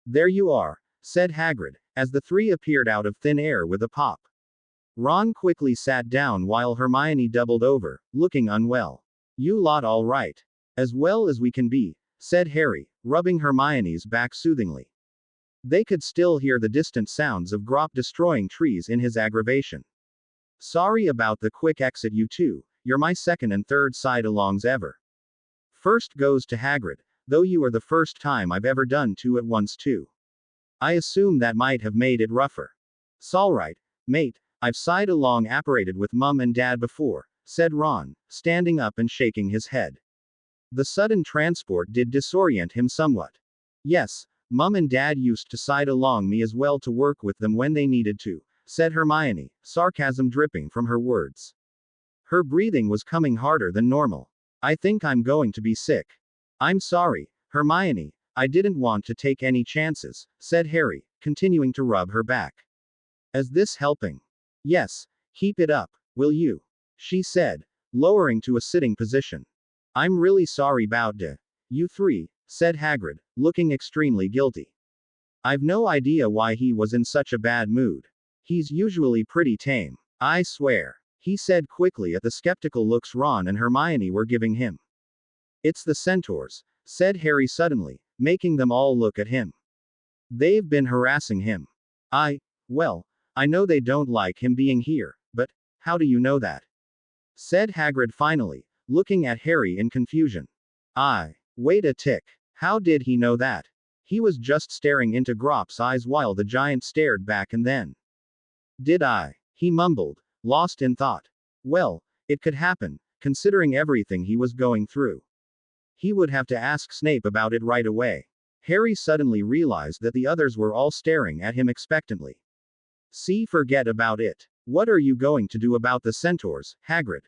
There you are, said Hagrid, as the three appeared out of thin air with a pop. Ron quickly sat down while Hermione doubled over, looking unwell. You lot all right? As well as we can be, said Harry, rubbing Hermione's back soothingly. They could still hear the distant sounds of Grop destroying trees in his aggravation. Sorry about the quick exit, you two. You're my second and third side-alongs ever. First goes to Hagrid, though you are the first time I've ever done two at once too. I assume that might have made it rougher. S'alright, mate, I've side-along apparated with Mum and Dad before, said Ron, standing up and shaking his head. The sudden transport did disorient him somewhat. Yes, Mum and Dad used to side along me as well to work with them when they needed to, said Hermione, sarcasm dripping from her words. Her breathing was coming harder than normal. I think I'm going to be sick. I'm sorry, Hermione, I didn't want to take any chances, said Harry, continuing to rub her back. Is this helping? Yes, keep it up, will you? She said, lowering to a sitting position. I'm really sorry about you three, said Hagrid, looking extremely guilty. I've no idea why he was in such a bad mood. He's usually pretty tame. I swear, he said quickly at the skeptical looks Ron and Hermione were giving him. It's the centaurs, said Harry suddenly, making them all look at him. They've been harassing him. Well, I know they don't like him being here, but how do you know that? Said Hagrid finally, looking at Harry in confusion. Wait a tick. How did he know that? He was just staring into Grop's eyes while the giant stared back and then. Did I? He mumbled, lost in thought. Well, it could happen, considering everything he was going through. He would have to ask Snape about it right away. Harry suddenly realized that the others were all staring at him expectantly. See, forget about it. What are you going to do about the centaurs, Hagrid?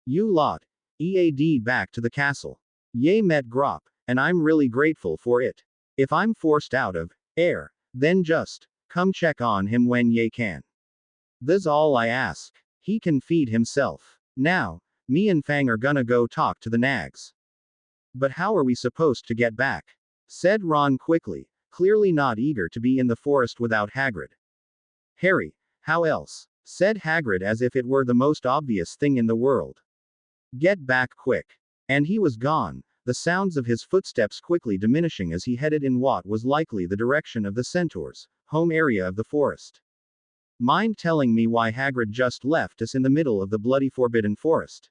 You lot. EAD back to the castle. Ye met Grop, and I'm really grateful for it. If I'm forced out of air, then just come check on him when ye can. Tha's all I ask. He can feed himself. Now, me and Fang are gonna go talk to the nags. But how are we supposed to get back? Said Ron quickly, clearly not eager to be in the forest without Hagrid. Harry, how else? Said Hagrid as if it were the most obvious thing in the world. Get back quick. And he was gone, the sounds of his footsteps quickly diminishing as he headed in what was likely the direction of the centaurs' home area of the forest. Mind telling me why Hagrid just left us in the middle of the bloody forbidden forest?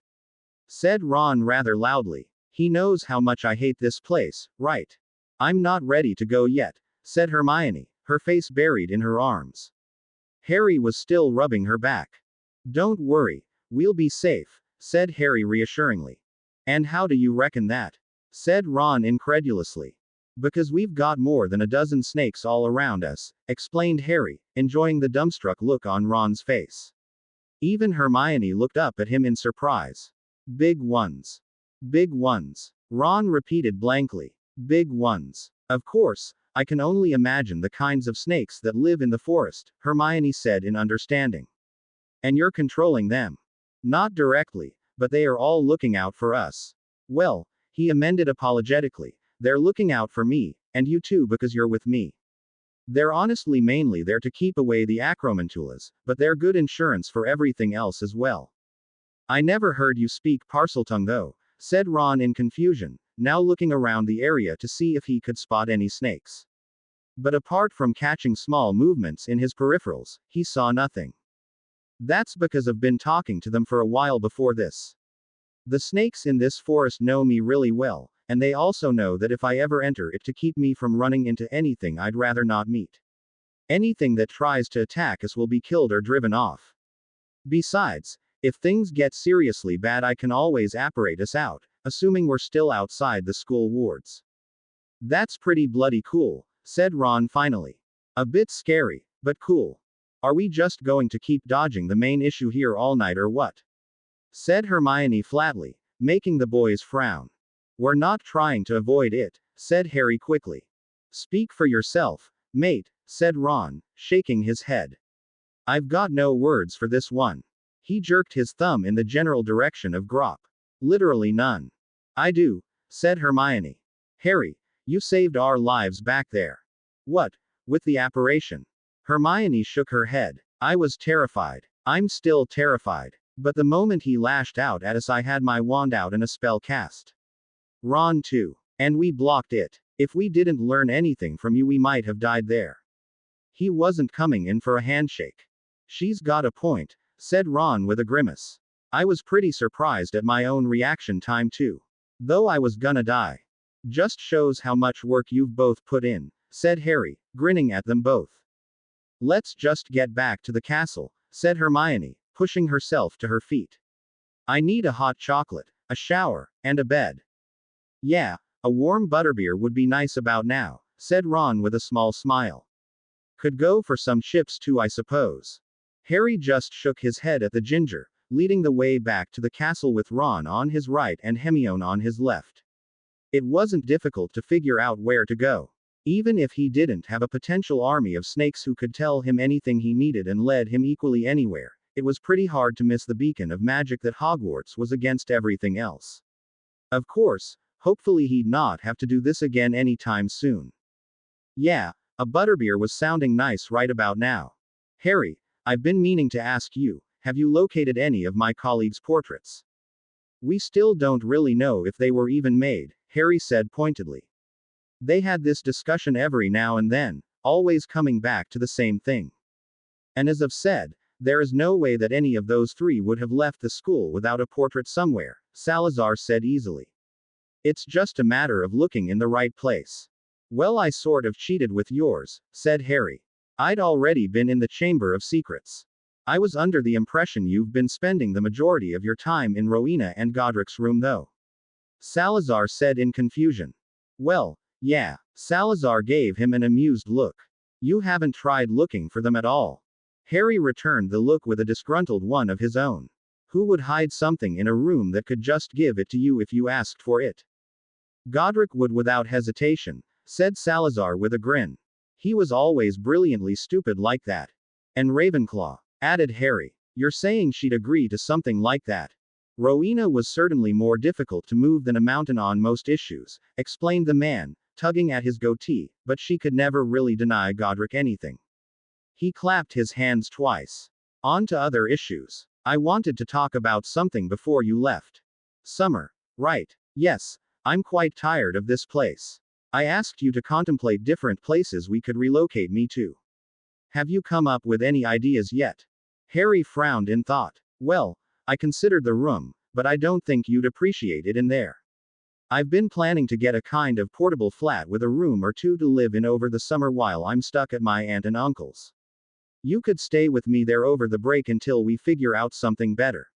Said Ron rather loudly. He knows how much I hate this place, right? I'm not ready to go yet, said Hermione, her face buried in her arms. Harry was still rubbing her back. Don't worry, we'll be safe, said Harry reassuringly. And how do you reckon that? Said Ron incredulously. Because we've got more than a dozen snakes all around us, explained Harry, enjoying the dumbstruck look on Ron's face. Even Hermione looked up at him in surprise. Big ones. Big ones. Ron repeated blankly. Big ones. Of course, I can only imagine the kinds of snakes that live in the forest, Hermione said in understanding. And you're controlling them. Not directly, but they are all looking out for us. Well, he amended apologetically, they're looking out for me, and you too because you're with me. They're honestly mainly there to keep away the acromantulas, but they're good insurance for everything else as well. I never heard you speak Parseltongue though, said Ron in confusion, now looking around the area to see if he could spot any snakes. But apart from catching small movements in his peripherals, he saw nothing. That's because I've been talking to them for a while before this. The snakes in this forest know me really well, and they also know that if I ever enter it to keep me from running into anything I'd rather not meet. Anything that tries to attack us will be killed or driven off. Besides, if things get seriously bad I can always apparate us out, assuming we're still outside the school wards. That's pretty bloody cool, said Ron finally. A bit scary, but cool. Are we just going to keep dodging the main issue here all night or what? Said Hermione flatly, making the boys frown. We're not trying to avoid it, said Harry quickly. Speak for yourself, mate, said Ron, shaking his head. I've got no words for this one. He jerked his thumb in the general direction of Grop. Literally none. I do, said Hermione. Harry, you saved our lives back there. What, with the apparition? Hermione shook her head. I was terrified. I'm still terrified. But the moment he lashed out at us, I had my wand out and a spell cast. Ron too. And we blocked it. If we didn't learn anything from you, we might have died there. He wasn't coming in for a handshake. She's got a point, said Ron with a grimace. I was pretty surprised at my own reaction time too. Though I was gonna die. Just shows how much work you've both put in, said Harry, grinning at them both. Let's just get back to the castle, said Hermione, pushing herself to her feet. I need a hot chocolate, a shower, and a bed. Yeah, a warm butterbeer would be nice about now, said Ron with a small smile. Could go for some chips too, I suppose. Harry just shook his head at the ginger, leading the way back to the castle with Ron on his right and Hermione on his left. It wasn't difficult to figure out where to go. Even if he didn't have a potential army of snakes who could tell him anything he needed and led him equally anywhere, it was pretty hard to miss the beacon of magic that Hogwarts was against everything else. Of course, hopefully he'd not have to do this again anytime soon. Yeah, a butterbeer was sounding nice right about now. Harry, I've been meaning to ask you, have you located any of my colleagues' portraits? We still don't really know if they were even made, Harry said pointedly. They had this discussion every now and then, always coming back to the same thing. And as I've said, there is no way that any of those three would have left the school without a portrait somewhere, Salazar said easily. It's just a matter of looking in the right place. Well, I sort of cheated with yours, said Harry. I'd already been in the Chamber of Secrets. I was under the impression you've been spending the majority of your time in Rowena and Godric's room though. Salazar said in confusion. Well, yeah, Salazar gave him an amused look. You haven't tried looking for them at all. Harry returned the look with a disgruntled one of his own. Who would hide something in a room that could just give it to you if you asked for it? Godric would without hesitation, said Salazar with a grin. He was always brilliantly stupid like that. And Ravenclaw, added Harry. You're saying she'd agree to something like that? Rowena was certainly more difficult to move than a mountain on most issues, explained the man, tugging at his goatee, but she could never really deny Godric anything. He clapped his hands twice. On to other issues. I wanted to talk about something before you left. Summer. Right. Yes. I'm quite tired of this place. I asked you to contemplate different places we could relocate me to. Have you come up with any ideas yet? Harry frowned in thought. Well, I considered the room, but I don't think you'd appreciate it in there. I've been planning to get a kind of portable flat with a room or two to live in over the summer while I'm stuck at my aunt and uncle's. You could stay with me there over the break until we figure out something better.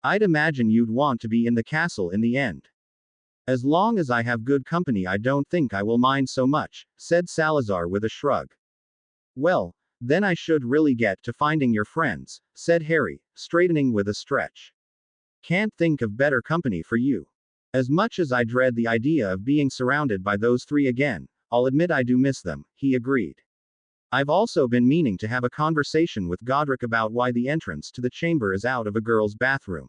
I'd imagine you'd want to be in the castle in the end. As long as I have good company, I don't think I will mind so much, said Salazar with a shrug. Well, then I should really get to finding your friends, said Harry, straightening with a stretch. Can't think of better company for you. As much as I dread the idea of being surrounded by those three again, I'll admit I do miss them, he agreed. I've also been meaning to have a conversation with Godric about why the entrance to the chamber is out of a girl's bathroom.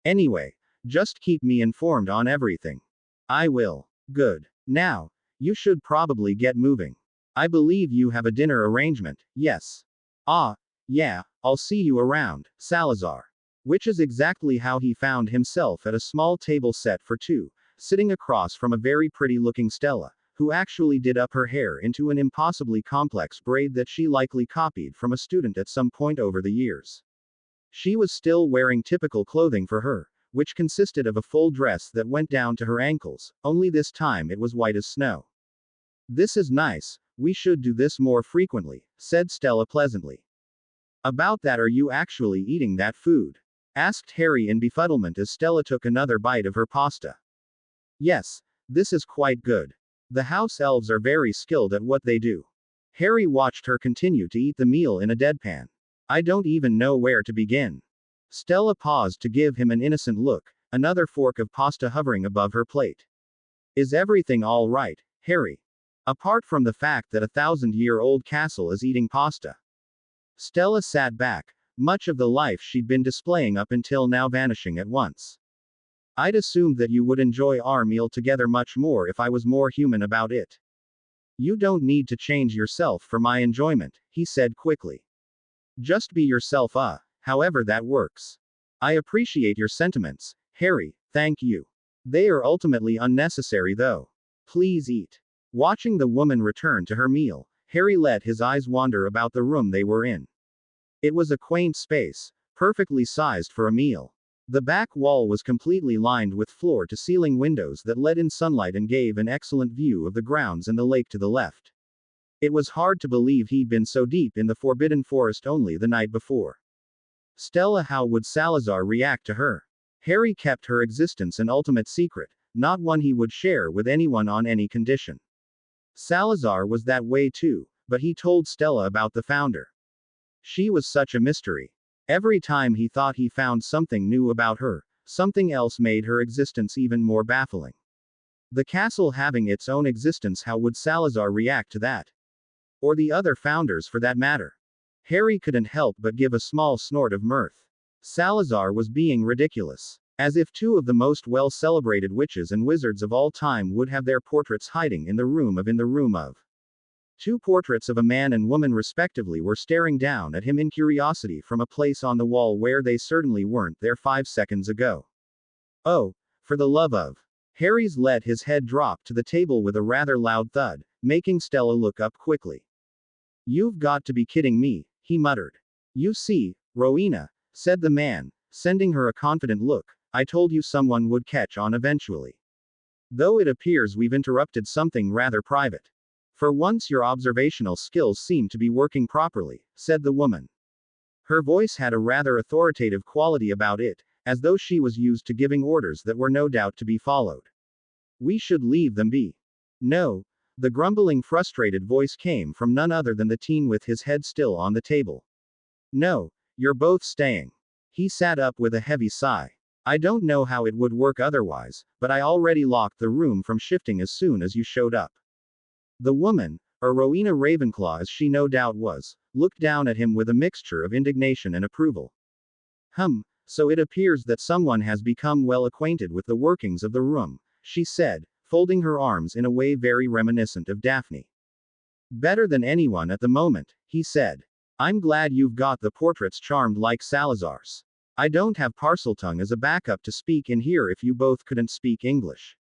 Anyway, just keep me informed on everything. I will. Good. Now, you should probably get moving. I believe you have a dinner arrangement, yes. Ah, yeah, I'll see you around, Salazar. Which is exactly how he found himself at a small table set for two, sitting across from a very pretty-looking Stella, who actually did up her hair into an impossibly complex braid that she likely copied from a student at some point over the years. She was still wearing typical clothing for her, which consisted of a full dress that went down to her ankles, only this time it was white as snow. This is nice, we should do this more frequently, said Stella pleasantly. About that, are you actually eating that food? Asked Harry in befuddlement as Stella took another bite of her pasta. Yes, this is quite good. The house elves are very skilled at what they do. Harry watched her continue to eat the meal in a deadpan. I don't even know where to begin. Stella paused to give him an innocent look, another fork of pasta hovering above her plate. Is everything all right, Harry? Apart from the fact that a 1,000-year-old castle is eating pasta. Stella sat back, much of the life she'd been displaying up until now vanishing at once. I'd assumed that you would enjoy our meal together much more if I was more human about it. You don't need to change yourself for my enjoyment, he said quickly. Just be yourself, however that works. I appreciate your sentiments, Harry, thank you. They are ultimately unnecessary though. Please eat. Watching the woman return to her meal, Harry let his eyes wander about the room they were in. It was a quaint space, perfectly sized for a meal. The back wall was completely lined with floor to ceiling windows that let in sunlight and gave an excellent view of the grounds and the lake to the left. It was hard to believe he'd been so deep in the Forbidden Forest only the night before. Stella, how would Salazar react to her? Harry kept her existence an ultimate secret, not one he would share with anyone on any condition. Salazar was that way too, but he told Stella about the founder. She was such a mystery. Every time he thought he found something new about her, something else made her existence even more baffling. The castle having its own existence, how would Salazar react to that? Or the other founders for that matter? Harry couldn't help but give a small snort of mirth. Salazar was being ridiculous. As if two of the most well-celebrated witches and wizards of all time would have their portraits hiding in the room of. Two portraits of a man and woman respectively were staring down at him in curiosity from a place on the wall where they certainly weren't there 5 seconds ago. Oh, for the love of. Harry's let his head drop to the table with a rather loud thud, making Stella look up quickly. You've got to be kidding me, he muttered. You see, Rowena, said the man, sending her a confident look, I told you someone would catch on eventually. Though it appears we've interrupted something rather private. For once your observational skills seem to be working properly, said the woman. Her voice had a rather authoritative quality about it, as though she was used to giving orders that were no doubt to be followed. We should leave them be. No. The grumbling, frustrated voice came from none other than the teen with his head still on the table. No, you're both staying. He sat up with a heavy sigh. I don't know how it would work otherwise, but I already locked the room from shifting as soon as you showed up. The woman, or Rowena Ravenclaw as she no doubt was, looked down at him with a mixture of indignation and approval. So it appears that someone has become well acquainted with the workings of the room, she said, folding her arms in a way very reminiscent of Daphne. Better than anyone at the moment, he said. I'm glad you've got the portraits charmed like Salazar's. I don't have Parseltongue as a backup to speak in here if you both couldn't speak English.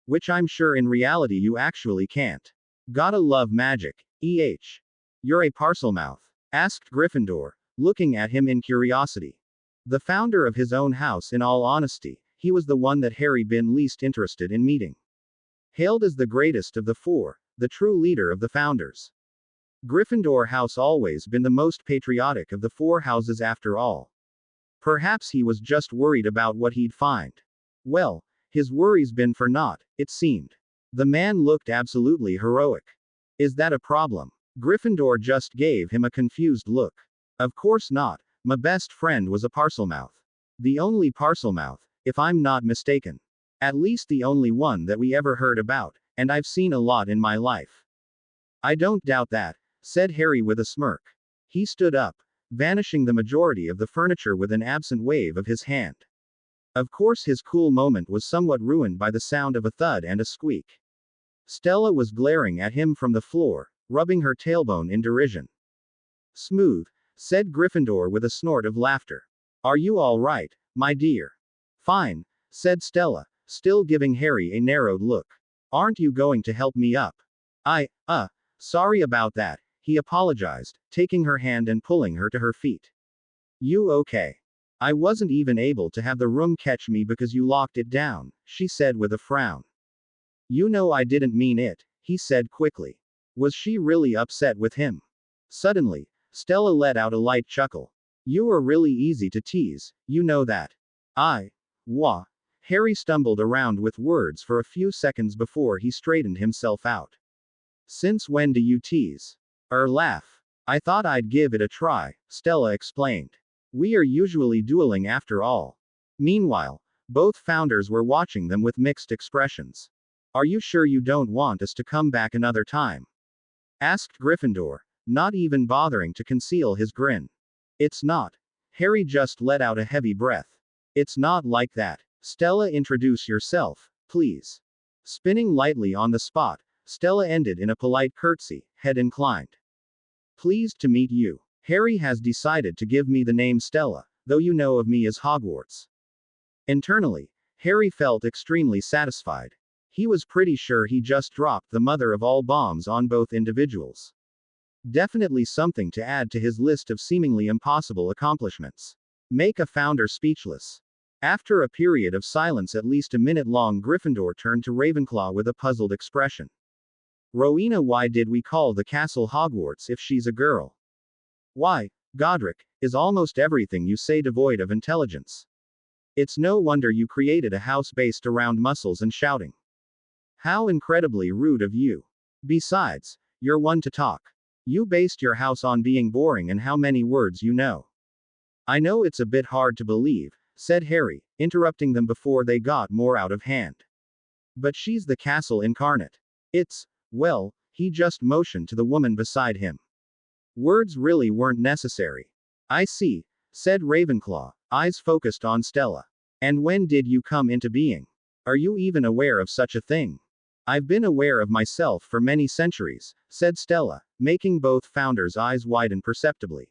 Which I'm sure in reality you actually can't. Gotta love magic, You're a Parselmouth? Asked Gryffindor, looking at him in curiosity. The founder of his own house, in all honesty, he was the one that Harry been least interested in meeting. Hailed as the greatest of the four, the true leader of the founders. Gryffindor house always been the most patriotic of the four houses after all. Perhaps he was just worried about what he'd find. Well, his worries been for naught, it seemed. The man looked absolutely heroic. Is that a problem? Gryffindor just gave him a confused look. Of course not, my best friend was a Parselmouth. The only Parselmouth, if I'm not mistaken. At least the only one that we ever heard about, and I've seen a lot in my life. I don't doubt that, said Harry with a smirk. He stood up, vanishing the majority of the furniture with an absent wave of his hand. Of course his cool moment was somewhat ruined by the sound of a thud and a squeak. Stella was glaring at him from the floor, rubbing her tailbone in derision. Smooth, said Gryffindor with a snort of laughter. Are you all right, my dear? Fine, said Stella, still giving Harry a narrowed look. Aren't you going to help me up? Sorry about that, he apologized, taking her hand and pulling her to her feet. You okay? I wasn't even able to have the room catch me because you locked it down, she said with a frown. You know I didn't mean it, he said quickly. Was she really upset with him? Suddenly, Stella let out a light chuckle. You are really easy to tease, you know that. Wah. Harry stumbled around with words for a few seconds before he straightened himself out. Since when do you tease? Laugh. I thought I'd give it a try, Stella explained. We are usually dueling after all. Meanwhile, both founders were watching them with mixed expressions. Are you sure you don't want us to come back another time? Asked Gryffindor, not even bothering to conceal his grin. It's not. Harry just let out a heavy breath. It's not like that. Stella, introduce yourself, please. Spinning lightly on the spot, Stella ended in a polite curtsy, head inclined. Pleased to meet you. Harry has decided to give me the name Stella, though you know of me as Hogwarts. Internally, Harry felt extremely satisfied. He was pretty sure he just dropped the mother of all bombs on both individuals. Definitely something to add to his list of seemingly impossible accomplishments. Make a founder speechless. After a period of silence at least a minute long, Gryffindor turned to Ravenclaw with a puzzled expression. Rowena, why did we call the castle Hogwarts if she's a girl? Why, Godric, is almost everything you say devoid of intelligence. It's no wonder you created a house based around muscles and shouting. How incredibly rude of you. Besides, you're one to talk. You based your house on being boring and how many words you know. I know it's a bit hard to believe, said Harry, interrupting them before they got more out of hand. But she's the castle incarnate. Well, he just motioned to the woman beside him. Words really weren't necessary. I see, said Ravenclaw, eyes focused on Stella. And when did you come into being? Are you even aware of such a thing? I've been aware of myself for many centuries, said Stella, making both founders' eyes widen perceptibly.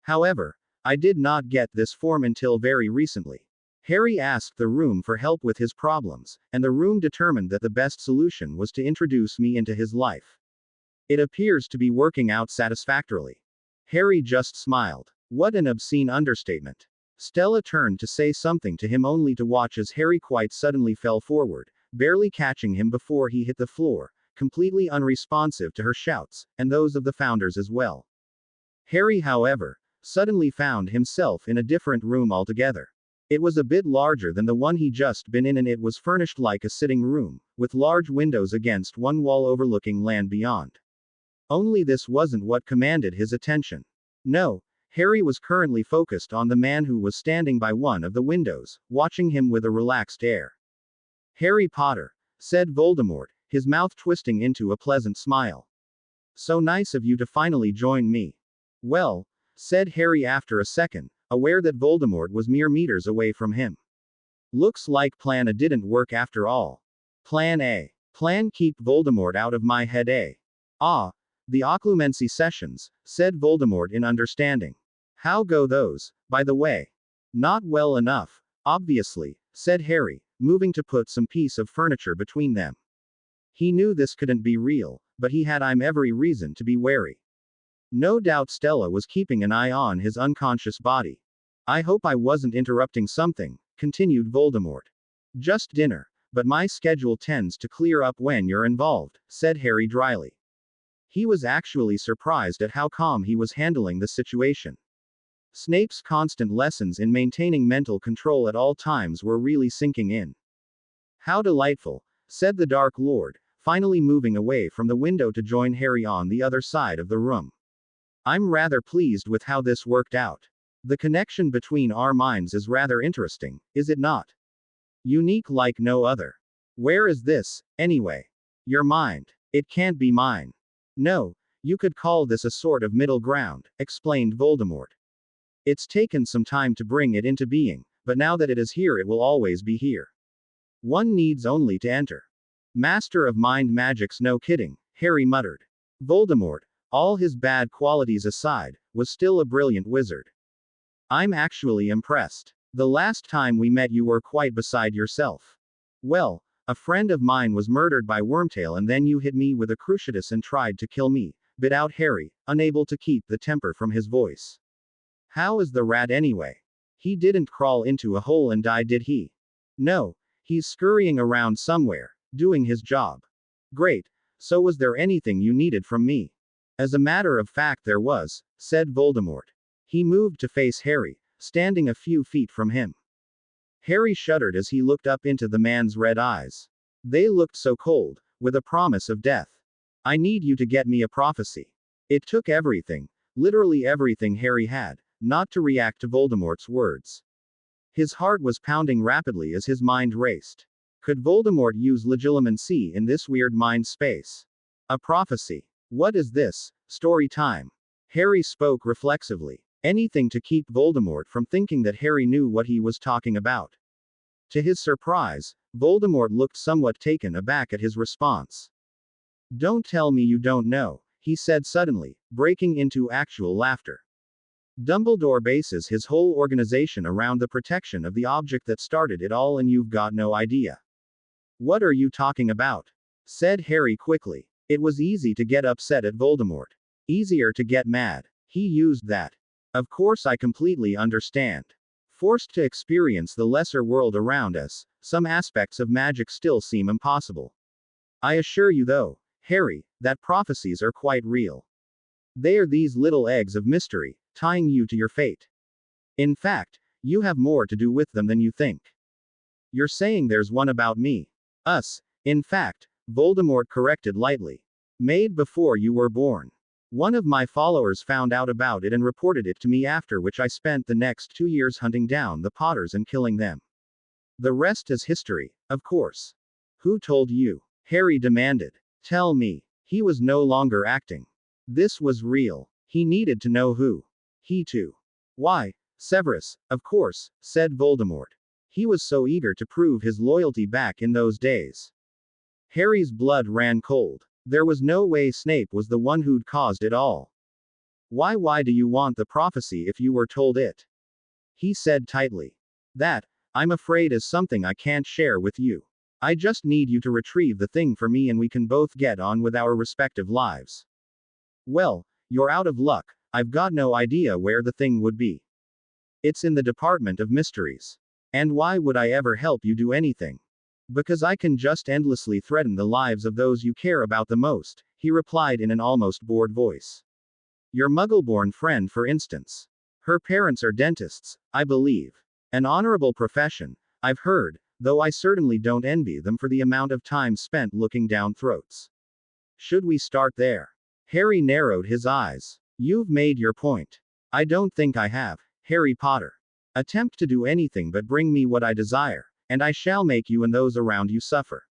However, I did not get this form until very recently. Harry asked the room for help with his problems, and the room determined that the best solution was to introduce me into his life. It appears to be working out satisfactorily. Harry just smiled. What an obscene understatement. Stella turned to say something to him only to watch as Harry quite suddenly fell forward, barely catching him before he hit the floor, completely unresponsive to her shouts, and those of the founders as well. Harry, however, suddenly found himself in a different room altogether. It was a bit larger than the one he just been in, and it was furnished like a sitting room, with large windows against one wall overlooking land beyond. Only this wasn't what commanded his attention. No, Harry was currently focused on the man who was standing by one of the windows, watching him with a relaxed air. Harry Potter, said Voldemort, his mouth twisting into a pleasant smile. So nice of you to finally join me. Well, said Harry after a second, aware that Voldemort was mere meters away from him. Looks like Plan A didn't work after all. Plan A. Plan keep Voldemort out of my head, eh? Ah, the occlumency sessions, said Voldemort in understanding. How go those, by the way? Not well enough, obviously, said Harry, moving to put some piece of furniture between them. He knew this couldn't be real, but he had every reason to be wary. No doubt Stella was keeping an eye on his unconscious body. I hope I wasn't interrupting something, continued Voldemort. Just dinner, but my schedule tends to clear up when you're involved, said Harry dryly. He was actually surprised at how calm he was handling the situation. Snape's constant lessons in maintaining mental control at all times were really sinking in. How delightful, said the Dark Lord, finally moving away from the window to join Harry on the other side of the room. I'm rather pleased with how this worked out. The connection between our minds is rather interesting, is it not? Unique like no other. Where is this, anyway? Your mind. It can't be mine. No, you could call this a sort of middle ground, explained Voldemort. It's taken some time to bring it into being, but now that it is here, it will always be here. One needs only to enter. Master of mind magic's no kidding, Harry muttered. Voldemort, all his bad qualities aside, was still a brilliant wizard. I'm actually impressed. The last time we met you were quite beside yourself. Well, a friend of mine was murdered by Wormtail and then you hit me with a cruciatus and tried to kill me, bit out Harry, unable to keep the temper from his voice. How is the rat anyway? He didn't crawl into a hole and die, did he? No, he's scurrying around somewhere, doing his job. Great, so was there anything you needed from me? As a matter of fact there was, said Voldemort. He moved to face Harry, standing a few feet from him. Harry shuddered as he looked up into the man's red eyes. They looked so cold, with a promise of death. I need you to get me a prophecy. It took everything, literally everything Harry had, not to react to Voldemort's words. His heart was pounding rapidly as his mind raced. Could Voldemort use legilimency in this weird mind space? A prophecy. What is this? Story time. Harry spoke reflexively. Anything to keep Voldemort from thinking that Harry knew what he was talking about. To his surprise, Voldemort looked somewhat taken aback at his response. Don't tell me you don't know, he said suddenly, breaking into actual laughter. Dumbledore bases his whole organization around the protection of the object that started it all, and you've got no idea. What are you talking about? Said Harry quickly. It was easy to get upset at Voldemort. Easier to get mad. He used that. Of course, I completely understand. Forced to experience the lesser world around us, some aspects of magic still seem impossible. I assure you, though, Harry, that prophecies are quite real. They are these little eggs of mystery, tying you to your fate. In fact, you have more to do with them than you think. You're saying there's one about me. Us. In fact, Voldemort corrected lightly. Made before you were born. One of my followers found out about it and reported it to me, after which I spent the next 2 years hunting down the Potters and killing them. The rest is history, of course. Who told you? Harry demanded. Tell me. He was no longer acting. This was real. He needed to know who. He too. Why, Severus, of course, said Voldemort. He was so eager to prove his loyalty back in those days. Harry's blood ran cold. There was no way Snape was the one who'd caused it all. Why do you want the prophecy if you were told it? He said tightly. That, I'm afraid, is something I can't share with you. I just need you to retrieve the thing for me and we can both get on with our respective lives. Well, you're out of luck. I've got no idea where the thing would be. It's in the Department of Mysteries. And why would I ever help you do anything? Because I can just endlessly threaten the lives of those you care about the most, he replied in an almost bored voice. Your Muggle-born friend, for instance. Her parents are dentists, I believe. An honorable profession, I've heard, though I certainly don't envy them for the amount of time spent looking down throats. Should we start there? Harry narrowed his eyes. You've made your point. I don't think I have, Harry Potter. Attempt to do anything but bring me what I desire, and I shall make you and those around you suffer.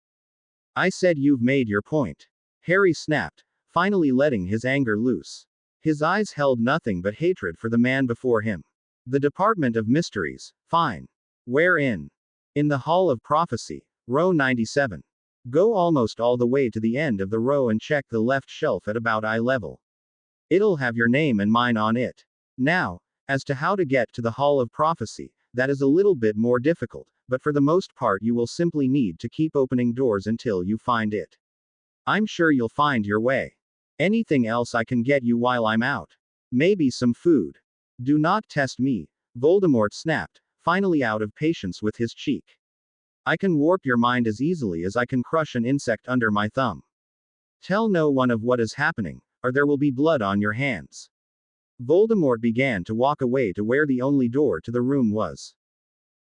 I said you've made your point. Harry snapped, finally letting his anger loose. His eyes held nothing but hatred for the man before him. The Department of Mysteries, fine. Where in? In the Hall of Prophecy, row 97. Go almost all the way to the end of the row and check the left shelf at about eye level. It'll have your name and mine on it. Now, as to how to get to the Hall of Prophecy, that is a little bit more difficult, but for the most part you will simply need to keep opening doors until you find it. I'm sure you'll find your way. Anything else I can get you while I'm out? Maybe some food. Do not test me, Voldemort snapped, finally out of patience with his cheek. I can warp your mind as easily as I can crush an insect under my thumb. Tell no one of what is happening, or there will be blood on your hands. Voldemort began to walk away to where the only door to the room was.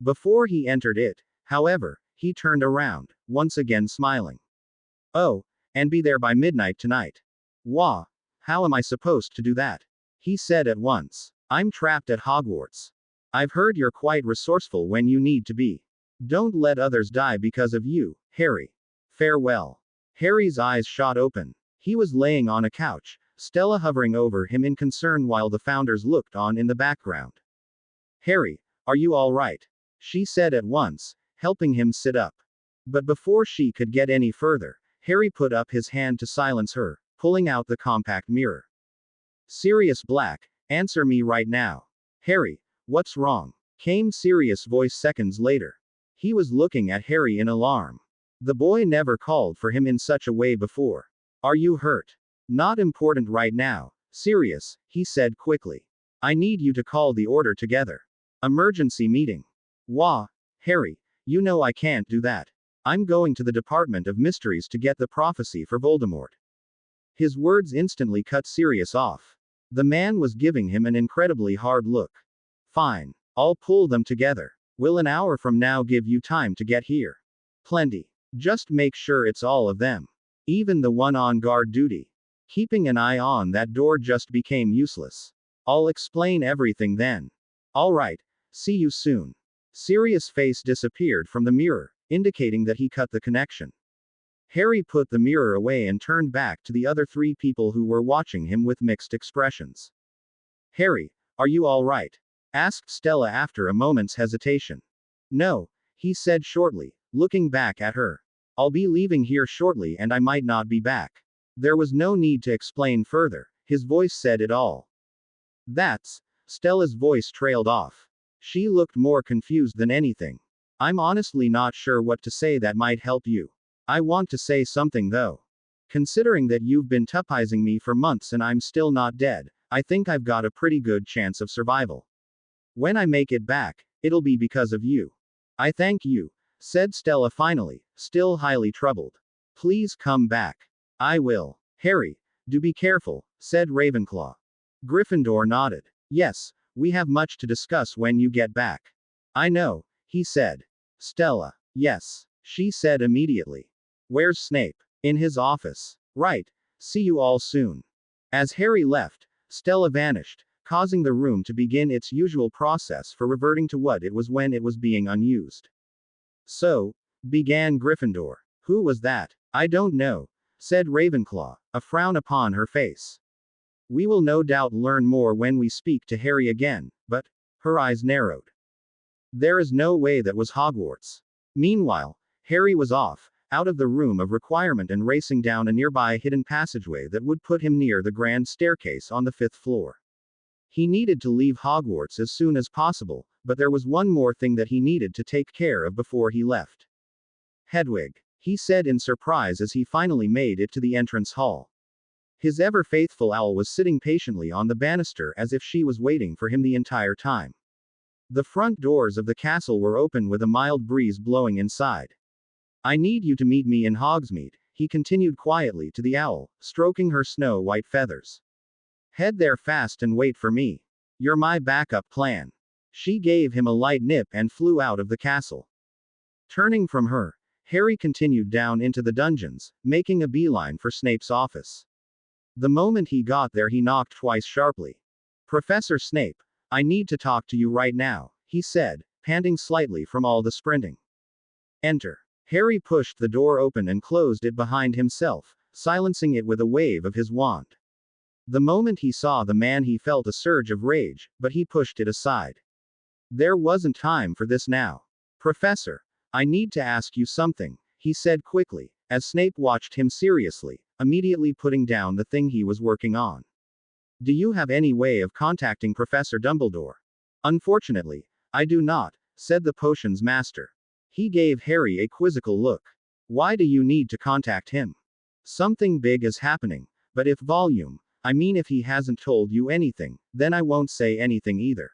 Before he entered it, however, he turned around, once again smiling. Oh, and be there by midnight tonight. Wah! How am I supposed to do that? He said at once. I'm trapped at Hogwarts. I've heard you're quite resourceful when you need to be. Don't let others die because of you, Harry. Farewell. Harry's eyes shot open. He was laying on a couch, Stella hovering over him in concern while the founders looked on in the background. Harry, are you all right? She said at once, helping him sit up. But before she could get any further, Harry put up his hand to silence her, pulling out the compact mirror. Sirius Black, answer me right now. Harry, what's wrong? Came Sirius' voice seconds later. He was looking at Harry in alarm. The boy never called for him in such a way before. Are you hurt? Not important right now, Sirius, he said quickly. I need you to call the order together. Emergency meeting. Wah, Harry, you know I can't do that. I'm going to the Department of Mysteries to get the prophecy for Voldemort. His words instantly cut Sirius off. The man was giving him an incredibly hard look. Fine. I'll pull them together. Will an hour from now give you time to get here? Plenty. Just make sure it's all of them. Even the one on guard duty. Keeping an eye on that door just became useless. I'll explain everything then. Alright. See you soon. Sirius' face disappeared from the mirror, indicating that he cut the connection. Harry put the mirror away and turned back to the other three people who were watching him with mixed expressions. Harry, are you all right? Asked Stella after a moment's hesitation. No, he said shortly, looking back at her. I'll be leaving here shortly and I might not be back. There was no need to explain further, his voice said it all. That's Stella's voice trailed off. She looked more confused than anything. I'm honestly not sure what to say that might help you. I want to say something though. Considering that you've been tuppizing me for months and I'm still not dead, I think I've got a pretty good chance of survival. When I make it back, it'll be because of you. I thank you, said Stella finally, still highly troubled. Please come back. I will. Harry, do be careful, said Ravenclaw. Gryffindor nodded. Yes, we have much to discuss when you get back. I know, he said. Stella. Yes, she said immediately. Where's Snape? In his office. Right. See you all soon. As Harry left, Stella vanished, causing the room to begin its usual process for reverting to what it was when it was being unused. So, began Gryffindor. Who was that? I don't know, said Ravenclaw, a frown upon her face. We will no doubt learn more when we speak to Harry again, but, her eyes narrowed. There is no way that was Hogwarts. Meanwhile, Harry was off, out of the room of requirement and racing down a nearby hidden passageway that would put him near the grand staircase on the 5th floor. He needed to leave Hogwarts as soon as possible, but there was one more thing that he needed to take care of before he left. Hedwig, he said in surprise as he finally made it to the entrance hall. His ever-faithful owl was sitting patiently on the banister as if she was waiting for him the entire time. The front doors of the castle were open with a mild breeze blowing inside. I need you to meet me in Hogsmeade, he continued quietly to the owl, stroking her snow-white feathers. Head there fast and wait for me. You're my backup plan. She gave him a light nip and flew out of the castle. Turning from her, Harry continued down into the dungeons, making a beeline for Snape's office. The moment he got there, he knocked twice sharply. Professor Snape, I need to talk to you right now, he said, panting slightly from all the sprinting. Enter. Harry pushed the door open and closed it behind himself, silencing it with a wave of his wand. The moment he saw the man, he felt a surge of rage, but he pushed it aside. There wasn't time for this now. Professor, I need to ask you something, he said quickly, as Snape watched him seriously, immediately putting down the thing he was working on. Do you have any way of contacting Professor Dumbledore? Unfortunately, I do not, said the potions master. He gave Harry a quizzical look. Why do you need to contact him? Something big is happening, but if if he hasn't told you anything, then I won't say anything either.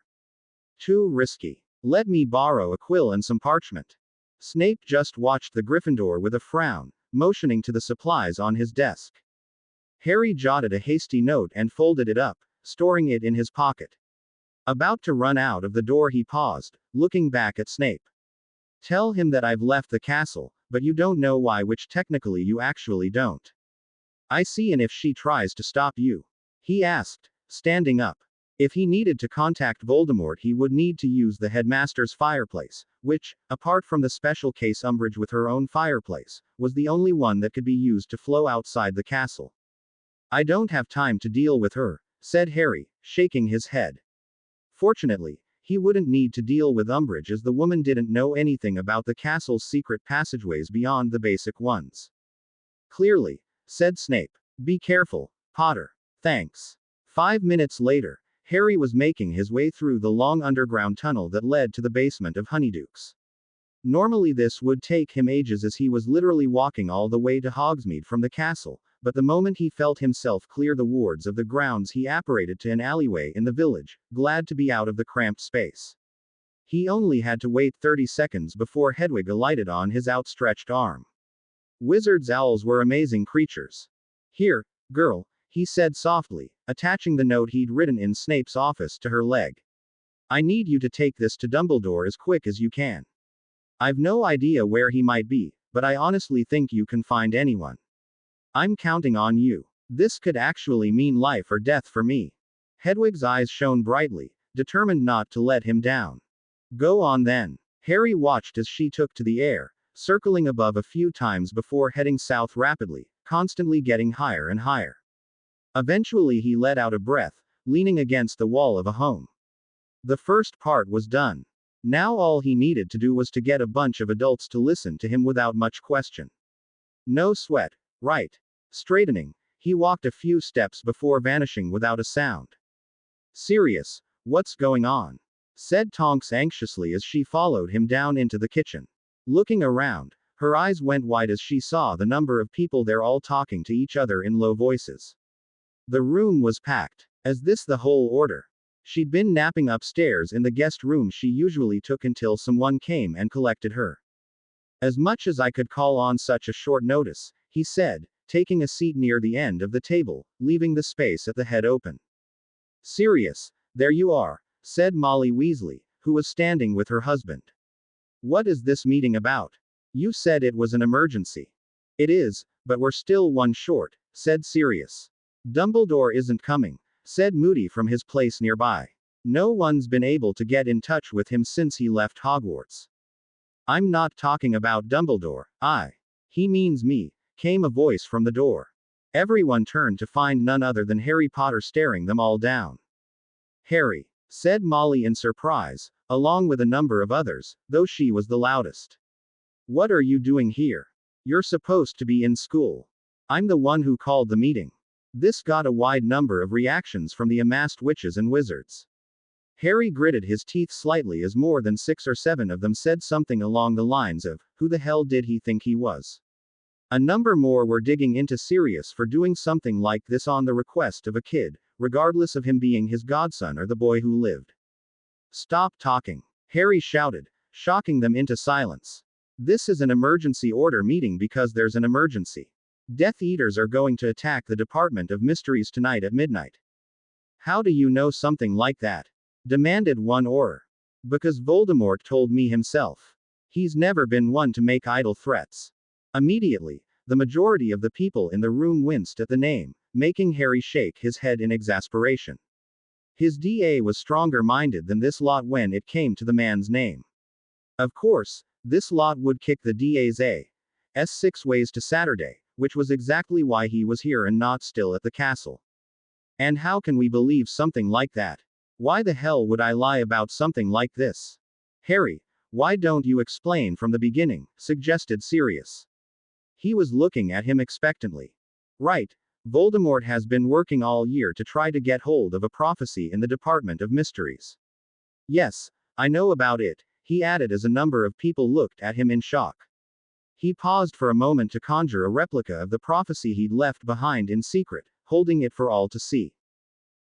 Too risky. Let me borrow a quill and some parchment. Snape just watched the Gryffindor with a frown, motioning to the supplies on his desk. Harry jotted a hasty note and folded it up, storing it in his pocket. About to run out of the door, he paused, looking back at Snape. Tell him that I've left the castle, but you don't know why, which technically you actually don't. I see. And if she tries to stop you? He asked, standing up. If he needed to contact Voldemort, he would need to use the headmaster's fireplace, which, apart from the special case Umbridge with her own fireplace, was the only one that could be used to flow outside the castle. I don't have time to deal with her, said Harry, shaking his head. Fortunately, he wouldn't need to deal with Umbridge, as the woman didn't know anything about the castle's secret passageways beyond the basic ones. Clearly, said Snape. Be careful, Potter. Thanks. 5 minutes later, Harry was making his way through the long underground tunnel that led to the basement of Honeydukes. Normally this would take him ages, as he was literally walking all the way to Hogsmeade from the castle, but the moment he felt himself clear the wards of the grounds, he apparated to an alleyway in the village, glad to be out of the cramped space. He only had to wait 30 seconds before Hedwig alighted on his outstretched arm. Wizards' owls were amazing creatures. Here, girl, he said softly, attaching the note he'd written in Snape's office to her leg. I need you to take this to Dumbledore as quick as you can. I've no idea where he might be, but I honestly think you can find anyone. I'm counting on you. This could actually mean life or death for me. Hedwig's eyes shone brightly, determined not to let him down. Go on then. Harry watched as she took to the air, circling above a few times before heading south rapidly, constantly getting higher and higher. Eventually he let out a breath, leaning against the wall of a home. The first part was done. Now all he needed to do was to get a bunch of adults to listen to him without much question. No sweat, right? Straightening, he walked a few steps before vanishing without a sound. Sirius, What's going on? Said Tonks anxiously as she followed him down into the kitchen. Looking around, her eyes went wide as she saw the number of people there all talking to each other in low voices. The room was packed. As this the whole order? She'd been napping upstairs in the guest room she usually took until someone came and collected her. As much as I could call on such a short notice, he said, taking a seat near the end of the table, leaving the space at the head open. Sirius, there you are, said Molly Weasley, who was standing with her husband. What is this meeting about? You said it was an emergency. It is, but we're still one short, said Sirius. Dumbledore isn't coming, said Moody from his place nearby. No one's been able to get in touch with him since he left Hogwarts. I'm not talking about Dumbledore, he means me, came a voice from the door. Everyone turned to find none other than Harry Potter staring them all down. Harry, said Molly in surprise, along with a number of others, though she was the loudest. What are you doing here? You're supposed to be in school. I'm the one who called the meeting. This got a wide number of reactions from the amassed witches and wizards. Harry gritted his teeth slightly as more than 6 or 7 of them said something along the lines of, who the hell did he think he was? A number more were digging into Sirius for doing something like this on the request of a kid, regardless of him being his godson or the boy who lived. Stop talking, Harry shouted, shocking them into silence. This is an emergency order meeting because there's an emergency. Death Eaters are going to attack the Department of Mysteries tonight at midnight. How do you know something like that? Demanded one Auror. Because Voldemort told me himself. He's never been one to make idle threats. Immediately, the majority of the people in the room winced at the name, making Harry shake his head in exasperation. His DA was stronger minded than this lot when it came to the man's name. Of course, this lot would kick the DA's ass 6 ways to Saturday, which was exactly why he was here and not still at the castle. And how can we believe something like that? Why the hell would I lie about something like this? Harry, why don't you explain from the beginning, suggested Sirius. He was looking at him expectantly. Right, Voldemort has been working all year to try to get hold of a prophecy in the Department of Mysteries. Yes, I know about it, he added as a number of people looked at him in shock. He paused for a moment to conjure a replica of the prophecy he'd left behind in secret, holding it for all to see.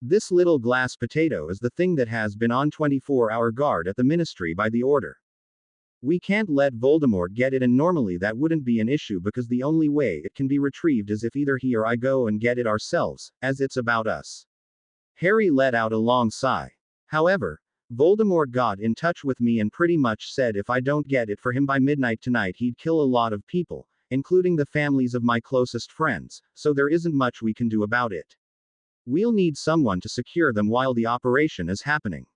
This little glass potato is the thing that has been on 24-hour guard at the Ministry by the order. We can't let Voldemort get it, and normally that wouldn't be an issue because the only way it can be retrieved is if either he or I go and get it ourselves, as it's about us. Harry let out a long sigh. However, Voldemort got in touch with me and pretty much said if I don't get it for him by midnight tonight he'd kill a lot of people, including the families of my closest friends, so there isn't much we can do about it. We'll need someone to secure them while the operation is happening.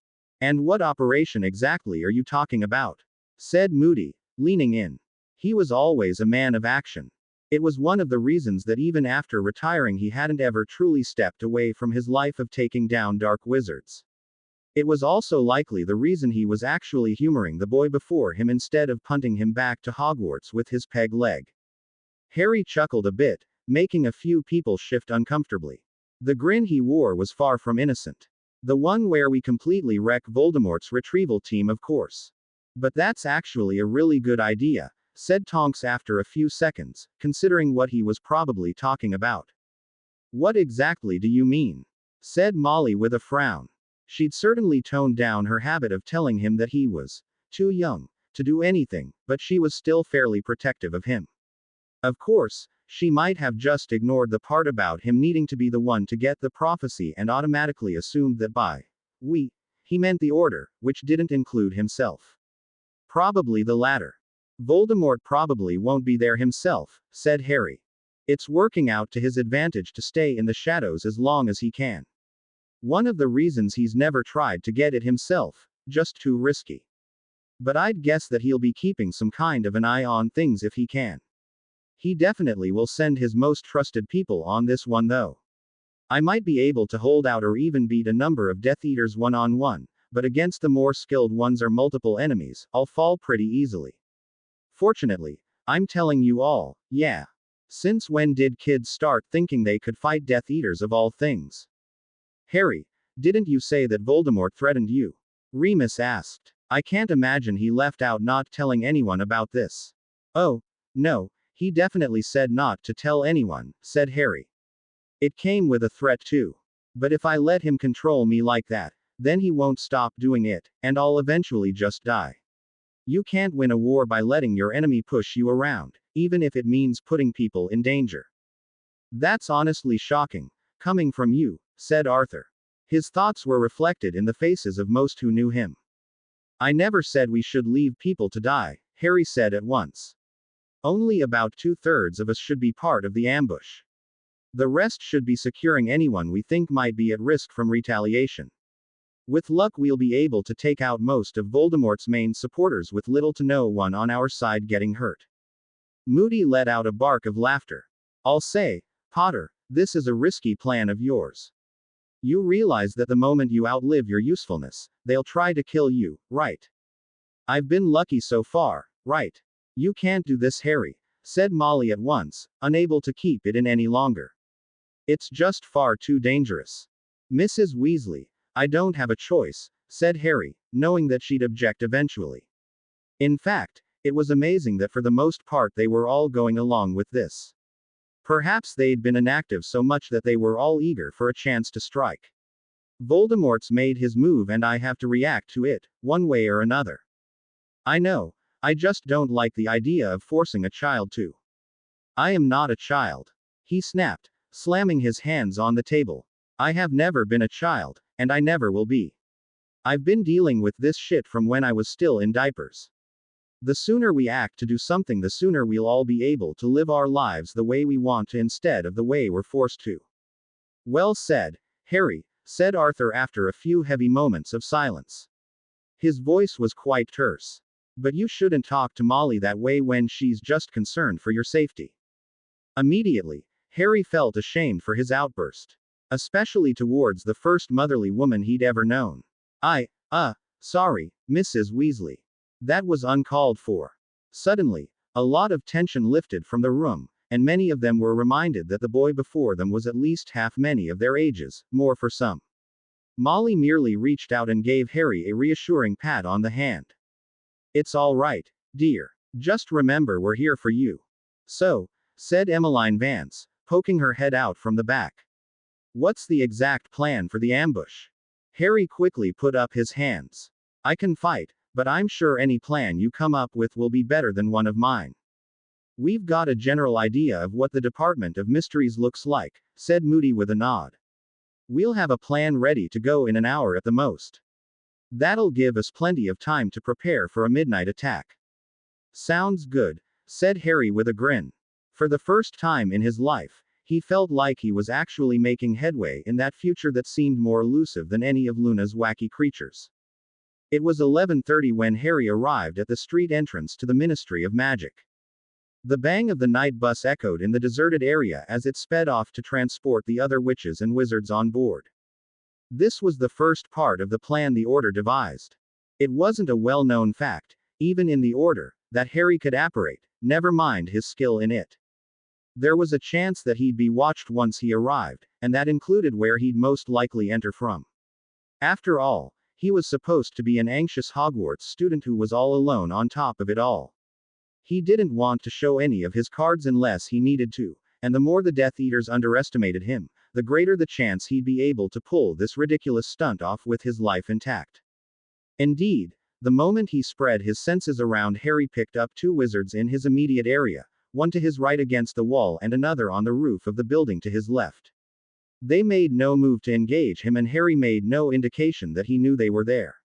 And what operation exactly are you talking about? Said Moody, leaning in. He was always a man of action. It was one of the reasons that even after retiring he hadn't ever truly stepped away from his life of taking down dark wizards. It was also likely the reason he was actually humoring the boy before him instead of punting him back to Hogwarts with his peg leg. Harry chuckled a bit, making a few people shift uncomfortably. The grin he wore was far from innocent. The one where we completely wreck Voldemort's retrieval team, of course. But that's actually a really good idea, said Tonks after a few seconds, considering what he was probably talking about. What exactly do you mean? Said Molly with a frown. She'd certainly toned down her habit of telling him that he was too young to do anything, but she was still fairly protective of him. Of course, she might have just ignored the part about him needing to be the one to get the prophecy and automatically assumed that by we, he meant the order, which didn't include himself. Probably the latter. Voldemort probably won't be there himself, said Harry. It's working out to his advantage to stay in the shadows as long as he can. One of the reasons he's never tried to get it himself, just too risky. But I'd guess that he'll be keeping some kind of an eye on things if he can. He definitely will send his most trusted people on this one though. I might be able to hold out or even beat a number of Death Eaters one-on-one, but against the more skilled ones or multiple enemies, I'll fall pretty easily. Fortunately, I'm telling you all, yeah. Since when did kids start thinking they could fight Death Eaters of all things? Harry, Didn't you say that Voldemort threatened you? Remus asked. I can't imagine he left out not telling anyone about this. Oh, no, he definitely said not to tell anyone, said Harry. It came with a threat too. But if I let him control me like that, then he won't stop doing it, and I'll eventually just die. You can't win a war by letting your enemy push you around, even if it means putting people in danger. That's honestly shocking, coming from you, said Arthur. His thoughts were reflected in the faces of most who knew him. I never said we should leave people to die, Harry said at once. Only about 2/3 of us should be part of the ambush. The rest should be securing anyone we think might be at risk from retaliation. With luck, we'll be able to take out most of Voldemort's main supporters with little to no one on our side getting hurt. Moody let out a bark of laughter. I'll say, Potter, this is a risky plan of yours. You realize that the moment you outlive your usefulness, they'll try to kill you, right? I've been lucky so far, right? You can't do this, Harry, said Molly at once, unable to keep it in any longer. It's just far too dangerous. Mrs. Weasley, I don't have a choice, said Harry, knowing that she'd object eventually. In fact, it was amazing that for the most part they were all going along with this. Perhaps they'd been inactive so much that they were all eager for a chance to strike. Voldemort's made his move and I have to react to it, one way or another. I know, I just don't like the idea of forcing a child to. I am not a child. He snapped, slamming his hands on the table. I have never been a child, and I never will be. I've been dealing with this shit from when I was still in diapers. The sooner we act to do something, the sooner we'll all be able to live our lives the way we want to instead of the way we're forced to. Well said, Harry, said Arthur after a few heavy moments of silence. His voice was quite terse. But you shouldn't talk to Molly that way when she's just concerned for your safety. Immediately, Harry felt ashamed for his outburst. Especially towards the first motherly woman he'd ever known. Sorry, Mrs. Weasley. That was uncalled for. Suddenly, a lot of tension lifted from the room, and many of them were reminded that the boy before them was at least half many of their ages, more for some. Molly merely reached out and gave Harry a reassuring pat on the hand. It's all right, dear. Just remember we're here for you. So, said Emmeline Vance, poking her head out from the back. What's the exact plan for the ambush? Harry quickly put up his hands. I can fight, but I'm sure any plan you come up with will be better than one of mine. We've got a general idea of what the Department of Mysteries looks like, said Moody with a nod. We'll have a plan ready to go in an hour at the most. That'll give us plenty of time to prepare for a midnight attack. Sounds good, said Harry with a grin. For the first time in his life, he felt like he was actually making headway in that future that seemed more elusive than any of Luna's wacky creatures. It was 11:30 when Harry arrived at the street entrance to the Ministry of Magic. The bang of the night bus echoed in the deserted area as it sped off to transport the other witches and wizards on board. This was the first part of the plan the Order devised. It wasn't a well-known fact, even in the Order, that Harry could apparate, never mind his skill in it. There was a chance that he'd be watched once he arrived, and that included where he'd most likely enter from. After all, he was supposed to be an anxious Hogwarts student who was all alone on top of it all. He didn't want to show any of his cards unless he needed to, and the more the Death Eaters underestimated him, the greater the chance he'd be able to pull this ridiculous stunt off with his life intact. Indeed, the moment he spread his senses around, Harry picked up two wizards in his immediate area, one to his right against the wall and another on the roof of the building to his left. They made no move to engage him, and Harry made no indication that he knew they were there.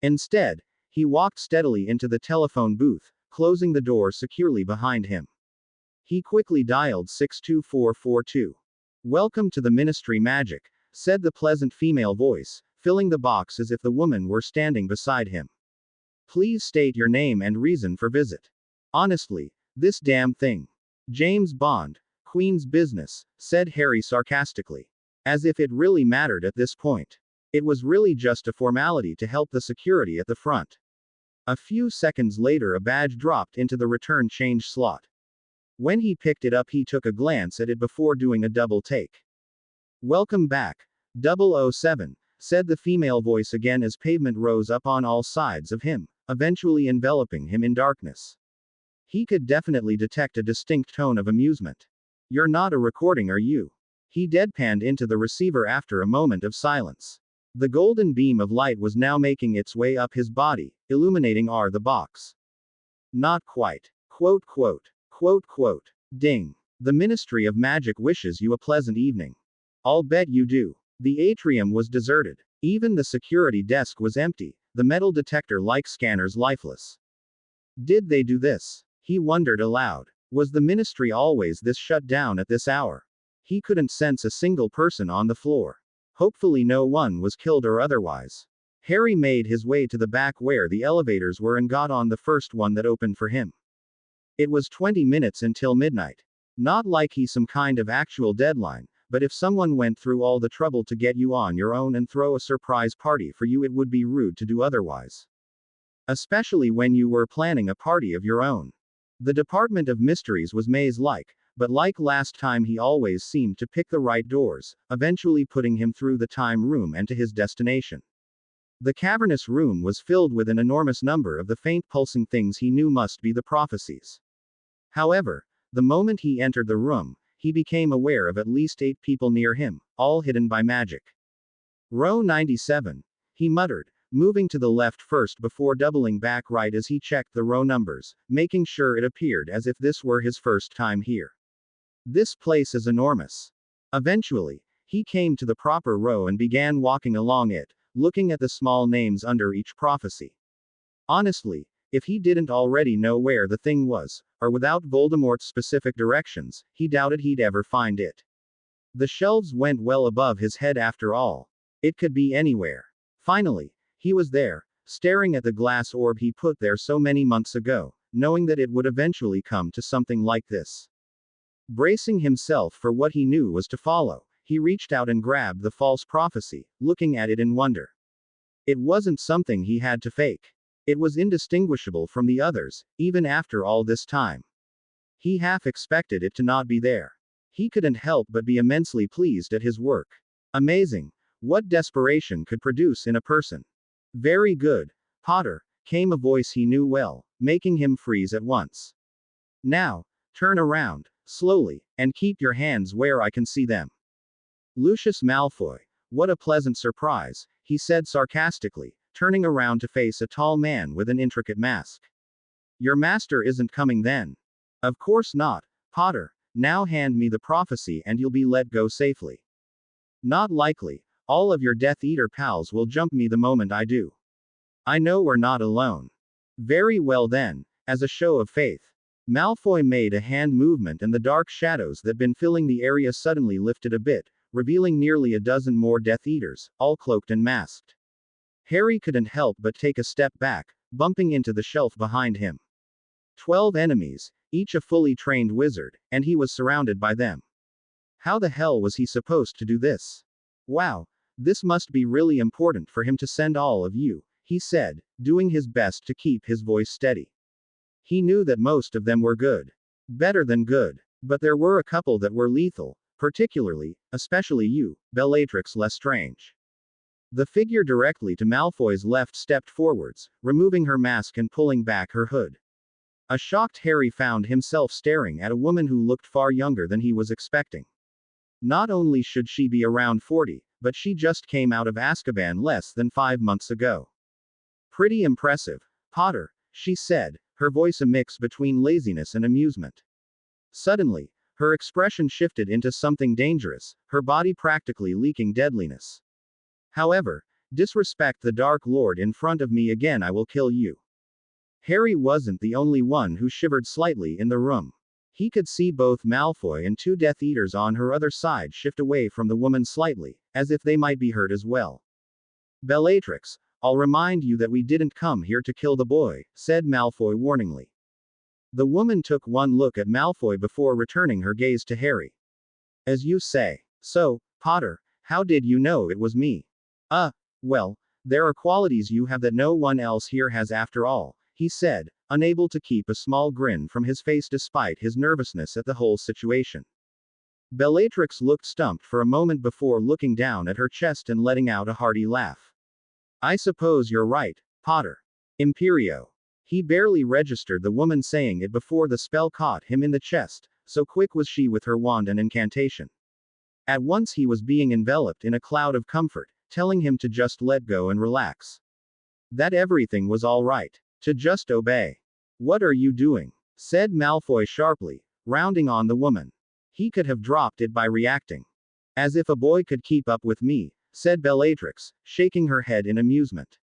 Instead, he walked steadily into the telephone booth, closing the door securely behind him. He quickly dialed 62442. Welcome to the Ministry Magic, said the pleasant female voice, filling the box as if the woman were standing beside him. Please state your name and reason for visit. Honestly, this damn thing. James Bond, Queen's business, said Harry sarcastically. As if it really mattered at this point. It was really just a formality to help the security at the front. A few seconds later, a badge dropped into the return change slot. When he picked it up, he took a glance at it before doing a double take. Welcome back, 007, said the female voice again as pavement rose up on all sides of him, eventually enveloping him in darkness. He could definitely detect a distinct tone of amusement. "You're not a recording, are you?" He deadpanned into the receiver after a moment of silence. The golden beam of light was now making its way up his body, illuminating the box. "Not quite. Quote, quote. Quote, quote. Ding. The Ministry of Magic wishes you a pleasant evening." "I'll bet you do." The atrium was deserted. Even the security desk was empty, the metal detector-like scanners lifeless. Did they do this? He wondered aloud. Was the ministry always this shut down at this hour? He couldn't sense a single person on the floor. Hopefully no one was killed or otherwise. Harry made his way to the back where the elevators were and got on the first one that opened for him. It was 20 minutes until midnight. Not like he's some kind of actual deadline, but if someone went through all the trouble to get you on your own and throw a surprise party for you, it would be rude to do otherwise. Especially when you were planning a party of your own. The Department of Mysteries was maze-like, but like last time he always seemed to pick the right doors, eventually putting him through the time room and to his destination. The cavernous room was filled with an enormous number of the faint pulsing things he knew must be the prophecies. However, the moment he entered the room, he became aware of at least 8 people near him, all hidden by magic. "Row 97, he muttered, moving to the left first before doubling back right as he checked the row numbers, making sure it appeared as if this were his first time here. "This place is enormous." Eventually, he came to the proper row and began walking along it, looking at the small names under each prophecy. Honestly, if he didn't already know where the thing was, or without Voldemort's specific directions, he doubted he'd ever find it. The shelves went well above his head after all. It could be anywhere. Finally, he was there, staring at the glass orb he put there so many months ago, knowing that it would eventually come to something like this. Bracing himself for what he knew was to follow, he reached out and grabbed the false prophecy, looking at it in wonder. It wasn't something he had to fake. It was indistinguishable from the others, even after all this time. He half expected it to not be there. He couldn't help but be immensely pleased at his work. Amazing. What desperation could produce in a person. "Very good, Potter," came a voice he knew well, making him freeze at once. "Now, turn around, slowly, and keep your hands where I can see them." Lucius Malfoy. What a pleasant surprise, he said sarcastically, turning around to face a tall man with an intricate mask. "Your master isn't coming then?" "Of course not, Potter. Now hand me the prophecy and you'll be let go safely." "Not likely. All of your Death Eater pals will jump me the moment I do." "I know we're not alone." "Very well then." As a show of faith, Malfoy made a hand movement and the dark shadows that'd been filling the area suddenly lifted a bit, revealing nearly a dozen more Death Eaters, all cloaked and masked. Harry couldn't help but take a step back, bumping into the shelf behind him. 12 enemies, each a fully trained wizard, and he was surrounded by them. How the hell was he supposed to do this? "Wow, this must be really important for him to send all of you," he said, doing his best to keep his voice steady. He knew that most of them were good. Better than good. But there were a couple that were lethal, especially you, Bellatrix Lestrange. The figure directly to Malfoy's left stepped forwards, removing her mask and pulling back her hood. A shocked Harry found himself staring at a woman who looked far younger than he was expecting. Not only should she be around 40, but she just came out of Azkaban less than 5 months ago. "Pretty impressive, Potter," she said, her voice a mix between laziness and amusement. Suddenly, her expression shifted into something dangerous, her body practically leaking deadliness. "However, disrespect the Dark Lord in front of me again, I will kill you." Harry wasn't the only one who shivered slightly in the room. He could see both Malfoy and 2 Death Eaters on her other side shift away from the woman slightly, as if they might be hurt as well. "Bellatrix, I'll remind you that we didn't come here to kill the boy," said Malfoy warningly. The woman took one look at Malfoy before returning her gaze to Harry. "As you say. So, Potter, how did you know it was me?" Well, there are qualities you have that no one else here has after all," he said, unable to keep a small grin from his face despite his nervousness at the whole situation. Bellatrix looked stumped for a moment before looking down at her chest and letting out a hearty laugh. I suppose you're right, Potter. Imperio. He barely registered the woman saying it before the spell caught him in the chest, so quick was she with her wand and incantation. At once he was being enveloped in a cloud of comfort, telling him to just let go and relax. That everything was all right. To just obey. What are you doing? Said Malfoy sharply, rounding on the woman. He could have dropped it by reacting. As if a boy could keep up with me, said Bellatrix, shaking her head in amusement.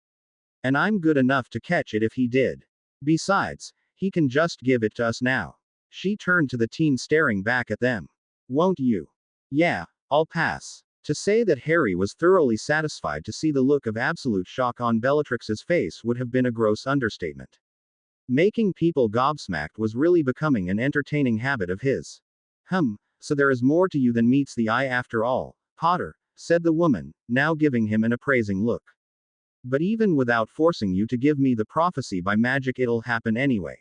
And I'm good enough to catch it if he did. Besides, he can just give it to us now. She turned to the teen staring back at them. Won't you? Yeah, I'll pass. To say that Harry was thoroughly satisfied to see the look of absolute shock on Bellatrix's face would have been a gross understatement. Making people gobsmacked was really becoming an entertaining habit of his. So there is more to you than meets the eye after all, Potter, said the woman, now giving him an appraising look. But even without forcing you to give me the prophecy by magic, it'll happen anyway.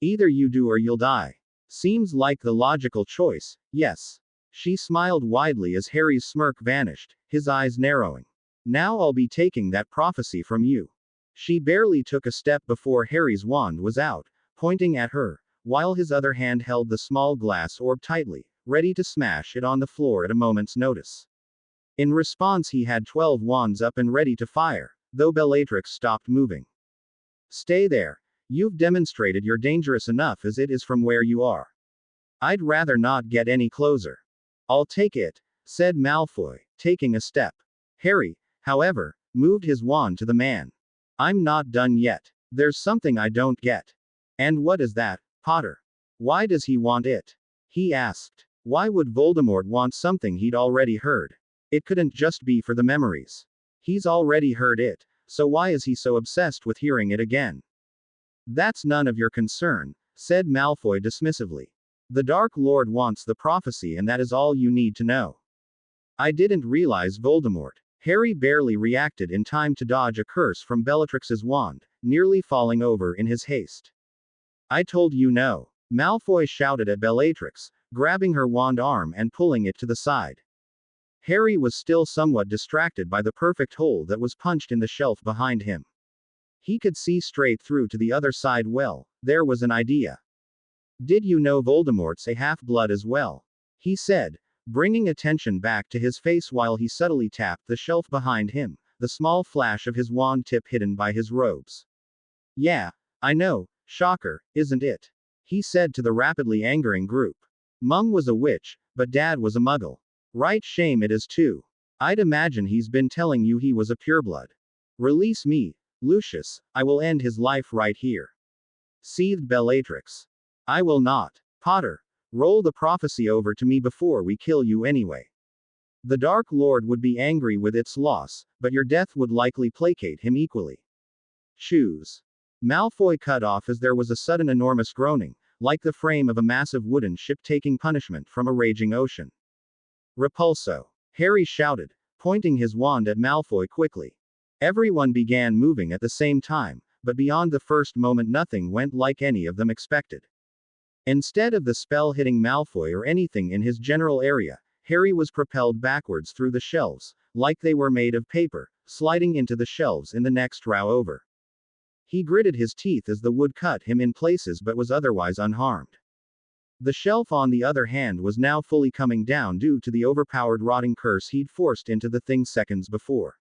Either you do or you'll die. Seems like the logical choice, yes. She smiled widely as Harry's smirk vanished, his eyes narrowing. Now I'll be taking that prophecy from you. She barely took a step before Harry's wand was out, pointing at her, while his other hand held the small glass orb tightly, ready to smash it on the floor at a moment's notice. In response, he had 12 wands up and ready to fire, though Bellatrix stopped moving. Stay there. You've demonstrated you're dangerous enough as it is from where you are. I'd rather not get any closer. I'll take it, said Malfoy, taking a step. Harry, however, moved his wand to the man. I'm not done yet. There's something I don't get. And what is that, Potter? Why does he want it? He asked. Why would Voldemort want something he'd already heard? It couldn't just be for the memories. He's already heard it, so why is he so obsessed with hearing it again? That's none of your concern, said Malfoy dismissively. The Dark Lord wants the prophecy, and that is all you need to know. I didn't realize Voldemort. Harry barely reacted in time to dodge a curse from Bellatrix's wand, nearly falling over in his haste. I told you no. Malfoy shouted at Bellatrix, grabbing her wand arm and pulling it to the side. Harry was still somewhat distracted by the perfect hole that was punched in the shelf behind him. He could see straight through to the other side well. There was an idea. Did you know Voldemort's a half-blood as well? He said, bringing attention back to his face while he subtly tapped the shelf behind him, the small flash of his wand tip hidden by his robes. Yeah, I know, shocker, isn't it? He said to the rapidly angering group. Mum was a witch, but Dad was a muggle. Right, shame it is too. I'd imagine he's been telling you he was a pureblood. Release me, Lucius, I will end his life right here. Seethed Bellatrix. I will not. Potter, roll the prophecy over to me before we kill you anyway. The Dark Lord would be angry with its loss, but your death would likely placate him equally. Choose. Malfoy cut off as there was a sudden enormous groaning, like the frame of a massive wooden ship taking punishment from a raging ocean. Repulso. Harry shouted, pointing his wand at Malfoy quickly. Everyone began moving at the same time, but beyond the first moment nothing went like any of them expected. Instead of the spell hitting Malfoy or anything in his general area, Harry was propelled backwards through the shelves, like they were made of paper, sliding into the shelves in the next row over. He gritted his teeth as the wood cut him in places but was otherwise unharmed. The shelf, on the other hand, was now fully coming down due to the overpowered rotting curse he'd forced into the thing seconds before.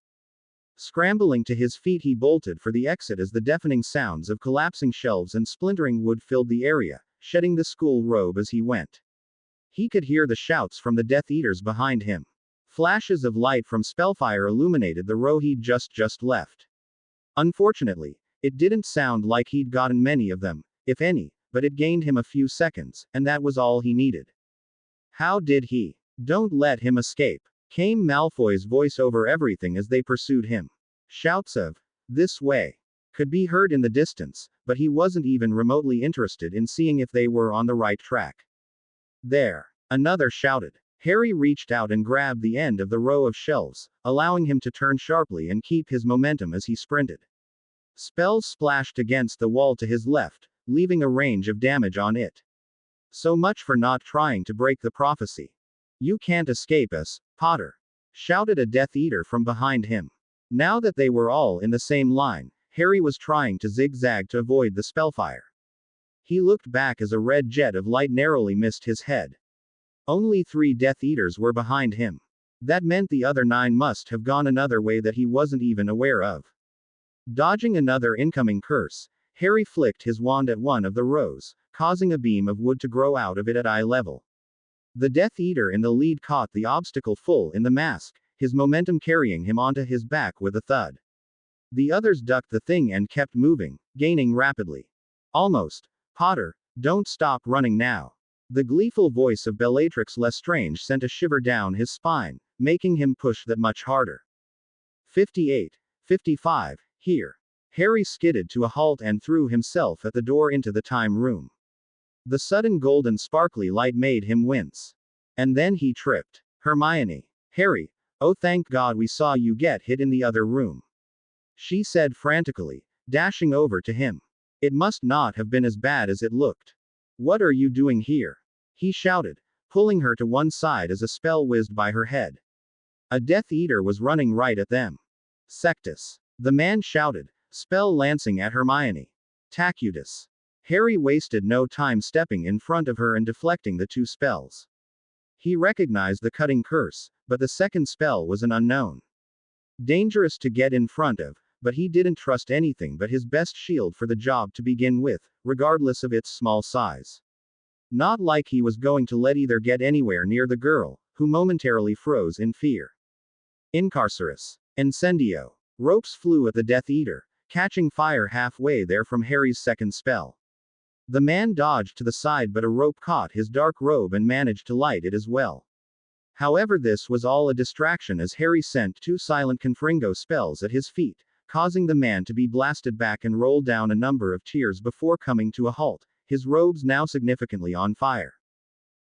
Scrambling to his feet, he bolted for the exit as the deafening sounds of collapsing shelves and splintering wood filled the area, shedding the school robe as he went. He could hear the shouts from the Death Eaters behind him. Flashes of light from spellfire illuminated the row he'd just left. Unfortunately, it didn't sound like he'd gotten many of them, if any, but it gained him a few seconds, and that was all he needed. How did he? Don't let him escape, came Malfoy's voice over everything as they pursued him. Shouts of, this way, could be heard in the distance, but he wasn't even remotely interested in seeing if they were on the right track. There, another shouted. Harry reached out and grabbed the end of the row of shelves, allowing him to turn sharply and keep his momentum as he sprinted. Spells splashed against the wall to his left, leaving a range of damage on it. So much for not trying to break the prophecy. You can't escape us, Potter, shouted a Death Eater from behind him. Now that they were all in the same line, Harry was trying to zigzag to avoid the spellfire. He looked back as a red jet of light narrowly missed his head. Only 3 Death Eaters were behind him. That meant the other 9 must have gone another way that he wasn't even aware of. Dodging another incoming curse, Harry flicked his wand at one of the rows, causing a beam of wood to grow out of it at eye level. The Death Eater in the lead caught the obstacle full in the mask, his momentum carrying him onto his back with a thud. The others ducked the thing and kept moving, gaining rapidly. Almost. Potter, don't stop running now. The gleeful voice of Bellatrix Lestrange sent a shiver down his spine, making him push that much harder. 58. 55. Here. Harry skidded to a halt and threw himself at the door into the time room. The sudden golden sparkly light made him wince. And then he tripped. Hermione. Harry, oh thank God we saw you get hit in the other room, she said frantically, dashing over to him. It must not have been as bad as it looked. What are you doing here? He shouted, pulling her to one side as a spell whizzed by her head. A Death Eater was running right at them. Sectus. The man shouted, spell lancing at Hermione. Tacutus. Harry wasted no time stepping in front of her and deflecting the 2 spells. He recognized the cutting curse, but the second spell was an unknown. Dangerous to get in front of, but he didn't trust anything but his best shield for the job to begin with, regardless of its small size. Not like he was going to let either get anywhere near the girl, who momentarily froze in fear. Incarcerus. Incendio. Ropes flew at the Death Eater, catching fire halfway there from Harry's second spell. The man dodged to the side, but a rope caught his dark robe and managed to light it as well. However, this was all a distraction as Harry sent 2 silent Confringo spells at his feet, causing the man to be blasted back and roll down a number of tiers before coming to a halt, his robes now significantly on fire.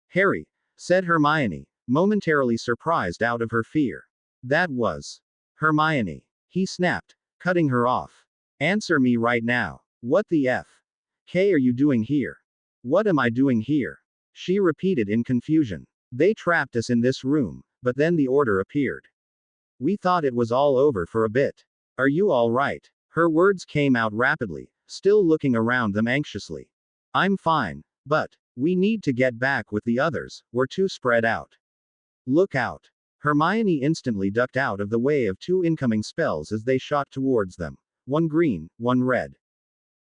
Harry, said Hermione, momentarily surprised out of her fear. That was Hermione. He snapped, cutting her off. Answer me right now. What the F.K. are you doing here? What am I doing here? She repeated in confusion. They trapped us in this room, but then the order appeared. We thought it was all over for a bit. Are you all right? Her words came out rapidly, still looking around them anxiously. I'm fine, but we need to get back with the others, we're too spread out. Look out. Hermione instantly ducked out of the way of 2 incoming spells as they shot towards them, one green, one red.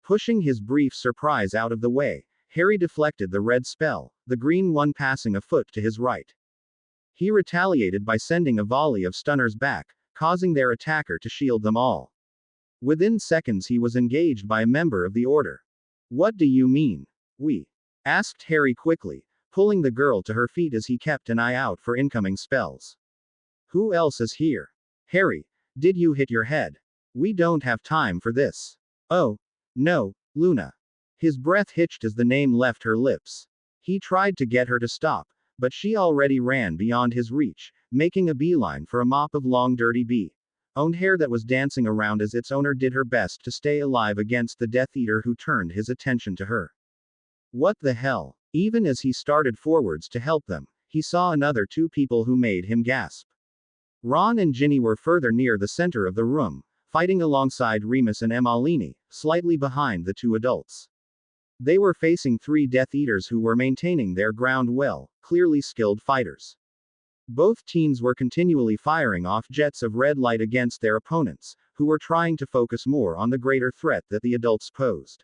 Pushing his brief surprise out of the way, Harry deflected the red spell, the green one passing a foot to his right. He retaliated by sending a volley of stunners back, causing their attacker to shield them all. Within seconds he was engaged by a member of the Order. What do you mean? We? Asked Harry quickly, pulling the girl to her feet as he kept an eye out for incoming spells. Who else is here? Harry, did you hit your head? We don't have time for this. Oh, no, Luna. His breath hitched as the name left her lips. He tried to get her to stop, but she already ran beyond his reach, making a beeline for a mop of long dirty owned hair that was dancing around as its owner did her best to stay alive against the Death Eater who turned his attention to her. What the hell? Even as he started forwards to help them, he saw another 2 people who made him gasp. Ron and Ginny were further near the center of the room, fighting alongside Remus and Emalini, slightly behind the 2 adults. They were facing 3 Death Eaters who were maintaining their ground well, clearly skilled fighters. Both teams were continually firing off jets of red light against their opponents, who were trying to focus more on the greater threat that the adults posed.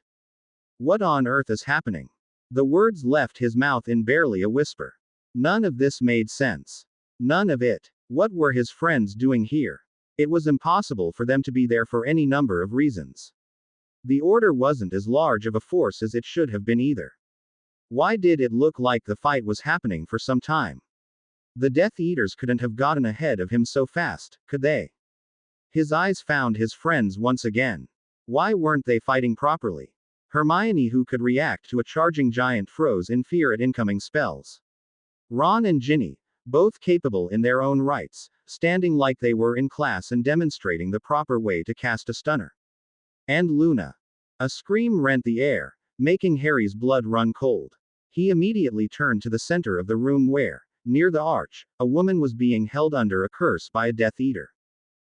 What on earth is happening? The words left his mouth in barely a whisper. None of this made sense. None of it. What were his friends doing here? It was impossible for them to be there for any number of reasons. The Order wasn't as large of a force as it should have been either. Why did it look like the fight was happening for some time? The Death Eaters couldn't have gotten ahead of him so fast, could they? His eyes found his friends once again. Why weren't they fighting properly? Hermione, who could react to a charging giant, froze in fear at incoming spells. Ron and Ginny, both capable in their own rights, standing like they were in class and demonstrating the proper way to cast a stunner. And Luna. A scream rent the air, making Harry's blood run cold. He immediately turned to the center of the room where, near the arch, a woman was being held under a curse by a Death Eater.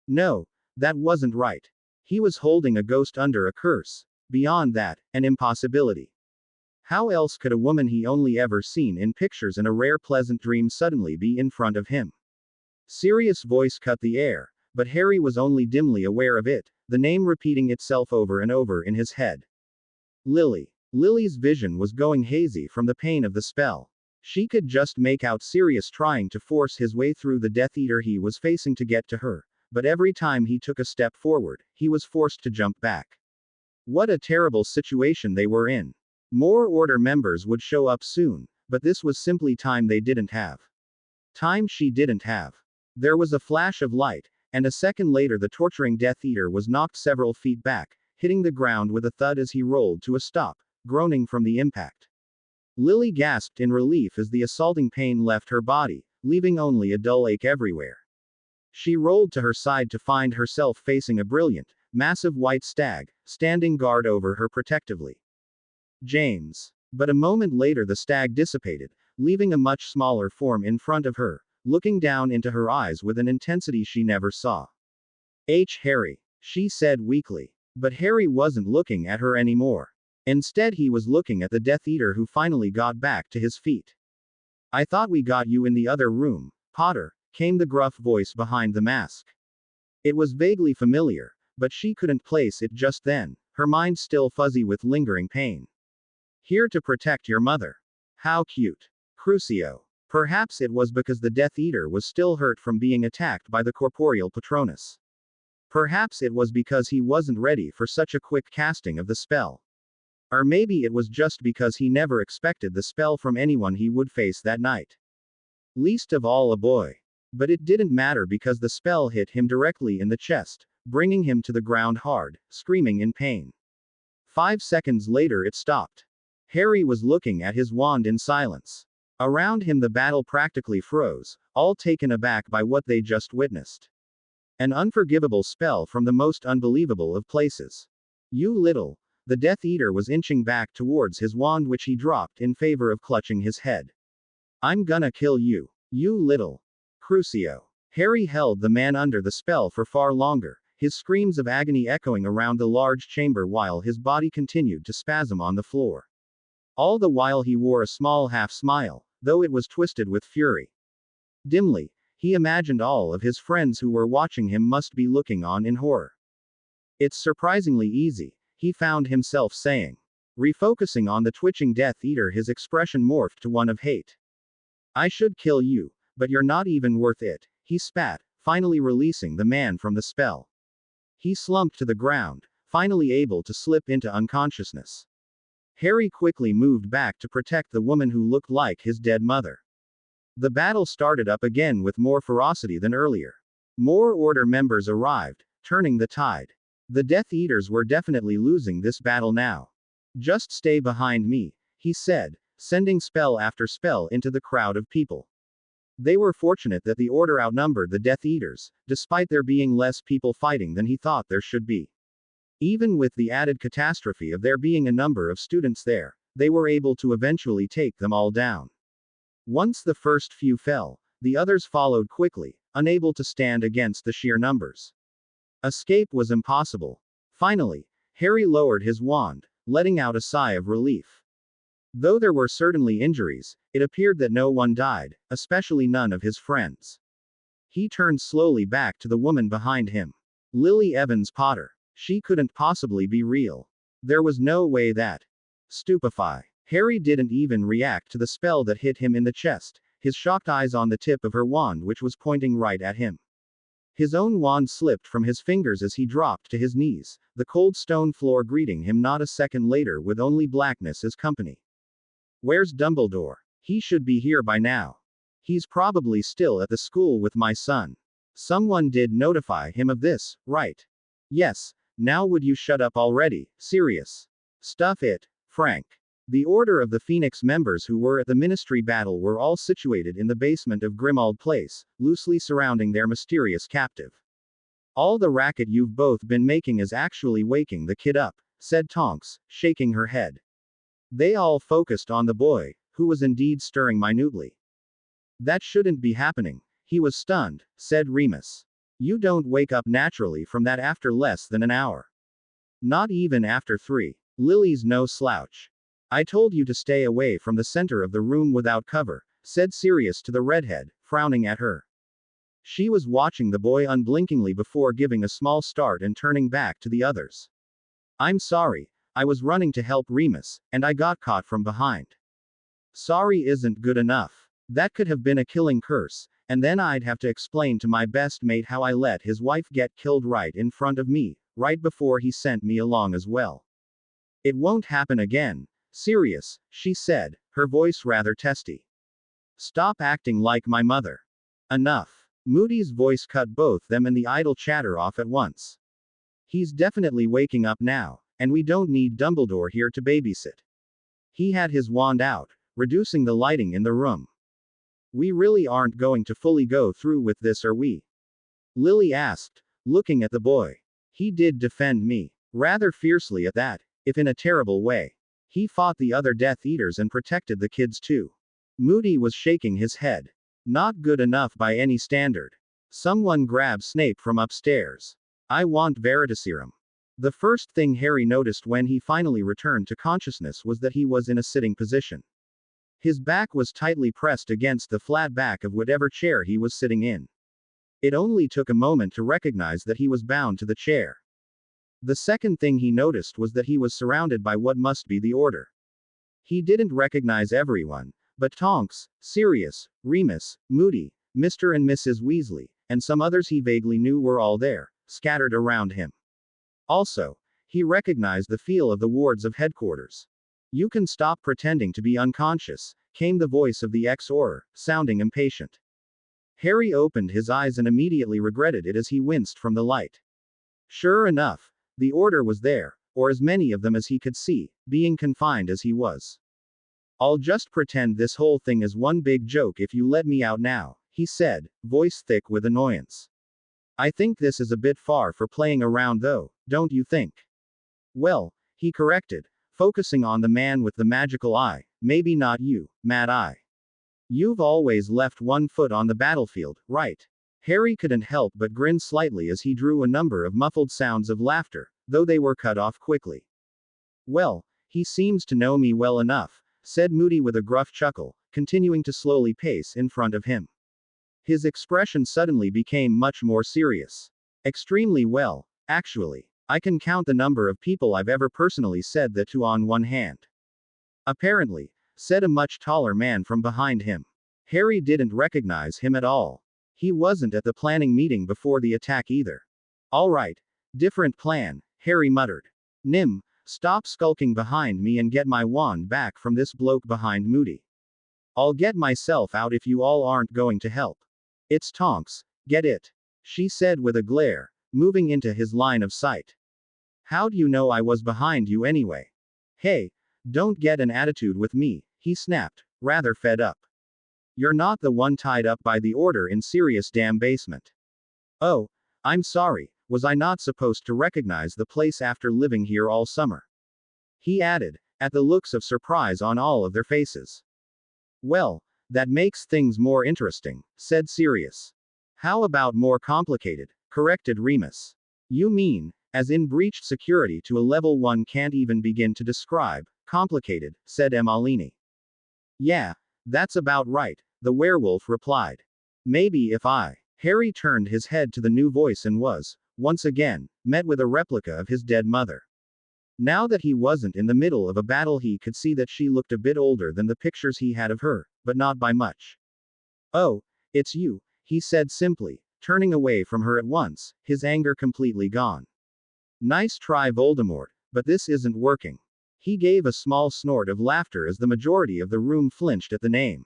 No, that wasn't right. He was holding a ghost under a curse. Beyond that, an impossibility. How else could a woman he only ever seen in pictures and a rare pleasant dream suddenly be in front of him? Sirius' voice cut the air, but Harry was only dimly aware of it, the name repeating itself over and over in his head. Lily. Lily's vision was going hazy from the pain of the spell. She could just make out Sirius trying to force his way through the Death Eater he was facing to get to her, but every time he took a step forward, he was forced to jump back. What a terrible situation they were in. More Order members would show up soon, but this was simply time they didn't have. Time she didn't have. There was a flash of light, and a second later the torturing Death Eater was knocked several feet back, hitting the ground with a thud as he rolled to a stop, groaning from the impact. Lily gasped in relief as the assaulting pain left her body, leaving only a dull ache everywhere. She rolled to her side to find herself facing a brilliant, massive white stag, standing guard over her protectively. James. But a moment later the stag dissipated, leaving a much smaller form in front of her, looking down into her eyes with an intensity she never saw. Harry, she said weakly. But Harry wasn't looking at her anymore. Instead he was looking at the Death Eater who finally got back to his feet. I thought we got you in the other room, Potter, came the gruff voice behind the mask. It was vaguely familiar, but she couldn't place it just then, her mind still fuzzy with lingering pain. Here to protect your mother. How cute. Crucio. Perhaps it was because the Death Eater was still hurt from being attacked by the corporeal Patronus. Perhaps it was because he wasn't ready for such a quick casting of the spell. Or maybe it was just because he never expected the spell from anyone he would face that night. Least of all a boy. But it didn't matter because the spell hit him directly in the chest, bringing him to the ground hard, screaming in pain. 5 seconds later it stopped. Harry was looking at his wand in silence. Around him the battle practically froze, all taken aback by what they just witnessed. An unforgivable spell from the most unbelievable of places. You little. The Death Eater was inching back towards his wand which he dropped in favor of clutching his head. I'm gonna kill you. You little. Crucio. Harry held the man under the spell for far longer, his screams of agony echoing around the large chamber while his body continued to spasm on the floor. All the while he wore a small half-smile, though it was twisted with fury. Dimly, he imagined all of his friends who were watching him must be looking on in horror. It's surprisingly easy, he found himself saying. Refocusing on the twitching Death Eater, his expression morphed to one of hate. I should kill you, but you're not even worth it, he spat, finally releasing the man from the spell. He slumped to the ground, finally able to slip into unconsciousness. Harry quickly moved back to protect the woman who looked like his dead mother. The battle started up again with more ferocity than earlier. More Order members arrived, turning the tide. The Death Eaters were definitely losing this battle now. Just stay behind me, he said, sending spell after spell into the crowd of people. They were fortunate that the Order outnumbered the Death Eaters, despite there being less people fighting than he thought there should be. Even with the added catastrophe of there being a number of students there, they were able to eventually take them all down. Once the first few fell, the others followed quickly, unable to stand against the sheer numbers. Escape was impossible. Finally, Harry lowered his wand, letting out a sigh of relief. Though there were certainly injuries, it appeared that no one died, especially none of his friends. He turned slowly back to the woman behind him. Lily Evans Potter. She couldn't possibly be real. There was no way that. Stupefy. Harry didn't even react to the spell that hit him in the chest, his shocked eyes on the tip of her wand which was pointing right at him. His own wand slipped from his fingers as he dropped to his knees, the cold stone floor greeting him not a second later with only blackness as company. Where's Dumbledore? He should be here by now. He's probably still at the school with my son. Someone did notify him of this, right? Yes. Now would you shut up already, Sirius? Stuff it, Frank. The Order of the Phoenix members who were at the Ministry battle were all situated in the basement of Grimmauld Place, loosely surrounding their mysterious captive. All the racket you've both been making is actually waking the kid up, said Tonks, shaking her head. They all focused on the boy, who was indeed stirring minutely. That shouldn't be happening. He was stunned, said Remus. You don't wake up naturally from that after less than an hour. Not even after 3. Lily's no slouch. I told you to stay away from the center of the room without cover, said Sirius to the redhead, frowning at her. She was watching the boy unblinkingly before giving a small start and turning back to the others. I'm sorry, I was running to help Remus, and I got caught from behind. Sorry isn't good enough. That could have been a killing curse, and then I'd have to explain to my best mate how I let his wife get killed right in front of me, right before he sent me along as well. It won't happen again, Sirius, she said, her voice rather testy. Stop acting like my mother. Enough. Moody's voice cut both them and the idle chatter off at once. He's definitely waking up now, and we don't need Dumbledore here to babysit. He had his wand out, reducing the lighting in the room. We really aren't going to fully go through with this, are we? Lily asked, looking at the boy. He did defend me. Rather fiercely at that, if in a terrible way. He fought the other Death Eaters and protected the kids too. Moody was shaking his head. Not good enough by any standard. Someone grab Snape from upstairs. I want Veritaserum. The first thing Harry noticed when he finally returned to consciousness was that he was in a sitting position. His back was tightly pressed against the flat back of whatever chair he was sitting in. It only took a moment to recognize that he was bound to the chair. The second thing he noticed was that he was surrounded by what must be the Order. He didn't recognize everyone, but Tonks, Sirius, Remus, Moody, Mr. and Mrs. Weasley, and some others he vaguely knew were all there, scattered around him. Also, he recognized the feel of the wards of headquarters. You can stop pretending to be unconscious, came the voice of the ex-Auror, sounding impatient. Harry opened his eyes and immediately regretted it as he winced from the light. Sure enough, the Order was there, or as many of them as he could see, being confined as he was. I'll just pretend this whole thing is one big joke if you let me out now, he said, voice thick with annoyance. I think this is a bit far for playing around though, don't you think? Well, he corrected, focusing on the man with the magical eye, maybe not you, Mad Eye. You've always left one foot on the battlefield, right? Harry couldn't help but grin slightly as he drew a number of muffled sounds of laughter, though they were cut off quickly. Well, he seems to know me well enough, said Moody with a gruff chuckle, continuing to slowly pace in front of him. His expression suddenly became much more serious. Extremely well, actually. I can count the number of people I've ever personally said that to on one hand. Apparently, said a much taller man from behind him. Harry didn't recognize him at all. He wasn't at the planning meeting before the attack either. All right, different plan, Harry muttered. Nim, stop skulking behind me and get my wand back from this bloke behind Moody. I'll get myself out if you all aren't going to help. It's Tonks, get it? She said with a glare, moving into his line of sight. How'd you know I was behind you anyway? Hey, don't get an attitude with me, he snapped, rather fed up. You're not the one tied up by the Order in Sirius' damn basement. Oh, I'm sorry, was I not supposed to recognize the place after living here all summer? He added, at the looks of surprise on all of their faces. Well, that makes things more interesting, said Sirius. How about more complicated, corrected Remus. You mean, as in breached security to a level one can't even begin to describe, complicated, said Emalini. Yeah, that's about right, the werewolf replied. Maybe if I. Harry turned his head to the new voice and was, once again, met with a replica of his dead mother. Now that he wasn't in the middle of a battle, he could see that she looked a bit older than the pictures he had of her, but not by much. Oh, it's you, he said simply, turning away from her at once, his anger completely gone. Nice try, Voldemort, but this isn't working. He gave a small snort of laughter as the majority of the room flinched at the name.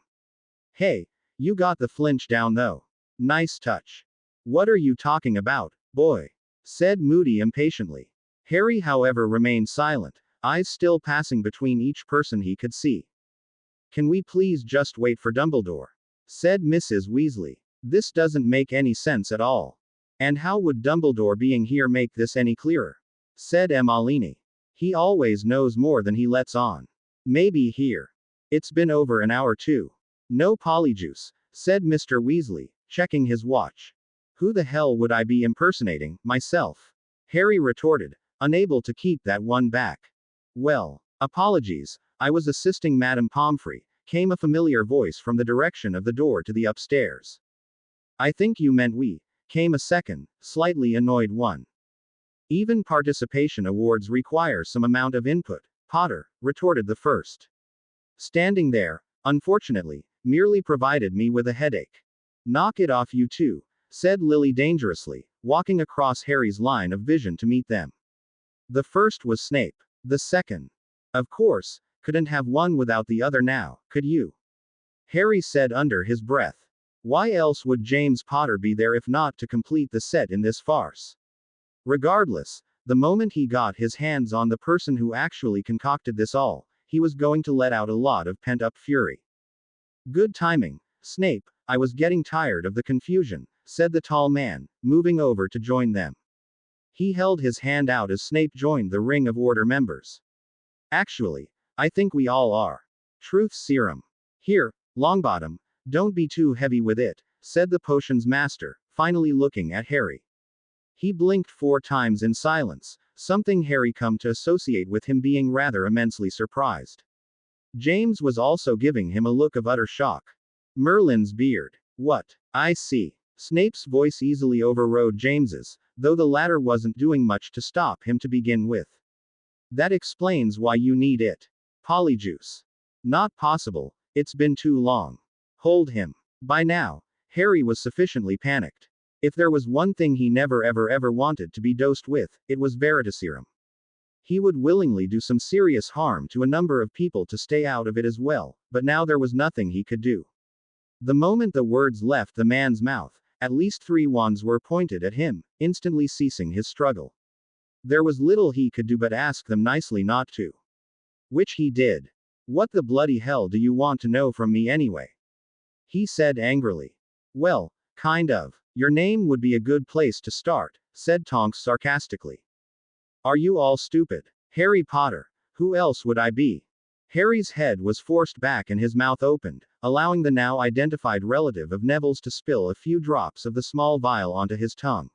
Hey, you got the flinch down though. Nice touch. What are you talking about, boy? Said Moody impatiently. Harry, however, remained silent, eyes still passing between each person he could see. Can we please just wait for Dumbledore? Said Mrs. Weasley. This doesn't make any sense at all. And how would Dumbledore being here make this any clearer? Said Emalini. He always knows more than he lets on. Maybe here. It's been over an hour too. No polyjuice, said Mr. Weasley, checking his watch. Who the hell would I be impersonating, myself? Harry retorted, unable to keep that one back. Well, apologies, I was assisting Madame Pomfrey, came a familiar voice from the direction of the door to the upstairs. I think you meant we, came a second, slightly annoyed one. Even participation awards require some amount of input, Potter, retorted the first. Standing there, unfortunately, merely provided me with a headache. Knock it off, you two, said Lily dangerously, walking across Harry's line of vision to meet them. The first was Snape. The second. Of course, couldn't have one without the other now, could you? Harry said under his breath. Why else would James Potter be there if not to complete the set in this farce? Regardless, the moment he got his hands on the person who actually concocted this all, he was going to let out a lot of pent-up fury. Good timing, Snape, I was getting tired of the confusion, said the tall man, moving over to join them. He held his hand out as Snape joined the ring of Order members. Actually, I think we all are. Truth serum. Here, Longbottom, don't be too heavy with it, said the potion's master, finally looking at Harry. He blinked 4 times in silence, something Harry come to associate with him being rather immensely surprised. James was also giving him a look of utter shock. Merlin's beard. What? I see. Snape's voice easily overrode James's, though the latter wasn't doing much to stop him to begin with. That explains why you need it. Polyjuice. Not possible, it's been too long. Hold him. By now, Harry was sufficiently panicked. If there was one thing he never ever wanted to be dosed with, it was Veritaserum. He would willingly do some serious harm to a number of people to stay out of it as well, but now there was nothing he could do. The moment the words left the man's mouth, at least 3 wands were pointed at him, instantly ceasing his struggle. There was little he could do but ask them nicely not to. Which he did. What the bloody hell do you want to know from me anyway? He said angrily. Well, kind of. Your name would be a good place to start, said Tonks sarcastically. Are you all stupid? Harry Potter. Who else would I be? Harry's head was forced back and his mouth opened, allowing the now identified relative of Neville's to spill a few drops of the small vial onto his tongue.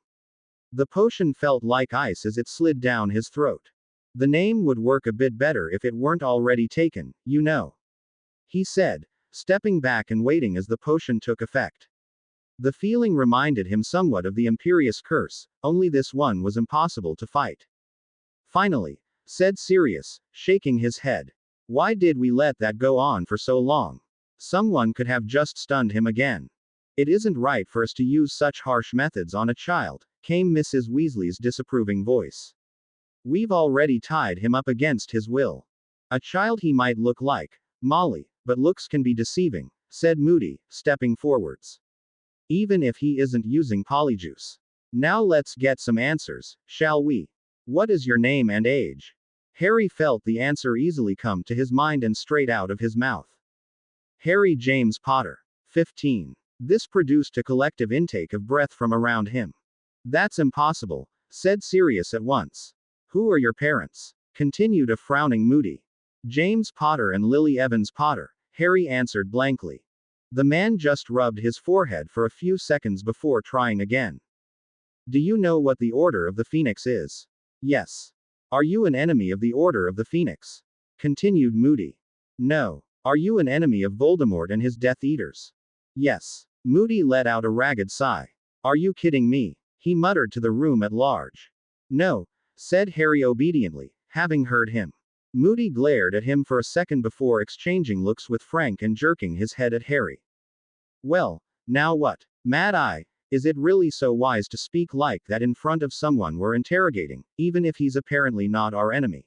The potion felt like ice as it slid down his throat. The name would work a bit better if it weren't already taken, you know. He said, stepping back and waiting as the potion took effect. The feeling reminded him somewhat of the Imperious Curse, only this one was impossible to fight. Finally, said Sirius, shaking his head. Why did we let that go on for so long? Someone could have just stunned him again. It isn't right for us to use such harsh methods on a child, came Mrs. Weasley's disapproving voice. We've already tied him up against his will. A child he might look like Molly, but looks can be deceiving, said Moody, stepping forwards. Even if he isn't using Polyjuice. Now let's get some answers, shall we? What is your name and age? Harry felt the answer easily come to his mind and straight out of his mouth. Harry James Potter. 15. This produced a collective intake of breath from around him. That's impossible, said Sirius at once. Who are your parents? Continued a frowning Moody. James Potter and Lily Evans Potter, Harry answered blankly. The man just rubbed his forehead for a few seconds before trying again. Do you know what the Order of the Phoenix is? Yes. Are you an enemy of the Order of the Phoenix? Continued Moody. No. Are you an enemy of Voldemort and his Death Eaters? Yes. Moody let out a ragged sigh. Are you kidding me? He muttered to the room at large. No, said Harry obediently, having heard him. Moody glared at him for a second before exchanging looks with Frank and jerking his head at Harry. Well, now what? Mad Eye, is it really so wise to speak like that in front of someone we're interrogating, even if he's apparently not our enemy?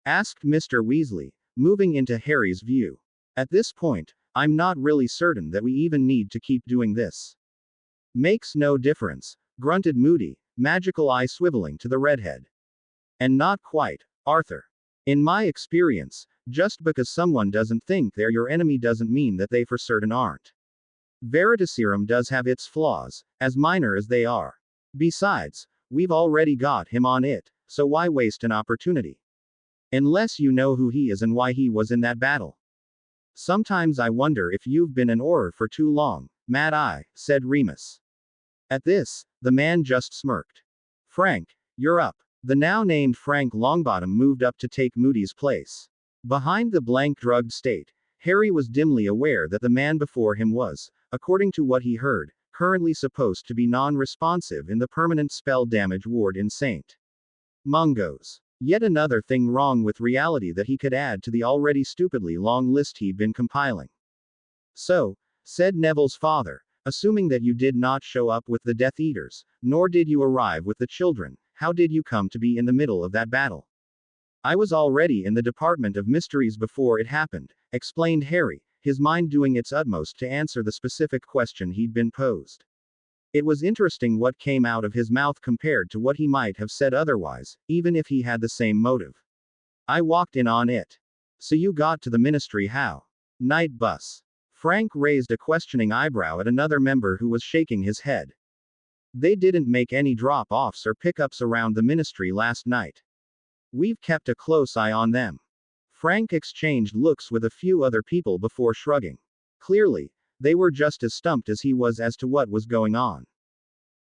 Asked Mr. Weasley, moving into Harry's view. At this point, I'm not really certain that we even need to keep doing this. Makes no difference, grunted Moody, magical eye swiveling to the redhead. And not quite, Arthur. In my experience, just because someone doesn't think they're your enemy doesn't mean that they for certain aren't. Veritaserum does have its flaws, as minor as they are. Besides, we've already got him on it, so why waste an opportunity? Unless you know who he is and why he was in that battle. Sometimes I wonder if you've been an Auror for too long, Mad Eye, said Remus. At this, the man just smirked. Frank, you're up. The now named Frank Longbottom moved up to take Moody's place. Behind the blank drugged state, Harry was dimly aware that the man before him was, according to what he heard, currently supposed to be non-responsive in the permanent spell damage ward in St. Mungo's. Yet another thing wrong with reality that he could add to the already stupidly long list he'd been compiling. So, said Neville's father, assuming that you did not show up with the Death Eaters, nor did you arrive with the children, how did you come to be in the middle of that battle? I was already in the Department of Mysteries before it happened, explained Harry, his mind doing its utmost to answer the specific question he'd been posed. It was interesting what came out of his mouth compared to what he might have said otherwise, even if he had the same motive. I walked in on it. So you got to the ministry how? Night bus. Frank raised a questioning eyebrow at another member who was shaking his head. They didn't make any drop-offs or pickups around the ministry last night. We've kept a close eye on them. Frank exchanged looks with a few other people before shrugging. Clearly, they were just as stumped as he was as to what was going on.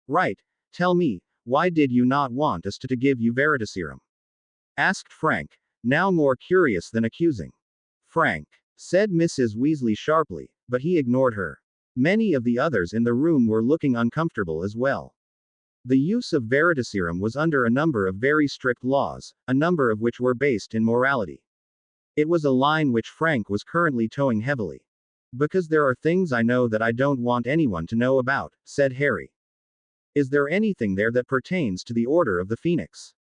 Right, tell me, why did you not want us to give you Veritaserum? Asked Frank, now more curious than accusing. Frank, said Mrs. Weasley sharply, but he ignored her. Many of the others in the room were looking uncomfortable as well. The use of Veritaserum was under a number of very strict laws, a number of which were based in morality. It was a line which Frank was currently towing heavily. Because there are things I know that I don't want anyone to know about, said Harry. Is there anything there that pertains to the Order of the Phoenix?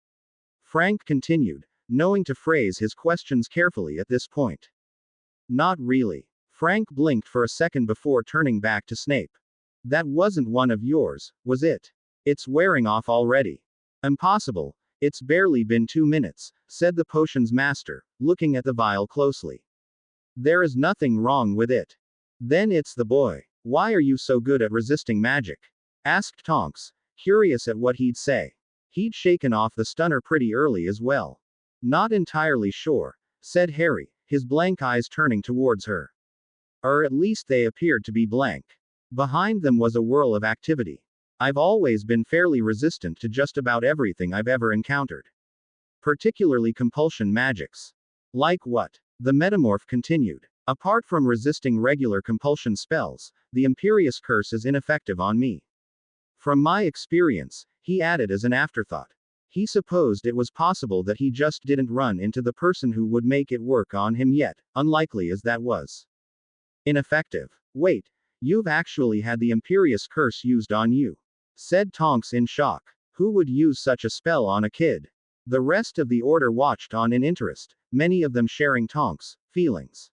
Frank continued, knowing to phrase his questions carefully at this point. Not really. Frank blinked for a second before turning back to Snape. That wasn't one of yours, was it? It's wearing off already. Impossible, it's barely been 2 minutes, said the potion's master, looking at the vial closely. There is nothing wrong with it. Then it's the boy. Why are you so good at resisting magic? Asked Tonks, curious at what he'd say. He'd shaken off the stunner pretty early as well. Not entirely sure, said Harry, his blank eyes turning towards her. Or at least they appeared to be blank. Behind them was a whirl of activity. I've always been fairly resistant to just about everything I've ever encountered. Particularly compulsion magics. Like what? The metamorph continued. Apart from resisting regular compulsion spells, the Imperious Curse is ineffective on me. From my experience, he added as an afterthought. He supposed it was possible that he just didn't run into the person who would make it work on him yet, unlikely as that was. Ineffective. Wait, you've actually had the Imperious Curse used on you? Said Tonks in shock. Who would use such a spell on a kid? The rest of the Order watched on in interest, many of them sharing Tonks' feelings.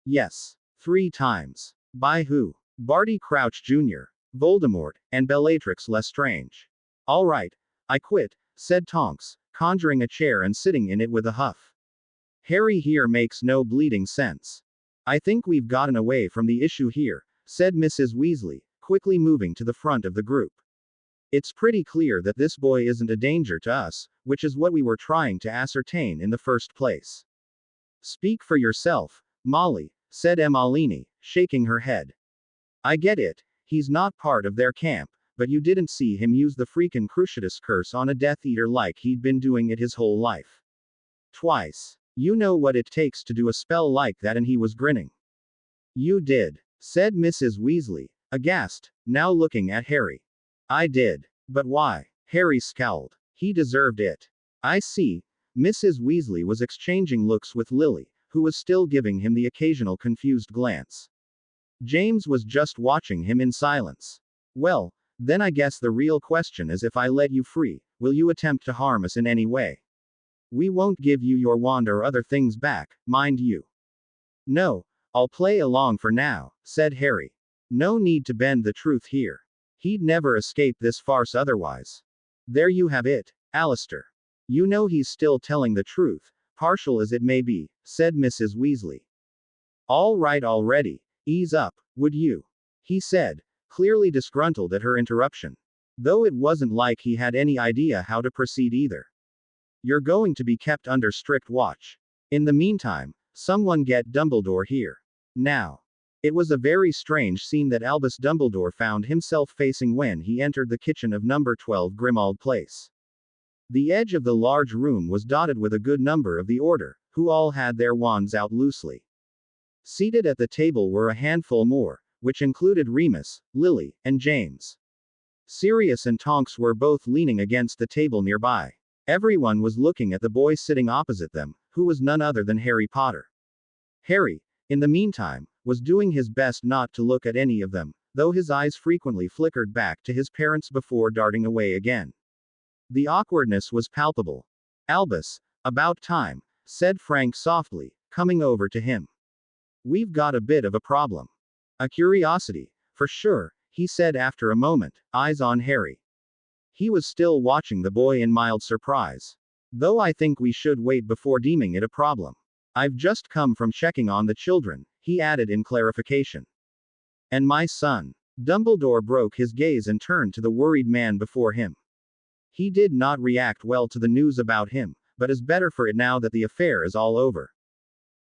Yes. 3 times. By who? Barty Crouch Jr., Voldemort, and Bellatrix Lestrange. All right, I quit, said Tonks, conjuring a chair and sitting in it with a huff. Harry here makes no bleeding sense. I think we've gotten away from the issue here, said Mrs. Weasley, quickly moving to the front of the group. It's pretty clear that this boy isn't a danger to us, which is what we were trying to ascertain in the first place. Speak for yourself, Molly, said Emalini, shaking her head. I get it, he's not part of their camp, but you didn't see him use the freakin' Cruciatus curse on a Death Eater like he'd been doing it his whole life. Twice. You know what it takes to do a spell like that, and he was grinning. You did, said Mrs. Weasley, aghast, now looking at Harry. I did. But why? Harry scowled. He deserved it. I see. Mrs. Weasley was exchanging looks with Lily, who was still giving him the occasional confused glance. James was just watching him in silence. Well, then I guess the real question is, if I let you free, will you attempt to harm us in any way? We won't give you your wand or other things back, mind you. No, I'll play along for now, said Harry. No need to bend the truth here. He'd never escape this farce otherwise. There you have it, Alistair. You know he's still telling the truth, partial as it may be, said Mrs. Weasley. All right already, ease up, would you? He said, clearly disgruntled at her interruption. Though it wasn't like he had any idea how to proceed either. You're going to be kept under strict watch. In the meantime, someone get Dumbledore here. Now. It was a very strange scene that Albus Dumbledore found himself facing when he entered the kitchen of number 12 Grimmauld Place. The edge of the large room was dotted with a good number of the Order, who all had their wands out loosely. Seated at the table were a handful more, which included Remus, Lily, and James. Sirius and Tonks were both leaning against the table nearby. Everyone was looking at the boy sitting opposite them, who was none other than Harry Potter. Harry, in the meantime, was doing his best not to look at any of them, though his eyes frequently flickered back to his parents before darting away again. The awkwardness was palpable. "Albus, about time," said Frank softly, coming over to him. "We've got a bit of a problem." "A curiosity, for sure," he said after a moment, eyes on Harry. He was still watching the boy in mild surprise. "Though I think we should wait before deeming it a problem. I've just come from checking on the children," he added in clarification. "And my son." Dumbledore broke his gaze and turned to the worried man before him. He did not react well to the news about him, but is better for it now that the affair is all over.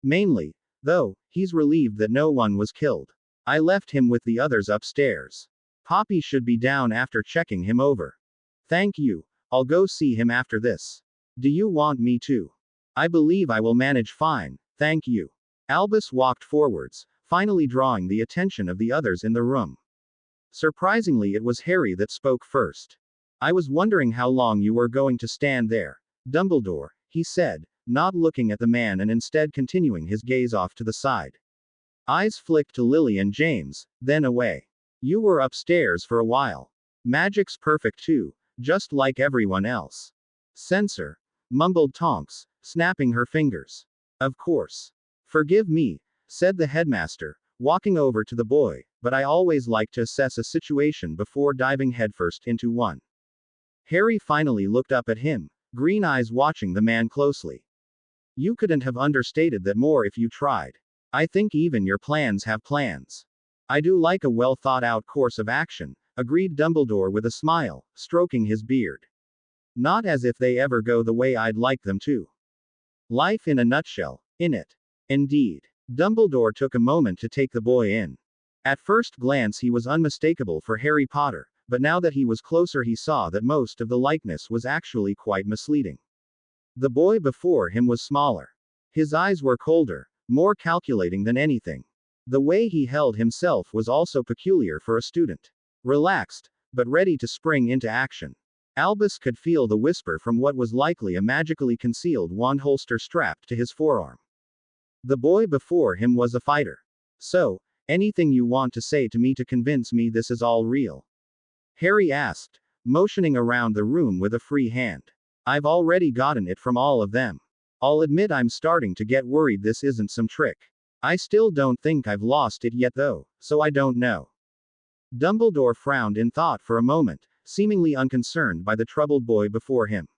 Mainly, though, he's relieved that no one was killed. I left him with the others upstairs. Poppy should be down after checking him over. "Thank you. I'll go see him after this. Do you want me to?" "I believe I will manage fine, thank you." Albus walked forwards, finally drawing the attention of the others in the room. Surprisingly, it was Harry that spoke first. "I was wondering how long you were going to stand there, Dumbledore," he said, not looking at the man and instead continuing his gaze off to the side. Eyes flicked to Lily and James, then away. "You were upstairs for a while. Magic's perfect too, just like everyone else." "Censor," mumbled Tonks, snapping her fingers. "Of course. Forgive me," said the headmaster, walking over to the boy, "but I always like to assess a situation before diving headfirst into one." Harry finally looked up at him, green eyes watching the man closely. "You couldn't have understated that more if you tried. I think even your plans have plans." "I do like a well thought out course of action," agreed Dumbledore with a smile, stroking his beard. "Not as if they ever go the way I'd like them to. Life in a nutshell, innit?" "Indeed." Dumbledore took a moment to take the boy in. At first glance he was unmistakable for Harry Potter, but now that he was closer he saw that most of the likeness was actually quite misleading. The boy before him was smaller. His eyes were colder, more calculating than anything. The way he held himself was also peculiar for a student. Relaxed, but ready to spring into action. Albus could feel the whisper from what was likely a magically concealed wand holster strapped to his forearm. The boy before him was a fighter. "So, anything you want to say to me to convince me this is all real?" Harry asked, motioning around the room with a free hand. "I've already gotten it from all of them. I'll admit I'm starting to get worried this isn't some trick. I still don't think I've lost it yet though, so I don't know." Dumbledore frowned in thought for a moment, seemingly unconcerned by the troubled boy before him.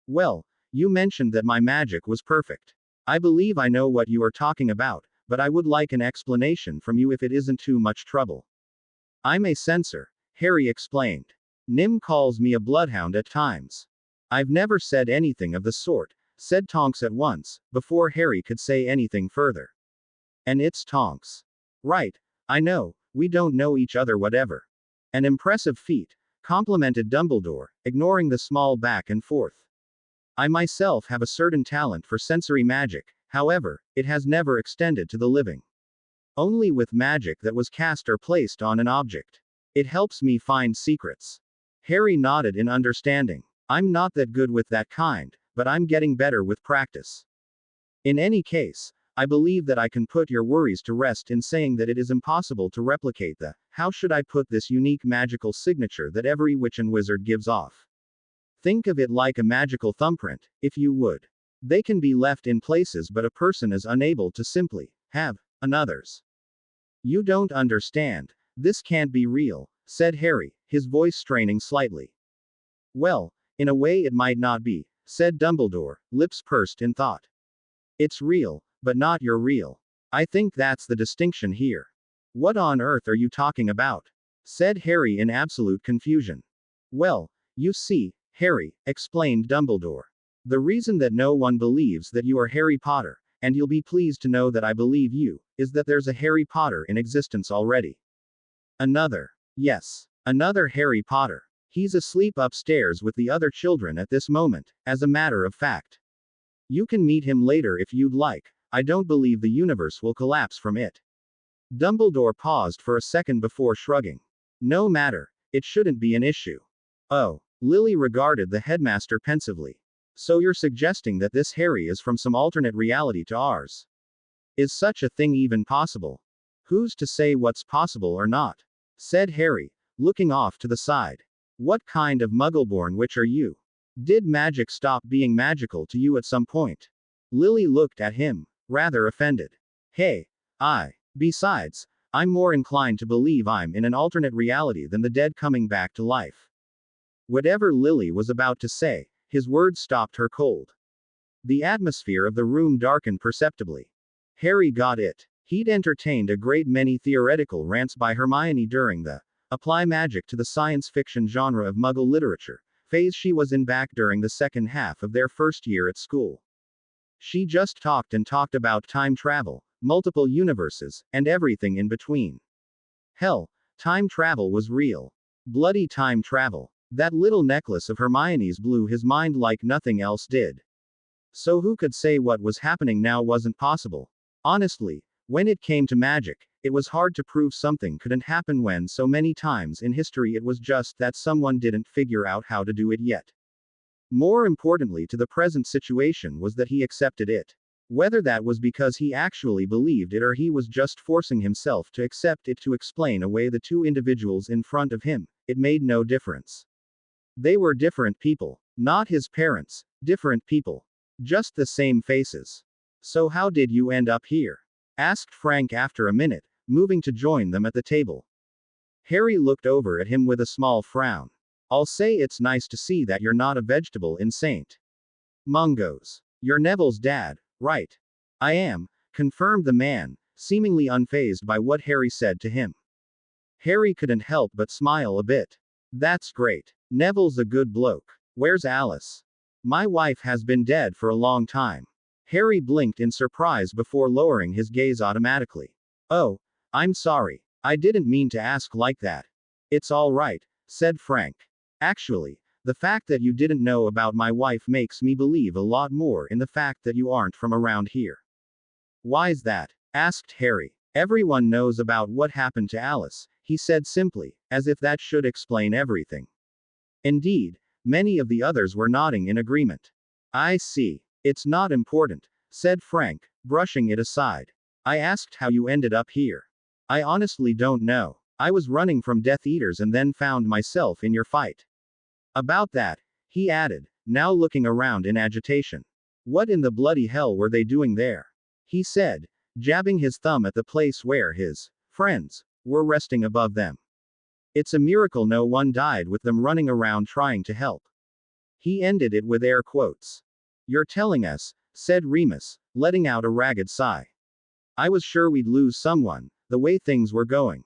"Well, you mentioned that my magic was perfect. I believe I know what you are talking about, but I would like an explanation from you if it isn't too much trouble." "I'm a censor," Harry explained. "Nim calls me a bloodhound at times." "I've never said anything of the sort," said Tonks at once, before Harry could say anything further. "And it's Tonks. Right, I know, we don't know each other whatever." "An impressive feat," complimented Dumbledore, ignoring the small back and forth. "I myself have a certain talent for sensory magic, however, it has never extended to the living. Only with magic that was cast or placed on an object. It helps me find secrets." Harry nodded in understanding. "I'm not that good with that kind, but I'm getting better with practice. In any case, I believe that I can put your worries to rest in saying that it is impossible to replicate the, how should I put this unique magical signature that every witch and wizard gives off. Think of it like a magical thumbprint, if you would. They can be left in places but a person is unable to simply have another's. You don't understand. This can't be real," said Harry, his voice straining slightly. "Well, in a way it might not be," said Dumbledore, lips pursed in thought. "It's real, but not your real. I think that's the distinction here." "What on earth are you talking about?" said Harry in absolute confusion. "Well, you see, Harry," explained Dumbledore. "The reason that no one believes that you are Harry Potter, and you'll be pleased to know that I believe you, is that there's a Harry Potter in existence already. Another. Yes. Another Harry Potter. He's asleep upstairs with the other children at this moment, as a matter of fact. You can meet him later if you'd like. I don't believe the universe will collapse from it. Dumbledore paused for a second before shrugging. No matter. It shouldn't be an issue. Oh. Lily regarded the headmaster pensively. So you're suggesting that this Harry is from some alternate reality to ours? Is such a thing even possible? Who's to say what's possible or not? Said Harry, looking off to the side. What kind of Muggleborn witch are you? Did magic stop being magical to you at some point? Lily looked at him, rather offended. Hey, besides, I'm more inclined to believe I'm in an alternate reality than the dead coming back to life. Whatever Lily was about to say, his words stopped her cold. The atmosphere of the room darkened perceptibly. Harry got it. He'd entertained a great many theoretical rants by Hermione during the apply magic to the science fiction genre of Muggle literature phase she was in back during the second half of their first year at school. She just talked and talked about time travel, multiple universes, and everything in between. Hell, time travel was real. Bloody time travel. That little necklace of Hermione's blew his mind like nothing else did. So who could say what was happening now wasn't possible? Honestly, when it came to magic, it was hard to prove something couldn't happen when so many times in history it was just that someone didn't figure out how to do it yet. More importantly to the present situation was that he accepted it. Whether that was because he actually believed it or he was just forcing himself to accept it to explain away the two individuals in front of him, it made no difference. They were different people. Not his parents, different people. Just the same faces. So how did you end up here? Asked Frank after a minute, moving to join them at the table. Harry looked over at him with a small frown. I'll say it's nice to see that you're not a vegetable in Saint Mungo's. You're Neville's dad, right? I am, confirmed the man, seemingly unfazed by what Harry said to him. Harry couldn't help but smile a bit. That's great. Neville's a good bloke. Where's Alice? My wife has been dead for a long time. Harry blinked in surprise before lowering his gaze automatically. Oh, I'm sorry. I didn't mean to ask like that. It's all right, said Frank. Actually, the fact that you didn't know about my wife makes me believe a lot more in the fact that you aren't from around here. Why's that? Asked Harry. Everyone knows about what happened to Alice, he said simply, as if that should explain everything. Indeed, many of the others were nodding in agreement. I see. It's not important, said Frank, brushing it aside. I asked how you ended up here. I honestly don't know. I was running from Death Eaters and then found myself in your fight. About that, he added, now looking around in agitation. What in the bloody hell were they doing there? He said, jabbing his thumb at the place where his friends were resting above them. It's a miracle no one died with them running around trying to help. He ended it with air quotes. You're telling us, said Remus, letting out a ragged sigh. I was sure we'd lose someone, the way things were going.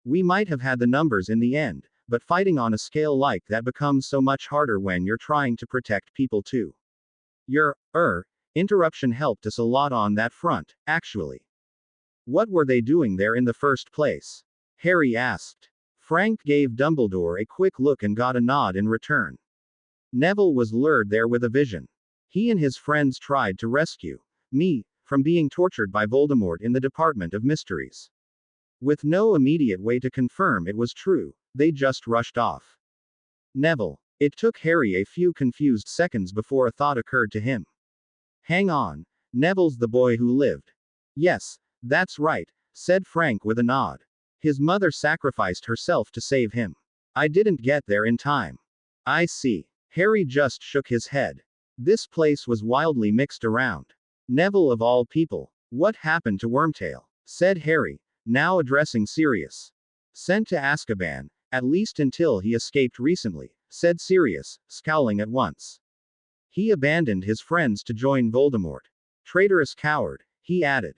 We might have had the numbers in the end, but fighting on a scale like that becomes so much harder when you're trying to protect people too. Your, interruption helped us a lot on that front, actually. What were they doing there in the first place? Harry asked. Frank gave Dumbledore a quick look and got a nod in return. Neville was lured there with a vision. He and his friends tried to rescue me from being tortured by Voldemort in the Department of Mysteries. With no immediate way to confirm it was true, they just rushed off. Neville. It took Harry a few confused seconds before a thought occurred to him. Hang on. Neville's the boy who lived. Yes, that's right, said Frank with a nod. His mother sacrificed herself to save him. I didn't get there in time. I see. Harry just shook his head. This place was wildly mixed around. Neville of all people. What happened to Wormtail? Said Harry, now addressing Sirius. Sent to Azkaban, at least until he escaped recently, said Sirius, scowling at once. He abandoned his friends to join Voldemort. Traitorous coward, he added.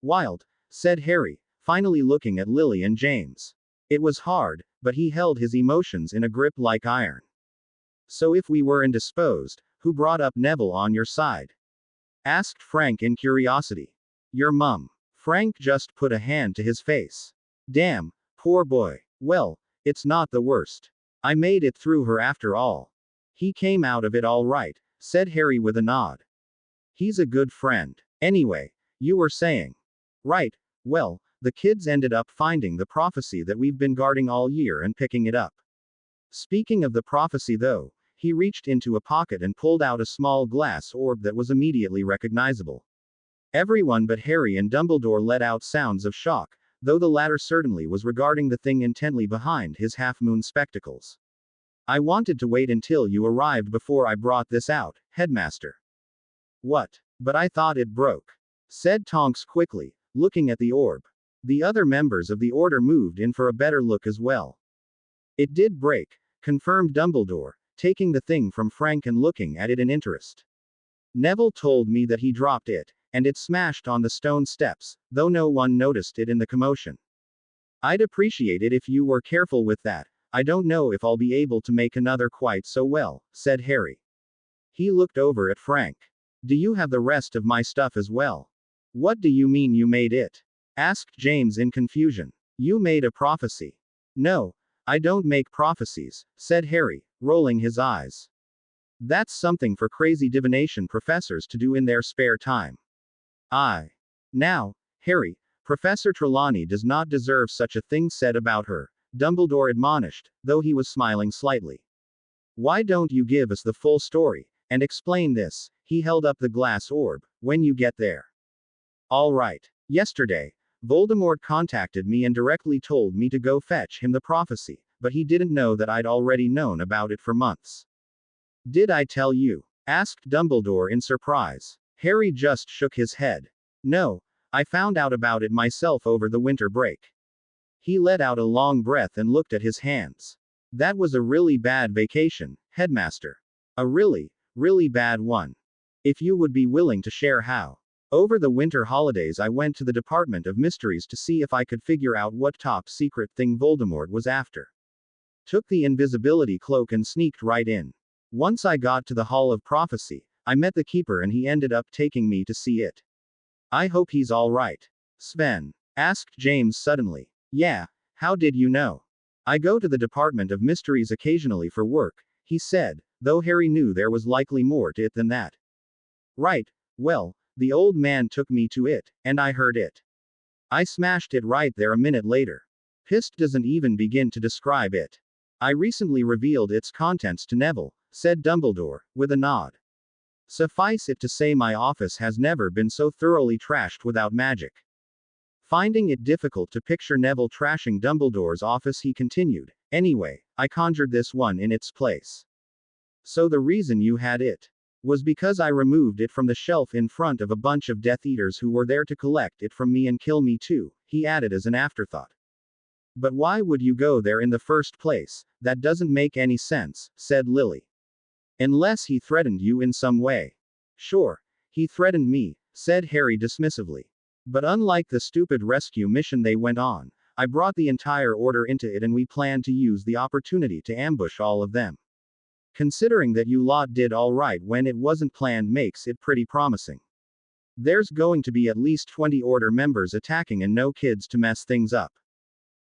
Wild, said Harry, finally looking at Lily and James. It was hard, but he held his emotions in a grip like iron. So if we were indisposed, who brought up Neville on your side? Asked Frank in curiosity. Your mum. Frank just put a hand to his face. Damn, poor boy. Well, it's not the worst. I made it through her after all. He came out of it all right, said Harry with a nod. He's a good friend. Anyway, you were saying. Right, well, the kids ended up finding the prophecy that we've been guarding all year and picking it up. Speaking of the prophecy though, he reached into a pocket and pulled out a small glass orb that was immediately recognizable. Everyone but Harry and Dumbledore let out sounds of shock, though the latter certainly was regarding the thing intently behind his half-moon spectacles. I wanted to wait until you arrived before I brought this out, Headmaster. What? But I thought it broke, said Tonks quickly, looking at the orb. The other members of the order moved in for a better look as well. It did break, confirmed Dumbledore, taking the thing from Frank and looking at it in interest. Neville told me that he dropped it, and it smashed on the stone steps, though no one noticed it in the commotion. I'd appreciate it if you were careful with that. I don't know if I'll be able to make another quite so well, said Harry. He looked over at Frank. Do you have the rest of my stuff as well? What do you mean you made it? Asked James in confusion. You made a prophecy. No, I don't make prophecies, said Harry, rolling his eyes. That's something for crazy divination professors to do in their spare time. Now, Harry, Professor Trelawney does not deserve such a thing said about her, Dumbledore admonished, though he was smiling slightly. Why don't you give us the full story, and explain this? He held up the glass orb, when you get there. All right. Yesterday, Voldemort contacted me and directly told me to go fetch him the prophecy, but he didn't know that I'd already known about it for months. Did I tell you? Asked Dumbledore in surprise. Harry just shook his head. No, I found out about it myself over the winter break. He let out a long breath and looked at his hands. That was a really bad vacation, Headmaster. A really, really bad one. If you would be willing to share how. Over the winter holidays I went to the Department of Mysteries to see if I could figure out what top secret thing Voldemort was after. Took the invisibility cloak and sneaked right in. Once I got to the Hall of Prophecy, I met the keeper and he ended up taking me to see it. I hope he's all right. Sven asked James suddenly. Yeah, how did you know? I go to the Department of Mysteries occasionally for work, he said, though Harry knew there was likely more to it than that. Right, well, the old man took me to it, and I heard it. I smashed it right there a minute later. Pissed doesn't even begin to describe it. I recently revealed its contents to Neville, said Dumbledore, with a nod. Suffice it to say my office has never been so thoroughly trashed without magic. Finding it difficult to picture Neville trashing Dumbledore's office, he continued, anyway, I conjured this one in its place. So the reason you had it was because I removed it from the shelf in front of a bunch of Death Eaters who were there to collect it from me and kill me too, he added as an afterthought. But why would you go there in the first place? That doesn't make any sense, said Lily. Unless he threatened you in some way. Sure, he threatened me, said Harry dismissively. But unlike the stupid rescue mission they went on, I brought the entire order into it and we plan to use the opportunity to ambush all of them. Considering that you lot did all right when it wasn't planned makes it pretty promising. There's going to be at least 20 order members attacking and no kids to mess things up.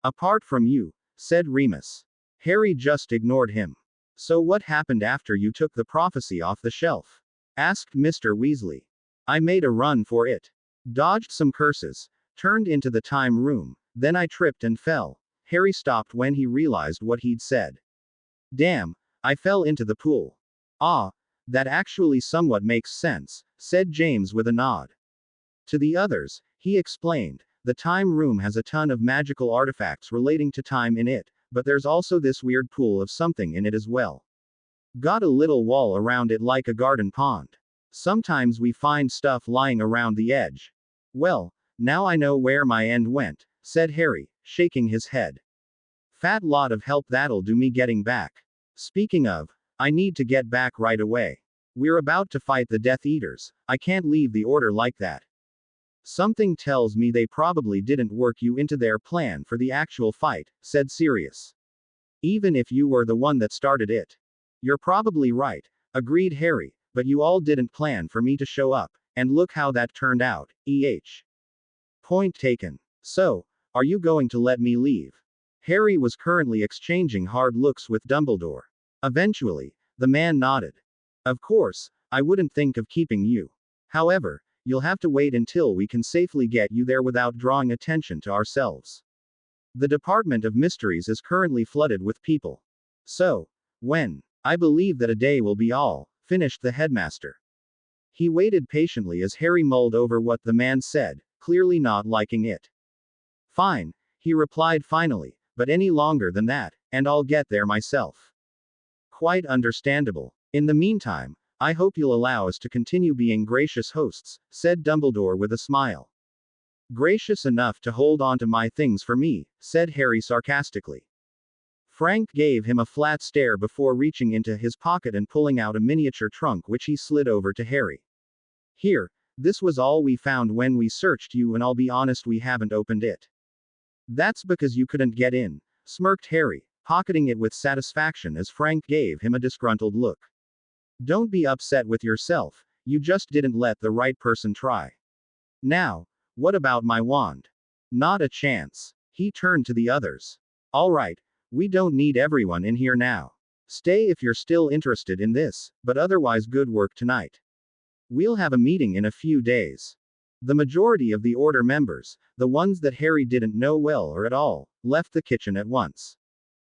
Apart from you, said Remus. Harry just ignored him. So what happened after you took the prophecy off the shelf? Asked Mr. Weasley. I made a run for it. Dodged some curses. Turned into the time room. Then I tripped and fell. Harry stopped when he realized what he'd said. Damn, I fell into the pool. Ah, that actually somewhat makes sense, said James with a nod. To the others, he explained, the time room has a ton of magical artifacts relating to time in it, but there's also this weird pool of something in it as well. Got a little wall around it like a garden pond. Sometimes we find stuff lying around the edge. Well, now I know where my end went, said Harry, shaking his head. Fat lot of help that'll do me getting back. Speaking of, I need to get back right away. We're about to fight the Death Eaters. I can't leave the order like that. Something tells me they probably didn't work you into their plan for the actual fight, said Sirius. Even if you were the one that started it. You're probably right, agreed Harry, but you all didn't plan for me to show up, and look how that turned out, eh? Point taken. So, are you going to let me leave? Harry was currently exchanging hard looks with Dumbledore. Eventually, the man nodded. Of course, I wouldn't think of keeping you. However, you'll have to wait until we can safely get you there without drawing attention to ourselves. The Department of Mysteries is currently flooded with people. So, when? I believe that a day will be all, finished the headmaster. He waited patiently as Harry mulled over what the man said, clearly not liking it. Fine, he replied finally, but any longer than that, and I'll get there myself. Quite understandable. In the meantime, I hope you'll allow us to continue being gracious hosts, said Dumbledore with a smile. Gracious enough to hold on to my things for me, said Harry sarcastically. Frank gave him a flat stare before reaching into his pocket and pulling out a miniature trunk which he slid over to Harry. Here, this was all we found when we searched you, and I'll be honest, we haven't opened it. That's because you couldn't get in, smirked Harry, pocketing it with satisfaction as Frank gave him a disgruntled look. Don't be upset with yourself, you just didn't let the right person try. Now, what about my wand? Not a chance. He turned to the others. All right, we don't need everyone in here now. Stay if you're still interested in this, but otherwise good work tonight. We'll have a meeting in a few days. The majority of the Order members, the ones that Harry didn't know well or at all, left the kitchen at once.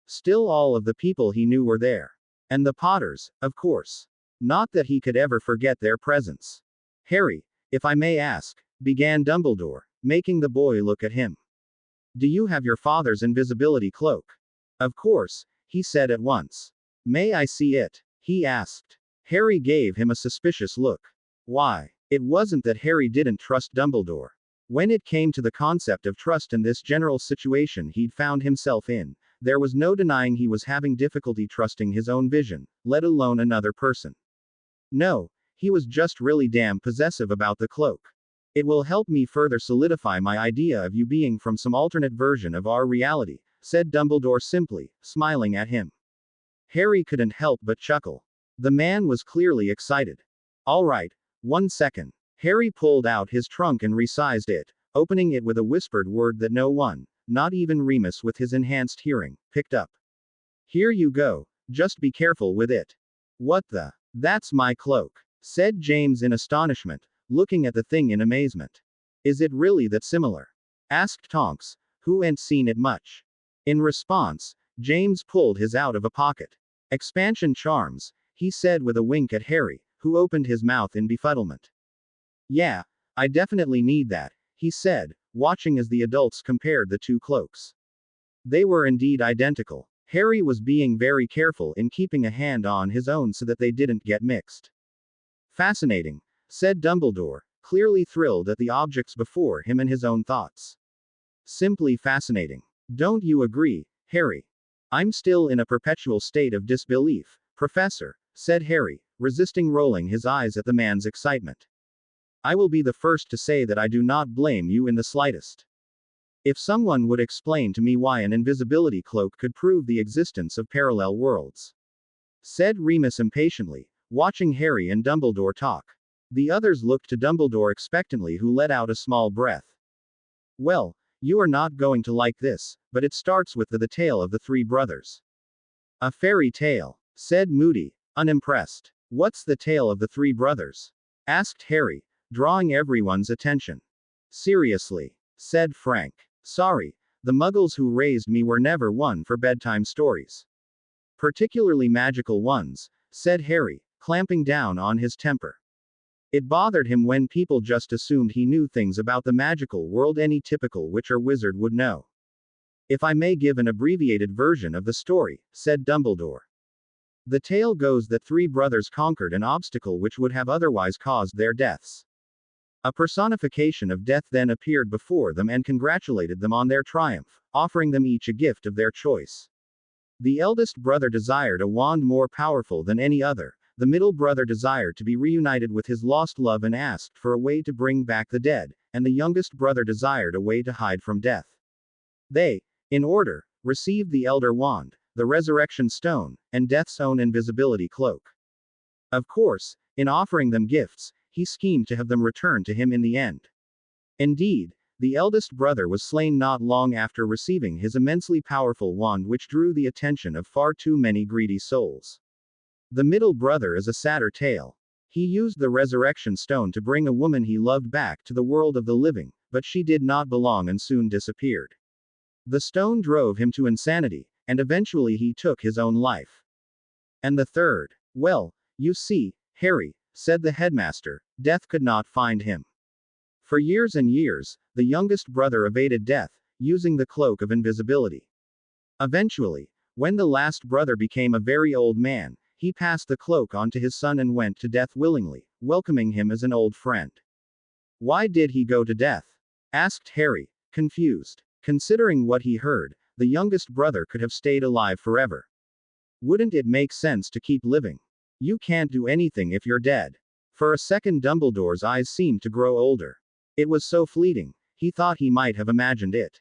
Still, all of the people he knew were there. And the Potters, of course. Not that he could ever forget their presence. Harry, if I may ask, began Dumbledore, making the boy look at him. Do you have your father's invisibility cloak? Of course, he said at once. May I see it? He asked. Harry gave him a suspicious look. Why? It wasn't that Harry didn't trust Dumbledore. When it came to the concept of trust in this general situation he'd found himself in, there was no denying he was having difficulty trusting his own vision, let alone another person. No, he was just really damn possessive about the cloak. It will help me further solidify my idea of you being from some alternate version of our reality, said Dumbledore simply, smiling at him. Harry couldn't help but chuckle. The man was clearly excited. All right, 1 second. Harry pulled out his trunk and resized it, opening it with a whispered word that no one, not even Remus with his enhanced hearing, picked up. Here you go, just be careful with it. What the? That's my cloak, said James in astonishment, looking at the thing in amazement. Is it really that similar? Asked Tonks, who ain't seen it much. In response, James pulled his out of a pocket. Expansion charms, he said with a wink at Harry, who opened his mouth in befuddlement. Yeah, I definitely need that, he said, watching as the adults compared the two cloaks. They were indeed identical. Harry was being very careful in keeping a hand on his own so that they didn't get mixed. Fascinating, said Dumbledore, clearly thrilled at the objects before him and his own thoughts. Simply fascinating. Don't you agree, Harry? I'm still in a perpetual state of disbelief, Professor, said Harry, resisting rolling his eyes at the man's excitement. I will be the first to say that I do not blame you in the slightest. If someone would explain to me why an invisibility cloak could prove the existence of parallel worlds, said Remus impatiently, watching Harry and Dumbledore talk. The others looked to Dumbledore expectantly, who let out a small breath. Well, you are not going to like this, but it starts with the tale of the three brothers. A fairy tale, said Moody, unimpressed. What's the tale of the three brothers? Asked Harry, drawing everyone's attention. Seriously, said Frank. Sorry, the muggles who raised me were never one for bedtime stories. Particularly magical ones, said Harry, clamping down on his temper. It bothered him when people just assumed he knew things about the magical world any typical witch or wizard would know. If I may give an abbreviated version of the story, said Dumbledore. The tale goes that three brothers conquered an obstacle which would have otherwise caused their deaths. A personification of death then appeared before them and congratulated them on their triumph, offering them each a gift of their choice. The eldest brother desired a wand more powerful than any other, the middle brother desired to be reunited with his lost love and asked for a way to bring back the dead, and the youngest brother desired a way to hide from death. They, in order, received the Elder Wand, the Resurrection Stone, and Death's own invisibility cloak. Of course, in offering them gifts, he schemed to have them returned to him in the end. Indeed, The eldest brother was slain not long after receiving his immensely powerful wand, which drew the attention of far too many greedy souls. The middle brother is a sadder tale. He used the resurrection stone to bring a woman he loved back to the world of the living, but she did not belong and soon disappeared. The stone drove him to insanity, and eventually he took his own life. And the third? Well, you see, Harry, said the headmaster, death could not find him. For years and years, the youngest brother evaded death, using the cloak of invisibility. Eventually, when the last brother became a very old man, he passed the cloak on to his son and went to death willingly, welcoming him as an old friend. Why did he go to death? Asked Harry, confused. Considering what he heard, the youngest brother could have stayed alive forever. Wouldn't it make sense to keep living? You can't do anything if you're dead. For a second Dumbledore's eyes seemed to grow older. It was so fleeting, he thought he might have imagined it.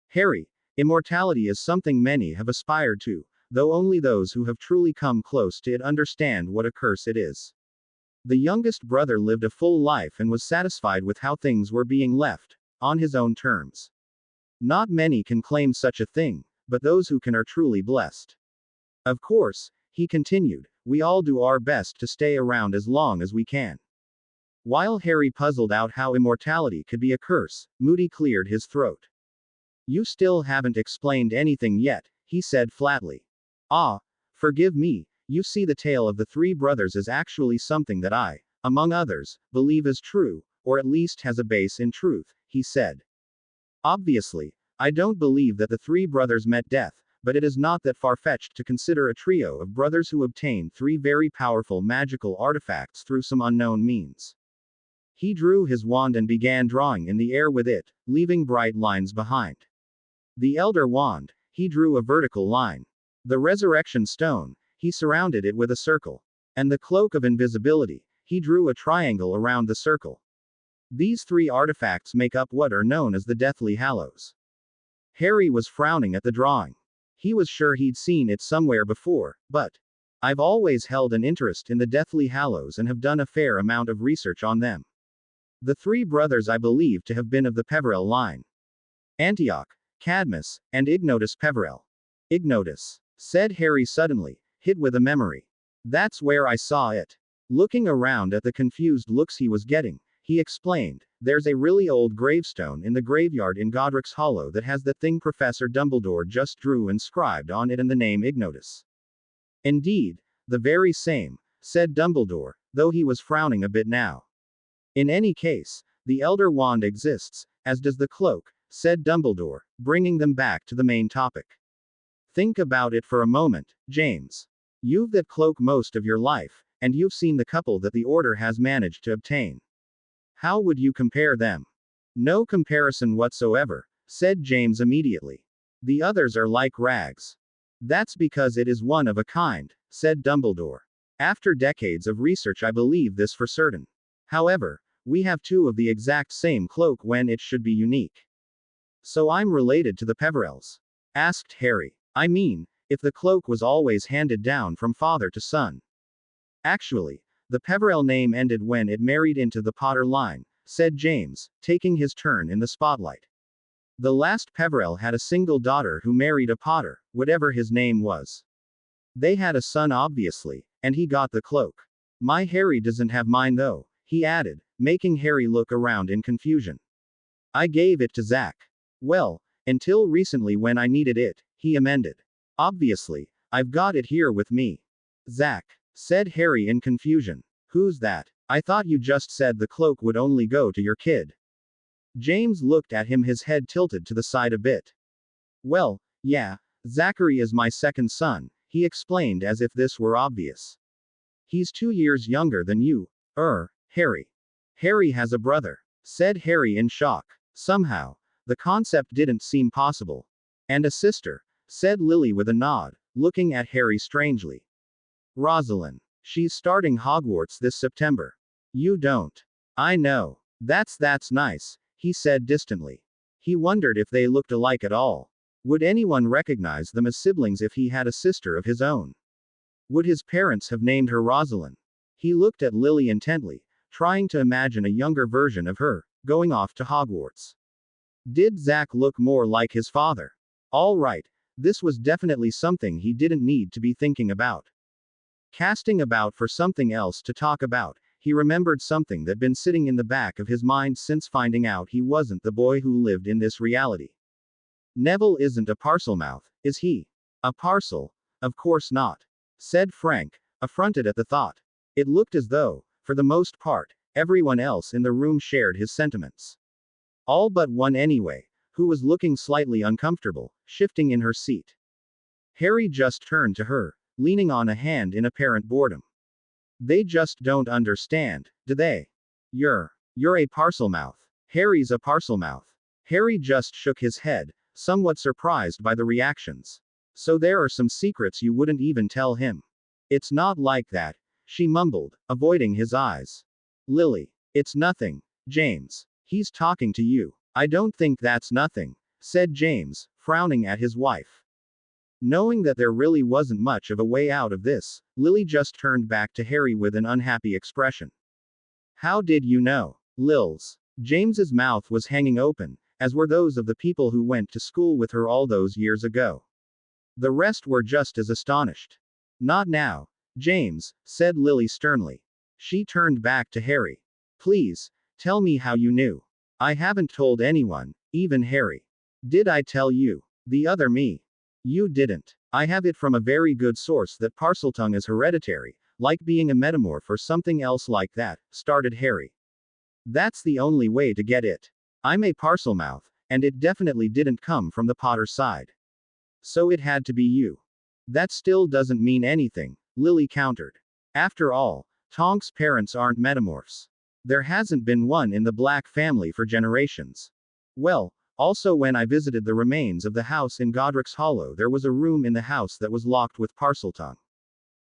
Harry, immortality is something many have aspired to, though only those who have truly come close to it understand what a curse it is. The youngest brother lived a full life and was satisfied with how things were being left, on his own terms. Not many can claim such a thing, but those who can are truly blessed. Of course, he continued, we all do our best to stay around as long as we can. While Harry puzzled out how immortality could be a curse, Moody cleared his throat. You still haven't explained anything yet, he said flatly. Ah, forgive me, you see, the tale of the three brothers is actually something that I, among others, believe is true, or at least has a base in truth, he said. Obviously, I don't believe that the three brothers met death, but it is not that far-fetched to consider a trio of brothers who obtained three very powerful magical artifacts through some unknown means. He drew his wand and began drawing in the air with it, leaving bright lines behind. The elder wand, he drew a vertical line. The resurrection stone, he surrounded it with a circle. And the cloak of invisibility, he drew a triangle around the circle. These three artifacts make up what are known as the Deathly Hallows. Harry was frowning at the drawing. He was sure he'd seen it somewhere before, but I've always held an interest in the Deathly Hallows and have done a fair amount of research on them. The three brothers I believe to have been of the Peverell line. Antioch, Cadmus, and Ignotus Peverell. Ignotus, said Harry suddenly, hit with a memory. That's where I saw it. Looking around at the confused looks he was getting, he explained, there's a really old gravestone in the graveyard in Godric's Hollow that has the thing Professor Dumbledore just drew inscribed on it and the name Ignotus. Indeed, the very same, said Dumbledore, though he was frowning a bit now. In any case, the Elder Wand exists, as does the cloak, said Dumbledore, bringing them back to the main topic. Think about it for a moment, James. You've that cloak most of your life, and you've seen the couple that the Order has managed to obtain. How would you compare them? No comparison whatsoever, said James immediately. The others are like rags. That's because it is one of a kind, said Dumbledore. After decades of research I believe this for certain. However, we have two of the exact same cloak when it should be unique. So I'm related to the Peverells? Asked Harry. I mean, if the cloak was always handed down from father to son. Actually, the Peverell name ended when it married into the Potter line, said James, taking his turn in the spotlight. The last Peverell had a single daughter who married a Potter, whatever his name was. They had a son obviously, and he got the cloak. My Harry doesn't have mine though, he added, making Harry look around in confusion. I gave it to Zach. Well, until recently when I needed it, he amended. Obviously, I've got it here with me. Zach, said Harry in confusion. Who's that? I thought you just said the cloak would only go to your kid. James looked at him, his head tilted to the side a bit. Well, yeah, Zachary is my second son, he explained as if this were obvious. He's 2 years younger than you, Harry. Harry has a brother, said Harry in shock. Somehow, the concept didn't seem possible. And a sister, said Lily with a nod, looking at Harry strangely. Rosalind. She's starting Hogwarts this September. You don't. I know. That's nice, he said distantly. He wondered if they looked alike at all. Would anyone recognize them as siblings if he had a sister of his own? Would his parents have named her Rosalind? He looked at Lily intently, trying to imagine a younger version of her, going off to Hogwarts. Did Zack look more like his father? All right. This was definitely something he didn't need to be thinking about. Casting about for something else to talk about, he remembered something that'd been sitting in the back of his mind since finding out he wasn't the boy who lived in this reality. Neville isn't a Parselmouth, is he? A parcel? Of course not, said Frank, affronted at the thought. It looked as though, for the most part, everyone else in the room shared his sentiments. All but one anyway, who was looking slightly uncomfortable, shifting in her seat. Harry just turned to her, leaning on a hand in apparent boredom. They just don't understand, do they? You're a Parselmouth. Harry's a Parselmouth. Harry just shook his head, somewhat surprised by the reactions. So there are some secrets you wouldn't even tell him. It's not like that, she mumbled, avoiding his eyes. Lily, it's nothing, James. He's talking to you. I don't think that's nothing, said James, frowning at his wife. Knowing that there really wasn't much of a way out of this, Lily just turned back to Harry with an unhappy expression. How did you know? Lils. James's mouth was hanging open, as were those of the people who went to school with her all those years ago. The rest were just as astonished. Not now, James, said Lily sternly. She turned back to Harry. Please, tell me how you knew. I haven't told anyone, even Harry. Did I tell you? The other me. You didn't. I have it from a very good source that Parseltongue is hereditary, like being a metamorph or something else like that, started Harry. That's the only way to get it. I'm a Parselmouth, and it definitely didn't come from the Potter side. So it had to be you. That still doesn't mean anything, Lily countered. After all, Tonks' parents aren't metamorphs. There hasn't been one in the Black family for generations. Well, also when I visited the remains of the house in Godric's Hollow, there was a room in the house that was locked with Parseltongue.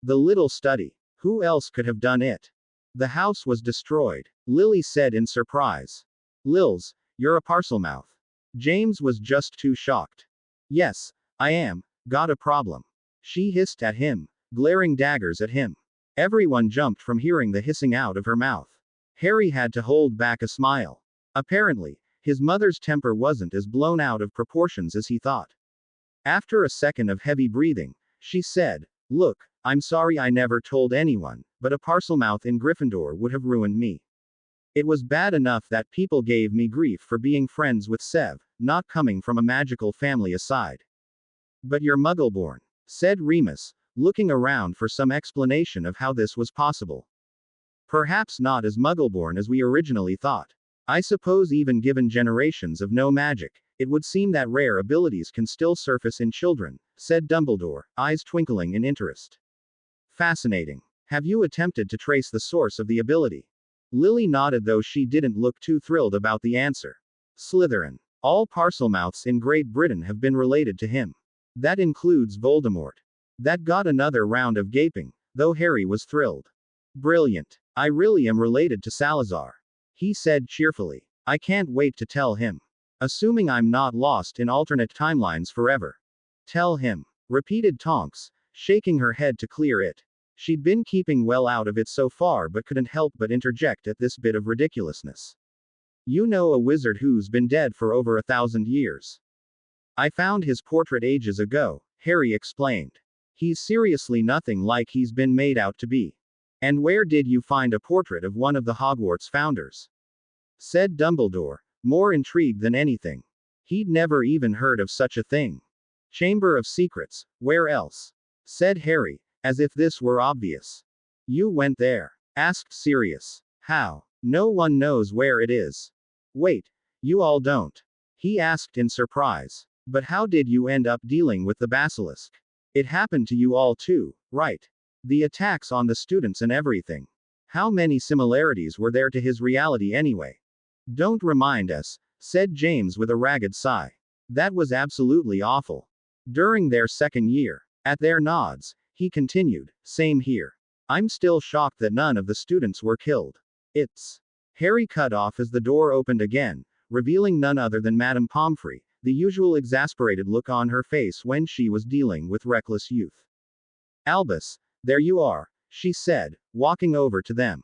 The little study. Who else could have done it? The house was destroyed, Lily said in surprise. Lils, you're a Parselmouth. James was just too shocked. Yes, I am. Got a problem. She hissed at him, glaring daggers at him. Everyone jumped from hearing the hissing out of her mouth. Harry had to hold back a smile. Apparently, his mother's temper wasn't as blown out of proportions as he thought. After a second of heavy breathing, she said, Look, I'm sorry I never told anyone, but a Parselmouth in Gryffindor would have ruined me. It was bad enough that people gave me grief for being friends with Sev, not coming from a magical family aside. But you're Muggleborn, said Remus, looking around for some explanation of how this was possible. Perhaps not as Muggleborn as we originally thought. I suppose even given generations of no magic, it would seem that rare abilities can still surface in children, said Dumbledore, eyes twinkling in interest. Fascinating. Have you attempted to trace the source of the ability? Lily nodded, though she didn't look too thrilled about the answer. Slytherin. All Parselmouths in Great Britain have been related to him. That includes Voldemort. That got another round of gaping, though Harry was thrilled. Brilliant. I really am related to Salazar. He said cheerfully. I can't wait to tell him. Assuming I'm not lost in alternate timelines forever. Tell him, repeated Tonks, shaking her head to clear it. She'd been keeping well out of it so far but couldn't help but interject at this bit of ridiculousness. You know a wizard who's been dead for over 1,000 years. I found his portrait ages ago, Harry explained. He's seriously nothing like he's been made out to be. And where did you find a portrait of one of the Hogwarts founders? Said Dumbledore, more intrigued than anything. He'd never even heard of such a thing. Chamber of Secrets, where else? Said Harry, as if this were obvious. You went there? Asked Sirius. How? No one knows where it is. Wait, you all don't? He asked in surprise. But how did you end up dealing with the basilisk? It happened to you all too, right? The attacks on the students and everything. How many similarities were there to his reality anyway? Don't remind us, said James with a ragged sigh. That was absolutely awful. During their second year. At their nods, he continued, same here. I'm still shocked that none of the students were killed. It's. Harry cut off as the door opened again, revealing none other than Madame Pomfrey, the usual exasperated look on her face when she was dealing with reckless youth. Albus, there you are, she said, walking over to them.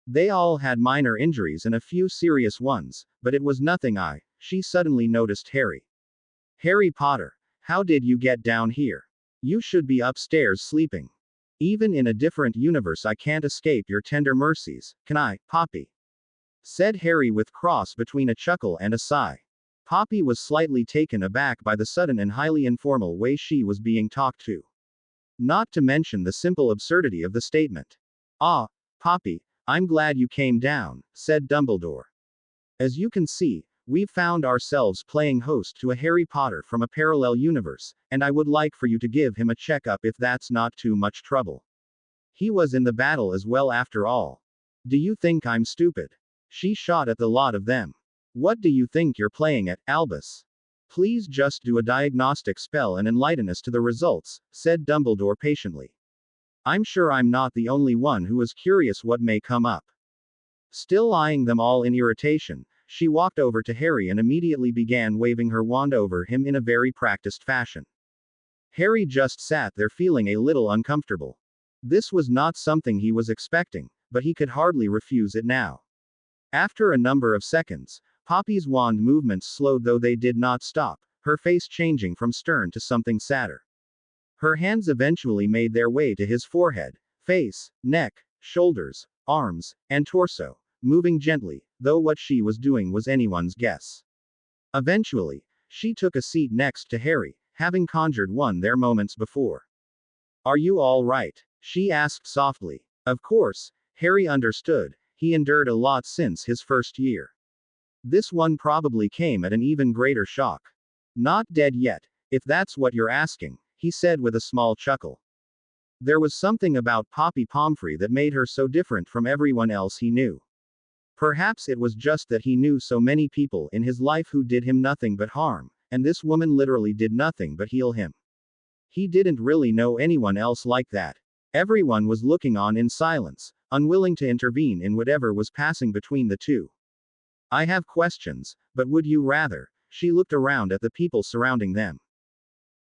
They all had minor injuries and a few serious ones, but it was nothing she suddenly noticed Harry. Harry Potter, how did you get down here? You should be upstairs sleeping. Even in a different universe, I can't escape your tender mercies, can I, Poppy? Said Harry with cross between a chuckle and a sigh. Poppy was slightly taken aback by the sudden and highly informal way she was being talked to. Not to mention the simple absurdity of the statement. Ah, Poppy, I'm glad you came down, said Dumbledore. As you can see, we've found ourselves playing host to a Harry Potter from a parallel universe, and I would like for you to give him a checkup if that's not too much trouble. He was in the battle as well after all. Do you think I'm stupid? She shot at the lot of them. What do you think you're playing at, Albus? Please just do a diagnostic spell and enlighten us to the results, said Dumbledore patiently. I'm sure I'm not the only one who is curious what may come up. Still eyeing them all in irritation, she walked over to Harry and immediately began waving her wand over him in a very practiced fashion. Harry just sat there feeling a little uncomfortable. This was not something he was expecting, but he could hardly refuse it now. After a number of seconds, Poppy's wand movements slowed, though they did not stop, her face changing from stern to something sadder. Her hands eventually made their way to his forehead, face, neck, shoulders, arms, and torso, moving gently, though what she was doing was anyone's guess. Eventually, she took a seat next to Harry, having conjured one there moments before. Are you all right? She asked softly. Of course, Harry understood. He endured a lot since his first year. This one probably came at an even greater shock. Not dead yet, if that's what you're asking, he said with a small chuckle. There was something about Poppy Pomfrey that made her so different from everyone else he knew. Perhaps it was just that he knew so many people in his life who did him nothing but harm, and this woman literally did nothing but heal him. He didn't really know anyone else like that. Everyone was looking on in silence, unwilling to intervene in whatever was passing between the two. I have questions, but would you rather? She looked around at the people surrounding them.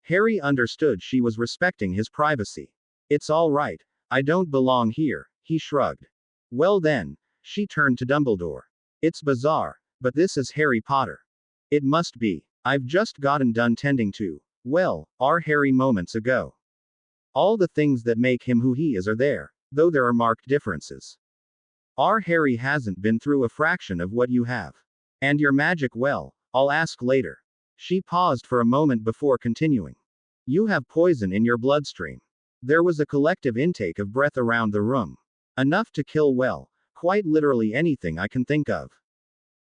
Harry understood she was respecting his privacy. It's all right, I don't belong here, he shrugged. Well then, she turned to Dumbledore. It's bizarre, but this is Harry Potter. It must be. I've just gotten done tending to, well, our Harry moments ago. All the things that make him who he is are there, though there are marked differences. Our Harry hasn't been through a fraction of what you have. And your magic, well, I'll ask later. She paused for a moment before continuing. You have poison in your bloodstream. There was a collective intake of breath around the room. Enough to kill, well, quite literally anything I can think of.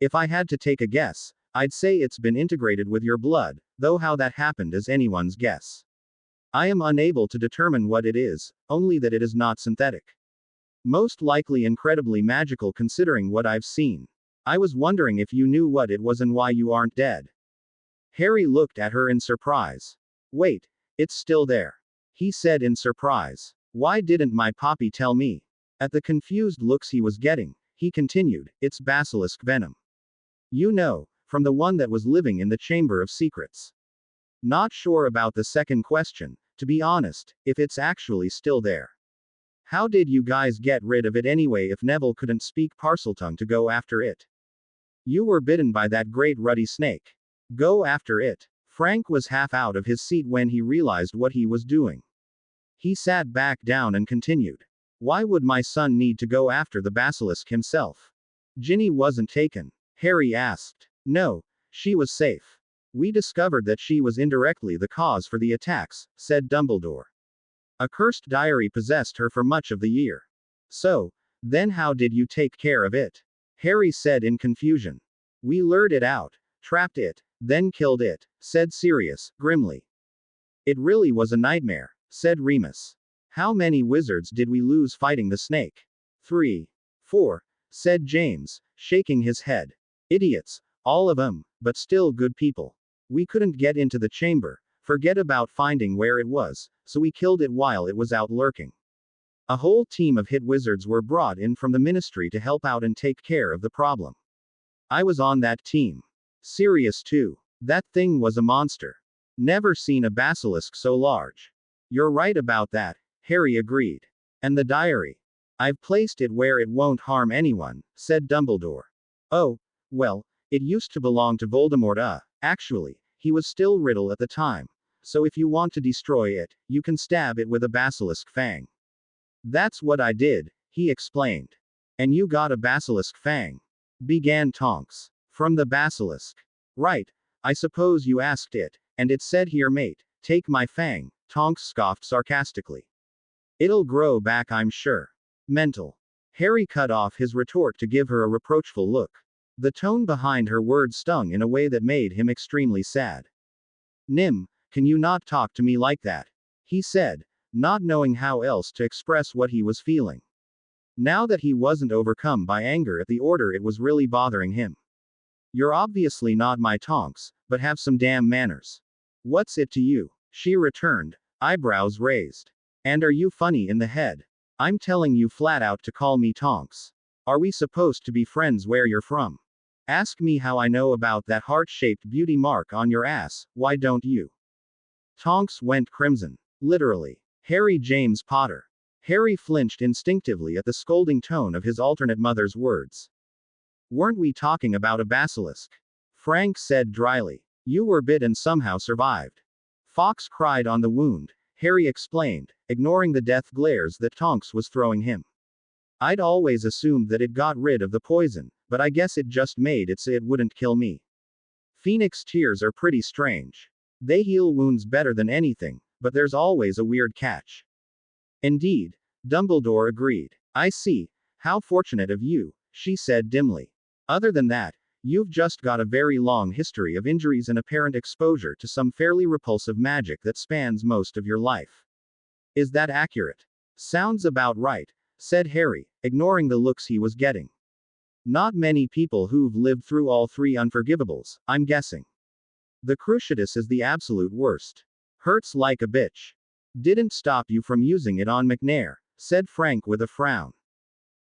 If I had to take a guess, I'd say it's been integrated with your blood, though how that happened is anyone's guess. I am unable to determine what it is, only that it is not synthetic. Most likely incredibly magical considering what I've seen. I was wondering if you knew what it was and why you aren't dead. Harry looked at her in surprise. Wait, it's still there. He said in surprise. Why didn't my Poppy tell me? At the confused looks he was getting, he continued, it's basilisk venom. You know, from the one that was living in the Chamber of Secrets. Not sure about the second question, to be honest, if it's actually still there. How did you guys get rid of it anyway if Neville couldn't speak Parseltongue to go after it? You were bitten by that great ruddy snake. Go after it. Frank was half out of his seat when he realized what he was doing. He sat back down and continued. Why would my son need to go after the basilisk himself? Ginny wasn't taken. Harry asked. No, she was safe. We discovered that she was indirectly the cause for the attacks, said Dumbledore. A cursed diary possessed her for much of the year. So, then how did you take care of it? Harry said in confusion. We lured it out, trapped it, then killed it, said Sirius, grimly. It really was a nightmare, said Remus. How many wizards did we lose fighting the snake? 3. 4, said James, shaking his head. Idiots, all of 'em, but still good people. We couldn't get into the chamber, forget about finding where it was, so we killed it while it was out lurking. A whole team of hit wizards were brought in from the ministry to help out and take care of the problem. I was on that team. Sirius too. That thing was a monster. Never seen a basilisk so large. You're right about that, Harry agreed. And the diary? I've placed it where it won't harm anyone, said Dumbledore. Oh, well, It used to belong to Voldemort, actually, he was still Riddle at the time. So if you want to destroy it, you can stab it with a basilisk fang. That's what I did, he explained. And you got a basilisk fang? Began Tonks. From the basilisk. Right. I suppose you asked it, and it said here, mate, take my fang, Tonks scoffed sarcastically. It'll grow back, I'm sure. Mental. Harry cut off his retort to give her a reproachful look. The tone behind her words stung in a way that made him extremely sad. Nim, can you not talk to me like that? He said, not knowing how else to express what he was feeling. Now that he wasn't overcome by anger at the order, it was really bothering him. You're obviously not my Tonks, but have some damn manners. What's it to you? She returned, eyebrows raised. And are you funny in the head? I'm telling you flat out to call me Tonks. Are we supposed to be friends where you're from? Ask me how I know about that heart-shaped beauty mark on your ass, why don't you? Tonks went crimson. Literally. Harry James Potter. Harry flinched instinctively at the scolding tone of his alternate mother's words. Weren't we talking about a basilisk? Frank said dryly. You were bit and somehow survived. Fox cried on the wound, Harry explained, ignoring the death glares that Tonks was throwing him. I'd always assumed that it got rid of the poison, but I guess it just made it so it wouldn't kill me. Phoenix tears are pretty strange. They heal wounds better than anything, but there's always a weird catch. Indeed, Dumbledore agreed. I see. How fortunate of you, she said dimly. Other than that, you've just got a very long history of injuries and apparent exposure to some fairly repulsive magic that spans most of your life. Is that accurate? Sounds about right, said Harry, ignoring the looks he was getting. Not many people who've lived through all three unforgivables, I'm guessing. The cruciatus is the absolute worst. Hurts like a bitch. Didn't stop you from using it on McNair, said Frank with a frown.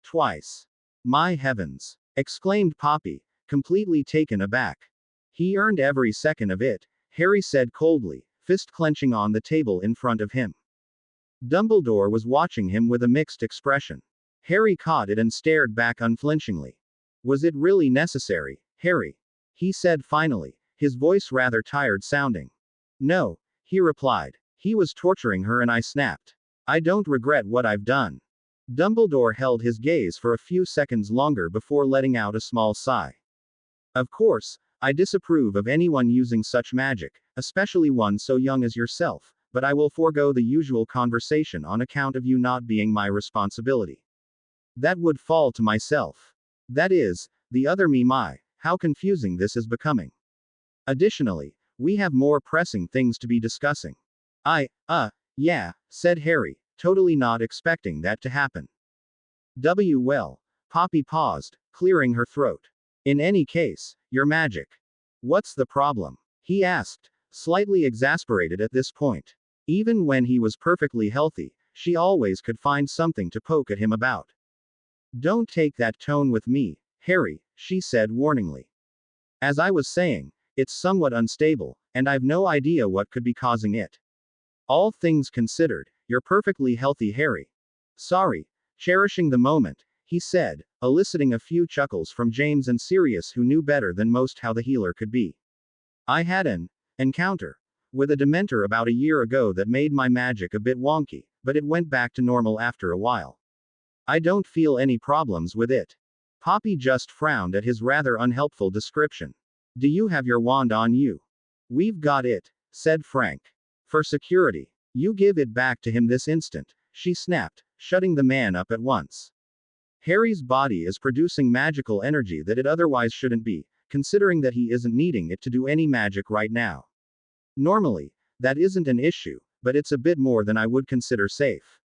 Twice. My heavens, exclaimed Poppy, completely taken aback. He earned every second of it, Harry said coldly, fist clenching on the table in front of him. Dumbledore was watching him with a mixed expression. Harry caught it and stared back unflinchingly. Was it really necessary, Harry? He said finally, his voice rather tired sounding. No, he replied. He was torturing her and I snapped. I don't regret what I've done. Dumbledore held his gaze for a few seconds longer before letting out a small sigh. Of course, I disapprove of anyone using such magic, especially one so young as yourself, but I will forego the usual conversation on account of you not being my responsibility. That would fall to myself. That is, the other me. How confusing this is becoming. Additionally, we have more pressing things to be discussing. Yeah, said Harry, totally not expecting that to happen. Well, Poppy paused, clearing her throat. In any case, your magic. What's the problem? He asked, slightly exasperated at this point. Even when he was perfectly healthy, she always could find something to poke at him about. Don't take that tone with me, Harry, she said warningly. As I was saying, it's somewhat unstable, and I've no idea what could be causing it. All things considered, you're perfectly healthy, Harry. Sorry. Cherishing the moment, he said, eliciting a few chuckles from James and Sirius, who knew better than most how the healer could be. I had an encounter with a Dementor about a year ago that made my magic a bit wonky, but it went back to normal after a while. I don't feel any problems with it. Poppy just frowned at his rather unhelpful description. Do you have your wand on you? We've got it, said Frank. For security. You give it back to him this instant, she snapped, shutting the man up at once. Harry's body is producing magical energy that it otherwise shouldn't be, considering that he isn't needing it to do any magic right now. Normally, that isn't an issue, but it's a bit more than I would consider safe.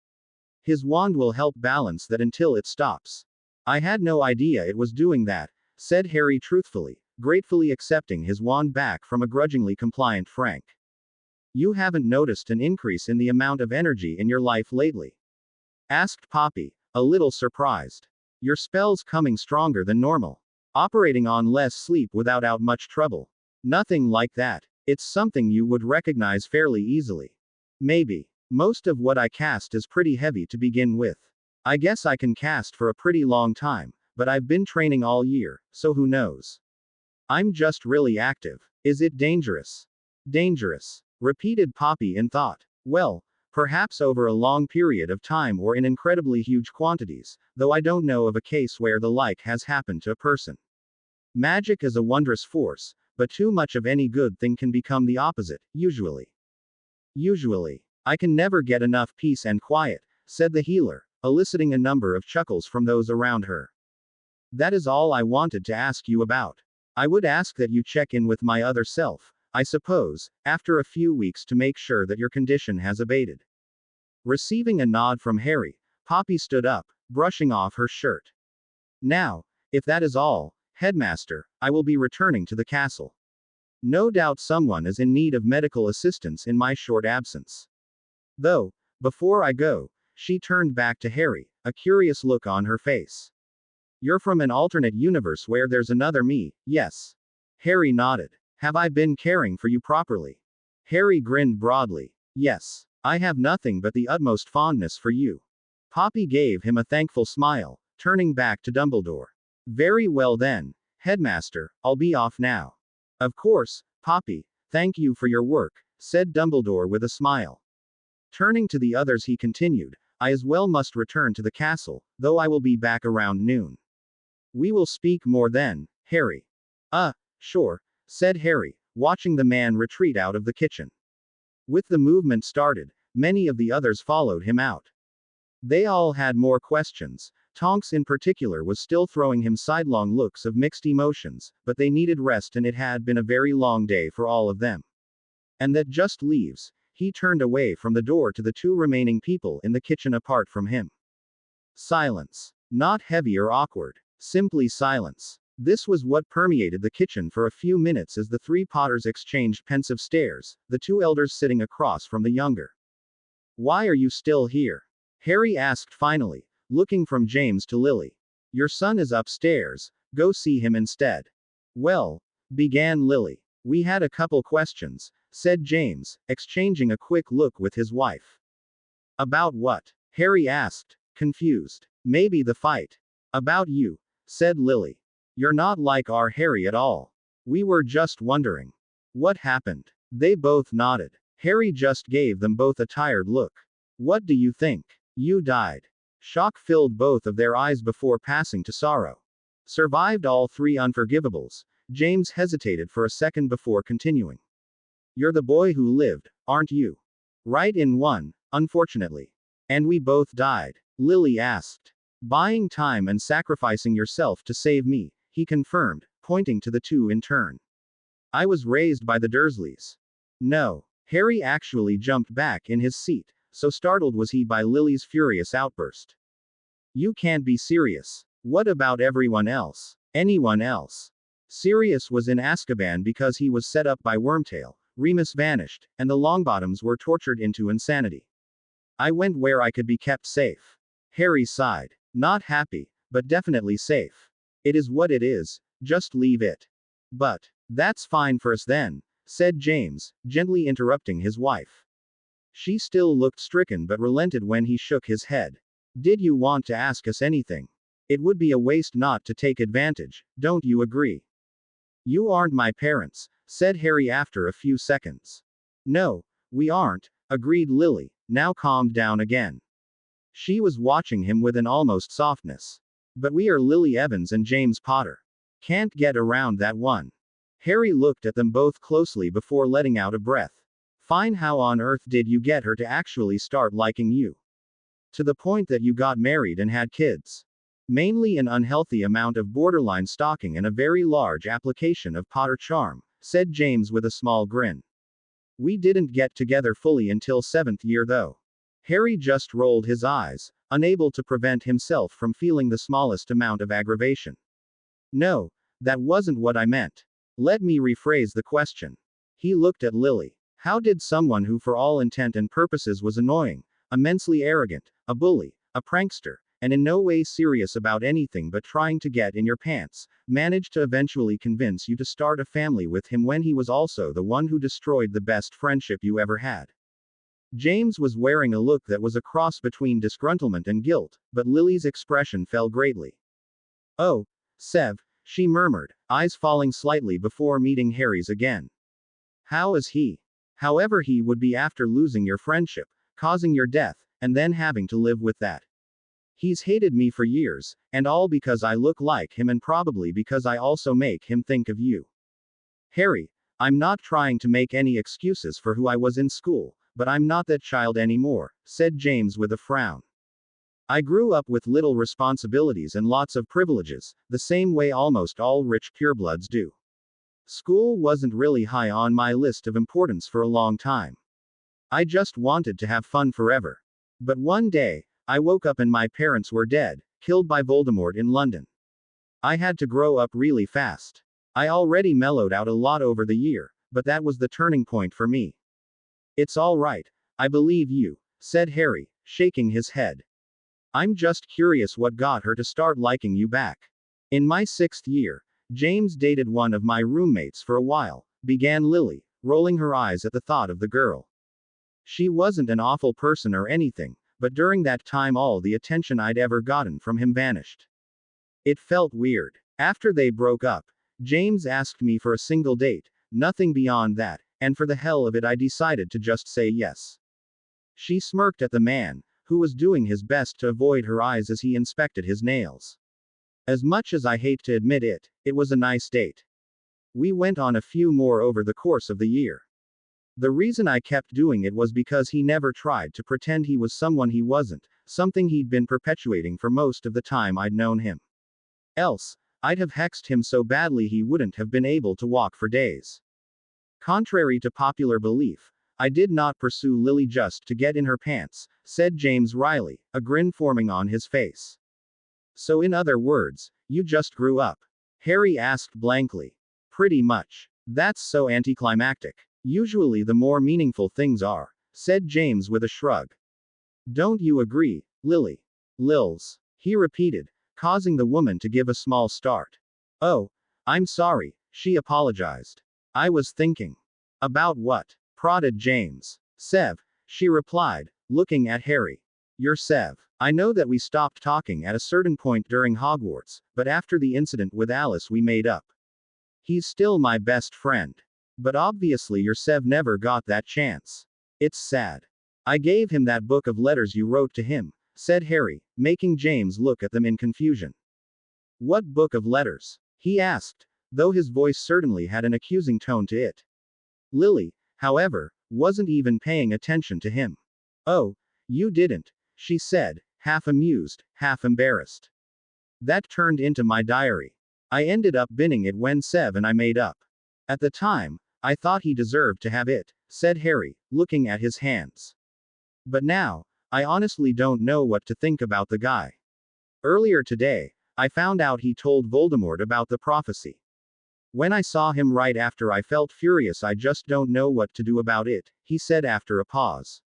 His wand will help balance that until it stops. I had no idea it was doing that, said Harry truthfully, gratefully accepting his wand back from a grudgingly compliant Frank. You haven't noticed an increase in the amount of energy in your life lately? Asked Poppy, a little surprised. Your spell's coming stronger than normal. Operating on less sleep without much trouble. Nothing like that. It's something you would recognize fairly easily. Maybe. Most of what I cast is pretty heavy to begin with. I guess I can cast for a pretty long time, but I've been training all year, so who knows. I'm just really active. Is it dangerous? Dangerous, repeated Poppy in thought. Well, perhaps over a long period of time or in incredibly huge quantities, though I don't know of a case where the like has happened to a person. Magic is a wondrous force, but too much of any good thing can become the opposite, usually. Usually. I can never get enough peace and quiet, said the healer, eliciting a number of chuckles from those around her. That is all I wanted to ask you about. I would ask that you check in with my other self, I suppose, after a few weeks to make sure that your condition has abated. Receiving a nod from Harry, Poppy stood up, brushing off her shirt. Now, if that is all, Headmaster, I will be returning to the castle. No doubt someone is in need of medical assistance in my short absence. Though, before I go, she turned back to Harry, a curious look on her face. You're from an alternate universe where there's another me, yes? Harry nodded. Have I been caring for you properly? Harry grinned broadly. Yes. I have nothing but the utmost fondness for you. Poppy gave him a thankful smile, turning back to Dumbledore. Very well then, Headmaster, I'll be off now. Of course, Poppy, thank you for your work, said Dumbledore with a smile. Turning to the others he continued, I as well must return to the castle, though I will be back around noon. We will speak more then, Harry. Sure, said Harry, watching the man retreat out of the kitchen. With the movement started, many of the others followed him out. They all had more questions. Tonks in particular was still throwing him sidelong looks of mixed emotions, but they needed rest and it had been a very long day for all of them. And that just leaves, he turned away from the door to the two remaining people in the kitchen apart from him. Silence. Not heavy or awkward. Simply silence. This was what permeated the kitchen for a few minutes as the three Potters exchanged pensive stares, the two elders sitting across from the younger. Why are you still here? Harry asked finally, looking from James to Lily. Your son is upstairs, go see him instead. Well, began Lily. We had a couple questions, said James, exchanging a quick look with his wife. About what? Harry asked, confused. Maybe the fight. About you, said Lily. You're not like our Harry at all. We were just wondering. What happened? They both nodded. Harry just gave them both a tired look. What do you think? You died. Shock filled both of their eyes before passing to sorrow. Survived all three unforgivables. James hesitated for a second before continuing. You're the boy who lived, aren't you? Right in one, unfortunately. And we both died. Lily asked. Buying time and sacrificing yourself to save me, he confirmed, pointing to the two in turn. I was raised by the Dursleys. No. Harry actually jumped back in his seat, so startled was he by Lily's furious outburst. You can't be serious. What about everyone else? Anyone else? Sirius was in Azkaban because he was set up by Wormtail, Remus vanished, and the Longbottoms were tortured into insanity. I went where I could be kept safe. Harry sighed. Not happy, but definitely safe. It is what it is, just leave it. But, that's fine for us then, said James, gently interrupting his wife. She still looked stricken but relented when he shook his head. Did you want to ask us anything? It would be a waste not to take advantage, don't you agree? You aren't my parents, said Harry after a few seconds. No, we aren't, agreed Lily, now calmed down again. She was watching him with an almost softness. But we are Lily Evans and James Potter. Can't get around that one. Harry looked at them both closely before letting out a breath. Fine, how on earth did you get her to actually start liking you? To the point that you got married and had kids. Mainly an unhealthy amount of borderline stalking and a very large application of Potter charm, said James with a small grin. We didn't get together fully until 7th year though. Harry just rolled his eyes, unable to prevent himself from feeling the smallest amount of aggravation. No, that wasn't what I meant. Let me rephrase the question. He looked at Lily. How did someone who for all intent and purposes was annoying, immensely arrogant, a bully, a prankster, and in no way serious about anything but trying to get in your pants, manage to eventually convince you to start a family with him when he was also the one who destroyed the best friendship you ever had? James was wearing a look that was a cross between disgruntlement and guilt, but Lily's expression fell greatly. Oh, Sev, she murmured, eyes falling slightly before meeting Harry's again. How is he? However, he would be after losing your friendship, causing your death, and then having to live with that. He's hated me for years, and all because I look like him and probably because I also make him think of you. Harry, I'm not trying to make any excuses for who I was in school, but I'm not that child anymore, said James with a frown. I grew up with little responsibilities and lots of privileges, the same way almost all rich purebloods do. School wasn't really high on my list of importance for a long time. I just wanted to have fun forever. But one day, I woke up and my parents were dead, killed by Voldemort in London. I had to grow up really fast. I already mellowed out a lot over the year, but that was the turning point for me. It's all right. I believe you, said Harry, shaking his head. I'm just curious what got her to start liking you back. In my 6th year, James dated one of my roommates for a while, began Lily, rolling her eyes at the thought of the girl. She wasn't an awful person or anything, but during that time all the attention I'd ever gotten from him vanished. It felt weird. After they broke up, James asked me for a single date, nothing beyond that, and for the hell of it I decided to just say yes. She smirked at the man, who was doing his best to avoid her eyes as he inspected his nails. As much as I hate to admit it, it was a nice date. We went on a few more over the course of the year. The reason I kept doing it was because he never tried to pretend he was someone he wasn't, something he'd been perpetuating for most of the time I'd known him. Else, I'd have hexed him so badly he wouldn't have been able to walk for days. Contrary to popular belief, I did not pursue Lily just to get in her pants, said James wryly, a grin forming on his face. So in other words, you just grew up? Harry asked blankly. Pretty much. That's so anticlimactic. Usually the more meaningful things are, said James with a shrug. Don't you agree, Lily? Lils, he repeated, causing the woman to give a small start. Oh, I'm sorry, she apologized. I was thinking. About what? Prodded James. Sev, she replied, looking at Harry. You're Sev. I know that we stopped talking at a certain point during Hogwarts, but after the incident with Alice we made up. He's still my best friend. But obviously your Sev never got that chance. It's sad. I gave him that book of letters you wrote to him, said Harry, making James look at them in confusion. What book of letters? He asked, though his voice certainly had an accusing tone to it. Lily, however, wasn't even paying attention to him. Oh, you didn't, she said, half amused, half embarrassed. That turned into my diary. I ended up binning it when Sev and I made up. At the time, I thought he deserved to have it, said Harry, looking at his hands. But now, I honestly don't know what to think about the guy. Earlier today, I found out he told Voldemort about the prophecy. When I saw him right after I felt furious. I just don't know what to do about it, he said after a pause.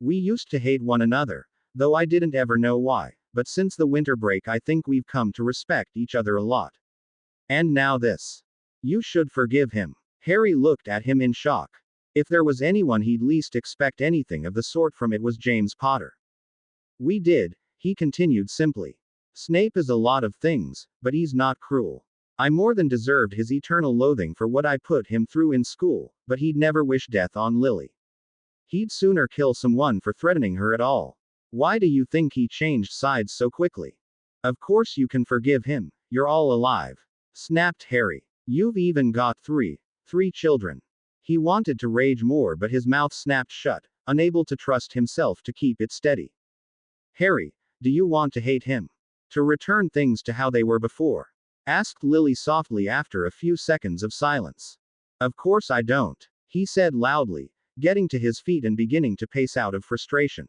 We used to hate one another, though I didn't ever know why, but since the winter break I think we've come to respect each other a lot. And now this. You should forgive him. Harry looked at him in shock. If there was anyone he'd least expect anything of the sort from, it was James Potter. We did, he continued simply. Snape is a lot of things, but he's not cruel. I more than deserved his eternal loathing for what I put him through in school, but he'd never wish death on Lily. He'd sooner kill someone for threatening her at all. Why do you think he changed sides so quickly? Of course you can forgive him, you're all alive, snapped Harry. You've even got three children. He wanted to rage more, but his mouth snapped shut, unable to trust himself to keep it steady. Harry, do you want to hate him? To return things to how they were before? Asked Lily softly after a few seconds of silence. Of course I don't, he said loudly, getting to his feet and beginning to pace out of frustration.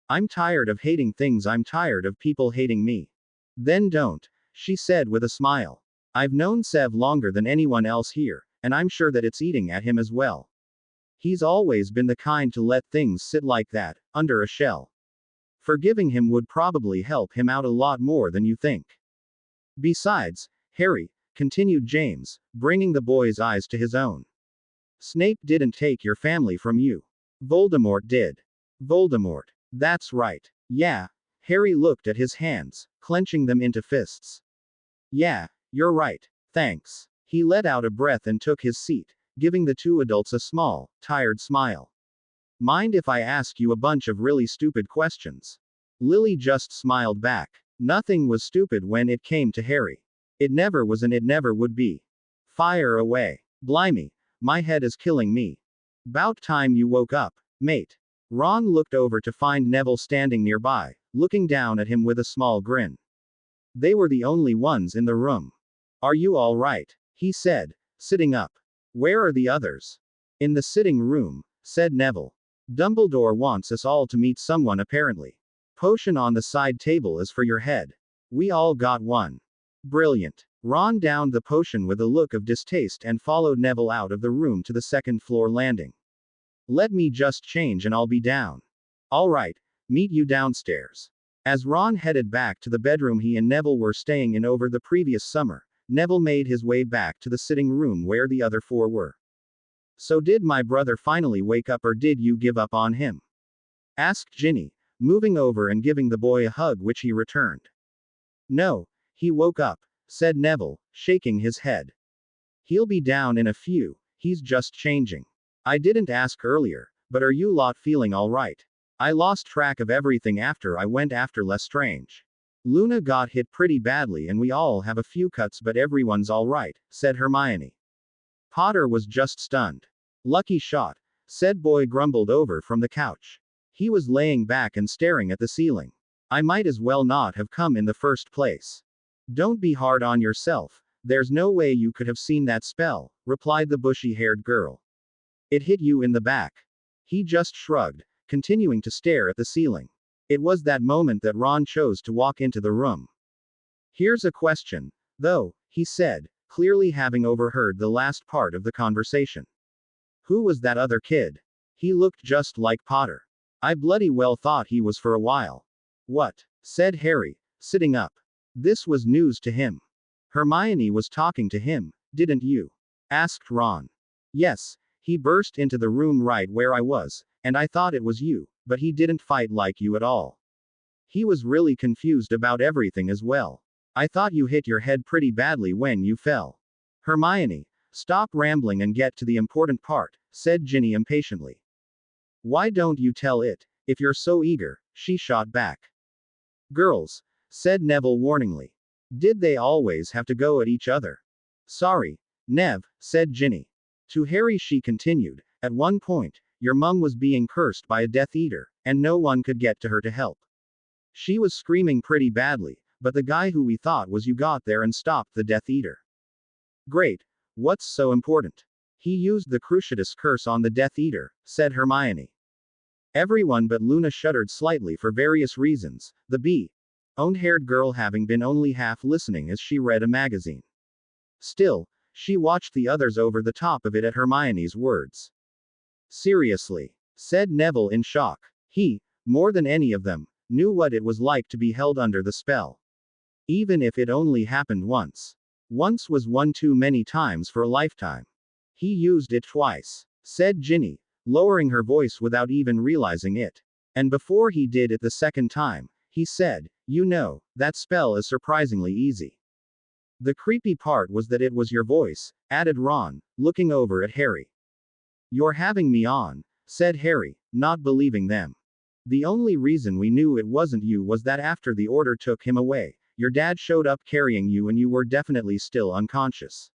I'm tired of hating things, I'm tired of people hating me. Then don't, she said with a smile. I've known Sev longer than anyone else here, and I'm sure that it's eating at him as well. He's always been the kind to let things sit like that, under a shell. Forgiving him would probably help him out a lot more than you think. Besides, Harry, continued James, bringing the boy's eyes to his own. Snape didn't take your family from you. Voldemort did. Voldemort. That's right. Yeah. Harry looked at his hands, clenching them into fists. Yeah, You're right. Thanks. He let out a breath and took his seat, giving the two adults a small, tired smile. Mind if I ask you a bunch of really stupid questions? Lily just smiled back. Nothing was stupid when it came to Harry. It never was and it never would be. Fire away. Blimey, my head is killing me. 'Bout time you woke up, mate. Ron looked over to find Neville standing nearby, looking down at him with a small grin. They were the only ones in the room. Are you all right? He said, sitting up. Where are the others? In the sitting room, said Neville. Dumbledore wants us all to meet someone apparently. Potion on the side table is for your head. We all got one. Brilliant. Ron downed the potion with a look of distaste and followed Neville out of the room to the second floor landing. Let me just change and I'll be down. All right, meet you downstairs. As Ron headed back to the bedroom he and Neville were staying in over the previous summer, Neville made his way back to the sitting room where the other four were. So did my brother finally wake up or did you give up on him? Asked Ginny, moving over and giving the boy a hug which he returned. No, he woke up, said Neville, shaking his head. He'll be down in a few, he's just changing. I didn't ask earlier, but are you lot feeling alright? I lost track of everything after I went after Lestrange. Luna got hit pretty badly and we all have a few cuts but everyone's alright, said Hermione. Potter was just stunned. Lucky shot, said Boy grumbled over from the couch. He was laying back and staring at the ceiling. I might as well not have come in the first place. Don't be hard on yourself, there's no way you could have seen that spell, replied the bushy-haired girl. It hit you in the back. He just shrugged, continuing to stare at the ceiling. It was that moment that Ron chose to walk into the room. Here's a question, though, he said, clearly having overheard the last part of the conversation. Who was that other kid? He looked just like Potter. I bloody well thought he was for a while. What? Said Harry, sitting up. This was news to him. Hermione was talking to him, didn't you? Asked Ron. Yes, he burst into the room right where I was, and I thought it was you, but he didn't fight like you at all. He was really confused about everything as well. I thought you hit your head pretty badly when you fell. Hermione, stop rambling and get to the important part, said Ginny impatiently. Why don't you tell it, if you're so eager, she shot back. Girls, said Neville warningly. Did they always have to go at each other? Sorry, Nev, said Ginny. To Harry she continued, at one point, your mum was being cursed by a Death Eater, and no one could get to her to help. She was screaming pretty badly, but the guy who we thought was you got there and stopped the Death Eater. Great. What's so important? He used the Cruciatus curse on the Death Eater, said Hermione. Everyone but Luna shuddered slightly for various reasons, the bee-owned-haired girl having been only half listening as she read a magazine. Still, she watched the others over the top of it at Hermione's words. Seriously, said Neville in shock. He, more than any of them, knew what it was like to be held under the spell. Even if it only happened once. Once was one too many times for a lifetime. He used it twice, said Ginny, lowering her voice without even realizing it. And before he did it the second time, he said, you know, that spell is surprisingly easy. The creepy part was that it was your voice, added Ron, looking over at Harry. You're having me on, said Harry, not believing them. The only reason we knew it wasn't you was that after the order took him away, your dad showed up carrying you and you were definitely still unconscious.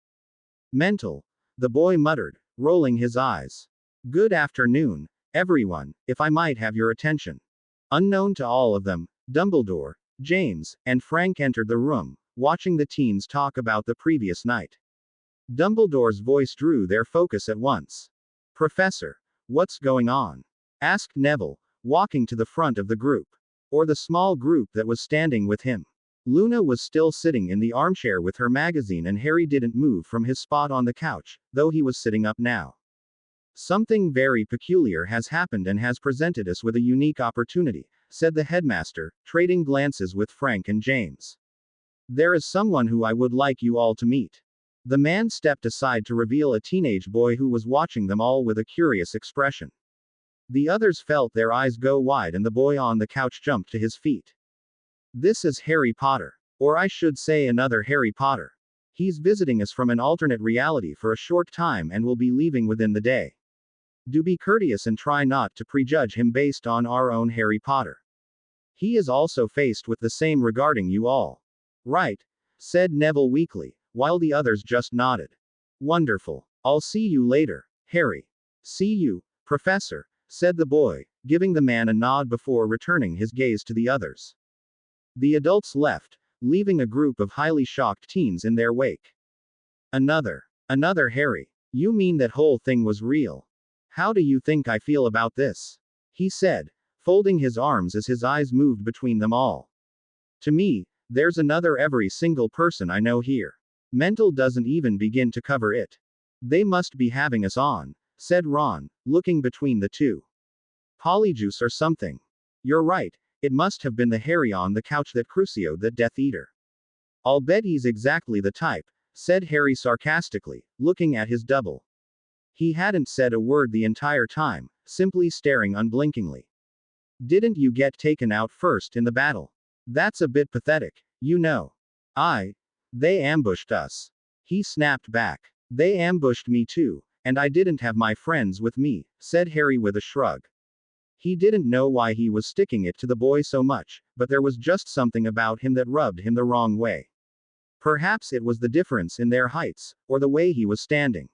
Mental, the boy muttered, rolling his eyes. Good afternoon, everyone, if I might have your attention. Unknown to all of them, Dumbledore, James, and Frank entered the room, watching the teens talk about the previous night. Dumbledore's voice drew their focus at once. Professor, what's going on? Asked Neville, walking to the front of the group. Or the small group that was standing with him. Luna was still sitting in the armchair with her magazine and Harry didn't move from his spot on the couch, though he was sitting up now. Something very peculiar has happened and has presented us with a unique opportunity, said the headmaster, trading glances with Frank and James. There is someone who I would like you all to meet. The man stepped aside to reveal a teenage boy who was watching them all with a curious expression. The others felt their eyes go wide and the boy on the couch jumped to his feet. This is Harry Potter. Or I should say another Harry Potter. He's visiting us from an alternate reality for a short time and will be leaving within the day. Do be courteous and try not to prejudge him based on our own Harry Potter. He is also faced with the same regarding you all. Right, said Neville weakly, while the others just nodded. Wonderful. I'll see you later, Harry. See you, Professor, said the boy, giving the man a nod before returning his gaze to the others. The adults left, leaving a group of highly shocked teens in their wake. Another Harry. You mean that whole thing was real? How do you think I feel about this? He said, folding his arms as his eyes moved between them all. To me, there's another every single person I know here. Mental doesn't even begin to cover it. They must be having us on, said Ron, looking between the two. Polyjuice or something. You're right, it must have been the Harry on the couch that crucioed the Death Eater. I'll bet he's exactly the type, said Harry sarcastically, looking at his double. He hadn't said a word the entire time, simply staring unblinkingly. Didn't you get taken out first in the battle? That's a bit pathetic, you know. They ambushed us. He snapped back. They ambushed me too, and I didn't have my friends with me, said Harry with a shrug. He didn't know why he was sticking it to the boy so much, but there was just something about him that rubbed him the wrong way. Perhaps it was the difference in their heights, or the way he was standing.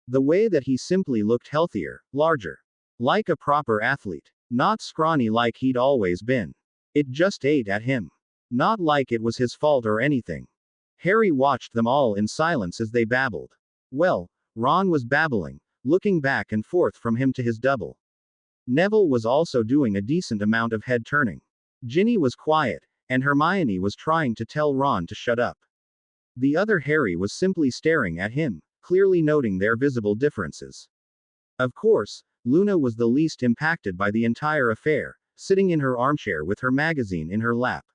The way that he simply looked healthier, larger. Like a proper athlete. Not scrawny like he'd always been. It just ate at him. Not like it was his fault or anything. Harry watched them all in silence as they babbled. Well, Ron was babbling, looking back and forth from him to his double. Neville was also doing a decent amount of head turning. Ginny was quiet, and Hermione was trying to tell Ron to shut up. The other Harry was simply staring at him, clearly noting their visible differences. Of course, Luna was the least impacted by the entire affair, sitting in her armchair with her magazine in her lap.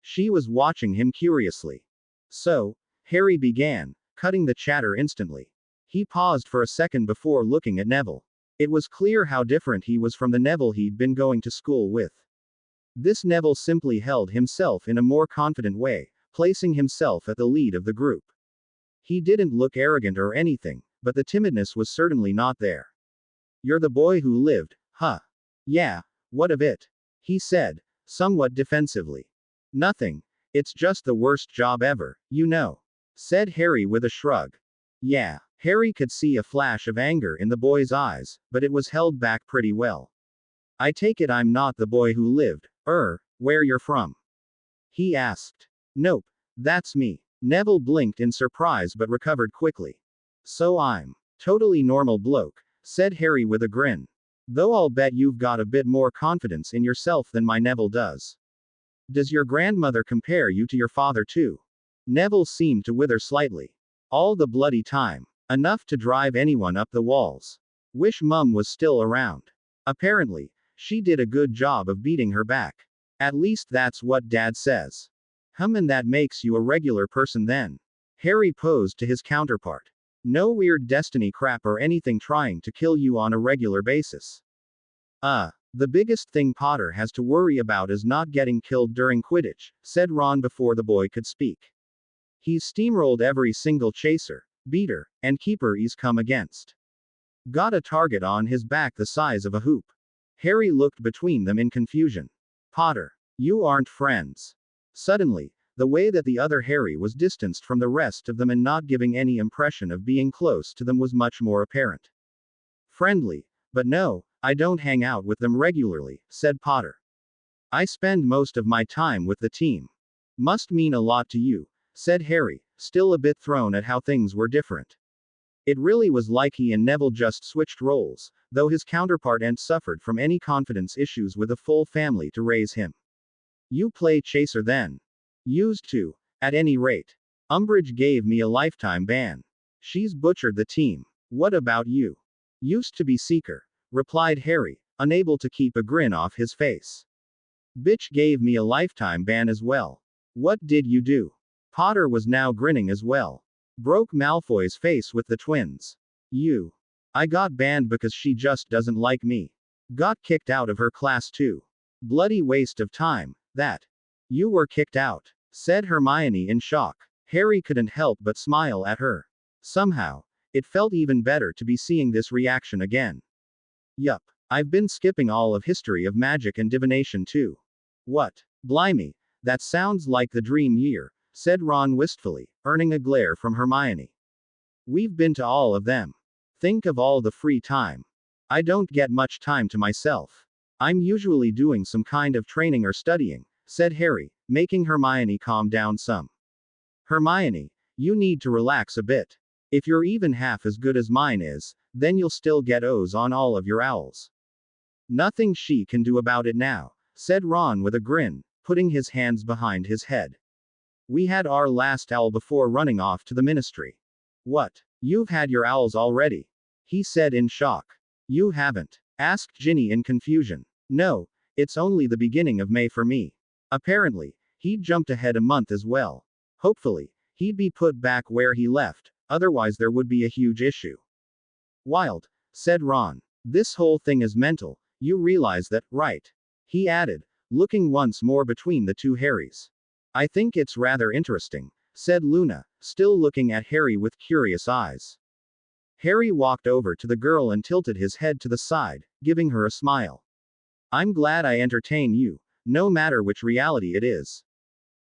She was watching him curiously. So, Harry began, cutting the chatter instantly. He paused for a second before looking at Neville. It was clear how different he was from the Neville he'd been going to school with. This Neville simply held himself in a more confident way, placing himself at the lead of the group. He didn't look arrogant or anything, but the timidness was certainly not there. You're the boy who lived, huh? Yeah, what of it? He said, somewhat defensively. Nothing. It's just the worst job ever, you know, said Harry with a shrug. Yeah, Harry could see a flash of anger in the boy's eyes, but it was held back pretty well. I take it I'm not the boy who lived, where you're from? He asked. Nope, that's me. Neville blinked in surprise but recovered quickly. So I'm totally normal bloke, said Harry with a grin. Though I'll bet you've got a bit more confidence in yourself than my Neville does. Does your grandmother compare you to your father too? Neville seemed to wither slightly. All the bloody time. Enough to drive anyone up the walls. Wish Mum was still around. Apparently, she did a good job of beating her back. At least that's what Dad says. And that makes you a regular person then. Harry posed to his counterpart. No weird destiny crap or anything trying to kill you on a regular basis. The biggest thing Potter has to worry about is not getting killed during Quidditch, said Ron before the boy could speak. He's steamrolled every single chaser, beater, and keeper he's come against. Got a target on his back the size of a hoop. Harry looked between them in confusion. Potter, you aren't friends. Suddenly, the way that the other Harry was distanced from the rest of them and not giving any impression of being close to them was much more apparent. Friendly, but no, I don't hang out with them regularly, said Potter. I spend most of my time with the team. Must mean a lot to you, said Harry, still a bit thrown at how things were different. It really was like he and Neville just switched roles, though his counterpart ain't suffered from any confidence issues with a full family to raise him. You play chaser then? Used to, at any rate. Umbridge gave me a lifetime ban. She's butchered the team. What about you? Used to be seeker, replied Harry, unable to keep a grin off his face. Bitch gave me a lifetime ban as well. What did you do? Potter was now grinning as well. Broke Malfoy's face with the twins. I got banned because she just doesn't like me. Got kicked out of her class too. Bloody waste of time, that. You were kicked out, said Hermione in shock. Harry couldn't help but smile at her. Somehow, it felt even better to be seeing this reaction again. Yup. I've been skipping all of history of magic and divination too. What? Blimey, that sounds like the dream year, said Ron wistfully, earning a glare from Hermione. We've been to all of them. Think of all the free time. I don't get much time to myself. I'm usually doing some kind of training or studying, said Harry, making Hermione calm down some. Hermione, you need to relax a bit. If you're even half as good as mine is, then you'll still get O's on all of your owls. Nothing she can do about it now, said Ron with a grin, putting his hands behind his head. We had our last owl before running off to the ministry. What? You've had your owls already? He said in shock. You haven't? Asked Ginny in confusion. No, it's only the beginning of May for me. Apparently, he'd jumped ahead a month as well. Hopefully, he'd be put back where he left, otherwise there would be a huge issue. Wild, said Ron. This whole thing is mental, you realize that, right? He added, looking once more between the two Harrys. I think it's rather interesting, said Luna, still looking at Harry with curious eyes. Harry walked over to the girl and tilted his head to the side, giving her a smile. I'm glad I entertain you, no matter which reality it is.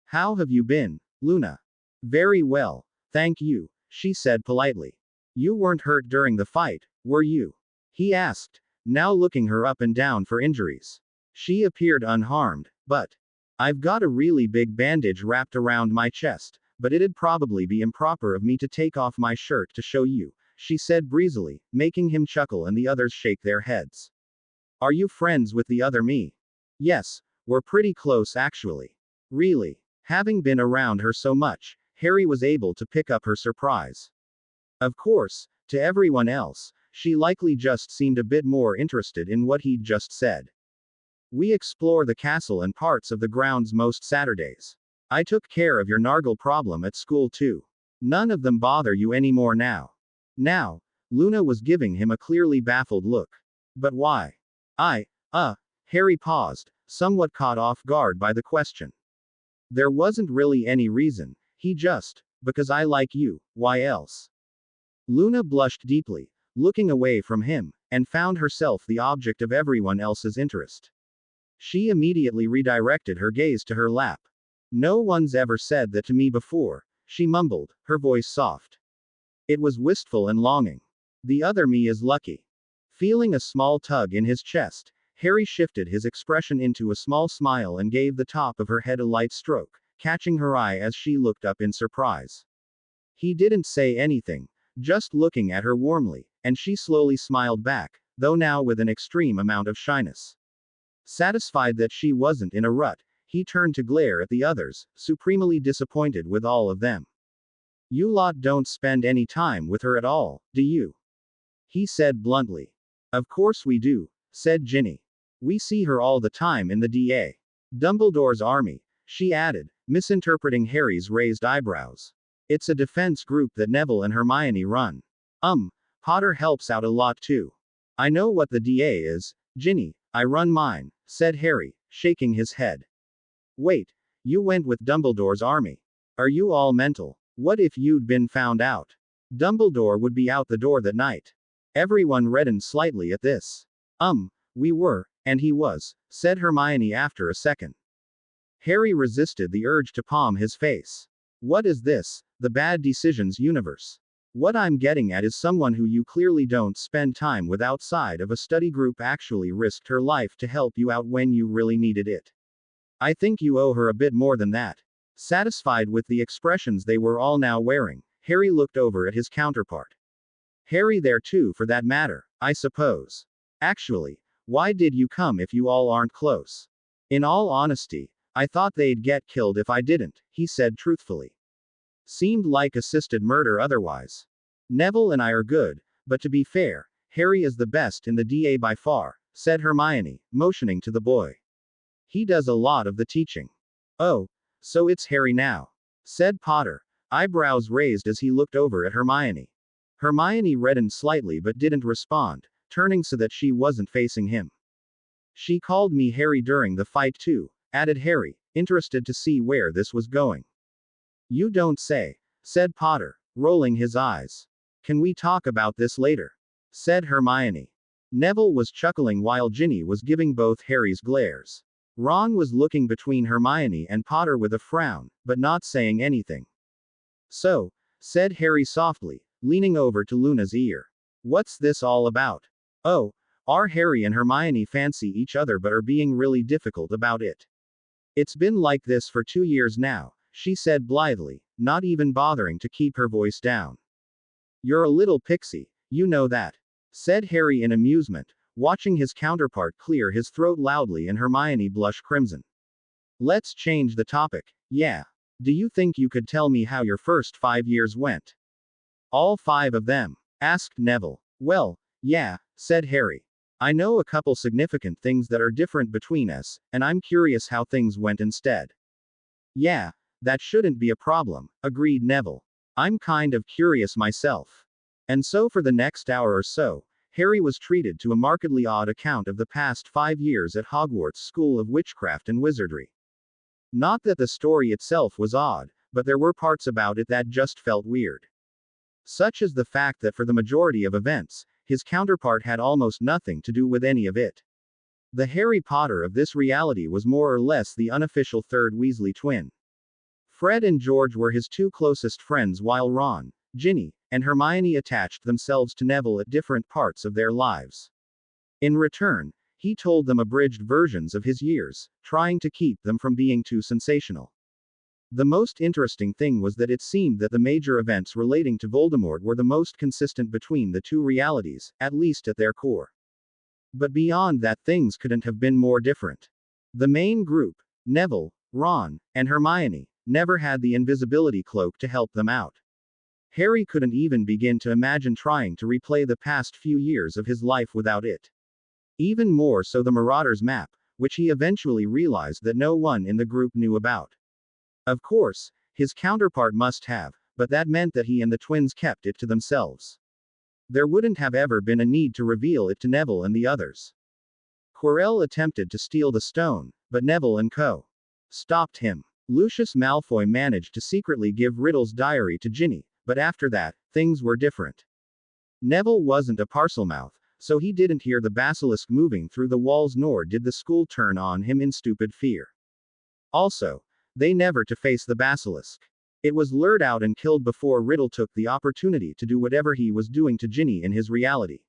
How have you been, Luna? Very well, thank you, she said politely. You weren't hurt during the fight, were you? He asked, now looking her up and down for injuries. She appeared unharmed, but I've got a really big bandage wrapped around my chest, but it'd probably be improper of me to take off my shirt to show you, she said breezily, making him chuckle and the others shake their heads. Are you friends with the other me? Yes, we're pretty close actually. Really? Having been around her so much, Harry was able to pick up her surprise. Of course, to everyone else, she likely just seemed a bit more interested in what he'd just said. We explore the castle and parts of the grounds most Saturdays. I took care of your Nargle problem at school too. None of them bother you anymore now. Now, Luna was giving him a clearly baffled look. But why? Harry paused, somewhat caught off guard by the question. There wasn't really any reason, because I like you, why else? Luna blushed deeply, looking away from him, and found herself the object of everyone else's interest. She immediately redirected her gaze to her lap. No one's ever said that to me before, she mumbled, her voice soft. It was wistful and longing. The other me is lucky. Feeling a small tug in his chest, Harry shifted his expression into a small smile and gave the top of her head a light stroke, catching her eye as she looked up in surprise. He didn't say anything, just looking at her warmly, and she slowly smiled back, though now with an extreme amount of shyness. Satisfied that she wasn't in a rut, he turned to glare at the others, supremely disappointed with all of them. You lot don't spend any time with her at all, do you? He said bluntly. Of course we do, said Ginny. We see her all the time in the D.A. Dumbledore's army, she added, misinterpreting Harry's raised eyebrows. It's a defense group that Neville and Hermione run. Potter helps out a lot too. I know what the DA is, Ginny, I run mine, said Harry, shaking his head. Wait, you went with Dumbledore's army. Are you all mental? What if you'd been found out? Dumbledore would be out the door that night. Everyone reddened slightly at this. We were, and he was, said Hermione after a second. Harry resisted the urge to palm his face. What is this, the bad decisions universe? What I'm getting at is someone who you clearly don't spend time with outside of a study group actually risked her life to help you out when you really needed it. I think you owe her a bit more than that. Satisfied with the expressions they were all now wearing, Harry looked over at his counterpart. Harry there too for that matter, I suppose. Actually, why did you come if you all aren't close? In all honesty, I thought they'd get killed if I didn't, he said truthfully. Seemed like assisted murder otherwise. Neville and I are good, but to be fair, Harry is the best in the DA by far, said Hermione, motioning to the boy. He does a lot of the teaching. Oh, so it's Harry now, said Potter, eyebrows raised as he looked over at Hermione. Hermione reddened slightly but didn't respond, turning so that she wasn't facing him. She called me Harry during the fight too, added Harry, interested to see where this was going. You don't say, said Potter, rolling his eyes. Can we talk about this later? Said Hermione. Neville was chuckling while Ginny was giving both Harry's glares. Ron was looking between Hermione and Potter with a frown, but not saying anything. So, said Harry softly, leaning over to Luna's ear. What's this all about? Oh, our Harry and Hermione fancy each other but are being really difficult about it. It's been like this for 2 years now, she said blithely, not even bothering to keep her voice down. You're a little pixie, you know that, said Harry in amusement, watching his counterpart clear his throat loudly and Hermione blush crimson. Let's change the topic. Yeah. Do you think you could tell me how your first 5 years went? All 5 of them? Asked Neville. Well, yeah, said Harry. I know a couple significant things that are different between us, and I'm curious how things went instead. Yeah, that shouldn't be a problem, agreed Neville. I'm kind of curious myself. And so for the next hour or so, Harry was treated to a markedly odd account of the past 5 years at Hogwarts School of Witchcraft and Wizardry. Not that the story itself was odd, but there were parts about it that just felt weird. Such as the fact that for the majority of events, his counterpart had almost nothing to do with any of it. The Harry Potter of this reality was more or less the unofficial third Weasley twin. Fred and George were his 2 closest friends while Ron, Ginny, and Hermione attached themselves to Neville at different parts of their lives. In return, he told them abridged versions of his years, trying to keep them from being too sensational. The most interesting thing was that it seemed that the major events relating to Voldemort were the most consistent between the 2 realities, at least at their core. But beyond that, things couldn't have been more different. The main group, Neville, Ron, and Hermione, never had the invisibility cloak to help them out. Harry couldn't even begin to imagine trying to replay the past few years of his life without it. Even more so the Marauders map, which he eventually realized that no one in the group knew about. Of course, his counterpart must have, but that meant that he and the twins kept it to themselves. There wouldn't have ever been a need to reveal it to Neville and the others. Quirrell attempted to steal the stone, but Neville and co. stopped him. Lucius Malfoy managed to secretly give Riddle's diary to Ginny, but after that, things were different. Neville wasn't a Parselmouth, so he didn't hear the basilisk moving through the walls, nor did the school turn on him in stupid fear. Also, they never to face the basilisk. It was lured out and killed before Riddle took the opportunity to do whatever he was doing to Ginny in his reality.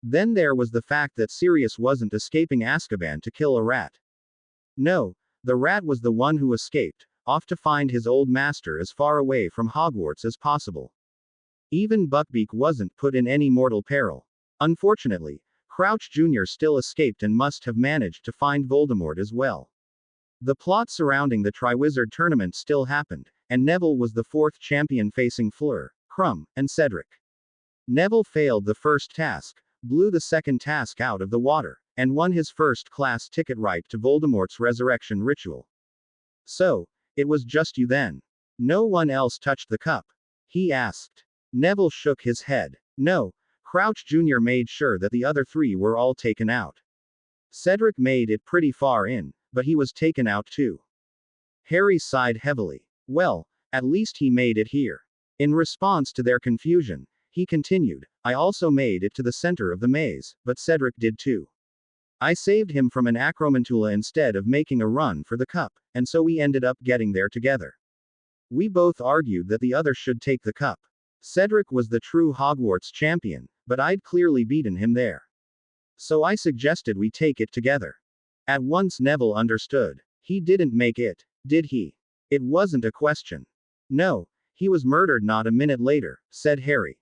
Then there was the fact that Sirius wasn't escaping Azkaban to kill a rat. No, the rat was the one who escaped, off to find his old master as far away from Hogwarts as possible. Even Buckbeak wasn't put in any mortal peril. Unfortunately, Crouch Jr. still escaped and must have managed to find Voldemort as well. The plot surrounding the Triwizard Tournament still happened, and Neville was the 4th champion facing Fleur, Krum, and Cedric. Neville failed the first task, blew the second task out of the water, and won his first-class ticket right to Voldemort's resurrection ritual. So, it was just you then. No one else touched the cup? He asked. Neville shook his head. No, Crouch Jr. made sure that the other 3 were all taken out. Cedric made it pretty far in, but he was taken out too. Harry sighed heavily. Well, at least he made it here. In response to their confusion, he continued, I also made it to the center of the maze, but Cedric did too. I saved him from an acromantula instead of making a run for the cup, and so we ended up getting there together. We both argued that the other should take the cup. Cedric was the true Hogwarts champion, but I'd clearly beaten him there. So I suggested we take it together. At once Neville understood. He didn't make it, did he? It wasn't a question. No, he was murdered not a minute later, said Harry.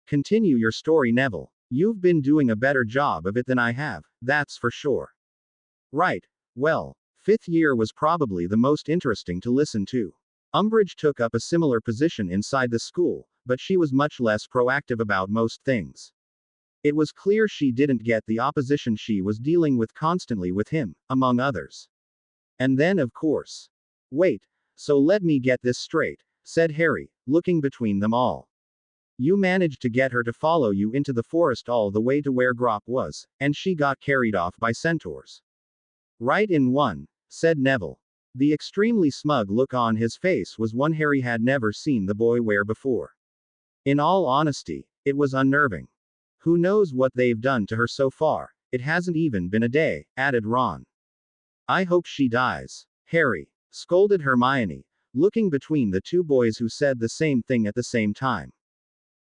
Continue your story, Neville. You've been doing a better job of it than I have, that's for sure. Right. Well, 5th year was probably the most interesting to listen to. Umbridge took up a similar position inside the school, but she was much less proactive about most things. It was clear she didn't get the opposition she was dealing with constantly with him, among others. And then, of course. Wait, so let me get this straight, said Harry, looking between them all. You managed to get her to follow you into the forest all the way to where Grop was, and she got carried off by centaurs. Right in one, said Neville. The extremely smug look on his face was one Harry had never seen the boy wear before. In all honesty, it was unnerving. Who knows what they've done to her so far? It hasn't even been a day, added Ron. I hope she dies. Harry scolded Hermione, looking between the two boys who said the same thing at the same time.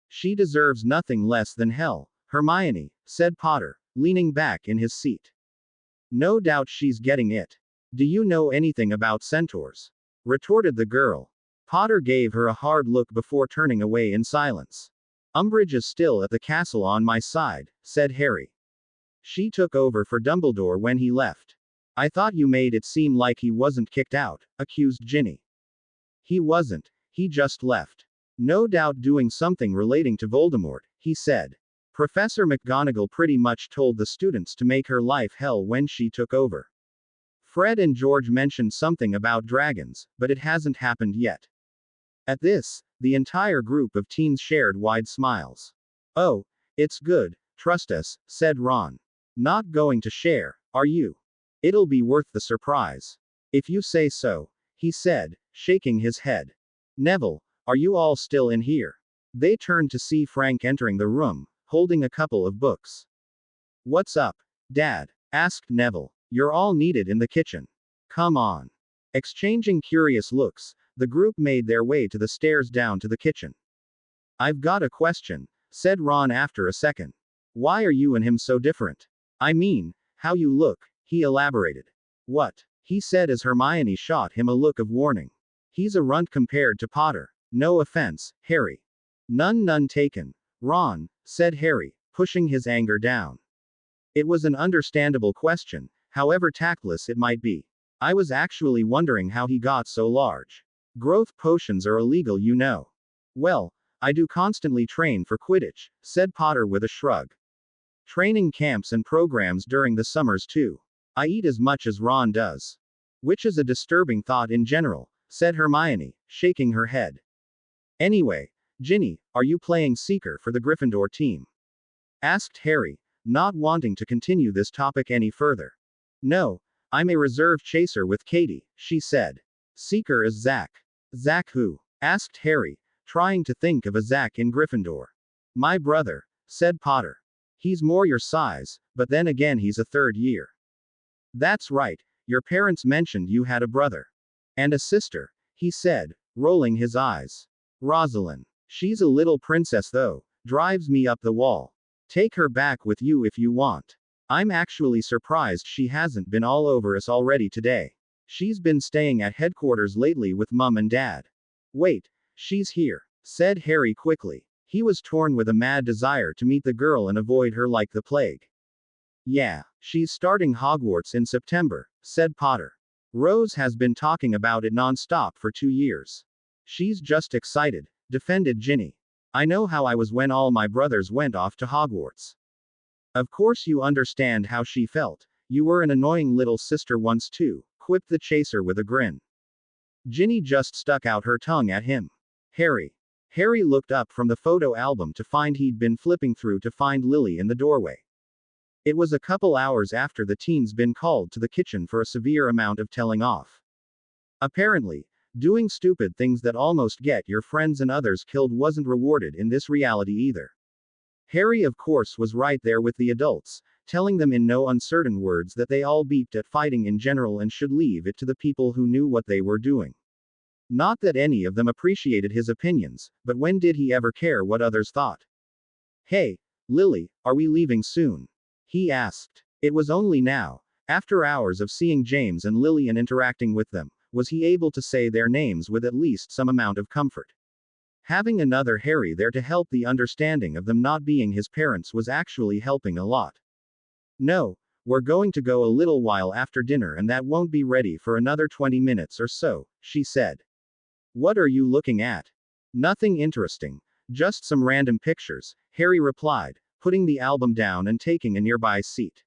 She deserves nothing less than hell, Hermione, said Potter, leaning back in his seat. No doubt she's getting it. Do you know anything about centaurs? Retorted the girl. Potter gave her a hard look before turning away in silence. Umbridge is still at the castle on my side, said Harry. She took over for Dumbledore when he left. I thought you made it seem like he wasn't kicked out, accused Ginny. He wasn't, he just left. No doubt doing something relating to Voldemort, he said. Professor McGonagall pretty much told the students to make her life hell when she took over. Fred and George mentioned something about dragons, but it hasn't happened yet. At this, the entire group of teens shared wide smiles. Oh, it's good, trust us, said Ron. Not going to share, are you? It'll be worth the surprise. If you say so, he said, shaking his head. Neville, are you all still in here? They turned to see Frank entering the room, holding a couple of books. What's up, Dad? Asked Neville. You're all needed in the kitchen. Come on. Exchanging curious looks, the group made their way to the stairs down to the kitchen. I've got a question, said Ron after a second. Why are you and him so different? I mean, how you look, he elaborated. What? He said as Hermione shot him a look of warning. He's a runt compared to Potter. No offense, Harry. None taken. Ron, said Harry, pushing his anger down. It was an understandable question, however tactless it might be. I was actually wondering how he got so large. Growth potions are illegal, you know. Well, I do constantly train for Quidditch, said Potter with a shrug. Training camps and programs during the summers too. I eat as much as Ron does. Which is a disturbing thought in general, said Hermione, shaking her head. Anyway, Ginny, are you playing Seeker for the Gryffindor team? Asked Harry, not wanting to continue this topic any further. No, I'm a reserve chaser with Katie, she said. Seeker is Zach. Zach who? Asked Harry, trying to think of a Zach in Gryffindor. My brother, said Potter. He's more your size, but then again he's a third year. That's right, your parents mentioned you had a brother. And a sister, he said, rolling his eyes. Rosalind. She's a little princess though, drives me up the wall. Take her back with you if you want. I'm actually surprised she hasn't been all over us already today. She's been staying at headquarters lately with Mum and Dad. Wait, she's here, said Harry quickly. He was torn with a mad desire to meet the girl and avoid her like the plague. Yeah, she's starting Hogwarts in September, said Potter. Rose has been talking about it non-stop for 2 years. She's just excited, defended Ginny. I know how I was when all my brothers went off to Hogwarts. Of course you understand how she felt. You were an annoying little sister once too, quipped the chaser with a grin. Ginny just stuck out her tongue at him. Harry. Harry looked up from the photo album to find he'd been flipping through to find Lily in the doorway. It was a couple hours after the teens been called to the kitchen for a severe amount of telling off. Apparently, doing stupid things that almost get your friends and others killed wasn't rewarded in this reality either. Harry of course was right there with the adults, telling them in no uncertain words that they all beeped at fighting in general and should leave it to the people who knew what they were doing. Not that any of them appreciated his opinions, but when did he ever care what others thought? Hey, Lily, are we leaving soon? He asked. It was only now, after hours of seeing James and Lily and interacting with them, was he able to say their names with at least some amount of comfort. Having another Harry there to help the understanding of them not being his parents was actually helping a lot. No, we're going to go a little while after dinner and that won't be ready for another 20 minutes or so, she said. What are you looking at? Nothing interesting, just some random pictures, Harry replied, putting the album down and taking a nearby seat.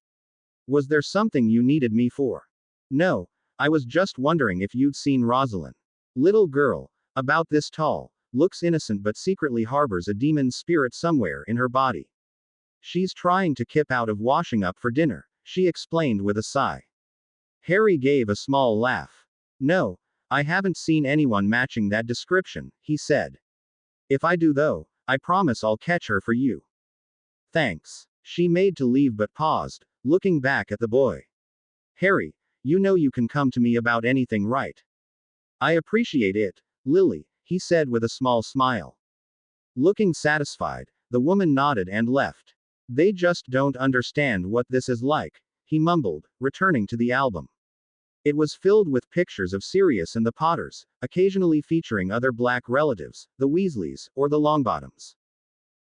Was there something you needed me for? No, I was just wondering if you'd seen Rosalind. Little girl, about this tall, looks innocent but secretly harbors a demon's spirit somewhere in her body. She's trying to kip out of washing up for dinner, she explained with a sigh. Harry gave a small laugh. No, I haven't seen anyone matching that description, he said. If I do though, I promise I'll catch her for you. Thanks. She made to leave but paused, looking back at the boy. Harry, you know you can come to me about anything, right? I appreciate it, Lily, he said with a small smile. Looking satisfied, the woman nodded and left. They just don't understand what this is like, he mumbled, returning to the album. It was filled with pictures of Sirius and the Potters, occasionally featuring other black relatives, the Weasleys, or the Longbottoms.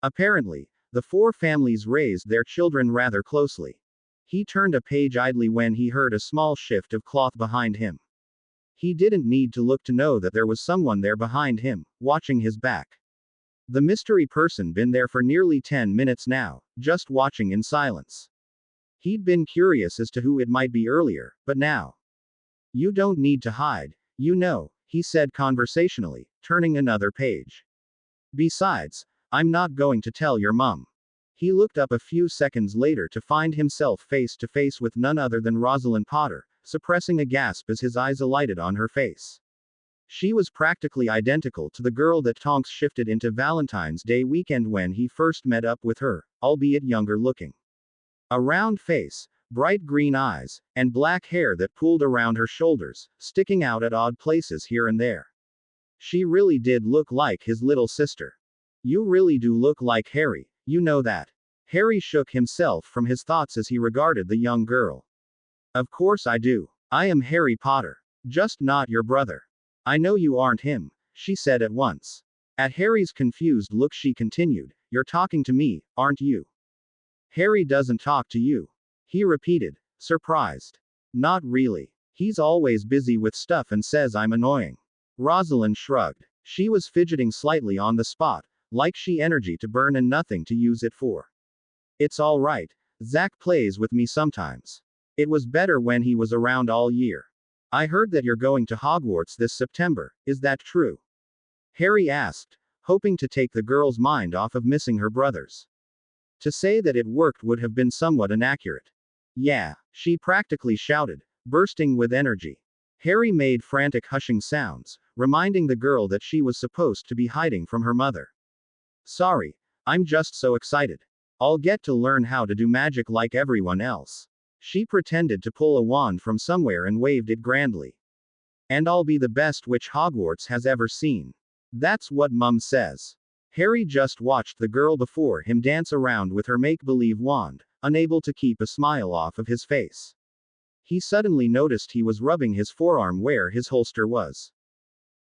Apparently, the four families raised their children rather closely. He turned a page idly when he heard a small shift of cloth behind him. He didn't need to look to know that there was someone there behind him, watching his back. The mystery person been there for nearly 10 minutes now, just watching in silence. He'd been curious as to who it might be earlier, but now. You don't need to hide, you know, he said conversationally, turning another page. Besides, I'm not going to tell your mum. He looked up a few seconds later to find himself face to face with none other than Rosalind Potter, suppressing a gasp as his eyes alighted on her face. She was practically identical to the girl that Tonks shifted into Valentine's Day weekend when he first met up with her, albeit younger looking. A round face, bright green eyes, and black hair that pooled around her shoulders, sticking out at odd places here and there. She really did look like his little sister. You really do look like Harry, you know that. Harry shook himself from his thoughts as he regarded the young girl. Of course I do. I am Harry Potter. Just not your brother. I know you aren't him, she said at once. At Harry's confused look she continued, you're talking to me, aren't you? Harry doesn't talk to you. He repeated, surprised. Not really. He's always busy with stuff and says I'm annoying. Rosalind shrugged. She was fidgeting slightly on the spot, like she energy to burn and nothing to use it for. It's all right. Zach plays with me sometimes. It was better when he was around all year. I heard that you're going to Hogwarts this September, is that true? Harry asked, hoping to take the girl's mind off of missing her brothers. To say that it worked would have been somewhat inaccurate. Yeah, she practically shouted, bursting with energy. Harry made frantic hushing sounds, reminding the girl that she was supposed to be hiding from her mother. Sorry, I'm just so excited. I'll get to learn how to do magic like everyone else. She pretended to pull a wand from somewhere and waved it grandly. And I'll be the best witch Hogwarts has ever seen. That's what Mum says. Harry just watched the girl before him dance around with her make-believe wand, unable to keep a smile off of his face. He suddenly noticed he was rubbing his forearm where his holster was.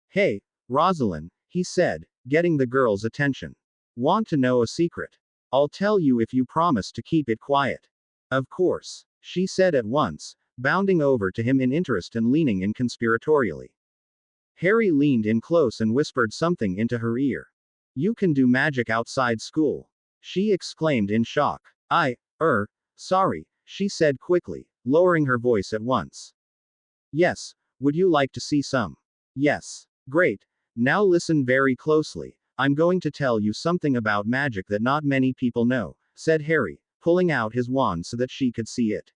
Hey, Rosalind, he said, getting the girl's attention. Want to know a secret? I'll tell you if you promise to keep it quiet. Of course, she said at once, bounding over to him in interest and leaning in conspiratorially. Harry leaned in close and whispered something into her ear. You can do magic outside school. She exclaimed in shock. Sorry, she said quickly, lowering her voice at once. Yes, would you like to see some? Yes. Great. Now listen very closely. I'm going to tell you something about magic that not many people know, said Harry, pulling out his wand so that she could see it.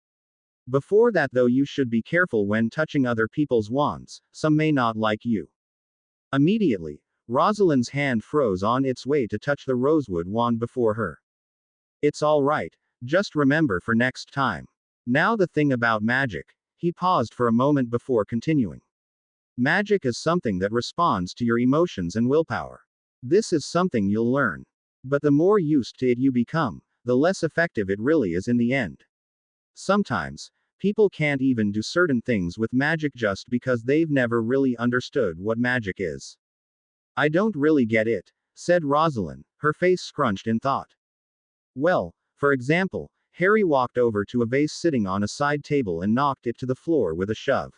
Before that though you should be careful when touching other people's wands, some may not like you. Immediately, Rosalind's hand froze on its way to touch the rosewood wand before her. It's all right, just remember for next time. Now the thing about magic. He paused for a moment before continuing. Magic is something that responds to your emotions and willpower. This is something you'll learn. But the more used to it you become, the less effective it really is in the end. Sometimes, people can't even do certain things with magic just because they've never really understood what magic is. I don't really get it, said Rosalind, her face scrunched in thought. Well, for example, Harry walked over to a vase sitting on a side table and knocked it to the floor with a shove.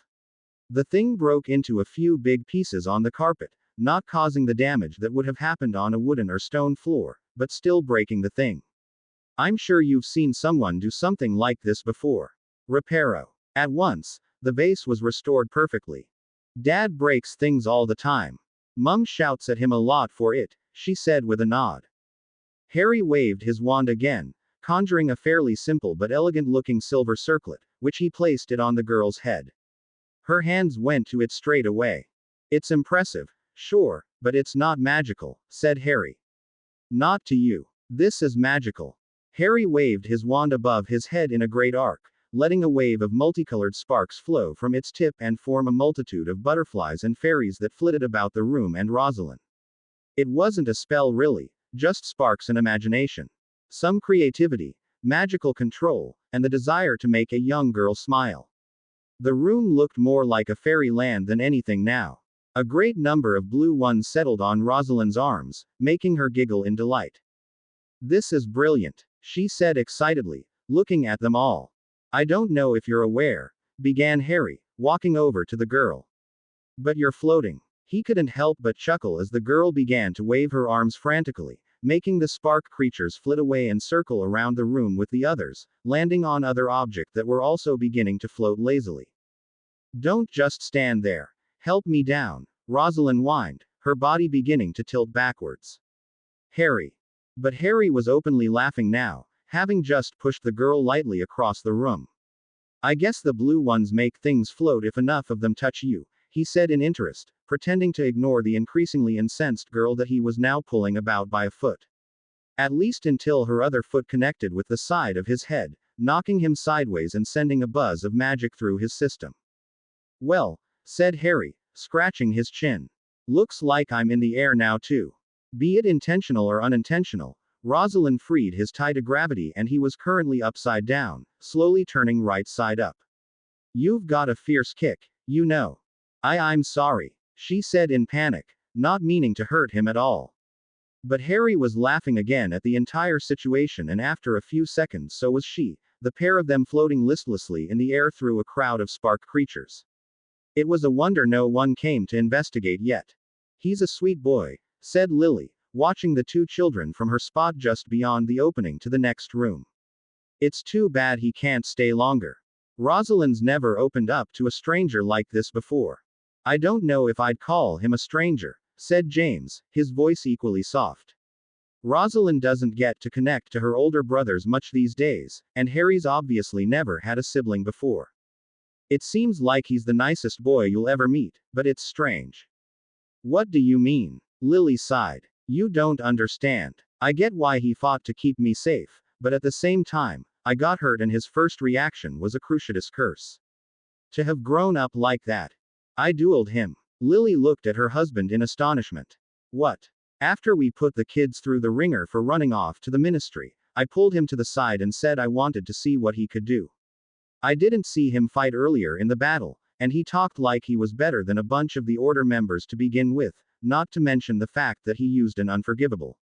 The thing broke into a few big pieces on the carpet, not causing the damage that would have happened on a wooden or stone floor, but still breaking the thing. I'm sure you've seen someone do something like this before. Reparo. At once, the vase was restored perfectly. Dad breaks things all the time. Mum shouts at him a lot for it, she said with a nod. Harry waved his wand again, conjuring a fairly simple but elegant looking silver circlet, which he placed it on the girl's head. Her hands went to it straight away. It's impressive, sure, but it's not magical, said Harry. Not to you. This is magical. Harry waved his wand above his head in a great arc, letting a wave of multicolored sparks flow from its tip and form a multitude of butterflies and fairies that flitted about the room and Rosalind. It wasn't a spell really, just sparks and imagination. Some creativity, magical control, and the desire to make a young girl smile. The room looked more like a fairyland than anything now. A great number of blue ones settled on Rosalind's arms, making her giggle in delight. This is brilliant, she said excitedly, looking at them all. I don't know if you're aware, began Harry, walking over to the girl. But you're floating. He couldn't help but chuckle as the girl began to wave her arms frantically, making the spark creatures flit away and circle around the room with the others, landing on other objects that were also beginning to float lazily. Don't just stand there. Help me down, Rosalind whined, her body beginning to tilt backwards. Harry. But Harry was openly laughing now, having just pushed the girl lightly across the room. I guess the blue ones make things float if enough of them touch you, he said in interest, pretending to ignore the increasingly incensed girl that he was now pulling about by a foot. At least until her other foot connected with the side of his head, knocking him sideways and sending a buzz of magic through his system. Well, said Harry, scratching his chin. Looks like I'm in the air now too. Be it intentional or unintentional, Rosalind freed his tie to gravity and he was currently upside down, slowly turning right side up. You've got a fierce kick, you know. I'm sorry, she said in panic, not meaning to hurt him at all. But Harry was laughing again at the entire situation and after a few seconds so was she, the pair of them floating listlessly in the air through a crowd of spark creatures. It was a wonder no one came to investigate yet. He's a sweet boy, said Lily, watching the two children from her spot just beyond the opening to the next room. It's too bad he can't stay longer. Rosalind's never opened up to a stranger like this before. I don't know if I'd call him a stranger, said James, his voice equally soft. Rosalind doesn't get to connect to her older brothers much these days, and Harry's obviously never had a sibling before. It seems like he's the nicest boy you'll ever meet, but it's strange. What do you mean? Lily sighed. You don't understand. I get why he fought to keep me safe, but at the same time, I got hurt and his first reaction was a Cruciatus curse. To have grown up like that. I dueled him. Lily looked at her husband in astonishment. What? After we put the kids through the ringer for running off to the ministry, I pulled him to the side and said I wanted to see what he could do. I didn't see him fight earlier in the battle, and he talked like he was better than a bunch of the order members to begin with, not to mention the fact that he used an unforgivable.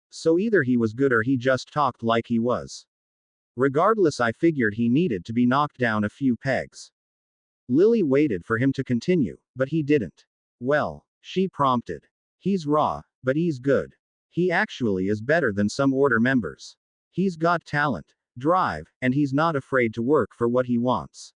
So either he was good or he just talked like he was. Regardless, I figured he needed to be knocked down a few pegs. Lily waited for him to continue, but he didn't. Well, she prompted. He's raw, but he's good. He actually is better than some order members. He's got talent, drive, and he's not afraid to work for what he wants.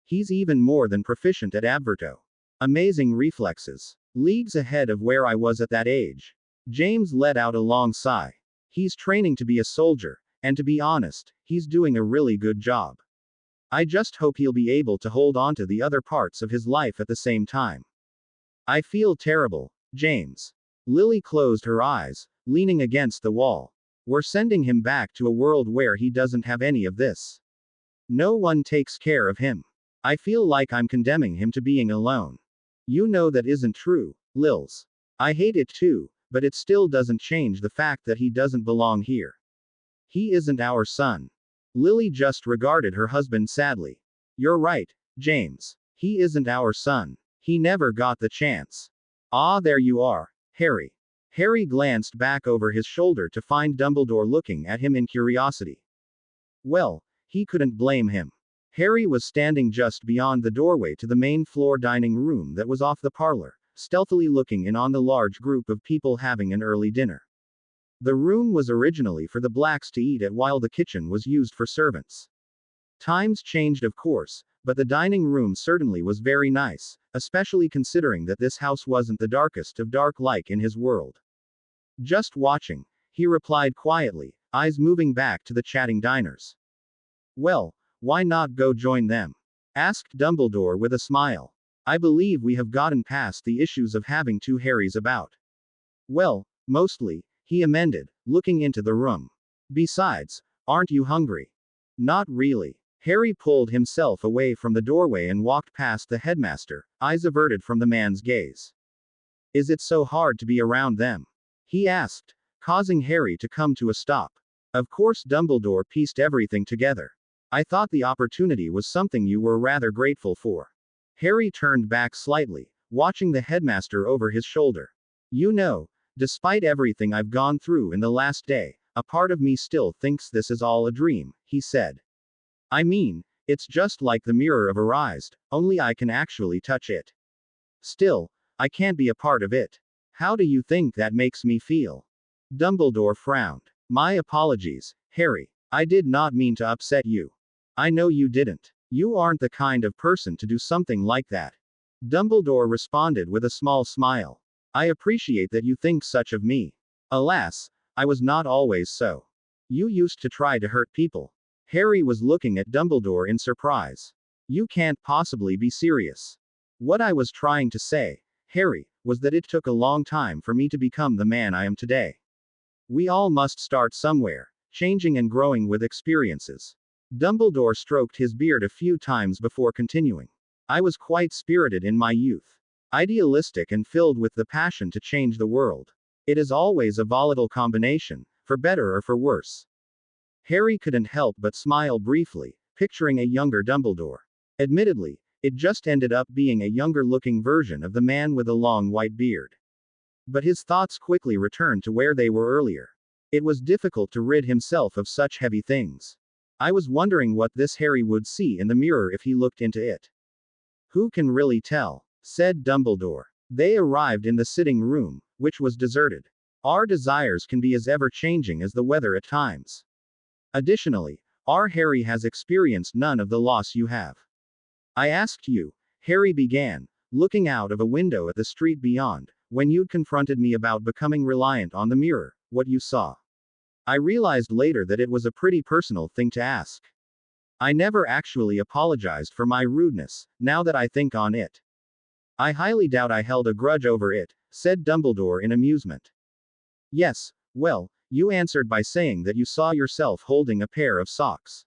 He's even more than proficient at Abverto. Amazing reflexes. Leagues ahead of where I was at that age. James let out a long sigh. He's training to be a soldier, and to be honest, he's doing a really good job. I just hope he'll be able to hold on to the other parts of his life at the same time. I feel terrible, James. Lily closed her eyes, leaning against the wall. We're sending him back to a world where he doesn't have any of this. No one takes care of him. I feel like I'm condemning him to being alone. You know that isn't true, Lils. I hate it too, but it still doesn't change the fact that he doesn't belong here. He isn't our son. Lily just regarded her husband sadly. You're right, James. He isn't our son. He never got the chance. Ah, there you are, Harry. Harry glanced back over his shoulder to find Dumbledore looking at him in curiosity. Well, he couldn't blame him. Harry was standing just beyond the doorway to the main floor dining room that was off the parlor, stealthily looking in on the large group of people having an early dinner. The room was originally for the blacks to eat at while the kitchen was used for servants. Times changed of course, but the dining room certainly was very nice, especially considering that this house wasn't the darkest of dark like in his world. Just watching, he replied quietly, eyes moving back to the chatting diners. Well, why not go join them? asked Dumbledore with a smile. I believe we have gotten past the issues of having two Harrys about. Well, mostly, he amended, looking into the room. Besides, aren't you hungry? Not really. Harry pulled himself away from the doorway and walked past the headmaster, eyes averted from the man's gaze. Is it so hard to be around them? He asked, causing Harry to come to a stop. Of course, Dumbledore pieced everything together. I thought the opportunity was something you were rather grateful for. Harry turned back slightly, watching the headmaster over his shoulder. You know, despite everything I've gone through in the last day, a part of me still thinks this is all a dream, he said. I mean, it's just like the mirror of Arised, only I can actually touch it. Still, I can't be a part of it. How do you think that makes me feel? Dumbledore frowned. My apologies, Harry. I did not mean to upset you. I know you didn't. You aren't the kind of person to do something like that. Dumbledore responded with a small smile. I appreciate that you think such of me. Alas, I was not always so. You used to try to hurt people. Harry was looking at Dumbledore in surprise. You can't possibly be serious. What I was trying to say, Harry, was that it took a long time for me to become the man I am today. We all must start somewhere, changing and growing with experiences. Dumbledore stroked his beard a few times before continuing. I was quite spirited in my youth. Idealistic and filled with the passion to change the world. It is always a volatile combination, for better or for worse. Harry couldn't help but smile briefly, picturing a younger Dumbledore. Admittedly, it just ended up being a younger-looking version of the man with a long white beard. But his thoughts quickly returned to where they were earlier. It was difficult to rid himself of such heavy things. I was wondering what this Harry would see in the mirror if he looked into it. Who can really tell? Said Dumbledore. They arrived in the sitting room, which was deserted. Our desires can be as ever-changing as the weather at times. Additionally, our Harry has experienced none of the loss you have. I asked you, Harry began, looking out of a window at the street beyond, when you'd confronted me about becoming reliant on the mirror, what you saw. I realized later that it was a pretty personal thing to ask. I never actually apologized for my rudeness, now that I think on it. I highly doubt I held a grudge over it, said Dumbledore in amusement. Yes, well, you answered by saying that you saw yourself holding a pair of socks.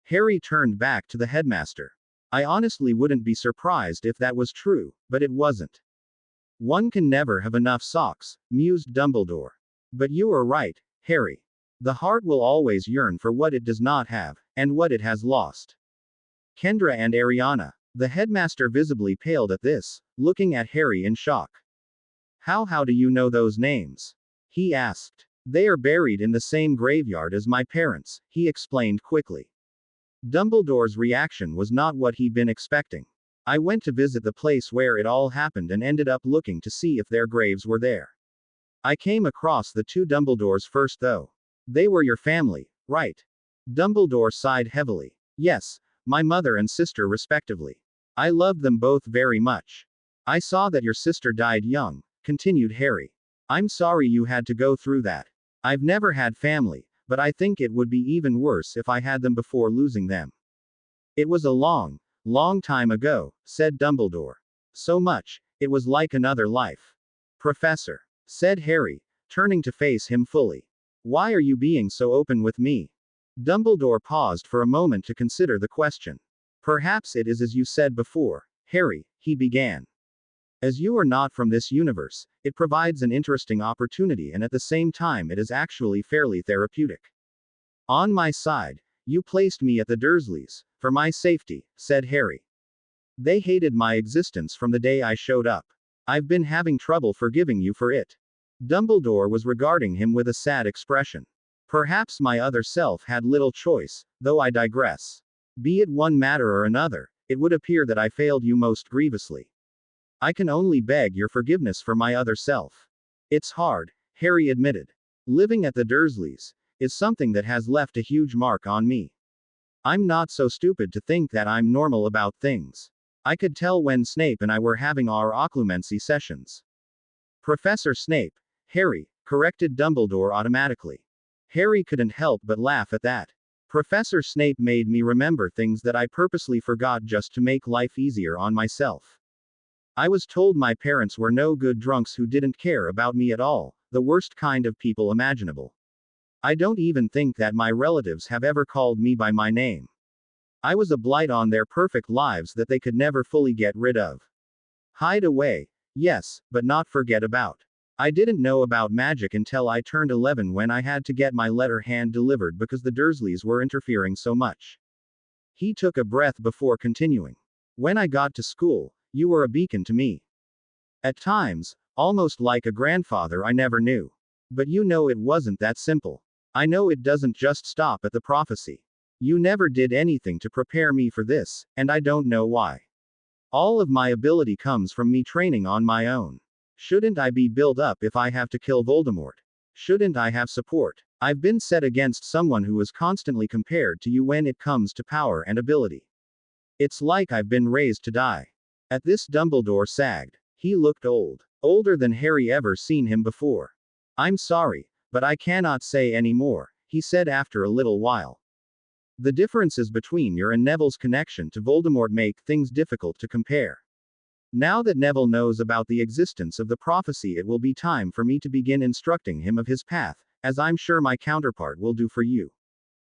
Harry turned back to the headmaster. I honestly wouldn't be surprised if that was true, but it wasn't. One can never have enough socks, mused Dumbledore. But you are right, Harry. The heart will always yearn for what it does not have, and what it has lost. Kendra and Ariana. The headmaster visibly paled at this, looking at Harry in shock. How do you know those names? He asked. They are buried in the same graveyard as my parents, he explained quickly. Dumbledore's reaction was not what he'd been expecting. I went to visit the place where it all happened and ended up looking to see if their graves were there. I came across the two Dumbledores first though. They were your family, right? Dumbledore sighed heavily. Yes, my mother and sister respectively. I loved them both very much. I saw that your sister died young, continued Harry. I'm sorry you had to go through that. I've never had family, but I think it would be even worse if I had them before losing them. It was a long, long time ago, said Dumbledore. So much, it was like another life. Professor, said Harry, turning to face him fully. Why are you being so open with me? Dumbledore paused for a moment to consider the question. Perhaps it is as you said before, Harry, he began. As you are not from this universe, it provides an interesting opportunity and at the same time it is actually fairly therapeutic. On my side, you placed me at the Dursleys, for my safety, said Harry. They hated my existence from the day I showed up. I've been having trouble forgiving you for it. Dumbledore was regarding him with a sad expression. Perhaps my other self had little choice, though I digress. Be it one matter or another, it would appear that I failed you most grievously. I can only beg your forgiveness for my other self. It's hard, Harry admitted. Living at the Dursleys is something that has left a huge mark on me. I'm not so stupid to think that I'm normal about things. I could tell when Snape and I were having our occlumency sessions. Professor Snape, Harry, corrected Dumbledore automatically. Harry couldn't help but laugh at that. Professor Snape made me remember things that I purposely forgot just to make life easier on myself. I was told my parents were no good drunks who didn't care about me at all, the worst kind of people imaginable. I don't even think that my relatives have ever called me by my name. I was a blight on their perfect lives that they could never fully get rid of. Hide away, yes, but not forget about. I didn't know about magic until I turned 11 when I had to get my letter hand delivered because the Dursleys were interfering so much. He took a breath before continuing. When I got to school, you were a beacon to me. At times, almost like a grandfather I never knew. But you know it wasn't that simple. I know it doesn't just stop at the prophecy. You never did anything to prepare me for this, and I don't know why. All of my ability comes from me training on my own. Shouldn't I be built up if I have to kill Voldemort? Shouldn't I have support? I've been set against someone who is constantly compared to you when it comes to power and ability. It's like I've been raised to die. At this, Dumbledore sagged. He looked old. Older than Harry ever seen him before. I'm sorry, but I cannot say any more, he said after a little while. The differences between your and Neville's connection to Voldemort make things difficult to compare. Now that Neville knows about the existence of the prophecy, it will be time for me to begin instructing him of his path, as I'm sure my counterpart will do for you.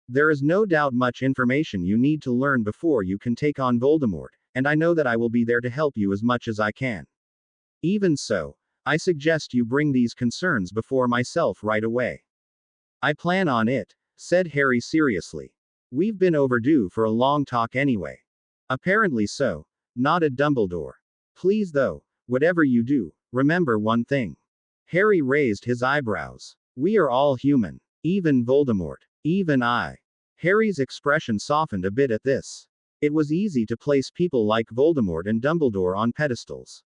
There is no doubt much information you need to learn before you can take on Voldemort, and I know that I will be there to help you as much as I can. Even so, I suggest you bring these concerns before myself right away. I plan on it, said Harry seriously. We've been overdue for a long talk anyway. Apparently so, nodded Dumbledore. Please though, whatever you do, remember one thing. Harry raised his eyebrows. We are all human. Even Voldemort. Even I. Harry's expression softened a bit at this. It was easy to place people like Voldemort and Dumbledore on pedestals.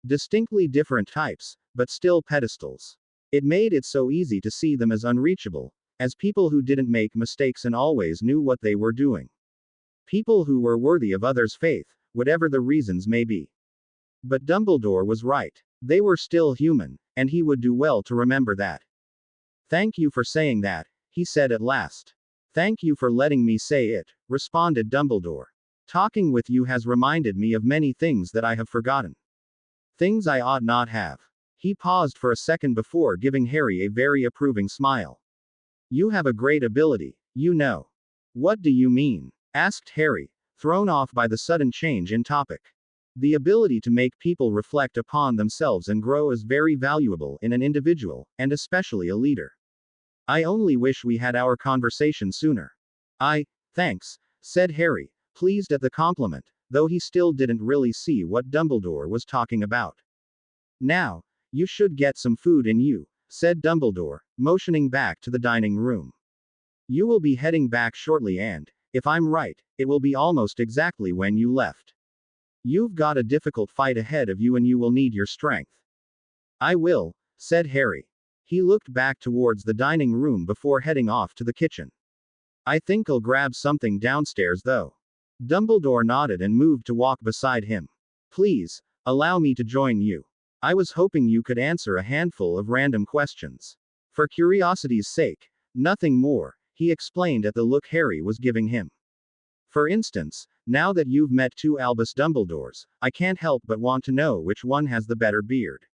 Distinctly different types, but still pedestals. It made it so easy to see them as unreachable, as people who didn't make mistakes and always knew what they were doing. People who were worthy of others' faith, whatever the reasons may be. But Dumbledore was right. They were still human, and he would do well to remember that. Thank you for saying that, he said at last. Thank you for letting me say it, responded Dumbledore. Talking with you has reminded me of many things that I have forgotten. Things I ought not have. He paused for a second before giving Harry a very approving smile. You have a great ability, you know. What do you mean? Asked Harry, thrown off by the sudden change in topic. The ability to make people reflect upon themselves and grow is very valuable in an individual, and especially a leader. I only wish we had our conversation sooner. Thanks, said Harry, pleased at the compliment, though he still didn't really see what Dumbledore was talking about. Now, you should get some food in you, said Dumbledore, motioning back to the dining room. You will be heading back shortly and, if I'm right, it will be almost exactly when you left. You've got a difficult fight ahead of you and you will need your strength. I will, said Harry. He looked back towards the dining room before heading off to the kitchen. I think I'll grab something downstairs though. Dumbledore nodded and moved to walk beside him. Please, allow me to join you. I was hoping you could answer a handful of random questions. For curiosity's sake, nothing more, he explained at the look Harry was giving him. For instance, now that you've met two Albus Dumbledores, I can't help but want to know which one has the better beard.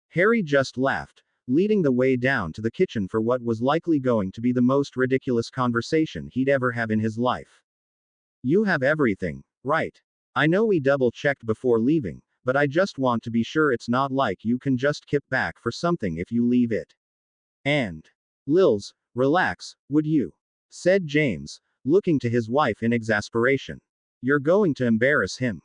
Harry just laughed, leading the way down to the kitchen for what was likely going to be the most ridiculous conversation he'd ever have in his life. You have everything, right? I know we double-checked before leaving, but I just want to be sure it's not like you can just kip back for something if you leave it. And Lils, relax, would you? Said James, looking to his wife in exasperation. You're going to embarrass him.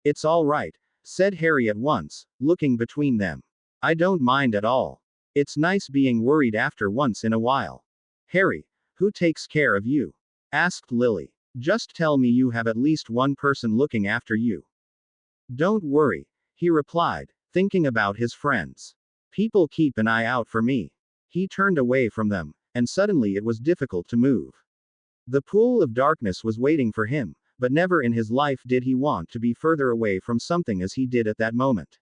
It's all right, said Harry at once, looking between them. I don't mind at all. It's nice being worried after once in a while. Harry, who takes care of you? Asked Lily. Just tell me you have at least one person looking after you. Don't worry, he replied, thinking about his friends. People keep an eye out for me. He turned away from them, and suddenly it was difficult to move. The pool of darkness was waiting for him, but never in his life did he want to be further away from something as he did at that moment.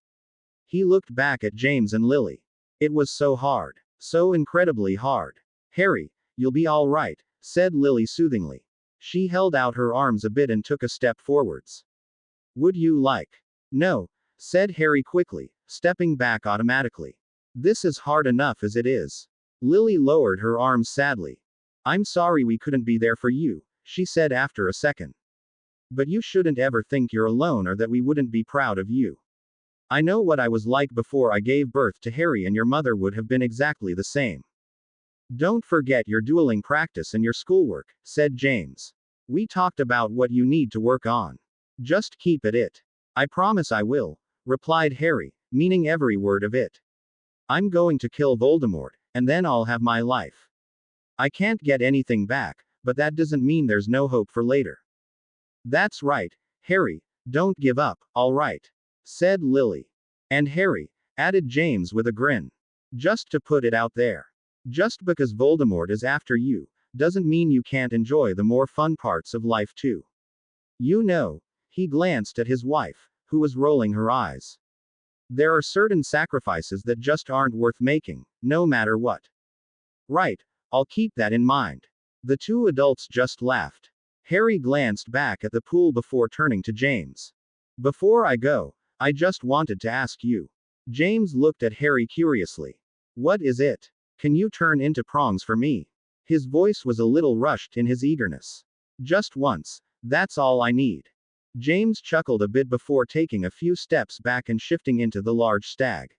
He looked back at James and Lily. It was so hard. So incredibly hard. Harry, you'll be all right, said Lily soothingly. She held out her arms a bit and took a step forwards. Would you like? No, said Harry quickly, stepping back automatically. This is hard enough as it is. Lily lowered her arms sadly. I'm sorry we couldn't be there for you, she said after a second. But you shouldn't ever think you're alone or that we wouldn't be proud of you. I know what I was like before I gave birth to Harry, and your mother would have been exactly the same. Don't forget your dueling practice and your schoolwork, said James. We talked about what you need to work on. Just keep at it. I promise I will, replied Harry, meaning every word of it. I'm going to kill Voldemort, and then I'll have my life. I can't get anything back, but that doesn't mean there's no hope for later. That's right, Harry, don't give up, all right, said Lily. And Harry, added James with a grin. Just to put it out there. Just because Voldemort is after you, doesn't mean you can't enjoy the more fun parts of life too. You know, he glanced at his wife, who was rolling her eyes. There are certain sacrifices that just aren't worth making, no matter what. Right, I'll keep that in mind. The two adults just laughed. Harry glanced back at the pool before turning to James. Before I go, I just wanted to ask you. James looked at Harry curiously. What is it? Can you turn into prongs for me? His voice was a little rushed in his eagerness. Just once, that's all I need. James chuckled a bit before taking a few steps back and shifting into the large stag.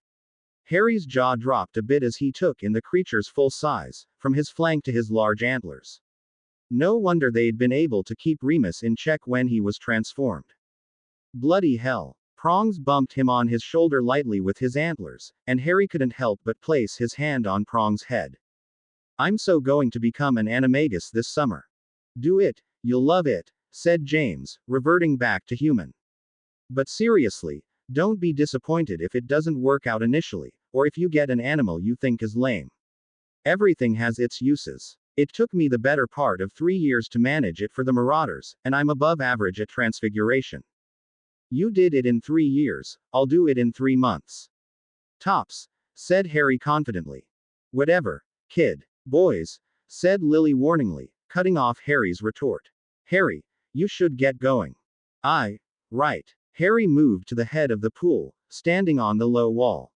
Harry's jaw dropped a bit as he took in the creature's full size, from his flank to his large antlers. No wonder they'd been able to keep Remus in check when he was transformed. Bloody hell. Prongs bumped him on his shoulder lightly with his antlers, and Harry couldn't help but place his hand on Prong's head. I'm so going to become an animagus this summer. Do it, you'll love it, said James, reverting back to human. But seriously, don't be disappointed if it doesn't work out initially, or if you get an animal you think is lame. Everything has its uses. It took me the better part of 3 years to manage it for the Marauders, and I'm above average at Transfiguration. You did it in 3 years, I'll do it in 3 months. Tops, said Harry confidently. Whatever, kid. Boys, said Lily warningly, cutting off Harry's retort. Harry, you should get going. Right. Harry moved to the head of the pool, standing on the low wall.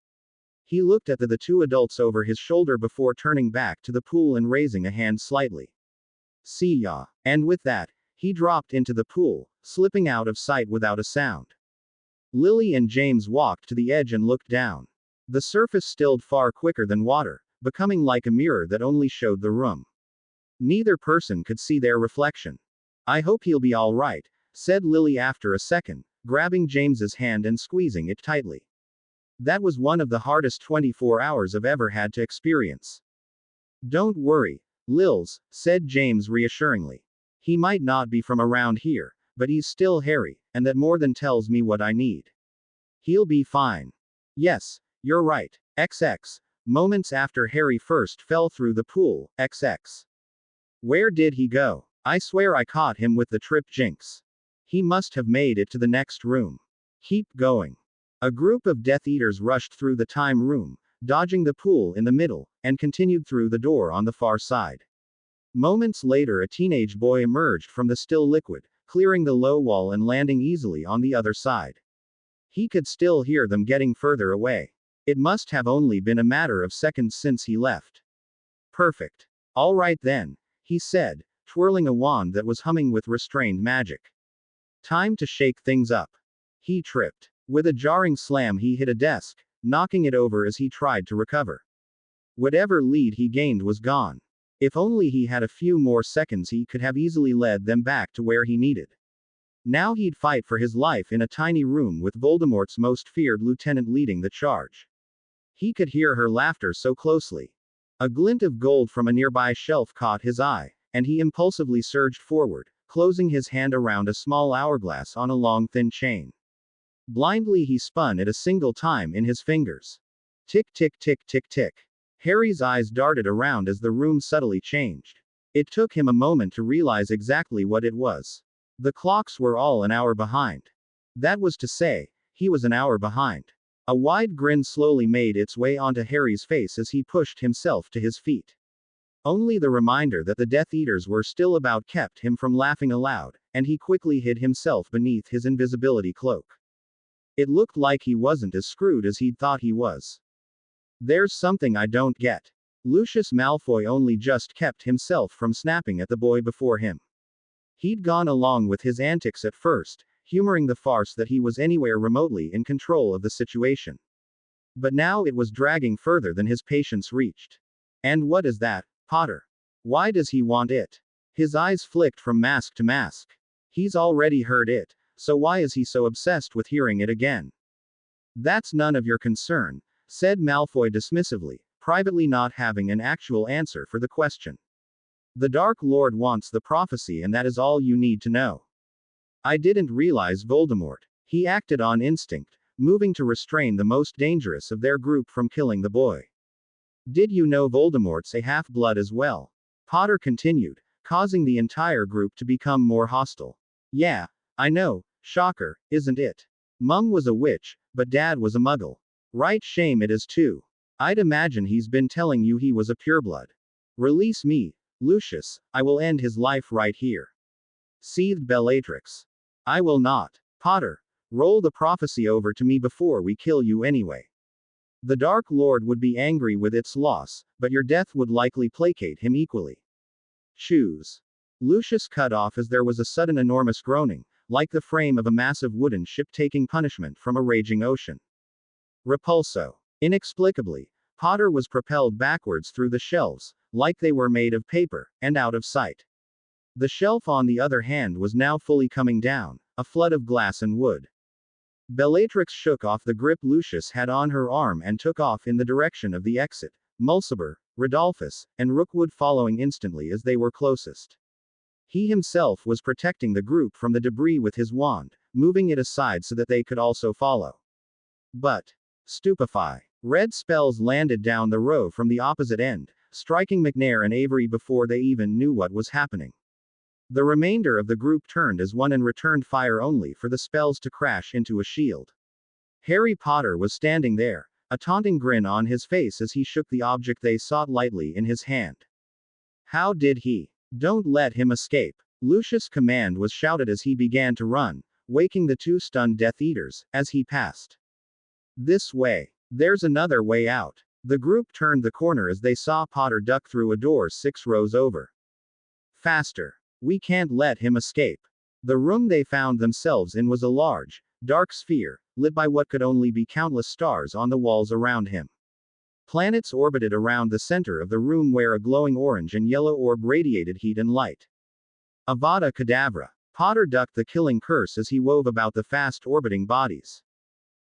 He looked at the two adults over his shoulder before turning back to the pool and raising a hand slightly. See ya. And with that, he dropped into the pool, slipping out of sight without a sound. Lily and James walked to the edge and looked down. The surface stilled far quicker than water, becoming like a mirror that only showed the room. Neither person could see their reflection. I hope he'll be all right, said Lily after a second, grabbing James's hand and squeezing it tightly. That was one of the hardest 24 hours I've ever had to experience. Don't worry, Lils, said James reassuringly. He might not be from around here, but he's still Harry, and that more than tells me what I need. He'll be fine. Yes, you're right. XX. Moments after Harry first fell through the pool, XX. Where did he go? I swear I caught him with the trip jinx. He must have made it to the next room. Keep going. A group of Death Eaters rushed through the time room, dodging the pool in the middle, and continued through the door on the far side. Moments later, a teenage boy emerged from the still liquid, clearing the low wall and landing easily on the other side. He could still hear them getting further away. It must have only been a matter of seconds since he left. Perfect. All right then, he said, twirling a wand that was humming with restrained magic. Time to shake things up. He tripped. With a jarring slam, he hit a desk, knocking it over as he tried to recover. Whatever lead he gained was gone. If only he had a few more seconds, he could have easily led them back to where he needed. Now he'd fight for his life in a tiny room with Voldemort's most feared lieutenant leading the charge. He could hear her laughter so closely. A glint of gold from a nearby shelf caught his eye, and he impulsively surged forward, closing his hand around a small hourglass on a long thin chain. Blindly he spun it a single time in his fingers. Tick tick tick tick tick. Harry's eyes darted around as the room subtly changed. It took him a moment to realize exactly what it was. The clocks were all an hour behind. That was to say, he was an hour behind. A wide grin slowly made its way onto Harry's face as he pushed himself to his feet. Only the reminder that the Death Eaters were still about kept him from laughing aloud, and he quickly hid himself beneath his invisibility cloak. It looked like he wasn't as screwed as he'd thought he was. There's something I don't get. Lucius Malfoy only just kept himself from snapping at the boy before him. He'd gone along with his antics at first, humoring the farce that he was anywhere remotely in control of the situation. But now it was dragging further than his patience reached. And what is that, Potter? Why does he want it? His eyes flicked from mask to mask. He's already heard it, so why is he so obsessed with hearing it again? That's none of your concern, said Malfoy dismissively, privately not having an actual answer for the question. The Dark Lord wants the prophecy, and that is all you need to know. I didn't realize Voldemort. He acted on instinct, moving to restrain the most dangerous of their group from killing the boy. Did you know Voldemort's a half-blood as well? Potter continued, causing the entire group to become more hostile. Yeah, I know, shocker, isn't it? Mum was a witch, but Dad was a muggle. Right, shame it is too. I'd imagine he's been telling you he was a pureblood. Release me, Lucius, I will end his life right here. Seethed Bellatrix. I will not. Potter, roll the prophecy over to me before we kill you anyway. The Dark Lord would be angry with its loss, but your death would likely placate him equally. Choose. Lucius cut off as there was a sudden enormous groaning, like the frame of a massive wooden ship taking punishment from a raging ocean. Repulso. Inexplicably, Potter was propelled backwards through the shelves, like they were made of paper, and out of sight. The shelf on the other hand was now fully coming down, a flood of glass and wood. Bellatrix shook off the grip Lucius had on her arm and took off in the direction of the exit, Mulciber, Rodolphus, and Rookwood following instantly as they were closest. He himself was protecting the group from the debris with his wand, moving it aside so that they could also follow. But, stupefy. Red spells landed down the row from the opposite end, striking McNair and Avery before they even knew what was happening. The remainder of the group turned as one and returned fire only for the spells to crash into a shield. Harry Potter was standing there, a taunting grin on his face as he shook the object they sought lightly in his hand. How did he? Don't let him escape. Lucius' command was shouted as he began to run, waking the two stunned Death Eaters, as he passed. This way. There's another way out. The group turned the corner as they saw Potter duck through a door 6 rows over. Faster. We can't let him escape. The room they found themselves in was a large, dark sphere, lit by what could only be countless stars on the walls around him. Planets orbited around the center of the room where a glowing orange and yellow orb radiated heat and light. Avada Kedavra. Potter ducked the killing curse as he wove about the fast orbiting bodies.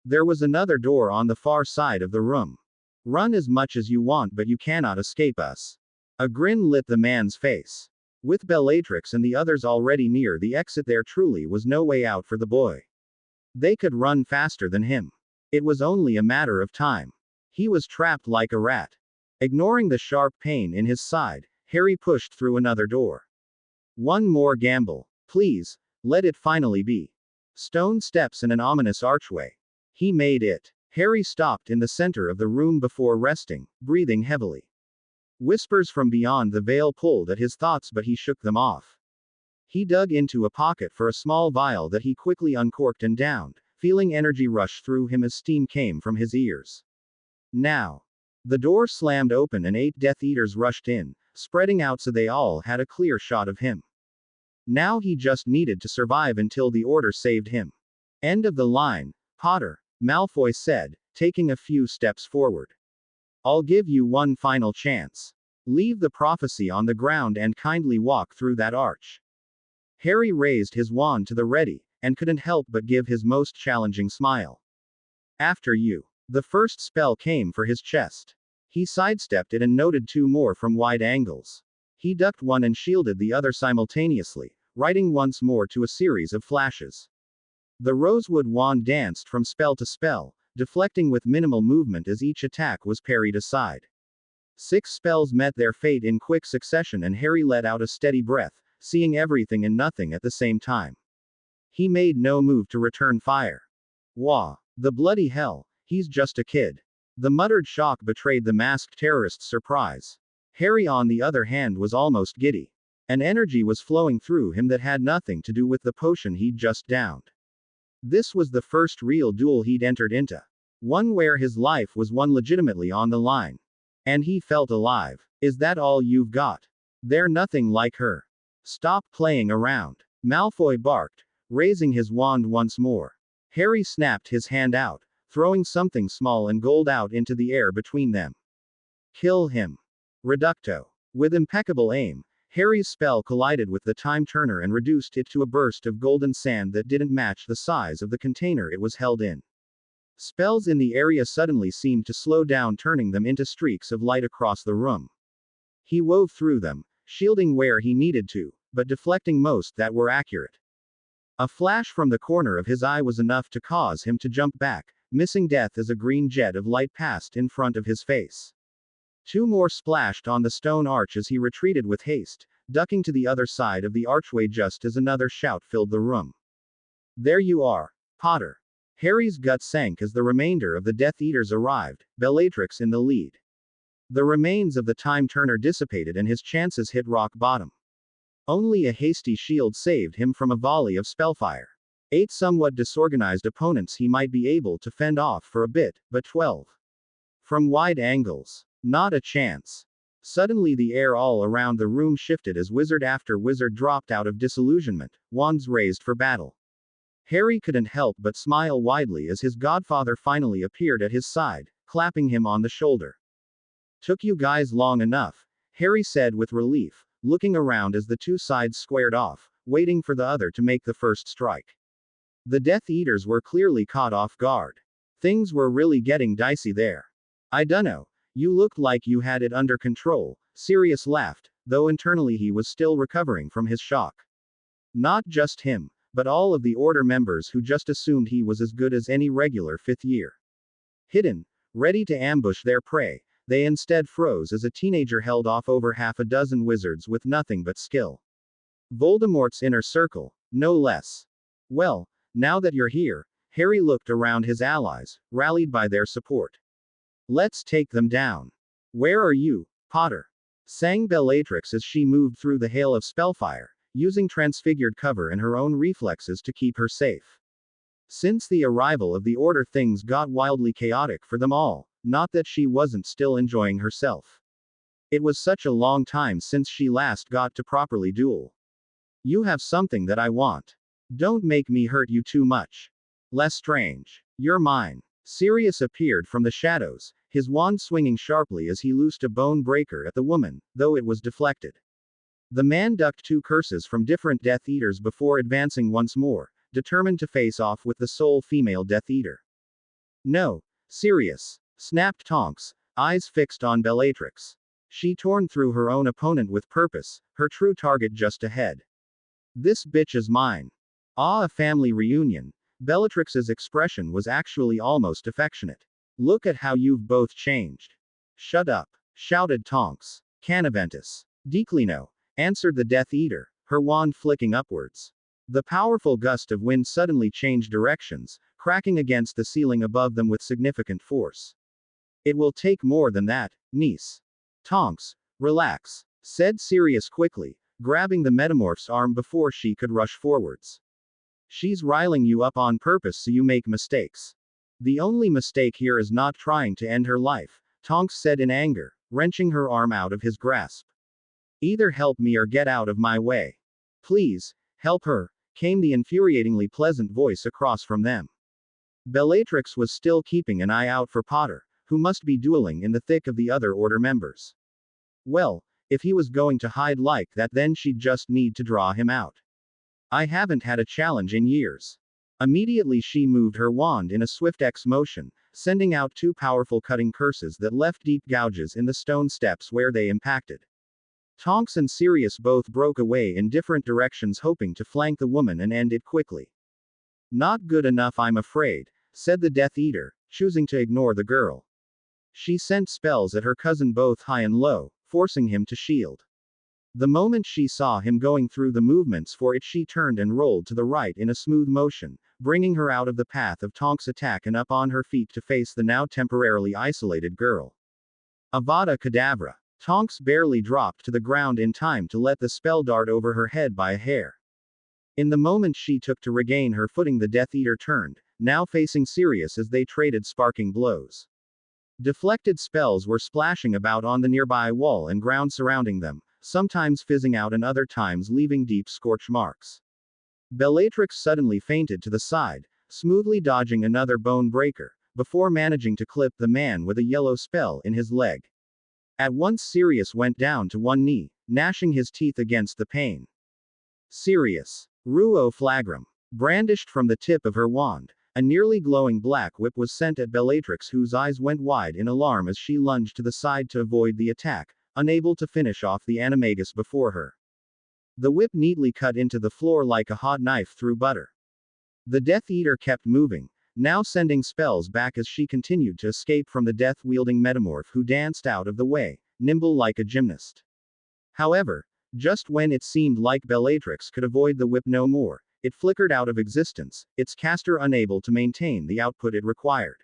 There was another door on the far side of the room. Run as much as you want, but you cannot escape us. A grin lit the man's face. With Bellatrix and the others already near the exit, there truly was no way out for the boy. They could run faster than him. It was only a matter of time. He was trapped like a rat. Ignoring the sharp pain in his side, Harry pushed through another door. One more gamble. Please, let it finally be. Stone steps and an ominous archway. He made it. Harry stopped in the center of the room before resting, breathing heavily. Whispers from beyond the veil pulled at his thoughts, but he shook them off. He dug into a pocket for a small vial that he quickly uncorked and downed, feeling energy rush through him as steam came from his ears. Now. The door slammed open and 8 Death Eaters rushed in, spreading out so they all had a clear shot of him. Now he just needed to survive until the order saved him. End of the line, Potter, Malfoy said, taking a few steps forward. I'll give you one final chance. Leave the prophecy on the ground and kindly walk through that arch. Harry raised his wand to the ready, and couldn't help but give his most challenging smile. After you. The first spell came for his chest. He sidestepped it and noted 2 more from wide angles. He ducked one and shielded the other simultaneously, writing once more to a series of flashes. The rosewood wand danced from spell to spell, deflecting with minimal movement as each attack was parried aside. 6 spells met their fate in quick succession, and Harry let out a steady breath, seeing everything and nothing at the same time. He made no move to return fire. Wah! The bloody hell, he's just a kid. The muttered shock betrayed the masked terrorist's surprise. Harry, on the other hand, was almost giddy. An energy was flowing through him that had nothing to do with the potion he'd just downed. This was the first real duel he'd entered into. One where his life was won legitimately on the line. And he felt alive. Is that all you've got? They're nothing like her. Stop playing around. Malfoy barked, raising his wand once more. Harry snapped his hand out, throwing something small and gold out into the air between them. Kill him. Reducto. With impeccable aim, Harry's spell collided with the time turner and reduced it to a burst of golden sand that didn't match the size of the container it was held in. Spells in the area suddenly seemed to slow down, turning them into streaks of light across the room. He wove through them, shielding where he needed to, but deflecting most that were accurate. A flash from the corner of his eye was enough to cause him to jump back, missing death as a green jet of light passed in front of his face. Two more splashed on the stone arch as he retreated with haste, ducking to the other side of the archway just as another shout filled the room. There you are, Potter. Harry's gut sank as the remainder of the Death Eaters arrived, Bellatrix in the lead. The remains of the time turner dissipated and his chances hit rock bottom. Only a hasty shield saved him from a volley of spellfire. 8 somewhat disorganized opponents he might be able to fend off for a bit, but 12. From wide angles. Not a chance. Suddenly the air all around the room shifted as wizard after wizard dropped out of disillusionment, wands raised for battle. Harry couldn't help but smile widely as his godfather finally appeared at his side, clapping him on the shoulder. Took you guys long enough, Harry said with relief, looking around as the two sides squared off, waiting for the other to make the first strike. The Death Eaters were clearly caught off guard. Things were really getting dicey there. I dunno. You looked like you had it under control, Sirius laughed, though internally he was still recovering from his shock. Not just him, but all of the Order members who just assumed he was as good as any regular fifth year. Hidden, ready to ambush their prey, they instead froze as a teenager held off over half a dozen wizards with nothing but skill. Voldemort's inner circle, no less. Well, now that you're here, Harry looked around his allies, rallied by their support. Let's take them down. Where are you, Potter? Sang Bellatrix as she moved through the hail of spellfire, using transfigured cover and her own reflexes to keep her safe. Since the arrival of the Order, things got wildly chaotic for them all, not that she wasn't still enjoying herself. It was such a long time since she last got to properly duel. You have something that I want. Don't make me hurt you too much. Lestrange. You're mine. Sirius appeared from the shadows, his wand swinging sharply as he loosed a bone breaker at the woman, though it was deflected. The man ducked 2 curses from different Death Eaters before advancing once more, determined to face off with the sole female Death Eater. No, Sirius, snapped Tonks, eyes fixed on Bellatrix. She torn through her own opponent with purpose, her true target just ahead. This bitch is mine. Ah, a family reunion. Bellatrix's expression was actually almost affectionate. Look at how you've both changed. Shut up, shouted Tonks. Canaventus. Declino, answered the Death Eater, her wand flicking upwards. The powerful gust of wind suddenly changed directions, cracking against the ceiling above them with significant force. It will take more than that, niece. Tonks, relax, said Sirius quickly, grabbing the metamorph's arm before she could rush forwards. She's riling you up on purpose so you make mistakes. The only mistake here is not trying to end her life, Tonks said in anger, wrenching her arm out of his grasp. Either help me or get out of my way. Please, help her, came the infuriatingly pleasant voice across from them. Bellatrix was still keeping an eye out for Potter, who must be dueling in the thick of the other Order members. Well, if he was going to hide like that, then she'd just need to draw him out. I haven't had a challenge in years. Immediately she moved her wand in a swift X motion, sending out 2 powerful cutting curses that left deep gouges in the stone steps where they impacted. Tonks and Sirius both broke away in different directions, hoping to flank the woman and end it quickly. Not good enough, I'm afraid, said the Death Eater, choosing to ignore the girl. She sent spells at her cousin both high and low, forcing him to shield. The moment she saw him going through the movements for it, she turned and rolled to the right in a smooth motion, bringing her out of the path of Tonks' attack and up on her feet to face the now temporarily isolated girl. Avada Kedavra. Tonks barely dropped to the ground in time to let the spell dart over her head by a hair. In the moment she took to regain her footing, the Death Eater turned, now facing Sirius as they traded sparking blows. Deflected spells were splashing about on the nearby wall and ground surrounding them, sometimes fizzing out and other times leaving deep scorch marks. Bellatrix suddenly feinted to the side, smoothly dodging another bone breaker, before managing to clip the man with a yellow spell in his leg. At once Sirius went down to one knee, gnashing his teeth against the pain. Sirius. Ruo flagrum. Brandished from the tip of her wand, a nearly glowing black whip was sent at Bellatrix, whose eyes went wide in alarm as she lunged to the side to avoid the attack, unable to finish off the animagus before her. The whip neatly cut into the floor like a hot knife through butter. The Death Eater kept moving, now sending spells back as she continued to escape from the death-wielding metamorph who danced out of the way, nimble like a gymnast. However, just when it seemed like Bellatrix could avoid the whip no more, it flickered out of existence, its caster unable to maintain the output it required.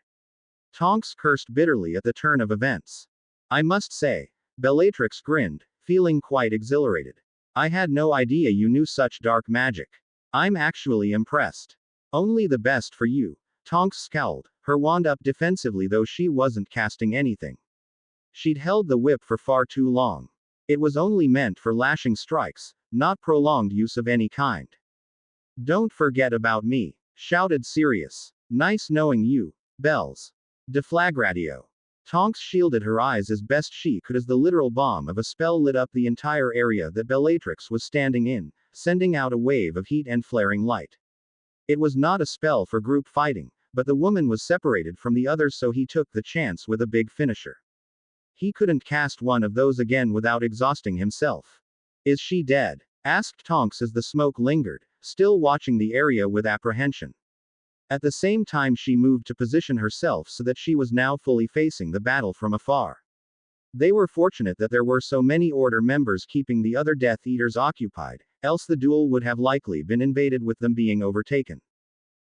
Tonks cursed bitterly at the turn of events. I must say, Bellatrix grinned, feeling quite exhilarated. I had no idea you knew such dark magic. I'm actually impressed. Only the best for you. Tonks scowled, her wand up defensively though she wasn't casting anything. She'd held the whip for far too long. It was only meant for lashing strikes, not prolonged use of any kind. Don't forget about me, shouted Sirius. Nice knowing you, Bells. Deflagratio. Tonks shielded her eyes as best she could as the literal bomb of a spell lit up the entire area that Bellatrix was standing in, sending out a wave of heat and flaring light. It was not a spell for group fighting, but the woman was separated from the others, so he took the chance with a big finisher. He couldn't cast one of those again without exhausting himself. Is she dead? Asked Tonks as the smoke lingered, still watching the area with apprehension. At the same time she moved to position herself so that she was now fully facing the battle from afar. They were fortunate that there were so many Order members keeping the other Death Eaters occupied, else the duel would have likely been invaded with them being overtaken.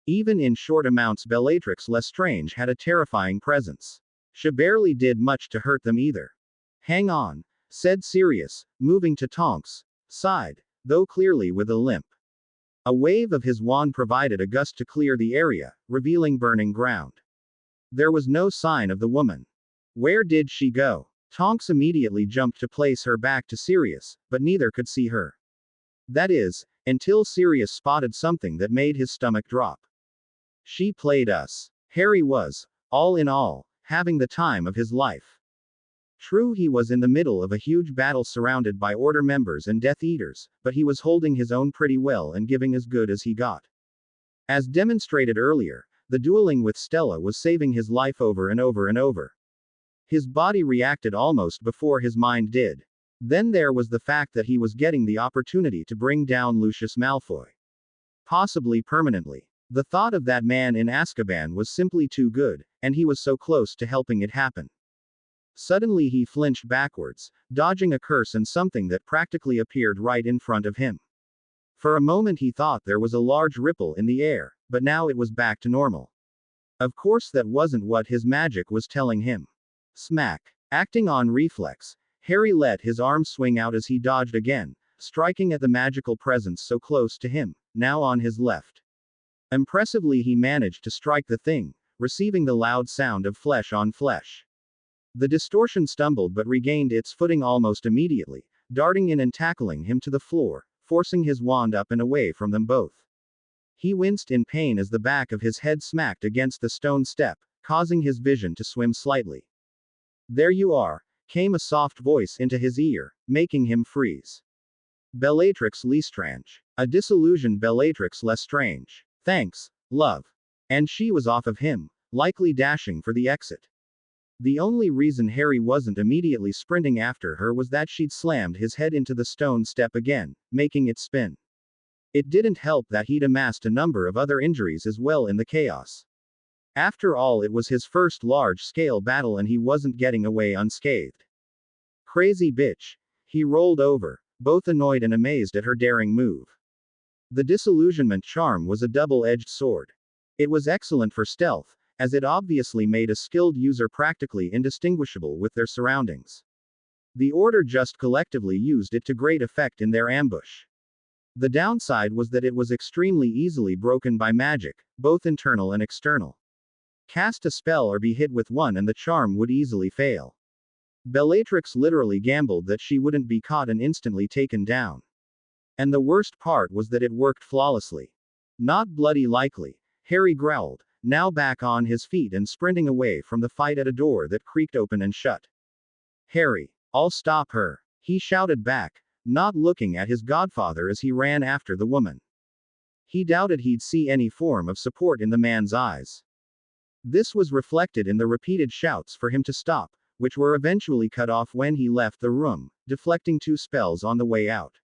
Even in short amounts Bellatrix Lestrange had a terrifying presence. She barely did much to hurt them either. Hang on, said Sirius, moving to Tonks' side, though clearly with a limp. A wave of his wand provided a gust to clear the area, revealing burning ground. There was no sign of the woman. Where did she go? Tonks immediately jumped to place her back to Sirius, but neither could see her. That is, until Sirius spotted something that made his stomach drop. She played us. Harry was, all in all, having the time of his life. True, he was in the middle of a huge battle surrounded by Order members and Death Eaters, but he was holding his own pretty well and giving as good as he got. As demonstrated earlier, the dueling with Stella was saving his life over and over and over. His body reacted almost before his mind did. Then there was the fact that he was getting the opportunity to bring down Lucius Malfoy. Possibly permanently. The thought of that man in Azkaban was simply too good, and he was so close to helping it happen. Suddenly he flinched backwards, dodging a curse and something that practically appeared right in front of him. For a moment he thought there was a large ripple in the air, but now it was back to normal. Of course that wasn't what his magic was telling him. Smack. Acting on reflex, Harry let his arm swing out as he dodged again, striking at the magical presence so close to him, now on his left. Impressively he managed to strike the thing, receiving the loud sound of flesh on flesh. The distortion stumbled but regained its footing almost immediately, darting in and tackling him to the floor, forcing his wand up and away from them both. He winced in pain as the back of his head smacked against the stone step, causing his vision to swim slightly. There you are, came a soft voice into his ear, making him freeze. Bellatrix Lestrange. A disillusioned Bellatrix Lestrange. Thanks, love. And she was off of him, likely dashing for the exit. The only reason Harry wasn't immediately sprinting after her was that she'd slammed his head into the stone step again, making it spin. It didn't help that he'd amassed a number of other injuries as well in the chaos. After all, it was his first large-scale battle and he wasn't getting away unscathed. Crazy bitch. He rolled over, both annoyed and amazed at her daring move. The disillusionment charm was a double-edged sword. It was excellent for stealth, as it obviously made a skilled user practically indistinguishable with their surroundings. The Order just collectively used it to great effect in their ambush. The downside was that it was extremely easily broken by magic, both internal and external. Cast a spell or be hit with one and the charm would easily fail. Bellatrix literally gambled that she wouldn't be caught and instantly taken down. And the worst part was that it worked flawlessly. Not bloody likely, Harry growled, now back on his feet and sprinting away from the fight at a door that creaked open and shut. Harry, I'll stop her, he shouted back, not looking at his godfather as he ran after the woman. He doubted he'd see any form of support in the man's eyes. This was reflected in the repeated shouts for him to stop, which were eventually cut off when he left the room, deflecting 2 spells on the way out.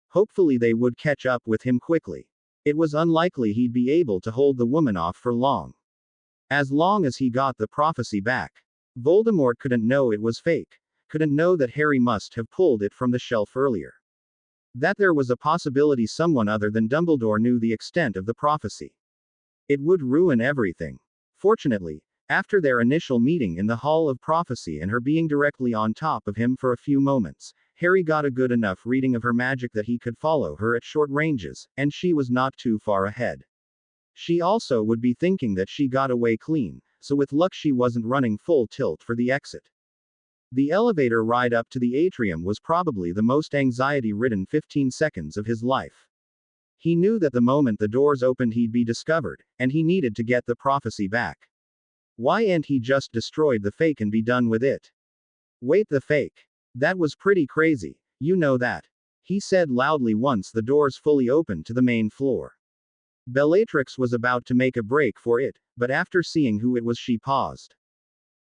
Hopefully they would catch up with him quickly. It was unlikely he'd be able to hold the woman off for long. As long as he got the prophecy back. Voldemort couldn't know it was fake, couldn't know that Harry must have pulled it from the shelf earlier. That there was a possibility someone other than Dumbledore knew the extent of the prophecy. It would ruin everything. Fortunately, after their initial meeting in the Hall of Prophecy and her being directly on top of him for a few moments, Harry got a good enough reading of her magic that he could follow her at short ranges, and she was not too far ahead. She also would be thinking that she got away clean, so with luck she wasn't running full tilt for the exit. The elevator ride up to the atrium was probably the most anxiety-ridden 15 seconds of his life. He knew that the moment the doors opened he'd be discovered, and he needed to get the prophecy back. Why ain't he just destroyed the fake and be done with it? Wait, the fake? That was pretty crazy, you know that, he said loudly once the doors fully opened to the main floor. Bellatrix was about to make a break for it, but after seeing who it was she paused.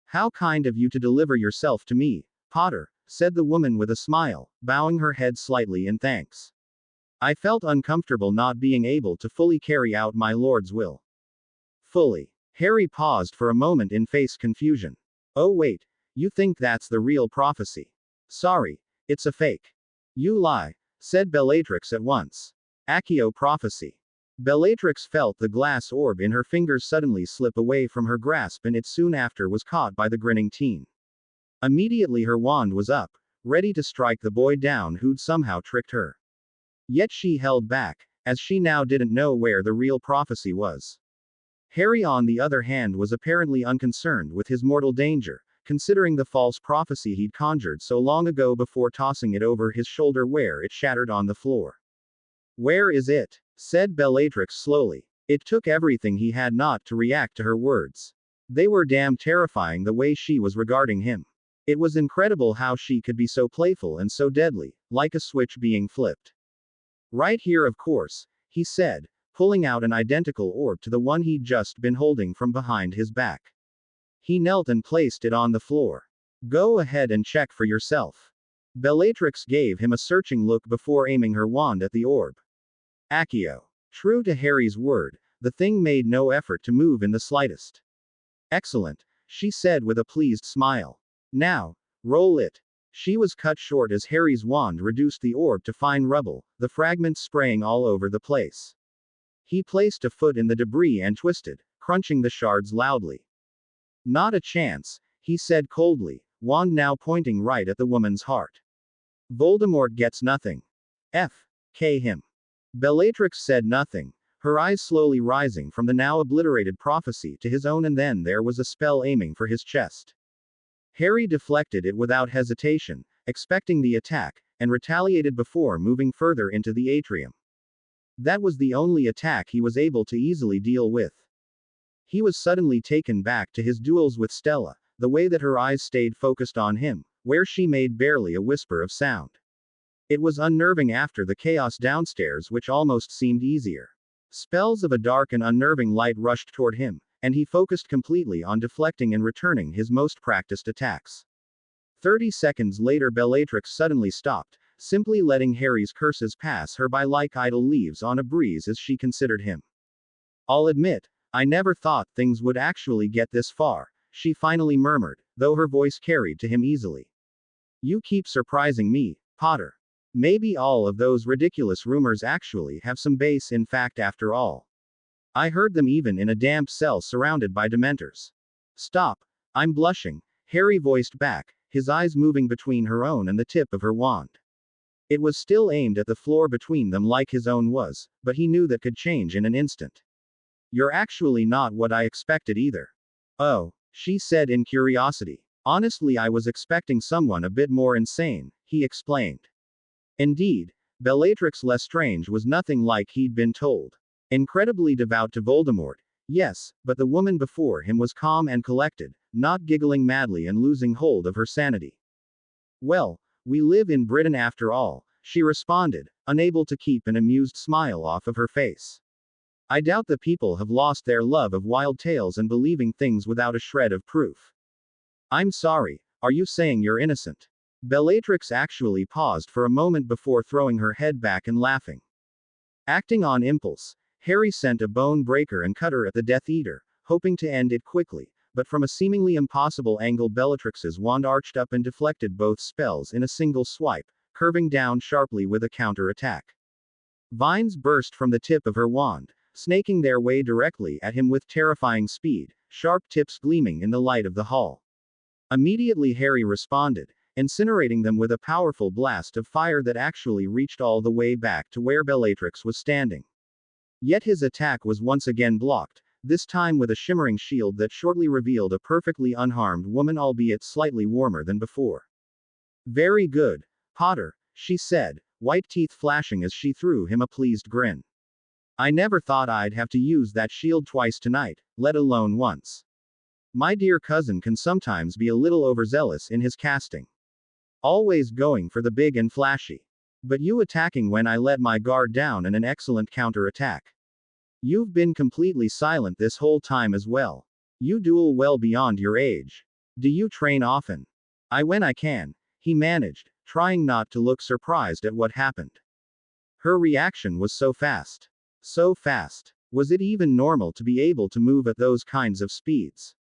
How kind of you to deliver yourself to me, Potter, said the woman with a smile, bowing her head slightly in thanks. I felt uncomfortable not being able to fully carry out my lord's will. Fully. Harry paused for a moment in face confusion. Oh wait, you think that's the real prophecy? Sorry, it's a fake. You lie, said Bellatrix at once. Accio prophecy. Bellatrix felt the glass orb in her fingers suddenly slip away from her grasp and it soon after was caught by the grinning teen. Immediately her wand was up, ready to strike the boy down who'd somehow tricked her. Yet she held back, as she now didn't know where the real prophecy was. Harry on the other hand was apparently unconcerned with his mortal danger, considering the false prophecy he'd conjured so long ago before tossing it over his shoulder where it shattered on the floor. Where is it? Said Bellatrix slowly. It took everything he had not to react to her words. They were damn terrifying the way she was regarding him. It was incredible how she could be so playful and so deadly, like a switch being flipped. Right here of course, he said, pulling out an identical orb to the one he'd just been holding from behind his back. He knelt and placed it on the floor. Go ahead and check for yourself. Bellatrix gave him a searching look before aiming her wand at the orb. Accio. True to Harry's word, the thing made no effort to move in the slightest. Excellent, she said with a pleased smile. Now, roll it. She was cut short as Harry's wand reduced the orb to fine rubble, the fragments spraying all over the place. He placed a foot in the debris and twisted, crunching the shards loudly. Not a chance, he said coldly, wand now pointing right at the woman's heart. Voldemort gets nothing. F.K. him. Bellatrix said nothing, her eyes slowly rising from the now obliterated prophecy to his own, and then there was a spell aiming for his chest. Harry deflected it without hesitation, expecting the attack, and retaliated before moving further into the atrium. That was the only attack he was able to easily deal with. He was suddenly taken back to his duels with Stella, the way that her eyes stayed focused on him, where she made barely a whisper of sound. It was unnerving after the chaos downstairs, which almost seemed easier. Spells of a dark and unnerving light rushed toward him, and he focused completely on deflecting and returning his most practiced attacks. 30 seconds later Bellatrix suddenly stopped, simply letting Harry's curses pass her by like idle leaves on a breeze as she considered him. I'll admit, I never thought things would actually get this far, she finally murmured, though her voice carried to him easily. You keep surprising me, Potter. Maybe all of those ridiculous rumors actually have some base in fact after all. I heard them even in a damp cell surrounded by Dementors. Stop. I'm blushing, Harry voiced back, his eyes moving between her own and the tip of her wand. It was still aimed at the floor between them like his own was, but he knew that could change in an instant. You're actually not what I expected either. Oh, she said in curiosity. Honestly, I was expecting someone a bit more insane, he explained. Indeed, Bellatrix Lestrange was nothing like he'd been told. Incredibly devout to Voldemort, yes, but the woman before him was calm and collected, not giggling madly and losing hold of her sanity. Well, we live in Britain after all, she responded, unable to keep an amused smile off of her face. I doubt the people have lost their love of wild tales and believing things without a shred of proof. I'm sorry, are you saying you're innocent? Bellatrix actually paused for a moment before throwing her head back and laughing. Acting on impulse, Harry sent a bone breaker and cutter at the Death Eater, hoping to end it quickly, but from a seemingly impossible angle Bellatrix's wand arched up and deflected both spells in a single swipe, curving down sharply with a counter-attack. Vines burst from the tip of her wand, snaking their way directly at him with terrifying speed, sharp tips gleaming in the light of the hall. Immediately Harry responded, incinerating them with a powerful blast of fire that actually reached all the way back to where Bellatrix was standing. Yet his attack was once again blocked, this time with a shimmering shield that shortly revealed a perfectly unharmed woman, albeit slightly warmer than before. Very good, Potter, she said, white teeth flashing as she threw him a pleased grin. I never thought I'd have to use that shield twice tonight, let alone once. My dear cousin can sometimes be a little overzealous in his casting. Always going for the big and flashy. But you attacking when I let my guard down and an excellent counter-attack. You've been completely silent this whole time as well. You duel well beyond your age. Do you train often? When I can, he managed, trying not to look surprised at what happened. Her reaction was so fast. So fast. Was it even normal to be able to move at those kinds of speeds?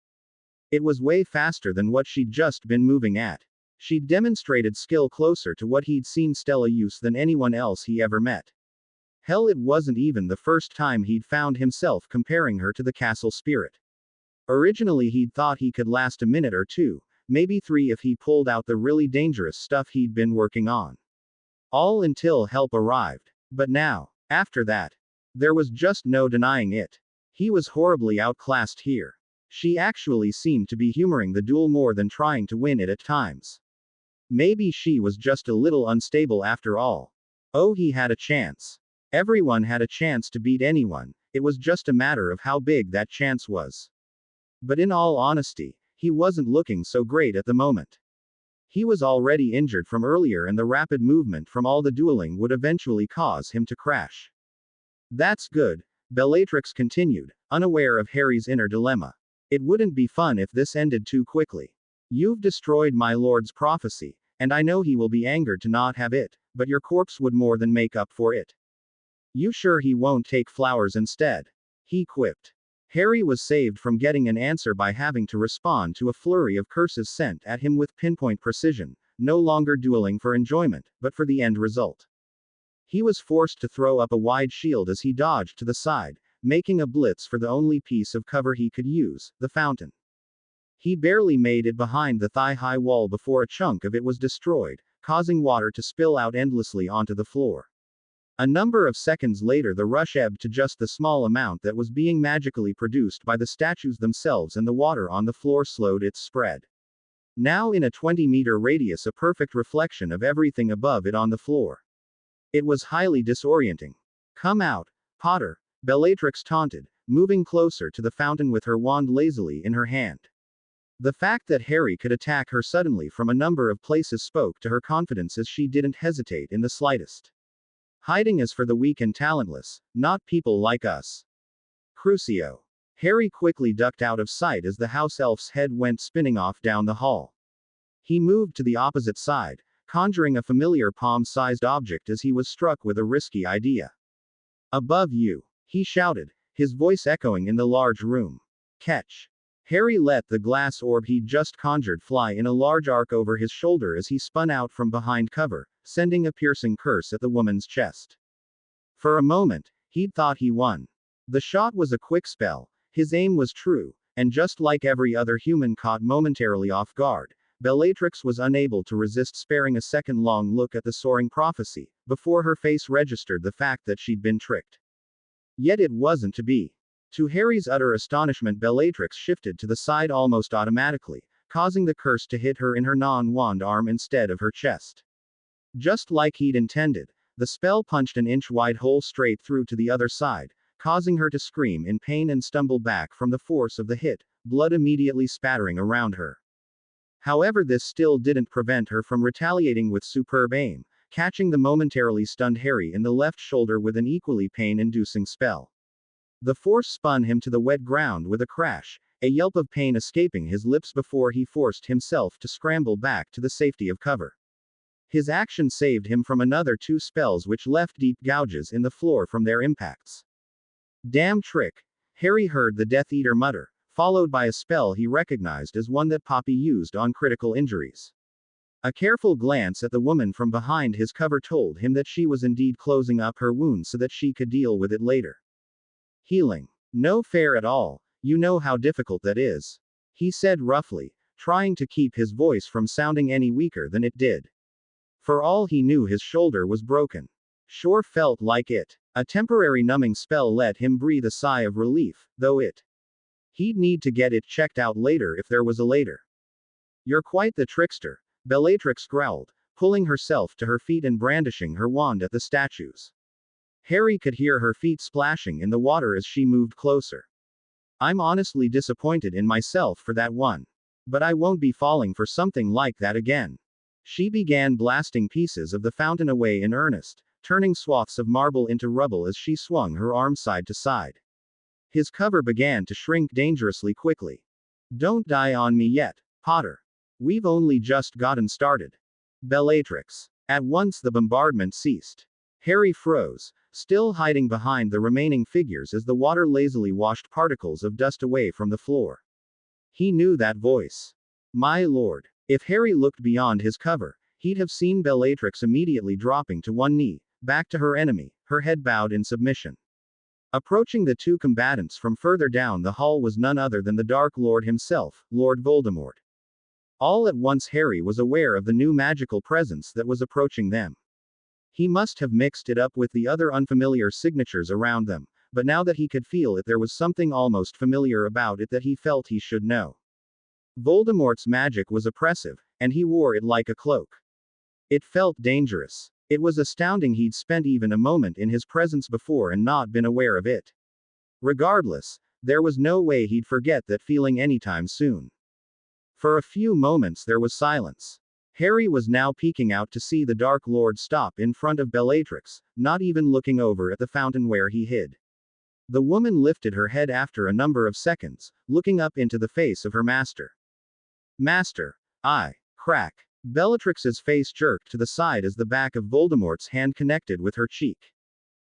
It was way faster than what she'd just been moving at. She'd demonstrated skill closer to what he'd seen Stella use than anyone else he ever met. Hell, it wasn't even the first time he'd found himself comparing her to the castle spirit. Originally he'd thought he could last a minute or two, maybe 3 if he pulled out the really dangerous stuff he'd been working on. All until help arrived. But now, after that, there was just no denying it. He was horribly outclassed here. She actually seemed to be humoring the duel more than trying to win it at times. Maybe she was just a little unstable after all. Oh, he had a chance. Everyone had a chance to beat anyone, it was just a matter of how big that chance was. But in all honesty, he wasn't looking so great at the moment. He was already injured from earlier and the rapid movement from all the dueling would eventually cause him to crash. That's good, Bellatrix continued, unaware of Harry's inner dilemma. It wouldn't be fun if this ended too quickly. You've destroyed my lord's prophecy, and I know he will be angered to not have it, but your corpse would more than make up for it. You sure he won't take flowers instead? He quipped. Harry was saved from getting an answer by having to respond to a flurry of curses sent at him with pinpoint precision, no longer dueling for enjoyment, but for the end result. He was forced to throw up a wide shield as he dodged to the side, making a blitz for the only piece of cover he could use, the fountain. He barely made it behind the thigh-high wall before a chunk of it was destroyed, causing water to spill out endlessly onto the floor. A number of seconds later the rush ebbed to just the small amount that was being magically produced by the statues themselves, and the water on the floor slowed its spread. Now in a 20-meter radius, a perfect reflection of everything above it on the floor. It was highly disorienting. Come out, Potter, Bellatrix taunted, moving closer to the fountain with her wand lazily in her hand. The fact that Harry could attack her suddenly from a number of places spoke to her confidence, as she didn't hesitate in the slightest. Hiding is for the weak and talentless, not people like us. Crucio. Harry quickly ducked out of sight as the house elf's head went spinning off down the hall. He moved to the opposite side, conjuring a familiar palm-sized object as he was struck with a risky idea. Above you, he shouted, his voice echoing in the large room. Catch. Harry let the glass orb he'd just conjured fly in a large arc over his shoulder as he spun out from behind cover, sending a piercing curse at the woman's chest. For a moment, he'd thought he won. The shot was a quick spell, his aim was true, and just like every other human caught momentarily off guard, Bellatrix was unable to resist sparing a second-long look at the soaring prophecy, before her face registered the fact that she'd been tricked. Yet it wasn't to be. To Harry's utter astonishment, Bellatrix shifted to the side almost automatically, causing the curse to hit her in her non-wand arm instead of her chest. Just like he'd intended, the spell punched an inch-wide hole straight through to the other side, causing her to scream in pain and stumble back from the force of the hit, blood immediately spattering around her. However, this still didn't prevent her from retaliating with superb aim, catching the momentarily stunned Harry in the left shoulder with an equally pain-inducing spell. The force spun him to the wet ground with a crash, a yelp of pain escaping his lips before he forced himself to scramble back to the safety of cover. His action saved him from another 2 spells which left deep gouges in the floor from their impacts. Damn trick, Harry heard the Death Eater mutter, followed by a spell he recognized as one that Poppy used on critical injuries. A careful glance at the woman from behind his cover told him that she was indeed closing up her wound so that she could deal with it later. Healing. No fair at all, you know how difficult that is, he said roughly, trying to keep his voice from sounding any weaker than it did. For all he knew, his shoulder was broken. Sure felt like it. A temporary numbing spell let him breathe a sigh of relief, though he'd need to get it checked out later if there was a later. You're quite the trickster, Bellatrix growled, pulling herself to her feet and brandishing her wand at the statues. Harry could hear her feet splashing in the water as she moved closer. I'm honestly disappointed in myself for that one. But I won't be falling for something like that again. She began blasting pieces of the fountain away in earnest, turning swaths of marble into rubble as she swung her arm side to side. His cover began to shrink dangerously quickly. Don't die on me yet, Potter. We've only just gotten started. Bellatrix. At once the bombardment ceased. Harry froze, still hiding behind the remaining figures as the water lazily washed particles of dust away from the floor. He knew that voice. My lord. If Harry looked beyond his cover, he'd have seen Bellatrix immediately dropping to one knee, back to her enemy, her head bowed in submission. Approaching the 2 combatants from further down the hall was none other than the Dark Lord himself, Lord Voldemort. All at once Harry was aware of the new magical presence that was approaching them. He must have mixed it up with the other unfamiliar signatures around them, but now that he could feel it, there was something almost familiar about it that he felt he should know. Voldemort's magic was oppressive, and he wore it like a cloak. It felt dangerous. It was astounding he'd spent even a moment in his presence before and not been aware of it. Regardless, there was no way he'd forget that feeling anytime soon. For a few moments there was silence. Harry was now peeking out to see the Dark Lord stop in front of Bellatrix, not even looking over at the fountain where he hid. The woman lifted her head after a number of seconds, looking up into the face of her master. Master. Crack. Bellatrix's face jerked to the side as the back of Voldemort's hand connected with her cheek.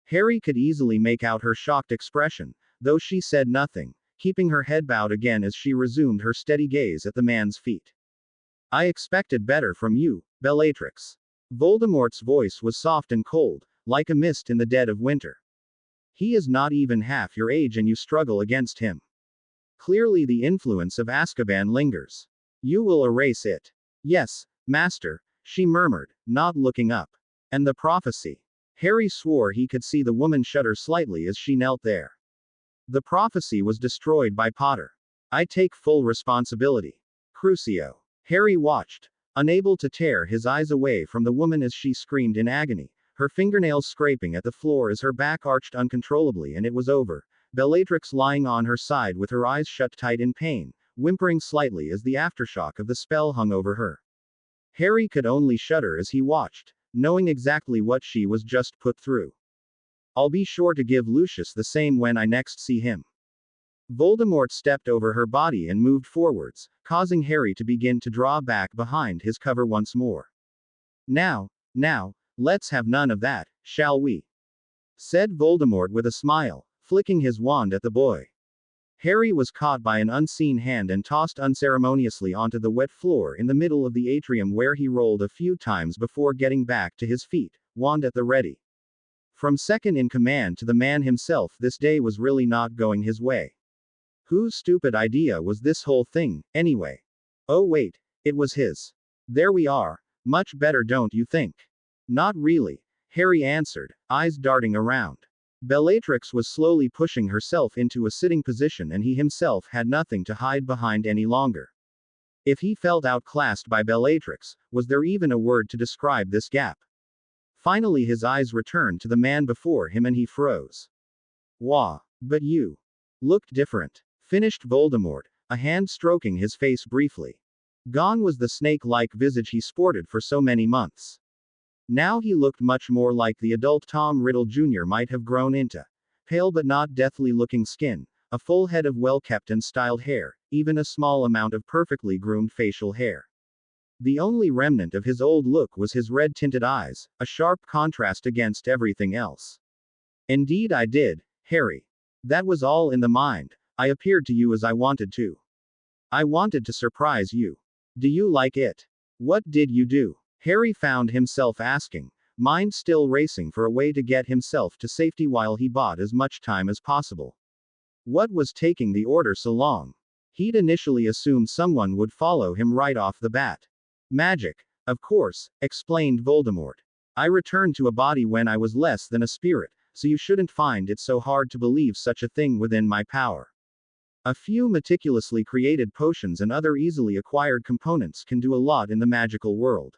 Harry could easily make out her shocked expression, though she said nothing, keeping her head bowed again as she resumed her steady gaze at the man's feet. I expected better from you, Bellatrix. Voldemort's voice was soft and cold, like a mist in the dead of winter. He is not even half your age and you struggle against him. Clearly the influence of Azkaban lingers. You will erase it. Yes, Master, she murmured, not looking up. And the prophecy. Harry swore he could see the woman shudder slightly as she knelt there. The prophecy was destroyed by Potter. I take full responsibility. Crucio. Harry watched, unable to tear his eyes away from the woman as she screamed in agony, her fingernails scraping at the floor as her back arched uncontrollably, and it was over. Bellatrix lying on her side with her eyes shut tight in pain, whimpering slightly as the aftershock of the spell hung over her. Harry could only shudder as he watched, knowing exactly what she was just put through. I'll be sure to give Lucius the same when I next see him. Voldemort stepped over her body and moved forwards, causing Harry to begin to draw back behind his cover once more. Now, let's have none of that, shall we? Said Voldemort with a smile, flicking his wand at the boy. Harry was caught by an unseen hand and tossed unceremoniously onto the wet floor in the middle of the atrium, where he rolled a few times before getting back to his feet, wand at the ready. From second in command to the man himself, this day was really not going his way. Whose stupid idea was this whole thing, anyway? Oh wait, It was his. There we are. Much better, don't you think? Not really, Harry answered, eyes darting around. Bellatrix was slowly pushing herself into a sitting position, and he himself had nothing to hide behind any longer. If he felt outclassed by Bellatrix, was there even a word to describe this gap? Finally his eyes returned to the man before him and he froze. Wah! But you looked different, finished Voldemort, a hand stroking his face briefly. Gone was the snake-like visage he sported for so many months. Now he looked much more like the adult Tom Riddle Jr. might have grown into. Pale but not deathly-looking skin, a full head of well-kept and styled hair, even a small amount of perfectly groomed facial hair. The only remnant of his old look was his red-tinted eyes, a sharp contrast against everything else. Indeed I did, Harry. That was all in the mind. I appeared to you as I wanted to. I wanted to surprise you. Do you like it? What did you do? Harry found himself asking, mind still racing for a way to get himself to safety while he bought as much time as possible. What was taking the order so long? He'd initially assumed someone would follow him right off the bat. Magic, of course, explained Voldemort. I returned to a body when I was less than a spirit, so you shouldn't find it so hard to believe such a thing within my power. A few meticulously created potions and other easily acquired components can do a lot in the magical world.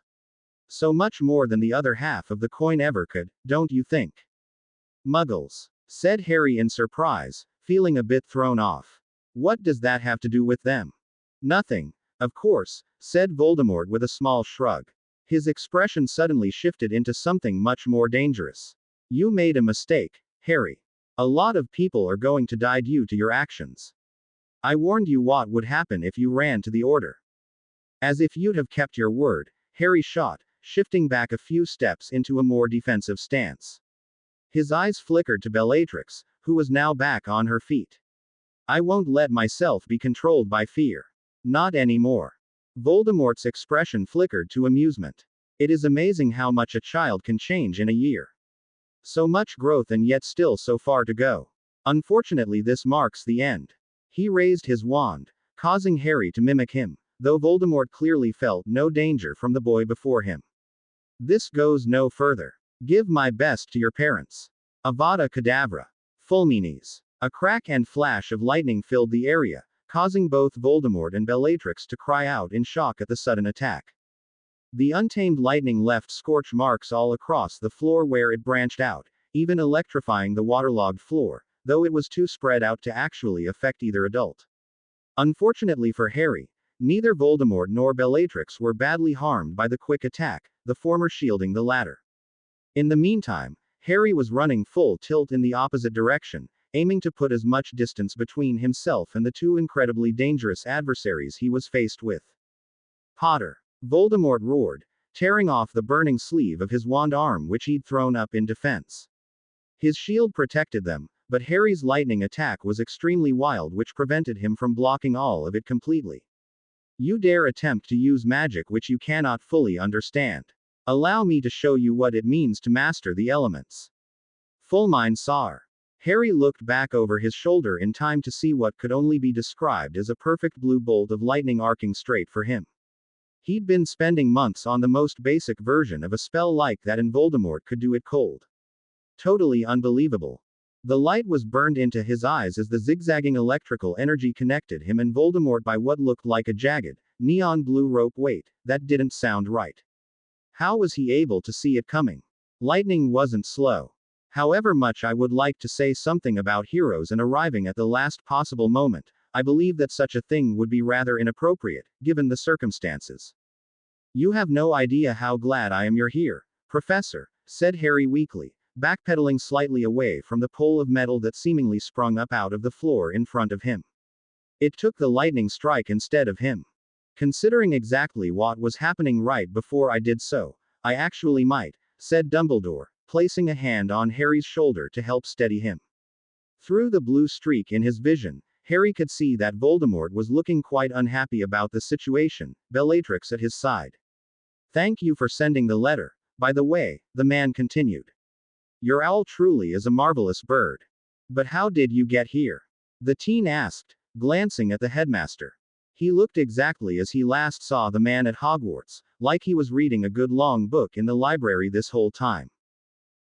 So much more than the other half of the coin ever could, don't you think? Muggles, said Harry in surprise, feeling a bit thrown off. What does that have to do with them? Nothing, of course, said Voldemort with a small shrug. His expression suddenly shifted into something much more dangerous. You made a mistake, Harry. A lot of people are going to die due to your actions. I warned you what would happen if you ran to the order. As if you'd have kept your word, Harry shot, shifting back a few steps into a more defensive stance. His eyes flickered to Bellatrix, who was now back on her feet. I won't let myself be controlled by fear. Not anymore. Voldemort's expression flickered to amusement. It is amazing how much a child can change in a year. So much growth and yet still so far to go. Unfortunately this marks the end. He raised his wand, causing Harry to mimic him, though Voldemort clearly felt no danger from the boy before him. This goes no further. Give my best to your parents. Avada Kedavra. Fulmines. A crack and flash of lightning filled the area, causing both Voldemort and Bellatrix to cry out in shock at the sudden attack. The untamed lightning left scorch marks all across the floor where it branched out, even electrifying the waterlogged floor, though it was too spread out to actually affect either adult. Unfortunately for Harry, neither Voldemort nor Bellatrix were badly harmed by the quick attack, the former shielding the latter. In the meantime, Harry was running full tilt in the opposite direction, aiming to put as much distance between himself and the two incredibly dangerous adversaries he was faced with. Potter! Voldemort roared, tearing off the burning sleeve of his wand arm which he'd thrown up in defense. His shield protected them, but Harry's lightning attack was extremely wild, which prevented him from blocking all of it completely. You dare attempt to use magic which you cannot fully understand. Allow me to show you what it means to master the elements. Fulmine Sar. Harry looked back over his shoulder in time to see what could only be described as a perfect blue bolt of lightning arcing straight for him. He'd been spending months on the most basic version of a spell like that, and Voldemort could do it cold. Totally unbelievable. The light was burned into his eyes as the zigzagging electrical energy connected him and Voldemort by what looked like a jagged, neon blue rope. Wait, that didn't sound right. How was he able to see it coming? Lightning wasn't slow. However much I would like to say something about heroes and arriving at the last possible moment, I believe that such a thing would be rather inappropriate, given the circumstances. You have no idea how glad I am you're here, Professor, said Harry weakly, backpedaling slightly away from the pole of metal that seemingly sprung up out of the floor in front of him. It took the lightning strike instead of him. Considering exactly what was happening right before I did so, I actually might, said Dumbledore, placing a hand on Harry's shoulder to help steady him. Through the blue streak in his vision, Harry could see that Voldemort was looking quite unhappy about the situation, Bellatrix at his side. Thank you for sending the letter, by the way, the man continued. Your owl truly is a marvelous bird. But how did you get here? The teen asked, glancing at the headmaster. He looked exactly as he last saw the man at Hogwarts, like he was reading a good long book in the library this whole time.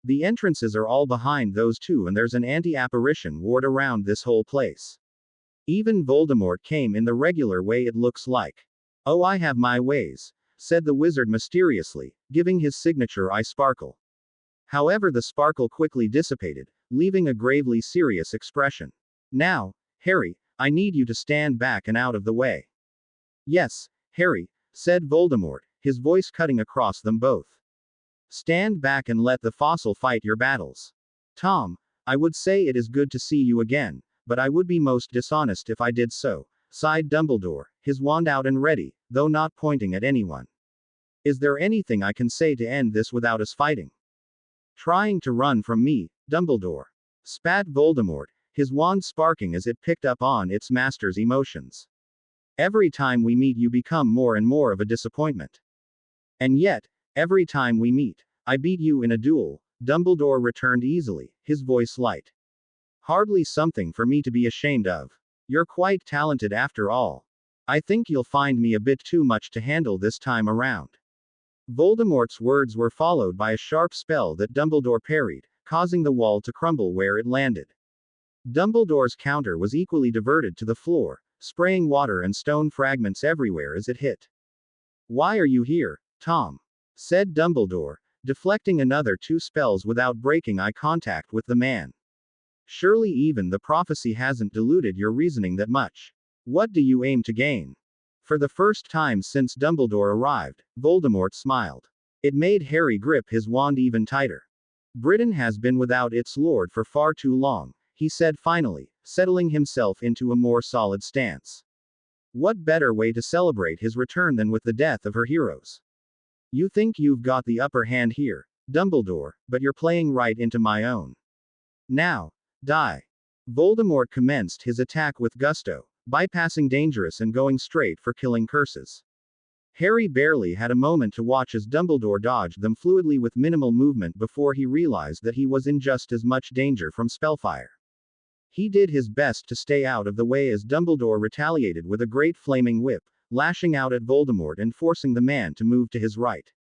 The entrances are all behind those two, and there's an anti-apparition ward around this whole place. Even Voldemort came in the regular way, it looks like. Oh, I have my ways, said the wizard mysteriously, giving his signature eye sparkle. However, the sparkle quickly dissipated, leaving a gravely serious expression. Now, Harry, I need you to stand back and out of the way. Yes, Harry, said Voldemort, his voice cutting across them both. Stand back and let the fossil fight your battles. Tom, I would say it is good to see you again, but I would be most dishonest if I did so, sighed Dumbledore, his wand out and ready, though not pointing at anyone. Is there anything I can say to end this without us fighting? Trying to run from me, Dumbledore, spat Voldemort, his wand sparking as it picked up on its master's emotions. Every time we meet, you become more and more of a disappointment. And yet, every time we meet, I beat you in a duel, Dumbledore returned easily, his voice light. Hardly something for me to be ashamed of. You're quite talented after all. I think you'll find me a bit too much to handle this time around. Voldemort's words were followed by a sharp spell that Dumbledore parried, causing the wall to crumble where it landed. Dumbledore's counter was equally diverted to the floor, spraying water and stone fragments everywhere as it hit. Why are you here, Tom? Said Dumbledore, deflecting another two spells without breaking eye contact with the man. Surely even the prophecy hasn't diluted your reasoning that much. What do you aim to gain? For the first time since Dumbledore arrived, Voldemort smiled. It made Harry grip his wand even tighter. Britain has been without its lord for far too long, he said finally, settling himself into a more solid stance. What better way to celebrate his return than with the death of her heroes? You think you've got the upper hand here, Dumbledore, but you're playing right into my own. Now, die. Voldemort commenced his attack with gusto, bypassing dangerous and going straight for killing curses. Harry barely had a moment to watch as Dumbledore dodged them fluidly with minimal movement before he realized that he was in just as much danger from spellfire. He did his best to stay out of the way as Dumbledore retaliated with a great flaming whip, lashing out at Voldemort and forcing the man to move to his right.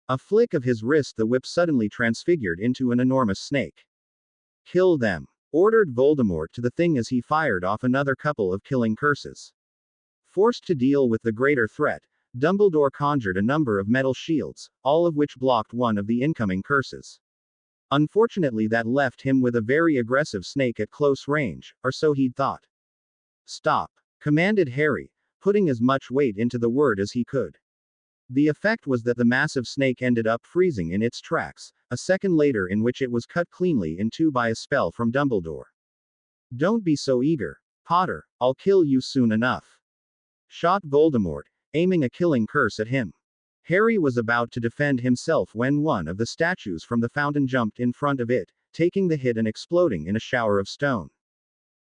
A flick of his wrist, the whip suddenly transfigured into an enormous snake. Kill them, ordered Voldemort to the thing as he fired off another couple of killing curses. Forced to deal with the greater threat, Dumbledore conjured a number of metal shields, all of which blocked one of the incoming curses. Unfortunately, that left him with a very aggressive snake at close range, or so he'd thought. Stop, commanded Harry, putting as much weight into the word as he could. The effect was that the massive snake ended up freezing in its tracks, a second later, in which it was cut cleanly in two by a spell from Dumbledore. Don't be so eager, Potter, I'll kill you soon enough. Shot Voldemort, aiming a killing curse at him. Harry was about to defend himself when one of the statues from the fountain jumped in front of it, taking the hit and exploding in a shower of stone.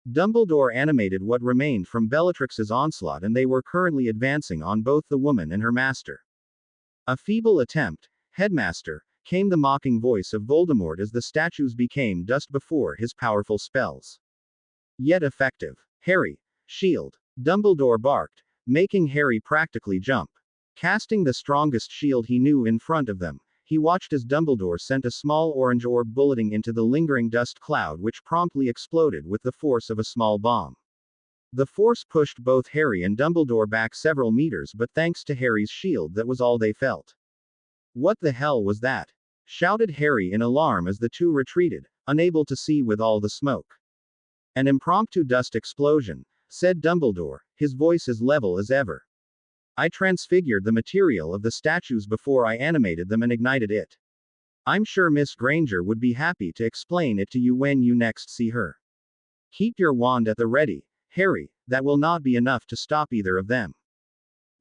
Dumbledore animated what remained from Bellatrix's onslaught, and they were currently advancing on both the woman and her master. A feeble attempt, Headmaster, came the mocking voice of Voldemort as the statues became dust before his powerful spells. Yet effective. Harry, shield, Dumbledore barked, making Harry practically jump. Casting the strongest shield he knew in front of them, he watched as Dumbledore sent a small orange orb bulleting into the lingering dust cloud, which promptly exploded with the force of a small bomb. The force pushed both Harry and Dumbledore back several meters, but thanks to Harry's shield, that was all they felt. What the hell was that? Shouted Harry in alarm as the two retreated, unable to see with all the smoke. An impromptu dust explosion, said Dumbledore, his voice as level as ever. I transfigured the material of the statues before I animated them and ignited it. I'm sure Miss Granger would be happy to explain it to you when you next see her. Keep your wand at the ready, Harry, that will not be enough to stop either of them.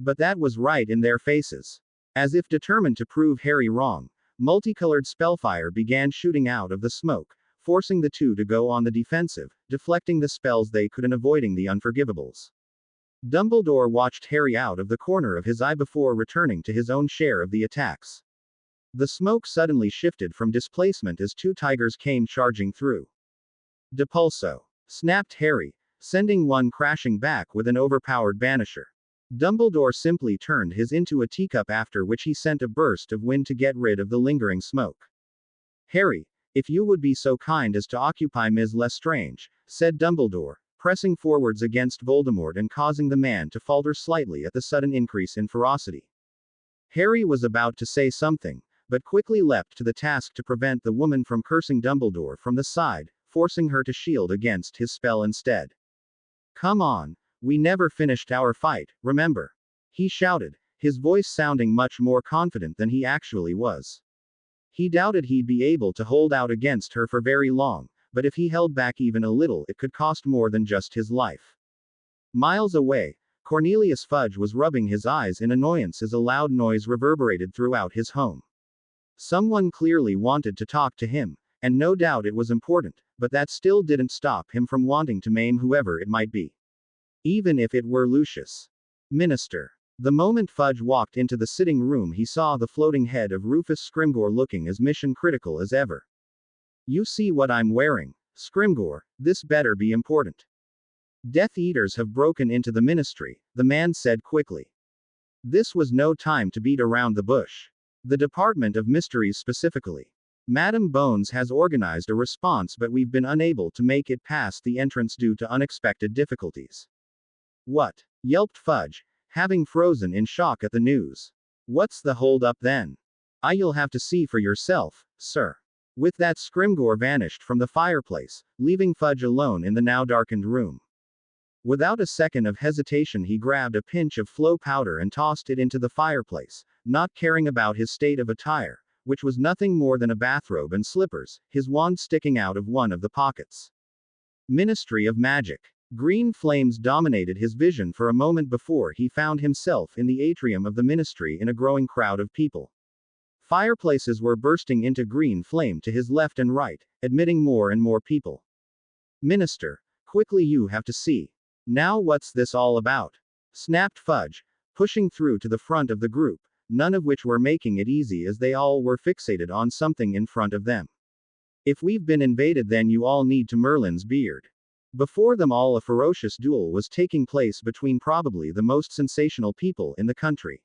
But that was right in their faces. As if determined to prove Harry wrong, multicolored spellfire began shooting out of the smoke, forcing the two to go on the defensive, deflecting the spells they could and avoiding the unforgivables. Dumbledore watched Harry out of the corner of his eye before returning to his own share of the attacks. The smoke suddenly shifted from displacement as two tigers came charging through. Depulso, snapped Harry, sending one crashing back with an overpowered banisher. Dumbledore simply turned his into a teacup, after which he sent a burst of wind to get rid of the lingering smoke. Harry, if you would be so kind as to occupy Ms. Lestrange, said Dumbledore, pressing forwards against Voldemort and causing the man to falter slightly at the sudden increase in ferocity. Harry was about to say something, but quickly leapt to the task to prevent the woman from cursing Dumbledore from the side, forcing her to shield against his spell instead. Come on, we never finished our fight, remember? He shouted, his voice sounding much more confident than he actually was. He doubted he'd be able to hold out against her for very long, but if he held back even a little, it could cost more than just his life. Miles away, Cornelius Fudge was rubbing his eyes in annoyance as a loud noise reverberated throughout his home. Someone clearly wanted to talk to him, and no doubt it was important, but that still didn't stop him from wanting to maim whoever it might be. Even if it were Lucius. Minister. The moment Fudge walked into the sitting room, he saw the floating head of Rufus Scrimgeour looking as mission critical as ever. You see what I'm wearing, Scrimgeour, this better be important. Death Eaters have broken into the ministry, the man said quickly. This was no time to beat around the bush. The Department of Mysteries specifically. Madam Bones has organized a response, but we've been unable to make it past the entrance due to unexpected difficulties. What? Yelped Fudge, having frozen in shock at the news. What's the hold up then? You'll have to see for yourself, sir. With that, Scrimgeour vanished from the fireplace, leaving Fudge alone in the now darkened room. Without a second of hesitation, he grabbed a pinch of flow powder and tossed it into the fireplace, not caring about his state of attire, which was nothing more than a bathrobe and slippers, his wand sticking out of one of the pockets. Ministry of Magic. Green flames dominated his vision for a moment before he found himself in the atrium of the ministry in a growing crowd of people. Fireplaces were bursting into green flame to his left and right, admitting more and more people. Minister, quickly, you have to see. Now what's this all about? Snapped Fudge, pushing through to the front of the group, none of which were making it easy as they all were fixated on something in front of them. If we've been invaded, then you all need to Merlin's beard. Before them all, a ferocious duel was taking place between probably the most sensational people in the country.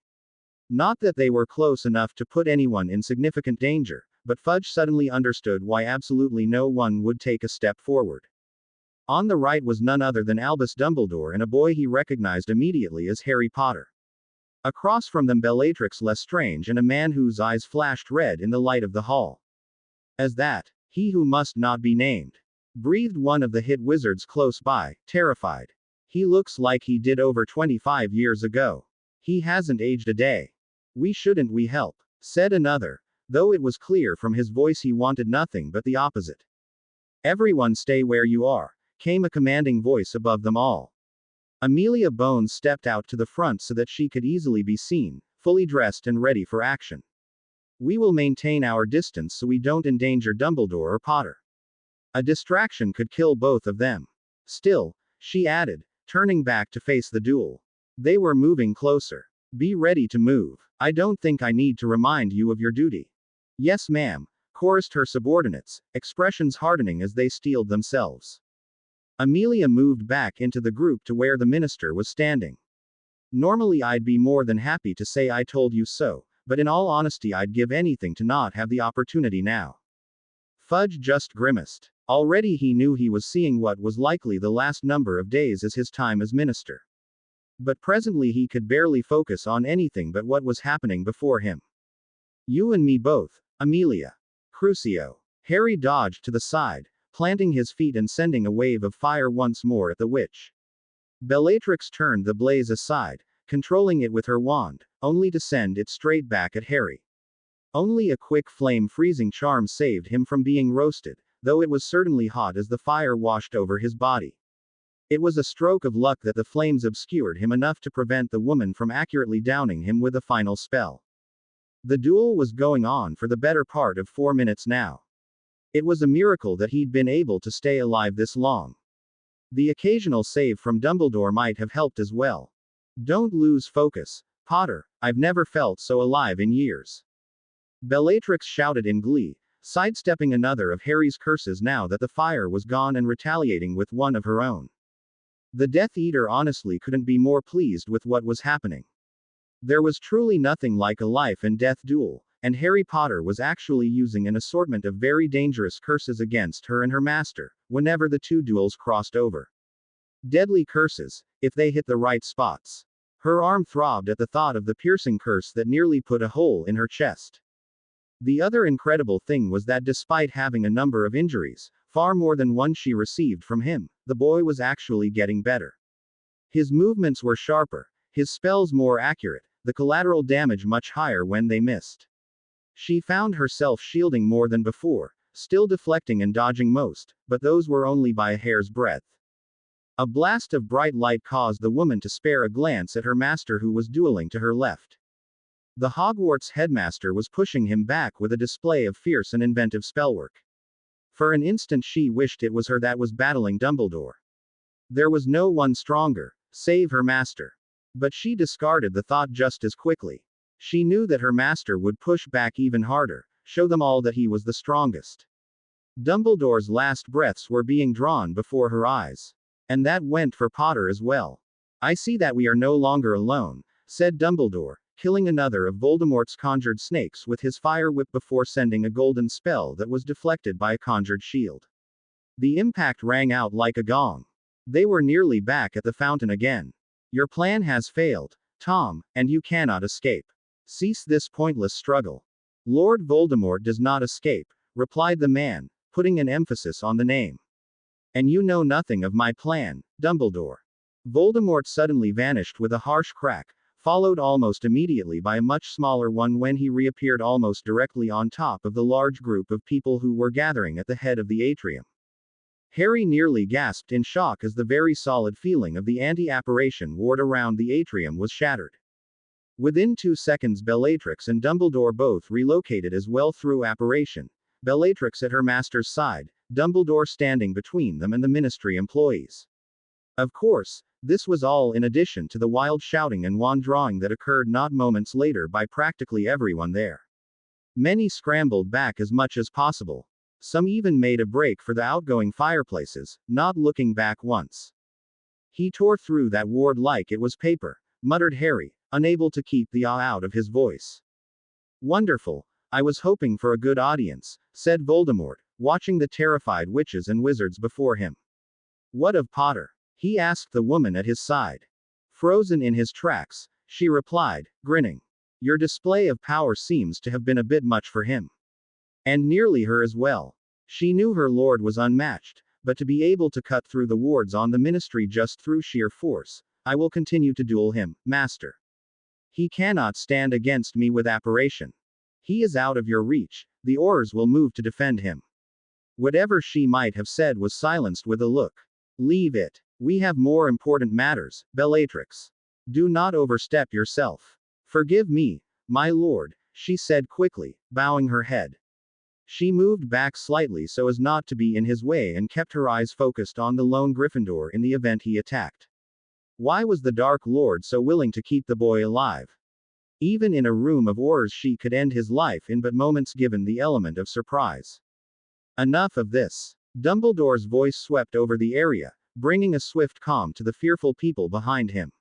Not that they were close enough to put anyone in significant danger, but Fudge suddenly understood why absolutely no one would take a step forward. On the right was none other than Albus Dumbledore and a boy he recognized immediately as Harry Potter. Across from them, Bellatrix Lestrange and a man whose eyes flashed red in the light of the hall. As that, he who must not be named, breathed one of the hit wizards close by, terrified. He looks like he did over 25 years ago. He hasn't aged a day. We shouldn't we help? Said another, though it was clear from his voice he wanted nothing but the opposite. Everyone stay where you are, came a commanding voice above them all. Amelia Bones stepped out to the front so that she could easily be seen, fully dressed and ready for action. We will maintain our distance so we don't endanger Dumbledore or Potter. A distraction could kill both of them. Still, she added, turning back to face the duel. They were moving closer. Be ready to move. I don't think I need to remind you of your duty. Yes, ma'am, chorused her subordinates, expressions hardening as they steeled themselves. Amelia moved back into the group to where the minister was standing. Normally I'd be more than happy to say I told you so, but in all honesty I'd give anything to not have the opportunity now. Fudge just grimaced. Already he knew he was seeing what was likely the last number of days as his time as minister. But presently he could barely focus on anything but what was happening before him. You and me both, Amelia. Crucio. Harry dodged to the side, planting his feet and sending a wave of fire once more at the witch. Bellatrix turned the blaze aside, controlling it with her wand, only to send it straight back at Harry. Only a quick flame freezing charm saved him from being roasted, though it was certainly hot as the fire washed over his body. It was a stroke of luck that the flames obscured him enough to prevent the woman from accurately downing him with a final spell. The duel was going on for the better part of 4 minutes now. It was a miracle that he'd been able to stay alive this long. The occasional save from Dumbledore might have helped as well. Don't lose focus, Potter, I've never felt so alive in years. Bellatrix shouted in glee, sidestepping another of Harry's curses now that the fire was gone and retaliating with one of her own. The Death Eater honestly couldn't be more pleased with what was happening. There was truly nothing like a life and death duel, and Harry Potter was actually using an assortment of very dangerous curses against her and her master, whenever the two duels crossed over. Deadly curses, if they hit the right spots. Her arm throbbed at the thought of the piercing curse that nearly put a hole in her chest. The other incredible thing was that despite having a number of injuries, far more than one she received from him, the boy was actually getting better. His movements were sharper, his spells more accurate, the collateral damage much higher when they missed. She found herself shielding more than before, still deflecting and dodging most, but those were only by a hair's breadth. A blast of bright light caused the woman to spare a glance at her master who was dueling to her left. The Hogwarts headmaster was pushing him back with a display of fierce and inventive spellwork. For an instant she wished it was her that was battling Dumbledore. There was no one stronger, save her master. But she discarded the thought just as quickly. She knew that her master would push back even harder, show them all that he was the strongest. Dumbledore's last breaths were being drawn before her eyes. And that went for Potter as well. "I see that we are no longer alone," said Dumbledore, killing another of Voldemort's conjured snakes with his fire whip before sending a golden spell that was deflected by a conjured shield. The impact rang out like a gong. They were nearly back at the fountain again. "Your plan has failed, Tom, and you cannot escape. Cease this pointless struggle." "Lord Voldemort does not escape," replied the man, putting an emphasis on the name. "And you know nothing of my plan, Dumbledore." Voldemort suddenly vanished with a harsh crack, followed almost immediately by a much smaller one when he reappeared almost directly on top of the large group of people who were gathering at the head of the atrium. Harry nearly gasped in shock as the very solid feeling of the anti-apparition ward around the atrium was shattered. Within 2 seconds Bellatrix and Dumbledore both relocated as well through apparition, Bellatrix at her master's side, Dumbledore standing between them and the ministry employees. Of course, this was all in addition to the wild shouting and wand drawing that occurred not moments later by practically everyone there. Many scrambled back as much as possible. Some even made a break for the outgoing fireplaces, not looking back once. "He tore through that ward like it was paper," muttered Harry, unable to keep the awe out of his voice. "Wonderful. I was hoping for a good audience," said Voldemort, watching the terrified witches and wizards before him. "What of Potter?" he asked the woman at his side. Frozen in his tracks, she replied, grinning. "Your display of power seems to have been a bit much for him. And nearly her as well." She knew her lord was unmatched, but to be able to cut through the wards on the ministry just through sheer force, "I will continue to duel him, master. He cannot stand against me with apparition. He is out of your reach, the Aurors will move to defend him." Whatever she might have said was silenced with a look. "Leave it. We have more important matters, Bellatrix. Do not overstep yourself." "Forgive me, my lord," she said quickly, bowing her head. She moved back slightly so as not to be in his way and kept her eyes focused on the lone Gryffindor in the event he attacked. Why was the Dark Lord so willing to keep the boy alive? Even in a room of Aurors she could end his life in but moments given the element of surprise. "Enough of this." Dumbledore's voice swept over the area, bringing a swift calm to the fearful people behind him.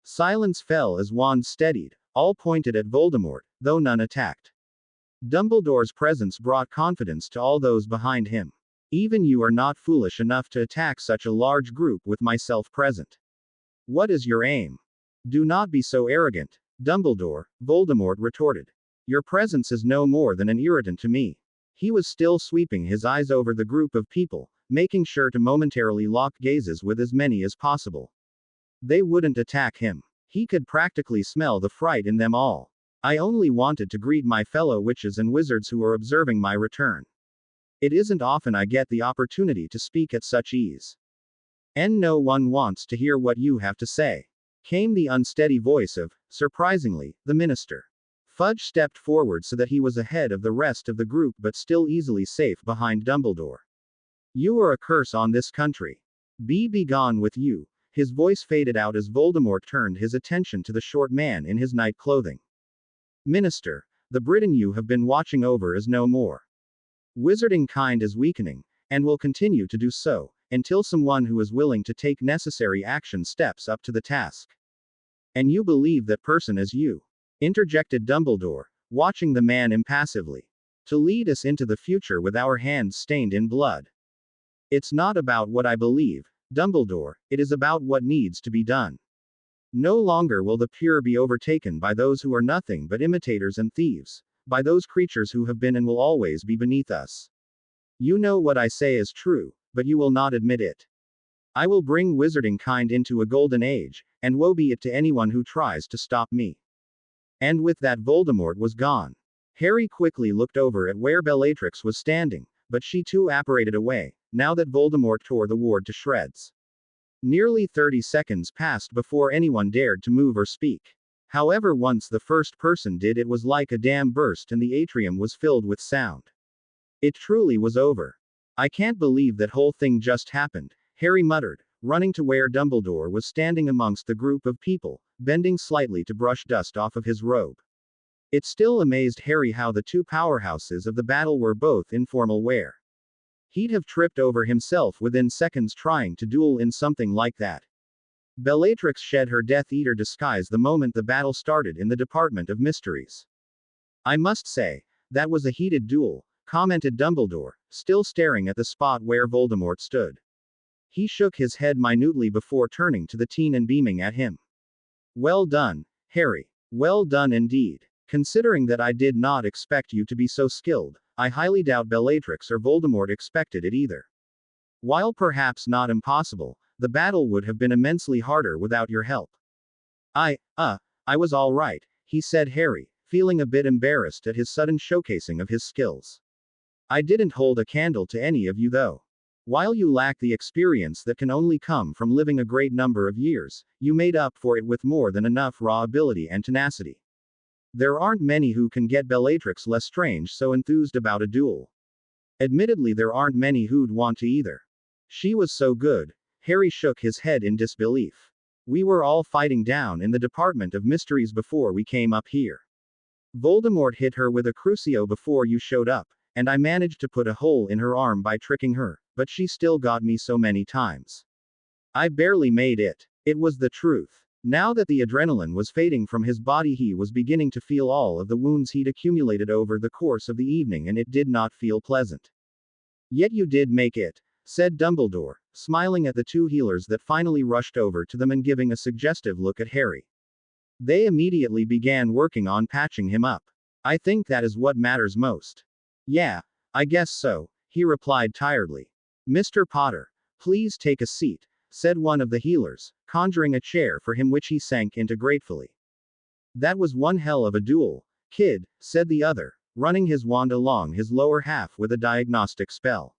Silence fell as wands steadied, all pointed at Voldemort, though none attacked. Dumbledore's presence brought confidence to all those behind him. "Even you are not foolish enough to attack such a large group with myself present. What is your aim?" "Do not be so arrogant, Dumbledore," Voldemort retorted. "Your presence is no more than an irritant to me." He was still sweeping his eyes over the group of people, making sure to momentarily lock gazes with as many as possible. They wouldn't attack him. He could practically smell the fright in them all. "I only wanted to greet my fellow witches and wizards who are observing my return. It isn't often I get the opportunity to speak at such ease. And no one wants to hear what you have to say," came the unsteady voice of, surprisingly, the minister. Fudge stepped forward so that he was ahead of the rest of the group but still easily safe behind Dumbledore. "You are a curse on this country. Be begone with you." His voice faded out as Voldemort turned his attention to the short man in his night clothing. "Minister, the Britain you have been watching over is no more. Wizarding kind is weakening, and will continue to do so, until someone who is willing to take necessary action steps up to the task. And you believe that person is you? Interjected Dumbledore, watching the man impassively. To lead us into the future with our hands stained in blood. It's not about what I believe, Dumbledore, it is about what needs to be done. No longer will the pure be overtaken by those who are nothing but imitators and thieves, by those creatures who have been and will always be beneath us. You know what I say is true, but you will not admit it. I will bring wizarding kind into a golden age, and woe be it to anyone who tries to stop me. And with that Voldemort was gone. Harry quickly looked over at where Bellatrix was standing, but she too apparated away, now that Voldemort tore the ward to shreds. Nearly 30 seconds passed before anyone dared to move or speak. However, once the first person did, it was like a dam burst and the atrium was filled with sound. It truly was over. I can't believe that whole thing just happened, Harry muttered, running to where Dumbledore was standing amongst the group of people, bending slightly to brush dust off of his robe. It still amazed Harry how the two powerhouses of the battle were both in formal wear. He'd have tripped over himself within seconds trying to duel in something like that. Bellatrix shed her Death Eater disguise the moment the battle started in the Department of Mysteries. I must say, that was a heated duel, commented Dumbledore, still staring at the spot where Voldemort stood. He shook his head minutely before turning to the teen and beaming at him. Well done, Harry. Well done indeed. Considering that I did not expect you to be so skilled, I highly doubt Bellatrix or Voldemort expected it either. While perhaps not impossible, the battle would have been immensely harder without your help. I was all right, he said Harry, feeling a bit embarrassed at his sudden showcasing of his skills. I didn't hold a candle to any of you though. While you lack the experience that can only come from living a great number of years, you made up for it with more than enough raw ability and tenacity. There aren't many who can get Bellatrix Lestrange so enthused about a duel. Admittedly, there aren't many who'd want to either. She was so good. Harry shook his head in disbelief. We were all fighting down in the Department of Mysteries before we came up here. Voldemort hit her with a Crucio before you showed up, and I managed to put a hole in her arm by tricking her, but she still got me so many times. I barely made it. It was the truth. Now that the adrenaline was fading from his body, he was beginning to feel all of the wounds he'd accumulated over the course of the evening, and it did not feel pleasant. Yet you did make it, said Dumbledore, smiling at the two healers that finally rushed over to them and giving a suggestive look at Harry. They immediately began working on patching him up. I think that is what matters most. Yeah, I guess so, he replied tiredly. Mr. Potter, please take a seat, said one of the healers, conjuring a chair for him, which he sank into gratefully. That was one hell of a duel, kid, said the other, running his wand along his lower half with a diagnostic spell.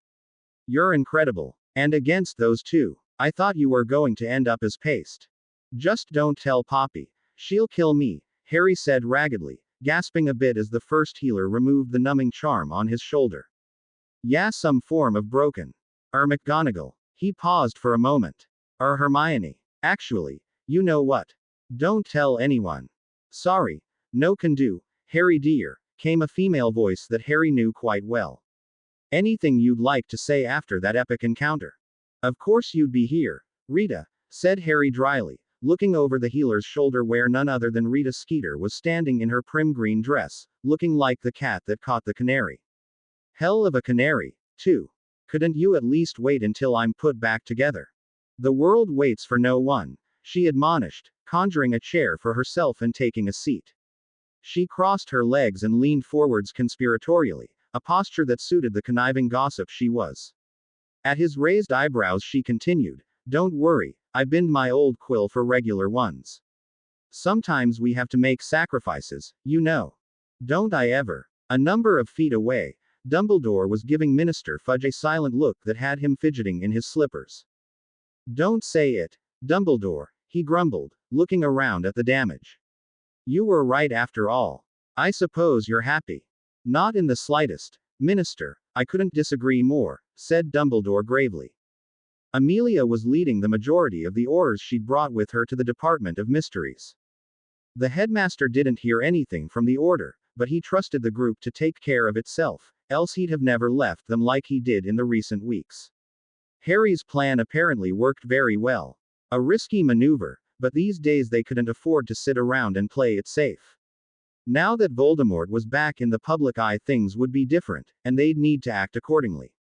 You're incredible. And against those two, I thought you were going to end up as paste. Just don't tell Poppy. She'll kill me, Harry said raggedly, gasping a bit as the first healer removed the numbing charm on his shoulder. Yeah, some form of broken. McGonagall. He paused for a moment. Hermione. Actually, you know what? Don't tell anyone. Sorry. No can do, Harry dear, came a female voice that Harry knew quite well. Anything you'd like to say after that epic encounter? Of course you'd be here, Rita, said Harry dryly, looking over the healer's shoulder where none other than Rita Skeeter was standing in her prim green dress, looking like the cat that caught the canary. Hell of a canary, too. Couldn't you at least wait until I'm put back together? The world waits for no one, she admonished, conjuring a chair for herself and taking a seat. She crossed her legs and leaned forwards conspiratorially, a posture that suited the conniving gossip she was. At his raised eyebrows she continued, Don't worry, I binned my old quill for regular ones. Sometimes we have to make sacrifices, you know. Don't I ever? A number of feet away, Dumbledore was giving Minister Fudge a silent look that had him fidgeting in his slippers. Don't say it, Dumbledore, he grumbled, looking around at the damage. You were right after all. I suppose you're happy. Not in the slightest, Minister, I couldn't disagree more, said Dumbledore gravely. Amelia was leading the majority of the Aurors she'd brought with her to the Department of Mysteries. The headmaster didn't hear anything from the order, but he trusted the group to take care of itself, else he'd have never left them like he did in the recent weeks. Harry's plan apparently worked very well. A risky maneuver, but these days they couldn't afford to sit around and play it safe. Now that Voldemort was back in the public eye, things would be different, and they'd need to act accordingly.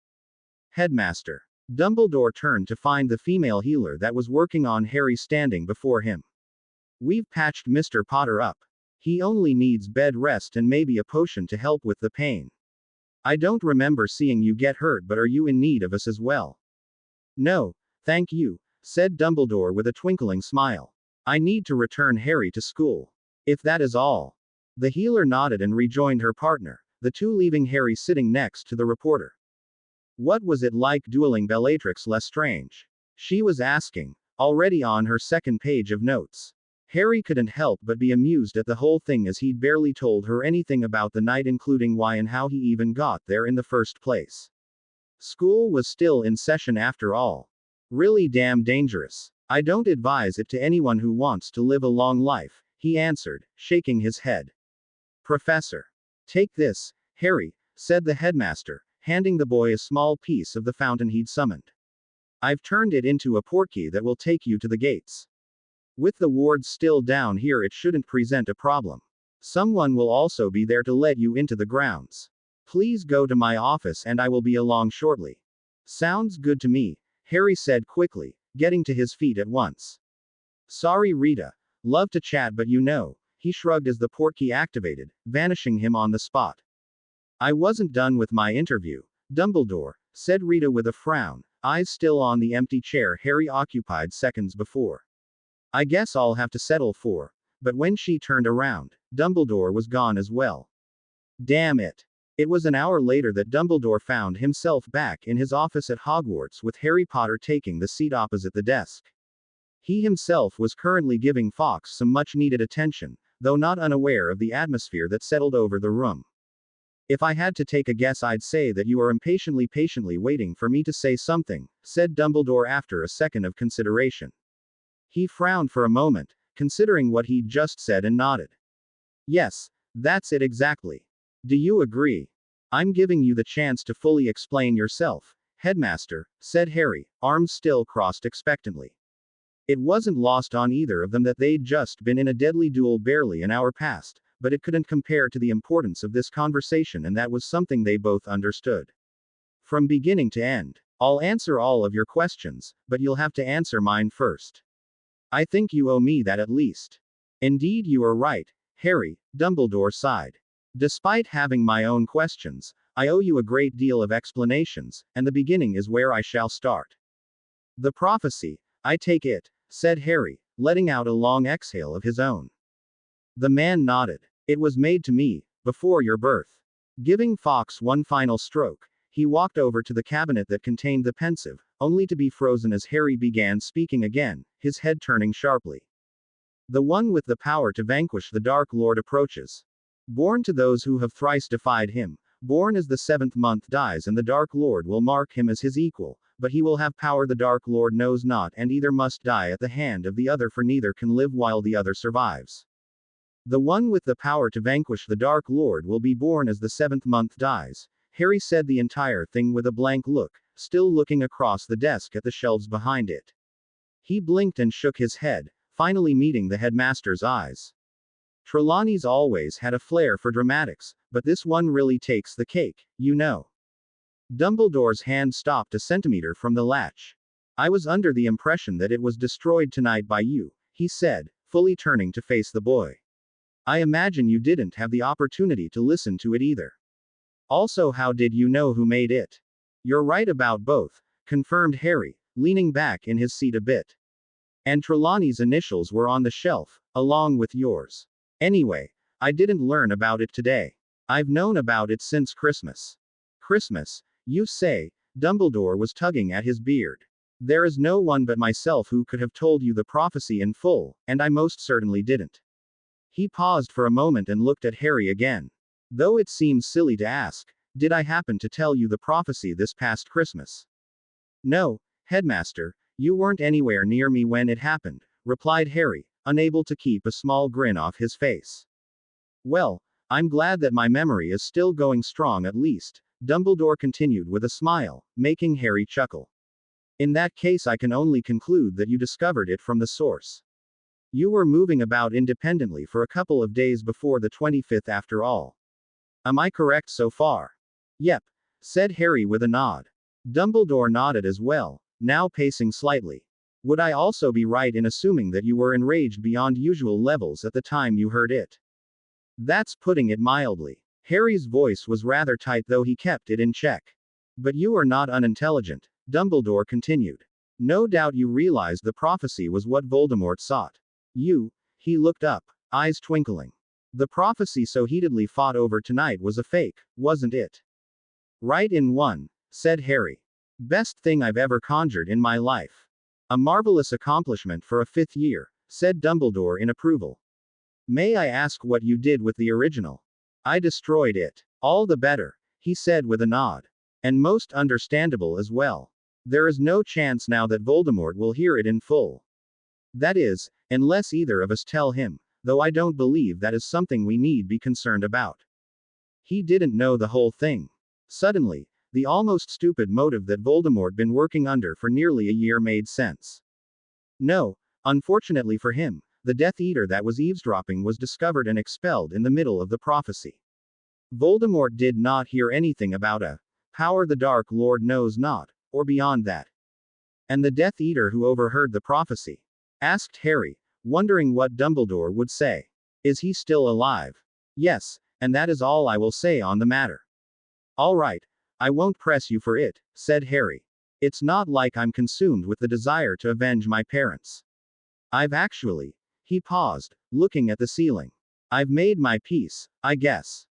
Headmaster. Dumbledore turned to find the female healer that was working on Harry standing before him. We've patched Mr. Potter up. He only needs bed rest and maybe a potion to help with the pain. I don't remember seeing you get hurt, but are you in need of us as well? No, thank you, said Dumbledore with a twinkling smile. I need to return Harry to school. If that is all. The healer nodded and rejoined her partner, the two leaving Harry sitting next to the reporter. What was it like dueling Bellatrix Lestrange? She was asking, already on her second page of notes. Harry couldn't help but be amused at the whole thing, as he'd barely told her anything about the night, including why and how he even got there in the first place. School was still in session after all. Really damn dangerous. I don't advise it to anyone who wants to live a long life, he answered, shaking his head. Professor. Take this, Harry, said the headmaster, handing the boy a small piece of the fountain he'd summoned. I've turned it into a portkey that will take you to the gates. With the wards still down here, it shouldn't present a problem. Someone will also be there to let you into the grounds. Please go to my office and I will be along shortly. Sounds good to me, Harry said quickly, getting to his feet at once. Sorry, Rita. Love to chat, but you know, he shrugged as the portkey activated, vanishing him on the spot. I wasn't done with my interview, Dumbledore, said Rita with a frown, eyes still on the empty chair Harry occupied seconds before. I guess I'll have to settle for. But when she turned around, Dumbledore was gone as well. Damn it. It was an hour later that Dumbledore found himself back in his office at Hogwarts, with Harry Potter taking the seat opposite the desk. He himself was currently giving Fawkes some much-needed attention, though not unaware of the atmosphere that settled over the room. If I had to take a guess, I'd say that you are patiently waiting for me to say something, said Dumbledore after a second of consideration. He frowned for a moment, considering what he'd just said, and nodded. Yes, that's it exactly. Do you agree? I'm giving you the chance to fully explain yourself, Headmaster, said Harry, arms still crossed expectantly. It wasn't lost on either of them that they'd just been in a deadly duel barely an hour past, but it couldn't compare to the importance of this conversation, and that was something they both understood. From beginning to end, I'll answer all of your questions, but you'll have to answer mine first. I think you owe me that at least. Indeed, you are right, Harry, Dumbledore sighed. Despite having my own questions, I owe you a great deal of explanations, and the beginning is where I shall start. The prophecy, I take it, said Harry, letting out a long exhale of his own. The man nodded. It was made to me, before your birth. Giving Fawkes one final stroke, he walked over to the cabinet that contained the pensive, only to be frozen as Harry began speaking again, his head turning sharply. The one with the power to vanquish the Dark Lord approaches. Born to those who have thrice defied him, born as the seventh month dies, and the Dark Lord will mark him as his equal, but he will have power the Dark Lord knows not, and either must die at the hand of the other, for neither can live while the other survives. The one with the power to vanquish the Dark Lord will be born as the seventh month dies. Harry said the entire thing with a blank look, still looking across the desk at the shelves behind it. He blinked and shook his head, finally meeting the headmaster's eyes. Trelawney's always had a flair for dramatics, but this one really takes the cake, you know. Dumbledore's hand stopped a centimeter from the latch. I was under the impression that it was destroyed tonight by you, he said, fully turning to face the boy. I imagine you didn't have the opportunity to listen to it either. Also, how did you know who made it? You're right about both, confirmed Harry, leaning back in his seat a bit. And Trelawney's initials were on the shelf, along with yours. Anyway, I didn't learn about it today. I've known about it since Christmas. Christmas, you say? Dumbledore was tugging at his beard. There is no one but myself who could have told you the prophecy in full, and I most certainly didn't. He paused for a moment and looked at Harry again. Though it seems silly to ask, did I happen to tell you the prophecy this past Christmas? No, Headmaster, you weren't anywhere near me when it happened, replied Harry, unable to keep a small grin off his face. Well, I'm glad that my memory is still going strong at least, Dumbledore continued with a smile, making Harry chuckle. In that case, I can only conclude that you discovered it from the source. You were moving about independently for a couple of days before the 25th after all. Am I correct so far? Yep, said Harry with a nod. Dumbledore nodded as well, now pacing slightly. Would I also be right in assuming that you were enraged beyond usual levels at the time you heard it? That's putting it mildly. Harry's voice was rather tight, though he kept it in check. But you are not unintelligent, Dumbledore continued. No doubt you realize the prophecy was what Voldemort sought. He looked up, eyes twinkling. The prophecy so heatedly fought over tonight was a fake, wasn't it? Right in one, said Harry. Best thing I've ever conjured in my life. A marvelous accomplishment for a fifth year, said Dumbledore in approval. May I ask what you did with the original? I destroyed it. All the better, he said with a nod. And most understandable as well. There is no chance now that Voldemort will hear it in full. That is, unless either of us tell him, though I don't believe that is something we need be concerned about. He didn't know the whole thing. Suddenly, the almost stupid motive that Voldemort been working under for nearly a year made sense. No, unfortunately for him, the Death Eater that was eavesdropping was discovered and expelled in the middle of the prophecy. Voldemort did not hear anything about a power the Dark Lord knows not, or beyond that. And the Death Eater who overheard the prophecy? Asked Harry, wondering what Dumbledore would say. Is he still alive? Yes, and that is all I will say on the matter. All right, I won't press you for it, said Harry. It's not like I'm consumed with the desire to avenge my parents. I've actually. He paused, looking at the ceiling. I've made my peace, I guess.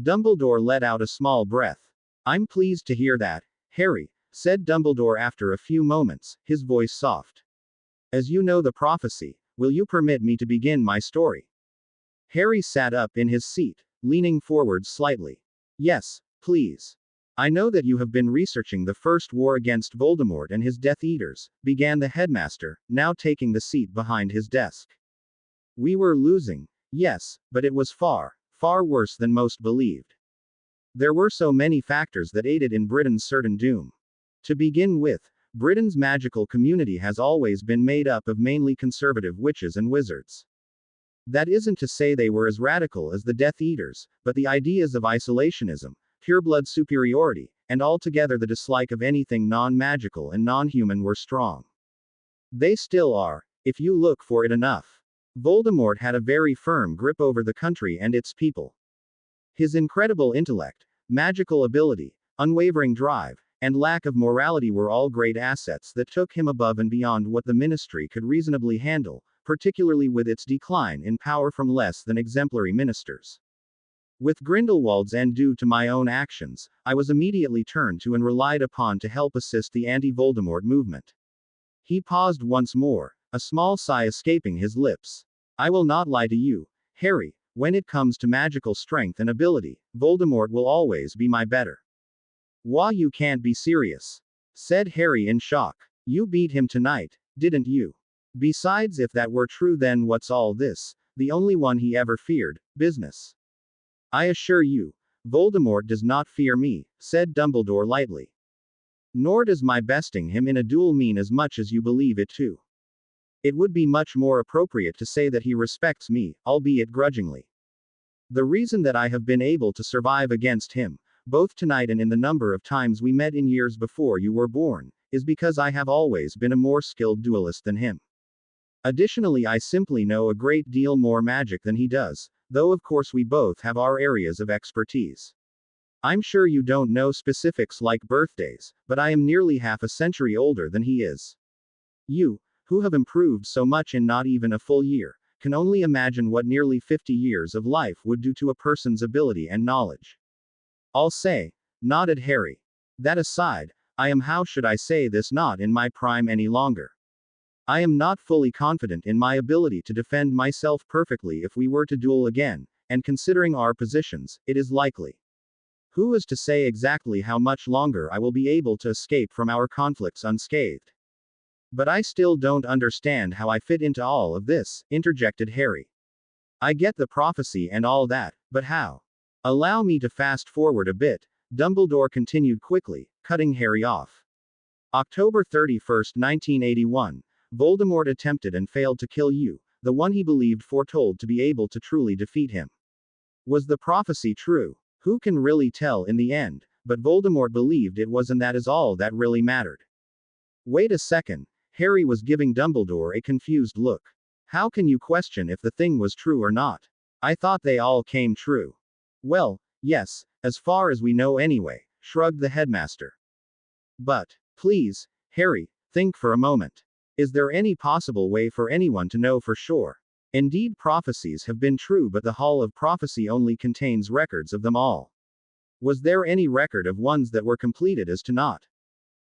Dumbledore let out a small breath. I'm pleased to hear that, Harry, said Dumbledore after a few moments, his voice soft. As you know the prophecy, will you permit me to begin my story? Harry sat up in his seat, leaning forward slightly. Yes, please. I know that you have been researching the first war against Voldemort and his Death Eaters, began the headmaster, now taking the seat behind his desk. We were losing, yes, but it was far, far worse than most believed. There were so many factors that aided in Britain's certain doom. To begin with, Britain's magical community has always been made up of mainly conservative witches and wizards. That isn't to say they were as radical as the Death Eaters, but the ideas of isolationism, pureblood superiority, and altogether the dislike of anything non-magical and non-human were strong. They still are, if you look for it enough. Voldemort had a very firm grip over the country and its people. His incredible intellect, magical ability, unwavering drive, and lack of morality were all great assets that took him above and beyond what the ministry could reasonably handle, particularly with its decline in power from less than exemplary ministers. With Grindelwald's end due to my own actions, I was immediately turned to and relied upon to help assist the anti-Voldemort movement. He paused once more, a small sigh escaping his lips. I will not lie to you, Harry, when it comes to magical strength and ability, Voldemort will always be my better. Why, you can't be serious, said Harry in shock. You beat him tonight, didn't you? Besides, if that were true, then what's all this? The only one he ever feared, business. I assure you, Voldemort does not fear me, said Dumbledore lightly. Nor does my besting him in a duel mean as much as you believe it to. It would be much more appropriate to say that he respects me, albeit grudgingly. The reason that I have been able to survive against him, both tonight and in the number of times we met in years before you were born, is because I have always been a more skilled duelist than him. Additionally, I simply know a great deal more magic than he does, though of course we both have our areas of expertise. I'm sure you don't know specifics like birthdays, but I am nearly half a century older than he is. You, who have improved so much in not even a full year, can only imagine what nearly 50 years of life would do to a person's ability and knowledge. I'll say, nodded Harry. That aside, I am, how should I say this, not in my prime any longer. I am not fully confident in my ability to defend myself perfectly if we were to duel again, and considering our positions, it is likely. Who is to say exactly how much longer I will be able to escape from our conflicts unscathed? But I still don't understand how I fit into all of this, interjected Harry. I get the prophecy and all that, but how? Allow me to fast forward a bit, Dumbledore continued quickly, cutting Harry off. October 31, 1981. Voldemort attempted and failed to kill you, the one he believed foretold to be able to truly defeat him. Was the prophecy true? Who can really tell in the end, but Voldemort believed it was, and that is all that really mattered. Wait a second. Harry was giving Dumbledore a confused look. How can you question if the thing was true or not? I thought they all came true. Well, yes, as far as we know anyway, shrugged the headmaster. But, please, Harry, think for a moment. Is there any possible way for anyone to know for sure? Indeed, prophecies have been true, but the Hall of Prophecy only contains records of them all. Was there any record of ones that were completed as to not?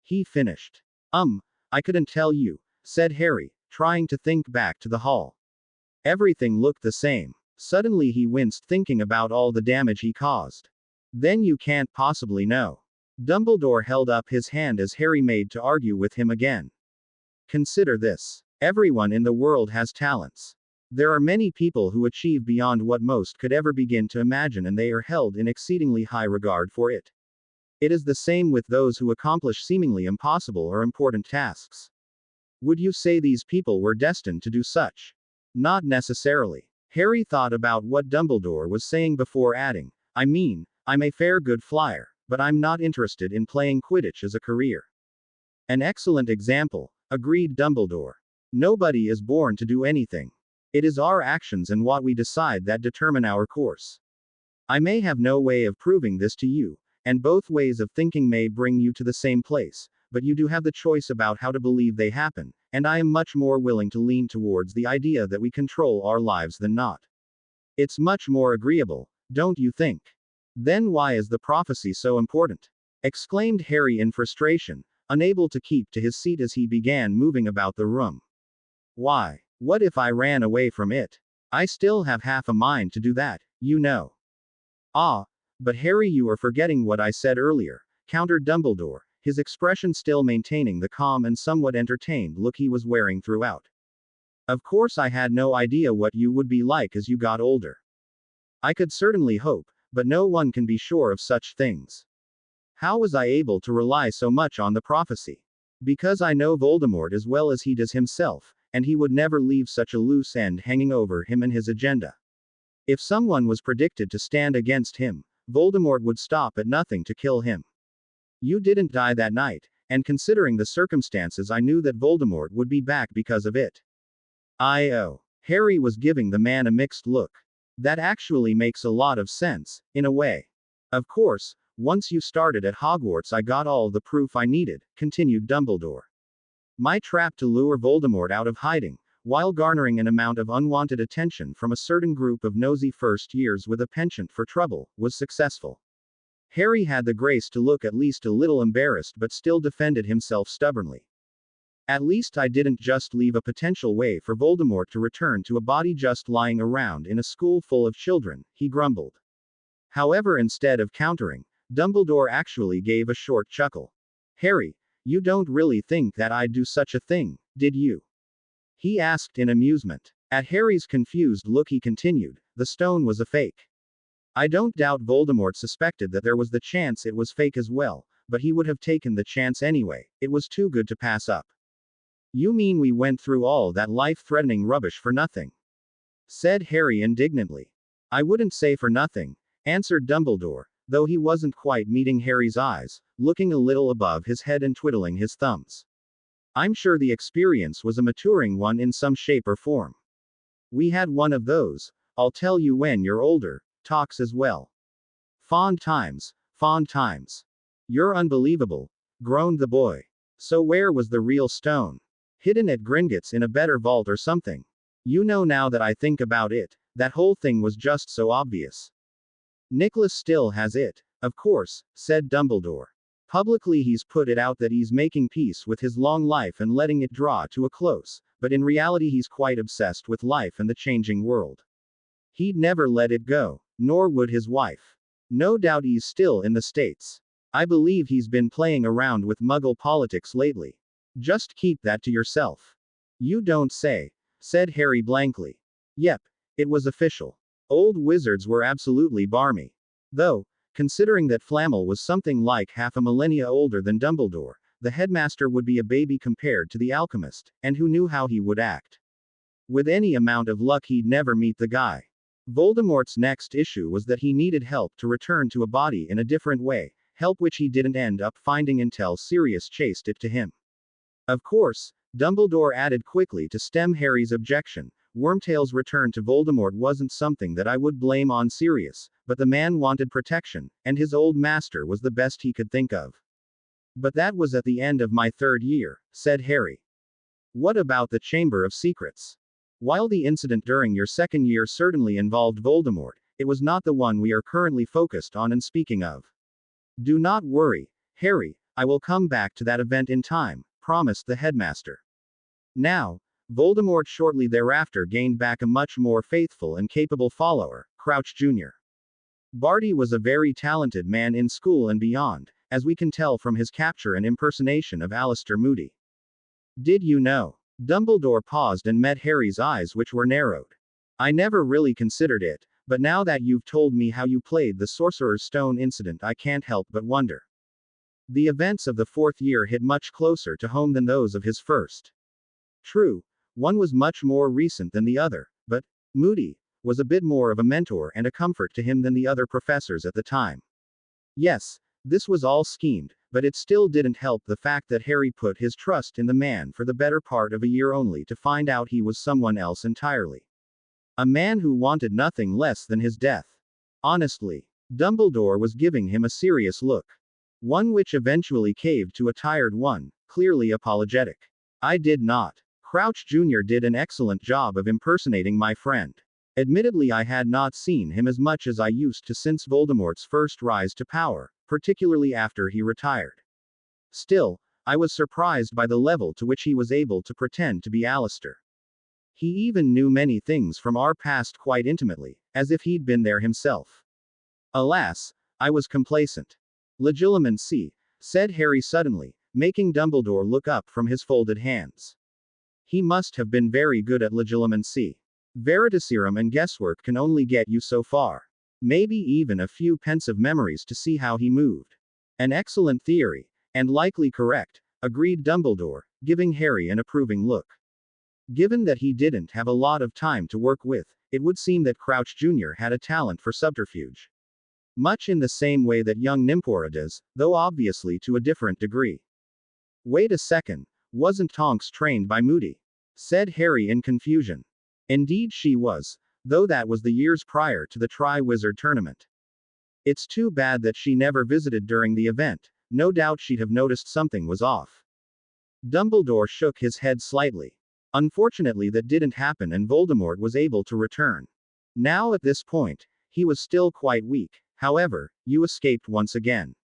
He finished. I couldn't tell you, said Harry, trying to think back to the hall. Everything looked the same. Suddenly he winced thinking about all the damage he caused. Then you can't possibly know. Dumbledore held up his hand as Harry made to argue with him again. Consider this. Everyone in the world has talents. There are many people who achieve beyond what most could ever begin to imagine, and they are held in exceedingly high regard for it. It is the same with those who accomplish seemingly impossible or important tasks. Would you say these people were destined to do such? Not necessarily. Harry thought about what Dumbledore was saying before adding, I mean, I'm a fair good flyer, but I'm not interested in playing Quidditch as a career. An excellent example, agreed Dumbledore. Nobody is born to do anything. It is our actions and what we decide that determine our course. I may have no way of proving this to you, and both ways of thinking may bring you to the same place, but you do have the choice about how to believe they happen, and I am much more willing to lean towards the idea that we control our lives than not. It's much more agreeable, don't you think? Then why is the prophecy so important? Exclaimed Harry in frustration, unable to keep to his seat as he began moving about the room. Why? What if I ran away from it? I still have half a mind to do that, you know. Ah, but Harry, you are forgetting what I said earlier, countered Dumbledore, his expression still maintaining the calm and somewhat entertained look he was wearing throughout. Of course, I had no idea what you would be like as you got older. I could certainly hope, but no one can be sure of such things. How was I able to rely so much on the prophecy? Because I know Voldemort as well as he does himself, and he would never leave such a loose end hanging over him and his agenda. If someone was predicted to stand against him, Voldemort would stop at nothing to kill him. You didn't die that night, and considering the circumstances, I knew that Voldemort would be back because of it. Harry was giving the man a mixed look. That actually makes a lot of sense, in a way. Of course, once you started at Hogwarts, I got all the proof I needed, continued Dumbledore. My trap to lure Voldemort out of hiding, while garnering an amount of unwanted attention from a certain group of nosy first years with a penchant for trouble, was successful. Harry had the grace to look at least a little embarrassed, but still defended himself stubbornly. At least I didn't just leave a potential way for Voldemort to return to a body just lying around in a school full of children, he grumbled. However, instead of countering, Dumbledore actually gave a short chuckle. Harry, you don't really think that I'd do such a thing, did you? He asked in amusement. At Harry's confused look, he continued, the stone was a fake. I don't doubt Voldemort suspected that there was the chance it was fake as well, but he would have taken the chance anyway, it was too good to pass up. You mean we went through all that life-threatening rubbish for nothing? Said Harry indignantly. I wouldn't say for nothing, answered Dumbledore, though he wasn't quite meeting Harry's eyes, looking a little above his head and twiddling his thumbs. I'm sure the experience was a maturing one in some shape or form. We had one of those, I'll tell you when you're older, talks as well. Fond times, fond times. You're unbelievable, groaned the boy. So where was the real stone? Hidden at Gringotts in a better vault or something. You know, now that I think about it, that whole thing was just so obvious. Nicholas still has it, of course, said Dumbledore. Publicly he's put it out that he's making peace with his long life and letting it draw to a close, but in reality he's quite obsessed with life and the changing world. He'd never let it go, nor would his wife. No doubt he's still in the States. I believe he's been playing around with Muggle politics lately. Just keep that to yourself. You don't say, said Harry blankly. Yep, it was official. Old wizards were absolutely barmy. Though, considering that Flammel was something like half a millennia older than Dumbledore, the headmaster would be a baby compared to the alchemist, and who knew how he would act. With any amount of luck, he'd never meet the guy. Voldemort's next issue was that he needed help to return to a body in a different way, help which he didn't end up finding until Sirius chased it to him. Of course, Dumbledore added quickly to stem Harry's objection. Wormtail's return to Voldemort wasn't something that I would blame on Sirius, but the man wanted protection, and his old master was the best he could think of. But that was at the end of my third year, said Harry. What about the Chamber of Secrets? While the incident during your second year certainly involved Voldemort, it was not the one we are currently focused on and speaking of. Do not worry, Harry, I will come back to that event in time, promised the headmaster. Now, Voldemort shortly thereafter gained back a much more faithful and capable follower, Crouch Jr. Barty was a very talented man in school and beyond, as we can tell from his capture and impersonation of Alastor Moody. Did you know? Dumbledore paused and met Harry's eyes, which were narrowed. I never really considered it, but now that you've told me how you played the Sorcerer's Stone incident, I can't help but wonder. The events of the fourth year hit much closer to home than those of his first. True, one was much more recent than the other, but Moody was a bit more of a mentor and a comfort to him than the other professors at the time. Yes, this was all schemed, but it still didn't help the fact that Harry put his trust in the man for the better part of a year only to find out he was someone else entirely. A man who wanted nothing less than his death. Honestly, Dumbledore was giving him a serious look. One which eventually caved to a tired one, clearly apologetic. I did not. Crouch Jr. did an excellent job of impersonating my friend. Admittedly, I had not seen him as much as I used to since Voldemort's first rise to power, particularly after he retired. Still, I was surprised by the level to which he was able to pretend to be Alastor. He even knew many things from our past quite intimately, as if he'd been there himself. Alas, I was complacent. Legilimency, said Harry suddenly, making Dumbledore look up from his folded hands. He must have been very good at legilimency. Veritaserum and guesswork can only get you so far. Maybe even a few pensive memories to see how he moved. An excellent theory, and likely correct, agreed Dumbledore, giving Harry an approving look. Given that he didn't have a lot of time to work with, it would seem that Crouch Jr. had a talent for subterfuge. Much in the same way that young Nimpora does, though obviously to a different degree. Wait a second, wasn't Tonks trained by Moody? Said Harry in confusion. Indeed she was, though that was the years prior to the Tri-Wizard tournament. It's too bad that she never visited during the event, no doubt she'd have noticed something was off. Dumbledore shook his head slightly. Unfortunately that didn't happen and Voldemort was able to return. Now at this point, he was still quite weak, however, you escaped once again.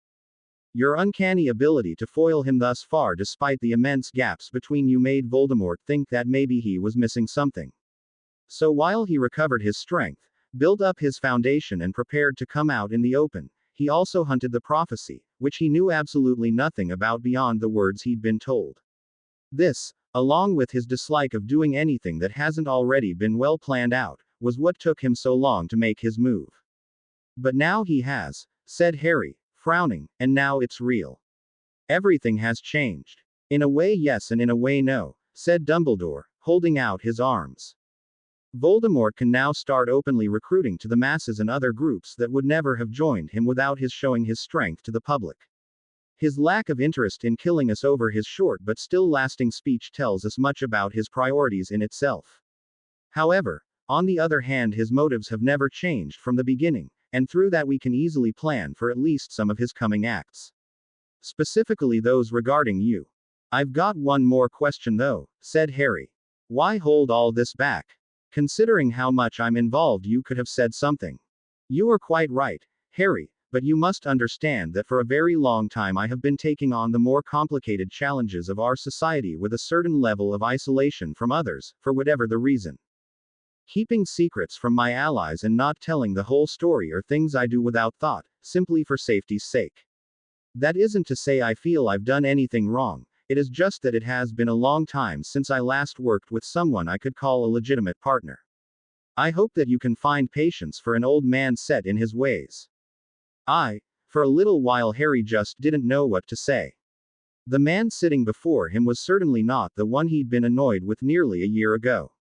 Your uncanny ability to foil him thus far despite the immense gaps between you made Voldemort think that maybe he was missing something. So while he recovered his strength, built up his foundation and prepared to come out in the open, he also hunted the prophecy, which he knew absolutely nothing about beyond the words he'd been told. This, along with his dislike of doing anything that hasn't already been well planned out, was what took him so long to make his move. But now he has, said Harry, frowning, and now it's real. Everything has changed. In a way yes and in a way no, said Dumbledore, holding out his arms. Voldemort can now start openly recruiting to the masses and other groups that would never have joined him without his showing his strength to the public. His lack of interest in killing us over his short but still lasting speech tells us much about his priorities in itself. However, on the other hand, his motives have never changed from the beginning, and through that we can easily plan for at least some of his coming acts. Specifically those regarding you. I've got one more question though, said Harry. Why hold all this back? Considering how much I'm involved, you could have said something. You are quite right, Harry, but you must understand that for a very long time I have been taking on the more complicated challenges of our society with a certain level of isolation from others, for whatever the reason. Keeping secrets from my allies and not telling the whole story are things I do without thought, simply for safety's sake. That isn't to say I feel I've done anything wrong. It is just that it has been a long time since I last worked with someone I could call a legitimate partner. I hope that you can find patience for an old man set in his ways. For a little while Harry just didn't know what to say. The man sitting before him was certainly not the one he'd been annoyed with nearly a year ago.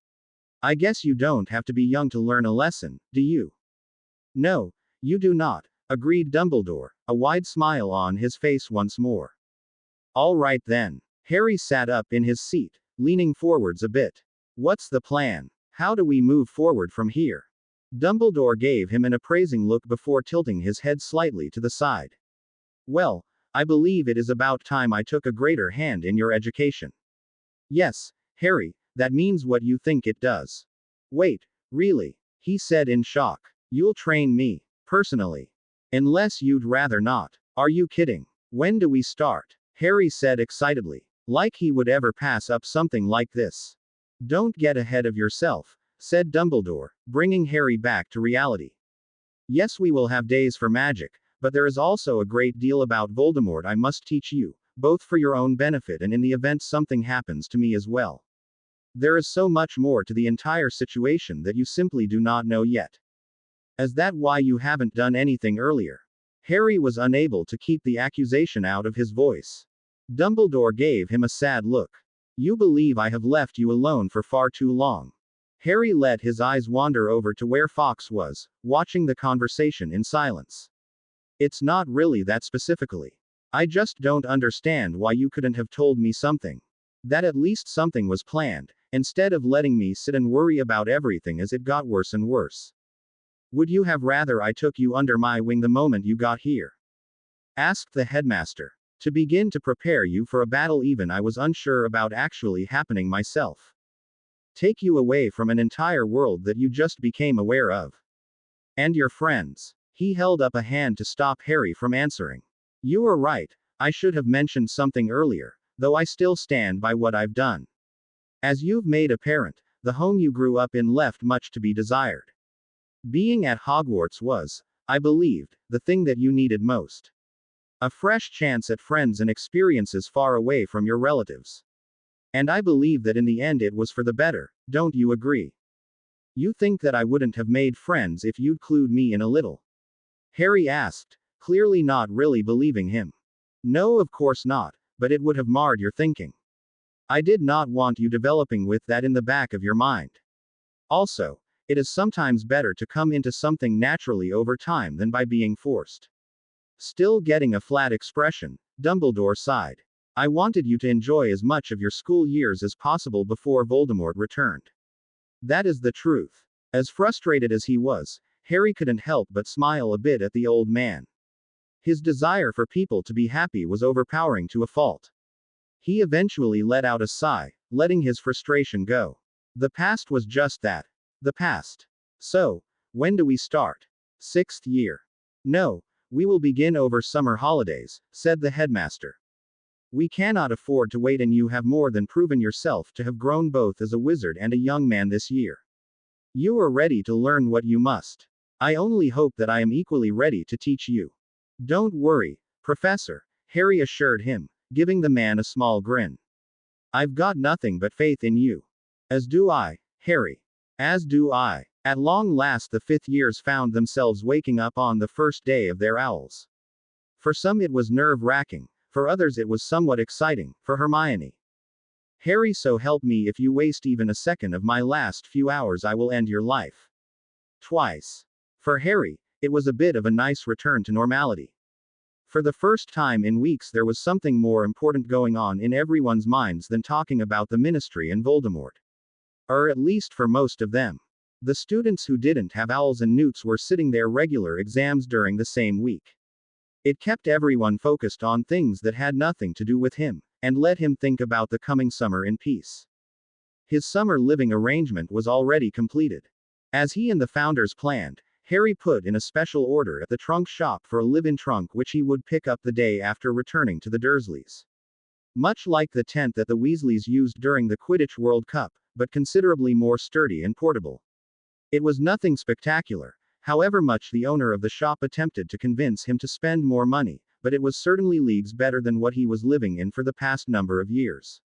I guess you don't have to be young to learn a lesson, do you? No, you do not, agreed Dumbledore, a wide smile on his face once more. All right then. Harry sat up in his seat, leaning forwards a bit. What's the plan? How do we move forward from here? Dumbledore gave him an appraising look before tilting his head slightly to the side. Well, I believe it is about time I took a greater hand in your education. Yes, Harry, that means what you think it does. Wait, really? He said in shock. You'll train me, personally. Unless you'd rather not. Are you kidding? When do we start? Harry said excitedly. Like he would ever pass up something like this. Don't get ahead of yourself, said Dumbledore, bringing Harry back to reality. Yes, we will have days for magic, but there is also a great deal about Voldemort I must teach you, both for your own benefit and in the event something happens to me as well. There is so much more to the entire situation that you simply do not know yet. Is that why you haven't done anything earlier? Harry was unable to keep the accusation out of his voice. Dumbledore gave him a sad look. You believe I have left you alone for far too long. Harry let his eyes wander over to where Fox was, watching the conversation in silence. It's not really that specifically. I just don't understand why you couldn't have told me something. That at least something was planned, instead of letting me sit and worry about everything as it got worse and worse. Would you have rather I took you under my wing the moment you got here? Asked the headmaster. To begin to prepare you for a battle even I was unsure about actually happening myself. Take you away from an entire world that you just became aware of. And your friends. He held up a hand to stop Harry from answering. You are right, I should have mentioned something earlier, though I still stand by what I've done. As you've made apparent, the home you grew up in left much to be desired. Being at Hogwarts was, I believed, the thing that you needed most. A fresh chance at friends and experiences far away from your relatives. And I believe that in the end it was for the better, don't you agree? You think that I wouldn't have made friends if you'd clued me in a little? Harry asked, clearly not really believing him. No, of course not, but it would have marred your thinking. I did not want you developing with that in the back of your mind. Also, it is sometimes better to come into something naturally over time than by being forced. Still getting a flat expression, Dumbledore sighed. I wanted you to enjoy as much of your school years as possible before Voldemort returned. That is the truth. As frustrated as he was, Harry couldn't help but smile a bit at the old man. His desire for people to be happy was overpowering to a fault. He eventually let out a sigh, letting his frustration go. The past was just that. The past. So, when do we start? 6th year. No, we will begin over summer holidays, said the headmaster. We cannot afford to wait, and you have more than proven yourself to have grown both as a wizard and a young man this year. You are ready to learn what you must. I only hope that I am equally ready to teach you. Don't worry, Professor, Harry assured him, giving the man a small grin. I've got nothing but faith in you. As do I, Harry. As do I. At long last the 5th years found themselves waking up on the first day of their owls. For some it was nerve-wracking, for others it was somewhat exciting, for Hermione. Harry, so help me, if you waste even a second of my last few hours I will end your life. Twice. For Harry, it was a bit of a nice return to normality. For the first time in weeks there was something more important going on in everyone's minds than talking about the Ministry and Voldemort. Or at least for most of them. The students who didn't have owls and newts were sitting their regular exams during the same week. It kept everyone focused on things that had nothing to do with him, and let him think about the coming summer in peace. His summer living arrangement was already completed. As he and the founders planned, Harry put in a special order at the trunk shop for a live-in trunk which he would pick up the day after returning to the Dursleys. Much like the tent that the Weasleys used during the Quidditch World Cup, but considerably more sturdy and portable. It was nothing spectacular, however much the owner of the shop attempted to convince him to spend more money, but it was certainly leagues better than what he was living in for the past number of years.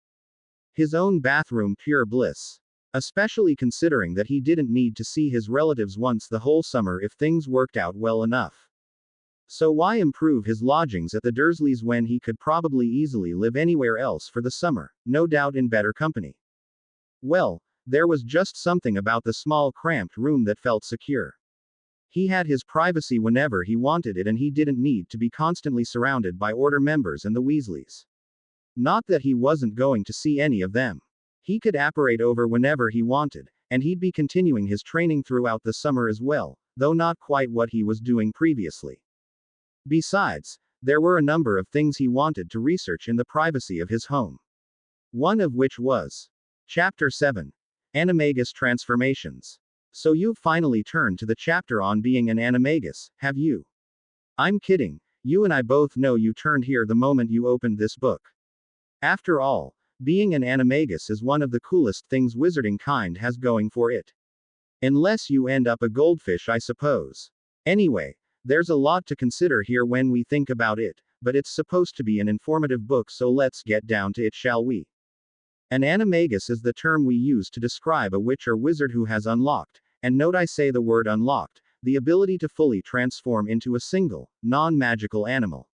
His own bathroom, pure bliss. Especially considering that he didn't need to see his relatives once the whole summer if things worked out well enough. So why improve his lodgings at the Dursleys when he could probably easily live anywhere else for the summer, no doubt in better company? Well, there was just something about the small cramped room that felt secure. He had his privacy whenever he wanted it, and he didn't need to be constantly surrounded by Order members and the Weasleys. Not that he wasn't going to see any of them. He could apparate over whenever he wanted, and he'd be continuing his training throughout the summer as well, though not quite what he was doing previously. Besides, there were a number of things he wanted to research in the privacy of his home. One of which was Chapter 7, Animagus Transformations. So you've finally turned to the chapter on being an animagus, have you? I'm kidding, you and I both know you turned here the moment you opened this book. After all, being an animagus is one of the coolest things wizarding kind has going for it. Unless you end up a goldfish, I suppose. Anyway, there's a lot to consider here when we think about it, but it's supposed to be an informative book, so let's get down to it, shall we? An animagus is the term we use to describe a witch or wizard who has unlocked, and note I say the word unlocked, the ability to fully transform into a single, non-magical animal.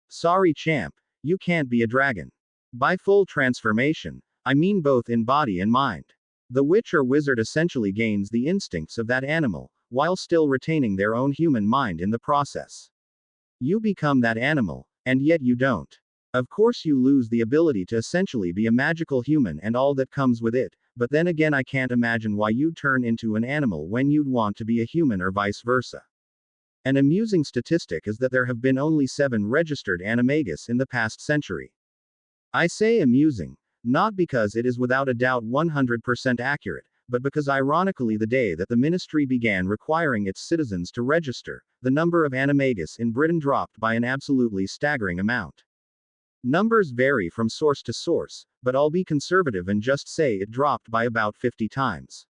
Sorry champ, you can't be a dragon. By full transformation, I mean both in body and mind. The witch or wizard essentially gains the instincts of that animal, while still retaining their own human mind in the process. You become that animal, and yet you don't. Of course, you lose the ability to essentially be a magical human and all that comes with it, but then again, I can't imagine why you'd turn into an animal when you'd want to be a human or vice versa. An amusing statistic is that there have been only 7 registered animagus in the past century. I say amusing, not because it is without a doubt 100% accurate, but because ironically the day that the ministry began requiring its citizens to register, the number of animagus in Britain dropped by an absolutely staggering amount. Numbers vary from source to source, but I'll be conservative and just say it dropped by about 50 times.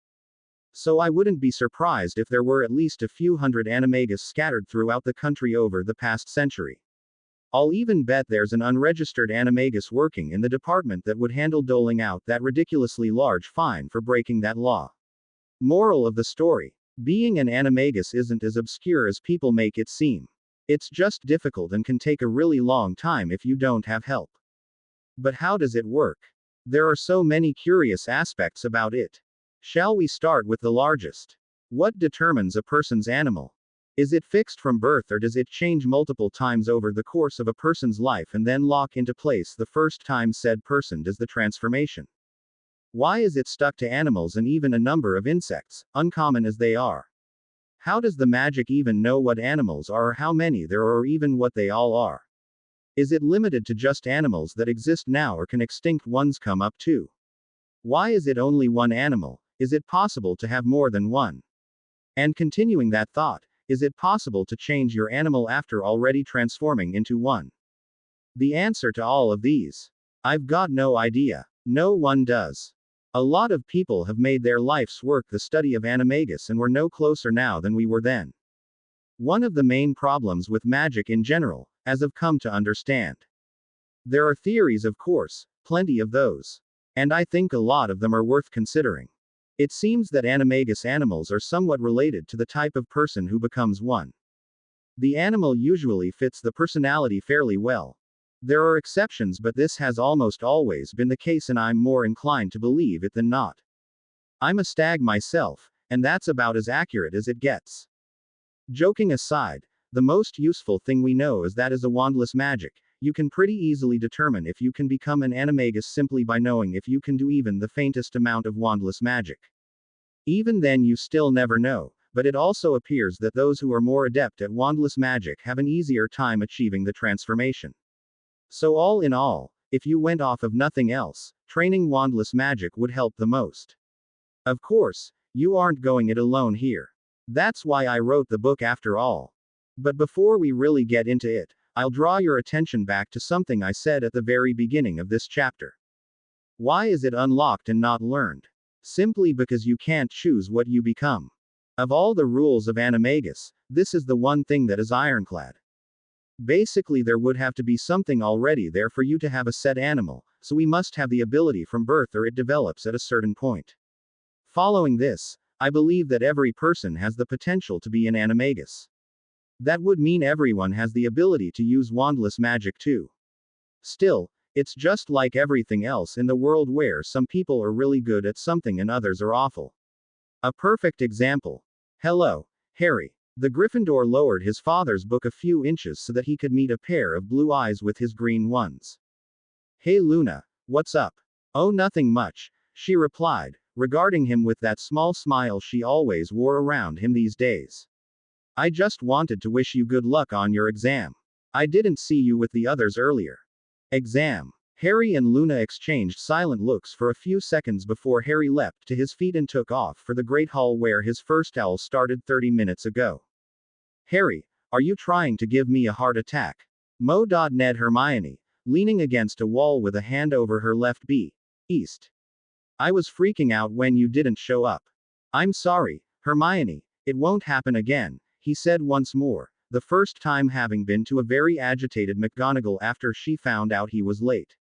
So I wouldn't be surprised if there were at least a few hundred animagus scattered throughout the country over the past century. I'll even bet there's an unregistered animagus working in the department that would handle doling out that ridiculously large fine for breaking that law. Moral of the story: being an animagus isn't as obscure as people make it seem. It's just difficult and can take a really long time if you don't have help. But how does it work? There are so many curious aspects about it. Shall we start with the largest? What determines a person's animal? Is it fixed from birth, or does it change multiple times over the course of a person's life and then lock into place the first time said person does the transformation? Why is it stuck to animals and even a number of insects, uncommon as they are? How does the magic even know what animals are, or how many there are, or even what they all are? Is it limited to just animals that exist now, or can extinct ones come up too? Why is it only one animal? Is it possible to have more than one? And continuing that thought, is it possible to change your animal after already transforming into one? The answer to all of these: I've got no idea. No one does. A lot of people have made their life's work the study of animagus, and we're no closer now than we were then. One of the main problems with magic in general, as I've come to understand. There are theories, of course, plenty of those. And I think a lot of them are worth considering. It seems that animagus animals are somewhat related to the type of person who becomes one. The animal usually fits the personality fairly well. There are exceptions, but this has almost always been the case, and I'm more inclined to believe it than not. I'm a stag myself, and that's about as accurate as it gets. Joking aside, the most useful thing we know is that as a wandless magic, you can pretty easily determine if you can become an animagus simply by knowing if you can do even the faintest amount of wandless magic. Even then, you still never know, but it also appears that those who are more adept at wandless magic have an easier time achieving the transformation. So all in all, if you went off of nothing else, training wandless magic would help the most. Of course, you aren't going it alone here. That's why I wrote the book after all. But before we really get into it, I'll draw your attention back to something I said at the very beginning of this chapter. Why is it unlocked and not learned? Simply because you can't choose what you become. Of all the rules of animagus, this is the one thing that is ironclad. Basically, there would have to be something already there for you to have a set animal, so we must have the ability from birth, or it develops at a certain point. Following this, I believe that every person has the potential to be an animagus. That would mean everyone has the ability to use wandless magic too. Still, it's just like everything else in the world where some people are really good at something and others are awful. A perfect example. Hello, Harry. The Gryffindor lowered his father's book a few inches so that he could meet a pair of blue eyes with his green ones. Hey Luna, what's up? Oh, nothing much, she replied, regarding him with that small smile she always wore around him these days. I just wanted to wish you good luck on your exam. I didn't see you with the others earlier. Exam. Harry and Luna exchanged silent looks for a few seconds before Harry leapt to his feet and took off for the Great Hall where his first owl started 30 minutes ago. Harry, are you trying to give me a heart attack? Ned Hermione, leaning against a wall with a hand over her left east. I was freaking out when you didn't show up. I'm sorry, Hermione, it won't happen again, he said once more, the first time having been to a very agitated McGonagall after she found out he was late.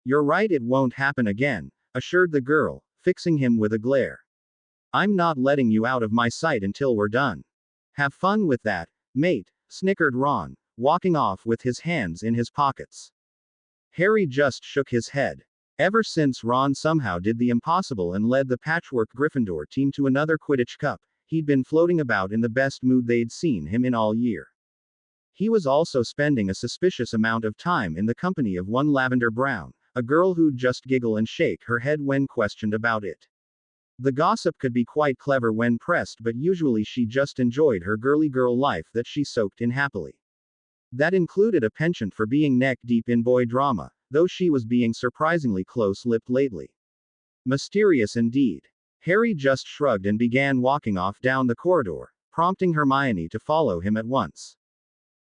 You're right, it won't happen again, assured the girl, fixing him with a glare. I'm not letting you out of my sight until we're done. Have fun with that, mate, snickered Ron, walking off with his hands in his pockets. Harry just shook his head. Ever since Ron somehow did the impossible and led the Patchwork Gryffindor team to another Quidditch Cup, he'd been floating about in the best mood they'd seen him in all year. He was also spending a suspicious amount of time in the company of one Lavender Brown, a girl who'd just giggle and shake her head when questioned about it. The gossip could be quite clever when pressed, but usually she just enjoyed her girly girl life that she soaked in happily. That included a penchant for being neck deep in boy drama, though she was being surprisingly close-lipped lately. Mysterious indeed. Harry just shrugged and began walking off down the corridor, prompting Hermione to follow him at once.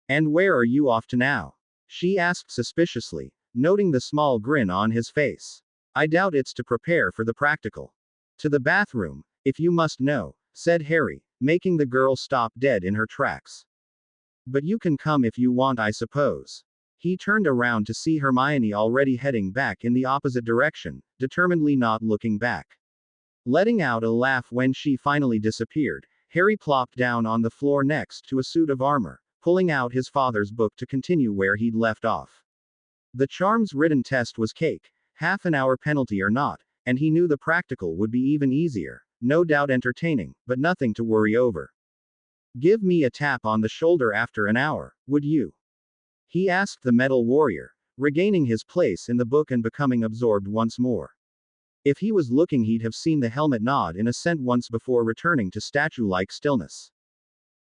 And where are you off to now? She asked suspiciously, noting the small grin on his face. I doubt it's to prepare for the practical. To the bathroom, if you must know, said Harry, making the girl stop dead in her tracks. But you can come if you want, I suppose. He turned around to see Hermione already heading back in the opposite direction, determinedly not looking back. Letting out a laugh when she finally disappeared, Harry plopped down on the floor next to a suit of armor, pulling out his father's book to continue where he'd left off. The charms written test was cake, half an hour penalty or not, and he knew the practical would be even easier, no doubt entertaining, but nothing to worry over. Give me a tap on the shoulder after an hour, would you? He asked the metal warrior, regaining his place in the book and becoming absorbed once more. If he was looking, he'd have seen the helmet nod in assent once before returning to statue-like stillness.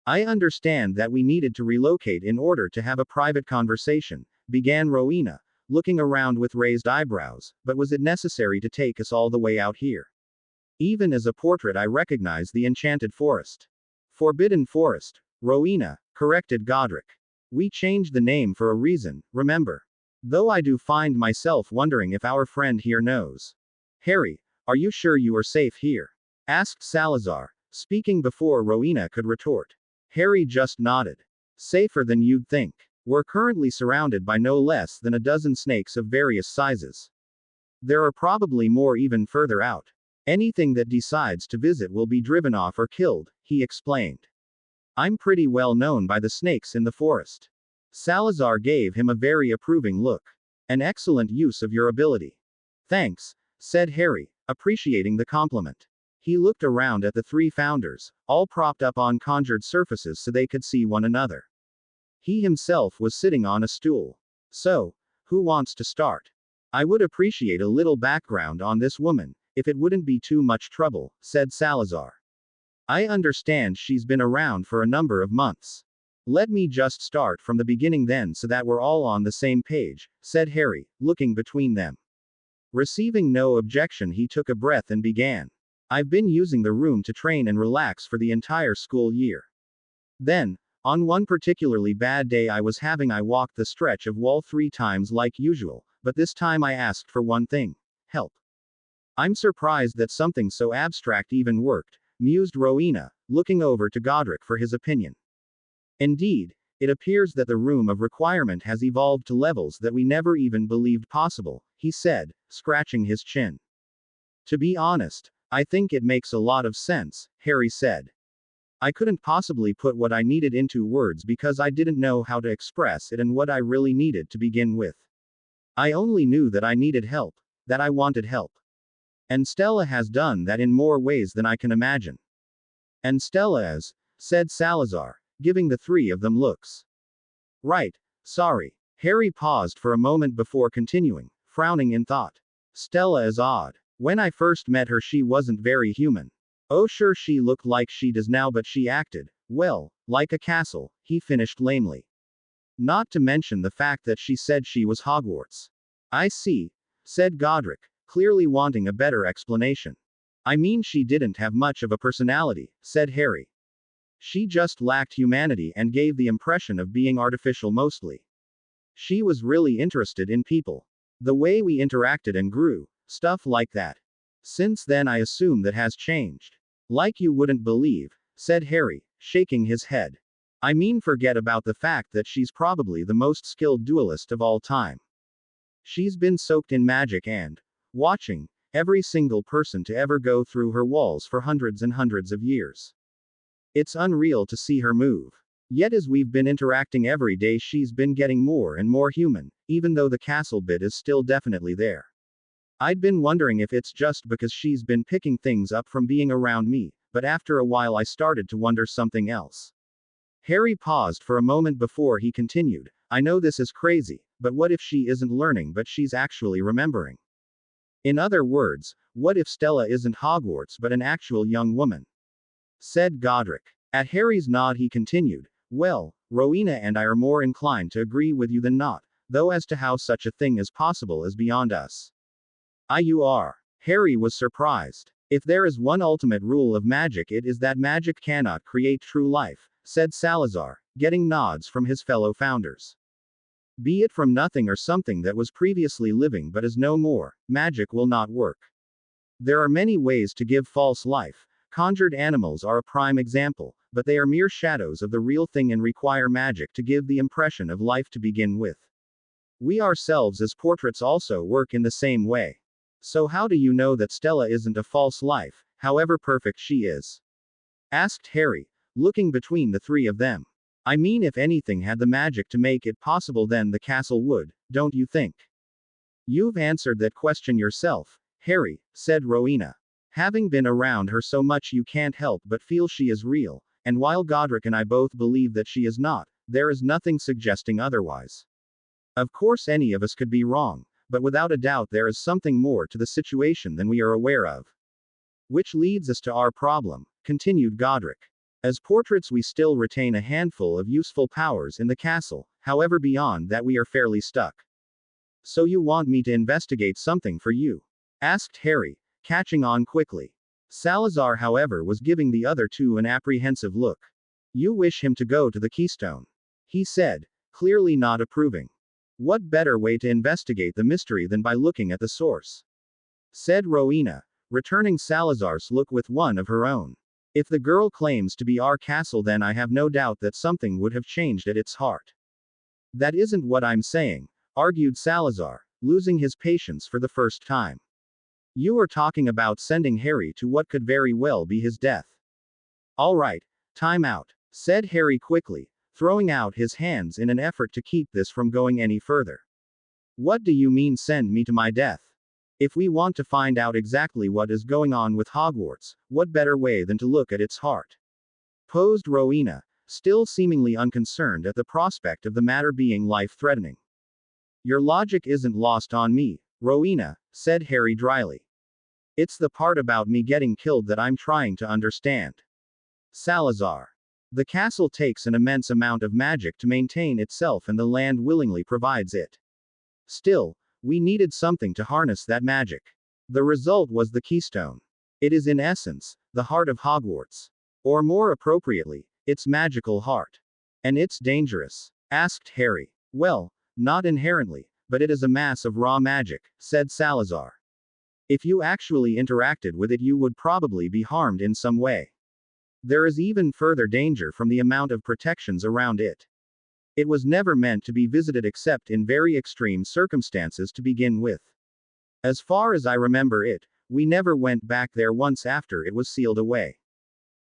I understand that we needed to relocate in order to have a private conversation, began Rowena, looking around with raised eyebrows, but was it necessary to take us all the way out here? Even as a portrait I recognize the enchanted forest. Forbidden Forest, Rowena, corrected Godric. We changed the name for a reason, remember. Though I do find myself wondering if our friend here knows. Harry, are you sure you are safe here? Asked Salazar, speaking before Rowena could retort. Harry just nodded. Safer than you'd think. We're currently surrounded by no less than a dozen snakes of various sizes. There are probably more even further out. Anything that decides to visit will be driven off or killed, he explained. I'm pretty well known by the snakes in the forest. Salazar gave him a very approving look. An excellent use of your ability. Thanks, said Harry, appreciating the compliment. He looked around at the three founders, all propped up on conjured surfaces so they could see one another. He himself was sitting on a stool. So, who wants to start? I would appreciate a little background on this woman, if it wouldn't be too much trouble, said Salazar. I understand she's been around for a number of months. Let me just start from the beginning then so that we're all on the same page, said Harry, looking between them. Receiving no objection, he took a breath and began. I've been using the room to train and relax for the entire school year. Then, on one particularly bad day I walked the stretch of wall 3 times like usual, but this time I asked for one thing. Help. I'm surprised that something so abstract even worked, mused Rowena, looking over to Godric for his opinion. Indeed, it appears that the room of requirement has evolved to levels that we never even believed possible, he said, scratching his chin. To be honest, I think it makes a lot of sense, Harry said. I couldn't possibly put what I needed into words because I didn't know how to express it and what I really needed to begin with. I only knew that I needed help, that I wanted help. And Stella has done that in more ways than I can imagine. And Stella is, said Salazar, giving the three of them looks. Right, sorry. Harry paused for a moment before continuing, frowning in thought. Stella is odd. When I first met her, she wasn't very human. Oh, sure, she looked like she does now, but she acted, well, like a castle, he finished lamely. Not to mention the fact that she said she was Hogwarts. I see, said Godric, clearly wanting a better explanation. I mean, she didn't have much of a personality, said Harry. She just lacked humanity and gave the impression of being artificial mostly. She was really interested in people. The way we interacted and grew, stuff like that. Since then, I assume that has changed. Like you wouldn't believe, said Harry, shaking his head. I mean, forget about the fact that she's probably the most skilled duelist of all time. She's been soaked in magic and watching every single person to ever go through her walls for hundreds and hundreds of years. It's unreal to see her move. Yet as we've been interacting every day, she's been getting more and more human, even though the castle bit is still definitely there. I'd been wondering if it's just because she's been picking things up from being around me, but after a while I started to wonder something else. Harry paused for a moment before he continued, I know this is crazy, but what if she isn't learning but she's actually remembering? In other words, what if Stella isn't Hogwarts but an actual young woman? Said Godric. At Harry's nod he continued, well, Rowena and I are more inclined to agree with you than not, though as to how such a thing is possible is beyond us. You are. Harry was surprised. If there is one ultimate rule of magic, it is that magic cannot create true life, said Salazar, getting nods from his fellow founders. Be it from nothing or something that was previously living but is no more, magic will not work. There are many ways to give false life. Conjured animals are a prime example, but they are mere shadows of the real thing and require magic to give the impression of life to begin with. We ourselves as portraits also work in the same way. So how do you know that Stella isn't a false life, however perfect she is? Asked Harry, looking between the three of them. I mean, if anything had the magic to make it possible, then the castle would, don't you think? You've answered that question yourself, Harry, said Rowena. Having been around her so much, you can't help but feel she is real, and while Godric and I both believe that she is not, there is nothing suggesting otherwise. Of course, any of us could be wrong, but without a doubt there is something more to the situation than we are aware of. Which leads us to our problem, continued Godric. As portraits, we still retain a handful of useful powers in the castle, however, beyond that we are fairly stuck. So you want me to investigate something for you? Asked Harry, catching on quickly. Salazar, however, was giving the other two an apprehensive look. You wish him to go to the Keystone? He said, clearly not approving. What better way to investigate the mystery than by looking at the source? Said Rowena, returning Salazar's look with one of her own. If the girl claims to be our castle, then I have no doubt that something would have changed at its heart. That isn't what I'm saying, argued Salazar, losing his patience for the first time. You are talking about sending Harry to what could very well be his death. All right, time out, said Harry quickly, throwing out his hands in an effort to keep this from going any further. What do you mean, send me to my death? If we want to find out exactly what is going on with Hogwarts, what better way than to look at its heart? Posed Rowena, still seemingly unconcerned at the prospect of the matter being life-threatening. Your logic isn't lost on me, Rowena, said Harry dryly. It's the part about me getting killed that I'm trying to understand. Salazar. The castle takes an immense amount of magic to maintain itself, and the land willingly provides it. Still, we needed something to harness that magic. The result was the Keystone. It is in essence, the heart of Hogwarts. Or more appropriately, its magical heart. And it's dangerous? Asked Harry. Well, not inherently, but it is a mass of raw magic, said Salazar. If you actually interacted with it, you would probably be harmed in some way. There is even further danger from the amount of protections around it. It was never meant to be visited except in very extreme circumstances to begin with. As far as I remember it, we never went back there once after it was sealed away.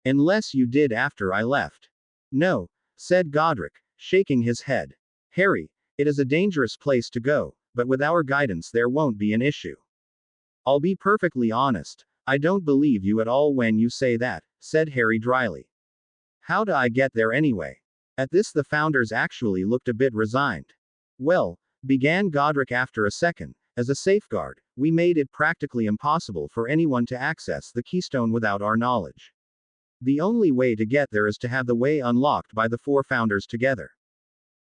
Unless you did after I left. No, said Godric, shaking his head. Harry, it is a dangerous place to go, but with our guidance there won't be an issue. I'll be perfectly honest, I don't believe you at all when you say that, said Harry dryly. How do I get there anyway? At this the founders actually looked a bit resigned. Well, began Godric after a second, as a safeguard, we made it practically impossible for anyone to access the keystone without our knowledge. The only way to get there is to have the way unlocked by the four founders together.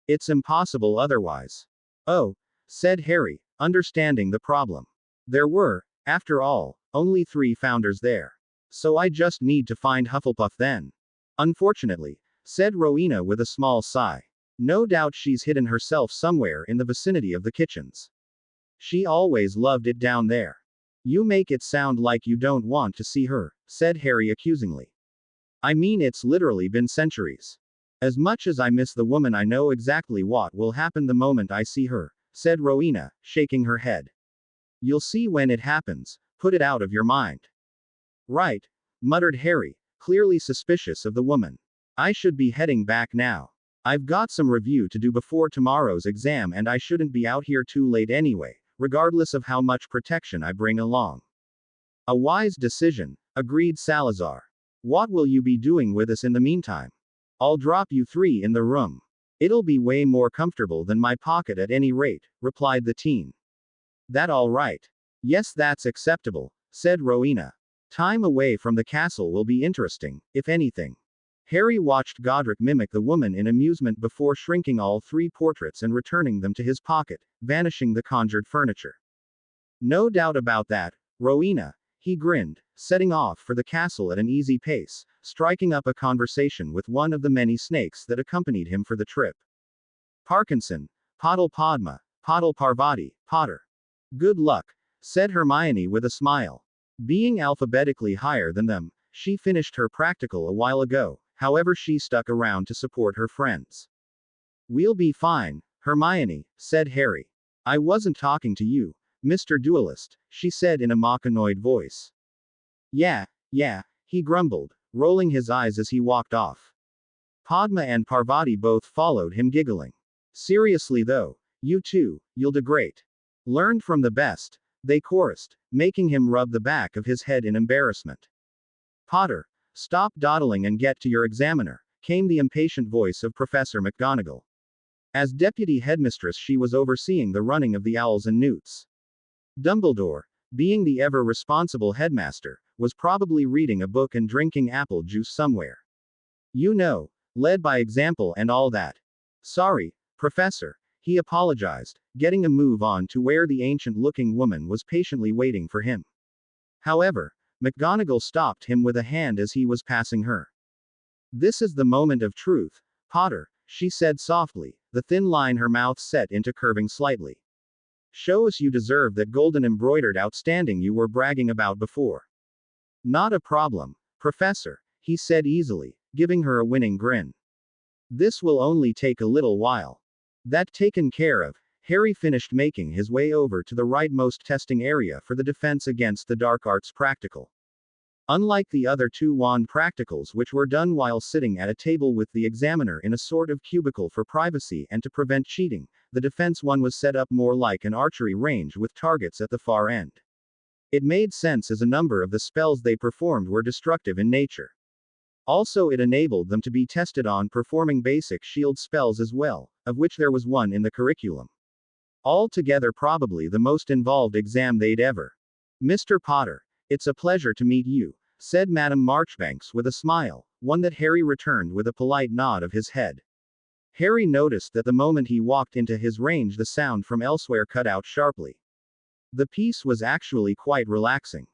It's impossible otherwise. Oh, said Harry, understanding the problem. There were, after all, only 3 founders there. So I just need to find Hufflepuff then. Unfortunately, said Rowena with a small sigh. No doubt she's hidden herself somewhere in the vicinity of the kitchens. She always loved it down there. You make it sound like you don't want to see her, said Harry accusingly. I mean, it's literally been centuries. As much as I miss the woman, I know exactly what will happen the moment I see her, said Rowena, shaking her head. You'll see when it happens, put it out of your mind. Right, muttered Harry, clearly suspicious of the woman. I should be heading back now. I've got some review to do before tomorrow's exam and I shouldn't be out here too late anyway, regardless of how much protection I bring along. A wise decision, agreed Salazar. What will you be doing with us in the meantime? I'll drop you 3 in the room. It'll be way more comfortable than my pocket at any rate, replied the teen. That all right? Yes, that's acceptable, said Rowena. Time away from the castle will be interesting, if anything. Harry watched Godric mimic the woman in amusement before shrinking all 3 portraits and returning them to his pocket, vanishing the conjured furniture. No doubt about that, Rowena, he grinned, setting off for the castle at an easy pace, striking up a conversation with one of the many snakes that accompanied him for the trip. Parkinson, Poddle Padma, Poddle Parvati, Potter. Good luck, said Hermione with a smile. Being alphabetically higher than them, she finished her practical a while ago, however she stuck around to support her friends. We'll be fine, Hermione, said Harry. I wasn't talking to you, Mr. Duelist, she said in a mock-annoyed voice. Yeah, he grumbled, rolling his eyes as he walked off. Padma and Parvati both followed him giggling. Seriously though, you two, you'll do great. Learned from the best, they chorused, making him rub the back of his head in embarrassment. Potter, stop dawdling and get to your examiner, came the impatient voice of Professor McGonagall. As deputy headmistress she was overseeing the running of the Owls and Newts. Dumbledore, being the ever-responsible headmaster, was probably reading a book and drinking apple juice somewhere. You know, led by example and all that. Sorry, Professor, he apologized, getting a move on to where the ancient-looking woman was patiently waiting for him. However, McGonagall stopped him with a hand as he was passing her. This is the moment of truth, Potter, she said softly, the thin line her mouth set into curving slightly. Show us you deserve that golden embroidered outstanding you were bragging about before. Not a problem, Professor, he said easily, giving her a winning grin. This will only take a little while. That taken care of, Harry finished making his way over to the rightmost testing area for the defense against the dark arts practical. Unlike the other 2 wand practicals which were done while sitting at a table with the examiner in a sort of cubicle for privacy and to prevent cheating, the defense one was set up more like an archery range with targets at the far end. It made sense as a number of the spells they performed were destructive in nature. Also, it enabled them to be tested on performing basic shield spells as well, of which there was one in the curriculum. Altogether probably the most involved exam they'd ever. Mr. Potter, it's a pleasure to meet you, said Madame Marchbanks with a smile, one that Harry returned with a polite nod of his head. Harry noticed that the moment he walked into his range the sound from elsewhere cut out sharply. The piece was actually quite relaxing.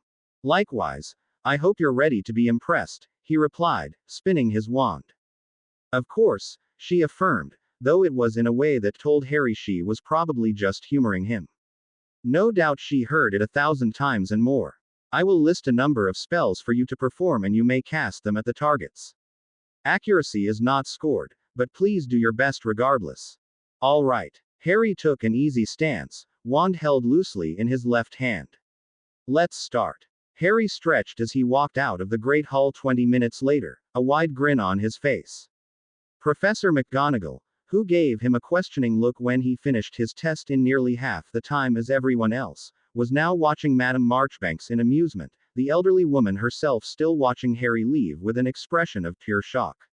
Likewise, I hope you're ready to be impressed, he replied, spinning his wand. Of course, she affirmed, though it was in a way that told Harry she was probably just humoring him. No doubt she heard it 1,000 times and more. I will list a number of spells for you to perform and you may cast them at the targets. Accuracy is not scored, but please do your best regardless. All right. Harry took an easy stance, wand held loosely in his left hand. Let's start. Harry stretched as he walked out of the Great Hall 20 minutes later, a wide grin on his face. Professor McGonagall, who gave him a questioning look when he finished his test in nearly half the time as everyone else, was now watching Madame Marchbanks in amusement, the elderly woman herself still watching Harry leave with an expression of pure shock.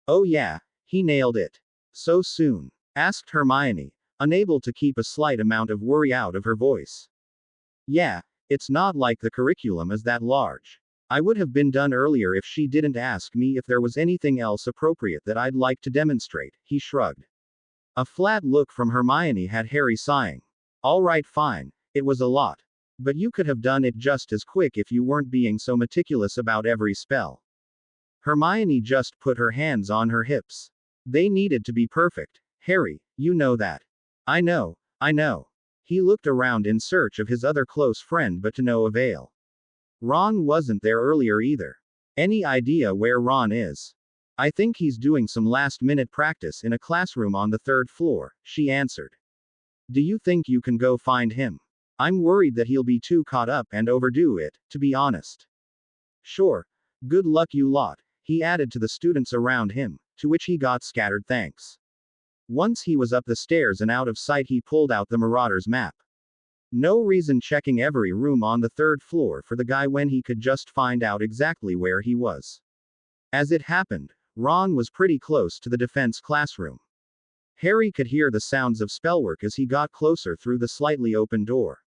"Oh yeah, he nailed it. So soon?" asked Hermione, unable to keep a slight amount of worry out of her voice. "Yeah, it's not like the curriculum is that large. I would have been done earlier if she didn't ask me if there was anything else appropriate that I'd like to demonstrate," he shrugged. A flat look from Hermione had Harry sighing. "All right, fine, it was a lot. But you could have done it just as quick if you weren't being so meticulous about every spell." Hermione just put her hands on her hips. "They needed to be perfect, Harry, you know that." I know. He looked around in search of his other close friend but to no avail. "Ron wasn't there earlier either. Any idea where Ron is?" "I think he's doing some last-minute practice in a classroom on the third floor," she answered. "Do you think you can go find him? I'm worried that he'll be too caught up and overdo it, to be honest." "Sure. Good luck you lot," he added to the students around him, to which he got scattered thanks. Once he was up the stairs and out of sight, he pulled out the Marauder's map. No reason checking every room on the third floor for the guy when he could just find out exactly where he was. As it happened, Ron was pretty close to the defense classroom. Harry could hear the sounds of spellwork as he got closer through the slightly open door.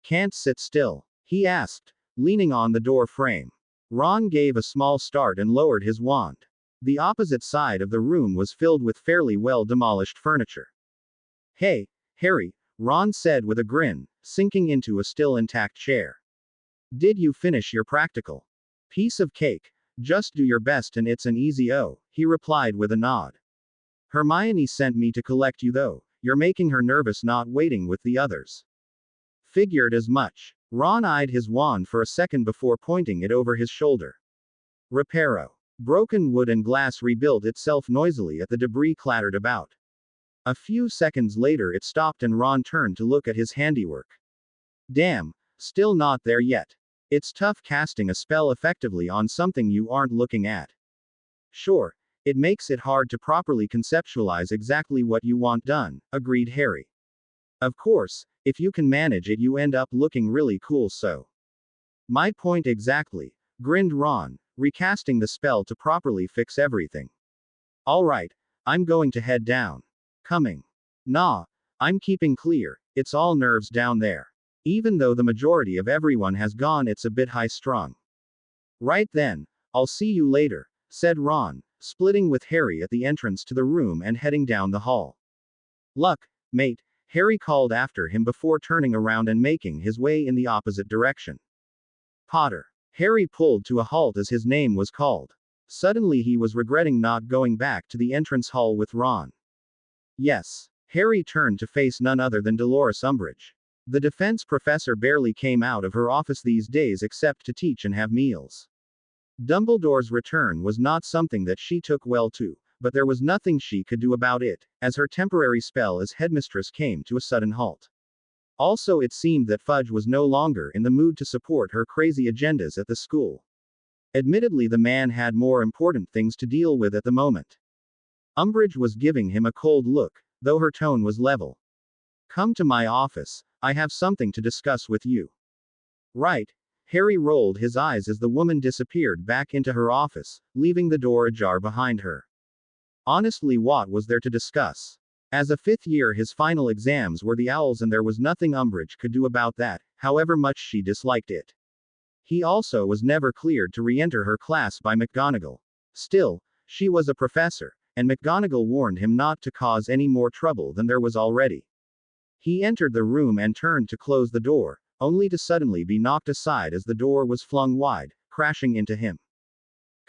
"Can't sit still?" he asked, leaning on the door frame. Ron gave a small start and lowered his wand. The opposite side of the room was filled with fairly well demolished furniture. "Hey, Harry," Ron said with a grin, sinking into a still intact chair. "Did you finish your practical?" "Piece of cake. Just do your best and it's an easy O," he replied with a nod. "Hermione sent me to collect you though. You're making her nervous not waiting with the others." "Figured as much." Ron eyed his wand for a second before pointing it over his shoulder. "Reparo." Broken wood and glass rebuilt itself noisily as the debris clattered about. A few seconds later it stopped and Ron turned to look at his handiwork. "Damn, still not there yet. It's tough casting a spell effectively on something you aren't looking at." "Sure, it makes it hard to properly conceptualize exactly what you want done," agreed Harry. "Of course, if you can manage it you end up looking really cool so." "My point exactly," grinned Ron, recasting the spell to properly fix everything. "All right, I'm going to head down." "Coming?" "Nah, I'm keeping clear, it's all nerves down there. Even though the majority of everyone has gone, it's a bit high-strung." "Right then, I'll see you later," said Ron, splitting with Harry at the entrance to the room and heading down the hall. "Luck, mate," Harry called after him before turning around and making his way in the opposite direction. "Potter." Harry pulled to a halt as his name was called. Suddenly he was regretting not going back to the entrance hall with Ron. "Yes." Harry turned to face none other than Dolores Umbridge. The defense professor barely came out of her office these days except to teach and have meals. Dumbledore's return was not something that she took well to, but there was nothing she could do about it, as her temporary spell as headmistress came to a sudden halt. Also, it seemed that Fudge was no longer in the mood to support her crazy agendas at the school. Admittedly, the man had more important things to deal with at the moment. Umbridge was giving him a cold look, though her tone was level. "Come to my office, I have something to discuss with you." "Right." Harry rolled his eyes as the woman disappeared back into her office, leaving the door ajar behind her. Honestly, what was there to discuss? As a fifth year, his final exams were the Owls, and there was nothing Umbridge could do about that, however much she disliked it. He also was never cleared to re-enter her class by McGonagall. Still, she was a professor, and McGonagall warned him not to cause any more trouble than there was already. He entered the room and turned to close the door, only to suddenly be knocked aside as the door was flung wide, crashing into him.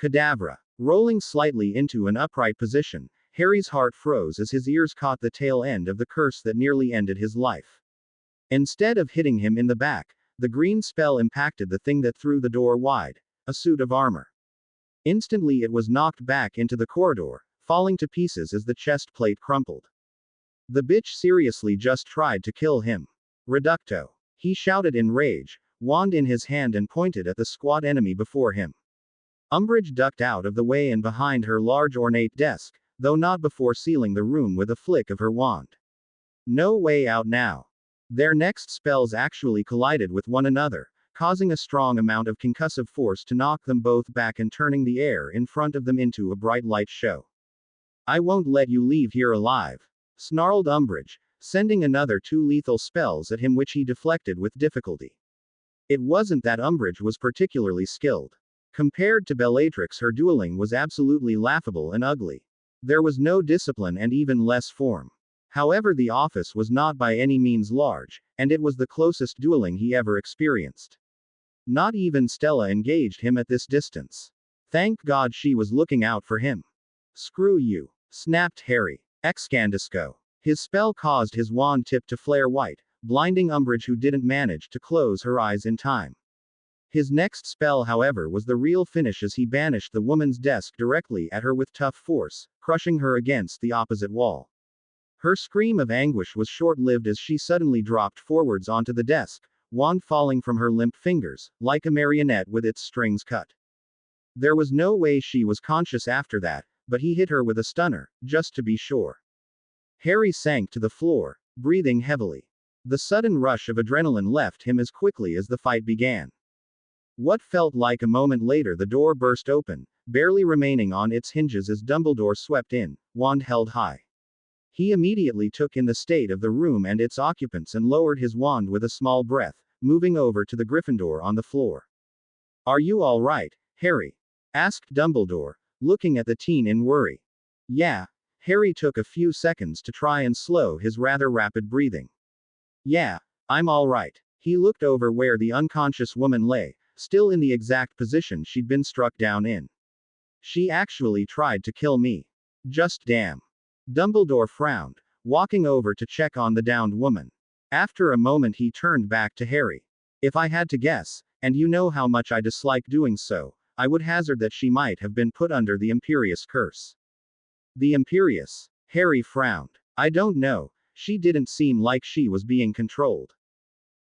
Cadabra. Rolling slightly into an upright position, Harry's heart froze as his ears caught the tail end of the curse that nearly ended his life. Instead of hitting him in the back, the green spell impacted the thing that threw the door wide, a suit of armor. Instantly it was knocked back into the corridor, falling to pieces as the chest plate crumpled. "The bitch seriously just tried to kill him. Reducto," he shouted in rage, wand in his hand, and pointed at the squat enemy before him. Umbridge ducked out of the way and behind her large ornate desk, though not before sealing the room with a flick of her wand. No way out now. Their next spells actually collided with one another, causing a strong amount of concussive force to knock them both back and turning the air in front of them into a bright light show. I won't let you leave here alive, snarled Umbridge, sending another 2 lethal spells at him, which he deflected with difficulty. It wasn't that Umbridge was particularly skilled. Compared to Bellatrix, her dueling was absolutely laughable and ugly. There was no discipline and even less form. However, the office was not by any means large, and it was the closest dueling he ever experienced. Not even Stella engaged him at this distance. Thank God she was looking out for him. Screw you, snapped Harry. Excandesco. His spell caused his wand tip to flare white, blinding Umbridge, who didn't manage to close her eyes in time. His next spell, however, was the real finish, as he banished the woman's desk directly at her with tough force, crushing her against the opposite wall. Her scream of anguish was short-lived as she suddenly dropped forwards onto the desk, wand falling from her limp fingers, like a marionette with its strings cut. There was no way she was conscious after that, but he hit her with a stunner, just to be sure. Harry sank to the floor, breathing heavily. The sudden rush of adrenaline left him as quickly as the fight began. What felt like a moment later, the door burst open, barely remaining on its hinges as Dumbledore swept in, wand held high. He immediately took in the state of the room and its occupants and lowered his wand with a small breath, moving over to the Gryffindor on the floor. "Are you all right, Harry?" asked Dumbledore, looking at the teen in worry. "Yeah." Harry took a few seconds to try and slow his rather rapid breathing. "Yeah, I'm all right." He looked over where the unconscious woman lay, still in the exact position she'd been struck down in. "She actually tried to kill me. Just damn." Dumbledore frowned, walking over to check on the downed woman. After a moment he turned back to Harry. "If I had to guess, and you know how much I dislike doing so, I would hazard that she might have been put under the Imperious curse." "The Imperious?" Harry frowned. "I don't know, she didn't seem like she was being controlled."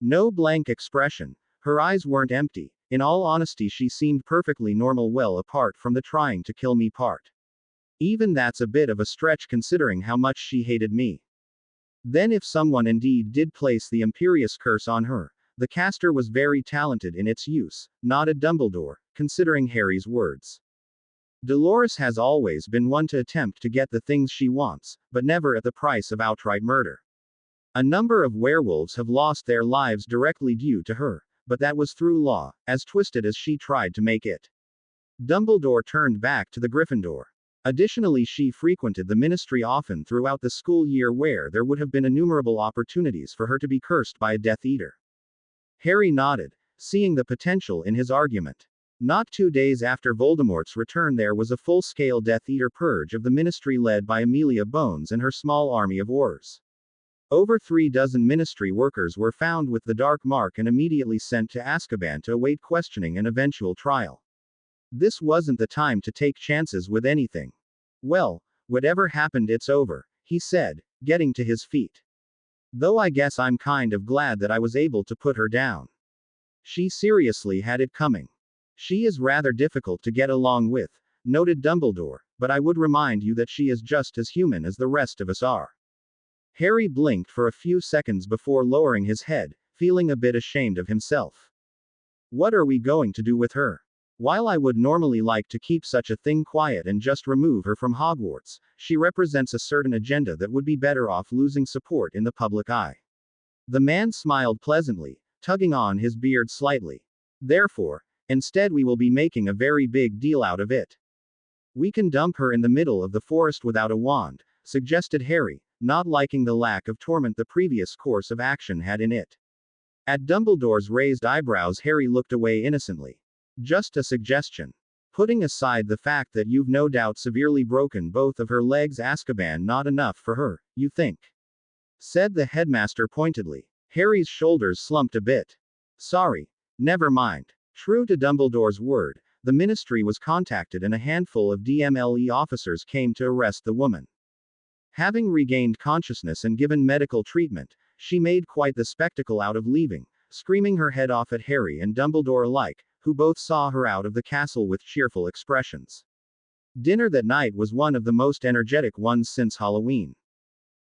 No blank expression. Her eyes weren't empty. In all honesty, she seemed perfectly normal, well apart from the trying to kill me part. Even that's a bit of a stretch considering how much she hated me. Then if someone indeed did place the Imperious curse on her, the caster was very talented in its use, nodded Dumbledore, considering Harry's words. "Dolores has always been one to attempt to get the things she wants, but never at the price of outright murder. A number of werewolves have lost their lives directly due to her, but that was through law, as twisted as she tried to make it." Dumbledore turned back to the Gryffindor. "Additionally, she frequented the ministry often throughout the school year, where there would have been innumerable opportunities for her to be cursed by a Death Eater." Harry nodded, seeing the potential in his argument. Not 2 days after Voldemort's return, there was a full-scale Death Eater purge of the ministry led by Amelia Bones and her small army of Aurors. Over 3 dozen ministry workers were found with the Dark Mark and immediately sent to Azkaban to await questioning and eventual trial. This wasn't the time to take chances with anything. "Well, whatever happened, it's over," he said, getting to his feet. "Though I guess I'm kind of glad that I was able to put her down. She seriously had it coming. She is rather difficult to get along with," noted Dumbledore, "but I would remind you that she is just as human as the rest of us are." Harry blinked for a few seconds before lowering his head, feeling a bit ashamed of himself. "What are we going to do with her? While I would normally like to keep such a thing quiet and just remove her from Hogwarts, she represents a certain agenda that would be better off losing support in the public eye." The man smiled pleasantly, tugging on his beard slightly. "Therefore, instead we will be making a very big deal out of it. We can dump her in the middle of the forest without a wand," suggested Harry, not liking the lack of torment the previous course of action had in it. At Dumbledore's raised eyebrows, Harry looked away innocently. "Just a suggestion. Putting aside the fact that you've no doubt severely broken both of her legs, Azkaban not enough for her, you think?" said the headmaster pointedly. Harry's shoulders slumped a bit. "Sorry. Never mind." True to Dumbledore's word, the ministry was contacted and a handful of DMLE officers came to arrest the woman. Having regained consciousness and given medical treatment, she made quite the spectacle out of leaving, screaming her head off at Harry and Dumbledore alike, who both saw her out of the castle with cheerful expressions. Dinner that night was one of the most energetic ones since Halloween.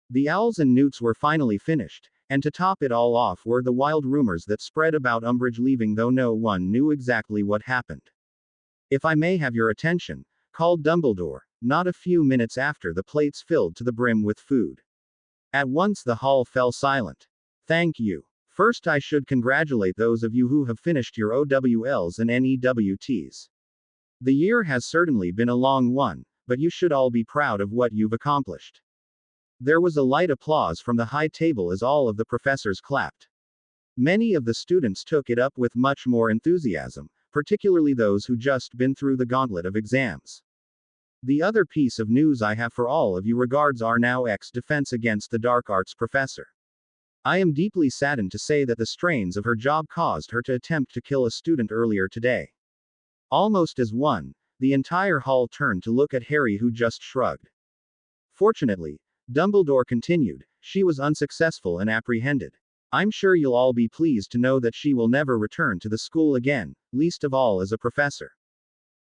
The owls and newts were finally finished, and to top it all off were the wild rumors that spread about Umbridge leaving, though no one knew exactly what happened. "If I may have your attention," called Dumbledore, not a few minutes after the plates filled to the brim with food. At once the hall fell silent. "Thank you. First I should congratulate those of you who have finished your OWLs and NEWTs. The year has certainly been a long one, but you should all be proud of what you've accomplished." There was a light applause from the high table as all of the professors clapped. Many of the students took it up with much more enthusiasm, particularly those who just been through the gauntlet of exams. "The other piece of news I have for all of you regards our now ex-Defense Against the Dark Arts professor. I am deeply saddened to say that the strains of her job caused her to attempt to kill a student earlier today." Almost as one, the entire hall turned to look at Harry, who just shrugged. "Fortunately," Dumbledore continued, "she was unsuccessful and apprehended. I'm sure you'll all be pleased to know that she will never return to the school again, least of all as a professor."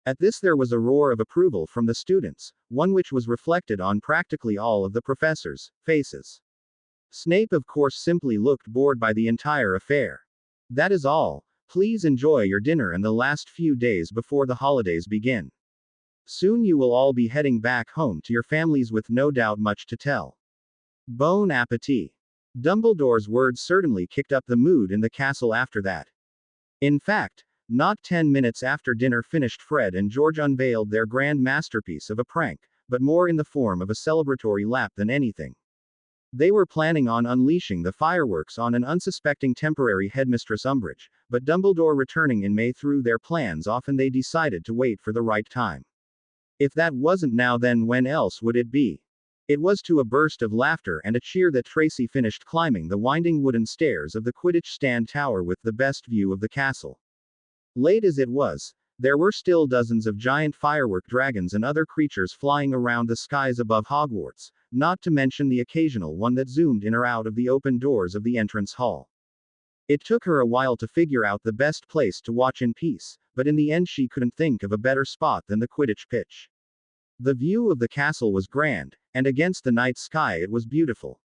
At this there was a roar of approval from the students, one which was reflected on practically all of the professors' faces. Snape of course simply looked bored by the entire affair. "That is all. Please enjoy your dinner and the last few days before the holidays begin. Soon you will all be heading back home to your families with no doubt much to tell. Bon appetit." Dumbledore's words certainly kicked up the mood in the castle after that. In fact, not 10 minutes after dinner finished, Fred and George unveiled their grand masterpiece of a prank, but more in the form of a celebratory lap than anything. They were planning on unleashing the fireworks on an unsuspecting temporary headmistress Umbridge, but Dumbledore returning in May threw their plans off and they decided to wait for the right time. If that wasn't now, then when else would it be? It was to a burst of laughter and a cheer that Tracy finished climbing the winding wooden stairs of the Quidditch stand tower with the best view of the castle. Late as it was, there were still dozens of giant firework dragons and other creatures flying around the skies above Hogwarts, not to mention the occasional one that zoomed in or out of the open doors of the entrance hall. It took her a while to figure out the best place to watch in peace, but in the end she couldn't think of a better spot than the Quidditch pitch. The view of the castle was grand, and against the night sky it was beautiful.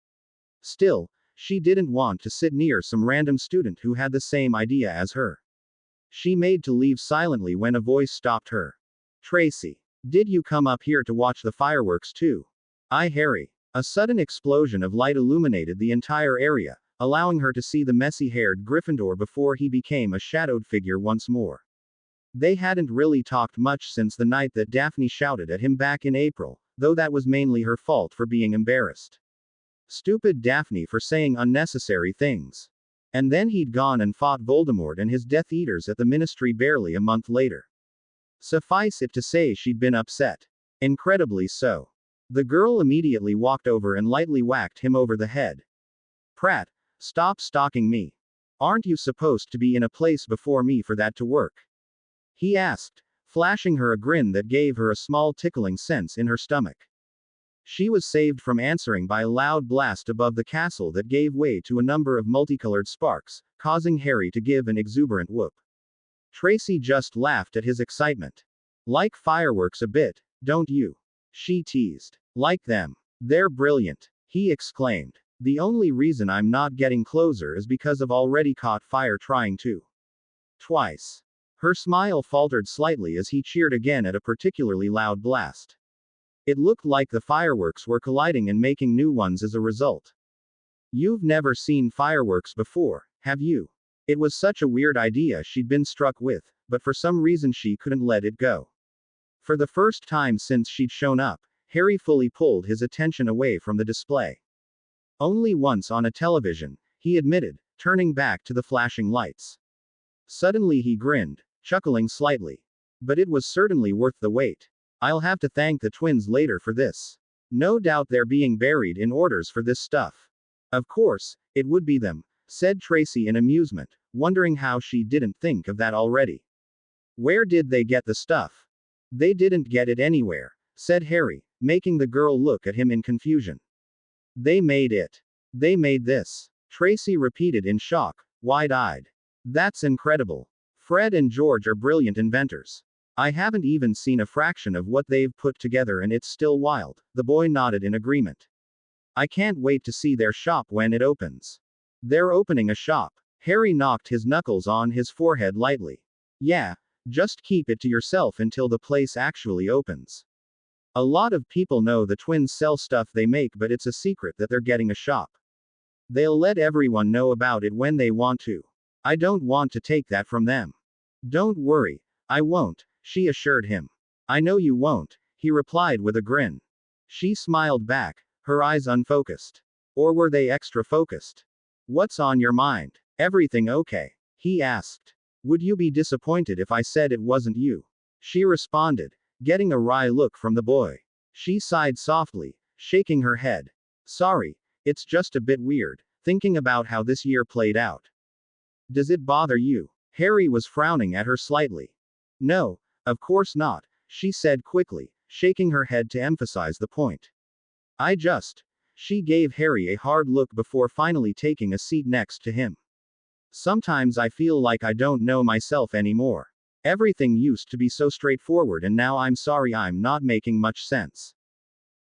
Still, she didn't want to sit near some random student who had the same idea as her. She made to leave silently when a voice stopped her. "Tracy, did you come up here to watch the fireworks too?" "Aye, Harry." A sudden explosion of light illuminated the entire area, allowing her to see the messy-haired Gryffindor before he became a shadowed figure once more. They hadn't really talked much since the night that Daphne shouted at him back in April, though that was mainly her fault for being embarrassed. Stupid Daphne for saying unnecessary things. And then he'd gone and fought Voldemort and his Death Eaters at the Ministry barely a month later. Suffice it to say she'd been upset. Incredibly so. The girl immediately walked over and lightly whacked him over the head. "Pratt, stop stalking me. Aren't you supposed to be in a place before me for that to work?" he asked, flashing her a grin that gave her a small tickling sense in her stomach. She was saved from answering by a loud blast above the castle that gave way to a number of multicolored sparks, causing Harry to give an exuberant whoop. Tracy just laughed at his excitement. "Like fireworks a bit, don't you?" she teased. "Like them. They're brilliant," he exclaimed. "The only reason I'm not getting closer is because I've already caught fire trying to." Twice. Her smile faltered slightly as he cheered again at a particularly loud blast. It looked like the fireworks were colliding and making new ones as a result. "You've never seen fireworks before, have you?" It was such a weird idea she'd been struck with, but for some reason she couldn't let it go. For the first time since she'd shown up, Harry fully pulled his attention away from the display. "Only once on a television," he admitted, turning back to the flashing lights. Suddenly he grinned, chuckling slightly. "But it was certainly worth the wait. I'll have to thank the twins later for this. No doubt they're being buried in orders for this stuff." "Of course, it would be them," said Tracy in amusement, wondering how she didn't think of that already. "Where did they get the stuff?" "They didn't get it anywhere," said Harry, making the girl look at him in confusion. "They made it. They made this," Tracy repeated in shock, wide-eyed. That's incredible. Fred and George are brilliant inventors. I haven't even seen a fraction of what they've put together and it's still wild. The boy nodded in agreement. I can't wait to see their shop when it opens. They're opening a shop. Harry knocked his knuckles on his forehead lightly. Yeah, just keep it to yourself until the place actually opens. A lot of people know the twins sell stuff they make, but it's a secret that they're getting a shop. They'll let everyone know about it when they want to. I don't want to take that from them. Don't worry, I won't, she assured him. I know you won't, he replied with a grin. She smiled back, her eyes unfocused. Or were they extra focused? What's on your mind? Everything okay? He asked. Would you be disappointed if I said it wasn't you? She responded, getting a wry look from the boy. She sighed softly, shaking her head. Sorry, it's just a bit weird, thinking about how this year played out. Does it bother you? Harry was frowning at her slightly. No, of course not, she said quickly, shaking her head to emphasize the point. She gave Harry a hard look before finally taking a seat next to him. Sometimes I feel like I don't know myself anymore. Everything used to be so straightforward and now I'm sorry I'm not making much sense.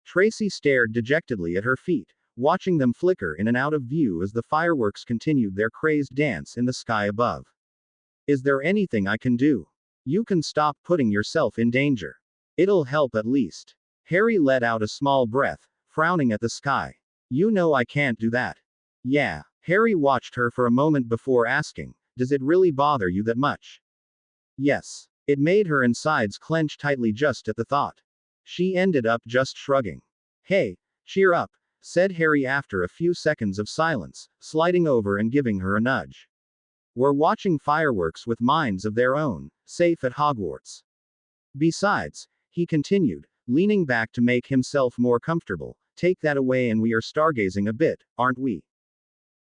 Tracy stared dejectedly at her feet, watching them flicker in and out of view as the fireworks continued their crazed dance in the sky above. Is there anything I can do? You can stop putting yourself in danger. It'll help at least. Harry let out a small breath, frowning at the sky. You know I can't do that. Yeah. Harry watched her for a moment before asking, does it really bother you that much? Yes. It made her insides clench tightly just at the thought. She ended up just shrugging. Hey, cheer up, said Harry after a few seconds of silence, sliding over and giving her a nudge. We're watching fireworks with minds of their own, safe at Hogwarts. Besides, he continued, leaning back to make himself more comfortable, take that away and we are stargazing a bit, aren't we?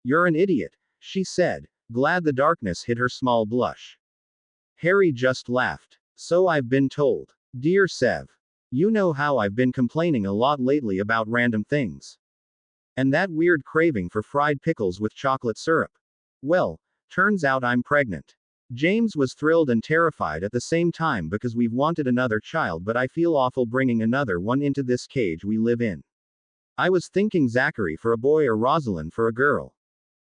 You're an idiot, she said, glad the darkness hid her small blush. Harry just laughed. So I've been told. Dear Sev. You know how I've been complaining a lot lately about random things. And that weird craving for fried pickles with chocolate syrup. Well, turns out I'm pregnant. James was thrilled and terrified at the same time because we've wanted another child, but I feel awful bringing another one into this cage we live in. I was thinking Zachary for a boy or Rosalind for a girl.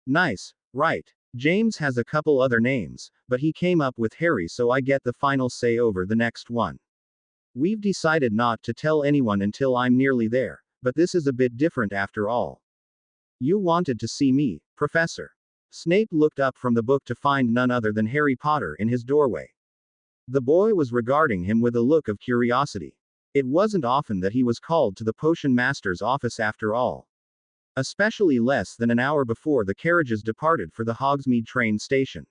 Nice, right? James has a couple other names, but he came up with Harry, so I get the final say over the next one. We've decided not to tell anyone until I'm nearly there, but this is a bit different after all. You wanted to see me, Professor. Snape looked up from the book to find none other than Harry Potter in his doorway. The boy was regarding him with a look of curiosity. It wasn't often that he was called to the potion master's office after all. Especially less than an hour before the carriages departed for the Hogsmeade train station.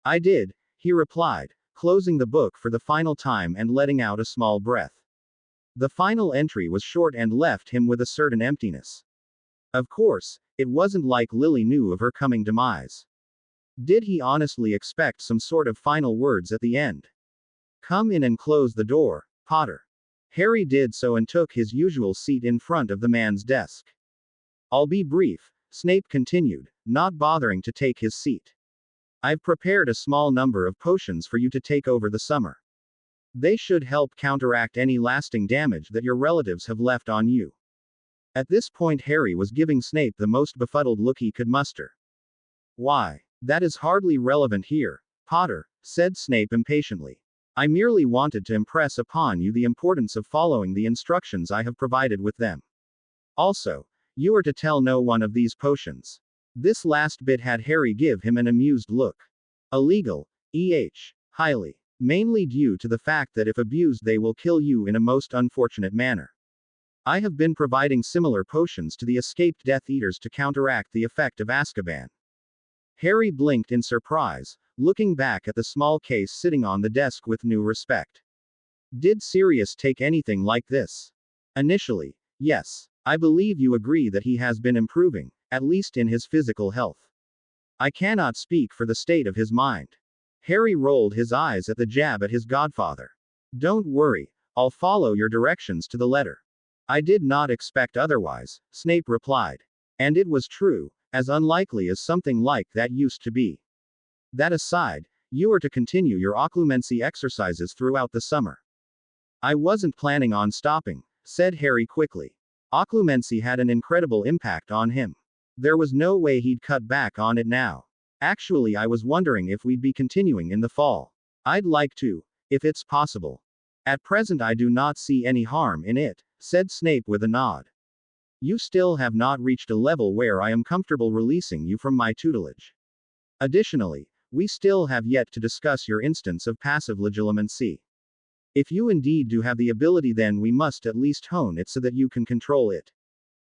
I did, he replied, closing the book for the final time and letting out a small breath. The final entry was short and left him with a certain emptiness. Of course, it wasn't like Lily knew of her coming demise. Did he honestly expect some sort of final words at the end? Come in and close the door, Potter. Harry did so and took his usual seat in front of the man's desk. I'll be brief, Snape continued, not bothering to take his seat. I've prepared a small number of potions for you to take over the summer. They should help counteract any lasting damage that your relatives have left on you. At this point, Harry was giving Snape the most befuddled look he could muster. Why? That is hardly relevant here, Potter, said Snape impatiently. I merely wanted to impress upon you the importance of following the instructions I have provided with them. Also, you are to tell no one of these potions. This last bit had Harry give him an amused look. Illegal, highly. Mainly due to the fact that if abused they will kill you in a most unfortunate manner. I have been providing similar potions to the escaped Death Eaters to counteract the effect of Azkaban. Harry blinked in surprise, looking back at the small case sitting on the desk with new respect. Did Sirius take anything like this? Initially, yes. I believe you agree that he has been improving, at least in his physical health. I cannot speak for the state of his mind. Harry rolled his eyes at the jab at his godfather. Don't worry, I'll follow your directions to the letter. I did not expect otherwise, Snape replied. And it was true, as unlikely as something like that used to be. That aside, you are to continue your occlumency exercises throughout the summer. I wasn't planning on stopping, said Harry quickly. Occlumency had an incredible impact on him. There was no way he'd cut back on it now. Actually, I was wondering if we'd be continuing in the fall. I'd like to, if it's possible. At present, I do not see any harm in it, said Snape with a nod. You still have not reached a level where I am comfortable releasing you from my tutelage. Additionally, we still have yet to discuss your instance of passive legilimency. If you indeed do have the ability, then we must at least hone it so that you can control it.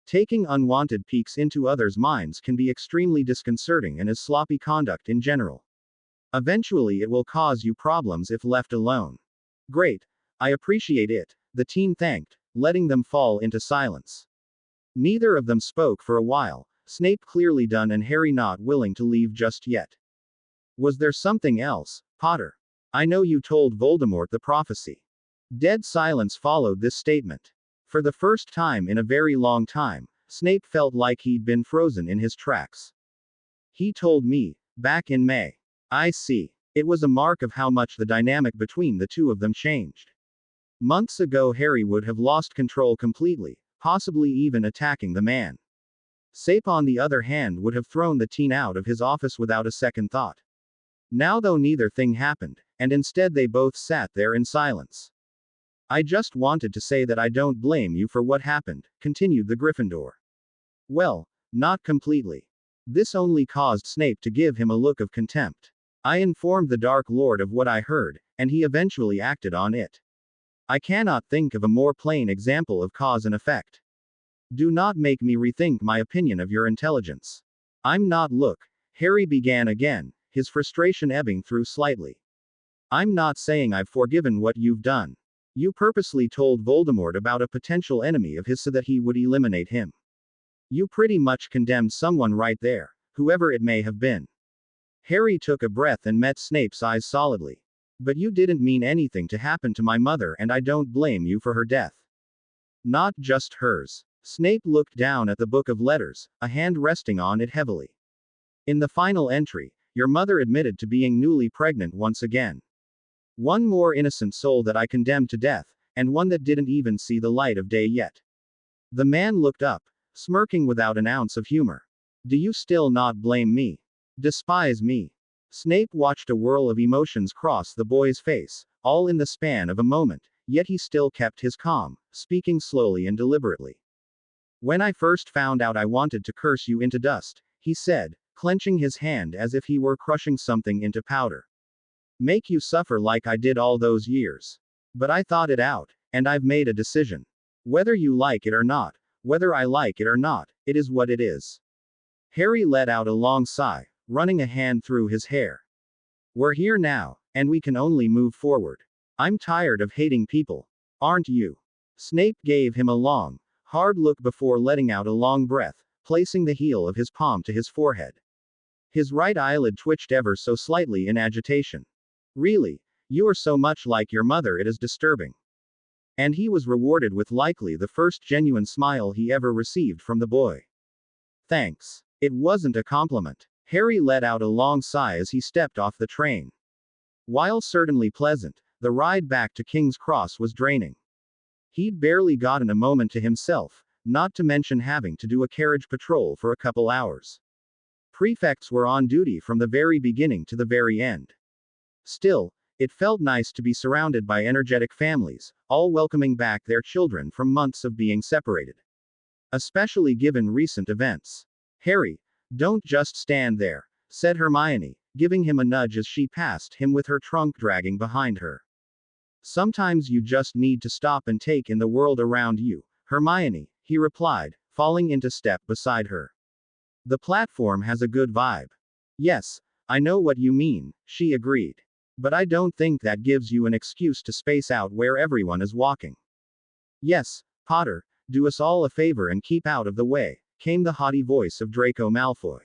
Taking unwanted peeks into others' minds can be extremely disconcerting and is sloppy conduct in general. Eventually, it will cause you problems if left alone. Great. I appreciate it, the teen thanked, letting them fall into silence. Neither of them spoke for a while, Snape clearly done and Harry not willing to leave just yet. Was there something else, Potter? I know you told Voldemort the prophecy. Dead silence followed this statement. For the first time in a very long time, Snape felt like he'd been frozen in his tracks. He told me, back in May. I see. It was a mark of how much the dynamic between the two of them changed. Months ago, Harry would have lost control completely, possibly even attacking the man. Snape, on the other hand, would have thrown the teen out of his office without a second thought. Now, though, neither thing happened, and instead they both sat there in silence. I just wanted to say that I don't blame you for what happened, continued the Gryffindor. Well, not completely. This only caused Snape to give him a look of contempt. I informed the Dark Lord of what I heard, and he eventually acted on it. I cannot think of a more plain example of cause and effect. Do not make me rethink my opinion of your intelligence. I'm not. Look, Harry began again, his frustration ebbing through slightly. I'm not saying I've forgiven what you've done. You purposely told Voldemort about a potential enemy of his so that he would eliminate him. You pretty much condemned someone right there, whoever it may have been. Harry took a breath and met Snape's eyes solidly. But you didn't mean anything to happen to my mother, and I don't blame you for her death. Not just hers. Snape looked down at the book of letters, a hand resting on it heavily. In the final entry, your mother admitted to being newly pregnant once again. One more innocent soul that I condemned to death, and one that didn't even see the light of day yet. The man looked up, smirking without an ounce of humor. Do you still not blame me? Despise me? Snape watched a whirl of emotions cross the boy's face, all in the span of a moment, yet he still kept his calm, speaking slowly and deliberately. When I first found out, I wanted to curse you into dust, he said, clenching his hand as if he were crushing something into powder. Make you suffer like I did all those years. But I thought it out, and I've made a decision. Whether you like it or not, whether I like it or not, it is what it is. Harry let out a long sigh, running a hand through his hair. We're here now, and we can only move forward. I'm tired of hating people. Aren't you? Snape gave him a long, hard look before letting out a long breath, placing the heel of his palm to his forehead. His right eyelid twitched ever so slightly in agitation. Really, you are so much like your mother, it is disturbing. And he was rewarded with likely the first genuine smile he ever received from the boy. Thanks. It wasn't a compliment. Harry let out a long sigh as he stepped off the train. While certainly pleasant, the ride back to King's Cross was draining. He'd barely gotten a moment to himself, not to mention having to do a carriage patrol for a couple hours. Prefects were on duty from the very beginning to the very end. Still, it felt nice to be surrounded by energetic families, all welcoming back their children from months of being separated. Especially given recent events. Harry, don't just stand there, said Hermione, giving him a nudge as she passed him with her trunk dragging behind her. Sometimes you just need to stop and take in the world around you, Hermione, he replied, falling into step beside her. The platform has a good vibe. Yes, I know what you mean, she agreed. But I don't think that gives you an excuse to space out where everyone is walking. Yes, Potter, do us all a favor and keep out of the way, came the haughty voice of Draco Malfoy.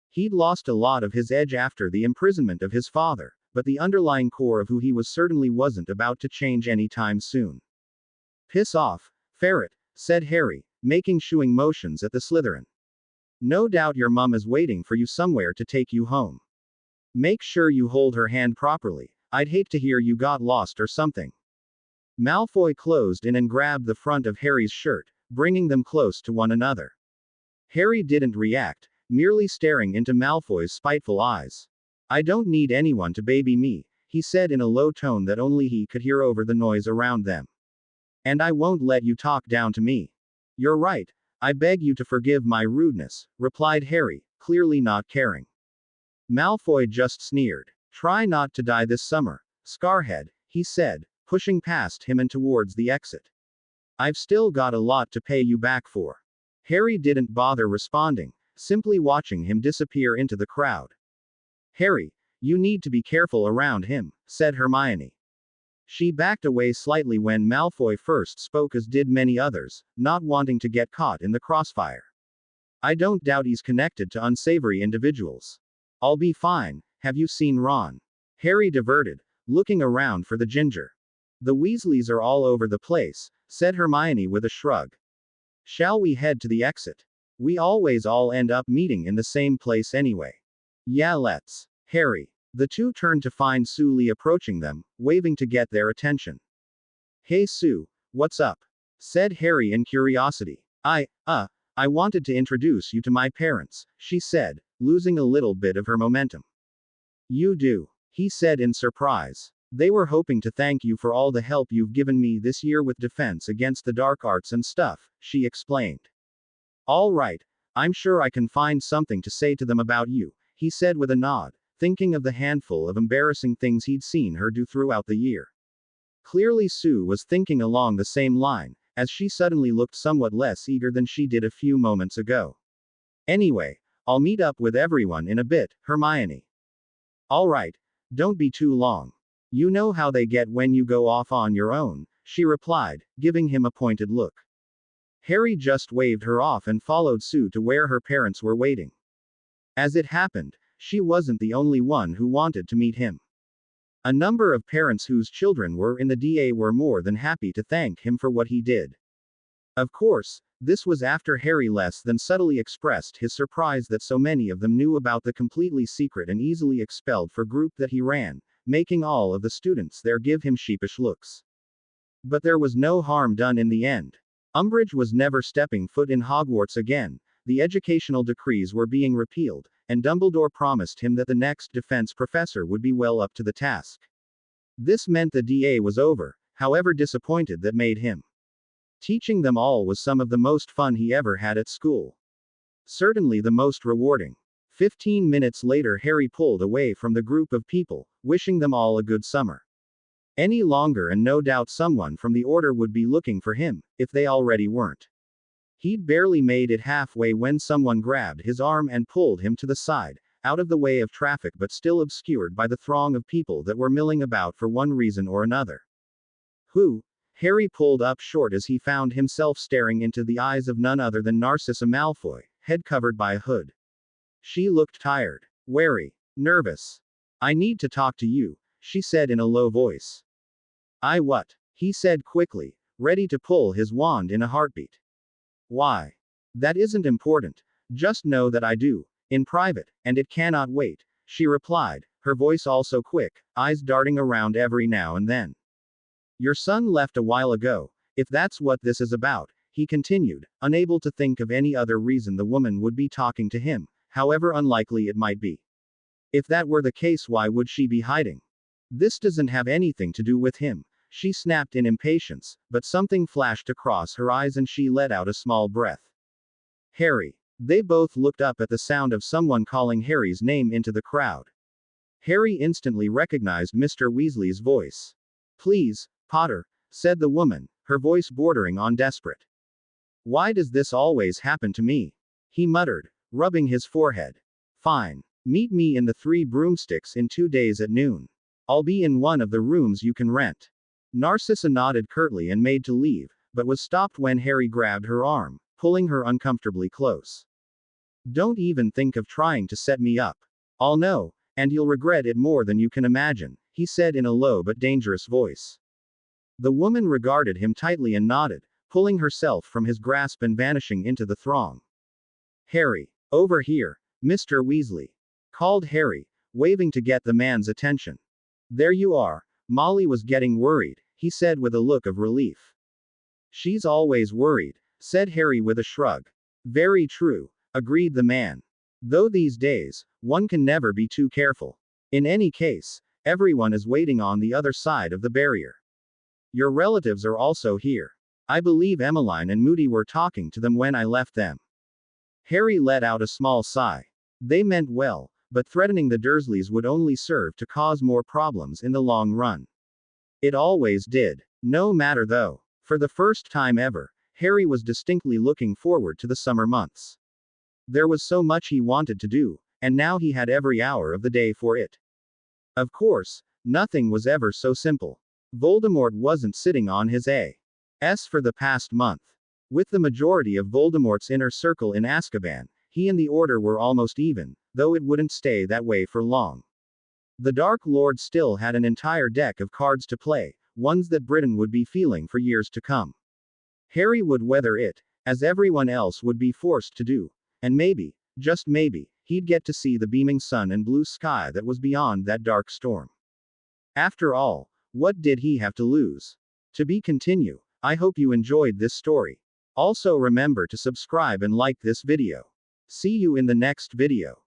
He'd lost a lot of his edge after the imprisonment of his father, but the underlying core of who he was certainly wasn't about to change anytime soon. Piss off, ferret, said Harry, making shooing motions at the Slytherin. No doubt your mum is waiting for you somewhere to take you home. Make sure you hold her hand properly. I'd hate to hear you got lost or something. Malfoy closed in and grabbed the front of Harry's shirt, bringing them close to one another. Harry didn't react, merely staring into Malfoy's spiteful eyes. I don't need anyone to baby me, he said in a low tone that only he could hear over the noise around them. And I won't let you talk down to me. You're right. I beg you to forgive my rudeness, replied Harry, clearly not caring. Malfoy just sneered. Try not to die this summer, Scarhead, he said, pushing past him and towards the exit. I've still got a lot to pay you back for. Harry didn't bother responding, simply watching him disappear into the crowd. Harry, you need to be careful around him, said Hermione. She backed away slightly when Malfoy first spoke, as did many others, not wanting to get caught in the crossfire. I don't doubt he's connected to unsavory individuals. I'll be fine. Have you seen Ron? Harry diverted, looking around for the ginger. The Weasleys are all over the place, said Hermione with a shrug. Shall we head to the exit? We always all end up meeting in the same place anyway. Yeah, let's. Harry. The two turned to find Sue Lee approaching them, waving to get their attention. Hey Sue, what's up? Said Harry in curiosity. I wanted to introduce you to my parents, she said, losing a little bit of her momentum. You do, he said in surprise. They were hoping to thank you for all the help you've given me this year with defense against the dark arts and stuff, she explained. All right, I'm sure I can find something to say to them about you, he said with a nod, thinking of the handful of embarrassing things he'd seen her do throughout the year. Clearly Sue was thinking along the same line, as she suddenly looked somewhat less eager than she did a few moments ago. Anyway, I'll meet up with everyone in a bit, Hermione. All right, don't be too long. You know how they get when you go off on your own, she replied, giving him a pointed look. Harry just waved her off and followed Sue to where her parents were waiting. As it happened, she wasn't the only one who wanted to meet him. A number of parents whose children were in the DA were more than happy to thank him for what he did. Of course, this was after Harry less than subtly expressed his surprise that so many of them knew about the completely secret and easily expelled for group that he ran, making all of the students there give him sheepish looks. But there was no harm done in the end. Umbridge was never stepping foot in Hogwarts again, the educational decrees were being repealed, and Dumbledore promised him that the next defense professor would be well up to the task. This meant the DA was over, however disappointed that made him. Teaching them all was some of the most fun he ever had at school. Certainly the most rewarding. 15 minutes later Harry pulled away from the group of people, wishing them all a good summer. Any longer and no doubt someone from the Order would be looking for him, if they already weren't. He'd barely made it halfway when someone grabbed his arm and pulled him to the side, out of the way of traffic but still obscured by the throng of people that were milling about for one reason or another. Who? Harry pulled up short as he found himself staring into the eyes of none other than Narcissa Malfoy, head covered by a hood. She looked tired, wary, nervous. I need to talk to you, she said in a low voice. What? He said quickly, ready to pull his wand in a heartbeat. Why? That isn't important. Just know that I do, in private, and it cannot wait, she replied, her voice also quick, eyes darting around every now and then. Your son left a while ago, if that's what this is about, he continued, unable to think of any other reason the woman would be talking to him, however unlikely it might be. If that were the case, why would she be hiding? This doesn't have anything to do with him, she snapped in impatience, but something flashed across her eyes and she let out a small breath. Harry. They both looked up at the sound of someone calling Harry's name into the crowd. Harry instantly recognized Mr. Weasley's voice. Please, Potter, said the woman, her voice bordering on desperate. Why does this always happen to me? He muttered, rubbing his forehead. Fine. Meet me in the Three Broomsticks in 2 days at noon. I'll be in one of the rooms you can rent. Narcissa nodded curtly and made to leave, but was stopped when Harry grabbed her arm, pulling her uncomfortably close. Don't even think of trying to set me up. I'll know, and you'll regret it more than you can imagine, he said in a low but dangerous voice. The woman regarded him tightly and nodded, pulling herself from his grasp and vanishing into the throng. Harry. Over here, Mr. Weasley, called Harry, waving to get the man's attention. There you are. Molly was getting worried, he said with a look of relief. She's always worried, said Harry with a shrug. Very true, agreed the man. Though these days, one can never be too careful. In any case, everyone is waiting on the other side of the barrier. Your relatives are also here. I believe Emmeline and Moody were talking to them when I left them. Harry let out a small sigh. They meant well, but threatening the Dursleys would only serve to cause more problems in the long run. It always did. No matter though. For the first time ever, Harry was distinctly looking forward to the summer months. There was so much he wanted to do, and now he had every hour of the day for it. Of course, nothing was ever so simple. Voldemort wasn't sitting on his ass for the past month. With the majority of Voldemort's inner circle in Azkaban, he and the Order were almost even, though it wouldn't stay that way for long. The Dark Lord still had an entire deck of cards to play, ones that Britain would be feeling for years to come. Harry would weather it, as everyone else would be forced to do, and maybe, just maybe, he'd get to see the beaming sun and blue sky that was beyond that dark storm. After all, what did he have to lose? To be continue. I hope you enjoyed this story. Also remember to subscribe and like this video. See you in the next video.